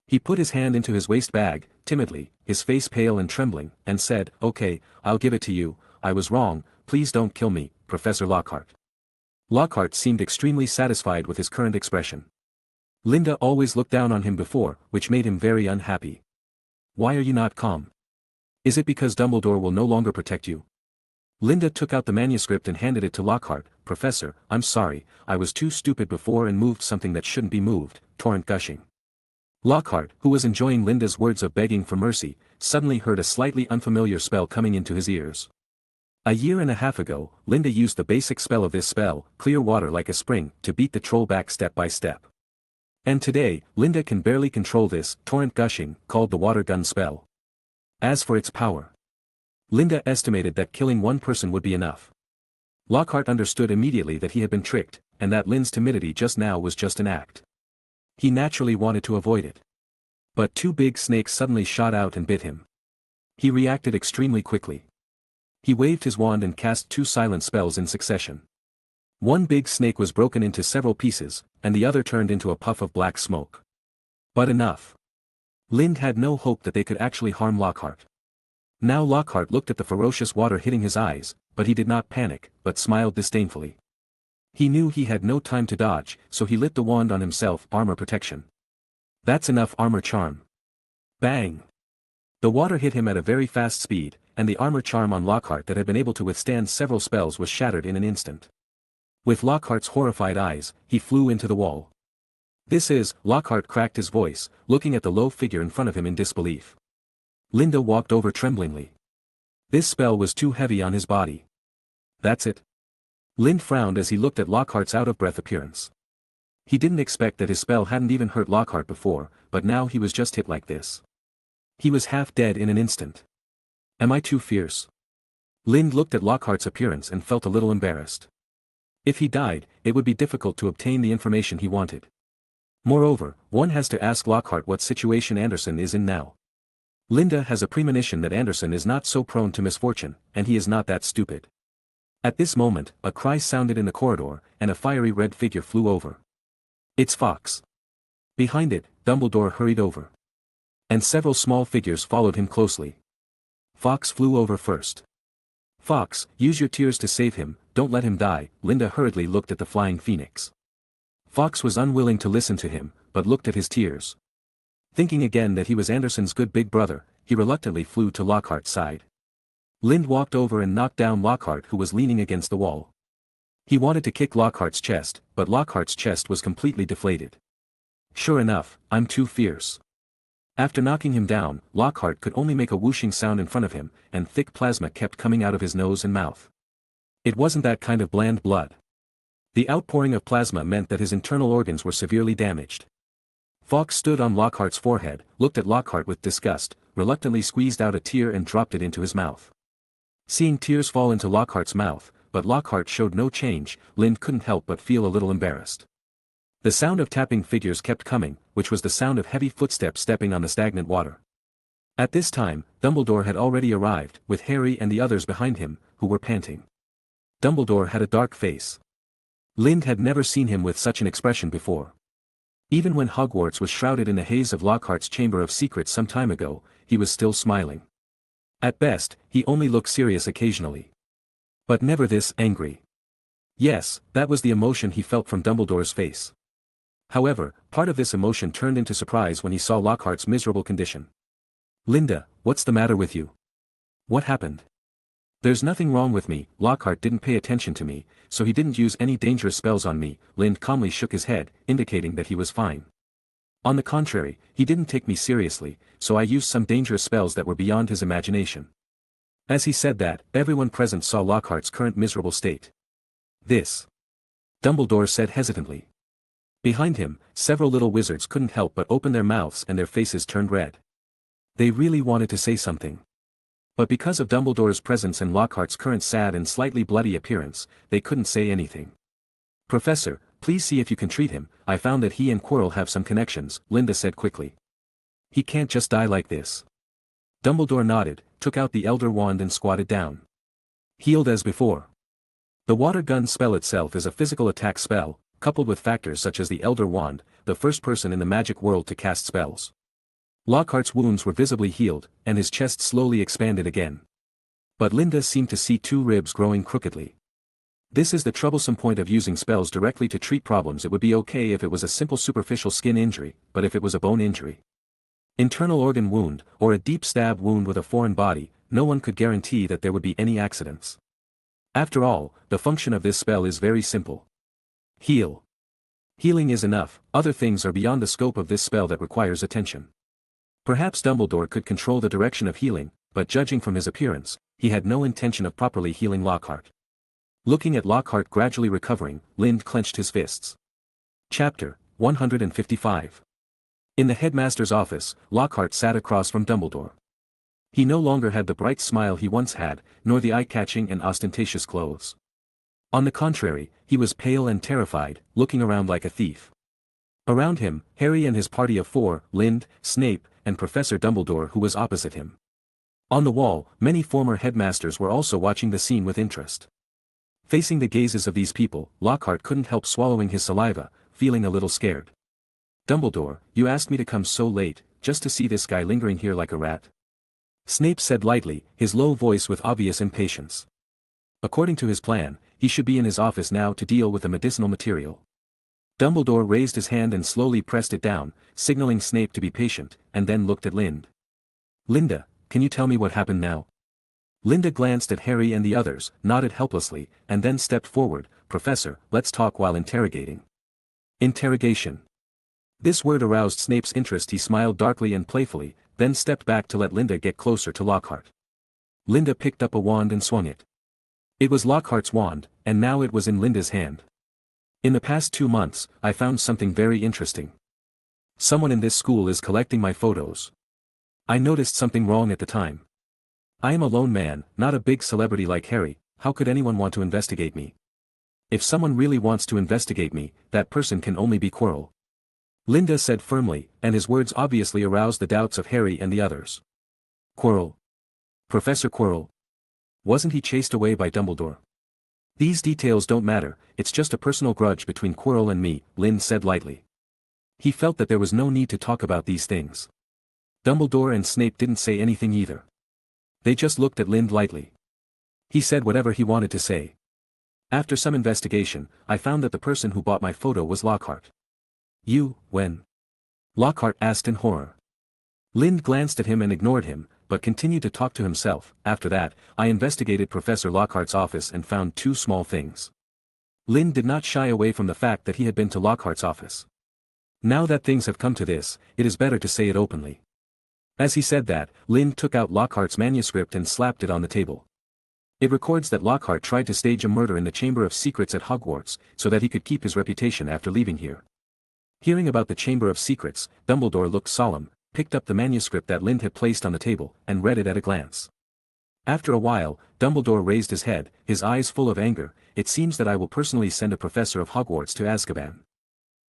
He put his hand into his waist bag, timidly, his face pale and trembling, and said, Okay, I'll give it to you, I was wrong, please don't kill me, Professor Lockhart. Lockhart seemed extremely satisfied with his current expression. Linda always looked down on him before, which made him very unhappy. Why are you not calm? Is it because Dumbledore will no longer protect you? Linda took out the manuscript and handed it to Lockhart. Professor, I'm sorry, I was too stupid before and moved something that shouldn't be moved, torrent gushing. Lockhart, who was enjoying Linda's words of begging for mercy, suddenly heard a slightly unfamiliar spell coming into his ears. A year and a half ago, Linda used the basic spell of this spell, Clear Water Like a Spring, to beat the troll back step by step. And today, Linda can barely control this, torrent gushing, called the water gun spell. As for its power, Linda estimated that killing one person would be enough. Lockhart understood immediately that he had been tricked, and that Lind's timidity just now was just an act. He naturally wanted to avoid it. But two big snakes suddenly shot out and bit him. He reacted extremely quickly. He waved his wand and cast two silent spells in succession. One big snake was broken into several pieces, and the other turned into a puff of black smoke. But enough. Lind had no hope that they could actually harm Lockhart. Now Lockhart looked at the ferocious water hitting his eyes, but he did not panic, but smiled disdainfully. He knew he had no time to dodge, so he lit the wand on himself, armor protection. That's enough armor charm. Bang! The water hit him at a very fast speed, and the armor charm on Lockhart that had been able to withstand several spells was shattered in an instant. With Lockhart's horrified eyes, he flew into the wall. This is, Lockhart cracked his voice, looking at the low figure in front of him in disbelief. Linda walked over tremblingly. This spell was too heavy on his body. That's it. Lind frowned as he looked at Lockhart's out-of-breath appearance. He didn't expect that his spell hadn't even hurt Lockhart before, but now he was just hit like this. He was half dead in an instant. Am I too fierce? Lind looked at Lockhart's appearance and felt a little embarrassed. If he died, it would be difficult to obtain the information he wanted. Moreover, one has to ask Lockhart what situation Anderson is in now. Linda has a premonition that Anderson is not so prone to misfortune, and he is not that stupid. At this moment, a cry sounded in the corridor, and a fiery red figure flew over. It's Fawkes. Behind it, Dumbledore hurried over. And several small figures followed him closely. Fawkes flew over first. Fawkes, use your tears to save him, don't let him die. Linda hurriedly looked at the flying phoenix. Fawkes was unwilling to listen to him, but looked at his tears. Thinking again that he was Anderson's good big brother, he reluctantly flew to Lockhart's side. Lind walked over and knocked down Lockhart, who was leaning against the wall. He wanted to kick Lockhart's chest, but Lockhart's chest was completely deflated. Sure enough, I'm too fierce. After knocking him down, Lockhart could only make a whooshing sound in front of him, and thick plasma kept coming out of his nose and mouth. It wasn't that kind of bland blood. The outpouring of plasma meant that his internal organs were severely damaged. Fawkes stood on Lockhart's forehead, looked at Lockhart with disgust, reluctantly squeezed out a tear and dropped it into his mouth. Seeing tears fall into Lockhart's mouth, but Lockhart showed no change, Lind couldn't help but feel a little embarrassed. The sound of tapping figures kept coming, which was the sound of heavy footsteps stepping on the stagnant water. At this time, Dumbledore had already arrived, with Harry and the others behind him, who were panting. Dumbledore had a dark face. Lind had never seen him with such an expression before. Even when Hogwarts was shrouded in the haze of Lockhart's Chamber of Secrets some time ago, he was still smiling. At best, he only looked serious occasionally. But never this angry. Yes, that was the emotion he felt from Dumbledore's face. However, part of this emotion turned into surprise when he saw Lockhart's miserable condition. Linda, what's the matter with you? What happened? There's nothing wrong with me. Lockhart didn't pay attention to me, so he didn't use any dangerous spells on me. Lind calmly shook his head, indicating that he was fine. On the contrary, he didn't take me seriously, so I used some dangerous spells that were beyond his imagination. As he said that, everyone present saw Lockhart's current miserable state. This. Dumbledore said hesitantly. Behind him, several little wizards couldn't help but open their mouths and their faces turned red. They really wanted to say something. But because of Dumbledore's presence and Lockhart's current sad and slightly bloody appearance, they couldn't say anything. Professor, please see if you can treat him. I found that he and Quirrell have some connections, Linda said quickly. He can't just die like this. Dumbledore nodded, took out the Elder Wand and squatted down. Healed as before. The water gun spell itself is a physical attack spell, coupled with factors such as the Elder Wand, the first person in the magic world to cast spells. Lockhart's wounds were visibly healed, and his chest slowly expanded again. But Linda seemed to see two ribs growing crookedly. This is the troublesome point of using spells directly to treat problems. It would be okay if it was a simple superficial skin injury, but if it was a bone injury, internal organ wound, or a deep stab wound with a foreign body, no one could guarantee that there would be any accidents. After all, the function of this spell is very simple. Heal. Healing is enough, other things are beyond the scope of this spell that requires attention. Perhaps Dumbledore could control the direction of healing, but judging from his appearance, he had no intention of properly healing Lockhart. Looking at Lockhart gradually recovering, Lind clenched his fists. Chapter 155. In the headmaster's office, Lockhart sat across from Dumbledore. He no longer had the bright smile he once had, nor the eye-catching and ostentatious clothes. On the contrary, he was pale and terrified, looking around like a thief. Around him, Harry and his party of four, Lind, Snape, and Professor Dumbledore, who was opposite him. On the wall, many former headmasters were also watching the scene with interest. Facing the gazes of these people, Lockhart couldn't help swallowing his saliva, feeling a little scared. Dumbledore, you asked me to come so late, just to see this guy lingering here like a rat? Snape said lightly, his low voice with obvious impatience. According to his plan, he should be in his office now to deal with the medicinal material. Dumbledore raised his hand and slowly pressed it down, signaling Snape to be patient, and then looked at Lind. Linda, can you tell me what happened now? Linda glanced at Harry and the others, nodded helplessly, and then stepped forward. Professor, let's talk while interrogating. Interrogation. This word aroused Snape's interest. He smiled darkly and playfully, then stepped back to let Linda get closer to Lockhart. Linda picked up a wand and swung it. It was Lockhart's wand, and now it was in Linda's hand. In the past 2 months, I found something very interesting. Someone in this school is collecting my photos. I noticed something wrong at the time. I am a lone man, not a big celebrity like Harry. How could anyone want to investigate me? If someone really wants to investigate me, that person can only be Quirrell. Linda said firmly, and his words obviously aroused the doubts of Harry and the others. Quirrell? Professor Quirrell? Wasn't he chased away by Dumbledore? These details don't matter, it's just a personal grudge between Quirrell and me, Lind said lightly. He felt that there was no need to talk about these things. Dumbledore and Snape didn't say anything either. They just looked at Lind lightly. He said whatever he wanted to say. After some investigation, I found that the person who bought my photo was Lockhart. You, when? Lockhart asked in horror. Lind glanced at him and ignored him, but continued to talk to himself. After that, I investigated Professor Lockhart's office and found 2 small things. Lind did not shy away from the fact that he had been to Lockhart's office. Now that things have come to this, it is better to say it openly. As he said that, Lind took out Lockhart's manuscript and slapped it on the table. It records that Lockhart tried to stage a murder in the Chamber of Secrets at Hogwarts, so that he could keep his reputation after leaving here. Hearing about the Chamber of Secrets, Dumbledore looked solemn, picked up the manuscript that Lind had placed on the table, and read it at a glance. After a while, Dumbledore raised his head, his eyes full of anger. It seems that I will personally send a professor of Hogwarts to Azkaban.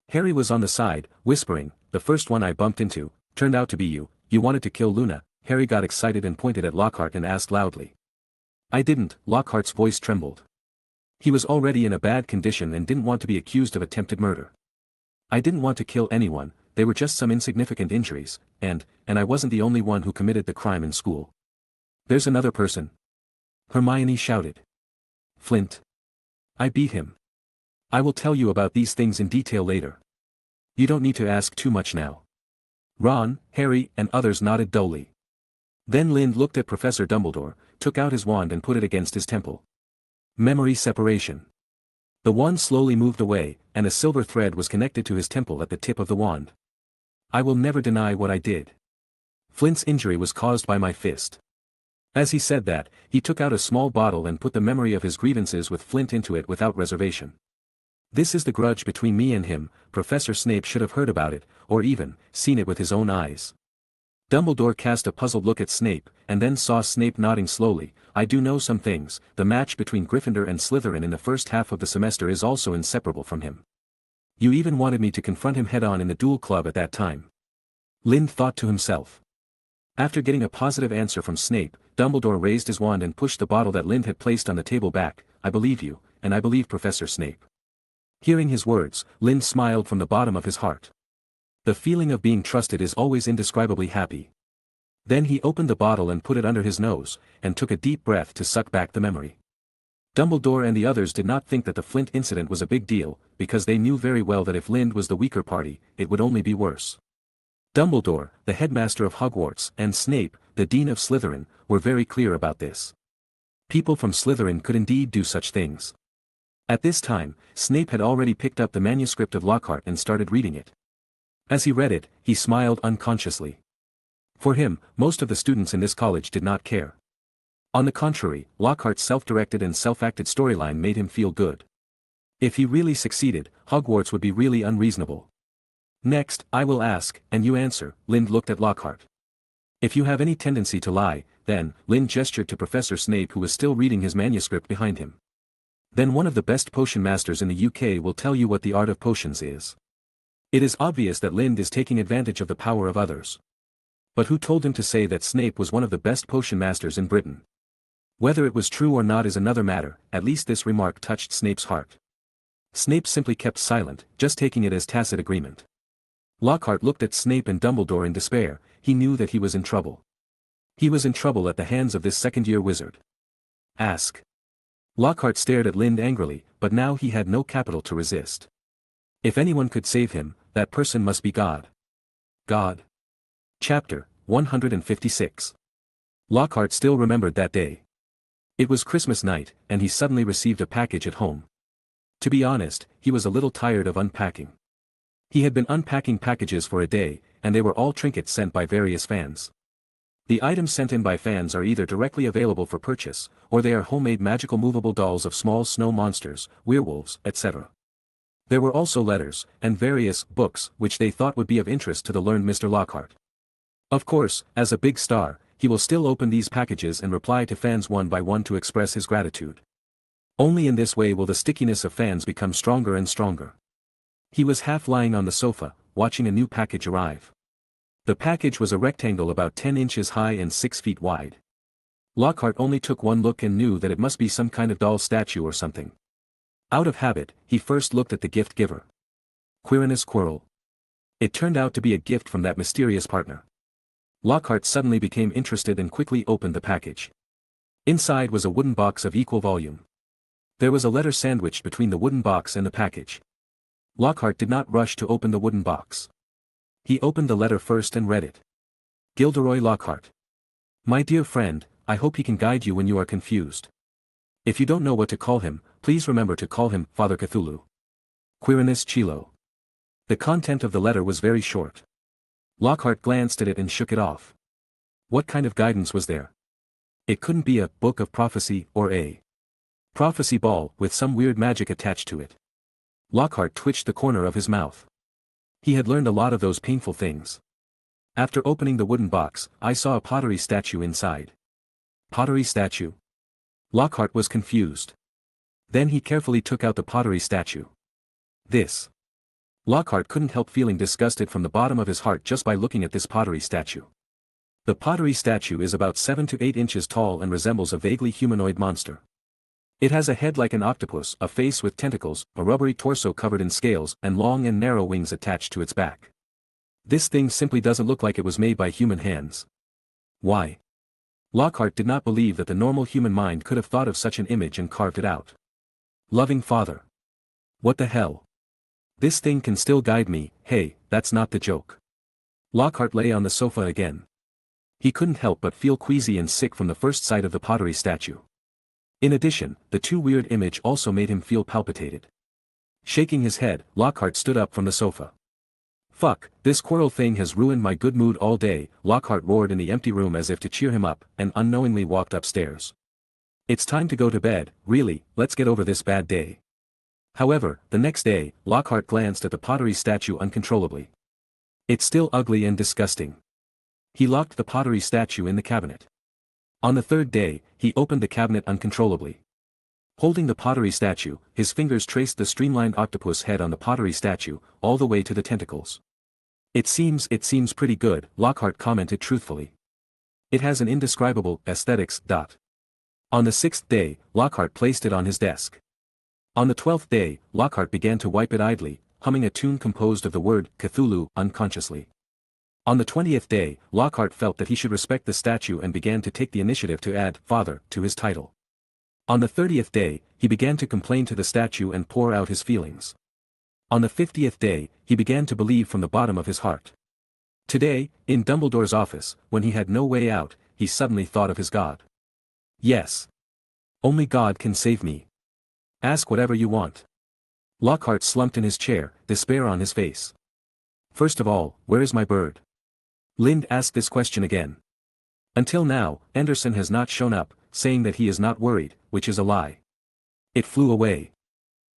Harry was on the side, whispering, the first one I bumped into, turned out to be you. You wanted to kill Luna. Harry got excited and pointed at Lockhart and asked loudly. I didn't, Lockhart's voice trembled. He was already in a bad condition and didn't want to be accused of attempted murder. I didn't want to kill anyone, they were just some insignificant injuries, and I wasn't the only one who committed the crime in school. There's another person. Hermione shouted. Flint. I beat him. I will tell you about these things in detail later. You don't need to ask too much now. Ron, Harry, and others nodded dully. Then Lind looked at Professor Dumbledore, took out his wand and put it against his temple. Memory separation. The wand slowly moved away, and a silver thread was connected to his temple at the tip of the wand. I will never deny what I did. Flint's injury was caused by my fist. As he said that, he took out a small bottle and put the memory of his grievances with Flint into it without reservation. This is the grudge between me and him. Professor Snape should have heard about it, or even, seen it with his own eyes. Dumbledore cast a puzzled look at Snape, and then saw Snape nodding slowly. I do know some things. The match between Gryffindor and Slytherin in the first half of the semester is also inseparable from him. You even wanted me to confront him head-on in the duel club at that time. Lind thought to himself. After getting a positive answer from Snape, Dumbledore raised his wand and pushed the bottle that Lind had placed on the table back. I believe you, and I believe Professor Snape. Hearing his words, Lind smiled from the bottom of his heart. The feeling of being trusted is always indescribably happy. Then he opened the bottle and put it under his nose, and took a deep breath to suck back the memory. Dumbledore and the others did not think that the Flint incident was a big deal, because they knew very well that if Lind was the weaker party, it would only be worse. Dumbledore, the headmaster of Hogwarts, and Snape, the dean of Slytherin, were very clear about this. People from Slytherin could indeed do such things. At this time, Snape had already picked up the manuscript of Lockhart and started reading it. As he read it, he smiled unconsciously. For him, most of the students in this college did not care. On the contrary, Lockhart's self-directed and self-acted storyline made him feel good. If he really succeeded, Hogwarts would be really unreasonable. Next, I will ask, and you answer. Lind looked at Lockhart. If you have any tendency to lie, then, Lind gestured to Professor Snape who was still reading his manuscript behind him. Then one of the best potion masters in the UK will tell you what the art of potions is. It is obvious that Lind is taking advantage of the power of others. But who told him to say that Snape was one of the best potion masters in Britain? Whether it was true or not is another matter, at least this remark touched Snape's heart. Snape simply kept silent, just taking it as tacit agreement. Lockhart looked at Snape and Dumbledore in despair. He knew that he was in trouble. He was in trouble at the hands of this second-year wizard. Ask. Lockhart stared at Lind angrily, but now he had no capital to resist. If anyone could save him, that person must be God. God. Chapter 156. Lockhart still remembered that day. It was Christmas night, and he suddenly received a package at home. To be honest, he was a little tired of unpacking. He had been unpacking packages for a day, and they were all trinkets sent by various fans. The items sent in by fans are either directly available for purchase, or they are homemade magical movable dolls of small snow monsters, werewolves, etc. There were also letters, and various books which they thought would be of interest to the learned Mr. Lockhart. Of course, as a big star, he will still open these packages and reply to fans one by one to express his gratitude. Only in this way will the stickiness of fans become stronger and stronger. He was half lying on the sofa, watching a new package arrive. The package was a rectangle about 10 inches high and 6 feet wide. Lockhart only took one look and knew that it must be some kind of doll statue or something. Out of habit, he first looked at the gift giver. Quirinus Quirrell. It turned out to be a gift from that mysterious partner. Lockhart suddenly became interested and quickly opened the package. Inside was a wooden box of equal volume. There was a letter sandwiched between the wooden box and the package. Lockhart did not rush to open the wooden box. He opened the letter first and read it. Gilderoy Lockhart. My dear friend, I hope he can guide you when you are confused. If you don't know what to call him, please remember to call him Father Cthulhu. Quirinus Chilo. The content of the letter was very short. Lockhart glanced at it and shook it off. What kind of guidance was there? It couldn't be a book of prophecy or a prophecy ball with some weird magic attached to it. Lockhart twitched the corner of his mouth. He had learned a lot of those painful things. After opening the wooden box, I saw a pottery statue inside. Pottery statue? Lockhart was confused. Then he carefully took out the pottery statue. This. Lockhart couldn't help feeling disgusted from the bottom of his heart just by looking at this pottery statue. The pottery statue is about 7 to 8 inches tall and resembles a vaguely humanoid monster. It has a head like an octopus, a face with tentacles, a rubbery torso covered in scales, and long and narrow wings attached to its back. This thing simply doesn't look like it was made by human hands. Why? Lockhart did not believe that the normal human mind could have thought of such an image and carved it out. Loving Father. What the hell? This thing can still guide me. Hey, that's not the joke. Lockhart lay on the sofa again. He couldn't help but feel queasy and sick from the first sight of the pottery statue. In addition, the too weird image also made him feel palpitated. Shaking his head, Lockhart stood up from the sofa. Fuck, this Quirrell thing has ruined my good mood all day, Lockhart roared in the empty room as if to cheer him up, and unknowingly walked upstairs. It's time to go to bed, really, let's get over this bad day. However, the next day, Lockhart glanced at the pottery statue uncontrollably. It's still ugly and disgusting. He locked the pottery statue in the cabinet. On the third day, he opened the cabinet uncontrollably. Holding the pottery statue, his fingers traced the streamlined octopus head on the pottery statue, all the way to the tentacles. It seems pretty good, Lockhart commented truthfully. It has an indescribable aesthetics. On the 6th day, Lockhart placed it on his desk. On the 12th day, Lockhart began to wipe it idly, humming a tune composed of the word Cthulhu unconsciously. On the 20th day, Lockhart felt that he should respect the statue and began to take the initiative to add "Father" to his title. On the 30th day, he began to complain to the statue and pour out his feelings. On the 50th day, he began to believe from the bottom of his heart. Today, in Dumbledore's office, when he had no way out, he suddenly thought of his God. Yes. Only God can save me. Ask whatever you want. Lockhart slumped in his chair, despair on his face. First of all, where is my bird? Lind asked this question again. Until now, Anderson has not shown up, saying that he is not worried, which is a lie. It flew away.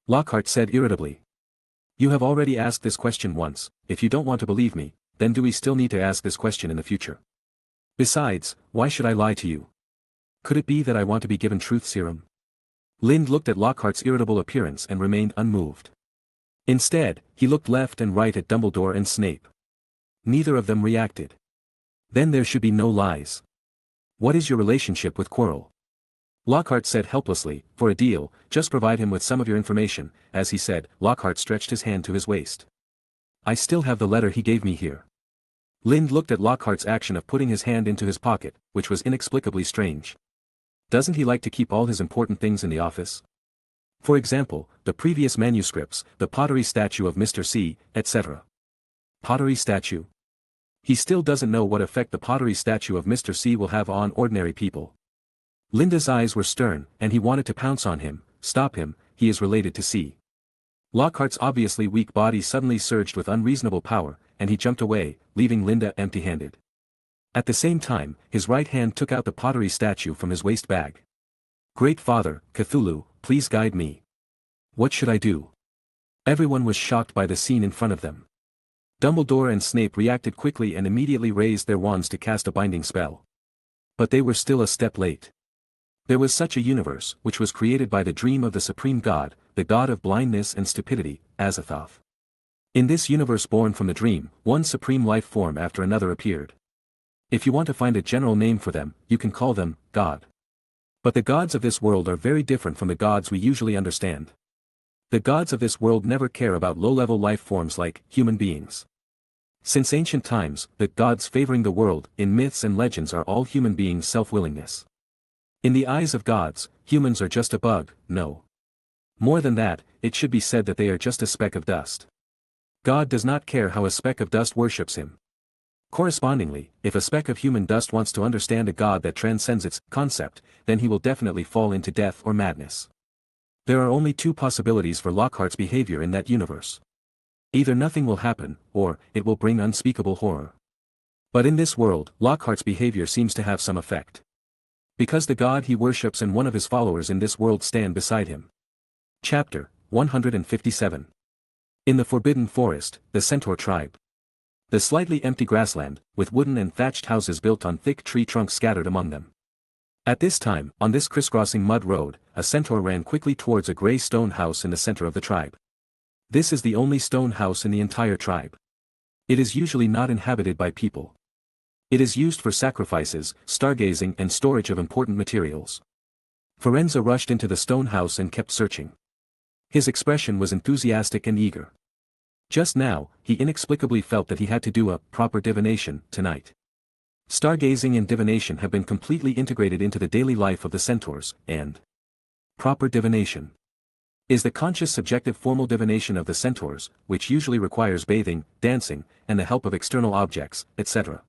Lockhart said irritably. You have already asked this question once, if you don't want to believe me, then do we still need to ask this question in the future? Besides, why should I lie to you? Could it be that I want to be given truth serum? Lind looked at Lockhart's irritable appearance and remained unmoved. Instead, he looked left and right at Dumbledore and Snape. Neither of them reacted. Then there should be no lies. What is your relationship with Quirrell? Lockhart said helplessly, for a deal, just provide him with some of your information, as he said. Lockhart stretched his hand to his waist. I still have the letter he gave me here. Lind looked at Lockhart's action of putting his hand into his pocket, which was inexplicably strange. Doesn't he like to keep all his important things in the office? For example, the previous manuscripts, the pottery statue of Mr. C, etc. Pottery statue? He still doesn't know what effect the pottery statue of Mr. C will have on ordinary people. Linda's eyes were stern, and he wanted to pounce on him, stop him, he is related to C. Lockhart's obviously weak body suddenly surged with unreasonable power, and he jumped away, leaving Linda empty-handed. At the same time, his right hand took out the pottery statue from his waist bag. Great Father, Cthulhu, please guide me. What should I do? Everyone was shocked by the scene in front of them. Dumbledore and Snape reacted quickly and immediately raised their wands to cast a binding spell. But they were still a step late. There was such a universe, which was created by the dream of the supreme god, the god of blindness and stupidity, Azathoth. In this universe born from the dream, one supreme life form after another appeared. If you want to find a general name for them, you can call them, God. But the gods of this world are very different from the gods we usually understand. The gods of this world never care about low-level life forms like human beings. Since ancient times, the gods favoring the world, in myths and legends are all human beings' self-willingness. In the eyes of gods, humans are just a bug, no. More than that, it should be said that they are just a speck of dust. God does not care how a speck of dust worships him. Correspondingly, if a speck of human dust wants to understand a god that transcends its concept, then he will definitely fall into death or madness. There are only two possibilities for Lockhart's behavior in that universe. Either nothing will happen, or it will bring unspeakable horror. But in this world, Lockhart's behavior seems to have some effect. Because the god he worships and one of his followers in this world stand beside him. Chapter 157. In the Forbidden Forest, the Centaur Tribe. The slightly empty grassland, with wooden and thatched houses built on thick tree trunks scattered among them. At this time, on this crisscrossing mud road, a centaur ran quickly towards a gray stone house in the center of the tribe. This is the only stone house in the entire tribe. It is usually not inhabited by people. It is used for sacrifices, stargazing and storage of important materials. Firenze rushed into the stone house and kept searching. His expression was enthusiastic and eager. Just now, he inexplicably felt that he had to do a proper divination tonight. Stargazing and divination have been completely integrated into the daily life of the centaurs, and proper divination is the conscious subjective formal divination of the centaurs, which usually requires bathing, dancing, and the help of external objects, etc.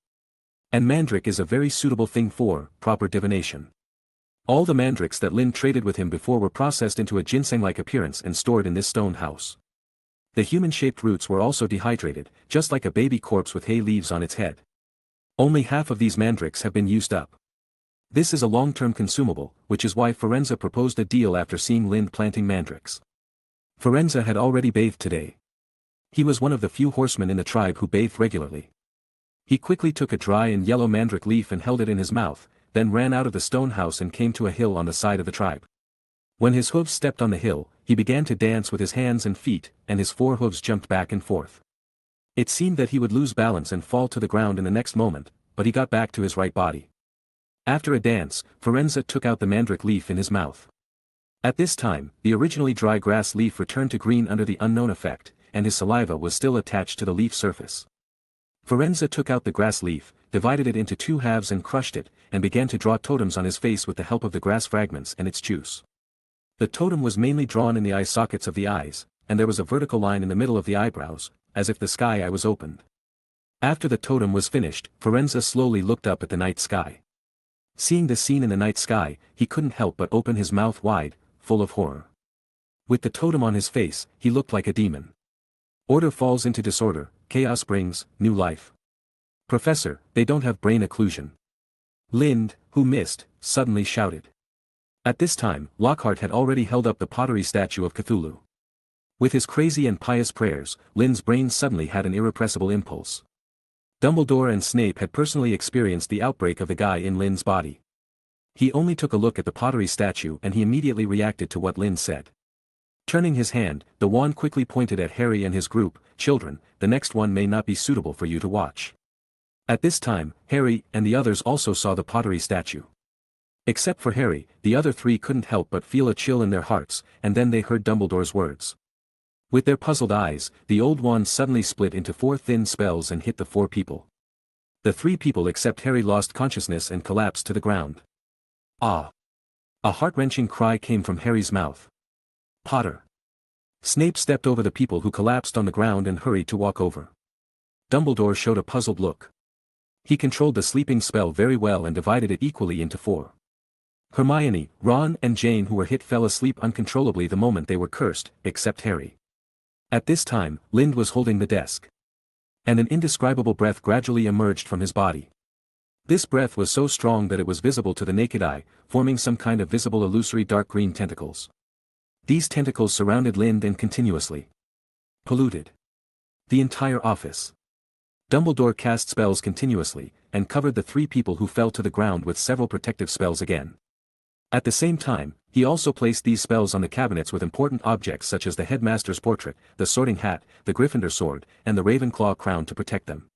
And mandrake is a very suitable thing for proper divination. All the mandrakes that Lin traded with him before were processed into a ginseng-like appearance and stored in this stone house. The human-shaped roots were also dehydrated, just like a baby corpse with hay leaves on its head. Only half of these mandrakes have been used up. This is a long-term consumable, which is why Firenze proposed a deal after seeing Lind planting mandrakes. Firenze had already bathed today. He was one of the few horsemen in the tribe who bathed regularly. He quickly took a dry and yellow mandrake leaf and held it in his mouth, then ran out of the stone house and came to a hill on the side of the tribe. When his hooves stepped on the hill, he began to dance with his hands and feet, and his four hooves jumped back and forth. It seemed that he would lose balance and fall to the ground in the next moment, but he got back to his right body. After a dance, Firenze took out the mandrake leaf in his mouth. At this time, the originally dry grass leaf returned to green under the unknown effect, and his saliva was still attached to the leaf surface. Firenze took out the grass leaf, divided it into two halves and crushed it, and began to draw totems on his face with the help of the grass fragments and its juice. The totem was mainly drawn in the eye sockets of the eyes, and there was a vertical line in the middle of the eyebrows, as if the sky eye was opened. After the totem was finished, Firenze slowly looked up at the night sky. Seeing the scene in the night sky, he couldn't help but open his mouth wide, full of horror. With the totem on his face, he looked like a demon. Order falls into disorder, chaos brings new life. Professor, they don't have brain occlusion. Lind, who missed, suddenly shouted. At this time, Lockhart had already held up the pottery statue of Cthulhu. With his crazy and pious prayers, Lind's brain suddenly had an irrepressible impulse. Dumbledore and Snape had personally experienced the outbreak of the guy in Lind's body. He only took a look at the pottery statue and he immediately reacted to what Lind said. Turning his hand, the wand quickly pointed at Harry and his group. Children, the next one may not be suitable for you to watch. At this time, Harry and the others also saw the pottery statue. Except for Harry, the other three couldn't help but feel a chill in their hearts, and then they heard Dumbledore's words. With their puzzled eyes, the old wand suddenly split into 4 thin spells and hit the 4 people. The 3 people except Harry lost consciousness and collapsed to the ground. Ah! A heart-wrenching cry came from Harry's mouth. Potter! Snape stepped over the people who collapsed on the ground and hurried to walk over. Dumbledore showed a puzzled look. He controlled the sleeping spell very well and divided it equally into 4. Hermione, Ron and Jane who were hit fell asleep uncontrollably the moment they were cursed, except Harry. At this time, Lind was holding the desk. And an indescribable breath gradually emerged from his body. This breath was so strong that it was visible to the naked eye, forming some kind of visible illusory dark green tentacles. These tentacles surrounded Lind and continuously polluted the entire office. Dumbledore cast spells continuously, and covered the 3 people who fell to the ground with several protective spells again. At the same time, he also placed these spells on the cabinets with important objects such as the headmaster's portrait, the sorting hat, the Gryffindor sword, and the Ravenclaw crown to protect them.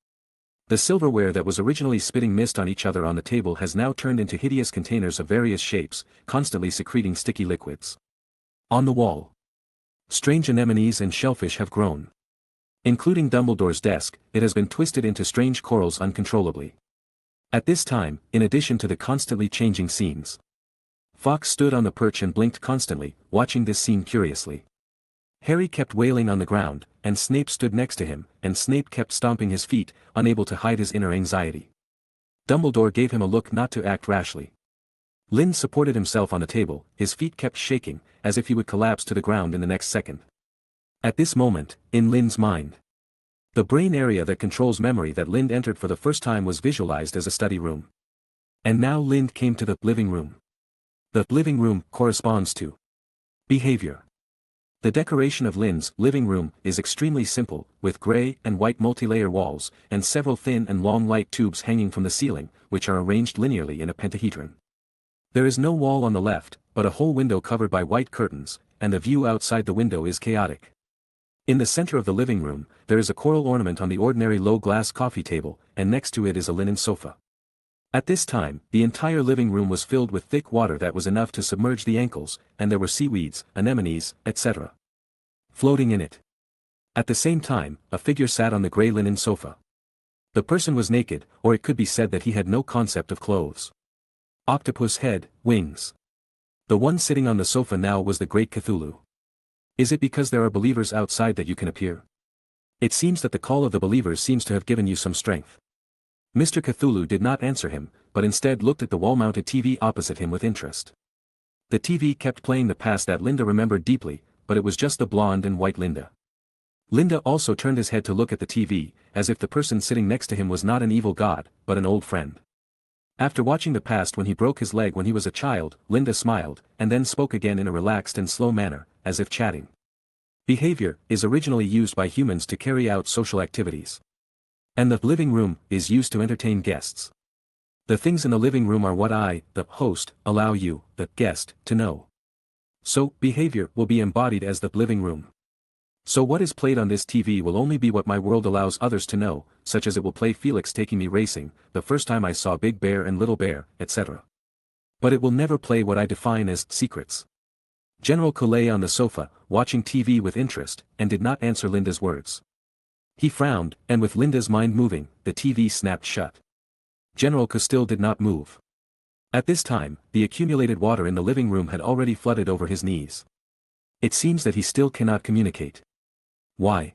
The silverware that was originally spitting mist on each other on the table has now turned into hideous containers of various shapes, constantly secreting sticky liquids. On the wall, strange anemones and shellfish have grown. Including Dumbledore's desk, it has been twisted into strange corals uncontrollably. At this time, in addition to the constantly changing scenes, Fawkes stood on the perch and blinked constantly, watching this scene curiously. Harry kept wailing on the ground, and Snape stood next to him, and Snape kept stomping his feet, unable to hide his inner anxiety. Dumbledore gave him a look not to act rashly. Lind supported himself on the table, his feet kept shaking, as if he would collapse to the ground in the next second. At this moment, in Lind's mind, the brain area that controls memory that Lind entered for the first time was visualized as a study room. And now Lind came to the living room. The living room corresponds to behavior. The decoration of Lind's living room is extremely simple, with gray and white multi-layer walls, and several thin and long light tubes hanging from the ceiling, which are arranged linearly in a pentahedron. There is no wall on the left, but a whole window covered by white curtains, and the view outside the window is chaotic. In the center of the living room, there is a coral ornament on the ordinary low-glass coffee table, and next to it is a linen sofa. At this time, the entire living room was filled with thick water that was enough to submerge the ankles, and there were seaweeds, anemones, etc. floating in it. At the same time, a figure sat on the gray linen sofa. The person was naked, or it could be said that he had no concept of clothes. Octopus head, wings. The one sitting on the sofa now was the great Cthulhu. Is it because there are believers outside that you can appear? It seems that the call of the believers seems to have given you some strength. Mr. Cthulhu did not answer him, but instead looked at the wall-mounted TV opposite him with interest. The TV kept playing the past that Linda remembered deeply, but it was just the blonde and white Linda. Linda also turned his head to look at the TV, as if the person sitting next to him was not an evil god, but an old friend. After watching the past when he broke his leg when he was a child, Linda smiled, and then spoke again in a relaxed and slow manner, as if chatting. Behavior is originally used by humans to carry out social activities. And the living room is used to entertain guests. The things in the living room are what I, the host, allow you, the guest, to know. So, behavior will be embodied as the living room. So what is played on this TV will only be what my world allows others to know, such as it will play Felix taking me racing, the first time I saw Big Bear and Little Bear, etc. But it will never play what I define as secrets. General Ko lay on the sofa, watching TV with interest, and did not answer Linda's words. He frowned, and with Linda's mind moving, the TV snapped shut. General Ko still did not move. At this time, the accumulated water in the living room had already flooded over his knees. It seems that he still cannot communicate. Why?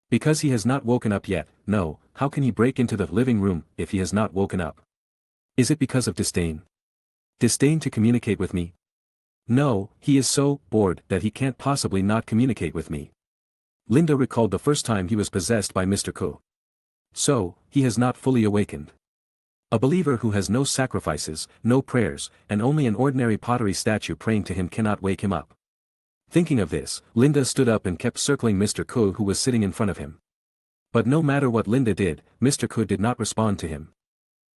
Because he has not woken up yet. No, how can he break into the living room if he has not woken up? Is it because of disdain? Disdain to communicate with me? No, he is so bored that he can't possibly not communicate with me. Linda recalled the first time he was possessed by Mr. Ko. So, he has not fully awakened. A believer who has no sacrifices, no prayers, and only an ordinary pottery statue praying to him cannot wake him up. Thinking of this, Linda stood up and kept circling Mr. Ko who was sitting in front of him. But no matter what Linda did, Mr. Ko did not respond to him.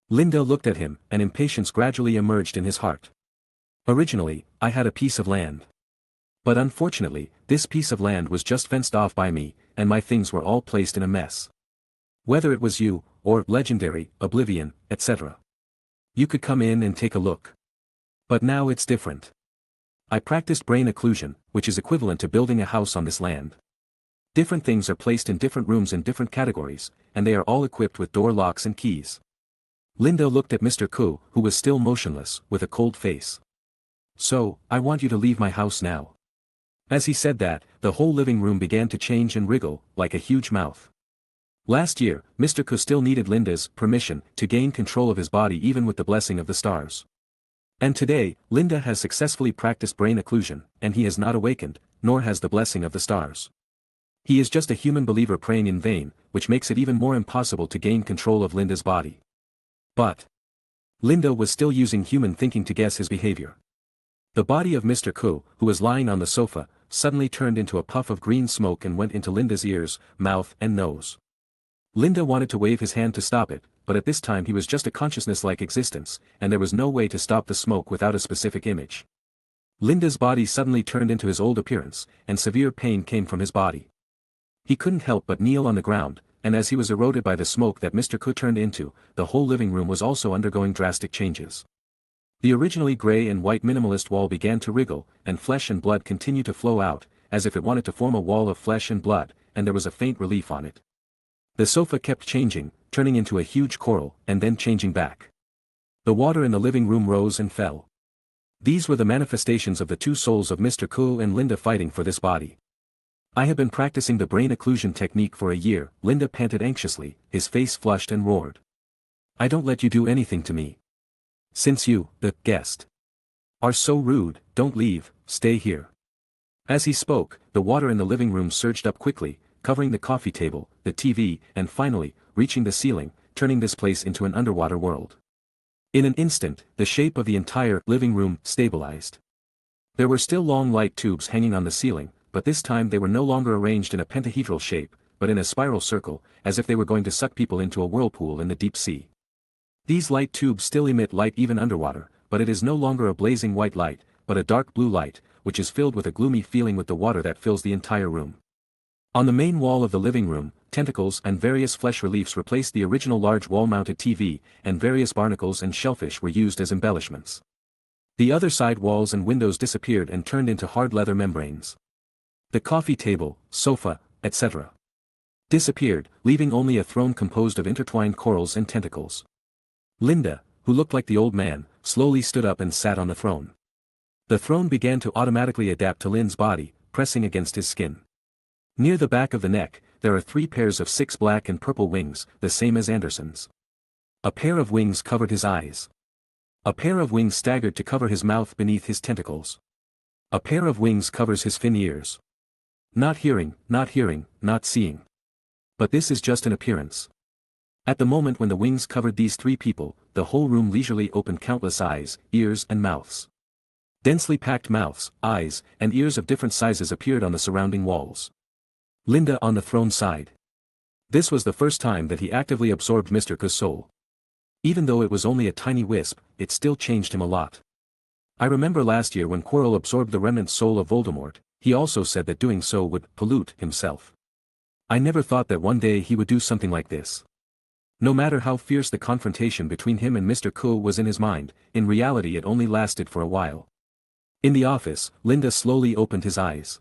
Linda looked at him, and impatience gradually emerged in his heart. Originally, I had a piece of land. But unfortunately, this piece of land was just fenced off by me, and my things were all placed in a mess. Whether it was you, or legendary, oblivion, etc. You could come in and take a look. But now it's different. I practiced brain occlusion, which is equivalent to building a house on this land. Different things are placed in different rooms in different categories, and they are all equipped with door locks and keys. Linda looked at Mr. Ko, who was still motionless, with a cold face. So, I want you to leave my house now. As he said that, the whole living room began to change and wriggle, like a huge mouth. Last year, Mr. Ko still needed Linda's permission to gain control of his body even with the blessing of the stars. And today, Linda has successfully practiced brain occlusion, and he has not awakened, nor has the blessing of the stars. He is just a human believer praying in vain, which makes it even more impossible to gain control of Linda's body. But Linda was still using human thinking to guess his behavior. The body of Mr. Ko, who was lying on the sofa, suddenly turned into a puff of green smoke and went into Linda's ears, mouth and nose. Linda wanted to wave his hand to stop it, but at this time he was just a consciousness-like existence, and there was no way to stop the smoke without a specific image. Linda's body suddenly turned into his old appearance, and severe pain came from his body. He couldn't help but kneel on the ground, and as he was eroded by the smoke that Mr. Ko turned into, the whole living room was also undergoing drastic changes. The originally gray and white minimalist wall began to wriggle, and flesh and blood continued to flow out, as if it wanted to form a wall of flesh and blood, and there was a faint relief on it. The sofa kept changing, turning into a huge coral, and then changing back. The water in the living room rose and fell. These were the manifestations of the two souls of Mr. Ko and Linda fighting for this body. I have been practicing the brain occlusion technique for a year, Linda panted anxiously, his face flushed and roared. I don't let you do anything to me. Since you, the guest, are so rude, don't leave, stay here. As he spoke, the water in the living room surged up quickly, covering the coffee table, the TV, and finally, reaching the ceiling, turning this place into an underwater world. In an instant, the shape of the entire living room stabilized. There were still long light tubes hanging on the ceiling, but this time they were no longer arranged in a pentahedral shape, but in a spiral circle, as if they were going to suck people into a whirlpool in the deep sea. These light tubes still emit light even underwater, but it is no longer a blazing white light, but a dark blue light, which is filled with a gloomy feeling with the water that fills the entire room. On the main wall of the living room, tentacles and various flesh reliefs replaced the original large wall-mounted TV, and various barnacles and shellfish were used as embellishments. The other side walls and windows disappeared and turned into hard leather membranes. The coffee table, sofa, etc. disappeared, leaving only a throne composed of intertwined corals and tentacles. Linda, who looked like the old man, slowly stood up and sat on the throne. The throne began to automatically adapt to Lin's body, pressing against his skin. Near the back of the neck, there are 3 pairs of 6 black and purple wings, the same as Anderson's. A pair of wings covered his eyes. A pair of wings staggered to cover his mouth beneath his tentacles. A pair of wings covers his fin ears. Not hearing, not seeing. But this is just an appearance. At the moment when the wings covered these three people, the whole room leisurely opened countless eyes, ears and mouths. Densely packed mouths, eyes, and ears of different sizes appeared on the surrounding walls. Linda on the throne side. This was the first time that he actively absorbed Mr. K's soul. Even though it was only a tiny wisp, it still changed him a lot. I remember last year when Quirrell absorbed the remnant soul of Voldemort, he also said that doing so would pollute himself. I never thought that one day he would do something like this. No matter how fierce the confrontation between him and Mr. K was in his mind, in reality it only lasted for a while. In the office, Linda slowly opened his eyes.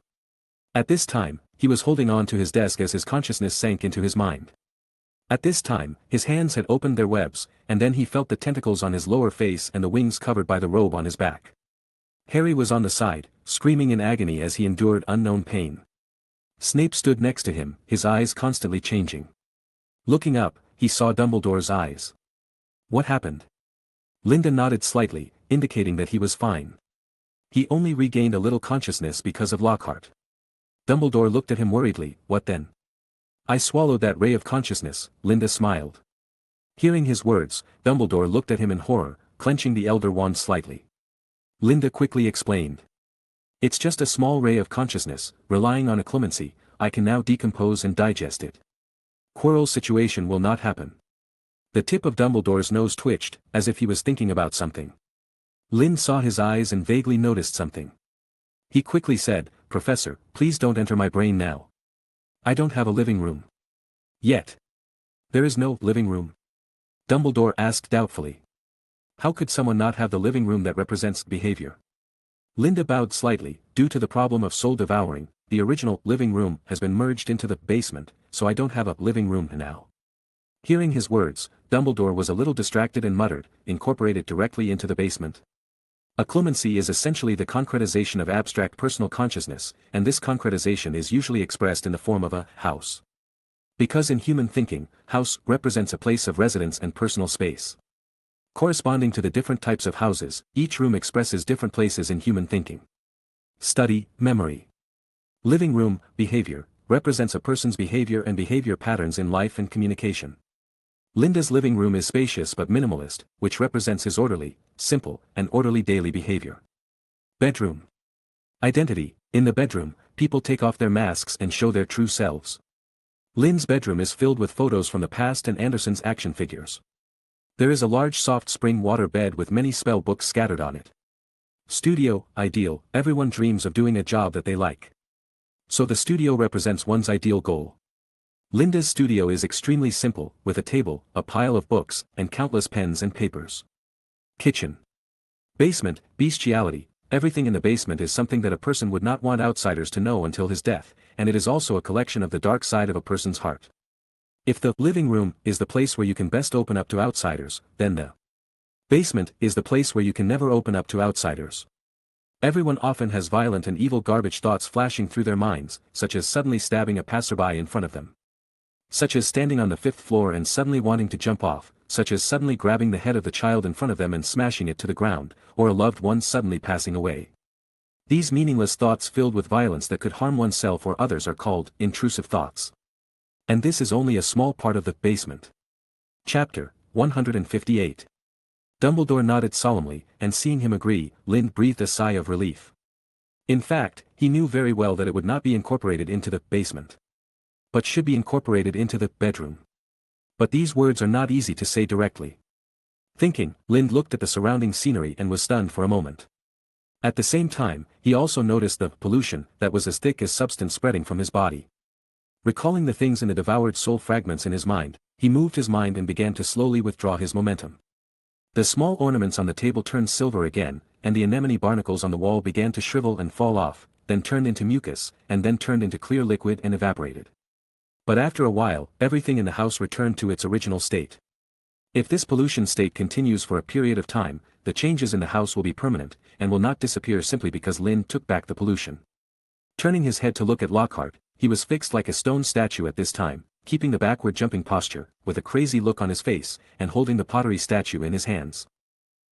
At this time, he was holding on to his desk as his consciousness sank into his mind. At this time, his hands had opened their webs, and then he felt the tentacles on his lower face and the wings covered by the robe on his back. Harry was on the side, screaming in agony as he endured unknown pain. Snape stood next to him, his eyes constantly changing. Looking up, he saw Dumbledore's eyes. What happened? Linda nodded slightly, indicating that he was fine. He only regained a little consciousness because of Lockhart. Dumbledore looked at him worriedly. What then? I swallowed that ray of consciousness, Linda smiled. Hearing his words, Dumbledore looked at him in horror, clenching the Elder Wand slightly. Linda quickly explained. It's just a small ray of consciousness, relying on a clemency, I can now decompose and digest it. Quirrell's situation will not happen. The tip of Dumbledore's nose twitched, as if he was thinking about something. Lynn saw his eyes and vaguely noticed something. He quickly said, Professor, please don't enter my brain now. I don't have a living room. Yet. There is no living room? Dumbledore asked doubtfully. How could someone not have the living room that represents behavior? Linda bowed slightly. Due to the problem of soul devouring, the original living room has been merged into the basement, so I don't have a living room now. Hearing his words, Dumbledore was a little distracted and muttered, incorporated directly into the basement. A clemency is essentially the concretization of abstract personal consciousness, and this concretization is usually expressed in the form of a house. Because in human thinking, house represents a place of residence and personal space. Corresponding to the different types of houses, each room expresses different places in human thinking. Study, memory. Living room, behavior, represents a person's behavior and behavior patterns in life and communication. Linda's living room is spacious but minimalist, which represents his orderly, simple, and orderly daily behavior. Bedroom. Identity. In the bedroom, people take off their masks and show their true selves. Lynn's bedroom is filled with photos from the past and Anderson's action figures. There is a large soft spring water bed with many spell books scattered on it. Studio, ideal, everyone dreams of doing a job that they like. So the studio represents one's ideal goal. Linda's studio is extremely simple, with a table, a pile of books, and countless pens and papers. Kitchen. Basement, bestiality. Everything in the basement is something that a person would not want outsiders to know until his death, and it is also a collection of the dark side of a person's heart. If the living room is the place where you can best open up to outsiders, then the basement is the place where you can never open up to outsiders. Everyone often has violent and evil garbage thoughts flashing through their minds, such as suddenly stabbing a passerby in front of them. Such as standing on the 5th floor and suddenly wanting to jump off, such as suddenly grabbing the head of the child in front of them and smashing it to the ground, or a loved one suddenly passing away. These meaningless thoughts filled with violence that could harm oneself or others are called intrusive thoughts. And this is only a small part of the basement. Chapter 158. Dumbledore nodded solemnly, and seeing him agree, Lynn breathed a sigh of relief. In fact, he knew very well that it would not be incorporated into the basement, but should be incorporated into the bedroom. But these words are not easy to say directly. Thinking, Lynn looked at the surrounding scenery and was stunned for a moment. At the same time, he also noticed the pollution that was as thick as substance spreading from his body. Recalling the things in the devoured soul fragments in his mind, he moved his mind and began to slowly withdraw his momentum. The small ornaments on the table turned silver again, and the anemone barnacles on the wall began to shrivel and fall off, then turned into mucus, and then turned into clear liquid and evaporated. But after a while, everything in the house returned to its original state. If this pollution state continues for a period of time, the changes in the house will be permanent, and will not disappear simply because Lynn took back the pollution. Turning his head to look at Lockhart, he was fixed like a stone statue at this time, keeping the backward jumping posture, with a crazy look on his face, and holding the pottery statue in his hands.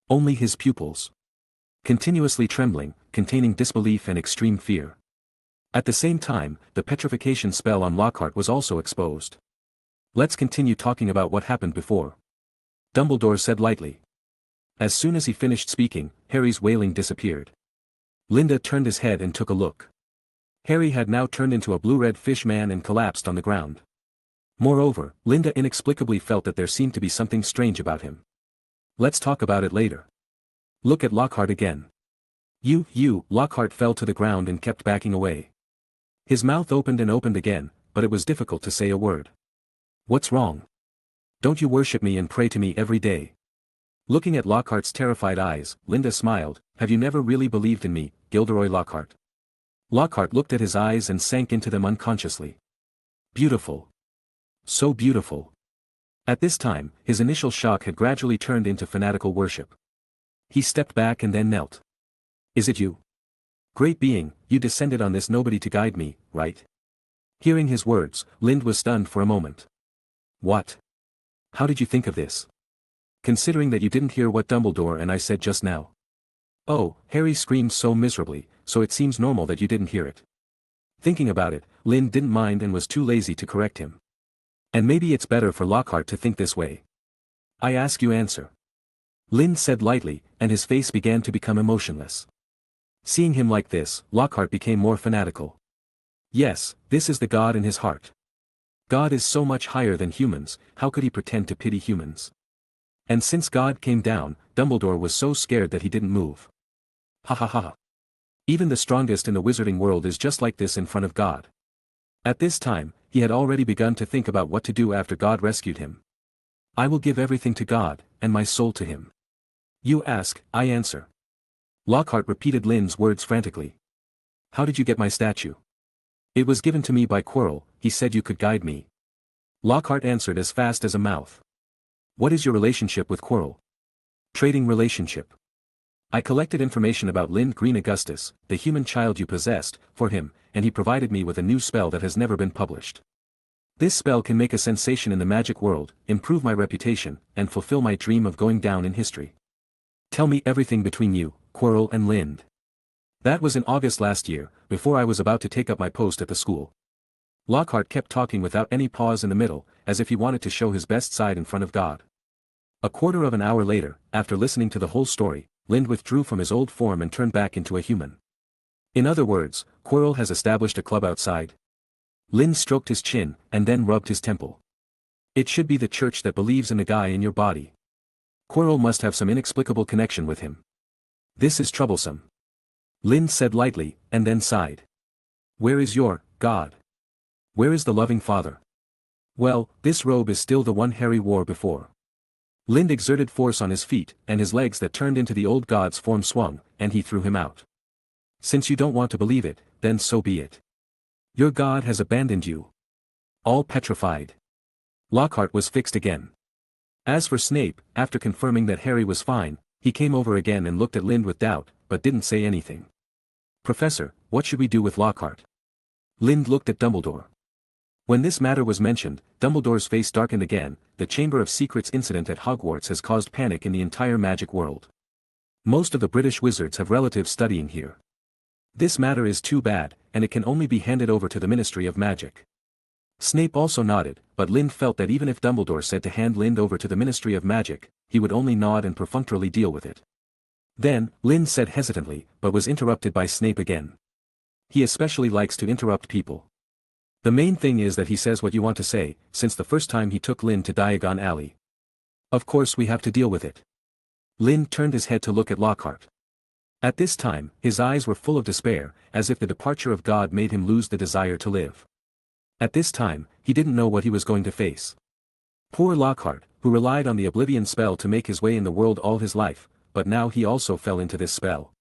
Only his pupils, continuously trembling, containing disbelief and extreme fear. At the same time, the petrification spell on Lockhart was also exposed. Let's continue talking about what happened before, Dumbledore said lightly. As soon as he finished speaking, Harry's wailing disappeared. Linda turned his head and took a look. Harry had now turned into a blue-red fish man and collapsed on the ground. Moreover, Linda inexplicably felt that there seemed to be something strange about him. Let's talk about it later. Look at Lockhart again. Lockhart fell to the ground and kept backing away. His mouth opened and opened again, but it was difficult to say a word. What's wrong? Don't you worship me and pray to me every day? Looking at Lockhart's terrified eyes, Linda smiled. Have you never really believed in me, Gilderoy Lockhart? Lockhart looked at his eyes and sank into them unconsciously. Beautiful. So beautiful. At this time, his initial shock had gradually turned into fanatical worship. He stepped back and then knelt. Is it you? Great being, you descended on this nobody to guide me, right? Hearing his words, Lind was stunned for a moment. What? How did you think of this? Considering that you didn't hear what Dumbledore and I said just now. Oh, Harry screamed so miserably, so it seems normal that you didn't hear it. Thinking about it, Lind didn't mind and was too lazy to correct him. And maybe it's better for Lockhart to think this way. I ask you answer. Lind said lightly, and his face began to become emotionless. Seeing him like this, Lockhart became more fanatical. Yes, this is the God in his heart. God is so much higher than humans, how could he pretend to pity humans? And since God came down, Dumbledore was so scared that he didn't move. Ha ha ha. Even the strongest in the wizarding world is just like this in front of God. At this time, he had already begun to think about what to do after God rescued him. I will give everything to God, and my soul to him. You ask, I answer. Lockhart repeated Lind's words frantically. How did you get my statue? It was given to me by Quirrell, he said you could guide me. Lockhart answered as fast as a mouth. What is your relationship with Quirrell? Trading relationship. I collected information about Lind Green Augustus, the human child you possessed, for him, and he provided me with a new spell that has never been published. This spell can make a sensation in the magic world, improve my reputation, and fulfill my dream of going down in history. Tell me everything between you, Quirrell and Lind. That was in August last year, before I was about to take up my post at the school. Lockhart kept talking without any pause in the middle, as if he wanted to show his best side in front of God. A quarter of an hour later, after listening to the whole story, Lind withdrew from his old form and turned back into a human. In other words, Quirrell has established a club outside. Lind stroked his chin, and then rubbed his temple. It should be the church that believes in a guy in your body. Quirrell must have some inexplicable connection with him. This is troublesome. Lind said lightly, and then sighed. Where is your God? Where is the loving Father? Well, this robe is still the one Harry wore before. Lind exerted force on his feet, and his legs that turned into the old god's form swung, and he threw him out. Since you don't want to believe it, then so be it. Your God has abandoned you. All petrified. Lockhart was fixed again. As for Snape, after confirming that Harry was fine, he came over again and looked at Lind with doubt, but didn't say anything. Professor, what should we do with Lockhart? Lind looked at Dumbledore. When this matter was mentioned, Dumbledore's face darkened again. The Chamber of Secrets incident at Hogwarts has caused panic in the entire magic world. Most of the British wizards have relatives studying here. This matter is too bad, and it can only be handed over to the Ministry of Magic. Snape also nodded, but Lind felt that even if Dumbledore said to hand Lind over to the Ministry of Magic, he would only nod and perfunctorily deal with it. Then, Lind said hesitantly, but was interrupted by Snape again. He especially likes to interrupt people. The main thing is that he says what you want to say, since the first time he took Lind to Diagon Alley. Of course we have to deal with it. Lind turned his head to look at Lockhart. At this time, his eyes were full of despair, as if the departure of God made him lose the desire to live. At this time, he didn't know what he was going to face. Poor Lockhart, who relied on the Oblivion spell to make his way in the world all his life, but now he also fell into this spell.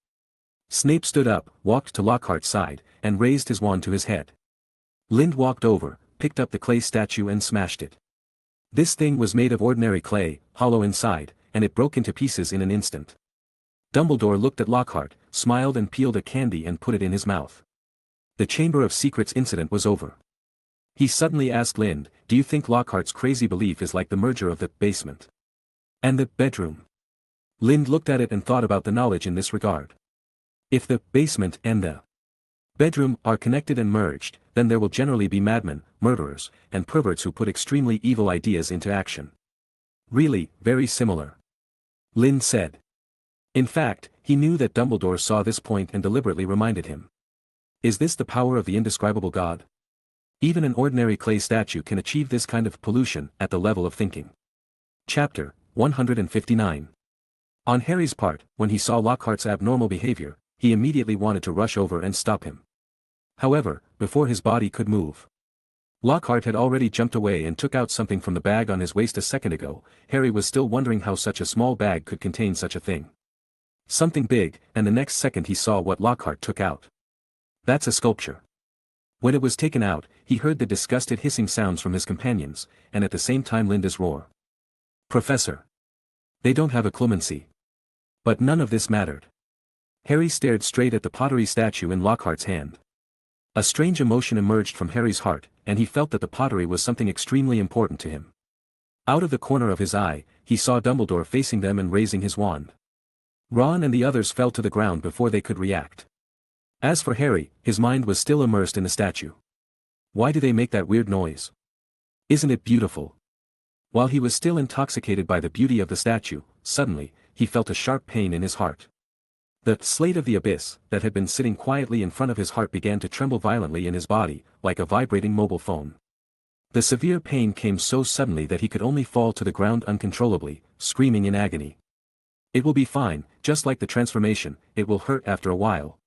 Snape stood up, walked to Lockhart's side, and raised his wand to his head. Lind walked over, picked up the clay statue and smashed it. This thing was made of ordinary clay, hollow inside, and it broke into pieces in an instant. Dumbledore looked at Lockhart, smiled and peeled a candy and put it in his mouth. The Chamber of Secrets incident was over. He suddenly asked Lind, do you think Lockhart's crazy belief is like the merger of the basement and the bedroom? Lind looked at it and thought about the knowledge in this regard. If the basement and the bedroom are connected and merged, then there will generally be madmen, murderers, and perverts who put extremely evil ideas into action. Really, very similar. Lynn said. In fact, he knew that Dumbledore saw this point and deliberately reminded him. Is this the power of the indescribable God? Even an ordinary clay statue can achieve this kind of pollution at the level of thinking. Chapter 159. On Harry's part, when he saw Lockhart's abnormal behavior, he immediately wanted to rush over and stop him. However, before his body could move, Lockhart had already jumped away and took out something from the bag on his waist a second ago. Harry was still wondering how such a small bag could contain such a thing. Something big, and the next second he saw what Lockhart took out. That's a sculpture. When it was taken out, he heard the disgusted hissing sounds from his companions, and at the same time Linda's roar. Professor! They don't have a clemency. But none of this mattered. Harry stared straight at the pottery statue in Lockhart's hand. A strange emotion emerged from Harry's heart, and he felt that the pottery was something extremely important to him. Out of the corner of his eye, he saw Dumbledore facing them and raising his wand. Ron and the others fell to the ground before they could react. As for Harry, his mind was still immersed in the statue. Why do they make that weird noise? Isn't it beautiful? While he was still intoxicated by the beauty of the statue, suddenly, he felt a sharp pain in his heart. The slate of the abyss that had been sitting quietly in front of his heart began to tremble violently in his body, like a vibrating mobile phone. The severe pain came so suddenly that he could only fall to the ground uncontrollably, screaming in agony. It will be fine, just like the transformation, it will hurt after a while.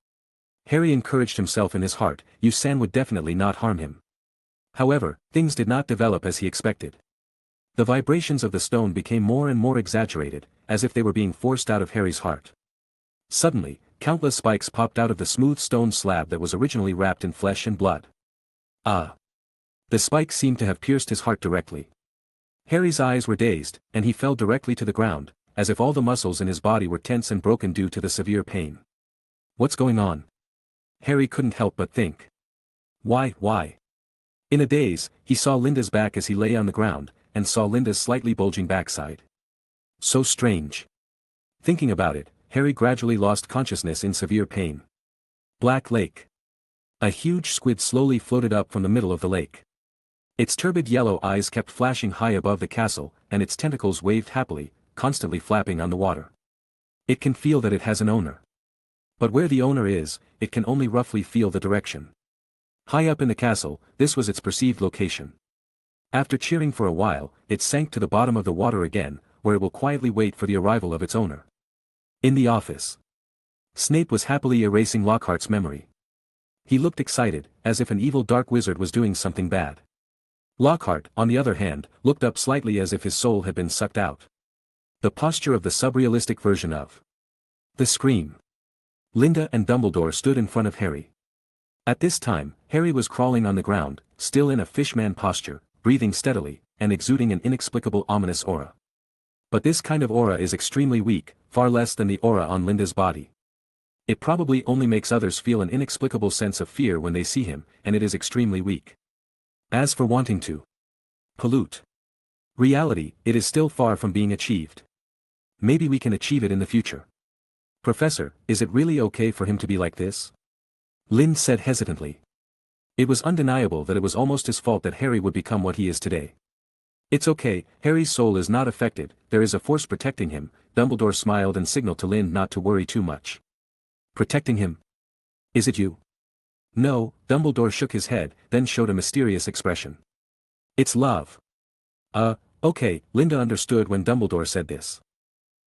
Harry encouraged himself in his heart, Yusan would definitely not harm him. However, things did not develop as he expected. The vibrations of the stone became more and more exaggerated, as if they were being forced out of Harry's heart. Suddenly, countless spikes popped out of the smooth stone slab that was originally wrapped in flesh and blood. Ah! The spikes seemed to have pierced his heart directly. Harry's eyes were dazed, and he fell directly to the ground, as if all the muscles in his body were tense and broken due to the severe pain. What's going on? Harry couldn't help but think. Why? In a daze, he saw Linda's back as he lay on the ground, and saw Linda's slightly bulging backside. So strange. Thinking about it, Harry gradually lost consciousness in severe pain. Black Lake. A huge squid slowly floated up from the middle of the lake. Its turbid yellow eyes kept flashing high above the castle, and its tentacles waved happily, constantly flapping on the water. It can feel that it has an owner. But where the owner is, it can only roughly feel the direction. High up in the castle, this was its perceived location. After cheering for a while, it sank to the bottom of the water again, where it will quietly wait for the arrival of its owner. In the office, Snape was happily erasing Lockhart's memory. He looked excited, as if an evil dark wizard was doing something bad. Lockhart, on the other hand, looked up slightly as if his soul had been sucked out. The posture of the subrealistic version of the Scream. Linda and Dumbledore stood in front of Harry. At this time, Harry was crawling on the ground, still in a fishman posture, breathing steadily, and exuding an inexplicable ominous aura. But this kind of aura is extremely weak, far less than the aura on Linda's body. It probably only makes others feel an inexplicable sense of fear when they see him, and it is extremely weak. As for wanting to pollute reality, it is still far from being achieved. Maybe we can achieve it in the future. Professor, is it really okay for him to be like this? Lynn said hesitantly. It was undeniable that it was almost his fault that Harry would become what he is today. It's okay, Harry's soul is not affected, there is a force protecting him. Dumbledore smiled and signaled to Lynn not to worry too much. Protecting him? Is it you? No, Dumbledore shook his head, then showed a mysterious expression. It's love. Okay, Linda understood when Dumbledore said this.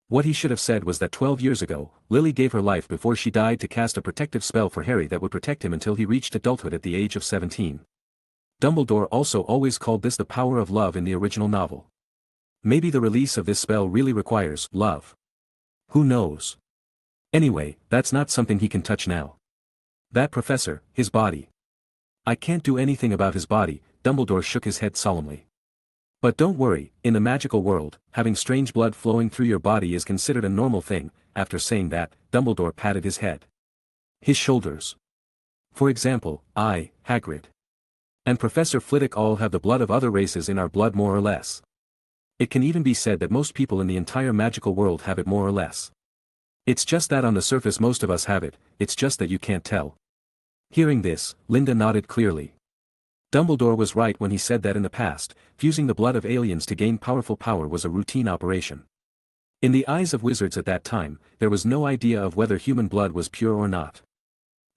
What he should have said was that 12 years ago, Lily gave her life before she died to cast a protective spell for Harry that would protect him until he reached adulthood at the age of 17. Dumbledore also always called this the power of love in the original novel. Maybe the release of this spell really requires love. Who knows? Anyway, that's not something he can touch now. That professor, his body. I can't do anything about his body, Dumbledore shook his head solemnly. But don't worry, in the magical world, having strange blood flowing through your body is considered a normal thing. After saying that, Dumbledore patted his head. His shoulders. For example, I, Hagrid, and Professor Flitwick all have the blood of other races in our blood more or less. It can even be said that most people in the entire magical world have it more or less. It's just that on the surface most of us have it, it's just that you can't tell. Hearing this, Linda nodded clearly. Dumbledore was right when he said that in the past, fusing the blood of aliens to gain powerful power was a routine operation. In the eyes of wizards at that time, there was no idea of whether human blood was pure or not.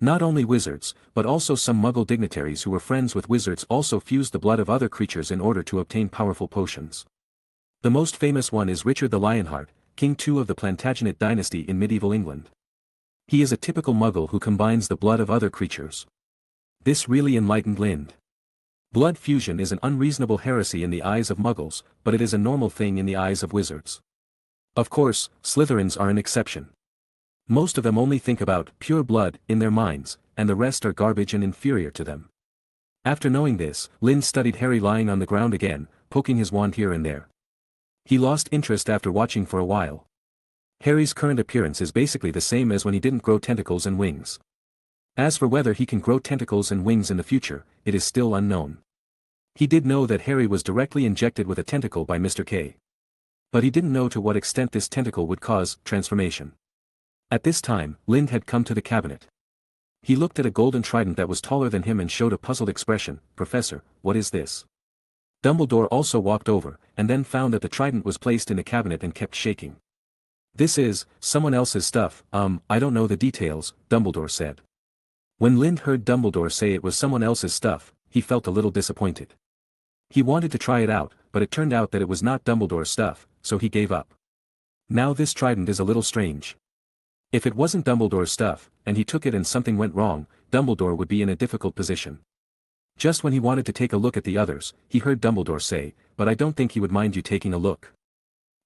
Not only wizards, but also some Muggle dignitaries who were friends with wizards also fused the blood of other creatures in order to obtain powerful potions. The most famous one is Richard the Lionheart, King II of the Plantagenet dynasty in medieval England. He is a typical Muggle who combines the blood of other creatures. This really enlightened Lind. Blood fusion is an unreasonable heresy in the eyes of Muggles, but it is a normal thing in the eyes of wizards. Of course, Slytherins are an exception. Most of them only think about pure blood in their minds, and the rest are garbage and inferior to them. After knowing this, Lind studied Harry lying on the ground again, poking his wand here and there. He lost interest after watching for a while. Harry's current appearance is basically the same as when he didn't grow tentacles and wings. As for whether he can grow tentacles and wings in the future, it is still unknown. He did know that Harry was directly injected with a tentacle by Mr. K. But he didn't know to what extent this tentacle would cause transformation. At this time, Lind had come to the cabinet. He looked at a golden trident that was taller than him and showed a puzzled expression. "Professor, what is this?" Dumbledore also walked over, and then found that the trident was placed in the cabinet and kept shaking. "This is someone else's stuff, I don't know the details," Dumbledore said. When Lind heard Dumbledore say it was someone else's stuff, he felt a little disappointed. He wanted to try it out, but it turned out that it was not Dumbledore's stuff, so he gave up. Now this trident is a little strange. If it wasn't Dumbledore's stuff, and he took it and something went wrong, Dumbledore would be in a difficult position. Just when he wanted to take a look at the others, he heard Dumbledore say, "But I don't think he would mind you taking a look."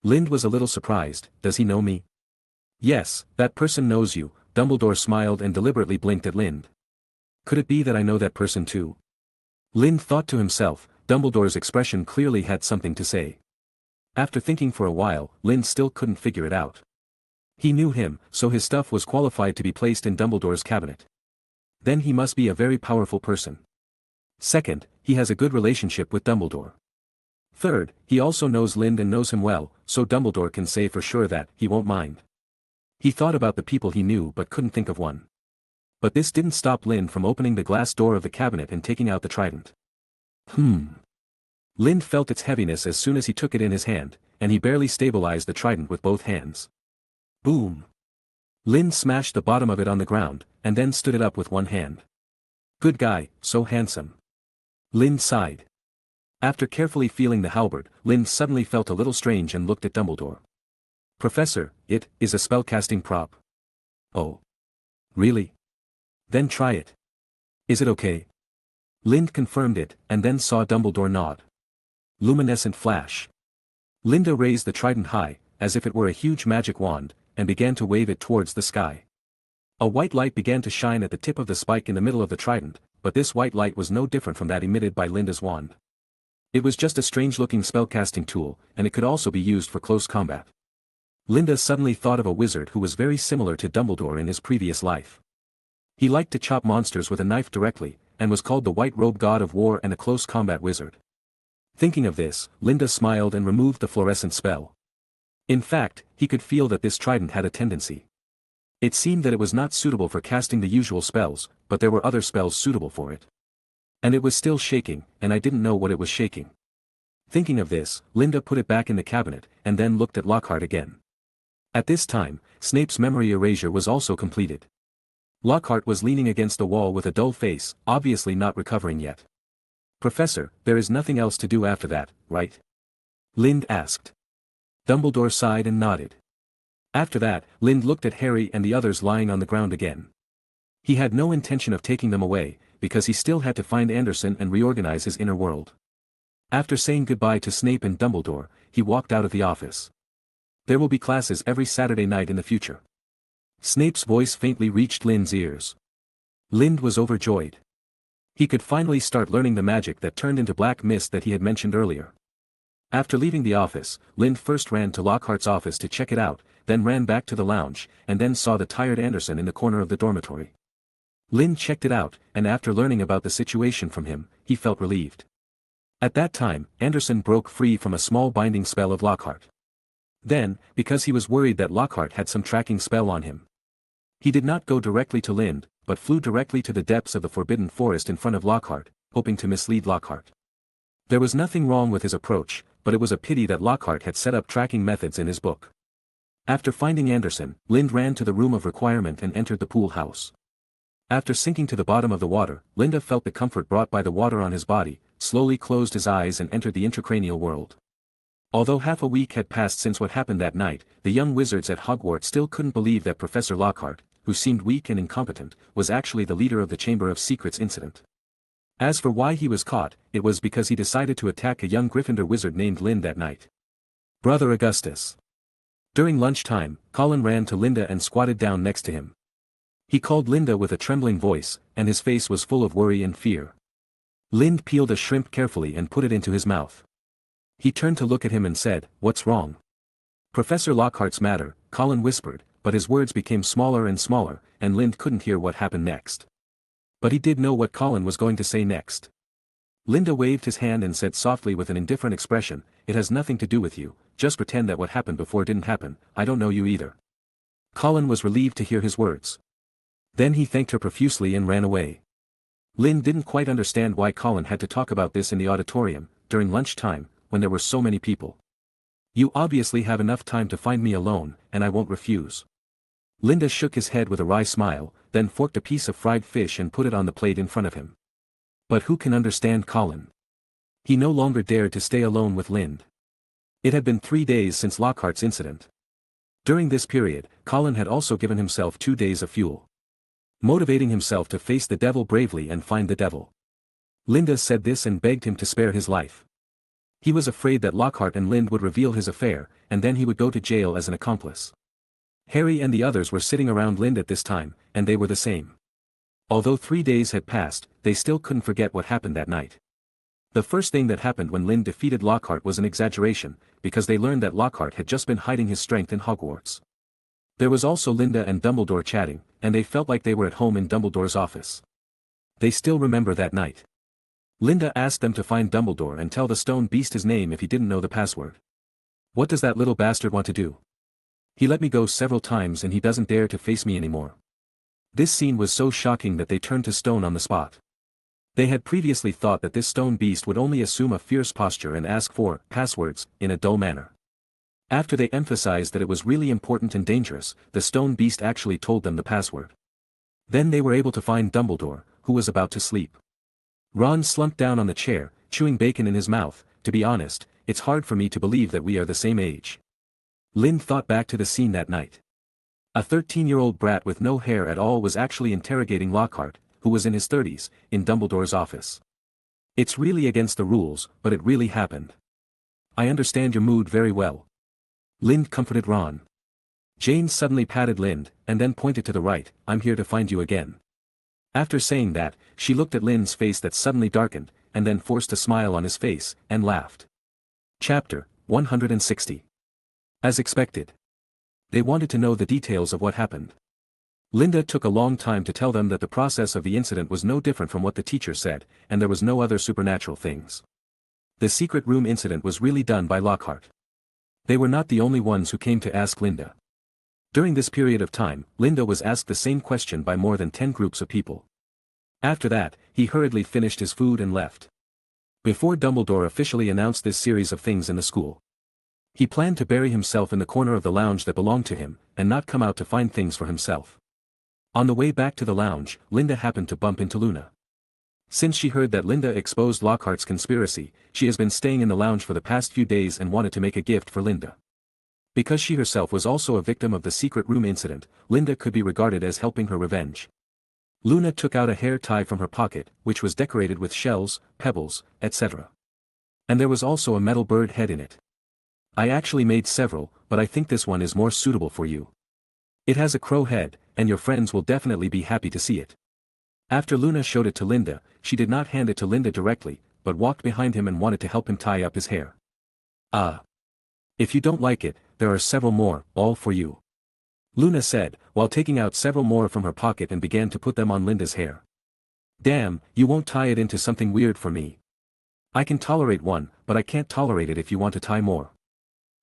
Lind was a little surprised. "Does he know me?" "Yes, that person knows you," Dumbledore smiled and deliberately blinked at Lind. "Could it be that I know that person too?" Lind thought to himself, Dumbledore's expression clearly had something to say. After thinking for a while, Lind still couldn't figure it out. He knew him, so his stuff was qualified to be placed in Dumbledore's cabinet. Then he must be a very powerful person. Second, he has a good relationship with Dumbledore. Third, he also knows Lind and knows him well, so Dumbledore can say for sure that he won't mind. He thought about the people he knew but couldn't think of one. But this didn't stop Lind from opening the glass door of the cabinet and taking out the trident. Lind felt its heaviness as soon as he took it in his hand, and he barely stabilized the trident with both hands. Boom! Lind smashed the bottom of it on the ground, and then stood it up with one hand. "Good guy, so handsome." Lind sighed. After carefully feeling the halberd, Lind suddenly felt a little strange and looked at Dumbledore. "Professor, it is a spellcasting prop." "Oh. Really? Then try it. Is it okay?" Lind confirmed it, and then saw Dumbledore nod. Luminescent flash. Linda raised the trident high, as if it were a huge magic wand, and began to wave it towards the sky. A white light began to shine at the tip of the spike in the middle of the trident, but this white light was no different from that emitted by Linda's wand. It was just a strange-looking spellcasting tool, and it could also be used for close combat. Linda suddenly thought of a wizard who was very similar to Dumbledore in his previous life. He liked to chop monsters with a knife directly, and was called the White-Robed God of War and a close combat wizard. Thinking of this, Linda smiled and removed the fluorescent spell. In fact, he could feel that this trident had a tendency. It seemed that it was not suitable for casting the usual spells, but there were other spells suitable for it. And it was still shaking, and I didn't know what it was shaking. Thinking of this, Linda put it back in the cabinet, and then looked at Lockhart again. At this time, Snape's memory erasure was also completed. Lockhart was leaning against the wall with a dull face, obviously not recovering yet. "Professor, there is nothing else to do after that, right?" Lind asked. Dumbledore sighed and nodded. After that, Lind looked at Harry and the others lying on the ground again. He had no intention of taking them away, because he still had to find Anderson and reorganize his inner world. After saying goodbye to Snape and Dumbledore, he walked out of the office. "There will be classes every Saturday night in the future." Snape's voice faintly reached Lind's ears. Lind was overjoyed. He could finally start learning the magic that turned into black mist that he had mentioned earlier. After leaving the office, Lind first ran to Lockhart's office to check it out, then ran back to the lounge, and then saw the tired Anderson in the corner of the dormitory. Lind checked it out, and after learning about the situation from him, he felt relieved. At that time, Anderson broke free from a small binding spell of Lockhart. Then, because he was worried that Lockhart had some tracking spell on him, he did not go directly to Lind, but flew directly to the depths of the forbidden forest in front of Lockhart, hoping to mislead Lockhart. There was nothing wrong with his approach, but it was a pity that Lockhart had set up tracking methods in his book. After finding Anderson, Lind ran to the room of requirement and entered the pool house. After sinking to the bottom of the water, Linda felt the comfort brought by the water on his body, slowly closed his eyes and entered the intracranial world. Although half a week had passed since what happened that night, the young wizards at Hogwarts still couldn't believe that Professor Lockhart, who seemed weak and incompetent, was actually the leader of the Chamber of Secrets incident. As for why he was caught, it was because he decided to attack a young Gryffindor wizard named Lind that night. Brother Augustus. During lunchtime, Colin ran to Linda and squatted down next to him. He called Linda with a trembling voice, and his face was full of worry and fear. Lind peeled a shrimp carefully and put it into his mouth. He turned to look at him and said, "What's wrong?" "Professor Lockhart's matter," Colin whispered, but his words became smaller and smaller, and Lind couldn't hear what happened next. But he did know what Colin was going to say next. Linda waved his hand and said softly with an indifferent expression, "It has nothing to do with you, just pretend that what happened before didn't happen, I don't know you either." Colin was relieved to hear his words. Then he thanked her profusely and ran away. Lind didn't quite understand why Colin had to talk about this in the auditorium, during lunchtime, when there were so many people. "You obviously have enough time to find me alone, and I won't refuse." Linda shook his head with a wry smile, then forked a piece of fried fish and put it on the plate in front of him. But who can understand Colin? He no longer dared to stay alone with Lind. It had been 3 days since Lockhart's incident. During this period, Colin had also given himself 2 days of fuel, motivating himself to face the devil bravely and find the devil. Linda said this and begged him to spare his life. He was afraid that Lockhart and Lind would reveal his affair, and then he would go to jail as an accomplice. Harry and the others were sitting around Lind at this time, and they were the same. Although 3 days had passed, they still couldn't forget what happened that night. The first thing that happened when Lind defeated Lockhart was an exaggeration, because they learned that Lockhart had just been hiding his strength in Hogwarts. There was also Linda and Dumbledore chatting, and they felt like they were at home in Dumbledore's office. They still remember that night. Linda asked them to find Dumbledore and tell the stone beast his name if he didn't know the password. "What does that little bastard want to do? He let me go several times and he doesn't dare to face me anymore." This scene was so shocking that they turned to stone on the spot. They had previously thought that this stone beast would only assume a fierce posture and ask for passwords in a dull manner. After they emphasized that it was really important and dangerous, the stone beast actually told them the password. Then they were able to find Dumbledore, who was about to sleep. Ron slumped down on the chair, chewing bacon in his mouth. "To be honest, it's hard for me to believe that we are the same age." Lind thought back to the scene that night. A 13-year-old brat with no hair at all was actually interrogating Lockhart, who was in his 30s, in Dumbledore's office. "It's really against the rules, but it really happened. I understand your mood very well." Lind comforted Ron. Jane suddenly patted Lind, and then pointed to the right, "I'm here to find you again." After saying that, she looked at Lind's face that suddenly darkened, and then forced a smile on his face, and laughed. Chapter 160. As expected. They wanted to know the details of what happened. Linda took a long time to tell them that the process of the incident was no different from what the teacher said, and there was no other supernatural things. The secret room incident was really done by Lockhart. They were not the only ones who came to ask Linda. During this period of time, Linda was asked the same question by more than 10 groups of people. After that, he hurriedly finished his food and left. Before Dumbledore officially announced this series of things in the school, he planned to bury himself in the corner of the lounge that belonged to him, and not come out to find things for himself. On the way back to the lounge, Linda happened to bump into Luna. Since she heard that Linda exposed Lockhart's conspiracy, she has been staying in the lounge for the past few days and wanted to make a gift for Linda. Because she herself was also a victim of the secret room incident, Linda could be regarded as helping her revenge. Luna took out a hair tie from her pocket, which was decorated with shells, pebbles, etc. And there was also a metal bird head in it. "I actually made several, but I think this one is more suitable for you. It has a crow head, and your friends will definitely be happy to see it." After Luna showed it to Linda, she did not hand it to Linda directly, but walked behind him and wanted to help him tie up his hair. "Ah. If you don't like it, there are several more, all for you," Luna said, while taking out several more from her pocket and began to put them on Linda's hair. "Damn, you won't tie it into something weird for me. I can tolerate one, but I can't tolerate it if you want to tie more."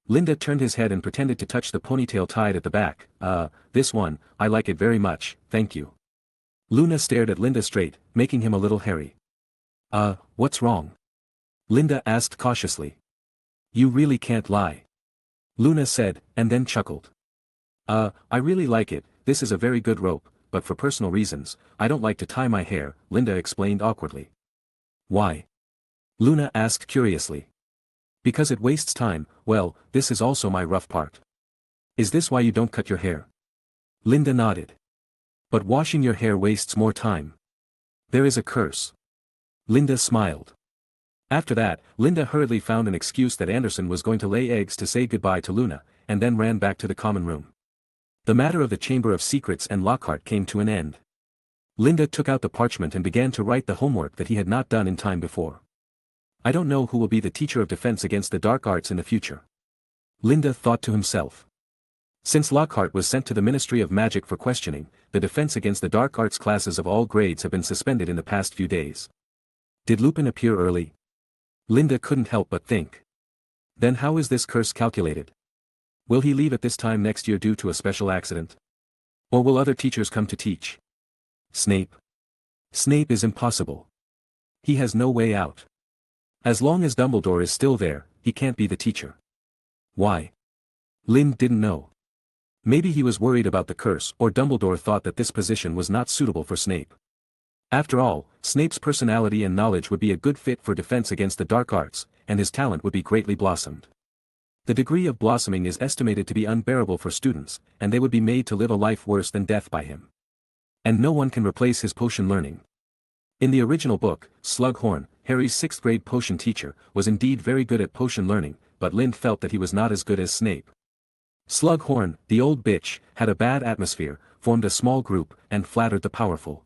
Linda turned his head and pretended to touch the ponytail tied at the back. This one, I like it very much, thank you." Luna stared at Linda straight, making him a little hairy. What's wrong? Linda asked cautiously. You really can't lie. Luna said, and then chuckled. I really like it, this is a very good rope, but for personal reasons, I don't like to tie my hair, Linda explained awkwardly. Why? Luna asked curiously. Because it wastes time, well, this is also my rough part. Is this why you don't cut your hair? Linda nodded. But washing your hair wastes more time. There is a curse. Linda smiled. After that, Linda hurriedly found an excuse that Anderson was going to lay eggs to say goodbye to Luna, and then ran back to the common room. The matter of the Chamber of Secrets and Lockhart came to an end. Linda took out the parchment and began to write the homework that he had not done in time before. I don't know who will be the teacher of defense against the dark arts in the future. Linda thought to himself. Since Lockhart was sent to the Ministry of Magic for questioning, the defense against the dark arts classes of all grades have been suspended in the past few days. Did Lupin appear early? Linda couldn't help but think. Then how is this curse calculated? Will he leave at this time next year due to a special accident? Or will other teachers come to teach? Snape? Snape is impossible. He has no way out. As long as Dumbledore is still there, he can't be the teacher. Why? Lynn didn't know. Maybe he was worried about the curse, or Dumbledore thought that this position was not suitable for Snape. After all, Snape's personality and knowledge would be a good fit for defense against the dark arts, and his talent would be greatly blossomed. The degree of blossoming is estimated to be unbearable for students, and they would be made to live a life worse than death by him. And no one can replace his potion learning. In the original book, Slughorn, Harry's 6th grade potion teacher, was indeed very good at potion learning, but Lynn felt that he was not as good as Snape. Slughorn, the old bitch, had a bad atmosphere, formed a small group, and flattered the powerful.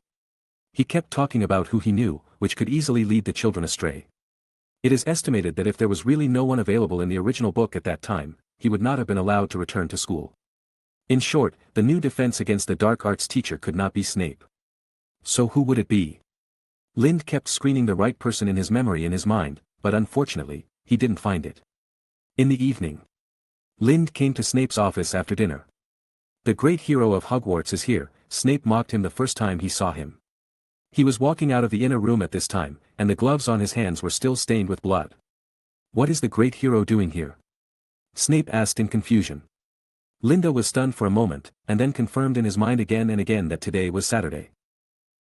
He kept talking about who he knew, which could easily lead the children astray. It is estimated that if there was really no one available in the original book at that time, he would not have been allowed to return to school. In short, the new defense against the dark arts teacher could not be Snape. So who would it be? Lind kept screening the right person in his memory in his mind, but unfortunately, he didn't find it. In the evening, Lind came to Snape's office after dinner. The great hero of Hogwarts is here, Snape mocked him the first time he saw him. He was walking out of the inner room at this time, and the gloves on his hands were still stained with blood. What is the great hero doing here? Snape asked in confusion. Linda was stunned for a moment, and then confirmed in his mind again and again that today was Saturday.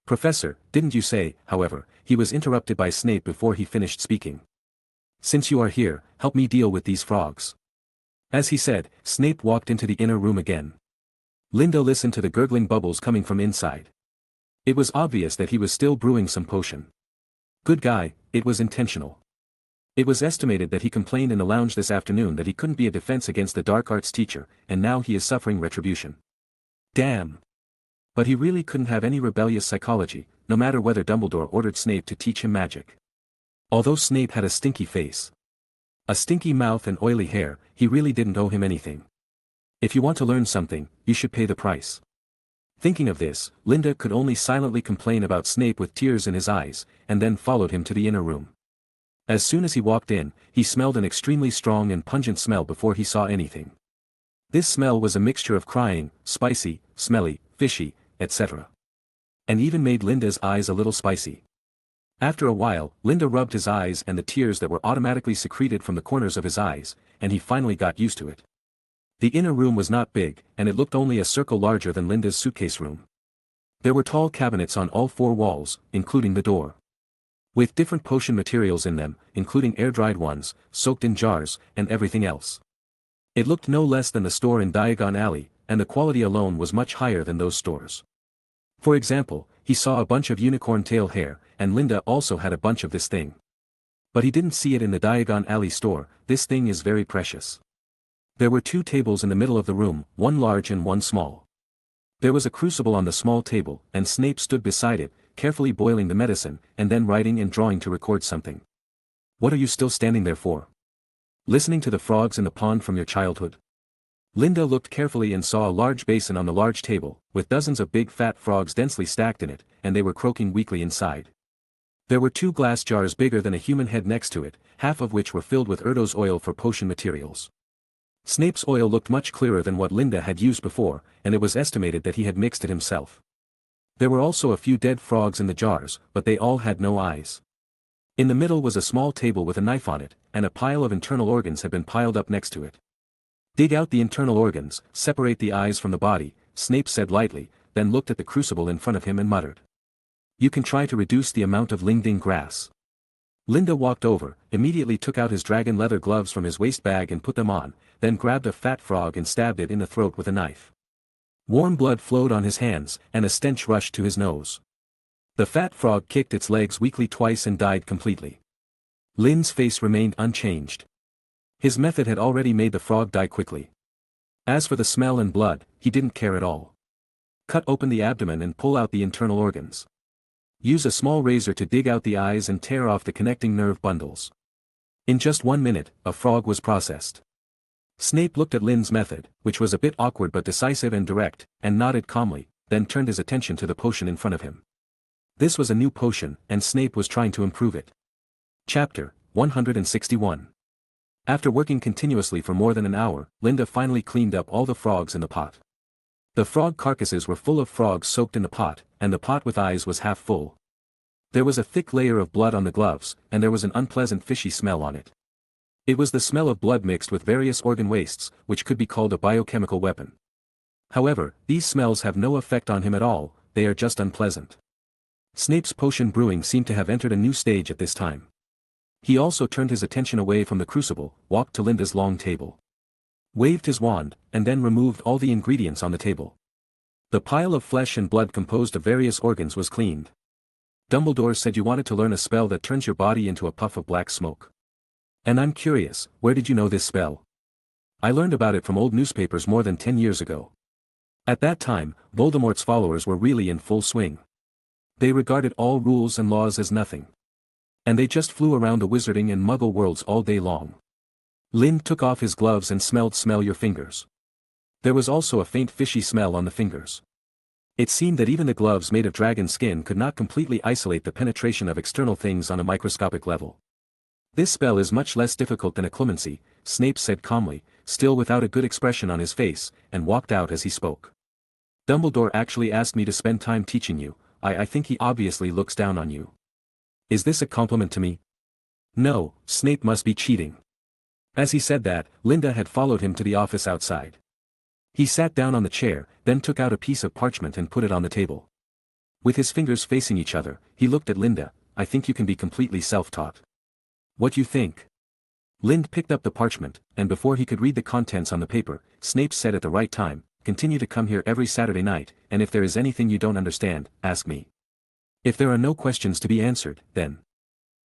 Professor, didn't you say, however, he was interrupted by Snape before he finished speaking. Since you are here, help me deal with these frogs. As he said, Snape walked into the inner room again. Linda listened to the gurgling bubbles coming from inside. It was obvious that he was still brewing some potion. Good guy, it was intentional. It was estimated that he complained in the lounge this afternoon that he couldn't be a defense against the dark arts teacher, and now he is suffering retribution. Damn. But he really couldn't have any rebellious psychology, no matter whether Dumbledore ordered Snape to teach him magic. Although Snape had a stinky face, a stinky mouth and oily hair, he really didn't owe him anything. If you want to learn something, you should pay the price. Thinking of this, Linda could only silently complain about Snape with tears in his eyes, and then followed him to the inner room. As soon as he walked in, he smelled an extremely strong and pungent smell before he saw anything. This smell was a mixture of crying, spicy, smelly, fishy, etc. And even made Linda's eyes a little spicy. After a while, Linda rubbed his eyes and the tears that were automatically secreted from the corners of his eyes, and he finally got used to it. The inner room was not big, and it looked only a circle larger than Linda's suitcase room. There were tall cabinets on all 4 walls, including the door, with different potion materials in them, including air-dried ones, soaked in jars, and everything else. It looked no less than the store in Diagon Alley, and the quality alone was much higher than those stores. For example, he saw a bunch of unicorn tail hair, and Linda also had a bunch of this thing. But he didn't see it in the Diagon Alley store. This thing is very precious. There were 2 tables in the middle of the room, one large and one small. There was a crucible on the small table, and Snape stood beside it, carefully boiling the medicine, and then writing and drawing to record something. What are you still standing there for? Listening to the frogs in the pond from your childhood? Linda looked carefully and saw a large basin on the large table, with dozens of big fat frogs densely stacked in it, and they were croaking weakly inside. There were 2 glass jars bigger than a human head next to it, half of which were filled with Erdo's oil for potion materials. Snape's oil looked much clearer than what Linda had used before, and it was estimated that he had mixed it himself. There were also a few dead frogs in the jars, but they all had no eyes. In the middle was a small table with a knife on it, and a pile of internal organs had been piled up next to it. Dig out the internal organs, separate the eyes from the body, Snape said lightly, then looked at the crucible in front of him and muttered. You can try to reduce the amount of Lingding grass. Linda walked over, immediately took out his dragon leather gloves from his waist bag and put them on, then grabbed a fat frog and stabbed it in the throat with a knife. Warm blood flowed on his hands, and a stench rushed to his nose. The fat frog kicked its legs weakly twice and died completely. Lin's face remained unchanged. His method had already made the frog die quickly. As for the smell and blood, he didn't care at all. Cut open the abdomen and pull out the internal organs. Use a small razor to dig out the eyes and tear off the connecting nerve bundles. In just 1 minute, a frog was processed. Snape looked at Lin's method, which was a bit awkward but decisive and direct, and nodded calmly, then turned his attention to the potion in front of him. This was a new potion, and Snape was trying to improve it. Chapter 161. After working continuously for more than an hour, Linda finally cleaned up all the frogs in the pot. The frog carcasses were full of frogs soaked in the pot, and the pot with eyes was half full. There was a thick layer of blood on the gloves, and there was an unpleasant fishy smell on it. It was the smell of blood mixed with various organ wastes, which could be called a biochemical weapon. However, these smells have no effect on him at all, they are just unpleasant. Snape's potion brewing seemed to have entered a new stage at this time. He also turned his attention away from the crucible, walked to Linda's long table. Waved his wand, and then removed all the ingredients on the table. The pile of flesh and blood composed of various organs was cleaned. Dumbledore said you wanted to learn a spell that turns your body into a puff of black smoke. And I'm curious, where did you know this spell? I learned about it from old newspapers more than 10 years ago. At that time, Voldemort's followers were really in full swing. They regarded all rules and laws as nothing. And they just flew around the wizarding and muggle worlds all day long. Lin took off his gloves and smell your fingers. There was also a faint fishy smell on the fingers. It seemed that even the gloves made of dragon skin could not completely isolate the penetration of external things on a microscopic level. This spell is much less difficult than a clemency, Snape said calmly, still without a good expression on his face, and walked out as he spoke. Dumbledore actually asked me to spend time teaching you. I think he obviously looks down on you. Is this a compliment to me? No, Snape must be cheating. As he said that, Linda had followed him to the office outside. He sat down on the chair, then took out a piece of parchment and put it on the table. With his fingers facing each other, he looked at Linda. I think you can be completely self-taught. What you think? Lind picked up the parchment, and before he could read the contents on the paper, Snape said at the right time, continue to come here every Saturday night, and if there is anything you don't understand, ask me. If there are no questions to be answered, then.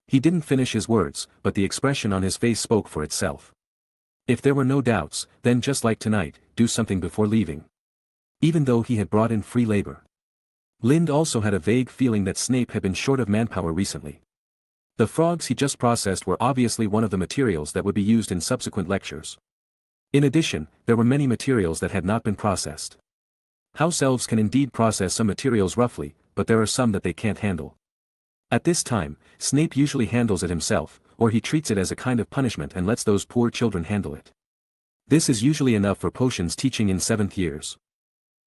He didn't finish his words, but the expression on his face spoke for itself. If there were no doubts, then just like tonight, do something before leaving. Even though he had brought in free labor. Lind also had a vague feeling that Snape had been short of manpower recently. The frogs he just processed were obviously one of the materials that would be used in subsequent lectures. In addition, there were many materials that had not been processed. House elves can indeed process some materials roughly, but there are some that they can't handle. At this time, Snape usually handles it himself, or he treats it as a kind of punishment and lets those poor children handle it. This is usually enough for potions teaching in 7th years.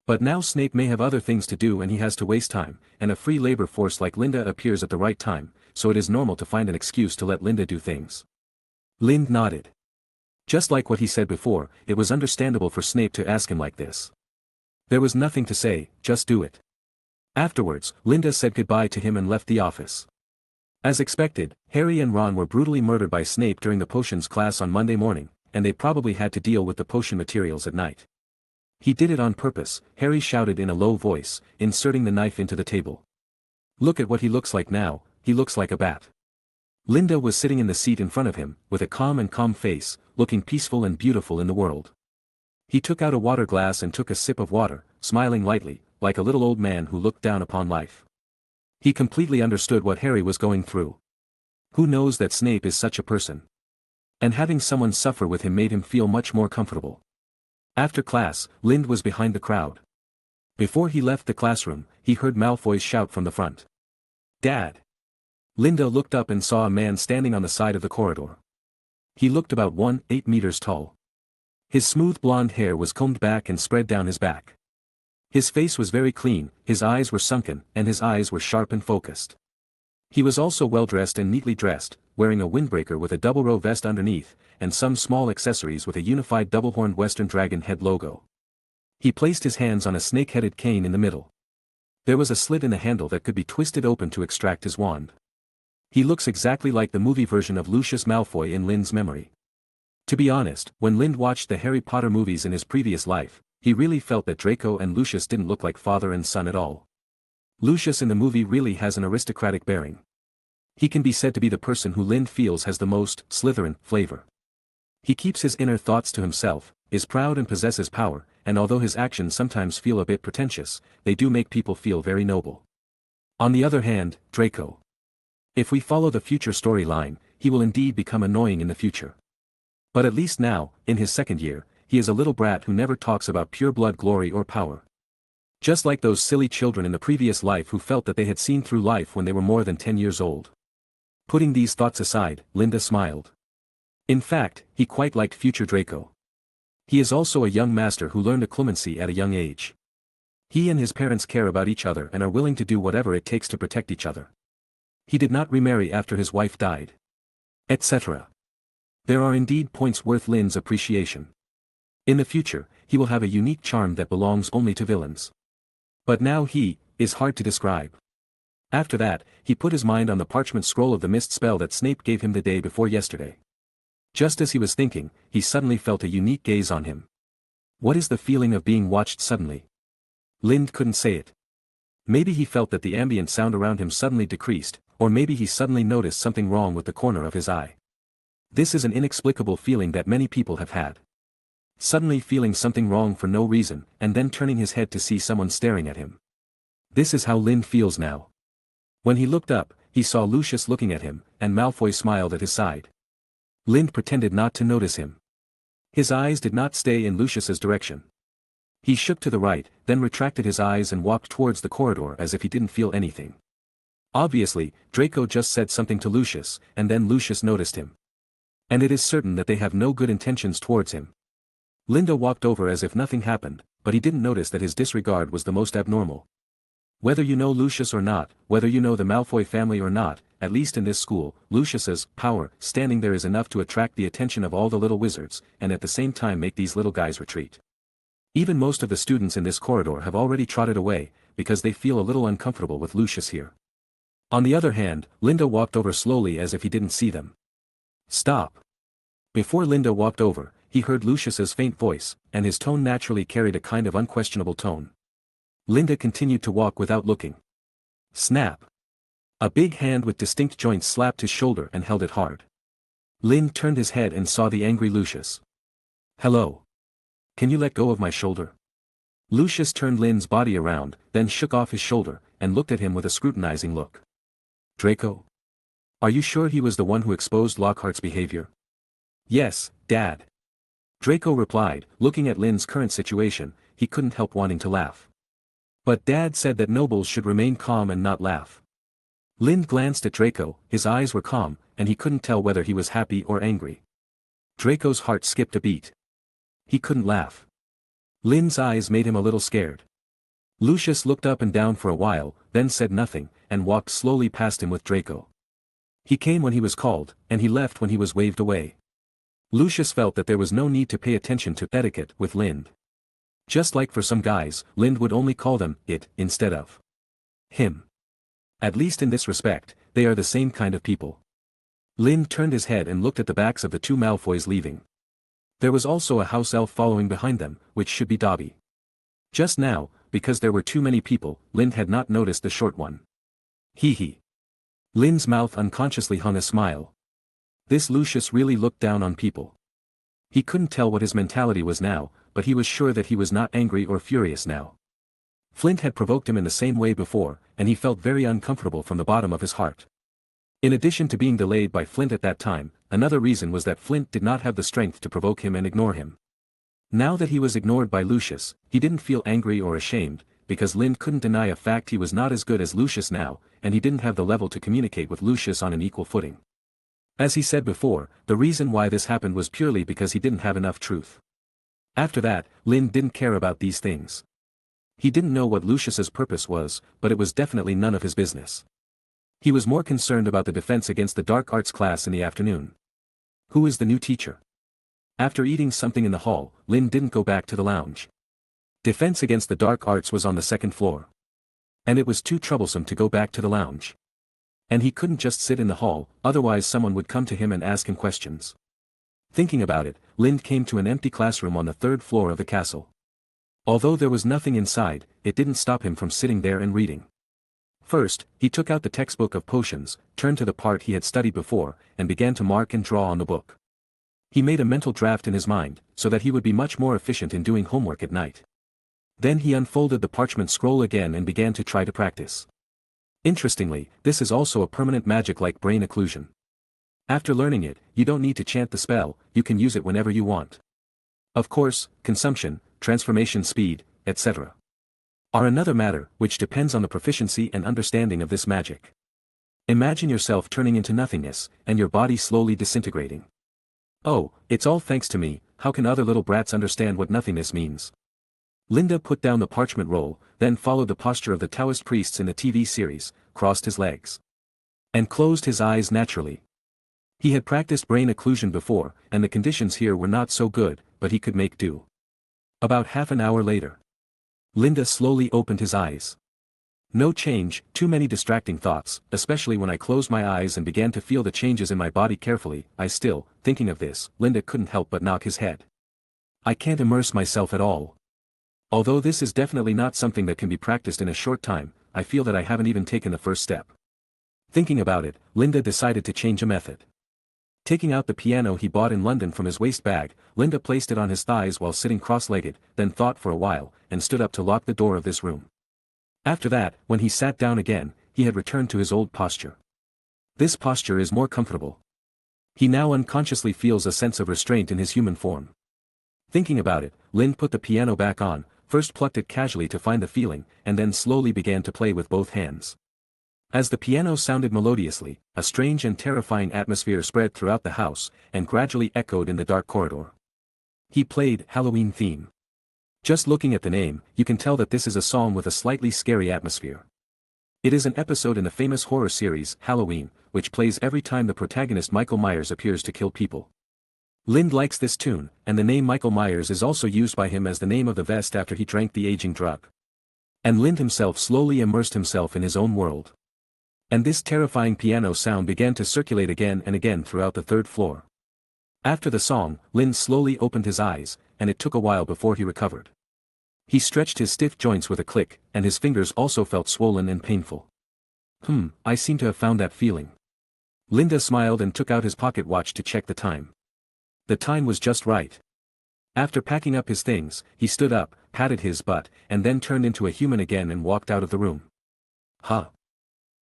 But now Snape may have other things to do and he has to waste time, and a free labor force like Linda appears at the right time, so it is normal to find an excuse to let Linda do things. Lind nodded. Just like what he said before, it was understandable for Snape to ask him like this. There was nothing to say, just do it. Afterwards, Linda said goodbye to him and left the office. As expected, Harry and Ron were brutally murdered by Snape during the potions class on Monday morning, and they probably had to deal with the potion materials at night. He did it on purpose, Harry shouted in a low voice, inserting the knife into the table. Look at what he looks like now, he looks like a bat. Linda was sitting in the seat in front of him, with a calm face, looking peaceful and beautiful in the world. He took out a water glass and took a sip of water, smiling lightly, like a little old man who looked down upon life. He completely understood what Harry was going through. Who knows that Snape is such a person? And having someone suffer with him made him feel much more comfortable. After class, Lind was behind the crowd. Before he left the classroom, he heard Malfoy's shout from the front. Dad! Linda looked up and saw a man standing on the side of the corridor. He looked about 8 meters tall. His smooth blonde hair was combed back and spread down his back. His face was very clean, his eyes were sunken, and his eyes were sharp and focused. He was also well-dressed and neatly dressed, wearing a windbreaker with a double-row vest underneath, and some small accessories with a unified double-horned Western dragon head logo. He placed his hands on a snake-headed cane in the middle. There was a slit in the handle that could be twisted open to extract his wand. He looks exactly like the movie version of Lucius Malfoy in Lynn's memory. To be honest, when Lynn watched the Harry Potter movies in his previous life, he really felt that Draco and Lucius didn't look like father and son at all. Lucius in the movie really has an aristocratic bearing. He can be said to be the person who Lynn feels has the most Slytherin flavor. He keeps his inner thoughts to himself, is proud and possesses power, and although his actions sometimes feel a bit pretentious, they do make people feel very noble. On the other hand, Draco. If we follow the future storyline, he will indeed become annoying in the future. But at least now, in his second year, he is a little brat who never talks about pure-blood glory or power. Just like those silly children in the previous life who felt that they had seen through life when they were more than 10 years old. Putting these thoughts aside, Linda smiled. In fact, he quite liked future Draco. He is also a young master who learned clemency at a young age. He and his parents care about each other and are willing to do whatever it takes to protect each other. He did not remarry after his wife died. Etc. There are indeed points worth Lynn's appreciation. In the future, he will have a unique charm that belongs only to villains. But now he is hard to describe. After that, he put his mind on the parchment scroll of the mist spell that Snape gave him the day before yesterday. Just as he was thinking, he suddenly felt a unique gaze on him. What is the feeling of being watched suddenly? Lynn couldn't say it. Maybe he felt that the ambient sound around him suddenly decreased, or maybe he suddenly noticed something wrong with the corner of his eye. This is an inexplicable feeling that many people have had. Suddenly feeling something wrong for no reason, and then turning his head to see someone staring at him. This is how Lynn feels now. When he looked up, he saw Lucius looking at him, and Malfoy smiled at his side. Lynn pretended not to notice him. His eyes did not stay in Lucius's direction. He shook to the right, then retracted his eyes and walked towards the corridor as if he didn't feel anything. Obviously, Draco just said something to Lucius, and then Lucius noticed him. And it is certain that they have no good intentions towards him. Linda walked over as if nothing happened, but he didn't notice that his disregard was the most abnormal. Whether you know Lucius or not, whether you know the Malfoy family or not, at least in this school, Lucius's power standing there is enough to attract the attention of all the little wizards, and at the same time make these little guys retreat. Even most of the students in this corridor have already trotted away, because they feel a little uncomfortable with Lucius here. On the other hand, Linda walked over slowly as if he didn't see them. Stop. Before Linda walked over, he heard Lucius's faint voice, and his tone naturally carried a kind of unquestionable tone. Linda continued to walk without looking. Snap. A big hand with distinct joints slapped his shoulder and held it hard. Lynn turned his head and saw the angry Lucius. Hello. Can you let go of my shoulder? Lucius turned Lynn's body around, then shook off his shoulder, and looked at him with a scrutinizing look. Draco? Are you sure he was the one who exposed Lockhart's behavior? Yes, Dad. Draco replied, looking at Lynn's current situation, he couldn't help wanting to laugh. But Dad said that nobles should remain calm and not laugh. Lynn glanced at Draco, his eyes were calm, and he couldn't tell whether he was happy or angry. Draco's heart skipped a beat. He couldn't laugh. Lynn's eyes made him a little scared. Lucius looked up and down for a while, then said nothing, and walked slowly past him with Draco. He came when he was called, and he left when he was waved away. Lucius felt that there was no need to pay attention to etiquette with Lynn. Just like for some guys, Lynn would only call them it instead of him. At least in this respect, they are the same kind of people. Lynn turned his head and looked at the backs of the two Malfoys leaving. There was also a house elf following behind them, which should be Dobby. Just now, because there were too many people, Lynn had not noticed the short one. Hee hee. Lynn's mouth unconsciously hung a smile. This Lucius really looked down on people. He couldn't tell what his mentality was now, but he was sure that he was not angry or furious now. Flint had provoked him in the same way before, and he felt very uncomfortable from the bottom of his heart. In addition to being delayed by Flint at that time, another reason was that Flint did not have the strength to provoke him and ignore him. Now that he was ignored by Lucius, he didn't feel angry or ashamed, because Lynn couldn't deny a fact he was not as good as Lucius now, and he didn't have the level to communicate with Lucius on an equal footing. As he said before, the reason why this happened was purely because he didn't have enough truth. After that, Lynn didn't care about these things. He didn't know what Lucius's purpose was, but it was definitely none of his business. He was more concerned about the defense against the dark arts class in the afternoon. Who is the new teacher? After eating something in the hall, Lynn didn't go back to the lounge. Defense against the dark arts was on the second floor. And it was too troublesome to go back to the lounge. And he couldn't just sit in the hall, otherwise someone would come to him and ask him questions. Thinking about it, Lynn came to an empty classroom on the third floor of the castle. Although there was nothing inside, it didn't stop him from sitting there and reading. First, he took out the textbook of potions, turned to the part he had studied before, and began to mark and draw on the book. He made a mental draft in his mind, so that he would be much more efficient in doing homework at night. Then he unfolded the parchment scroll again and began to try to practice. Interestingly, this is also a permanent magic like brain occlusion. After learning it, you don't need to chant the spell, you can use it whenever you want. Of course, consumption, transformation speed, etc. are another matter, which depends on the proficiency and understanding of this magic. Imagine yourself turning into nothingness, and your body slowly disintegrating. Oh, it's all thanks to me, how can other little brats understand what nothingness means? Linda put down the parchment roll, then followed the posture of the Taoist priests in the TV series, crossed his legs. And closed his eyes naturally. He had practiced brain occlusion before, and the conditions here were not so good, but he could make do. About half an hour later. Linda slowly opened his eyes. No change, too many distracting thoughts, especially when I closed my eyes and began to feel the changes in my body carefully. Thinking of this, Linda couldn't help but knock his head. I can't immerse myself at all. Although this is definitely not something that can be practiced in a short time, I feel that I haven't even taken the first step. Thinking about it, Linda decided to change a method. Taking out the piano he bought in London from his waist bag, Linda placed it on his thighs while sitting cross-legged, then thought for a while, and stood up to lock the door of this room. After that, when he sat down again, he had returned to his old posture. This posture is more comfortable. He now unconsciously feels a sense of restraint in his human form. Thinking about it, Lynn put the piano back on, first plucked it casually to find the feeling, and then slowly began to play with both hands. As the piano sounded melodiously, a strange and terrifying atmosphere spread throughout the house, and gradually echoed in the dark corridor. He played Halloween theme. Just looking at the name, you can tell that this is a song with a slightly scary atmosphere. It is an episode in the famous horror series, Halloween, which plays every time the protagonist Michael Myers appears to kill people. Lynn likes this tune, and the name Michael Myers is also used by him as the name of the vest after he drank the aging drug. And Lynn himself slowly immersed himself in his own world. And this terrifying piano sound began to circulate again and again throughout the third floor. After the song, Lynn slowly opened his eyes, and it took a while before he recovered. He stretched his stiff joints with a click, and his fingers also felt swollen and painful. I seem to have found that feeling. Linda smiled and took out his pocket watch to check the time. The time was just right. After packing up his things, he stood up, patted his butt, and then turned into a human again and walked out of the room.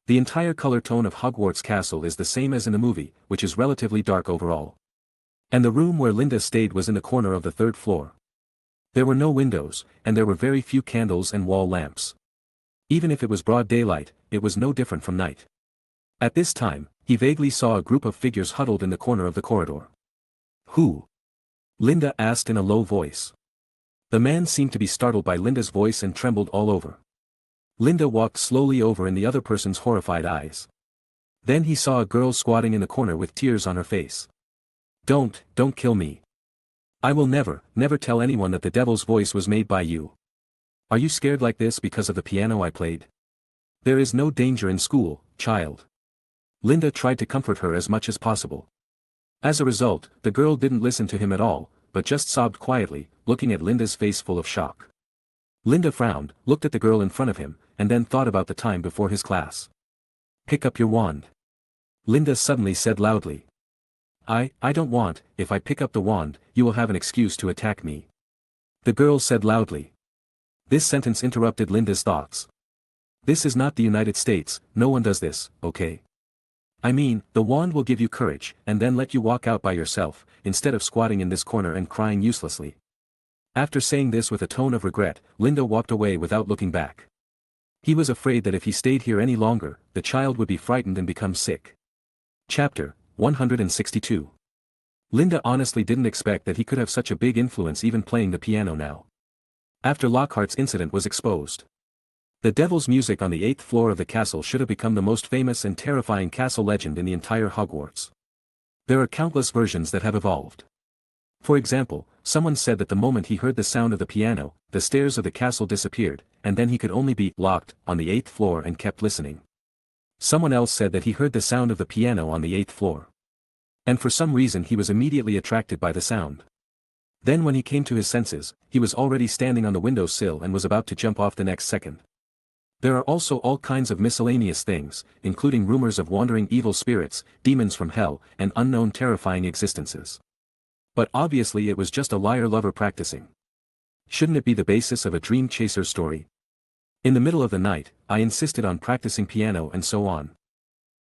The entire color tone of Hogwarts Castle is the same as in the movie, which is relatively dark overall. And the room where Linda stayed was in the corner of the third floor. There were no windows, and there were very few candles and wall lamps. Even if it was broad daylight, it was no different from night. At this time, he vaguely saw a group of figures huddled in the corner of the corridor. Who? Linda asked in a low voice. The man seemed to be startled by Linda's voice and trembled all over. Linda walked slowly over in the other person's horrified eyes. Then he saw a girl squatting in the corner with tears on her face. Don't kill me. I will never tell anyone that the devil's voice was made by you. Are you scared like this because of the piano I played? There is no danger in school, child. Linda tried to comfort her as much as possible. As a result, the girl didn't listen to him at all, but just sobbed quietly, looking at Linda's face full of shock. Linda frowned, looked at the girl in front of him, and then thought about the time before his class. Pick up your wand. Linda suddenly said loudly. I don't want, if I pick up the wand, you will have an excuse to attack me. The girl said loudly. This sentence interrupted Linda's thoughts. This is not the United States, no one does this, okay? I mean, the wand will give you courage, and then let you walk out by yourself, instead of squatting in this corner and crying uselessly. After saying this with a tone of regret, Linda walked away without looking back. He was afraid that if he stayed here any longer, the child would be frightened and become sick. Chapter 162. Linda honestly didn't expect that he could have such a big influence even playing the piano now. After Lockhart's incident was exposed. The devil's music on the 8th floor of the castle should have become the most famous and terrifying castle legend in the entire Hogwarts. There are countless versions that have evolved. For example, someone said that the moment he heard the sound of the piano, the stairs of the castle disappeared, and then he could only be locked on the 8th floor and kept listening. Someone else said that he heard the sound of the piano on the 8th floor. And for some reason he was immediately attracted by the sound. Then when he came to his senses, he was already standing on the windowsill and was about to jump off the next second. There are also all kinds of miscellaneous things, including rumors of wandering evil spirits, demons from hell, and unknown terrifying existences. But obviously it was just a liar-lover practicing. Shouldn't it be the basis of a dream chaser story? In the middle of the night, I insisted on practicing piano and so on.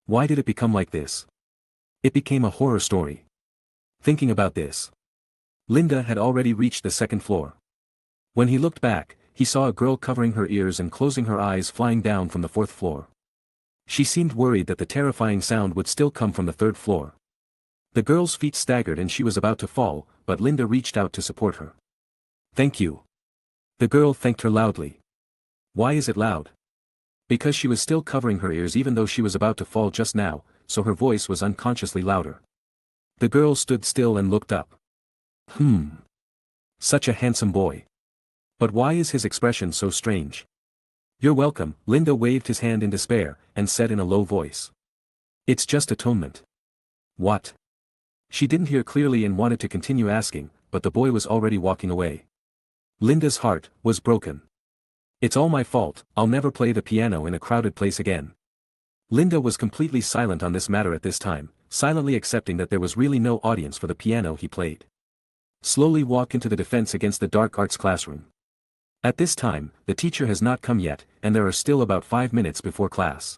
Why did it become like this? It became a horror story. Thinking about this, Linda had already reached the 2nd floor. When he looked back, he saw a girl covering her ears and closing her eyes flying down from the 4th floor. She seemed worried that the terrifying sound would still come from the 3rd floor. The girl's feet staggered and she was about to fall, but Linda reached out to support her. "Thank you." The girl thanked her loudly. Why is it loud? Because she was still covering her ears even though she was about to fall just now, so her voice was unconsciously louder. The girl stood still and looked up. Such a handsome boy. But why is his expression so strange? "You're welcome," Linda waved his hand in despair, and said in a low voice. "It's just atonement." What? She didn't hear clearly and wanted to continue asking, but the boy was already walking away. Linda's heart was broken. "It's all my fault, I'll never play the piano in a crowded place again." Linda was completely silent on this matter at this time, silently accepting that there was really no audience for the piano he played. Slowly walk into the defense against the dark arts classroom. At this time, the teacher has not come yet, and there are still about 5 minutes before class.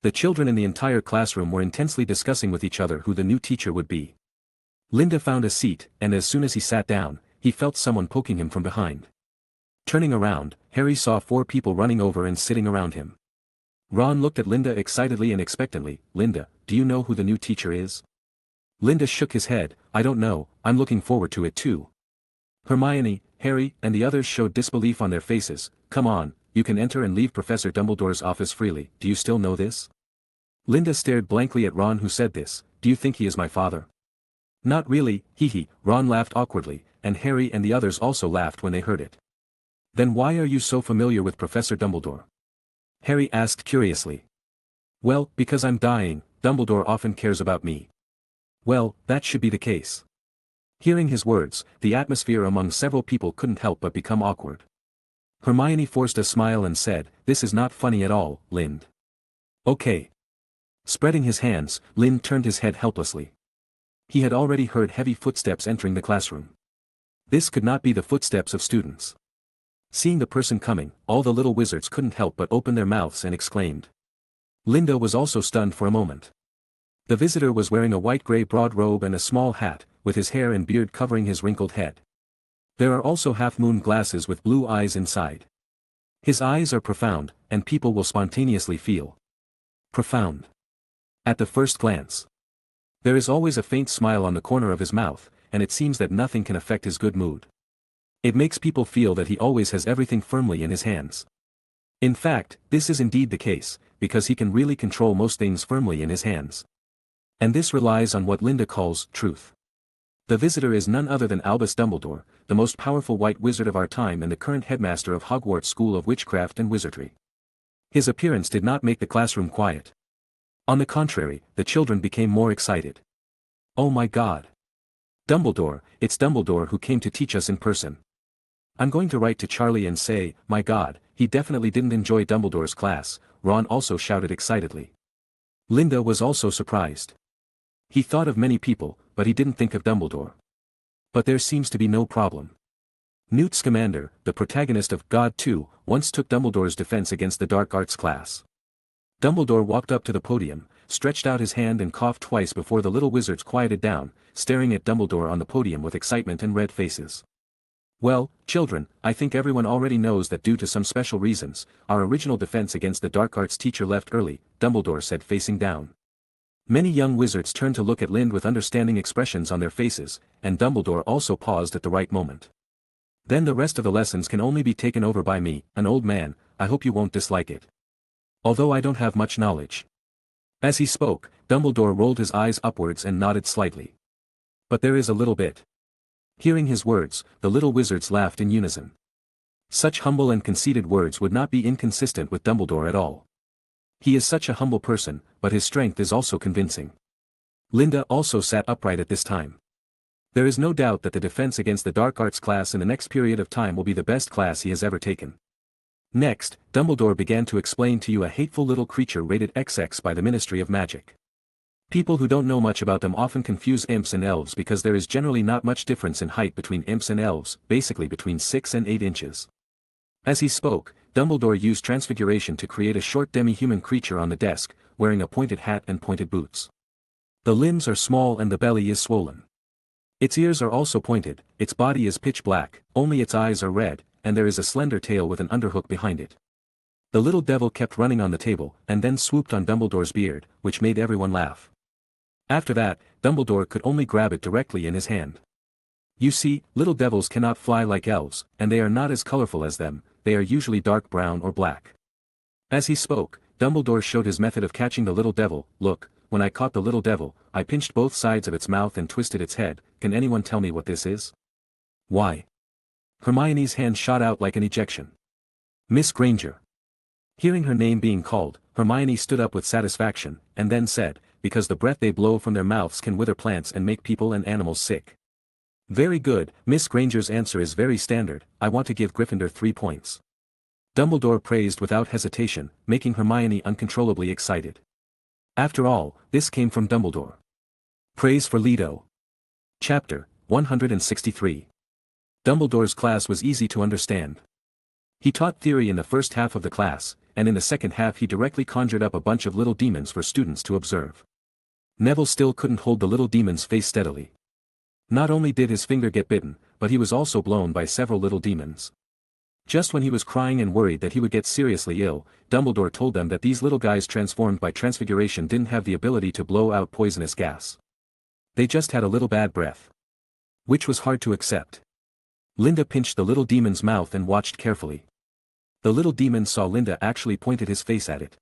The children in the entire classroom were intensely discussing with each other who the new teacher would be. Linda found a seat, and as soon as he sat down, he felt someone poking him from behind. Turning around, Harry saw 4 people running over and sitting around him. Ron looked at Linda excitedly and expectantly. "Linda, do you know who the new teacher is?" Linda shook his head. "I don't know, I'm looking forward to it too." Hermione, Harry, and the others showed disbelief on their faces. "Come on, you can enter and leave Professor Dumbledore's office freely. Do you still know this?" Linda stared blankly at Ron who said this. "Do you think he is my father?" "Not really, hee." Ron laughed awkwardly, and Harry and the others also laughed when they heard it. "Then why are you so familiar with Professor Dumbledore?" Harry asked curiously. "Well, because I'm dying, Dumbledore often cares about me." "Well, that should be the case." Hearing his words, the atmosphere among several people couldn't help but become awkward. Hermione forced a smile and said, "This is not funny at all, Lind." "Okay." Spreading his hands, Lind turned his head helplessly. He had already heard heavy footsteps entering the classroom. This could not be the footsteps of students. Seeing the person coming, all the little wizards couldn't help but open their mouths and exclaimed. Linda was also stunned for a moment. The visitor was wearing a white-gray broad robe and a small hat, with his hair and beard covering his wrinkled head. There are also half-moon glasses with blue eyes inside. His eyes are profound, and people will spontaneously feel profound at the first glance. There is always a faint smile on the corner of his mouth, and it seems that nothing can affect his good mood. It makes people feel that he always has everything firmly in his hands. In fact, this is indeed the case, because he can really control most things firmly in his hands. And this relies on what Linda calls truth. The visitor is none other than Albus Dumbledore, the most powerful white wizard of our time and the current headmaster of Hogwarts School of Witchcraft and Wizardry. His appearance did not make the classroom quiet. On the contrary, the children became more excited. "Oh my God! Dumbledore, it's Dumbledore who came to teach us in person. I'm going to write to Charlie and say, my God, he definitely didn't enjoy Dumbledore's class," Ron also shouted excitedly. Linda was also surprised. He thought of many people, but he didn't think of Dumbledore. But there seems to be no problem. Newt Scamander, the protagonist of God 2, once took Dumbledore's defense against the dark arts class. Dumbledore walked up to the podium, stretched out his hand and coughed twice before the little wizards quieted down, staring at Dumbledore on the podium with excitement and red faces. "Well, children, I think everyone already knows that due to some special reasons, our original defense against the dark arts teacher left early," Dumbledore said facing down. Many young wizards turned to look at Lind with understanding expressions on their faces, and Dumbledore also paused at the right moment. Then the rest of the lessons can only be taken over by me, an old man. I hope you won't dislike it. Although I don't have much knowledge. As he spoke, Dumbledore rolled his eyes upwards and nodded slightly. But there is a little bit. Hearing his words, the little wizards laughed in unison. Such humble and conceited words would not be inconsistent with Dumbledore at all. He is such a humble person, but his strength is also convincing. Linda also sat upright at this time. There is no doubt that the defense against the dark arts class in the next period of time will be the best class he has ever taken. Next, Dumbledore began to explain to you a hateful little creature rated XX by the Ministry of Magic. People who don't know much about them often confuse imps and elves because there is generally not much difference in height between imps and elves, basically between 6 and 8 inches. As he spoke, Dumbledore used transfiguration to create a short demi-human creature on the desk, wearing a pointed hat and pointed boots. The limbs are small and the belly is swollen. Its ears are also pointed, its body is pitch black, only its eyes are red, and there is a slender tail with an underhook behind it. The little devil kept running on the table, and then swooped on Dumbledore's beard, which made everyone laugh. After that, Dumbledore could only grab it directly in his hand. You see, little devils cannot fly like elves, and they are not as colorful as them, they are usually dark brown or black. As he spoke, Dumbledore showed his method of catching the little devil. Look, when I caught the little devil, I pinched both sides of its mouth and twisted its head. Can anyone tell me what this is? Why? Hermione's hand shot out like an ejection. Miss Granger. Hearing her name being called, Hermione stood up with satisfaction, and then said, because the breath they blow from their mouths can wither plants and make people and animals sick. Very good, Miss Granger's answer is very standard. I want to give Gryffindor 3 points. Dumbledore praised without hesitation, making Hermione uncontrollably excited. After all, this came from Dumbledore. Praise for Leto. Chapter 163. Dumbledore's class was easy to understand. He taught theory in the first half of the class, and in the second half he directly conjured up a bunch of little demons for students to observe. Neville still couldn't hold the little demon's face steadily. Not only did his finger get bitten, but he was also blown by several little demons. Just when he was crying and worried that he would get seriously ill, Dumbledore told them that these little guys transformed by transfiguration didn't have the ability to blow out poisonous gas. They just had a little bad breath. Which was hard to accept. Linda pinched the little demon's mouth and watched carefully. The little demon saw Linda actually pointed his face at it.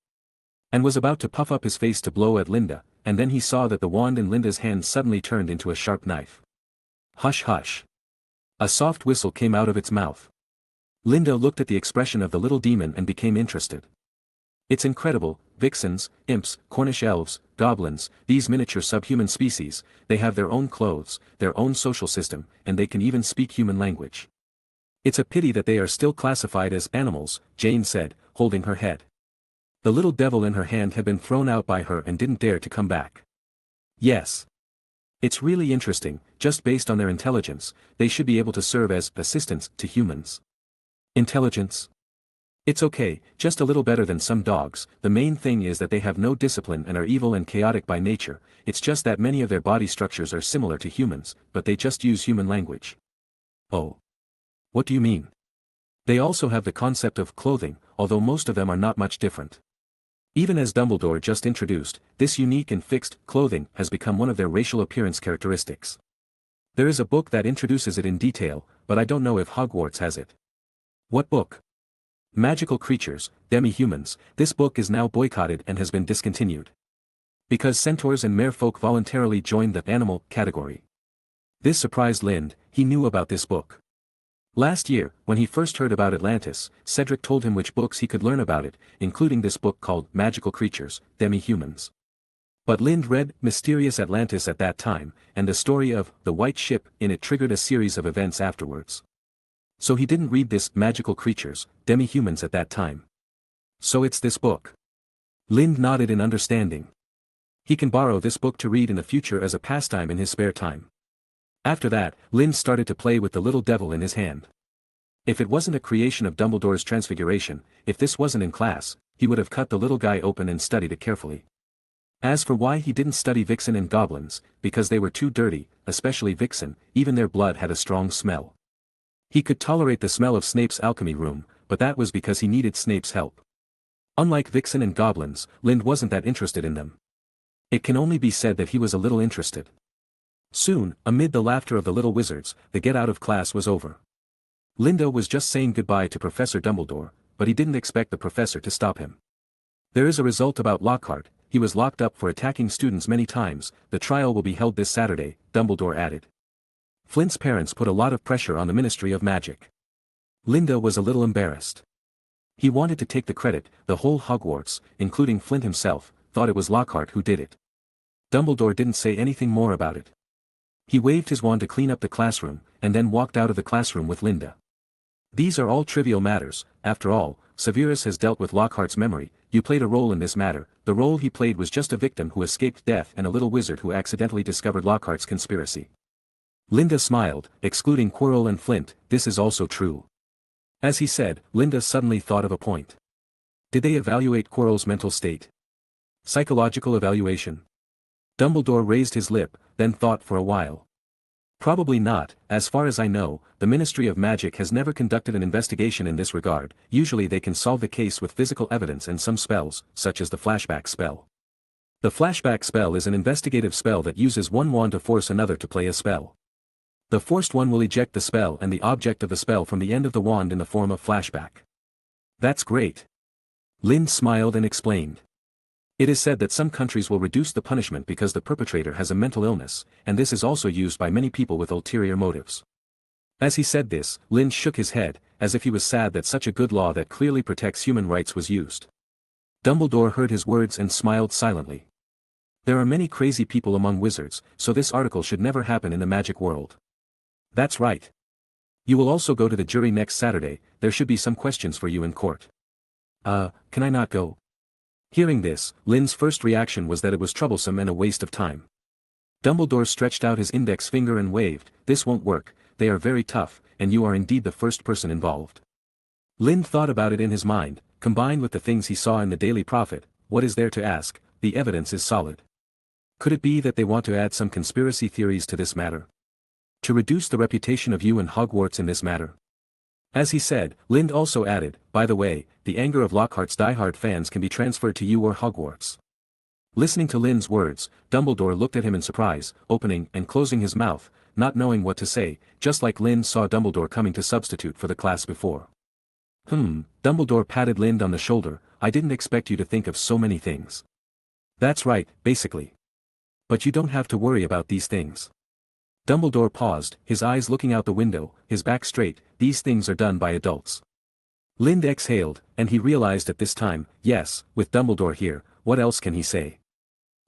And was about to puff up his face to blow at Linda, and then he saw that the wand in Linda's hand suddenly turned into a sharp knife. Hush hush. A soft whistle came out of its mouth. Linda looked at the expression of the little demon and became interested. It's incredible, vixens, imps, Cornish elves, goblins, these miniature subhuman species, they have their own clothes, their own social system, and they can even speak human language. It's a pity that they are still classified as animals, Jane said, holding her head. The little devil in her hand had been thrown out by her and didn't dare to come back. Yes. It's really interesting, just based on their intelligence, they should be able to serve as assistants to humans. Intelligence? It's okay, just a little better than some dogs. The main thing is that they have no discipline and are evil and chaotic by nature. It's just that many of their body structures are similar to humans, but they just use human language. Oh. What do you mean? They also have the concept of clothing, although most of them are not much different. Even as Dumbledore just introduced, this unique and fixed clothing has become one of their racial appearance characteristics. There is a book that introduces it in detail, but I don't know if Hogwarts has it. What book? Magical Creatures, Demi-Humans. This book is now boycotted and has been discontinued. Because centaurs and merfolk voluntarily joined the animal category. This surprised Lind. He knew about this book. Last year, when he first heard about Atlantis, Cedric told him which books he could learn about it, including this book called Magical Creatures, Demi-Humans. But Lind read Mysterious Atlantis at that time, and the story of the White Ship in it triggered a series of events afterwards. So he didn't read this Magical Creatures, Demi-Humans at that time. So it's this book. Lind nodded in understanding. He can borrow this book to read in the future as a pastime in his spare time. After that, Lind started to play with the little devil in his hand. If it wasn't a creation of Dumbledore's transfiguration, if this wasn't in class, he would have cut the little guy open and studied it carefully. As for why he didn't study Vixen and goblins, because they were too dirty, especially Vixen, even their blood had a strong smell. He could tolerate the smell of Snape's alchemy room, but that was because he needed Snape's help. Unlike Vixen and goblins, Lind wasn't that interested in them. It can only be said that he was a little interested. Soon, amid the laughter of the little wizards, the get out of class was over. Linda was just saying goodbye to Professor Dumbledore, but he didn't expect the professor to stop him. There is a result about Lockhart. He was locked up for attacking students many times. The trial will be held this Saturday, Dumbledore added. Flint's parents put a lot of pressure on the Ministry of Magic. Linda was a little embarrassed. He wanted to take the credit. The whole Hogwarts, including Flint himself, thought it was Lockhart who did it. Dumbledore didn't say anything more about it. He waved his wand to clean up the classroom, and then walked out of the classroom with Linda. These are all trivial matters. After all, Severus has dealt with Lockhart's memory. You played a role in this matter. The role he played was just a victim who escaped death and a little wizard who accidentally discovered Lockhart's conspiracy. Linda smiled, excluding Quirrell and Flint. This is also true. As he said, Linda suddenly thought of a point. Did they evaluate Quirrell's mental state? Psychological evaluation? Dumbledore raised his lip, then thought for a while. Probably not. As far as I know, the Ministry of Magic has never conducted an investigation in this regard. Usually they can solve the case with physical evidence and some spells, such as the flashback spell. The flashback spell is an investigative spell that uses one wand to force another to play a spell. The forced one will eject the spell and the object of the spell from the end of the wand in the form of flashback. That's great. Lynn smiled and explained. It is said that some countries will reduce the punishment because the perpetrator has a mental illness, and this is also used by many people with ulterior motives. As he said this, Lynn shook his head, as if he was sad that such a good law that clearly protects human rights was used. Dumbledore heard his words and smiled silently. There are many crazy people among wizards, so this article should never happen in the magic world. That's right. You will also go to the jury next Saturday. There should be some questions for you in court. Can I not go? Hearing this, Lynn's first reaction was that it was troublesome and a waste of time. Dumbledore stretched out his index finger and waved. This won't work. They are very tough, and you are indeed the first person involved. Lynn thought about it in his mind, combined with the things he saw in the Daily Prophet. What is there to ask? The evidence is solid. Could it be that they want to add some conspiracy theories to this matter? To reduce the reputation of you and Hogwarts in this matter? As he said, Lynn also added, by the way, the anger of Lockhart's diehard fans can be transferred to you or Hogwarts. Listening to Lynn's words, Dumbledore looked at him in surprise, opening and closing his mouth, not knowing what to say, just like Lynn saw Dumbledore coming to substitute for the class before. Dumbledore patted Lynn on the shoulder. I didn't expect you to think of so many things. That's right, basically. But you don't have to worry about these things. Dumbledore paused, his eyes looking out the window, his back straight. These things are done by adults. Lynn exhaled, and he realized at this time, yes, with Dumbledore here, what else can he say?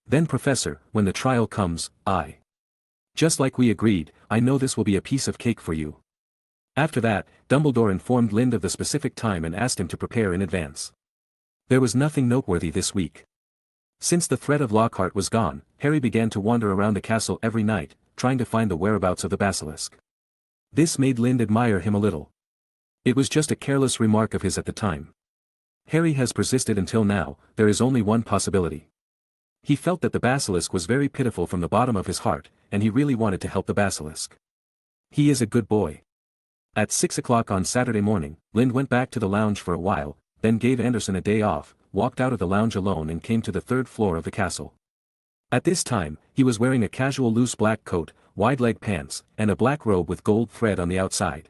Then Professor, when the trial comes, just like we agreed, I know this will be a piece of cake for you. After that, Dumbledore informed Lynn of the specific time and asked him to prepare in advance. There was nothing noteworthy this week. Since the threat of Lockhart was gone, Harry began to wander around the castle every night, trying to find the whereabouts of the basilisk. This made Lynn admire him a little. It was just a careless remark of his at the time. Harry has persisted until now. There is only one possibility. He felt that the basilisk was very pitiful from the bottom of his heart, and he really wanted to help the basilisk. He is a good boy. At 6 o'clock on Saturday morning, Lynn went back to the lounge for a while, then gave Anderson a day off, walked out of the lounge alone and came to the third floor of the castle. At this time, he was wearing a casual loose black coat, wide-leg pants, and a black robe with gold thread on the outside.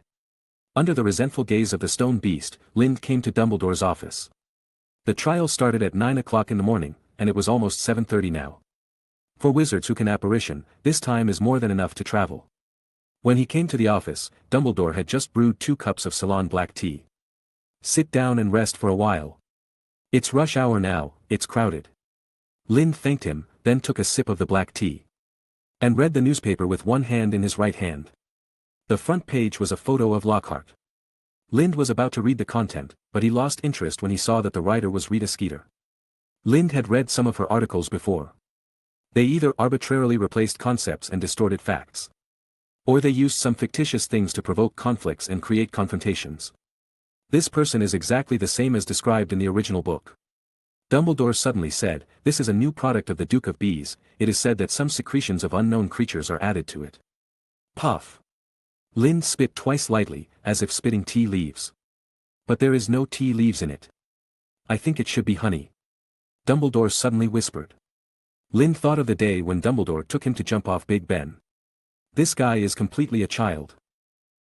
Under the resentful gaze of the stone beast, Lynn came to Dumbledore's office. The trial started at 9 o'clock in the morning, and it was almost 7:30 now. For wizards who can apparition, this time is more than enough to travel. When he came to the office, Dumbledore had just brewed 2 cups of Ceylon black tea. Sit down and rest for a while. It's rush hour now, it's crowded. Lynn thanked him, then took a sip of the black tea. And read the newspaper with one hand in his right hand. The front page was a photo of Lockhart. Lynn was about to read the content, but he lost interest when he saw that the writer was Rita Skeeter. Lynn had read some of her articles before. They either arbitrarily replaced concepts and distorted facts, or they used some fictitious things to provoke conflicts and create confrontations. This person is exactly the same as described in the original book. Dumbledore suddenly said, this is a new product of the Duke of Bees. It is said that some secretions of unknown creatures are added to it. Puff. Lynn spit twice lightly, as if spitting tea leaves. But there is no tea leaves in it. I think it should be honey. Dumbledore suddenly whispered. Lynn thought of the day when Dumbledore took him to jump off Big Ben. This guy is completely a child.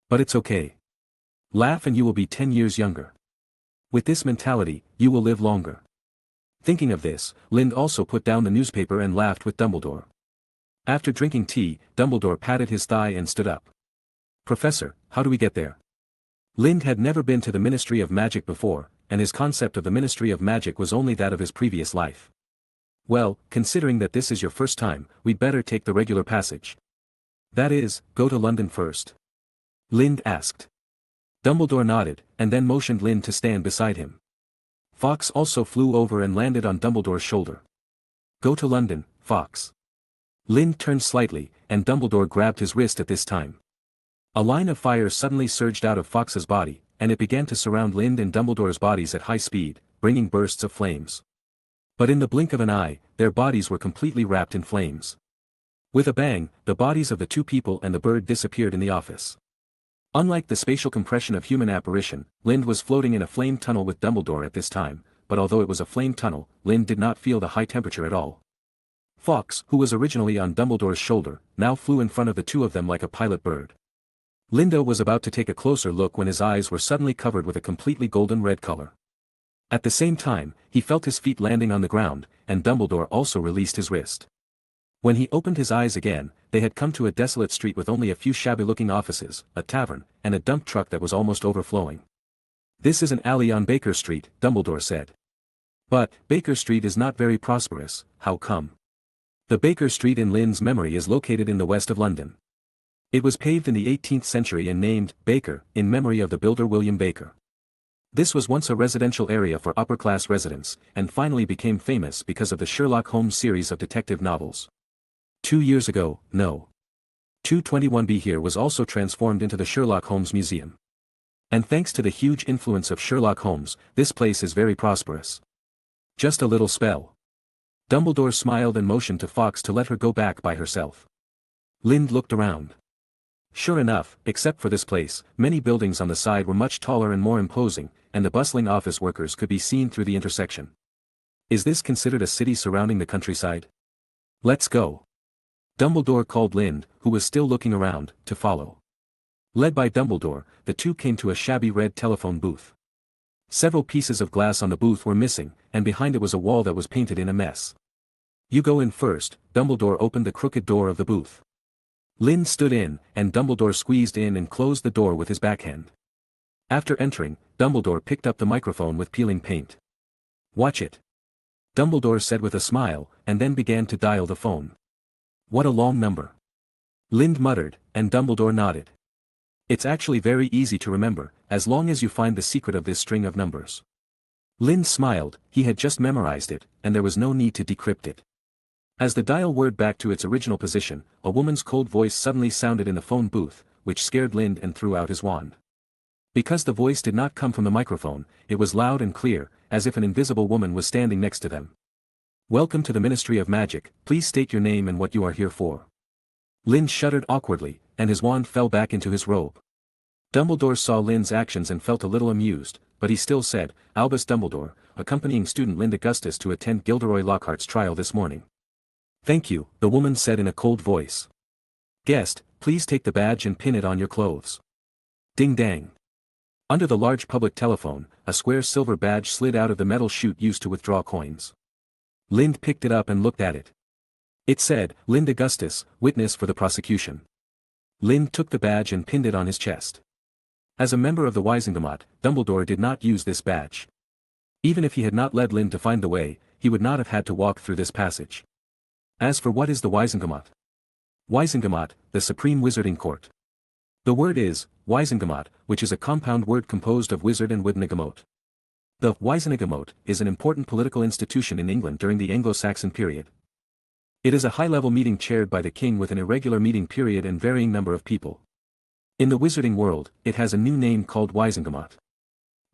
But it's okay. Laugh and you will be 10 years younger. With this mentality, you will live longer. Thinking of this, Lind also put down the newspaper and laughed with Dumbledore. After drinking tea, Dumbledore patted his thigh and stood up. Professor, how do we get there? Lind had never been to the Ministry of Magic before, and his concept of the Ministry of Magic was only that of his previous life. Well, considering that this is your first time, we'd better take the regular passage. That is, go to London first. Lind asked. Dumbledore nodded, and then motioned Lind to stand beside him. Fawkes also flew over and landed on Dumbledore's shoulder. Go to London, Fawkes. Lind turned slightly, and Dumbledore grabbed his wrist at this time. A line of fire suddenly surged out of Fawkes's body, and it began to surround Lind and Dumbledore's bodies at high speed, bringing bursts of flames. But in the blink of an eye, their bodies were completely wrapped in flames. With a bang, the bodies of the two people and the bird disappeared in the office. Unlike the spatial compression of human apparition, Lind was floating in a flame tunnel with Dumbledore at this time, but although it was a flame tunnel, Lind did not feel the high temperature at all. Fawkes, who was originally on Dumbledore's shoulder, now flew in front of the two of them like a pilot bird. Lindo was about to take a closer look when his eyes were suddenly covered with a completely golden red color. At the same time, he felt his feet landing on the ground, and Dumbledore also released his wrist. When he opened his eyes again, they had come to a desolate street with only a few shabby-looking offices, a tavern, and a dump truck that was almost overflowing. This is an alley on Baker Street, Dumbledore said. But, Baker Street is not very prosperous, how come? The Baker Street in Lind's memory is located in the west of London. It was paved in the 18th century and named Baker, in memory of the builder William Baker. This was once a residential area for upper-class residents, and finally became famous because of the Sherlock Holmes series of detective novels. 2 years ago, No. 221B here was also transformed into the Sherlock Holmes Museum. And thanks to the huge influence of Sherlock Holmes, this place is very prosperous. Just a little spell. Dumbledore smiled and motioned to Fawkes to let her go back by herself. Lind looked around. Sure enough, except for this place, many buildings on the side were much taller and more imposing, and the bustling office workers could be seen through the intersection. Is this considered a city surrounding the countryside? Let's go. Dumbledore called Lind, who was still looking around, to follow. Led by Dumbledore, the two came to a shabby red telephone booth. Several pieces of glass on the booth were missing, and behind it was a wall that was painted in a mess. You go in first, Dumbledore opened the crooked door of the booth. Lind stood in, and Dumbledore squeezed in and closed the door with his backhand. After entering, Dumbledore picked up the microphone with peeling paint. Watch it. Dumbledore said with a smile, and then began to dial the phone. What a long number. Lind muttered, and Dumbledore nodded. It's actually very easy to remember, as long as you find the secret of this string of numbers. Lind smiled, he had just memorized it, and there was no need to decrypt it. As the dial whirred back to its original position, a woman's cold voice suddenly sounded in the phone booth, which scared Lind and threw out his wand. Because the voice did not come from the microphone, it was loud and clear, as if an invisible woman was standing next to them. Welcome to the Ministry of Magic, please state your name and what you are here for. Lind shuddered awkwardly, and his wand fell back into his robe. Dumbledore saw Lind's actions and felt a little amused, but he still said, Albus Dumbledore, accompanying student Lind Augustus to attend Gilderoy Lockhart's trial this morning. Thank you, the woman said in a cold voice. Guest, please take the badge and pin it on your clothes. Ding dang. Under the large public telephone, a square silver badge slid out of the metal chute used to withdraw coins. Lind picked it up and looked at it. It said, Lind Augustus, witness for the prosecution. Lind took the badge and pinned it on his chest. As a member of the Wizengamot, Dumbledore did not use this badge. Even if he had not led Lind to find the way, he would not have had to walk through this passage. As for what is the Wizengamot? Wizengamot, the Supreme Wizarding Court. The word is, Wizengamot, which is a compound word composed of wizard and Wydnigamot. The Wizengamot is an important political institution in England during the Anglo-Saxon period. It is a high-level meeting chaired by the king with an irregular meeting period and varying number of people. In the wizarding world, it has a new name called Wizengamot.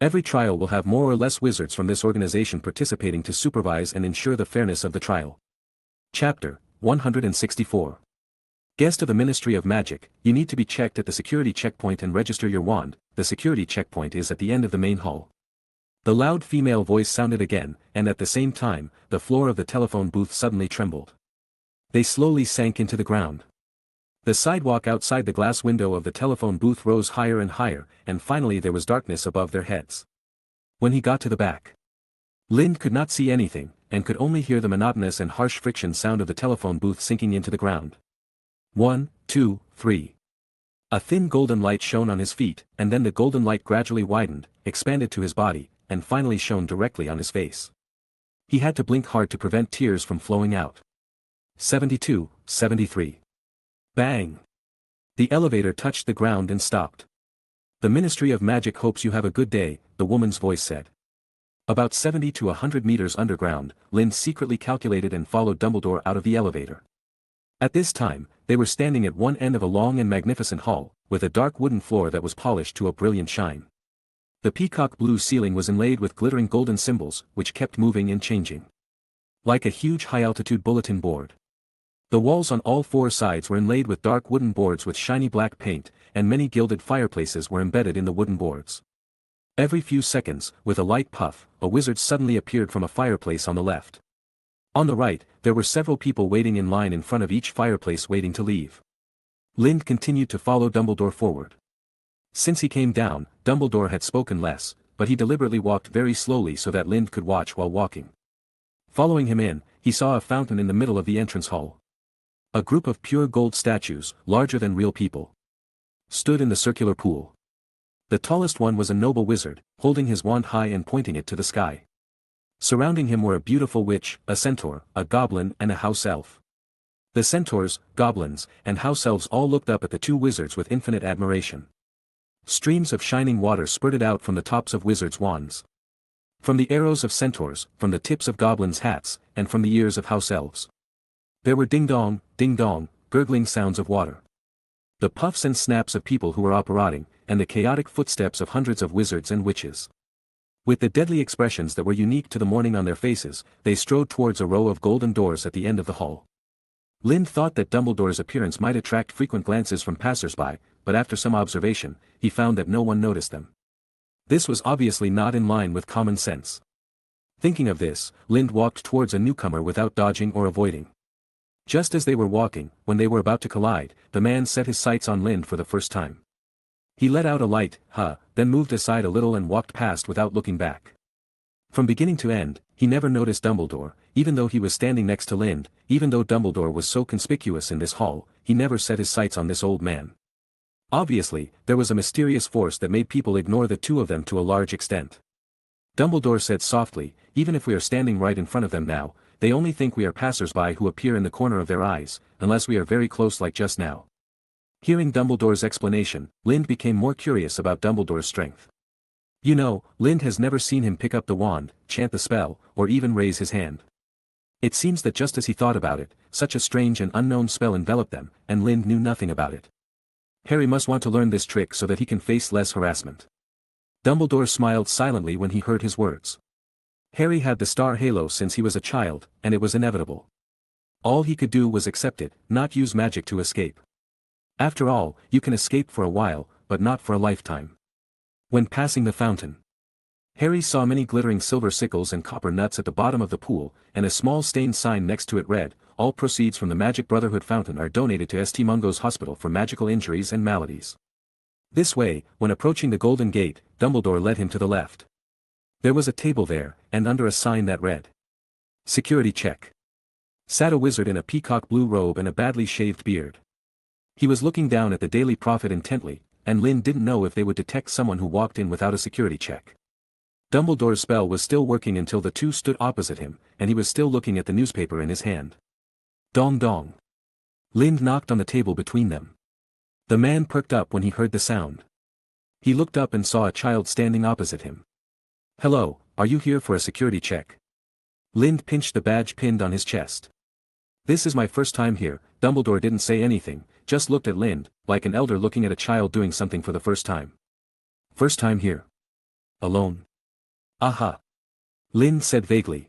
Every trial will have more or less wizards from this organization participating to supervise and ensure the fairness of the trial. Chapter 164. Guest of the Ministry of Magic, you need to be checked at the security checkpoint and register your wand. The security checkpoint is at the end of the main hall. The loud female voice sounded again, and at the same time, the floor of the telephone booth suddenly trembled. They slowly sank into the ground. The sidewalk outside the glass window of the telephone booth rose higher and higher, and finally there was darkness above their heads. When he got to the back, Lind could not see anything, and could only hear the monotonous and harsh friction sound of the telephone booth sinking into the ground. 1, 2, 3. A thin golden light shone on his feet, and then the golden light gradually widened, expanded to his body, and finally shone directly on his face. He had to blink hard to prevent tears from flowing out. 72, 73. Bang! The elevator touched the ground and stopped. "The Ministry of Magic hopes you have a good day," the woman's voice said. About 70 to 100 meters underground, Lind secretly calculated and followed Dumbledore out of the elevator. At this time, they were standing at one end of a long and magnificent hall, with a dark wooden floor that was polished to a brilliant shine. The peacock blue ceiling was inlaid with glittering golden symbols, which kept moving and changing, like a huge high-altitude bulletin board. The walls on all four sides were inlaid with dark wooden boards with shiny black paint, and many gilded fireplaces were embedded in the wooden boards. Every few seconds, with a light puff, a wizard suddenly appeared from a fireplace on the left. On the right, there were several people waiting in line in front of each fireplace waiting to leave. Lind continued to follow Dumbledore forward. Since he came down, Dumbledore had spoken less, but he deliberately walked very slowly so that Lind could watch while walking. Following him in, he saw a fountain in the middle of the entrance hall. A group of pure gold statues, larger than real people, stood in the circular pool. The tallest one was a noble wizard, holding his wand high and pointing it to the sky. Surrounding him were a beautiful witch, a centaur, a goblin and a house elf. The centaurs, goblins, and house elves all looked up at the two wizards with infinite admiration. Streams of shining water spurted out from the tops of wizards' wands, from the arrows of centaurs, from the tips of goblins' hats, and from the ears of house elves. There were ding-dong, gurgling sounds of water, the puffs and snaps of people who were operating, and the chaotic footsteps of hundreds of wizards and witches. With the deadly expressions that were unique to the morning on their faces, they strode towards a row of golden doors at the end of the hall. Lind thought that Dumbledore's appearance might attract frequent glances from passers-by, but after some observation, he found that no one noticed them. This was obviously not in line with common sense. Thinking of this, Lind walked towards a newcomer without dodging or avoiding. Just as they were walking, when they were about to collide, the man set his sights on Lind for the first time. He let out a light, then moved aside a little and walked past without looking back. From beginning to end, he never noticed Dumbledore, even though he was standing next to Lind. Even though Dumbledore was so conspicuous in this hall, he never set his sights on this old man. Obviously, there was a mysterious force that made people ignore the two of them to a large extent. Dumbledore said softly, "Even if we are standing right in front of them now, they only think we are passers-by who appear in the corner of their eyes, unless we are very close like just now." Hearing Dumbledore's explanation, Lind became more curious about Dumbledore's strength. You know, Lind has never seen him pick up the wand, chant the spell, or even raise his hand. It seems that just as he thought about it, such a strange and unknown spell enveloped them, and Lind knew nothing about it. Harry must want to learn this trick so that he can face less harassment. Dumbledore smiled silently when he heard his words. Harry had the star halo since he was a child, and it was inevitable. All he could do was accept it, not use magic to escape. After all, you can escape for a while, but not for a lifetime. When passing the fountain, Harry saw many glittering silver sickles and copper nuts at the bottom of the pool, and a small stained sign next to it read, "All proceeds from the Magic Brotherhood fountain are donated to St. Mungo's Hospital for magical injuries and maladies." This way, when approaching the Golden Gate, Dumbledore led him to the left. There was a table there, and under a sign that read, "Security check," sat a wizard in a peacock blue robe and a badly shaved beard. He was looking down at the Daily Prophet intently, and Lind didn't know if they would detect someone who walked in without a security check. Dumbledore's spell was still working until the two stood opposite him, and he was still looking at the newspaper in his hand. Dong dong. Lind knocked on the table between them. The man perked up when he heard the sound. He looked up and saw a child standing opposite him. "Hello, are you here for a security check?" Lind pinched the badge pinned on his chest. "This is my first time here." Dumbledore didn't say anything, just looked at Lind, like an elder looking at a child doing something for the first time. "First time here? Alone?" "Aha." Lind said vaguely.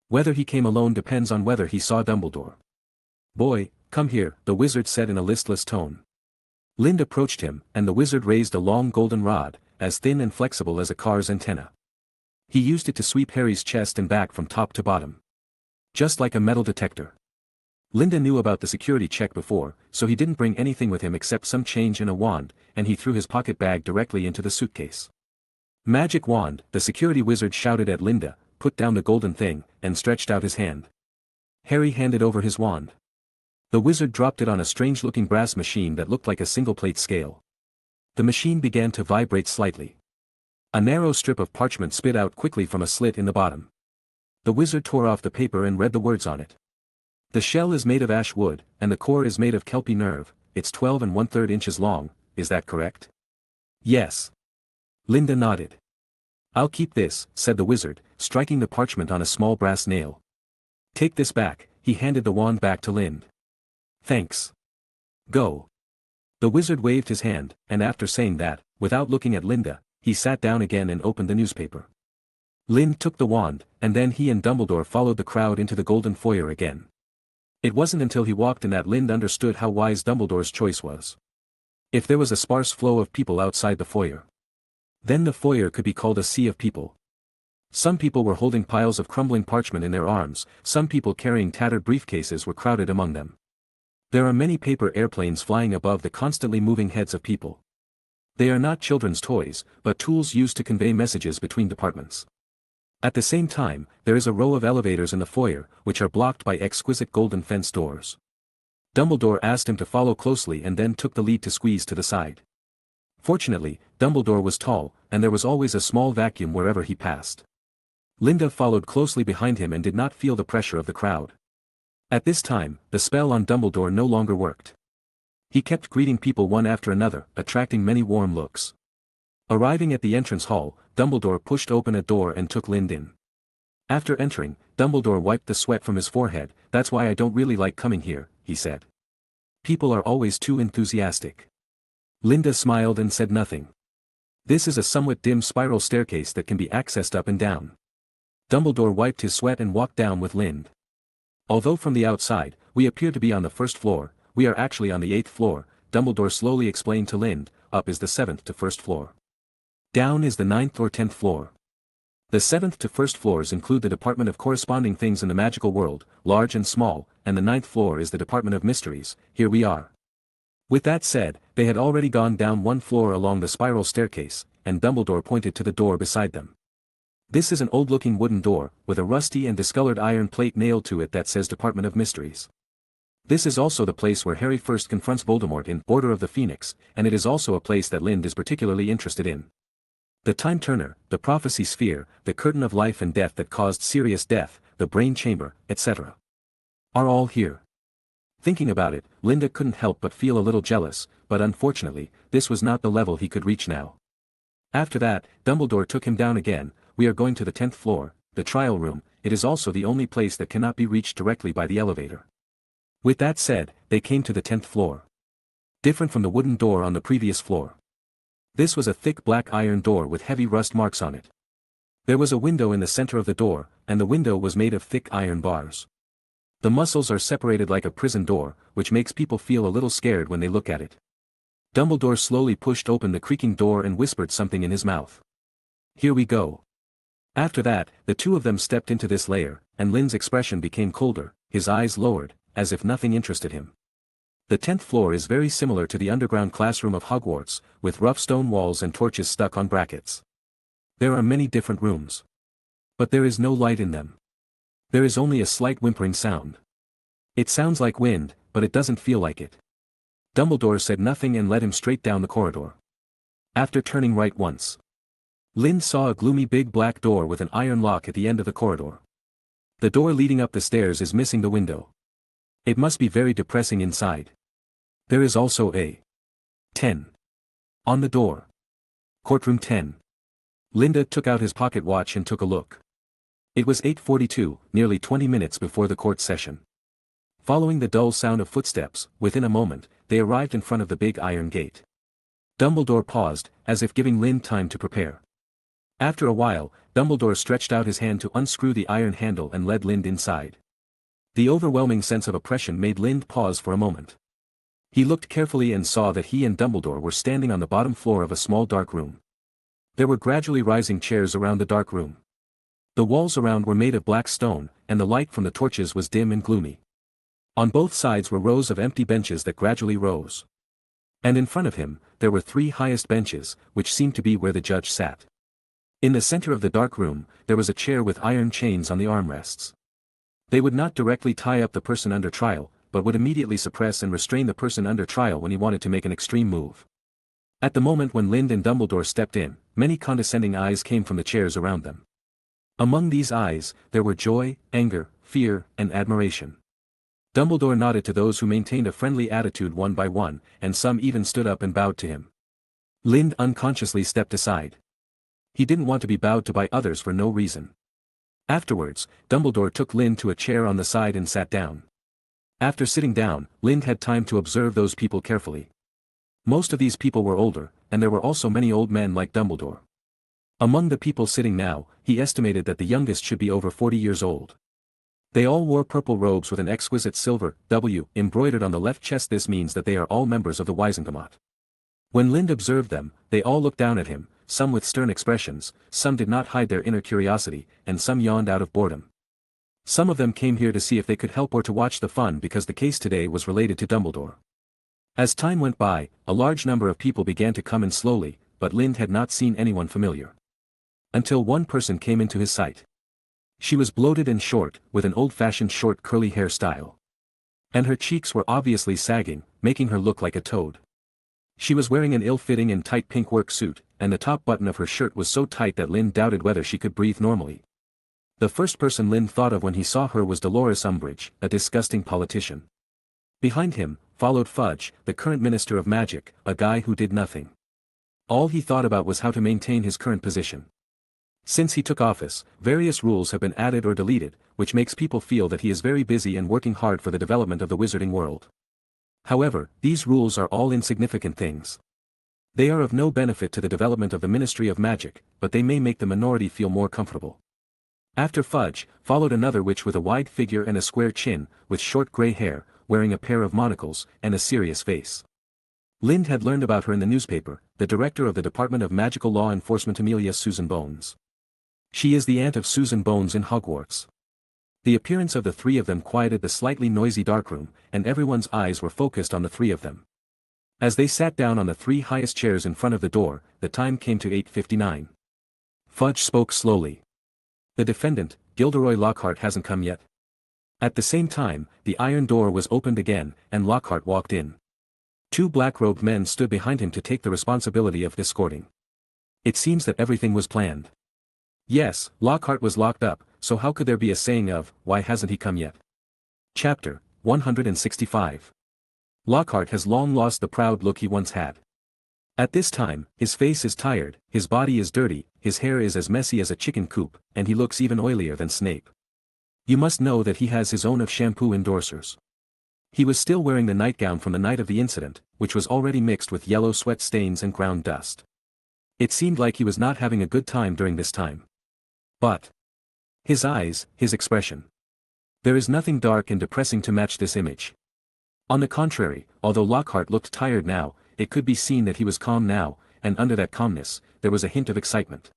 Whether he came alone depends on whether he saw Dumbledore. "Boy, come here," the wizard said in a listless tone. Lind approached him, and the wizard raised a long golden rod, as thin and flexible as a car's antenna. He used it to sweep Harry's chest and back from top to bottom, just like a metal detector. Linda knew about the security check before, so he didn't bring anything with him except some change and a wand, and he threw his pocket bag directly into the suitcase. Magic wand, the security wizard shouted at Linda, put down the golden thing, and stretched out his hand. Harry handed over his wand. The wizard dropped it on a strange-looking brass machine that looked like a single-plate scale. The machine began to vibrate slightly. A narrow strip of parchment spit out quickly from a slit in the bottom. The wizard tore off the paper and read the words on it. The shell is made of ash wood, and the core is made of kelpie nerve. It's 12 1/3 inches long, is that correct? Yes. Linda nodded. I'll keep this, said the wizard, striking the parchment on a small brass nail. Take this back, he handed the wand back to Lind. Thanks. Go. The wizard waved his hand, and after saying that, without looking at Linda, he sat down again and opened the newspaper. Lind took the wand, and then he and Dumbledore followed the crowd into the golden foyer again. It wasn't until he walked in that Lind understood how wise Dumbledore's choice was. If there was a sparse flow of people outside the foyer, then the foyer could be called a sea of people. Some people were holding piles of crumbling parchment in their arms, some people carrying tattered briefcases were crowded among them. There are many paper airplanes flying above the constantly moving heads of people. They are not children's toys, but tools used to convey messages between departments. At the same time, there is a row of elevators in the foyer, which are blocked by exquisite golden fence doors. Dumbledore asked him to follow closely and then took the lead to squeeze to the side. Fortunately, Dumbledore was tall, and there was always a small vacuum wherever he passed. Linda followed closely behind him and did not feel the pressure of the crowd. At this time, the spell on Dumbledore no longer worked. He kept greeting people one after another, attracting many warm looks. Arriving at the entrance hall, Dumbledore pushed open a door and took Lind in. After entering, Dumbledore wiped the sweat from his forehead. That's why I don't really like coming here, he said. People are always too enthusiastic. Linda smiled and said nothing. This is a somewhat dim spiral staircase that can be accessed up and down. Dumbledore wiped his sweat and walked down with Lind. Although from the outside, we appear to be on the first floor, we are actually on the 8th floor, Dumbledore slowly explained to Lind. Up is the 7th to 1st floor. Down is the 9th or 10th floor. The 7th to 1st floors include the Department of Corresponding Things in the Magical World, large and small, and the 9th floor is the Department of Mysteries. Here we are. With that said, they had already gone down one floor along the spiral staircase, and Dumbledore pointed to the door beside them. This is an old-looking wooden door, with a rusty and discolored iron plate nailed to it that says Department of Mysteries. This is also the place where Harry first confronts Voldemort in Order of the Phoenix, and it is also a place that Lind is particularly interested in. The Time Turner, the Prophecy Sphere, the Curtain of Life and Death that caused serious death, the Brain Chamber, etc. are all here. Thinking about it, Linda couldn't help but feel a little jealous, but unfortunately, this was not the level he could reach now. After that, Dumbledore took him down again. We are going to the 10th floor, the trial room. It is also the only place that cannot be reached directly by the elevator. With that said, they came to the 10th floor. Different from the wooden door on the previous floor. This was a thick black iron door with heavy rust marks on it. There was a window in the center of the door, and the window was made of thick iron bars. The muscles are separated like a prison door, which makes people feel a little scared when they look at it. Dumbledore slowly pushed open the creaking door and whispered something in his mouth. Here we go. After that, the two of them stepped into this lair, and Lind's expression became colder, his eyes lowered, as if nothing interested him. The 10th floor is very similar to the underground classroom of Hogwarts, with rough stone walls and torches stuck on brackets. There are many different rooms. But there is no light in them. There is only a slight whimpering sound. It sounds like wind, but it doesn't feel like it. Dumbledore said nothing and led him straight down the corridor. After turning right once, Lind saw a gloomy big black door with an iron lock at the end of the corridor. The door leading up the stairs is missing the window. It must be very depressing inside. There is also a 10 on the door. Courtroom 10. Linda took out his pocket watch and took a look. It was 8:42, nearly 20 minutes before the court session. Following the dull sound of footsteps, within a moment, they arrived in front of the big iron gate. Dumbledore paused, as if giving Lind time to prepare. After a while, Dumbledore stretched out his hand to unscrew the iron handle and led Lind inside. The overwhelming sense of oppression made Lind pause for a moment. He looked carefully and saw that he and Dumbledore were standing on the bottom floor of a small dark room. There were gradually rising chairs around the dark room. The walls around were made of black stone, and the light from the torches was dim and gloomy. On both sides were rows of empty benches that gradually rose. And in front of him, there were 3 highest benches, which seemed to be where the judge sat. In the center of the dark room, there was a chair with iron chains on the armrests. They would not directly tie up the person under trial, but would immediately suppress and restrain the person under trial when he wanted to make an extreme move. At the moment when Lind and Dumbledore stepped in, many condescending eyes came from the chairs around them. Among these eyes, there were joy, anger, fear, and admiration. Dumbledore nodded to those who maintained a friendly attitude one by one, and some even stood up and bowed to him. Lind unconsciously stepped aside. He didn't want to be bowed to by others for no reason. Afterwards, Dumbledore took Lind to a chair on the side and sat down. After sitting down, Lind had time to observe those people carefully. Most of these people were older, and there were also many old men like Dumbledore. Among the people sitting now, he estimated that the youngest should be over 40 years old. They all wore purple robes with an exquisite silver W embroidered on the left chest. This means that they are all members of the Wisengamot. When Lind observed them, they all looked down at him, some with stern expressions, some did not hide their inner curiosity, and some yawned out of boredom. Some of them came here to see if they could help or to watch the fun because the case today was related to Dumbledore. As time went by, a large number of people began to come in slowly, but Lind had not seen anyone familiar. Until one person came into his sight. She was bloated and short, with an old-fashioned short curly hairstyle. And her cheeks were obviously sagging, making her look like a toad. She was wearing an ill-fitting and tight pink work suit, and the top button of her shirt was so tight that Lind doubted whether she could breathe normally. The first person Lind thought of when he saw her was Dolores Umbridge, a disgusting politician. Behind him, followed Fudge, the current Minister of Magic, a guy who did nothing. All he thought about was how to maintain his current position. Since he took office, various rules have been added or deleted, which makes people feel that he is very busy and working hard for the development of the wizarding world. However, these rules are all insignificant things. They are of no benefit to the development of the Ministry of Magic, but they may make the minority feel more comfortable. After Fudge, followed another witch with a wide figure and a square chin, with short gray hair, wearing a pair of monocles, and a serious face. Lind had learned about her in the newspaper, the director of the Department of Magical Law Enforcement, Amelia Susan Bones. She is the aunt of Susan Bones in Hogwarts. The appearance of the 3 of them quieted the slightly noisy darkroom, and everyone's eyes were focused on the 3 of them. As they sat down on the 3 highest chairs in front of the door, the time came to 8:59. Fudge spoke slowly. The defendant, Gilderoy Lockhart, hasn't come yet. At the same time, the iron door was opened again, and Lockhart walked in. 2 black-robed men stood behind him to take the responsibility of escorting. It seems that everything was planned. Yes, Lockhart was locked up, so how could there be a saying of, "Why hasn't he come yet?" Chapter 165. Lockhart has long lost the proud look he once had. At this time, his face is tired, his body is dirty, his hair is as messy as a chicken coop, and he looks even oilier than Snape. You must know that he has his own of shampoo endorsers. He was still wearing the nightgown from the night of the incident, which was already mixed with yellow sweat stains and ground dust. It seemed like he was not having a good time during this time. But his eyes, his expression. There is nothing dark and depressing to match this image. On the contrary, although Lockhart looked tired now, it could be seen that he was calm now, and under that calmness, there was a hint of excitement.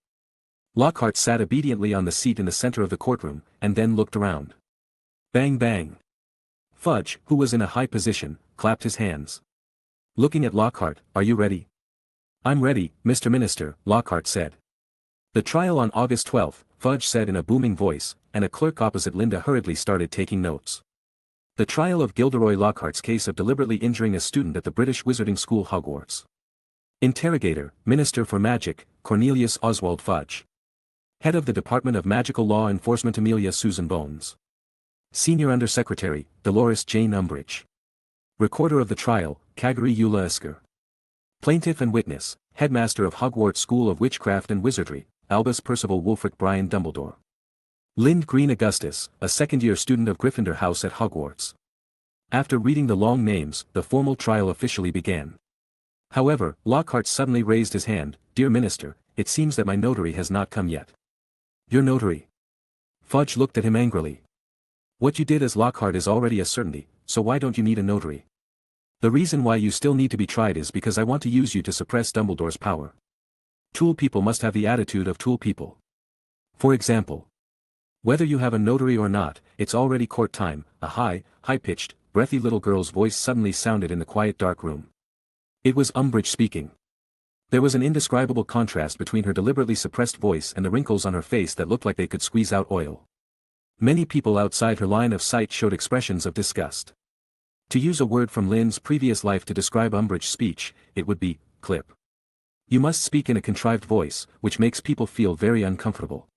Lockhart sat obediently on the seat in the center of the courtroom, and then looked around. Bang bang. Fudge, who was in a high position, clapped his hands. Looking at Lockhart, "Are you ready?" "I'm ready, Mr. Minister," Lockhart said. "The trial on August 12th, Fudge said in a booming voice, and a clerk opposite Linda hurriedly started taking notes. "The trial of Gilderoy Lockhart's case of deliberately injuring a student at the British Wizarding School, Hogwarts. Interrogator, Minister for Magic, Cornelius Oswald Fudge. Head of the Department of Magical Law Enforcement, Amelia Susan Bones. Senior Undersecretary, Dolores Jane Umbridge. Recorder of the trial, Kagari Eula Esker. Plaintiff and witness, Headmaster of Hogwarts School of Witchcraft and Wizardry, Albus Percival Wulfric Brian Dumbledore. Lind Green Augustus, a second-year student of Gryffindor House at Hogwarts." After reading the long names, the formal trial officially began. However, Lockhart suddenly raised his hand. "Dear Minister, it seems that my notary has not come yet." "Your notary?" Fudge looked at him angrily. "What you did as Lockhart is already a certainty, so why don't you need a notary? The reason why you still need to be tried is because I want to use you to suppress Dumbledore's power. Tool people must have the attitude of tool people. For example, whether you have a notary or not, it's already court time." A high-pitched, breathy little girl's voice suddenly sounded in the quiet dark room. It was Umbridge speaking. There was an indescribable contrast between her deliberately suppressed voice and the wrinkles on her face that looked like they could squeeze out oil. Many people outside her line of sight showed expressions of disgust. To use a word from Lynn's previous life to describe Umbridge's speech, it would be, clip. You must speak in a contrived voice, which makes people feel very uncomfortable.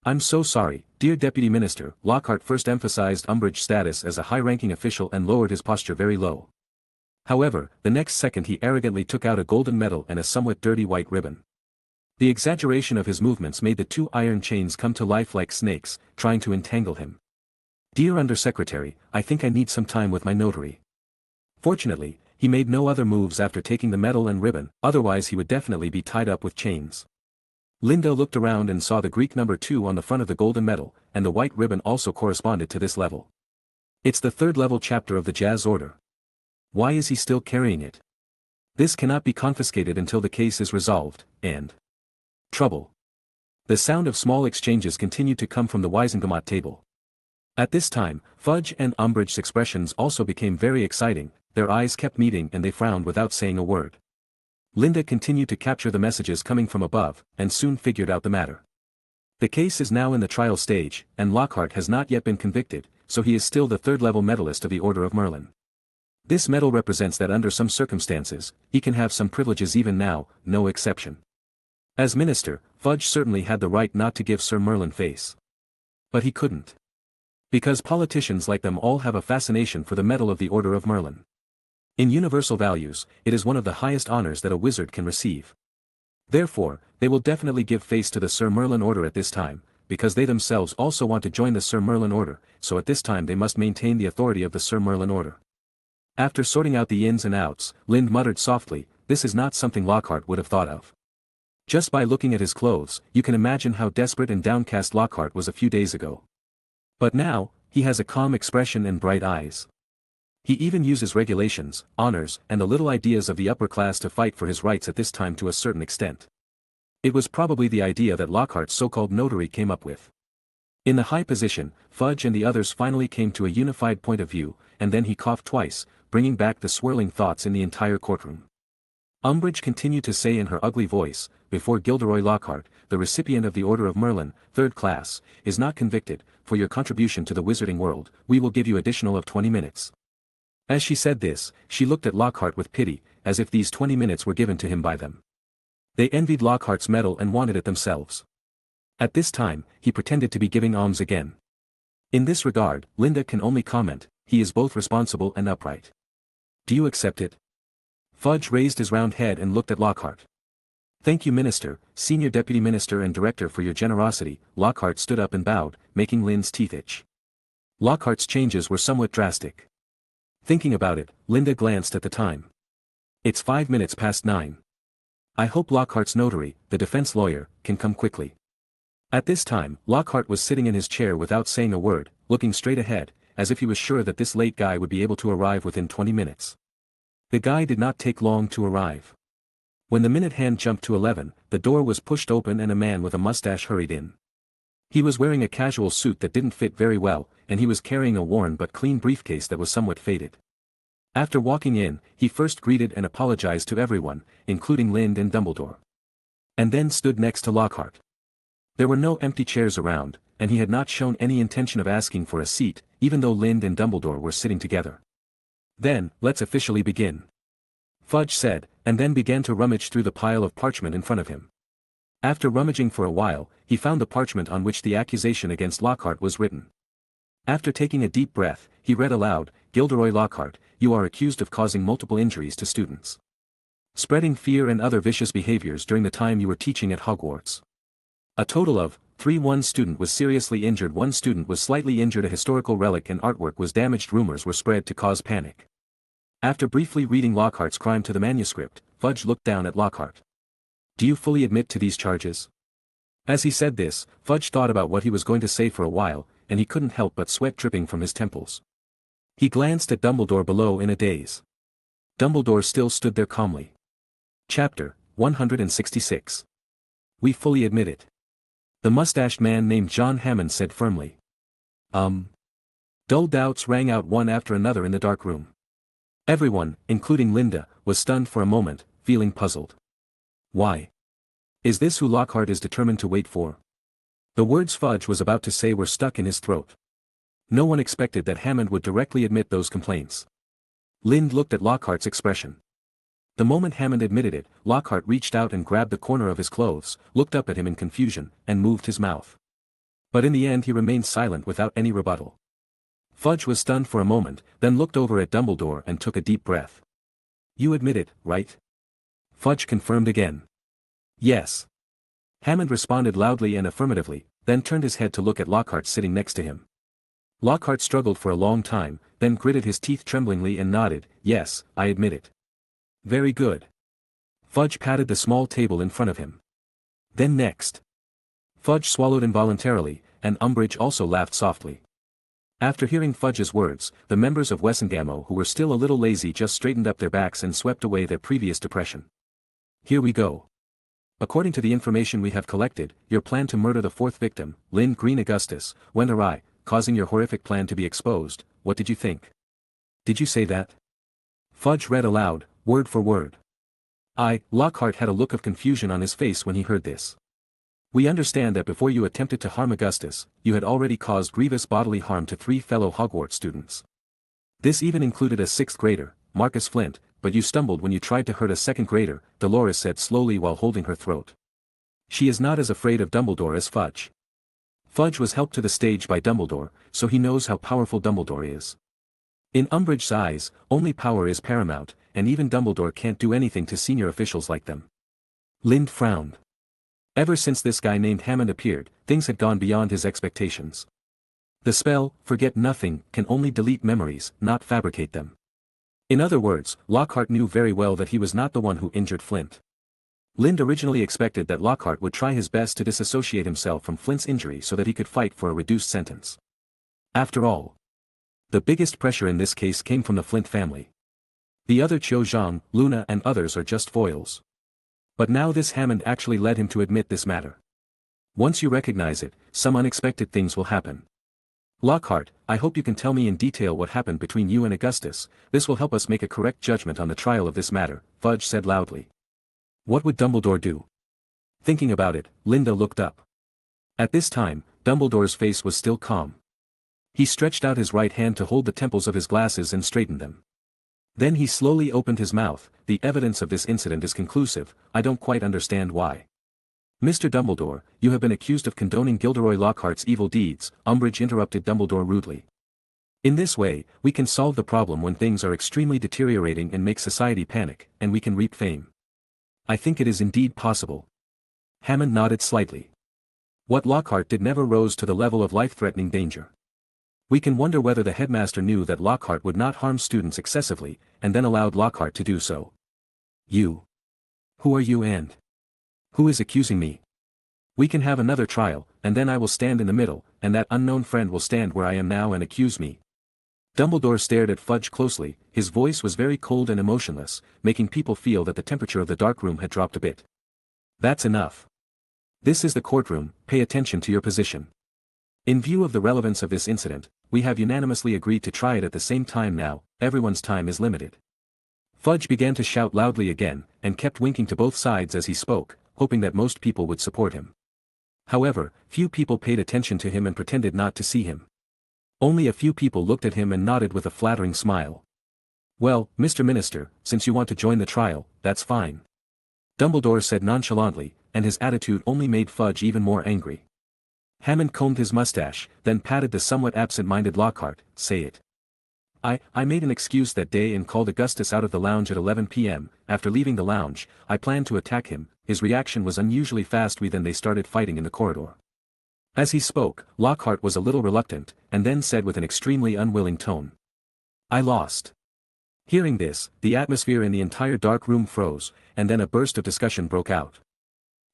I'm so sorry, dear Deputy Minister. Lockhart first emphasized Umbridge's status as a high-ranking official and lowered his posture very low. However, the next second he arrogantly took out a golden medal and a somewhat dirty white ribbon. The exaggeration of his movements made the two iron chains come to life like snakes, trying to entangle him. Dear Undersecretary, I think I need some time with my notary. Fortunately, he made no other moves after taking the medal and ribbon, otherwise he would definitely be tied up with chains. Linda looked around and saw the Greek number 2 on the front of the golden medal, and the white ribbon also corresponded to this level. It's the third-level chapter of the Jazz Order. Why is he still carrying it? This cannot be confiscated until the case is resolved, and... trouble. The sound of small exchanges continued to come from the Wisengamot table. At this time, Fudge and Umbridge's expressions also became very exciting, their eyes kept meeting and they frowned without saying a word. Linda continued to capture the messages coming from above, and soon figured out the matter. The case is now in the trial stage, and Lockhart has not yet been convicted, so he is still the third-level medalist of the Order of Merlin. This medal represents that under some circumstances, he can have some privileges even now, no exception. As minister, Fudge certainly had the right not to give Sir Merlin face. But he couldn't. Because politicians like them all have a fascination for the medal of the Order of Merlin. In universal values, it is one of the highest honors that a wizard can receive. Therefore, they will definitely give face to the Sir Merlin Order at this time, because they themselves also want to join the Sir Merlin Order, so at this time they must maintain the authority of the Sir Merlin Order. After sorting out the ins and outs, Lind muttered softly, this is not something Lockhart would have thought of. Just by looking at his clothes, you can imagine how desperate and downcast Lockhart was a few days ago. But now, he has a calm expression and bright eyes. He even uses regulations, honors, and the little ideas of the upper class to fight for his rights at this time to a certain extent. It was probably the idea that Lockhart's so-called notary came up with. In the high position, Fudge and the others finally came to a unified point of view, and then he coughed twice, bringing back the swirling thoughts in the entire courtroom. Umbridge continued to say in her ugly voice, before Gilderoy Lockhart, the recipient of the Order of Merlin, 3rd class, is not convicted, for your contribution to the wizarding world, we will give you additional of 20 minutes. As she said this, she looked at Lockhart with pity, as if these 20 minutes were given to him by them. They envied Lockhart's medal and wanted it themselves. At this time, he pretended to be giving alms again. In this regard, Linda can only comment, he is both responsible and upright. Do you accept it? Fudge raised his round head and looked at Lockhart. Thank you Minister, Senior Deputy Minister and Director for your generosity. Lockhart stood up and bowed, making Lynn's teeth itch. Lockhart's changes were somewhat drastic. Thinking about it, Linda glanced at the time. It's 5 minutes past 9. I hope Lockhart's notary, the defense lawyer, can come quickly. At this time, Lockhart was sitting in his chair without saying a word, looking straight ahead, as if he was sure that this late guy would be able to arrive within 20 minutes. The guy did not take long to arrive. When the minute hand jumped to 11, the door was pushed open and a man with a mustache hurried in. He was wearing a casual suit that didn't fit very well, and he was carrying a worn but clean briefcase that was somewhat faded. After walking in, he first greeted and apologized to everyone, including Lind and Dumbledore. And then stood next to Lockhart. There were no empty chairs around, and he had not shown any intention of asking for a seat, even though Lind and Dumbledore were sitting together. Then, let's officially begin. Fudge said, and then began to rummage through the pile of parchment in front of him. After rummaging for a while, he found the parchment on which the accusation against Lockhart was written. After taking a deep breath, he read aloud, Gilderoy Lockhart, you are accused of causing multiple injuries to students. Spreading fear and other vicious behaviors during the time you were teaching at Hogwarts. A total of 3. One student was seriously injured, one student was slightly injured, a historical relic and artwork was damaged, rumors were spread to cause panic. After briefly reading Lockhart's crime to the manuscript, Fudge looked down at Lockhart. Do you fully admit to these charges? As he said this, Fudge thought about what he was going to say for a while, and he couldn't help but sweat dripping from his temples. He glanced at Dumbledore below in a daze. Dumbledore still stood there calmly. Chapter 166. We fully admit it. The mustached man named John Hammond said firmly. Dull doubts rang out one after another in the dark room. Everyone, including Linda, was stunned for a moment, feeling puzzled. Why? Is this who Lockhart is determined to wait for? The words Fudge was about to say were stuck in his throat. No one expected that Hammond would directly admit those complaints. Lind looked at Lockhart's expression. The moment Hammond admitted it, Lockhart reached out and grabbed the corner of his clothes, looked up at him in confusion, and moved his mouth. But in the end he remained silent without any rebuttal. Fudge was stunned for a moment, then looked over at Dumbledore and took a deep breath. You admit it, right? Fudge confirmed again. Yes. Hammond responded loudly and affirmatively, then turned his head to look at Lockhart sitting next to him. Lockhart struggled for a long time, then gritted his teeth tremblingly and nodded, yes, I admit it. Very good. Fudge patted the small table in front of him. Then next. Fudge swallowed involuntarily, and Umbridge also laughed softly. After hearing Fudge's words, the members of Wessengamo who were still a little lazy just straightened up their backs and swept away their previous depression. Here we go. According to the information we have collected, your plan to murder the fourth victim, Lynn Green Augustus, went awry, causing your horrific plan to be exposed. What did you think? Did you say that? Fudge read aloud, word for word. Lockhart had a look of confusion on his face when he heard this. We understand that before you attempted to harm Augustus, you had already caused grievous bodily harm to 3 fellow Hogwarts students. This even included a 6th grader, Marcus Flint, but you stumbled when you tried to hurt a 2nd grader, Dolores said slowly while holding her throat. She is not as afraid of Dumbledore as Fudge. Fudge was helped to the stage by Dumbledore, so he knows how powerful Dumbledore is. In Umbridge's eyes, only power is paramount, and even Dumbledore can't do anything to senior officials like them. Lind frowned. Ever since this guy named Hammond appeared, things had gone beyond his expectations. The spell, Forget Nothing, can only delete memories, not fabricate them. In other words, Lockhart knew very well that he was not the one who injured Flint. Lind originally expected that Lockhart would try his best to disassociate himself from Flint's injury so that he could fight for a reduced sentence. After all, the biggest pressure in this case came from the Flint family. The other Cho Zhang, Luna and others are just foils. But now this Hammond actually led him to admit this matter. Once you recognize it, some unexpected things will happen. Lockhart, I hope you can tell me in detail what happened between you and Augustus. This will help us make a correct judgment on the trial of this matter, Fudge said loudly. What would Dumbledore do? Thinking about it, Linda looked up. At this time, Dumbledore's face was still calm. He stretched out his right hand to hold the temples of his glasses and straightened them. Then he slowly opened his mouth. The evidence of this incident is conclusive, I don't quite understand why. Mr. Dumbledore, you have been accused of condoning Gilderoy Lockhart's evil deeds, Umbridge interrupted Dumbledore rudely. In this way, we can solve the problem when things are extremely deteriorating and make society panic, and we can reap fame. I think it is indeed possible. Hammond nodded slightly. What Lockhart did never rose to the level of life-threatening danger. We can wonder whether the headmaster knew that Lockhart would not harm students excessively, and then allowed Lockhart to do so. You. Who are you and who is accusing me? We can have another trial, and then I will stand in the middle, and that unknown friend will stand where I am now and accuse me. Dumbledore stared at Fudge closely, his voice was very cold and emotionless, making people feel that the temperature of the dark room had dropped a bit. That's enough. This is the courtroom, pay attention to your position. In view of the relevance of this incident, we have unanimously agreed to try it at the same time now, everyone's time is limited. Fudge began to shout loudly again, and kept winking to both sides as he spoke, hoping that most people would support him. However, few people paid attention to him and pretended not to see him. Only a few people looked at him and nodded with a flattering smile. Well, Mr. Minister, since you want to join the trial, that's fine. Dumbledore said nonchalantly, and his attitude only made Fudge even more angry. Hammond combed his mustache, then patted the somewhat absent-minded Lockhart, say it. I made an excuse that day and called Augustus out of the lounge at 11 p.m. After leaving the lounge, I planned to attack him. His reaction was unusually fast. Then they started fighting in the corridor. As he spoke, Lockhart was a little reluctant, and then said with an extremely unwilling tone. I lost. Hearing this, the atmosphere in the entire dark room froze, and then a burst of discussion broke out.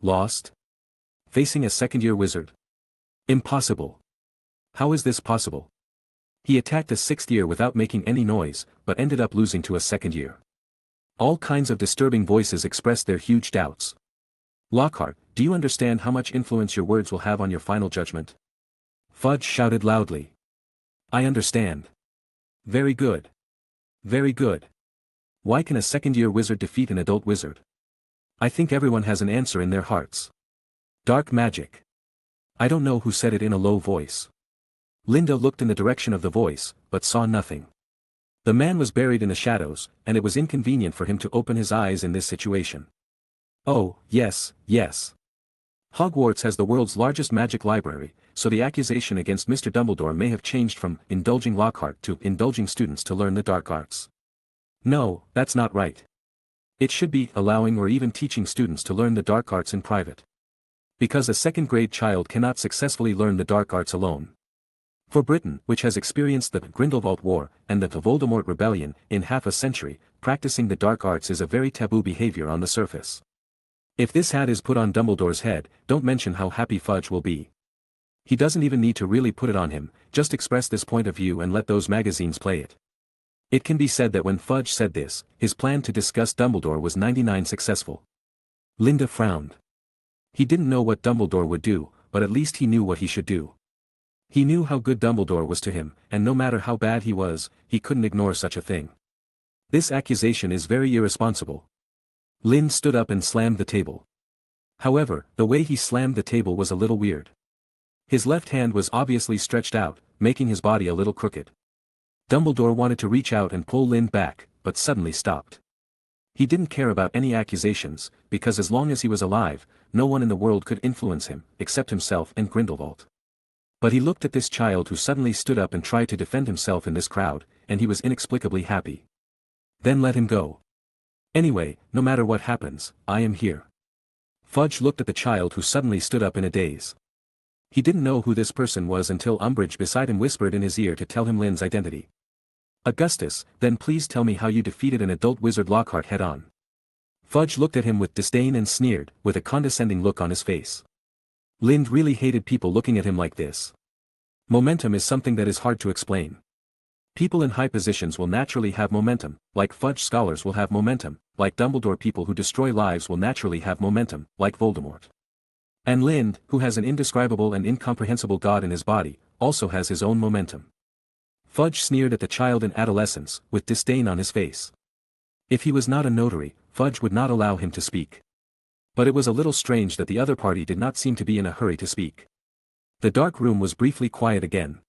Lost? Facing a second-year wizard? Impossible. How is this possible? He attacked a 6th year without making any noise, but ended up losing to a 2nd year. All kinds of disturbing voices expressed their huge doubts. Lockhart, do you understand how much influence your words will have on your final judgment? Fudge shouted loudly. I understand. Very good. Very good. Why can a second-year wizard defeat an adult wizard? I think everyone has an answer in their hearts. Dark magic. I don't know who said it in a low voice. Linda looked in the direction of the voice, but saw nothing. The man was buried in the shadows, and it was inconvenient for him to open his eyes in this situation. Oh, yes, yes. Hogwarts has the world's largest magic library, so the accusation against Mr. Dumbledore may have changed from indulging Lockhart to indulging students to learn the dark arts. No, that's not right. It should be allowing or even teaching students to learn the dark arts in private. Because a second-grade child cannot successfully learn the dark arts alone. For Britain, which has experienced the Grindelwald War and the Voldemort Rebellion in half a century, practicing the dark arts is a very taboo behavior on the surface. If this hat is put on Dumbledore's head, don't mention how happy Fudge will be. He doesn't even need to really put it on him, just express this point of view and let those magazines play it. It can be said that when Fudge said this, his plan to disgust Dumbledore was 99% successful. Linda frowned. He didn't know what Dumbledore would do, but at least he knew what he should do. He knew how good Dumbledore was to him, and no matter how bad he was, he couldn't ignore such a thing. This accusation is very irresponsible. Lynn stood up and slammed the table. However, the way he slammed the table was a little weird. His left hand was obviously stretched out, making his body a little crooked. Dumbledore wanted to reach out and pull Lynn back, but suddenly stopped. He didn't care about any accusations, because as long as he was alive, no one in the world could influence him, except himself and Grindelwald. But he looked at this child who suddenly stood up and tried to defend himself in this crowd, and he was inexplicably happy. Then let him go. Anyway, no matter what happens, I am here. Fudge looked at the child who suddenly stood up in a daze. He didn't know who this person was until Umbridge beside him whispered in his ear to tell him Lynn's identity. Augustus, then please tell me how you defeated an adult wizard Lockhart head-on. Fudge looked at him with disdain and sneered, with a condescending look on his face. Lynn really hated people looking at him like this. Momentum is something that is hard to explain. People in high positions will naturally have momentum, like Fudge scholars will have momentum, like Dumbledore people who destroy lives will naturally have momentum, like Voldemort. And Lynn, who has an indescribable and incomprehensible god in his body, also has his own momentum. Fudge sneered at the child in adolescence, with disdain on his face. If he was not a notary, Fudge would not allow him to speak. But it was a little strange that the other party did not seem to be in a hurry to speak. The dark room was briefly quiet again.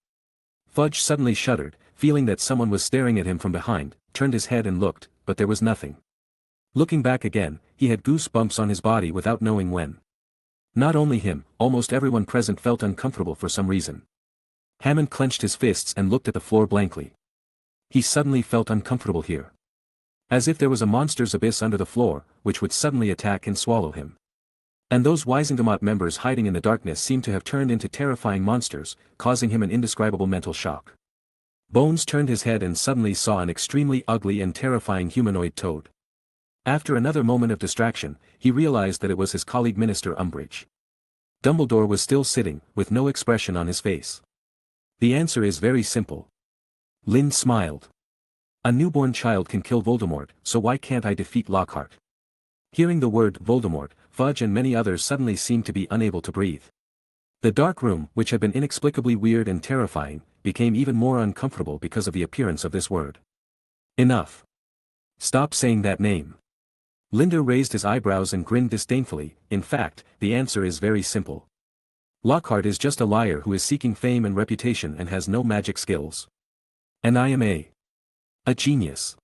Fudge suddenly shuddered, feeling that someone was staring at him from behind, turned his head and looked, but there was nothing. Looking back again, he had goosebumps on his body without knowing when. Not only him, almost everyone present felt uncomfortable for some reason. Hammond clenched his fists and looked at the floor blankly. He suddenly felt uncomfortable here. As if there was a monster's abyss under the floor, which would suddenly attack and swallow him. And those Wisengamot members hiding in the darkness seemed to have turned into terrifying monsters, causing him an indescribable mental shock. Bones turned his head and suddenly saw an extremely ugly and terrifying humanoid toad. After another moment of distraction, he realized that it was his colleague Minister Umbridge. Dumbledore was still sitting, with no expression on his face. The answer is very simple. Lynn smiled. A newborn child can kill Voldemort, so why can't I defeat Lockhart? Hearing the word Voldemort, Fudge and many others suddenly seemed to be unable to breathe. The dark room, which had been inexplicably weird and terrifying, became even more uncomfortable because of the appearance of this word. Enough. Stop saying that name. Linda raised his eyebrows and grinned disdainfully. In fact, the answer is very simple. Lockhart is just a liar who is seeking fame and reputation and has no magic skills. And I am a genius.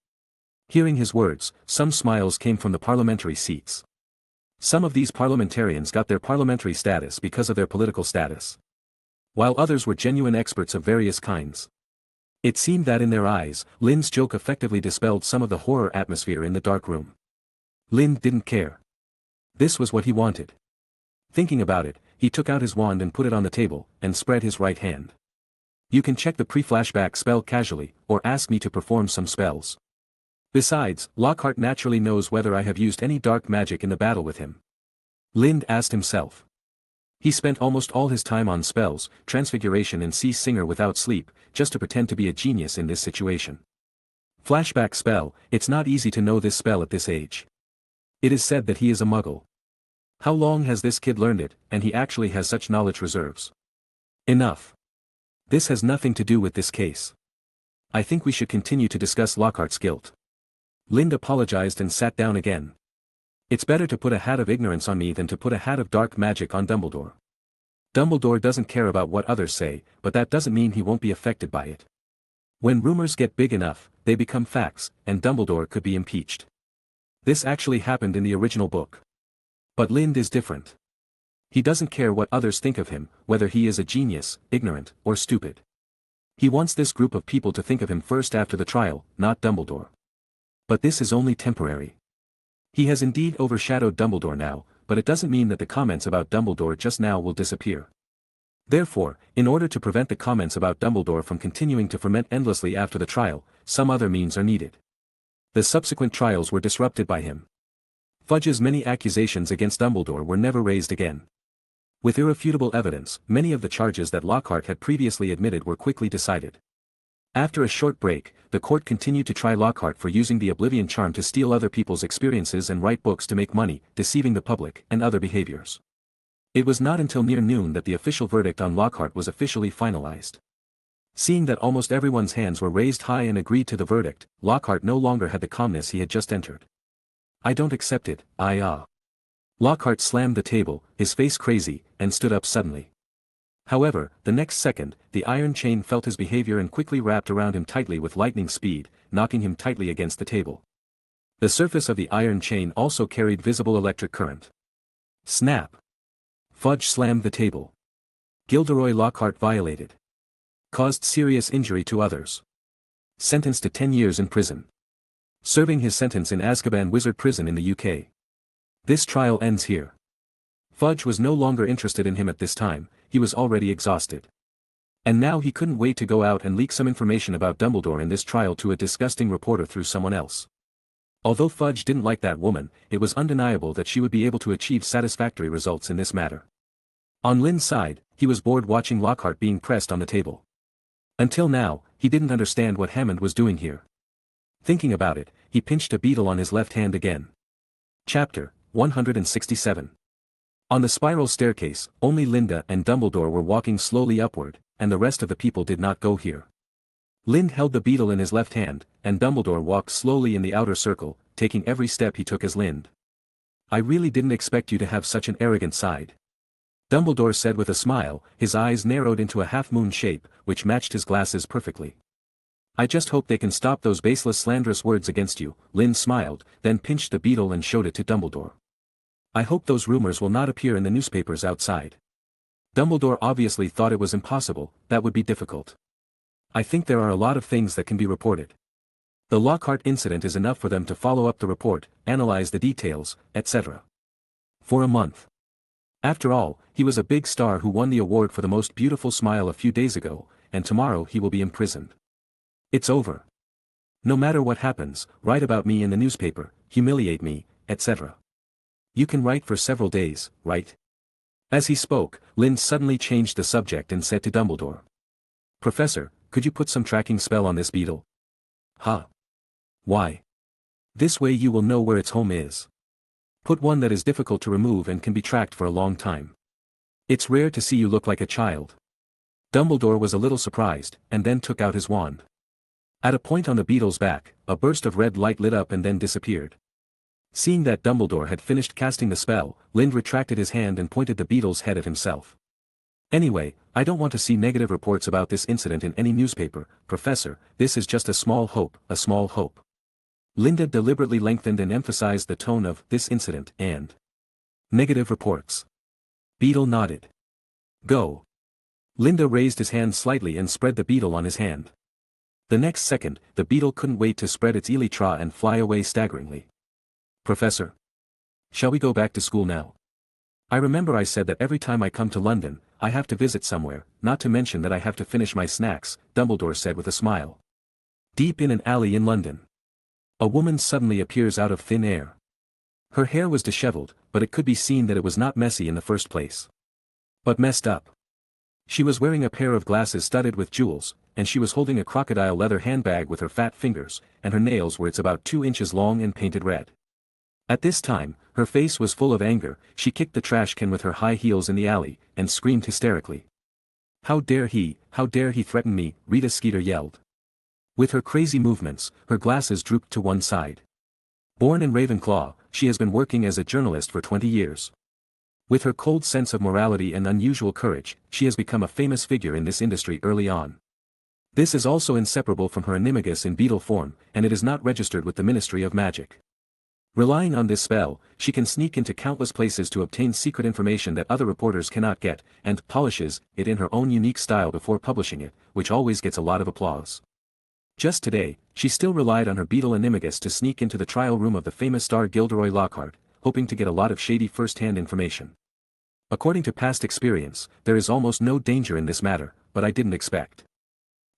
Hearing his words, some smiles came from the parliamentary seats. Some of these parliamentarians got their parliamentary status because of their political status, while others were genuine experts of various kinds. It seemed that in their eyes, Lynn's joke effectively dispelled some of the horror atmosphere in the dark room. Lynn didn't care. This was what he wanted. Thinking about it, he took out his wand and put it on the table, and spread his right hand. You can check the pre-flashback spell casually, or ask me to perform some spells. Besides, Lockhart naturally knows whether I have used any dark magic in the battle with him. Lynn asked himself. He spent almost all his time on spells, transfiguration and see Singer without sleep, just to pretend to be a genius in this situation. Flashback spell, it's not easy to know this spell at this age. It is said that he is a muggle. How long has this kid learned it, and he actually has such knowledge reserves? Enough. This has nothing to do with this case. I think we should continue to discuss Lockhart's guilt. Lind apologized and sat down again. It's better to put a hat of ignorance on me than to put a hat of dark magic on Dumbledore. Dumbledore doesn't care about what others say, but that doesn't mean he won't be affected by it. When rumors get big enough, they become facts, and Dumbledore could be impeached. This actually happened in the original book. But Lind is different. He doesn't care what others think of him, whether he is a genius, ignorant, or stupid. He wants this group of people to think of him first after the trial, not Dumbledore. But this is only temporary. He has indeed overshadowed Dumbledore now, but it doesn't mean that the comments about Dumbledore just now will disappear. Therefore, in order to prevent the comments about Dumbledore from continuing to ferment endlessly after the trial, some other means are needed. The subsequent trials were disrupted by him. Fudge's many accusations against Dumbledore were never raised again. With irrefutable evidence, many of the charges that Lockhart had previously admitted were quickly decided. After a short break, the court continued to try Lockhart for using the Oblivion charm to steal other people's experiences and write books to make money, deceiving the public, and other behaviors. It was not until near noon that the official verdict on Lockhart was officially finalized. Seeing that almost everyone's hands were raised high and agreed to the verdict, Lockhart no longer had the calmness he had just entered. I don't accept it, Lockhart slammed the table, his face crazy, and stood up suddenly. However, the next second, the iron chain felt his behavior and quickly wrapped around him tightly with lightning speed, knocking him tightly against the table. The surface of the iron chain also carried visible electric current. Snap! Fudge slammed the table. Gilderoy Lockhart violated. Caused serious injury to others. Sentenced to 10 years in prison. Serving his sentence in Azkaban Wizard Prison in the UK. This trial ends here. Fudge was no longer interested in him at this time, he was already exhausted. And now he couldn't wait to go out and leak some information about Dumbledore in this trial to a disgusting reporter through someone else. Although Fudge didn't like that woman, it was undeniable that she would be able to achieve satisfactory results in this matter. On Lind's side, he was bored watching Lockhart being pressed on the table. Until now, he didn't understand what Hammond was doing here. Thinking about it, he pinched a beetle on his left hand again. Chapter 167. On the spiral staircase, only Linda and Dumbledore were walking slowly upward, and the rest of the people did not go here. Lind held the beetle in his left hand, and Dumbledore walked slowly in the outer circle, taking every step he took as Lind. I really didn't expect you to have such an arrogant side. Dumbledore said with a smile, his eyes narrowed into a half-moon shape, which matched his glasses perfectly. I just hope they can stop those baseless slanderous words against you. Lind smiled, then pinched the beetle and showed it to Dumbledore. I hope those rumors will not appear in the newspapers outside. Dumbledore obviously thought it was impossible, that would be difficult. I think there are a lot of things that can be reported. The Lockhart incident is enough for them to follow up the report, analyze the details, etc. For a month. After all, he was a big star who won the award for the most beautiful smile a few days ago, and tomorrow he will be imprisoned. It's over. No matter what happens, write about me in the newspaper, humiliate me, etc. You can write for several days, right? As he spoke, Lind suddenly changed the subject and said to Dumbledore. Professor, could you put some tracking spell on this beetle? Huh? Why? This way you will know where its home is. Put one that is difficult to remove and can be tracked for a long time. It's rare to see you look like a child. Dumbledore was a little surprised, and then took out his wand. At a point on the beetle's back, a burst of red light lit up and then disappeared. Seeing that Dumbledore had finished casting the spell, Lind retracted his hand and pointed the beetle's head at himself. Anyway, I don't want to see negative reports about this incident in any newspaper, Professor, this is just a small hope, a small hope. Linda deliberately lengthened and emphasized the tone of this incident and negative reports. Beetle nodded. Go. Linda raised his hand slightly and spread the beetle on his hand. The next second, the beetle couldn't wait to spread its elytra and fly away staggeringly. Professor? Shall we go back to school now? I remember I said that every time I come to London, I have to visit somewhere, not to mention that I have to finish my snacks, Dumbledore said with a smile. Deep in an alley in London. A woman suddenly appears out of thin air. Her hair was disheveled, but it could be seen that it was not messy in the first place. But messed up. She was wearing a pair of glasses studded with jewels, and she was holding a crocodile leather handbag with her fat fingers, and her nails were about 2 inches long and painted red. At this time, her face was full of anger, she kicked the trash can with her high heels in the alley, and screamed hysterically. How dare he threaten me, Rita Skeeter yelled. With her crazy movements, her glasses drooped to one side. Born in Ravenclaw, she has been working as a journalist for 20 years. With her cold sense of morality and unusual courage, she has become a famous figure in this industry early on. This is also inseparable from her animagus in beetle form, and it is not registered with the Ministry of Magic. Relying on this spell, she can sneak into countless places to obtain secret information that other reporters cannot get, and polishes it in her own unique style before publishing it, which always gets a lot of applause. Just today, she still relied on her beetle animagus to sneak into the trial room of the famous star Gilderoy Lockhart, hoping to get a lot of shady first-hand information. According to past experience, there is almost no danger in this matter, but I didn't expect.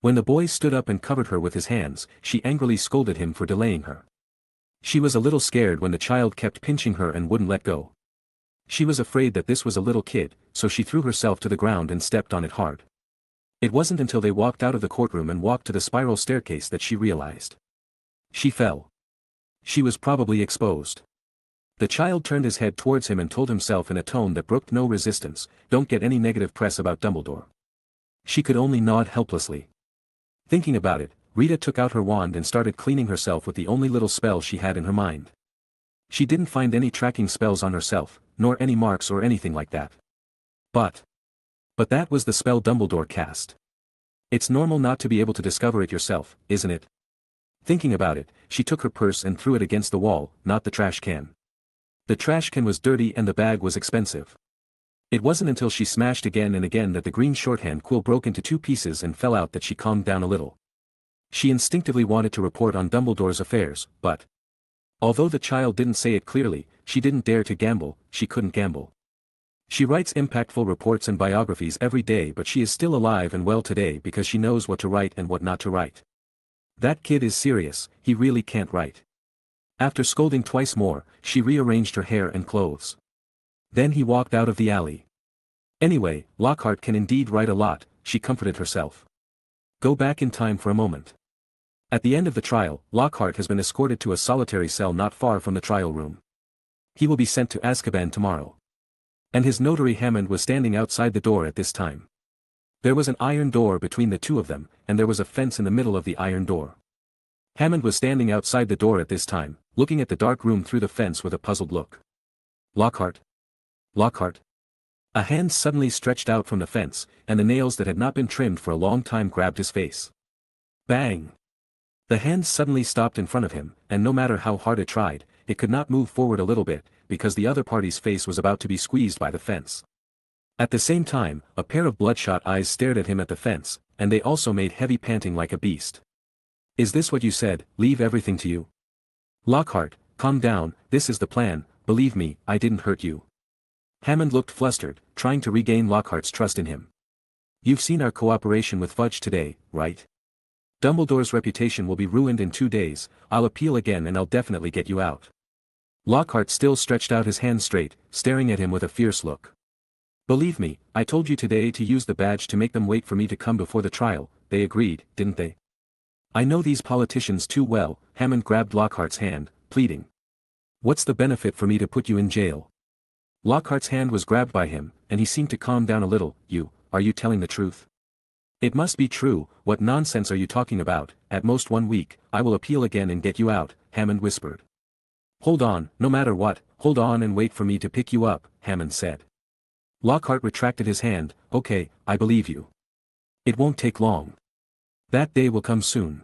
When the boy stood up and covered her with his hands, she angrily scolded him for delaying her. She was a little scared when the child kept pinching her and wouldn't let go. She was afraid that this was a little kid, so she threw herself to the ground and stepped on it hard. It wasn't until they walked out of the courtroom and walked to the spiral staircase that she realized. She fell. She was probably exposed. The child turned his head towards him and told himself in a tone that brooked no resistance, "Don't get any negative press about Dumbledore." She could only nod helplessly. Thinking about it, Rita took out her wand and started cleaning herself with the only little spell she had in her mind. She didn't find any tracking spells on herself, nor any marks or anything like that. But that was the spell Dumbledore cast. It's normal not to be able to discover it yourself, isn't it? Thinking about it, she took her purse and threw it against the wall, not the trash can. The trash can was dirty and the bag was expensive. It wasn't until she smashed again and again that the green shorthand quill broke into 2 pieces and fell out that she calmed down a little. She instinctively wanted to report on Dumbledore's affairs, but although the child didn't say it clearly, she didn't dare to gamble, she couldn't gamble. She writes impactful reports and biographies every day, but she is still alive and well today because she knows what to write and what not to write. That kid is serious, he really can't write. After scolding twice more, she rearranged her hair and clothes. Then he walked out of the alley. Anyway, Lockhart can indeed write a lot, she comforted herself. Go back in time for a moment. At the end of the trial, Lockhart has been escorted to a solitary cell not far from the trial room. He will be sent to Azkaban tomorrow. And his notary Hammond was standing outside the door at this time. There was an iron door between the two of them, and there was a fence in the middle of the iron door. Hammond was standing outside the door at this time, looking at the dark room through the fence with a puzzled look. Lockhart? Lockhart? A hand suddenly stretched out from the fence, and the nails that had not been trimmed for a long time grabbed his face. Bang! The hand suddenly stopped in front of him, and no matter how hard it tried, it could not move forward a little bit, because the other party's face was about to be squeezed by the fence. At the same time, a pair of bloodshot eyes stared at him at the fence, and they also made heavy panting like a beast. Is this what you said, leave everything to you? Lockhart, calm down, this is the plan, believe me, I didn't hurt you. Hammond looked flustered, trying to regain Lockhart's trust in him. You've seen our cooperation with Fudge today, right? Dumbledore's reputation will be ruined in 2 days, I'll appeal again and I'll definitely get you out. Lockhart still stretched out his hand straight, staring at him with a fierce look. Believe me, I told you today to use the badge to make them wait for me to come before the trial, they agreed, didn't they? I know these politicians too well, Hammond grabbed Lockhart's hand, pleading. What's the benefit for me to put you in jail? Lockhart's hand was grabbed by him, and he seemed to calm down a little. Are you telling the truth? It must be true, what nonsense are you talking about? At most 1 week, I will appeal again and get you out, Hammond whispered. Hold on, no matter what, hold on and wait for me to pick you up, Hammond said. Lockhart retracted his hand, okay, I believe you. It won't take long. That day will come soon.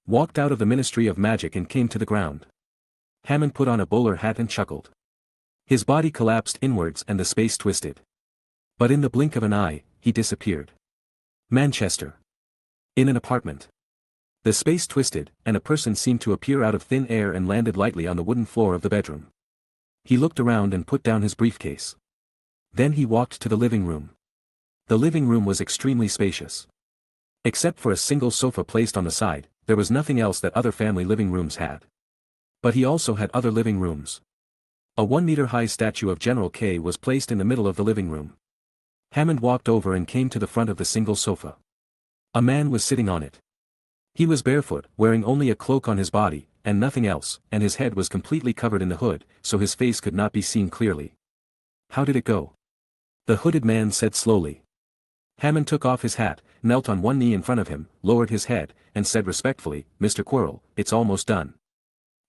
Walked out of the Ministry of Magic and came to the ground. Hammond put on a bowler hat and chuckled. His body collapsed inwards and the space twisted. But in the blink of an eye, he disappeared. Manchester. In an apartment. The space twisted, and a person seemed to appear out of thin air and landed lightly on the wooden floor of the bedroom. He looked around and put down his briefcase. Then he walked to the living room. The living room was extremely spacious. Except for a single sofa placed on the side, there was nothing else that other family living rooms had. But he also had other living rooms. A 1-meter-high statue of General K was placed in the middle of the living room. Hammond walked over and came to the front of the single sofa. A man was sitting on it. He was barefoot, wearing only a cloak on his body, and nothing else, and his head was completely covered in the hood, so his face could not be seen clearly. How did it go? The hooded man said slowly. Hammond took off his hat, knelt on one knee in front of him, lowered his head, and said respectfully, "Mr. Quirrell, it's almost done."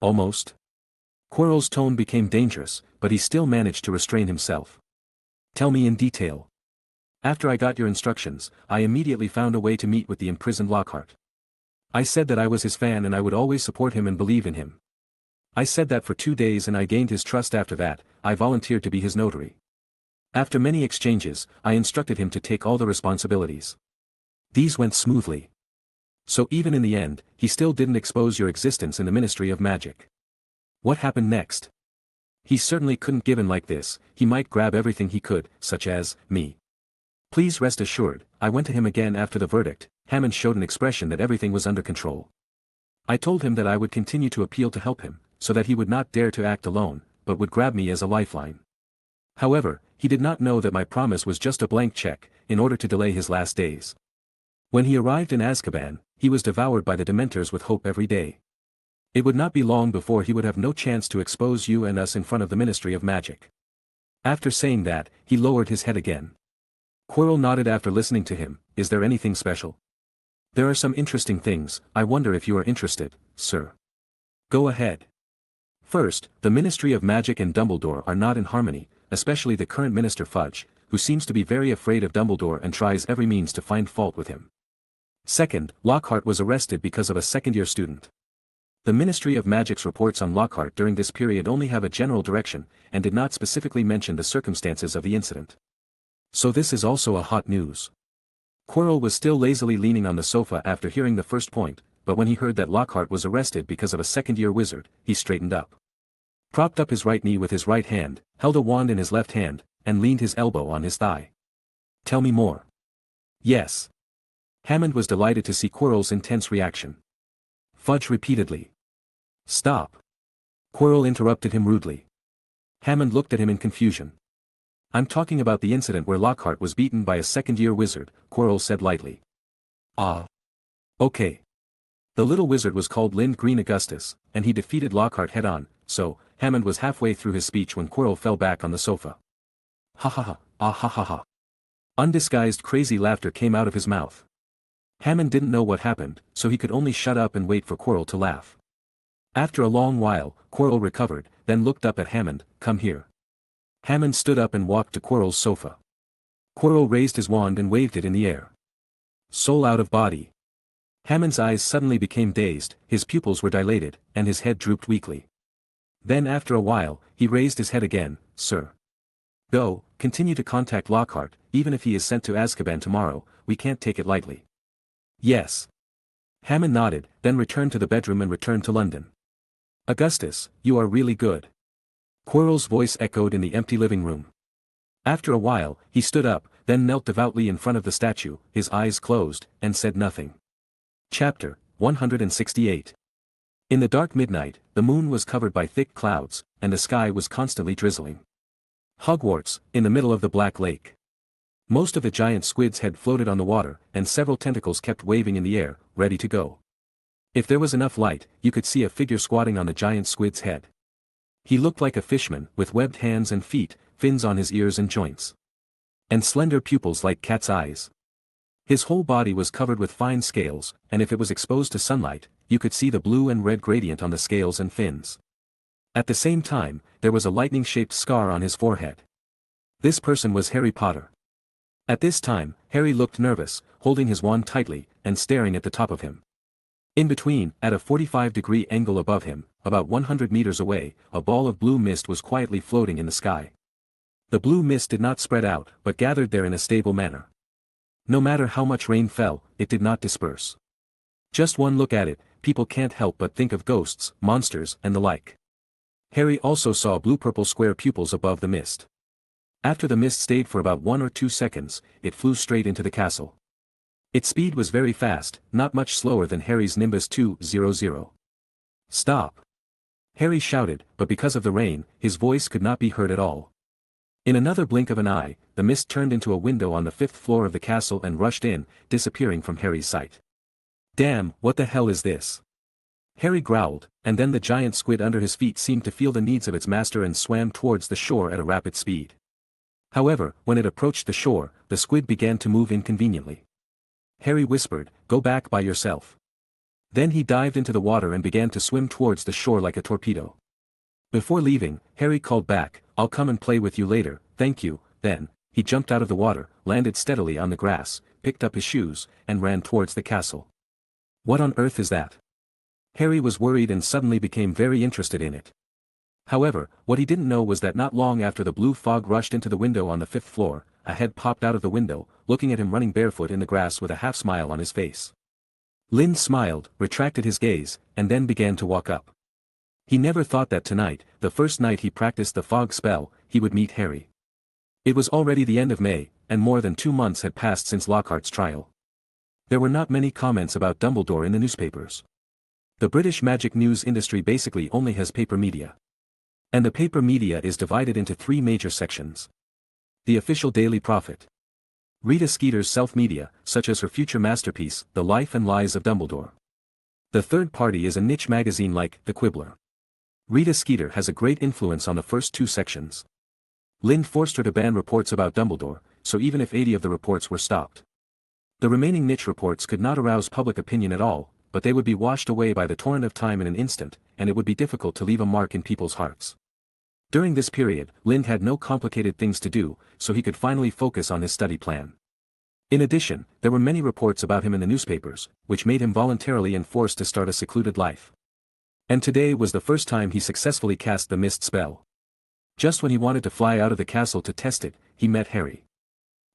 "Almost?" Quirrell's tone became dangerous, but he still managed to restrain himself. "Tell me in detail." "After I got your instructions, I immediately found a way to meet with the imprisoned Lockhart. I said that I was his fan and I would always support him and believe in him. I said that for 2 days and I gained his trust. After that, I volunteered to be his notary. After many exchanges, I instructed him to take all the responsibilities. These went smoothly. So even in the end, he still didn't expose your existence in the Ministry of Magic. What happened next? He certainly couldn't give in like this. He might grab everything he could, such as me. Please rest assured, I went to him again after the verdict." Hammond showed an expression that everything was under control. "I told him that I would continue to appeal to help him, so that he would not dare to act alone, but would grab me as a lifeline. However, he did not know that my promise was just a blank check, in order to delay his last days. When he arrived in Azkaban, he was devoured by the Dementors with hope every day. It would not be long before he would have no chance to expose you and us in front of the Ministry of Magic." After saying that, he lowered his head again. Quirrell nodded after listening to him. "Is there anything special?" "There are some interesting things. I wonder if you are interested, sir." "Go ahead." "First, the Ministry of Magic and Dumbledore are not in harmony, especially the current Minister Fudge, who seems to be very afraid of Dumbledore and tries every means to find fault with him. Second, Lockhart was arrested because of a second-year student. The Ministry of Magic's reports on Lockhart during this period only have a general direction, and did not specifically mention the circumstances of the incident. So this is also a hot news." Quirrell was still lazily leaning on the sofa after hearing the first point, but when he heard that Lockhart was arrested because of a second-year wizard, he straightened up. Propped up his right knee with his right hand, held a wand in his left hand, and leaned his elbow on his thigh. "Tell me more." "Yes." Hammond was delighted to see Quirrell's intense reaction. Fudge repeatedly. "Stop." Quirrell interrupted him rudely. Hammond looked at him in confusion. "I'm talking about the incident where Lockhart was beaten by a second-year wizard," Quirrell said lightly. "Ah. Okay. The little wizard was called Lind Green Augustus, and he defeated Lockhart head-on, so." Hammond was halfway through his speech when Quirrell fell back on the sofa. "Ha ha ha, ah ha ha ha." Undisguised crazy laughter came out of his mouth. Hammond didn't know what happened, so he could only shut up and wait for Quirrell to laugh. After a long while, Quirrell recovered, then looked up at Hammond. "Come here." Hammond stood up and walked to Quirrell's sofa. Quirrell raised his wand and waved it in the air. "Soul out of body." Hammond's eyes suddenly became dazed, his pupils were dilated, and his head drooped weakly. Then after a while, he raised his head again. "Sir. Go, continue to contact Lockhart, even if he is sent to Azkaban tomorrow, we can't take it lightly." "Yes." Hammond nodded, then returned to the bedroom and returned to London. "Augustus, you are really good." Quirrell's voice echoed in the empty living room. After a while, he stood up, then knelt devoutly in front of the statue, his eyes closed, and said nothing. Chapter 168. In the dark midnight, the moon was covered by thick clouds, and the sky was constantly drizzling. Hogwarts, in the middle of the Black Lake. Most of the giant squid's head floated on the water, and several tentacles kept waving in the air, ready to go. If there was enough light, you could see a figure squatting on the giant squid's head. He looked like a fishman, with webbed hands and feet, fins on his ears and joints. And slender pupils like cat's eyes. His whole body was covered with fine scales, and if it was exposed to sunlight, you could see the blue and red gradient on the scales and fins. At the same time, there was a lightning-shaped scar on his forehead. This person was Harry Potter. At this time, Harry looked nervous, holding his wand tightly, and staring at the top of him. In between, at a 45-degree angle above him, about 100 meters away, a ball of blue mist was quietly floating in the sky. The blue mist did not spread out, but gathered there in a stable manner. No matter how much rain fell, it did not disperse. Just one look at it, people can't help but think of ghosts, monsters, and the like. Harry also saw blue-purple square pupils above the mist. After the mist stayed for about 1 or 2 seconds, it flew straight into the castle. Its speed was very fast, not much slower than Harry's Nimbus 200. "Stop!" Harry shouted, but because of the rain, his voice could not be heard at all. In another blink of an eye, the mist turned into a window on the 5th floor of the castle and rushed in, disappearing from Harry's sight. "Damn, what the hell is this?" Harry growled, and then the giant squid under his feet seemed to feel the needs of its master and swam towards the shore at a rapid speed. However, when it approached the shore, the squid began to move inconveniently. Harry whispered, "Go back by yourself." Then he dived into the water and began to swim towards the shore like a torpedo. Before leaving, Harry called back, "I'll come and play with you later, thank you." Then, he jumped out of the water, landed steadily on the grass, picked up his shoes, and ran towards the castle. What on earth is that? Harry was worried and suddenly became very interested in it. However, what he didn't know was that not long after the blue fog rushed into the window on the 5th floor, a head popped out of the window, looking at him running barefoot in the grass with a half-smile on his face. Lynn smiled, retracted his gaze, and then began to walk up. He never thought that tonight, the first night he practiced the fog spell, he would meet Harry. It was already the end of May, and more than 2 months had passed since Lockhart's trial. There were not many comments about Dumbledore in the newspapers. The British magic news industry basically only has paper media. And the paper media is divided into 3 major sections. The official Daily Prophet. Rita Skeeter's self-media, such as her future masterpiece, The Life and Lies of Dumbledore. The third party is a niche magazine like The Quibbler. Rita Skeeter has a great influence on the first 2 sections. Lynn forced her to ban reports about Dumbledore, so even if 80 of the reports were stopped, the remaining niche reports could not arouse public opinion at all, but they would be washed away by the torrent of time in an instant, and it would be difficult to leave a mark in people's hearts. During this period, Lynn had no complicated things to do, so he could finally focus on his study plan. In addition, there were many reports about him in the newspapers, which made him voluntarily enforced to start a secluded life. And today was the first time he successfully cast the mist spell. Just when he wanted to fly out of the castle to test it, he met Harry.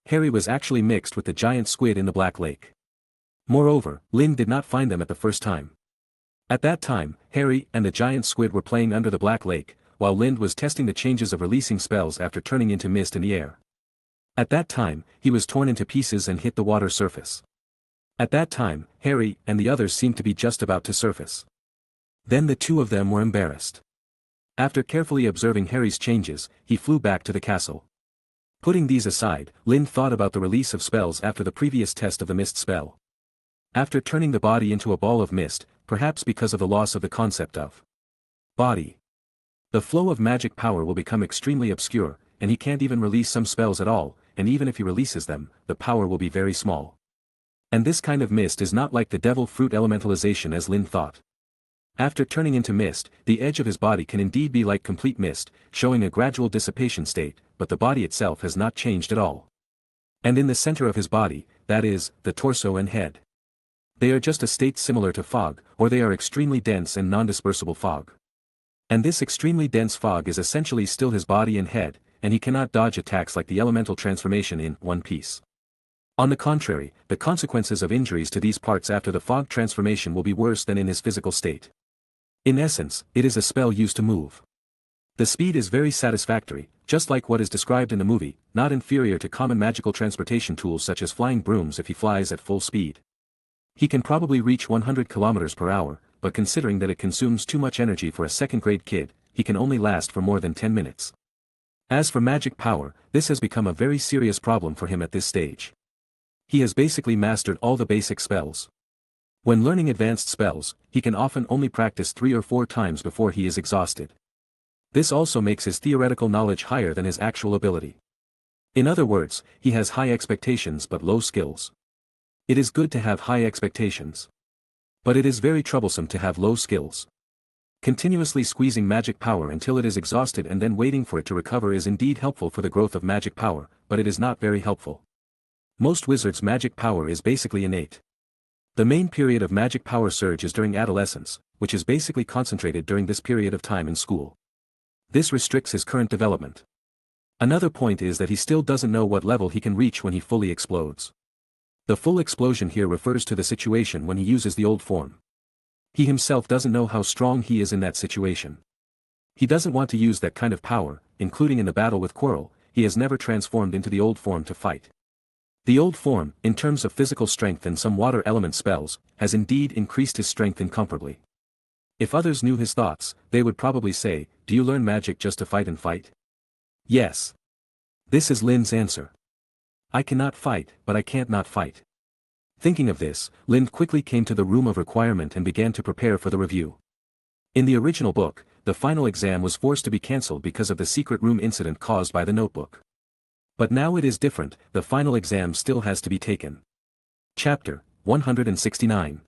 Harry was actually mixed with the giant squid in the Black Lake. Moreover, Lynn did not find them at the first time. At that time, Harry and the giant squid were playing under the Black Lake, while Lind was testing the changes of releasing spells after turning into mist in the air. At that time, he was torn into pieces and hit the water surface. At that time, Harry and the others seemed to be just about to surface. Then the 2 of them were embarrassed. After carefully observing Harry's changes, he flew back to the castle. Putting these aside, Lind thought about the release of spells after the previous test of the mist spell. After turning the body into a ball of mist, perhaps because of the loss of the concept of body, the flow of magic power will become extremely obscure, and he can't even release some spells at all, and even if he releases them, the power will be very small. And this kind of mist is not like the devil fruit elementalization as Lind thought. After turning into mist, the edge of his body can indeed be like complete mist, showing a gradual dissipation state, but the body itself has not changed at all. And in the center of his body, that is, the torso and head, they are just a state similar to fog, or they are extremely dense and non-dispersible fog. And this extremely dense fog is essentially still his body and head, and he cannot dodge attacks like the elemental transformation in One Piece. On the contrary, the consequences of injuries to these parts after the fog transformation will be worse than in his physical state. In essence, it is a spell used to move. The speed is very satisfactory, just like what is described in the movie, not inferior to common magical transportation tools such as flying brooms if he flies at full speed. He can probably reach 100 km per hour, but considering that it consumes too much energy for a second-grade kid, he can only last for more than 10 minutes. As for magic power, this has become a very serious problem for him at this stage. He has basically mastered all the basic spells. When learning advanced spells, he can often only practice 3 or 4 times before he is exhausted. This also makes his theoretical knowledge higher than his actual ability. In other words, he has high expectations but low skills. It is good to have high expectations, but it is very troublesome to have low skills. Continuously squeezing magic power until it is exhausted and then waiting for it to recover is indeed helpful for the growth of magic power, but it is not very helpful. Most wizards' magic power is basically innate. The main period of magic power surge is during adolescence, which is basically concentrated during this period of time in school. This restricts his current development. Another point is that he still doesn't know what level he can reach when he fully explodes. The full explosion here refers to the situation when he uses the old form. He himself doesn't know how strong he is in that situation. He doesn't want to use that kind of power, including in the battle with Quirrell. He has never transformed into the old form to fight. The old form, in terms of physical strength and some water element spells, has indeed increased his strength incomparably. If others knew his thoughts, they would probably say, "Do you learn magic just to fight and fight?" Yes. This is Lind's answer. I cannot fight, but I can't not fight. Thinking of this, Lind quickly came to the room of requirement and began to prepare for the review. In the original book, the final exam was forced to be cancelled because of the secret room incident caused by the notebook. But now it is different, the final exam still has to be taken. Chapter 169.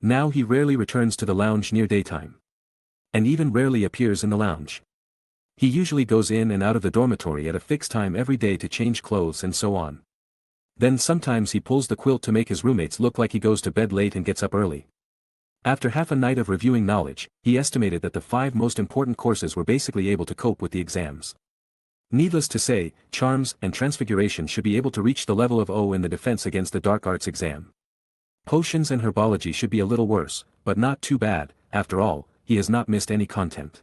Now he rarely returns to the lounge near daytime. And even rarely appears in the lounge. He usually goes in and out of the dormitory at a fixed time every day to change clothes and so on. Then sometimes he pulls the quilt to make his roommates look like he goes to bed late and gets up early. After half a night of reviewing knowledge, he estimated that the 5 most important courses were basically able to cope with the exams. Needless to say, Charms and Transfiguration should be able to reach the level of O in the defense against the Dark Arts exam. Potions and Herbology should be a little worse, but not too bad. After all, he has not missed any content.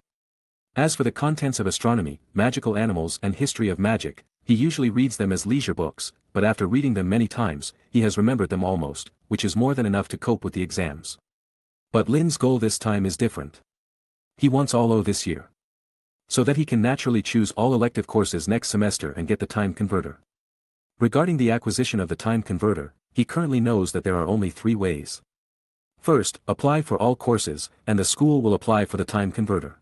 As for the contents of Astronomy, Magical Animals and History of Magic, he usually reads them as leisure books, but after reading them many times, he has remembered them almost, which is more than enough to cope with the exams. But Lin's goal this time is different. He wants all O this year. So that he can naturally choose all elective courses next semester and get the time converter. Regarding the acquisition of the time converter, he currently knows that there are only 3 ways. First, apply for all courses, and the school will apply for the time converter.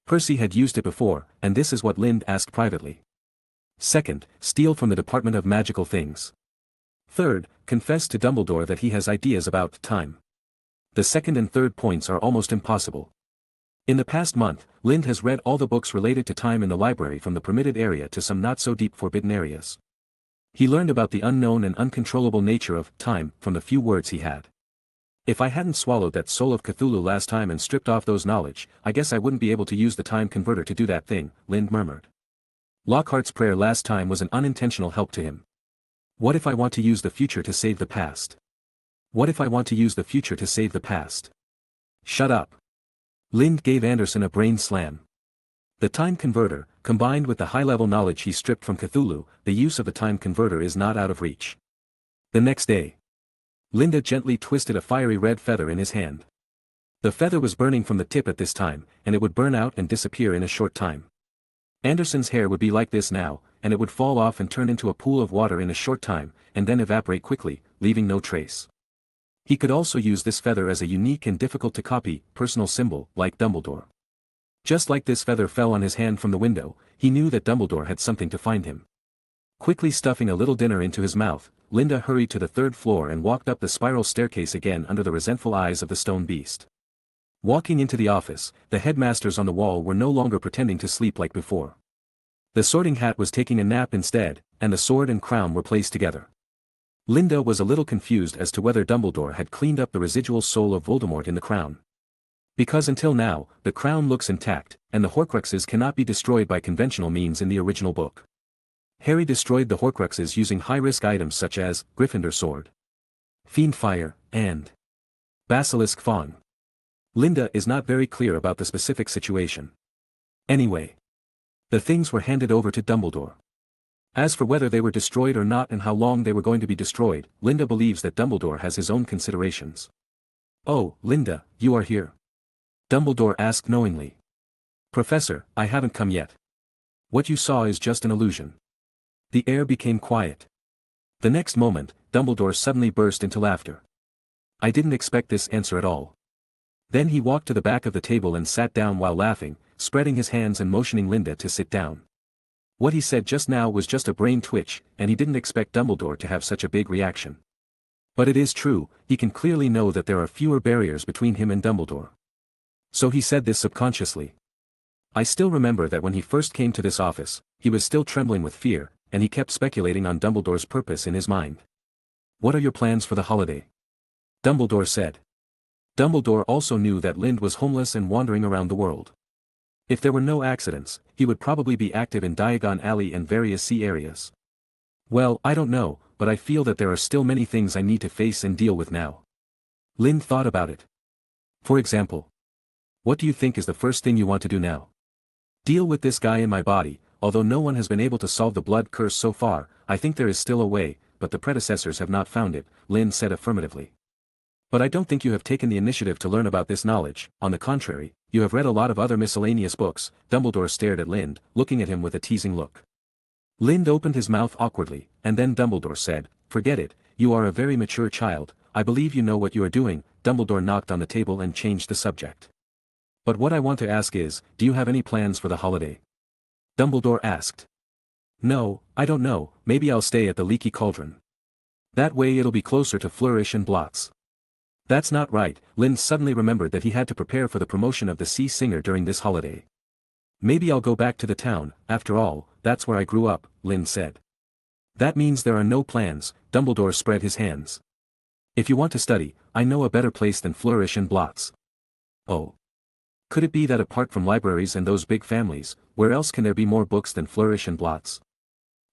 Percy had used it before, and this is what Lind asked privately. Second, steal from the Department of Magical Things. Third, confess to Dumbledore that he has ideas about time. The second and third points are almost impossible. In the past month, Lind has read all the books related to time in the library from the permitted area to some not-so-deep forbidden areas. He learned about the unknown and uncontrollable nature of time from the few words he had. If I hadn't swallowed that soul of Cthulhu last time and stripped off those knowledge, I guess I wouldn't be able to use the time converter to do that thing, Lind murmured. Lockhart's prayer last time was an unintentional help to him. What if I want to use the future to save the past? What if I want to use the future to save the past? Shut up. Lind gave Anderson a brain slam. The time converter, combined with the high-level knowledge he stripped from Cthulhu, the use of the time converter is not out of reach. The next day, Linda gently twisted a fiery red feather in his hand. The feather was burning from the tip at this time, and it would burn out and disappear in a short time. Anderson's hair would be like this now, and it would fall off and turn into a pool of water in a short time, and then evaporate quickly, leaving no trace. He could also use this feather as a unique and difficult-to-copy, personal symbol, like Dumbledore. Just like this feather fell on his hand from the window, he knew that Dumbledore had something to find him. Quickly stuffing a little dinner into his mouth, Linda hurried to the 3rd floor and walked up the spiral staircase again under the resentful eyes of the stone beast. Walking into the office, the headmasters on the wall were no longer pretending to sleep like before. The Sorting Hat was taking a nap instead, and the sword and crown were placed together. Linda was a little confused as to whether Dumbledore had cleaned up the residual soul of Voldemort in the crown. Because until now, the crown looks intact, and the Horcruxes cannot be destroyed by conventional means in the original book. Harry destroyed the Horcruxes using high-risk items such as Gryffindor Sword, Fiend Fire, and Basilisk Fang. Linda is not very clear about the specific situation. Anyway, the things were handed over to Dumbledore. As for whether they were destroyed or not and how long they were going to be destroyed, Linda believes that Dumbledore has his own considerations. "Oh, Linda, you are here?" Dumbledore asked knowingly. "Professor, I haven't come yet. What you saw is just an illusion." The air became quiet. The next moment, Dumbledore suddenly burst into laughter. "I didn't expect this answer at all." Then he walked to the back of the table and sat down while laughing, spreading his hands and motioning Linda to sit down. What he said just now was just a brain twitch, and he didn't expect Dumbledore to have such a big reaction. But it is true, he can clearly know that there are fewer barriers between him and Dumbledore. So he said this subconsciously. I still remember that when he first came to this office, he was still trembling with fear, and he kept speculating on Dumbledore's purpose in his mind. "What are your plans for the holiday?" Dumbledore said. Dumbledore also knew that Lind was homeless and wandering around the world. If there were no accidents, he would probably be active in Diagon Alley and various sea areas. "Well, I don't know, but I feel that there are still many things I need to face and deal with now." Lind thought about it. "For example, what do you think is the first thing you want to do now?" "Deal with this guy in my body. Although no one has been able to solve the blood curse so far, I think there is still a way, but the predecessors have not found it," Lind said affirmatively. "But I don't think you have taken the initiative to learn about this knowledge. On the contrary, you have read a lot of other miscellaneous books." Dumbledore stared at Lind, looking at him with a teasing look. Lind opened his mouth awkwardly, and then Dumbledore said, "Forget it, you are a very mature child, I believe you know what you are doing." Dumbledore knocked on the table and changed the subject. "But what I want to ask is, do you have any plans for the holiday?" Dumbledore asked. No, I don't know, maybe I'll stay at the Leaky Cauldron. That way it'll be closer to Flourish and Blots. That's not right, Lynn suddenly remembered that he had to prepare for the promotion of the Sea Singer during this holiday. Maybe I'll go back to the town, after all, that's where I grew up, Lynn said. That means there are no plans, Dumbledore spread his hands. If you want to study, I know a better place than Flourish and Blots. Oh. Could it be that apart from libraries and those big families, where else can there be more books than Flourish and Blots?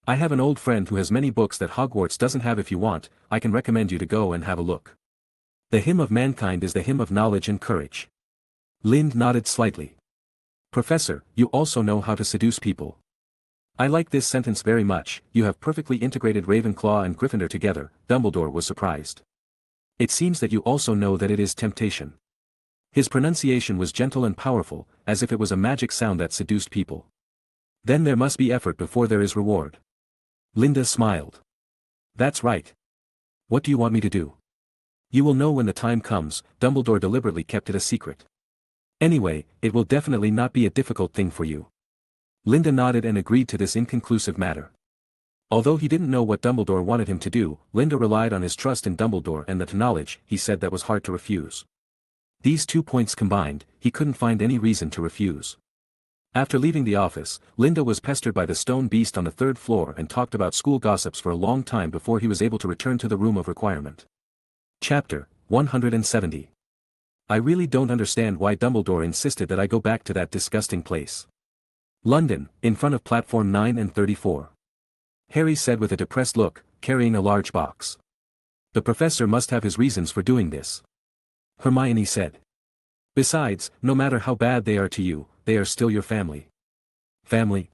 I have an old friend who has many books that Hogwarts doesn't have. If you want, I can recommend you to go and have a look. The hymn of mankind is the hymn of knowledge and courage. Lind nodded slightly. Professor, you also know how to seduce people. I like this sentence very much. You have perfectly integrated Ravenclaw and Gryffindor together. Dumbledore was surprised. It seems that you also know that it is temptation. His pronunciation was gentle and powerful, as if it was a magic sound that seduced people. Then there must be effort before there is reward. Linda smiled. That's right. What do you want me to do? You will know when the time comes. Dumbledore deliberately kept it a secret. Anyway, it will definitely not be a difficult thing for you. Linda nodded and agreed to this inconclusive matter. Although he didn't know what Dumbledore wanted him to do, Linda relied on his trust in Dumbledore and the knowledge, he said, that was hard to refuse. These 2 points combined, he couldn't find any reason to refuse. After leaving the office, Linda was pestered by the stone beast on the 3rd floor and talked about school gossips for a long time before he was able to return to the room of requirement. Chapter 170. I really don't understand why Dumbledore insisted that I go back to that disgusting place. London, in front of platform 9 and 34. Harry said with a depressed look, carrying a large box. The professor must have his reasons for doing this. Hermione said. Besides, no matter how bad they are to you, they are still your family. Family?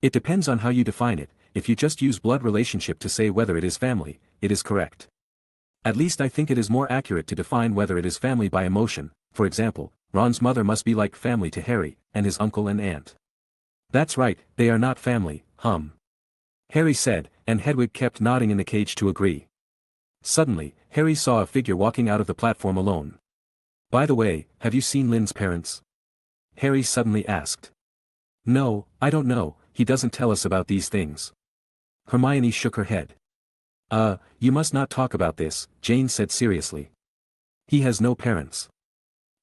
It depends on how you define it. If you just use blood relationship to say whether it is family, it is correct. At least I think it is more accurate to define whether it is family by emotion. For example, Ron's mother must be like family to Harry, and his uncle and aunt. That's right, they are not family, Harry said, and Hedwig kept nodding in the cage to agree. Suddenly, Harry saw a figure walking out of the platform alone. By the way, have you seen Lynn's parents? Harry suddenly asked. No, I don't know, he doesn't tell us about these things. Hermione shook her head. You must not talk about this, Jane said seriously. He has no parents.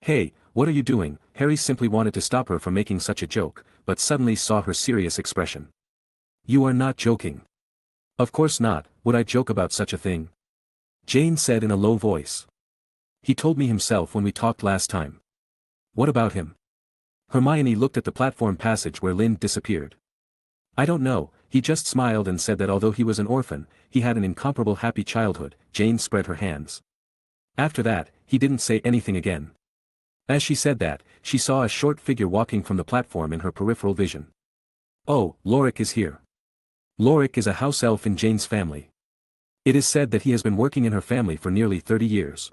Hey, what are you doing? Harry simply wanted to stop her from making such a joke, but suddenly saw her serious expression. You are not joking. Of course not, would I joke about such a thing? Jane said in a low voice. He told me himself when we talked last time. What about him? Hermione looked at the platform passage where Lynn disappeared. I don't know, he just smiled and said that although he was an orphan, he had an incomparable happy childhood. Jane spread her hands. After that, he didn't say anything again. As she said that, she saw a short figure walking from the platform in her peripheral vision. Oh, Lorik is here. Lorik is a house elf in Jane's family. It is said that he has been working in her family for nearly 30 years.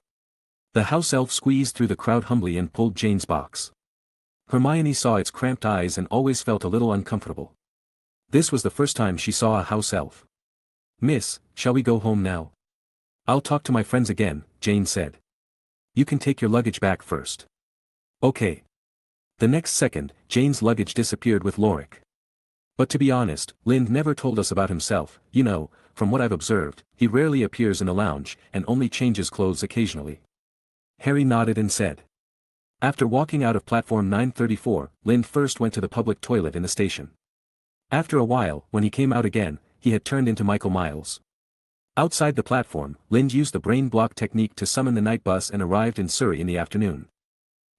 The house elf squeezed through the crowd humbly and pulled Jane's box. Hermione saw its cramped eyes and always felt a little uncomfortable. This was the first time she saw a house elf. Miss, shall we go home now? I'll talk to my friends again, Jane said. You can take your luggage back first. Okay. The next second, Jane's luggage disappeared with Lorik. But to be honest, Lind never told us about himself. You know, from what I've observed, he rarely appears in the lounge, and only changes clothes occasionally. Harry nodded and said. After walking out of platform 934, Lind first went to the public toilet in the station. After a while, when he came out again, he had turned into Michael Miles. Outside the platform, Lind used the brain block technique to summon the night bus and arrived in Surrey in the afternoon.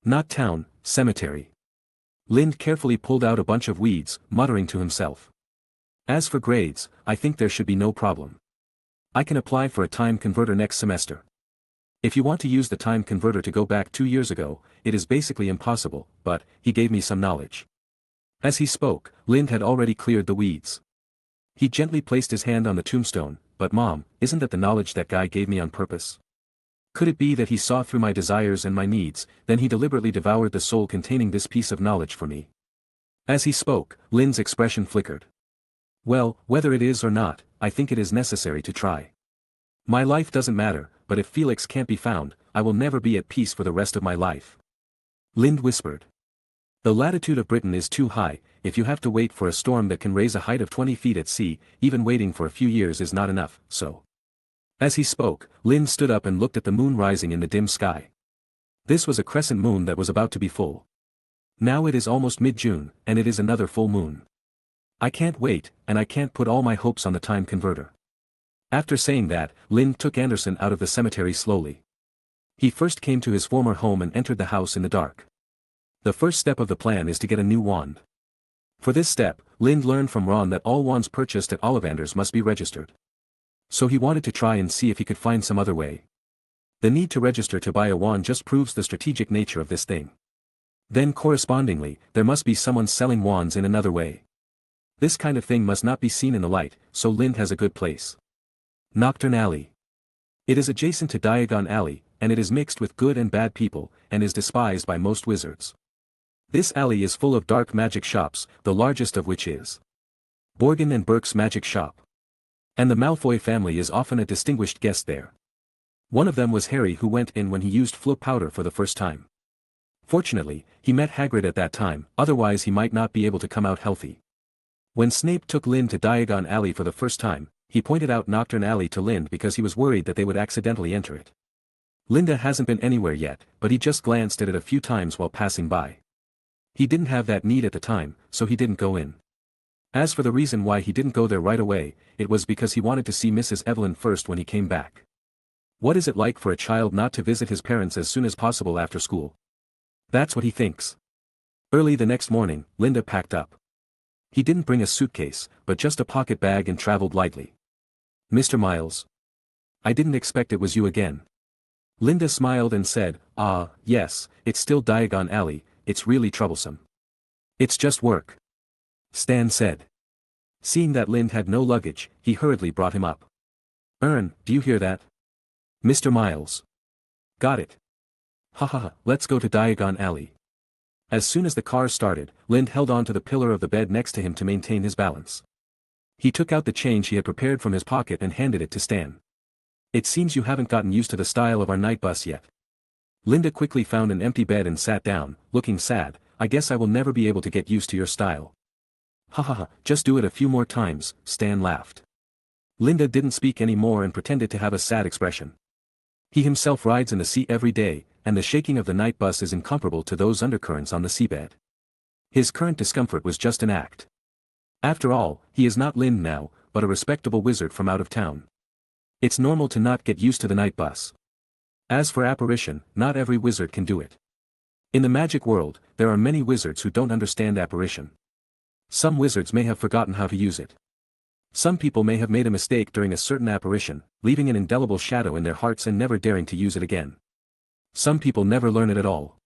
Not town, cemetery. Lind carefully pulled out a bunch of weeds, muttering to himself. As for grades, I think there should be no problem. I can apply for a time converter next semester. If you want to use the time converter to go back 2 years ago, it is basically impossible, but, he gave me some knowledge. As he spoke, Lind had already cleared the weeds. He gently placed his hand on the tombstone, but Mom, isn't that the knowledge that guy gave me on purpose? Could it be that he saw through my desires and my needs, then he deliberately devoured the soul containing this piece of knowledge for me? As he spoke, Lind's expression flickered. Well, whether it is or not, I think it is necessary to try. My life doesn't matter, but if Felix can't be found, I will never be at peace for the rest of my life. Lind whispered. The latitude of Britain is too high. If you have to wait for a storm that can raise a height of 20 feet at sea, even waiting for a few years is not enough, so. As he spoke, Lynn stood up and looked at the moon rising in the dim sky. This was a crescent moon that was about to be full. Now it is almost mid-June, and it is another full moon. I can't wait, and I can't put all my hopes on the time converter. After saying that, Lynn took Anderson out of the cemetery slowly. He first came to his former home and entered the house in the dark. The first step of the plan is to get a new wand. For this step, Lynn learned from Ron that all wands purchased at Ollivander's must be registered. So he wanted to try and see if he could find some other way. The need to register to buy a wand just proves the strategic nature of this thing. Then correspondingly, there must be someone selling wands in another way. This kind of thing must not be seen in the light, so Lynn has a good place. Nocturne Alley. It is adjacent to Diagon Alley, and it is mixed with good and bad people, and is despised by most wizards. This alley is full of dark magic shops, the largest of which is Borgin and Burke's Magic Shop. And the Malfoy family is often a distinguished guest there. One of them was Harry, who went in when he used Floo powder for the first time. Fortunately, he met Hagrid at that time, otherwise he might not be able to come out healthy. When Snape took Lynn to Diagon Alley for the first time, he pointed out Nocturne Alley to Lynn because he was worried that they would accidentally enter it. Linda hasn't been anywhere yet, but he just glanced at it a few times while passing by. He didn't have that need at the time, so he didn't go in. As for the reason why he didn't go there right away, it was because he wanted to see Mrs. Evelyn first when he came back. What is it like for a child not to visit his parents as soon as possible after school? That's what he thinks. Early the next morning, Linda packed up. He didn't bring a suitcase, but just a pocket bag and traveled lightly. Mr. Miles. I didn't expect it was you again. Linda smiled and said, yes, it's still Diagon Alley, it's really troublesome. It's just work. Stan said. Seeing that Lynn had no luggage, he hurriedly brought him up. Do you hear that? Mr. Miles. Got it. Let's go to Diagon Alley. As soon as the car started, Lynn held on to the pillar of the bed next to him to maintain his balance. He took out the change he had prepared from his pocket and handed it to Stan. It seems you haven't gotten used to the style of our night bus yet. Linda quickly found an empty bed and sat down, looking sad. I guess I will never be able to get used to your style. Just do it a few more times, Stan laughed. Linda didn't speak any more and pretended to have a sad expression. He himself rides in the sea every day, and the shaking of the night bus is incomparable to those undercurrents on the seabed. His current discomfort was just an act. After all, he is not Lynn now, but a respectable wizard from out of town. It's normal to not get used to the night bus. As for apparition, not every wizard can do it. In the magic world, there are many wizards who don't understand apparition. Some wizards may have forgotten how to use it. Some people may have made a mistake during a certain apparition, leaving an indelible shadow in their hearts and never daring to use it again. Some people never learn it at all.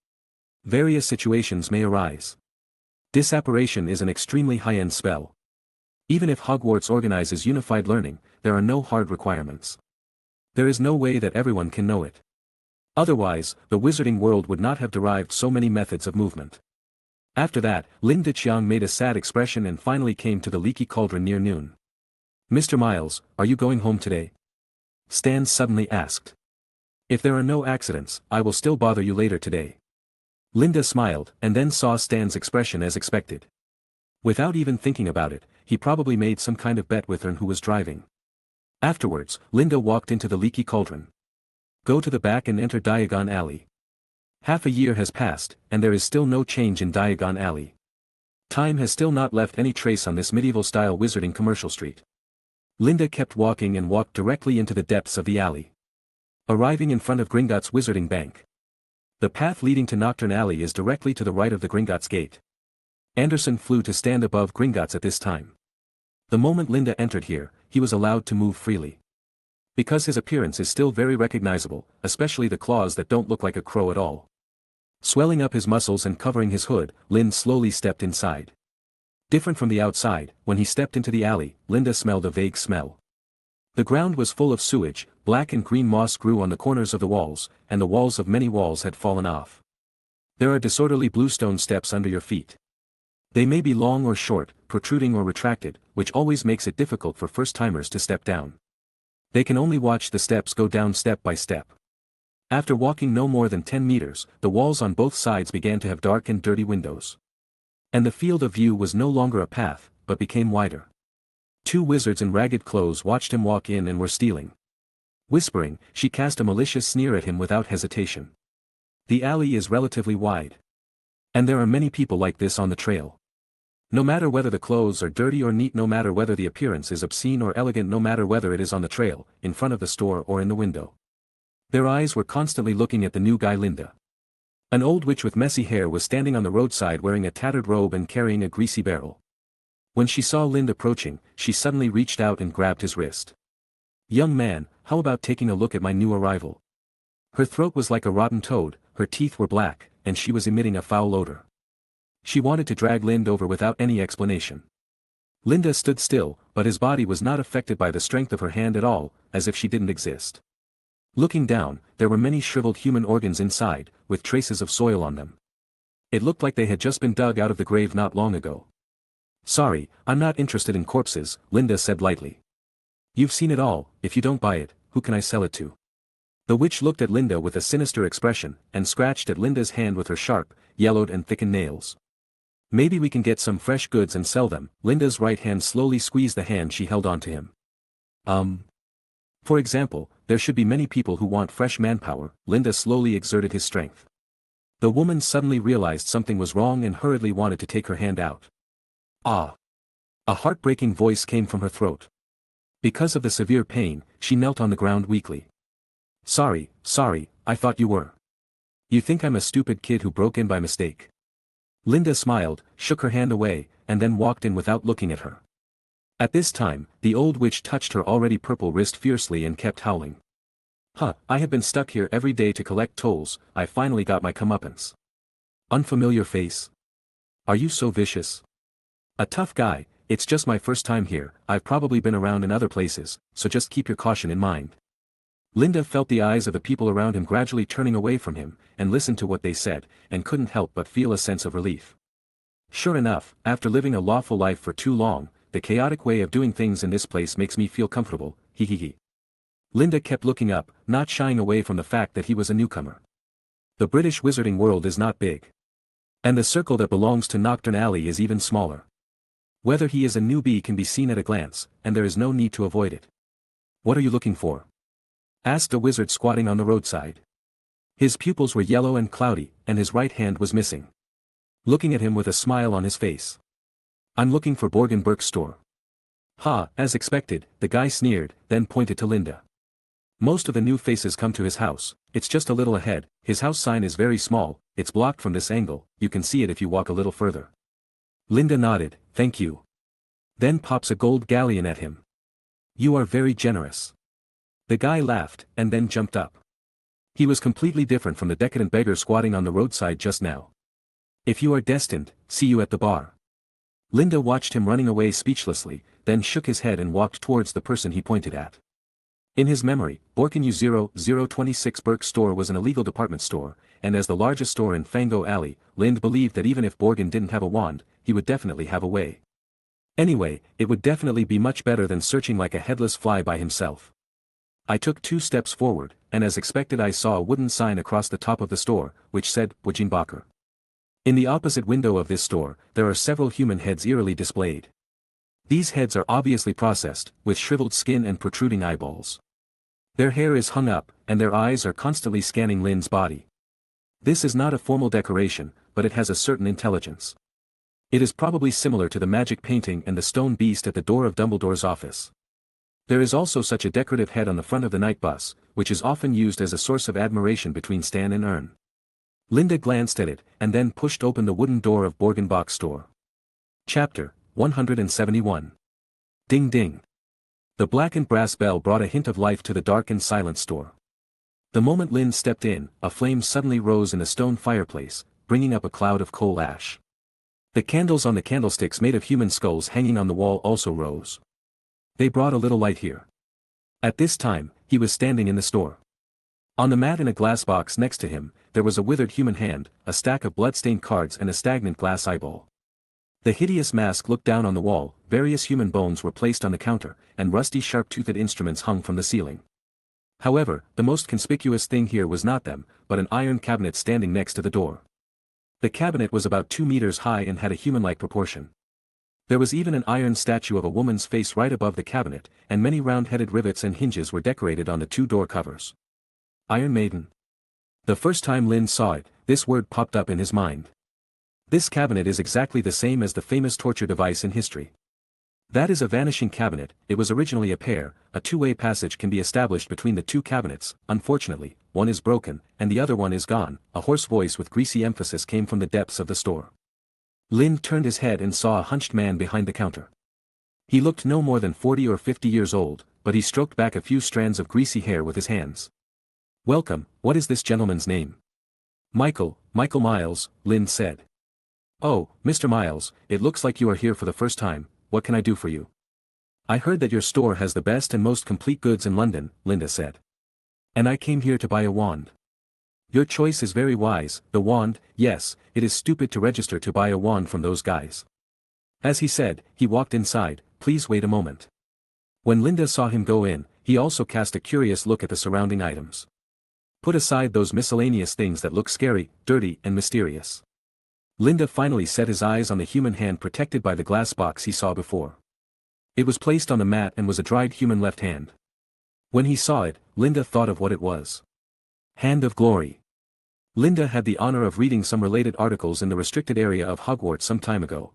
Various situations may arise. Disapparition is an extremely high-end spell. Even if Hogwarts organizes unified learning, there are no hard requirements. There is no way that everyone can know it. Otherwise, the wizarding world would not have derived so many methods of movement. After that, Lin Deqiang made a sad expression and finally came to the leaky cauldron near noon. Mr. Miles, are you going home today? Stan suddenly asked. If there are no accidents, I will still bother you later today. Linda smiled, and then saw Stan's expression as expected. Without even thinking about it, he probably made some kind of bet with her who was driving. Afterwards, Linda walked into the leaky cauldron. Go to the back and enter Diagon Alley. Half a year has passed, and there is still no change in Diagon Alley. Time has still not left any trace on this medieval-style wizarding commercial street. Linda kept walking and walked directly into the depths of the alley. Arriving in front of Gringotts Wizarding Bank. The path leading to Nocturne Alley is directly to the right of the Gringotts Gate. Anderson flew to stand above Gringotts at this time. The moment Linda entered here, he was allowed to move freely. Because his appearance is still very recognizable, especially the claws that don't look like a crow at all. Swelling up his muscles and covering his hood, Lynn slowly stepped inside. Different from the outside, when he stepped into the alley, Linda smelled a vague smell. The ground was full of sewage, black and green moss grew on the corners of the walls, and the walls of many walls had fallen off. There are disorderly bluestone steps under your feet. They may be long or short, protruding or retracted, which always makes it difficult for first-timers to step down. They can only watch the steps go down step by step. After walking no more than 10 meters, the walls on both sides began to have dark and dirty windows. And the field of view was no longer a path, but became wider. 2 wizards in ragged clothes watched him walk in and were stealing. Whispering, she cast a malicious sneer at him without hesitation. The alley is relatively wide. And there are many people like this on the trail. No matter whether the clothes are dirty or neat, no matter whether the appearance is obscene or elegant, no matter whether it is on the trail, in front of the store or in the window. Their eyes were constantly looking at the new guy Linda. An old witch with messy hair was standing on the roadside wearing a tattered robe and carrying a greasy barrel. When she saw Linda approaching, she suddenly reached out and grabbed his wrist. "Young man, how about taking a look at my new arrival?" Her throat was like a rotten toad, her teeth were black, and she was emitting a foul odor. She wanted to drag Linda over without any explanation. Linda stood still, but his body was not affected by the strength of her hand at all, as if she didn't exist. Looking down, there were many shriveled human organs inside, with traces of soil on them. It looked like they had just been dug out of the grave not long ago. "Sorry, I'm not interested in corpses," Linda said lightly. "You've seen it all, if you don't buy it, who can I sell it to?" The witch looked at Linda with a sinister expression, and scratched at Linda's hand with her sharp, yellowed and thickened nails. "Maybe we can get some fresh goods and sell them." Linda's right hand slowly squeezed the hand she held onto him. For example, there should be many people who want fresh manpower." Linda slowly exerted his strength. The woman suddenly realized something was wrong and hurriedly wanted to take her hand out. "Ah!" A heartbreaking voice came from her throat. Because of the severe pain, she knelt on the ground weakly. Sorry, I thought you were. You think I'm a stupid kid who broke in by mistake." Linda smiled, shook her hand away, and then walked in without looking at her. At this time, the old witch touched her already purple wrist fiercely and kept howling. I have been stuck here every day to collect tolls, I finally got my comeuppance." Unfamiliar face. "Are you so vicious?" "A tough guy, it's just my first time here, I've probably been around in other places, so just keep your caution in mind." Linda felt the eyes of the people around him gradually turning away from him, and listened to what they said, and couldn't help but feel a sense of relief. Sure enough, after living a lawful life for too long, the chaotic way of doing things in this place makes me feel comfortable, he. Linda kept looking up, not shying away from the fact that he was a newcomer. The British wizarding world is not big. And the circle that belongs to Knockturn Alley is even smaller. Whether he is a newbie can be seen at a glance, and there is no need to avoid it. "What are you looking for?" asked a wizard squatting on the roadside. His pupils were yellow and cloudy, and his right hand was missing. Looking at him with a smile on his face. "I'm looking for Borgin Burke's store." As expected, the guy sneered, then pointed to Linda. "Most of the new faces come to his house, it's just a little ahead, his house sign is very small, it's blocked from this angle, you can see it if you walk a little further." Linda nodded, "Thank you." Then pops a gold galleon at him. "You are very generous." The guy laughed, and then jumped up. He was completely different from the decadent beggar squatting on the roadside just now. "If you are destined, see you at the bar." Linda watched him running away speechlessly, then shook his head and walked towards the person he pointed at. In his memory, Borkin U0026 Burke's store was an illegal department store, and as the largest store in Fango Alley, Lind believed that even if Borgin didn't have a wand, he would definitely have a way. Anyway, it would definitely be much better than searching like a headless fly by himself. I took 2 steps forward, and as expected I saw a wooden sign across the top of the store, which said, Wojinbacher. In the opposite window of this store, there are several human heads eerily displayed. These heads are obviously processed, with shriveled skin and protruding eyeballs. Their hair is hung up, and their eyes are constantly scanning Lin's body. This is not a formal decoration, but it has a certain intelligence. It is probably similar to the magic painting and the stone beast at the door of Dumbledore's office. There is also such a decorative head on the front of the night bus, which is often used as a source of admiration between Stan and Ern. Linda glanced at it, and then pushed open the wooden door of Borgenbach's store. Chapter 171. Ding ding. The blackened brass bell brought a hint of life to the dark and silent store. The moment Lynn stepped in, a flame suddenly rose in the stone fireplace, bringing up a cloud of coal ash. The candles on the candlesticks made of human skulls hanging on the wall also rose. They brought a little light here. At this time, he was standing in the store. On the mat in a glass box next to him, there was a withered human hand, a stack of blood-stained cards and a stagnant glass eyeball. The hideous mask looked down on the wall, various human bones were placed on the counter, and rusty sharp-toothed instruments hung from the ceiling. However, the most conspicuous thing here was not them, but an iron cabinet standing next to the door. The cabinet was about 2 meters high and had a human-like proportion. There was even an iron statue of a woman's face right above the cabinet, and many round-headed rivets and hinges were decorated on the 2 door covers. Iron Maiden. The first time Lynn saw it, this word popped up in his mind. This cabinet is exactly the same as the famous torture device in history. That is a vanishing cabinet. It was originally a pair. A two-way passage can be established between the 2 cabinets. Unfortunately, one is broken, and the other one is gone. A hoarse voice with greasy emphasis came from the depths of the store. Lynn turned his head and saw a hunched man behind the counter. He looked no more than 40 or 50 years old, but he stroked back a few strands of greasy hair with his hands. "Welcome, what is this gentleman's name?" Michael Miles," Lynn said. "Oh, Mr. Miles, it looks like you are here for the first time. What can I do for you?" "I heard that your store has the best and most complete goods in London," Linda said. "And I came here to buy a wand." "Your choice is very wise. The wand, yes, it is stupid to register to buy a wand from those guys." As he said, he walked inside. "Please wait a moment." When Linda saw him go in, he also cast a curious look at the surrounding items. "Put aside those miscellaneous things that look scary, dirty and mysterious." Linda finally set his eyes on the human hand protected by the glass box he saw before. It was placed on the mat and was a dried human left hand. When he saw it, Linda thought of what it was. Hand of Glory. Linda had the honor of reading some related articles in the restricted area of Hogwarts some time ago.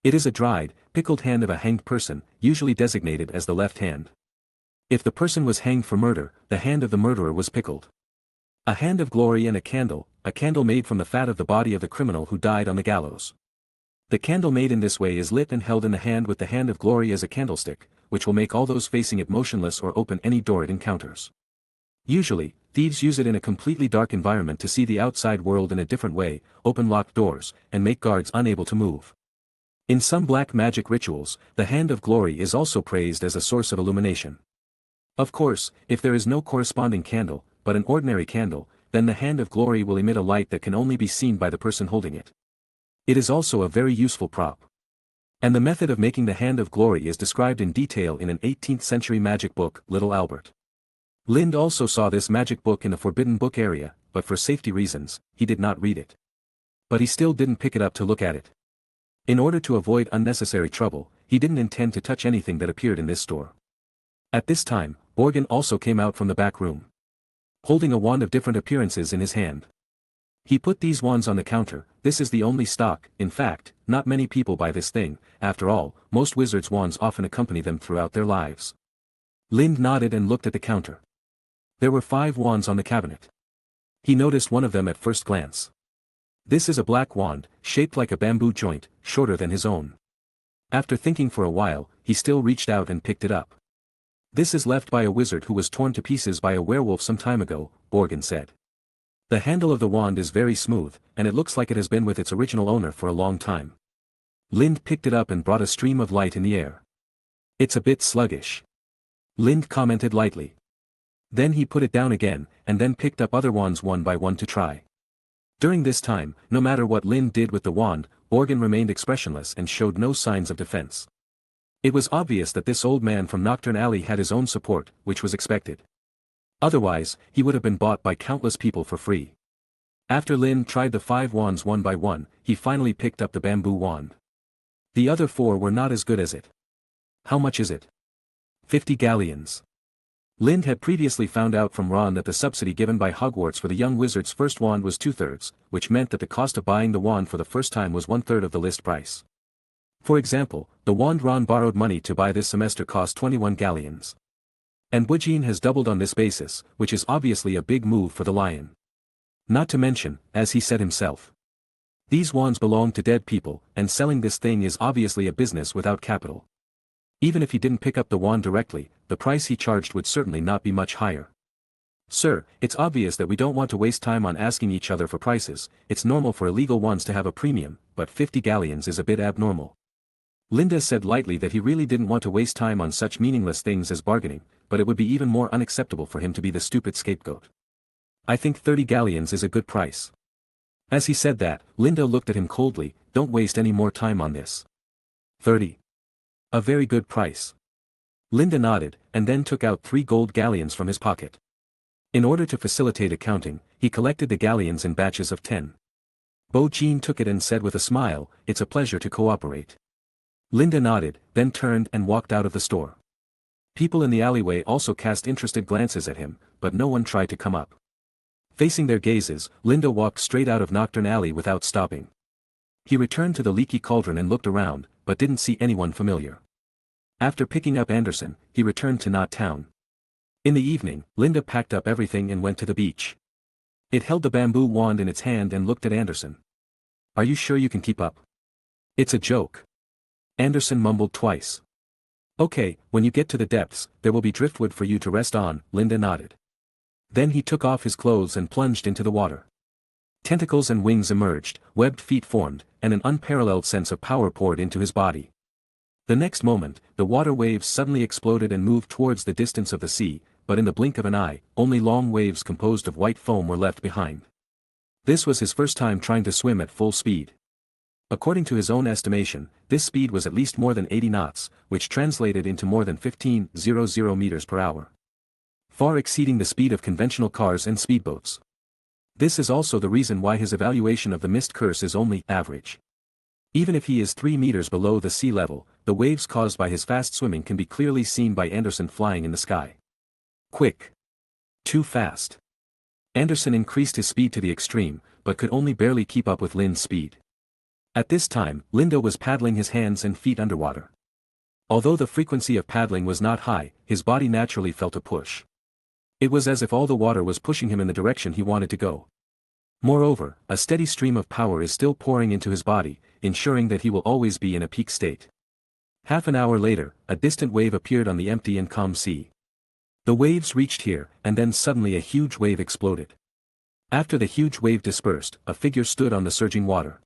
It is a dried, pickled hand of a hanged person, usually designated as the left hand. If the person was hanged for murder, the hand of the murderer was pickled. A hand of glory and a candle made from the fat of the body of the criminal who died on the gallows. The candle made in this way is lit and held in the hand with the hand of glory as a candlestick, which will make all those facing it motionless or open any door it encounters. Usually, thieves use it in a completely dark environment to see the outside world in a different way, open locked doors, and make guards unable to move. In some black magic rituals, the hand of glory is also praised as a source of illumination. Of course, if there is no corresponding candle, but an ordinary candle, then the hand of glory will emit a light that can only be seen by the person holding it. It is also a very useful prop. And the method of making the hand of glory is described in detail in an 18th century magic book, Little Albert. Lind also saw this magic book in the forbidden book area, but for safety reasons, he did not read it. But he still didn't pick it up to look at it. In order to avoid unnecessary trouble, he didn't intend to touch anything that appeared in this store. At this time, Borgin also came out from the back room, holding a wand of different appearances in his hand. He put these wands on the counter. This is the only stock. In fact, not many people buy this thing. After all, most wizards' wands often accompany them throughout their lives. Lind nodded and looked at the counter. There were 5 wands on the cabinet. He noticed one of them at first glance. This is a black wand, shaped like a bamboo joint, shorter than his own. After thinking for a while, he still reached out and picked it up. "This is left by a wizard who was torn to pieces by a werewolf some time ago," Borgin said. "The handle of the wand is very smooth, and it looks like it has been with its original owner for a long time." Lind picked it up and brought a stream of light in the air. "It's a bit sluggish," Lind commented lightly. Then he put it down again, and then picked up other wands one by one to try. During this time, no matter what Lind did with the wand, Borgin remained expressionless and showed no signs of defense. It was obvious that this old man from Nocturne Alley had his own support, which was expected. Otherwise, he would have been bought by countless people for free. After Lind tried the 5 wands one by one, he finally picked up the bamboo wand. The other 4 were not as good as it. "How much is it?" 50 galleons. Lind had previously found out from Ron that the subsidy given by Hogwarts for the young wizard's first wand was 2/3, which meant that the cost of buying the wand for the first time was 1/3 of the list price. For example, the wand Ron borrowed money to buy this semester cost 21 galleons. And Bujin has doubled on this basis, which is obviously a big move for the lion. Not to mention, as he said himself, these wands belong to dead people, and selling this thing is obviously a business without capital. Even if he didn't pick up the wand directly, the price he charged would certainly not be much higher. "Sir, it's obvious that we don't want to waste time on asking each other for prices. It's normal for illegal wands to have a premium, but 50 galleons is a bit abnormal." Linda said lightly that he really didn't want to waste time on such meaningless things as bargaining, but it would be even more unacceptable for him to be the stupid scapegoat. "I think 30 galleons is a good price." As he said that, Linda looked at him coldly. "Don't waste any more time on this." 30. A very good price. Linda nodded, and then took out 3 gold galleons from his pocket. In order to facilitate accounting, he collected the galleons in batches of 10. Bo Jean took it and said with a smile, "It's a pleasure to cooperate." Linda nodded, then turned and walked out of the store. People in the alleyway also cast interested glances at him, but no one tried to come up. Facing their gazes, Linda walked straight out of Nocturne Alley without stopping. He returned to the leaky cauldron and looked around, but didn't see anyone familiar. After picking up Anderson, he returned to Knot Town. In the evening, Linda packed up everything and went to the beach. It held the bamboo wand in its hand and looked at Anderson. "Are you sure you can keep up?" "It's a joke." Anderson mumbled twice. "Okay, when you get to the depths, there will be driftwood for you to rest on," Linda nodded. Then he took off his clothes and plunged into the water. Tentacles and wings emerged, webbed feet formed, and an unparalleled sense of power poured into his body. The next moment, the water waves suddenly exploded and moved towards the distance of the sea, but in the blink of an eye, only long waves composed of white foam were left behind. This was his first time trying to swim at full speed. According to his own estimation, this speed was at least more than 80 knots, which translated into more than 15,000 meters per hour. Far exceeding the speed of conventional cars and speedboats. This is also the reason why his evaluation of the mist curse is only average. Even if he is 3 meters below the sea level, the waves caused by his fast swimming can be clearly seen by Anderson flying in the sky. Quick. Too fast. Anderson increased his speed to the extreme, but could only barely keep up with Lin's speed. At this time, Linda was paddling his hands and feet underwater. Although the frequency of paddling was not high, his body naturally felt a push. It was as if all the water was pushing him in the direction he wanted to go. Moreover, a steady stream of power is still pouring into his body, ensuring that he will always be in a peak state. Half an hour later, a distant wave appeared on the empty and calm sea. The waves reached here, and then suddenly a huge wave exploded. After the huge wave dispersed, a figure stood on the surging water.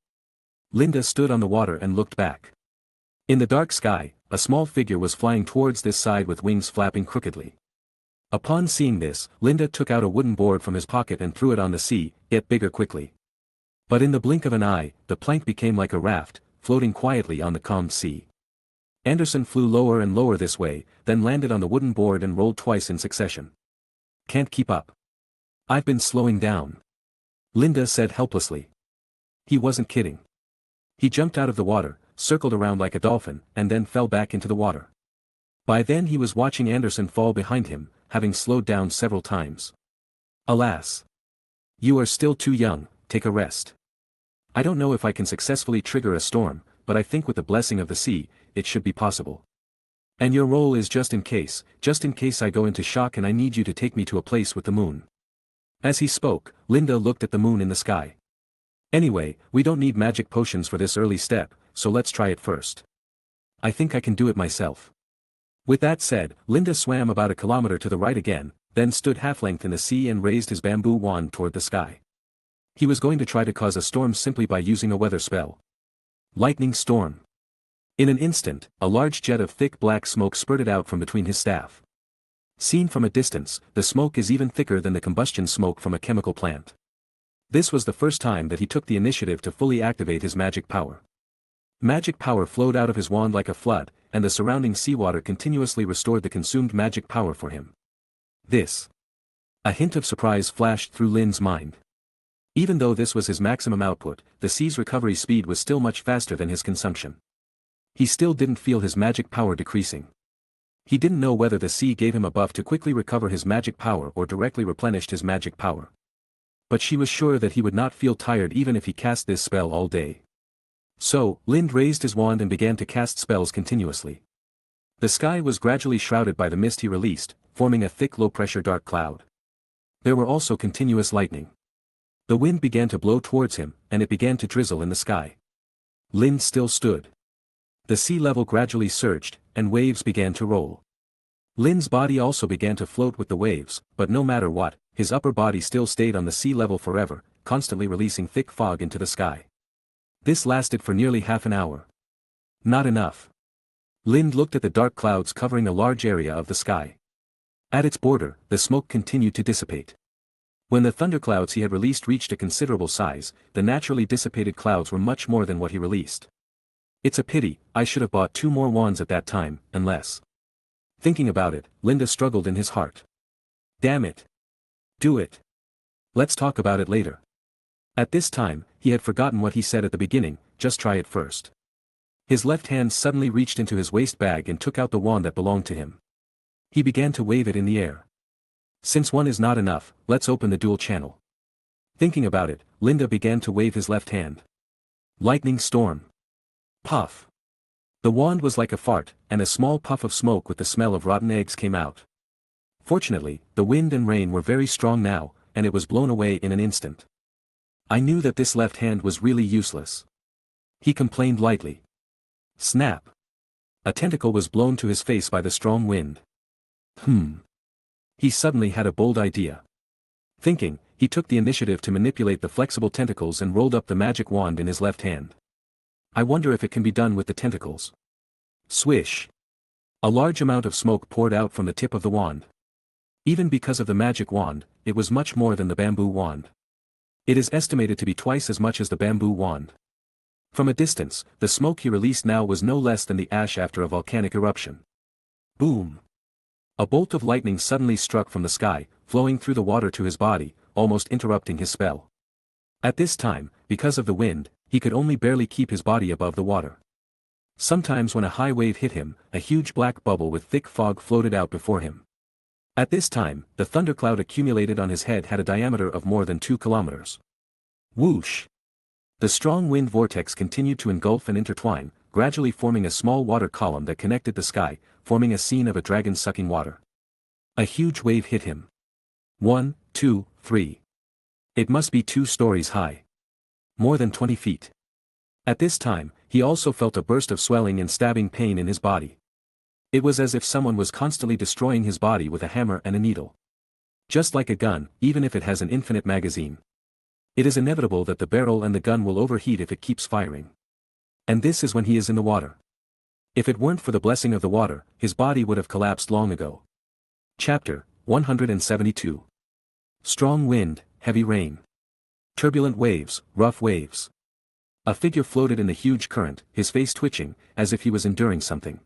Linda stood on the water and looked back. In the dark sky, a small figure was flying towards this side with wings flapping crookedly. Upon seeing this, Linda took out a wooden board from his pocket and threw it on the sea, "Get bigger quickly." But in the blink of an eye, the plank became like a raft, floating quietly on the calm sea. Anderson flew lower and lower this way, then landed on the wooden board and rolled twice in succession. "Can't keep up. I've been slowing down," Linda said helplessly. He wasn't kidding. He jumped out of the water, circled around like a dolphin, and then fell back into the water. By then he was watching Anderson fall behind him, having slowed down several times. "Alas. You are still too young, take a rest. I don't know if I can successfully trigger a storm, but I think with the blessing of the sea, it should be possible. And your role is just in case I go into shock and I need you to take me to a place with the moon." As he spoke, Linda looked at the moon in the sky. "Anyway, we don't need magic potions for this early step, so let's try it first. I think I can do it myself." With that said, Linda swam about a kilometer to the right again, then stood half-length in the sea and raised his bamboo wand toward the sky. He was going to try to cause a storm simply by using a weather spell. Lightning storm. In an instant, a large jet of thick black smoke spurted out from between his staff. Seen from a distance, the smoke is even thicker than the combustion smoke from a chemical plant. This was the first time that he took the initiative to fully activate his magic power. Magic power flowed out of his wand like a flood, and the surrounding seawater continuously restored the consumed magic power for him. This. A hint of surprise flashed through Lin's mind. Even though this was his maximum output, the sea's recovery speed was still much faster than his consumption. He still didn't feel his magic power decreasing. He didn't know whether the sea gave him a buff to quickly recover his magic power or directly replenished his magic power. But she was sure that he would not feel tired even if he cast this spell all day. So, Lind raised his wand and began to cast spells continuously. The sky was gradually shrouded by the mist he released, forming a thick low-pressure dark cloud. There were also continuous lightning. The wind began to blow towards him, and it began to drizzle in the sky. Lind still stood. The sea level gradually surged, and waves began to roll. Lind's body also began to float with the waves, but no matter what, his upper body still stayed on the sea level forever, constantly releasing thick fog into the sky. This lasted for nearly half an hour. Not enough. Lind looked at the dark clouds covering a large area of the sky. At its border, the smoke continued to dissipate. When the thunderclouds he had released reached a considerable size, the naturally dissipated clouds were much more than what he released. It's a pity, I should have bought 2 more wands at that time, unless. Thinking about it, Linda struggled in his heart. Damn it. Do it. Let's talk about it later. At this time, he had forgotten what he said at the beginning, just try it first. His left hand suddenly reached into his waist bag and took out the wand that belonged to him. He began to wave it in the air. Since one is not enough, let's open the dual channel. Thinking about it, Linda began to wave his left hand. Lightning storm. Puff. The wand was like a fart, and a small puff of smoke with the smell of rotten eggs came out. Fortunately, the wind and rain were very strong now, and it was blown away in an instant. I knew that this left hand was really useless. He complained lightly. Snap. A tentacle was blown to his face by the strong wind. He suddenly had a bold idea. Thinking, he took the initiative to manipulate the flexible tentacles and rolled up the magic wand in his left hand. I wonder if it can be done with the tentacles. Swish. A large amount of smoke poured out from the tip of the wand. Even because of the magic wand, it was much more than the bamboo wand. It is estimated to be twice as much as the bamboo wand. From a distance, the smoke he released now was no less than the ash after a volcanic eruption. Boom! A bolt of lightning suddenly struck from the sky, flowing through the water to his body, almost interrupting his spell. At this time, because of the wind, he could only barely keep his body above the water. Sometimes when a high wave hit him, a huge black bubble with thick fog floated out before him. At this time, the thundercloud accumulated on his head had a diameter of more than 2 kilometers. Whoosh! The strong wind vortex continued to engulf and intertwine, gradually forming a small water column that connected the sky, forming a scene of a dragon sucking water. A huge wave hit him. 1, 2, 3. It must be 2 stories high. More than 20 feet. At this time, he also felt a burst of swelling and stabbing pain in his body. It was as if someone was constantly destroying his body with a hammer and a needle. Just like a gun, even if it has an infinite magazine. It is inevitable that the barrel and the gun will overheat if it keeps firing. And this is when he is in the water. If it weren't for the blessing of the water, his body would have collapsed long ago. Chapter 172. Strong wind, heavy rain. Turbulent waves, rough waves. A figure floated in the huge current, his face twitching, as if he was enduring something.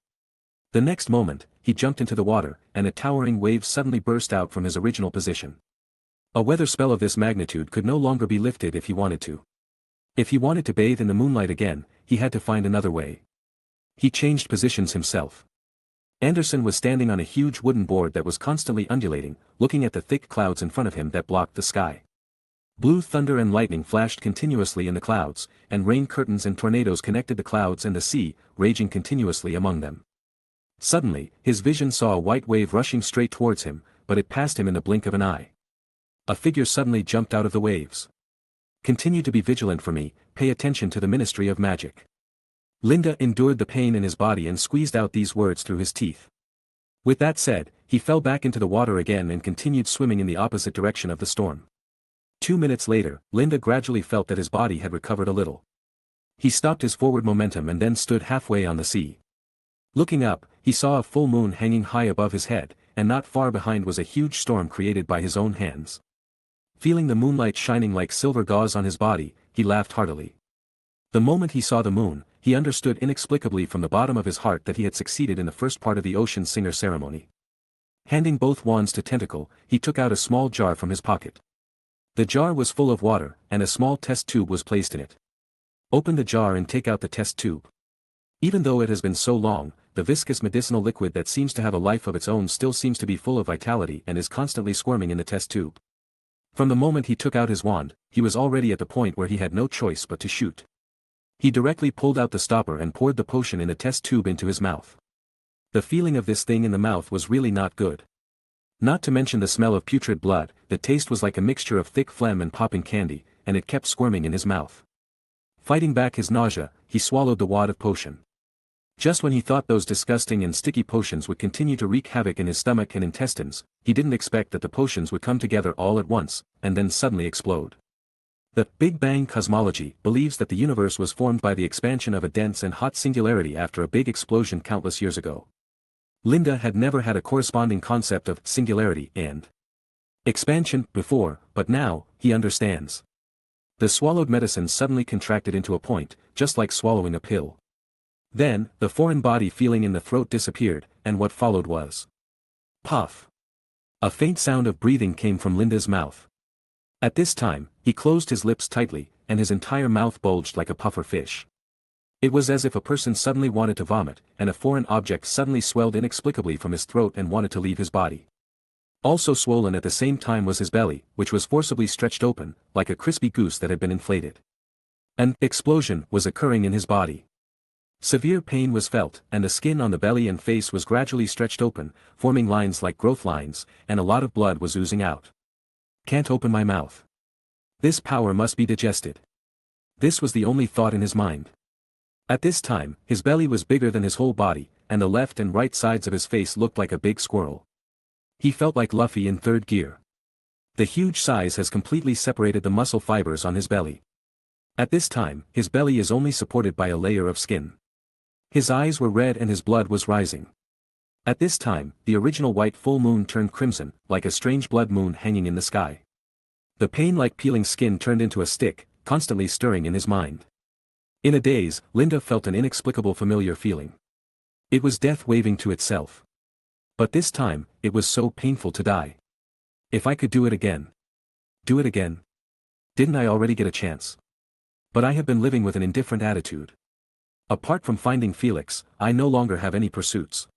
The next moment, he jumped into the water, and a towering wave suddenly burst out from his original position. A weather spell of this magnitude could no longer be lifted if he wanted to. If he wanted to bathe in the moonlight again, he had to find another way. He changed positions himself. Anderson was standing on a huge wooden board that was constantly undulating, looking at the thick clouds in front of him that blocked the sky. Blue thunder and lightning flashed continuously in the clouds, and rain curtains and tornadoes connected the clouds and the sea, raging continuously among them. Suddenly, his vision saw a white wave rushing straight towards him, but it passed him in the blink of an eye. A figure suddenly jumped out of the waves. Continue to be vigilant for me, pay attention to the Ministry of Magic. Linda endured the pain in his body and squeezed out these words through his teeth. With that said, he fell back into the water again and continued swimming in the opposite direction of the storm. 2 minutes later, Linda gradually felt that his body had recovered a little. He stopped his forward momentum and then stood halfway on the sea. Looking up, he saw a full moon hanging high above his head, and not far behind was a huge storm created by his own hands. Feeling the moonlight shining like silver gauze on his body, he laughed heartily. The moment he saw the moon, he understood inexplicably from the bottom of his heart that he had succeeded in the first part of the ocean singer ceremony. Handing both wands to Tentacle, he took out a small jar from his pocket. The jar was full of water, and a small test tube was placed in it. Open the jar and take out the test tube. Even though it has been so long, the viscous medicinal liquid that seems to have a life of its own still seems to be full of vitality and is constantly squirming in the test tube. From the moment he took out his wand, he was already at the point where he had no choice but to shoot. He directly pulled out the stopper and poured the potion in the test tube into his mouth. The feeling of this thing in the mouth was really not good. Not to mention the smell of putrid blood, the taste was like a mixture of thick phlegm and popping candy, and it kept squirming in his mouth. Fighting back his nausea, he swallowed the wad of potion. Just when he thought those disgusting and sticky potions would continue to wreak havoc in his stomach and intestines, he didn't expect that the potions would come together all at once, and then suddenly explode. The Big Bang cosmology believes that the universe was formed by the expansion of a dense and hot singularity after a big explosion countless years ago. Linda had never had a corresponding concept of singularity and expansion before, but now, he understands. The swallowed medicine suddenly contracted into a point, just like swallowing a pill. Then, the foreign body feeling in the throat disappeared, and what followed was puff. A faint sound of breathing came from Linda's mouth. At this time, he closed his lips tightly, and his entire mouth bulged like a puffer fish. It was as if a person suddenly wanted to vomit, and a foreign object suddenly swelled inexplicably from his throat and wanted to leave his body. Also swollen at the same time was his belly, which was forcibly stretched open, like a crispy goose that had been inflated. An explosion was occurring in his body. Severe pain was felt, and the skin on the belly and face was gradually stretched open, forming lines like growth lines, and a lot of blood was oozing out. Can't open my mouth. This power must be digested. This was the only thought in his mind. At this time, his belly was bigger than his whole body, and the left and right sides of his face looked like a big squirrel. He felt like Luffy in third gear. The huge size has completely separated the muscle fibers on his belly. At this time, his belly is only supported by a layer of skin. His eyes were red and his blood was rising. At this time, the original white full moon turned crimson, like a strange blood moon hanging in the sky. The pain like peeling skin turned into a stick, constantly stirring in his mind. In a daze, Linda felt an inexplicable familiar feeling. It was death waving to itself. But this time, it was so painful to die. If I could do it again. Do it again. Didn't I already get a chance? But I have been living with an indifferent attitude. Apart from finding Felix, I no longer have any pursuits.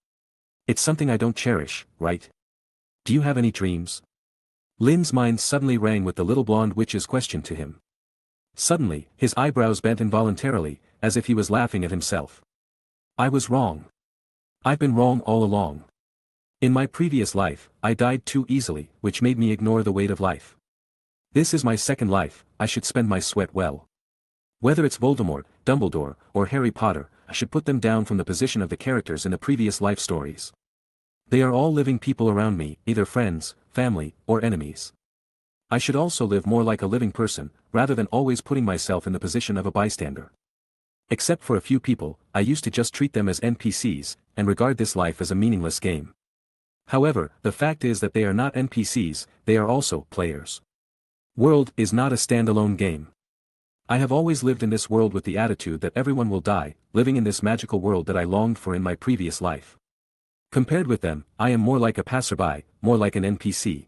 It's something I don't cherish, right? Do you have any dreams? Lin's mind suddenly rang with the little blonde witch's question to him. Suddenly, his eyebrows bent involuntarily, as if he was laughing at himself. I was wrong. I've been wrong all along. In my previous life, I died too easily, which made me ignore the weight of life. This is my second life, I should spend my sweat well. Whether it's Voldemort, Dumbledore, or Harry Potter, I should put them down from the position of the characters in the previous life stories. They are all living people around me, either friends, family, or enemies. I should also live more like a living person, rather than always putting myself in the position of a bystander. Except for a few people, I used to just treat them as NPCs, and regard this life as a meaningless game. However, the fact is that they are not NPCs, they are also players. World is not a standalone game. I have always lived in this world with the attitude that everyone will die, living in this magical world that I longed for in my previous life. Compared with them, I am more like a passerby, more like an NPC.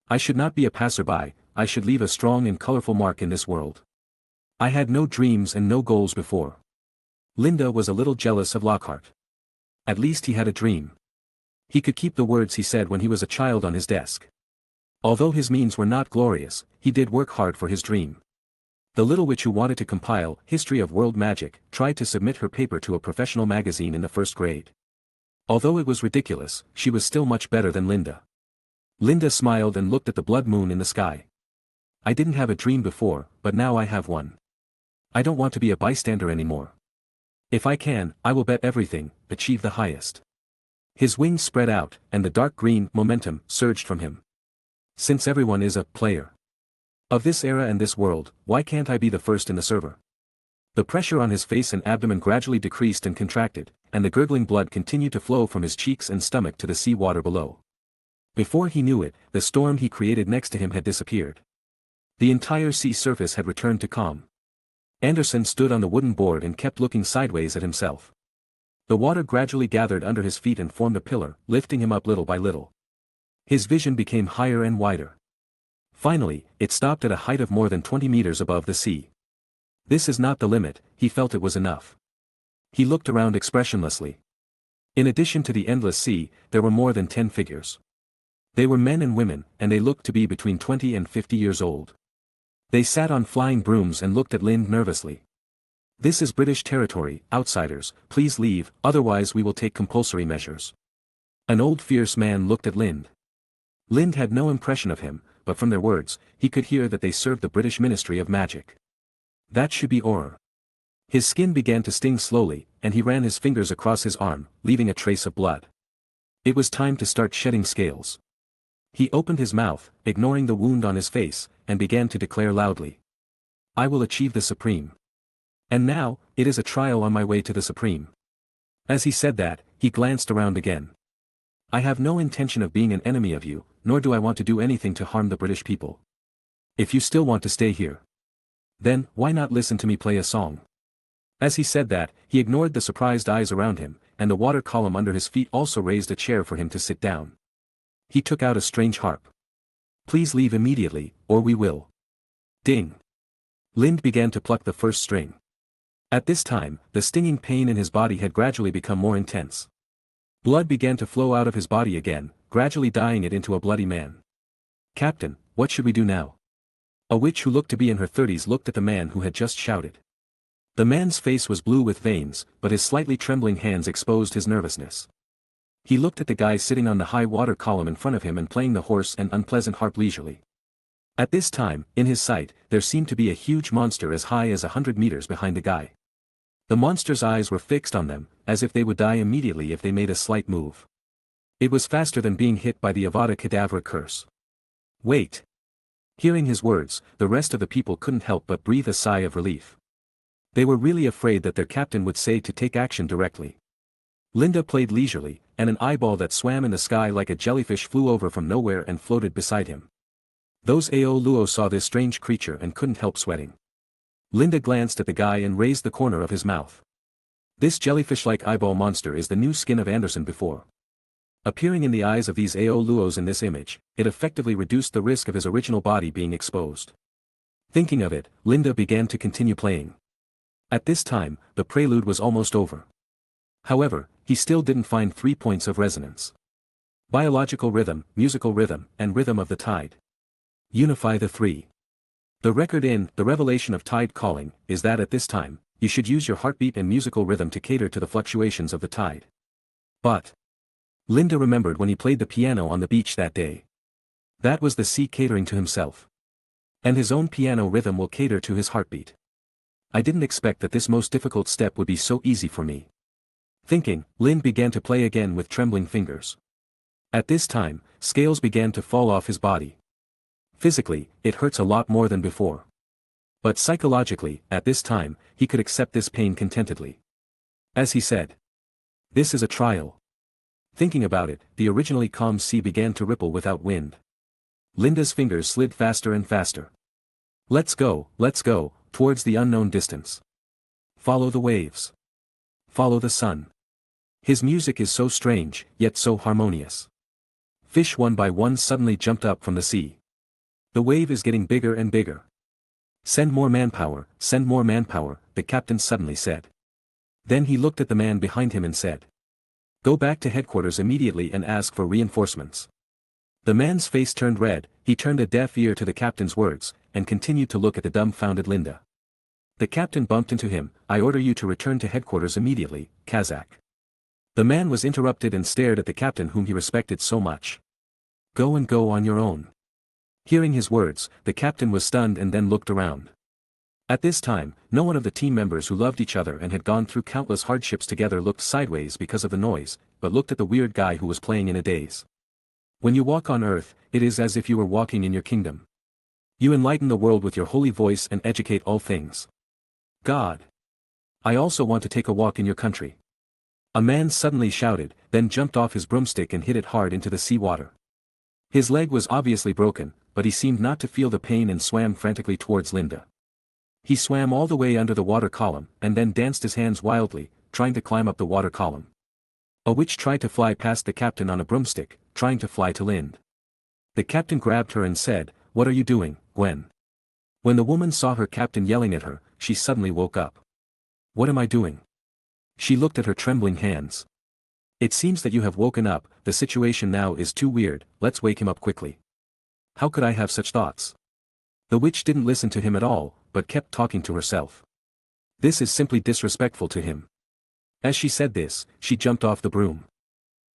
I should not be a passerby, I should leave a strong and colorful mark in this world. I had no dreams and no goals before. Linda was a little jealous of Lockhart. At least he had a dream. He could keep the words he said when he was a child on his desk. Although his means were not glorious, he did work hard for his dream. The little witch who wanted to compile History of World Magic tried to submit her paper to a professional magazine in the first grade. Although it was ridiculous, she was still much better than Linda. Linda smiled and looked at the blood moon in the sky. I didn't have a dream before, but now I have one. I don't want to be a bystander anymore. If I can, I will bet everything, achieve the highest. His wings spread out, and the dark green momentum surged from him. Since everyone is a player of this era and this world, why can't I be the first in the server? The pressure on his face and abdomen gradually decreased and contracted, and the gurgling blood continued to flow from his cheeks and stomach to the sea water below. Before he knew it, the storm he created next to him had disappeared. The entire sea surface had returned to calm. Anderson stood on the wooden board and kept looking sideways at himself. The water gradually gathered under his feet and formed a pillar, lifting him up little by little. His vision became higher and wider. Finally, it stopped at a height of more than 20 meters above the sea. This is not the limit, he felt it was enough. He looked around expressionlessly. In addition to the endless sea, there were more than 10 figures. They were men and women, and they looked to be between 20 and 50 years old. They sat on flying brooms and looked at Lind nervously. This is British territory, outsiders, please leave, otherwise we will take compulsory measures. An old fierce man looked at Lind. Lind had no impression of him, but from their words, he could hear that they served the British Ministry of Magic. That should be Auror. His skin began to sting slowly, and he ran his fingers across his arm, leaving a trace of blood. It was time to start shedding scales. He opened his mouth, ignoring the wound on his face, and began to declare loudly. I will achieve the Supreme. And now, it is a trial on my way to the Supreme. As he said that, he glanced around again. I have no intention of being an enemy of you, nor do I want to do anything to harm the British people. If you still want to stay here, then, why not listen to me play a song? As he said that, he ignored the surprised eyes around him, and the water column under his feet also raised a chair for him to sit down. He took out a strange harp. Please leave immediately, or we will. Ding. Lind began to pluck the first string. At this time, the stinging pain in his body had gradually become more intense. Blood began to flow out of his body again, gradually dyeing it into a bloody man. Captain, what should we do now? A witch who looked to be in her 30s looked at the man who had just shouted. The man's face was blue with veins, but his slightly trembling hands exposed his nervousness. He looked at the guy sitting on the high water column in front of him and playing the hoarse and unpleasant harp leisurely. At this time, in his sight, there seemed to be a huge monster as high as 100 meters behind the guy. The monster's eyes were fixed on them, as if they would die immediately if they made a slight move. It was faster than being hit by the Avada Kedavra curse. Wait. Hearing his words, the rest of the people couldn't help but breathe a sigh of relief. They were really afraid that their captain would say to take action directly. Linda played leisurely, and an eyeball that swam in the sky like a jellyfish flew over from nowhere and floated beside him. Those Ao Luo saw this strange creature and couldn't help sweating. Linda glanced at the guy and raised the corner of his mouth. This jellyfish-like eyeball monster is the new skin of Anderson before. Appearing in the eyes of these Ao Luos in this image, it effectively reduced the risk of his original body being exposed. Thinking of it, Linda began to continue playing. At this time, the prelude was almost over. However, he still didn't find 3 points of resonance. Biological rhythm, musical rhythm, and rhythm of the tide. Unify the three. The record in The Revelation of Tide Calling is that at this time, you should use your heartbeat and musical rhythm to cater to the fluctuations of the tide. But Linda remembered when he played the piano on the beach that day. That was the sea catering to himself. And his own piano rhythm will cater to his heartbeat. I didn't expect that this most difficult step would be so easy for me. Thinking, Lind began to play again with trembling fingers. At this time, scales began to fall off his body. Physically, it hurts a lot more than before. But psychologically, at this time, he could accept this pain contentedly. As he said, "This is a trial." Thinking about it, the originally calm sea began to ripple without wind. Linda's fingers slid faster and faster. Let's go, towards the unknown distance. Follow the waves. Follow the sun. His music is so strange, yet so harmonious. Fish one by one suddenly jumped up from the sea. The wave is getting bigger and bigger. Send more manpower, the captain suddenly said. Then he looked at the man behind him and said, "Go back to headquarters immediately and ask for reinforcements." The man's face turned red, he turned a deaf ear to the captain's words, and continued to look at the dumbfounded Linda. The captain bumped into him, "I order you to return to headquarters immediately, Kazakh." The man was interrupted and stared at the captain whom he respected so much. Go on your own." Hearing his words, the captain was stunned and then looked around. At this time, no one of the team members who loved each other and had gone through countless hardships together looked sideways because of the noise, but looked at the weird guy who was playing in a daze. When you walk on earth, it is as if you were walking in your kingdom. You enlighten the world with your holy voice and educate all things. God. I also want to take a walk in your country. A man suddenly shouted, then jumped off his broomstick and hit it hard into the sea water. His leg was obviously broken, but he seemed not to feel the pain and swam frantically towards Linda. He swam all the way under the water column, and then danced his hands wildly, trying to climb up the water column. A witch tried to fly past the captain on a broomstick, trying to fly to Lind. The captain grabbed her and said, "What are you doing, Gwen?" When the woman saw her captain yelling at her, she suddenly woke up. "What am I doing?" She looked at her trembling hands. "It seems that you have woken up, the situation now is too weird, let's wake him up quickly." How could I have such thoughts? The witch didn't listen to him at all, but kept talking to herself. This is simply disrespectful to him. As she said this, she jumped off the broom.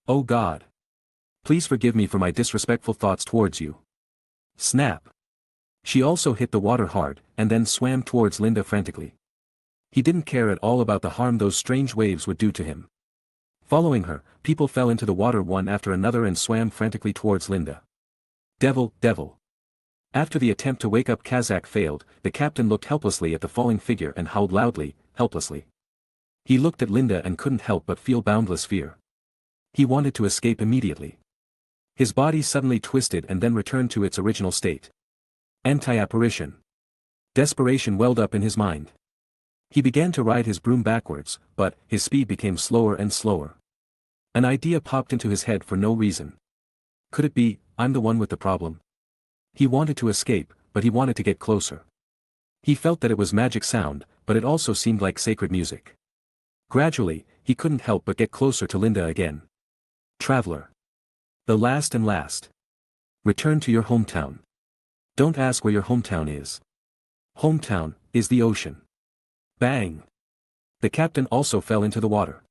Oh God. Please forgive me for my disrespectful thoughts towards you. Snap. She also hit the water hard, and then swam towards Linda frantically. He didn't care at all about the harm those strange waves would do to him. Following her, people fell into the water one after another and swam frantically towards Linda. Devil. After the attempt to wake up Kazakh failed, the captain looked helplessly at the falling figure and howled loudly, helplessly. He looked at Linda and couldn't help but feel boundless fear. He wanted to escape immediately. His body suddenly twisted and then returned to its original state. Anti-apparition. Desperation welled up in his mind. He began to ride his broom backwards, but his speed became slower and slower. An idea popped into his head for no reason. Could it be, I'm the one with the problem? He wanted to escape, but he wanted to get closer. He felt that it was magic sound, but it also seemed like sacred music. Gradually, he couldn't help but get closer to Linda again. Traveler. The last and last. Return to your hometown. Don't ask where your hometown is. Hometown is the ocean. Bang! The captain also fell into the water.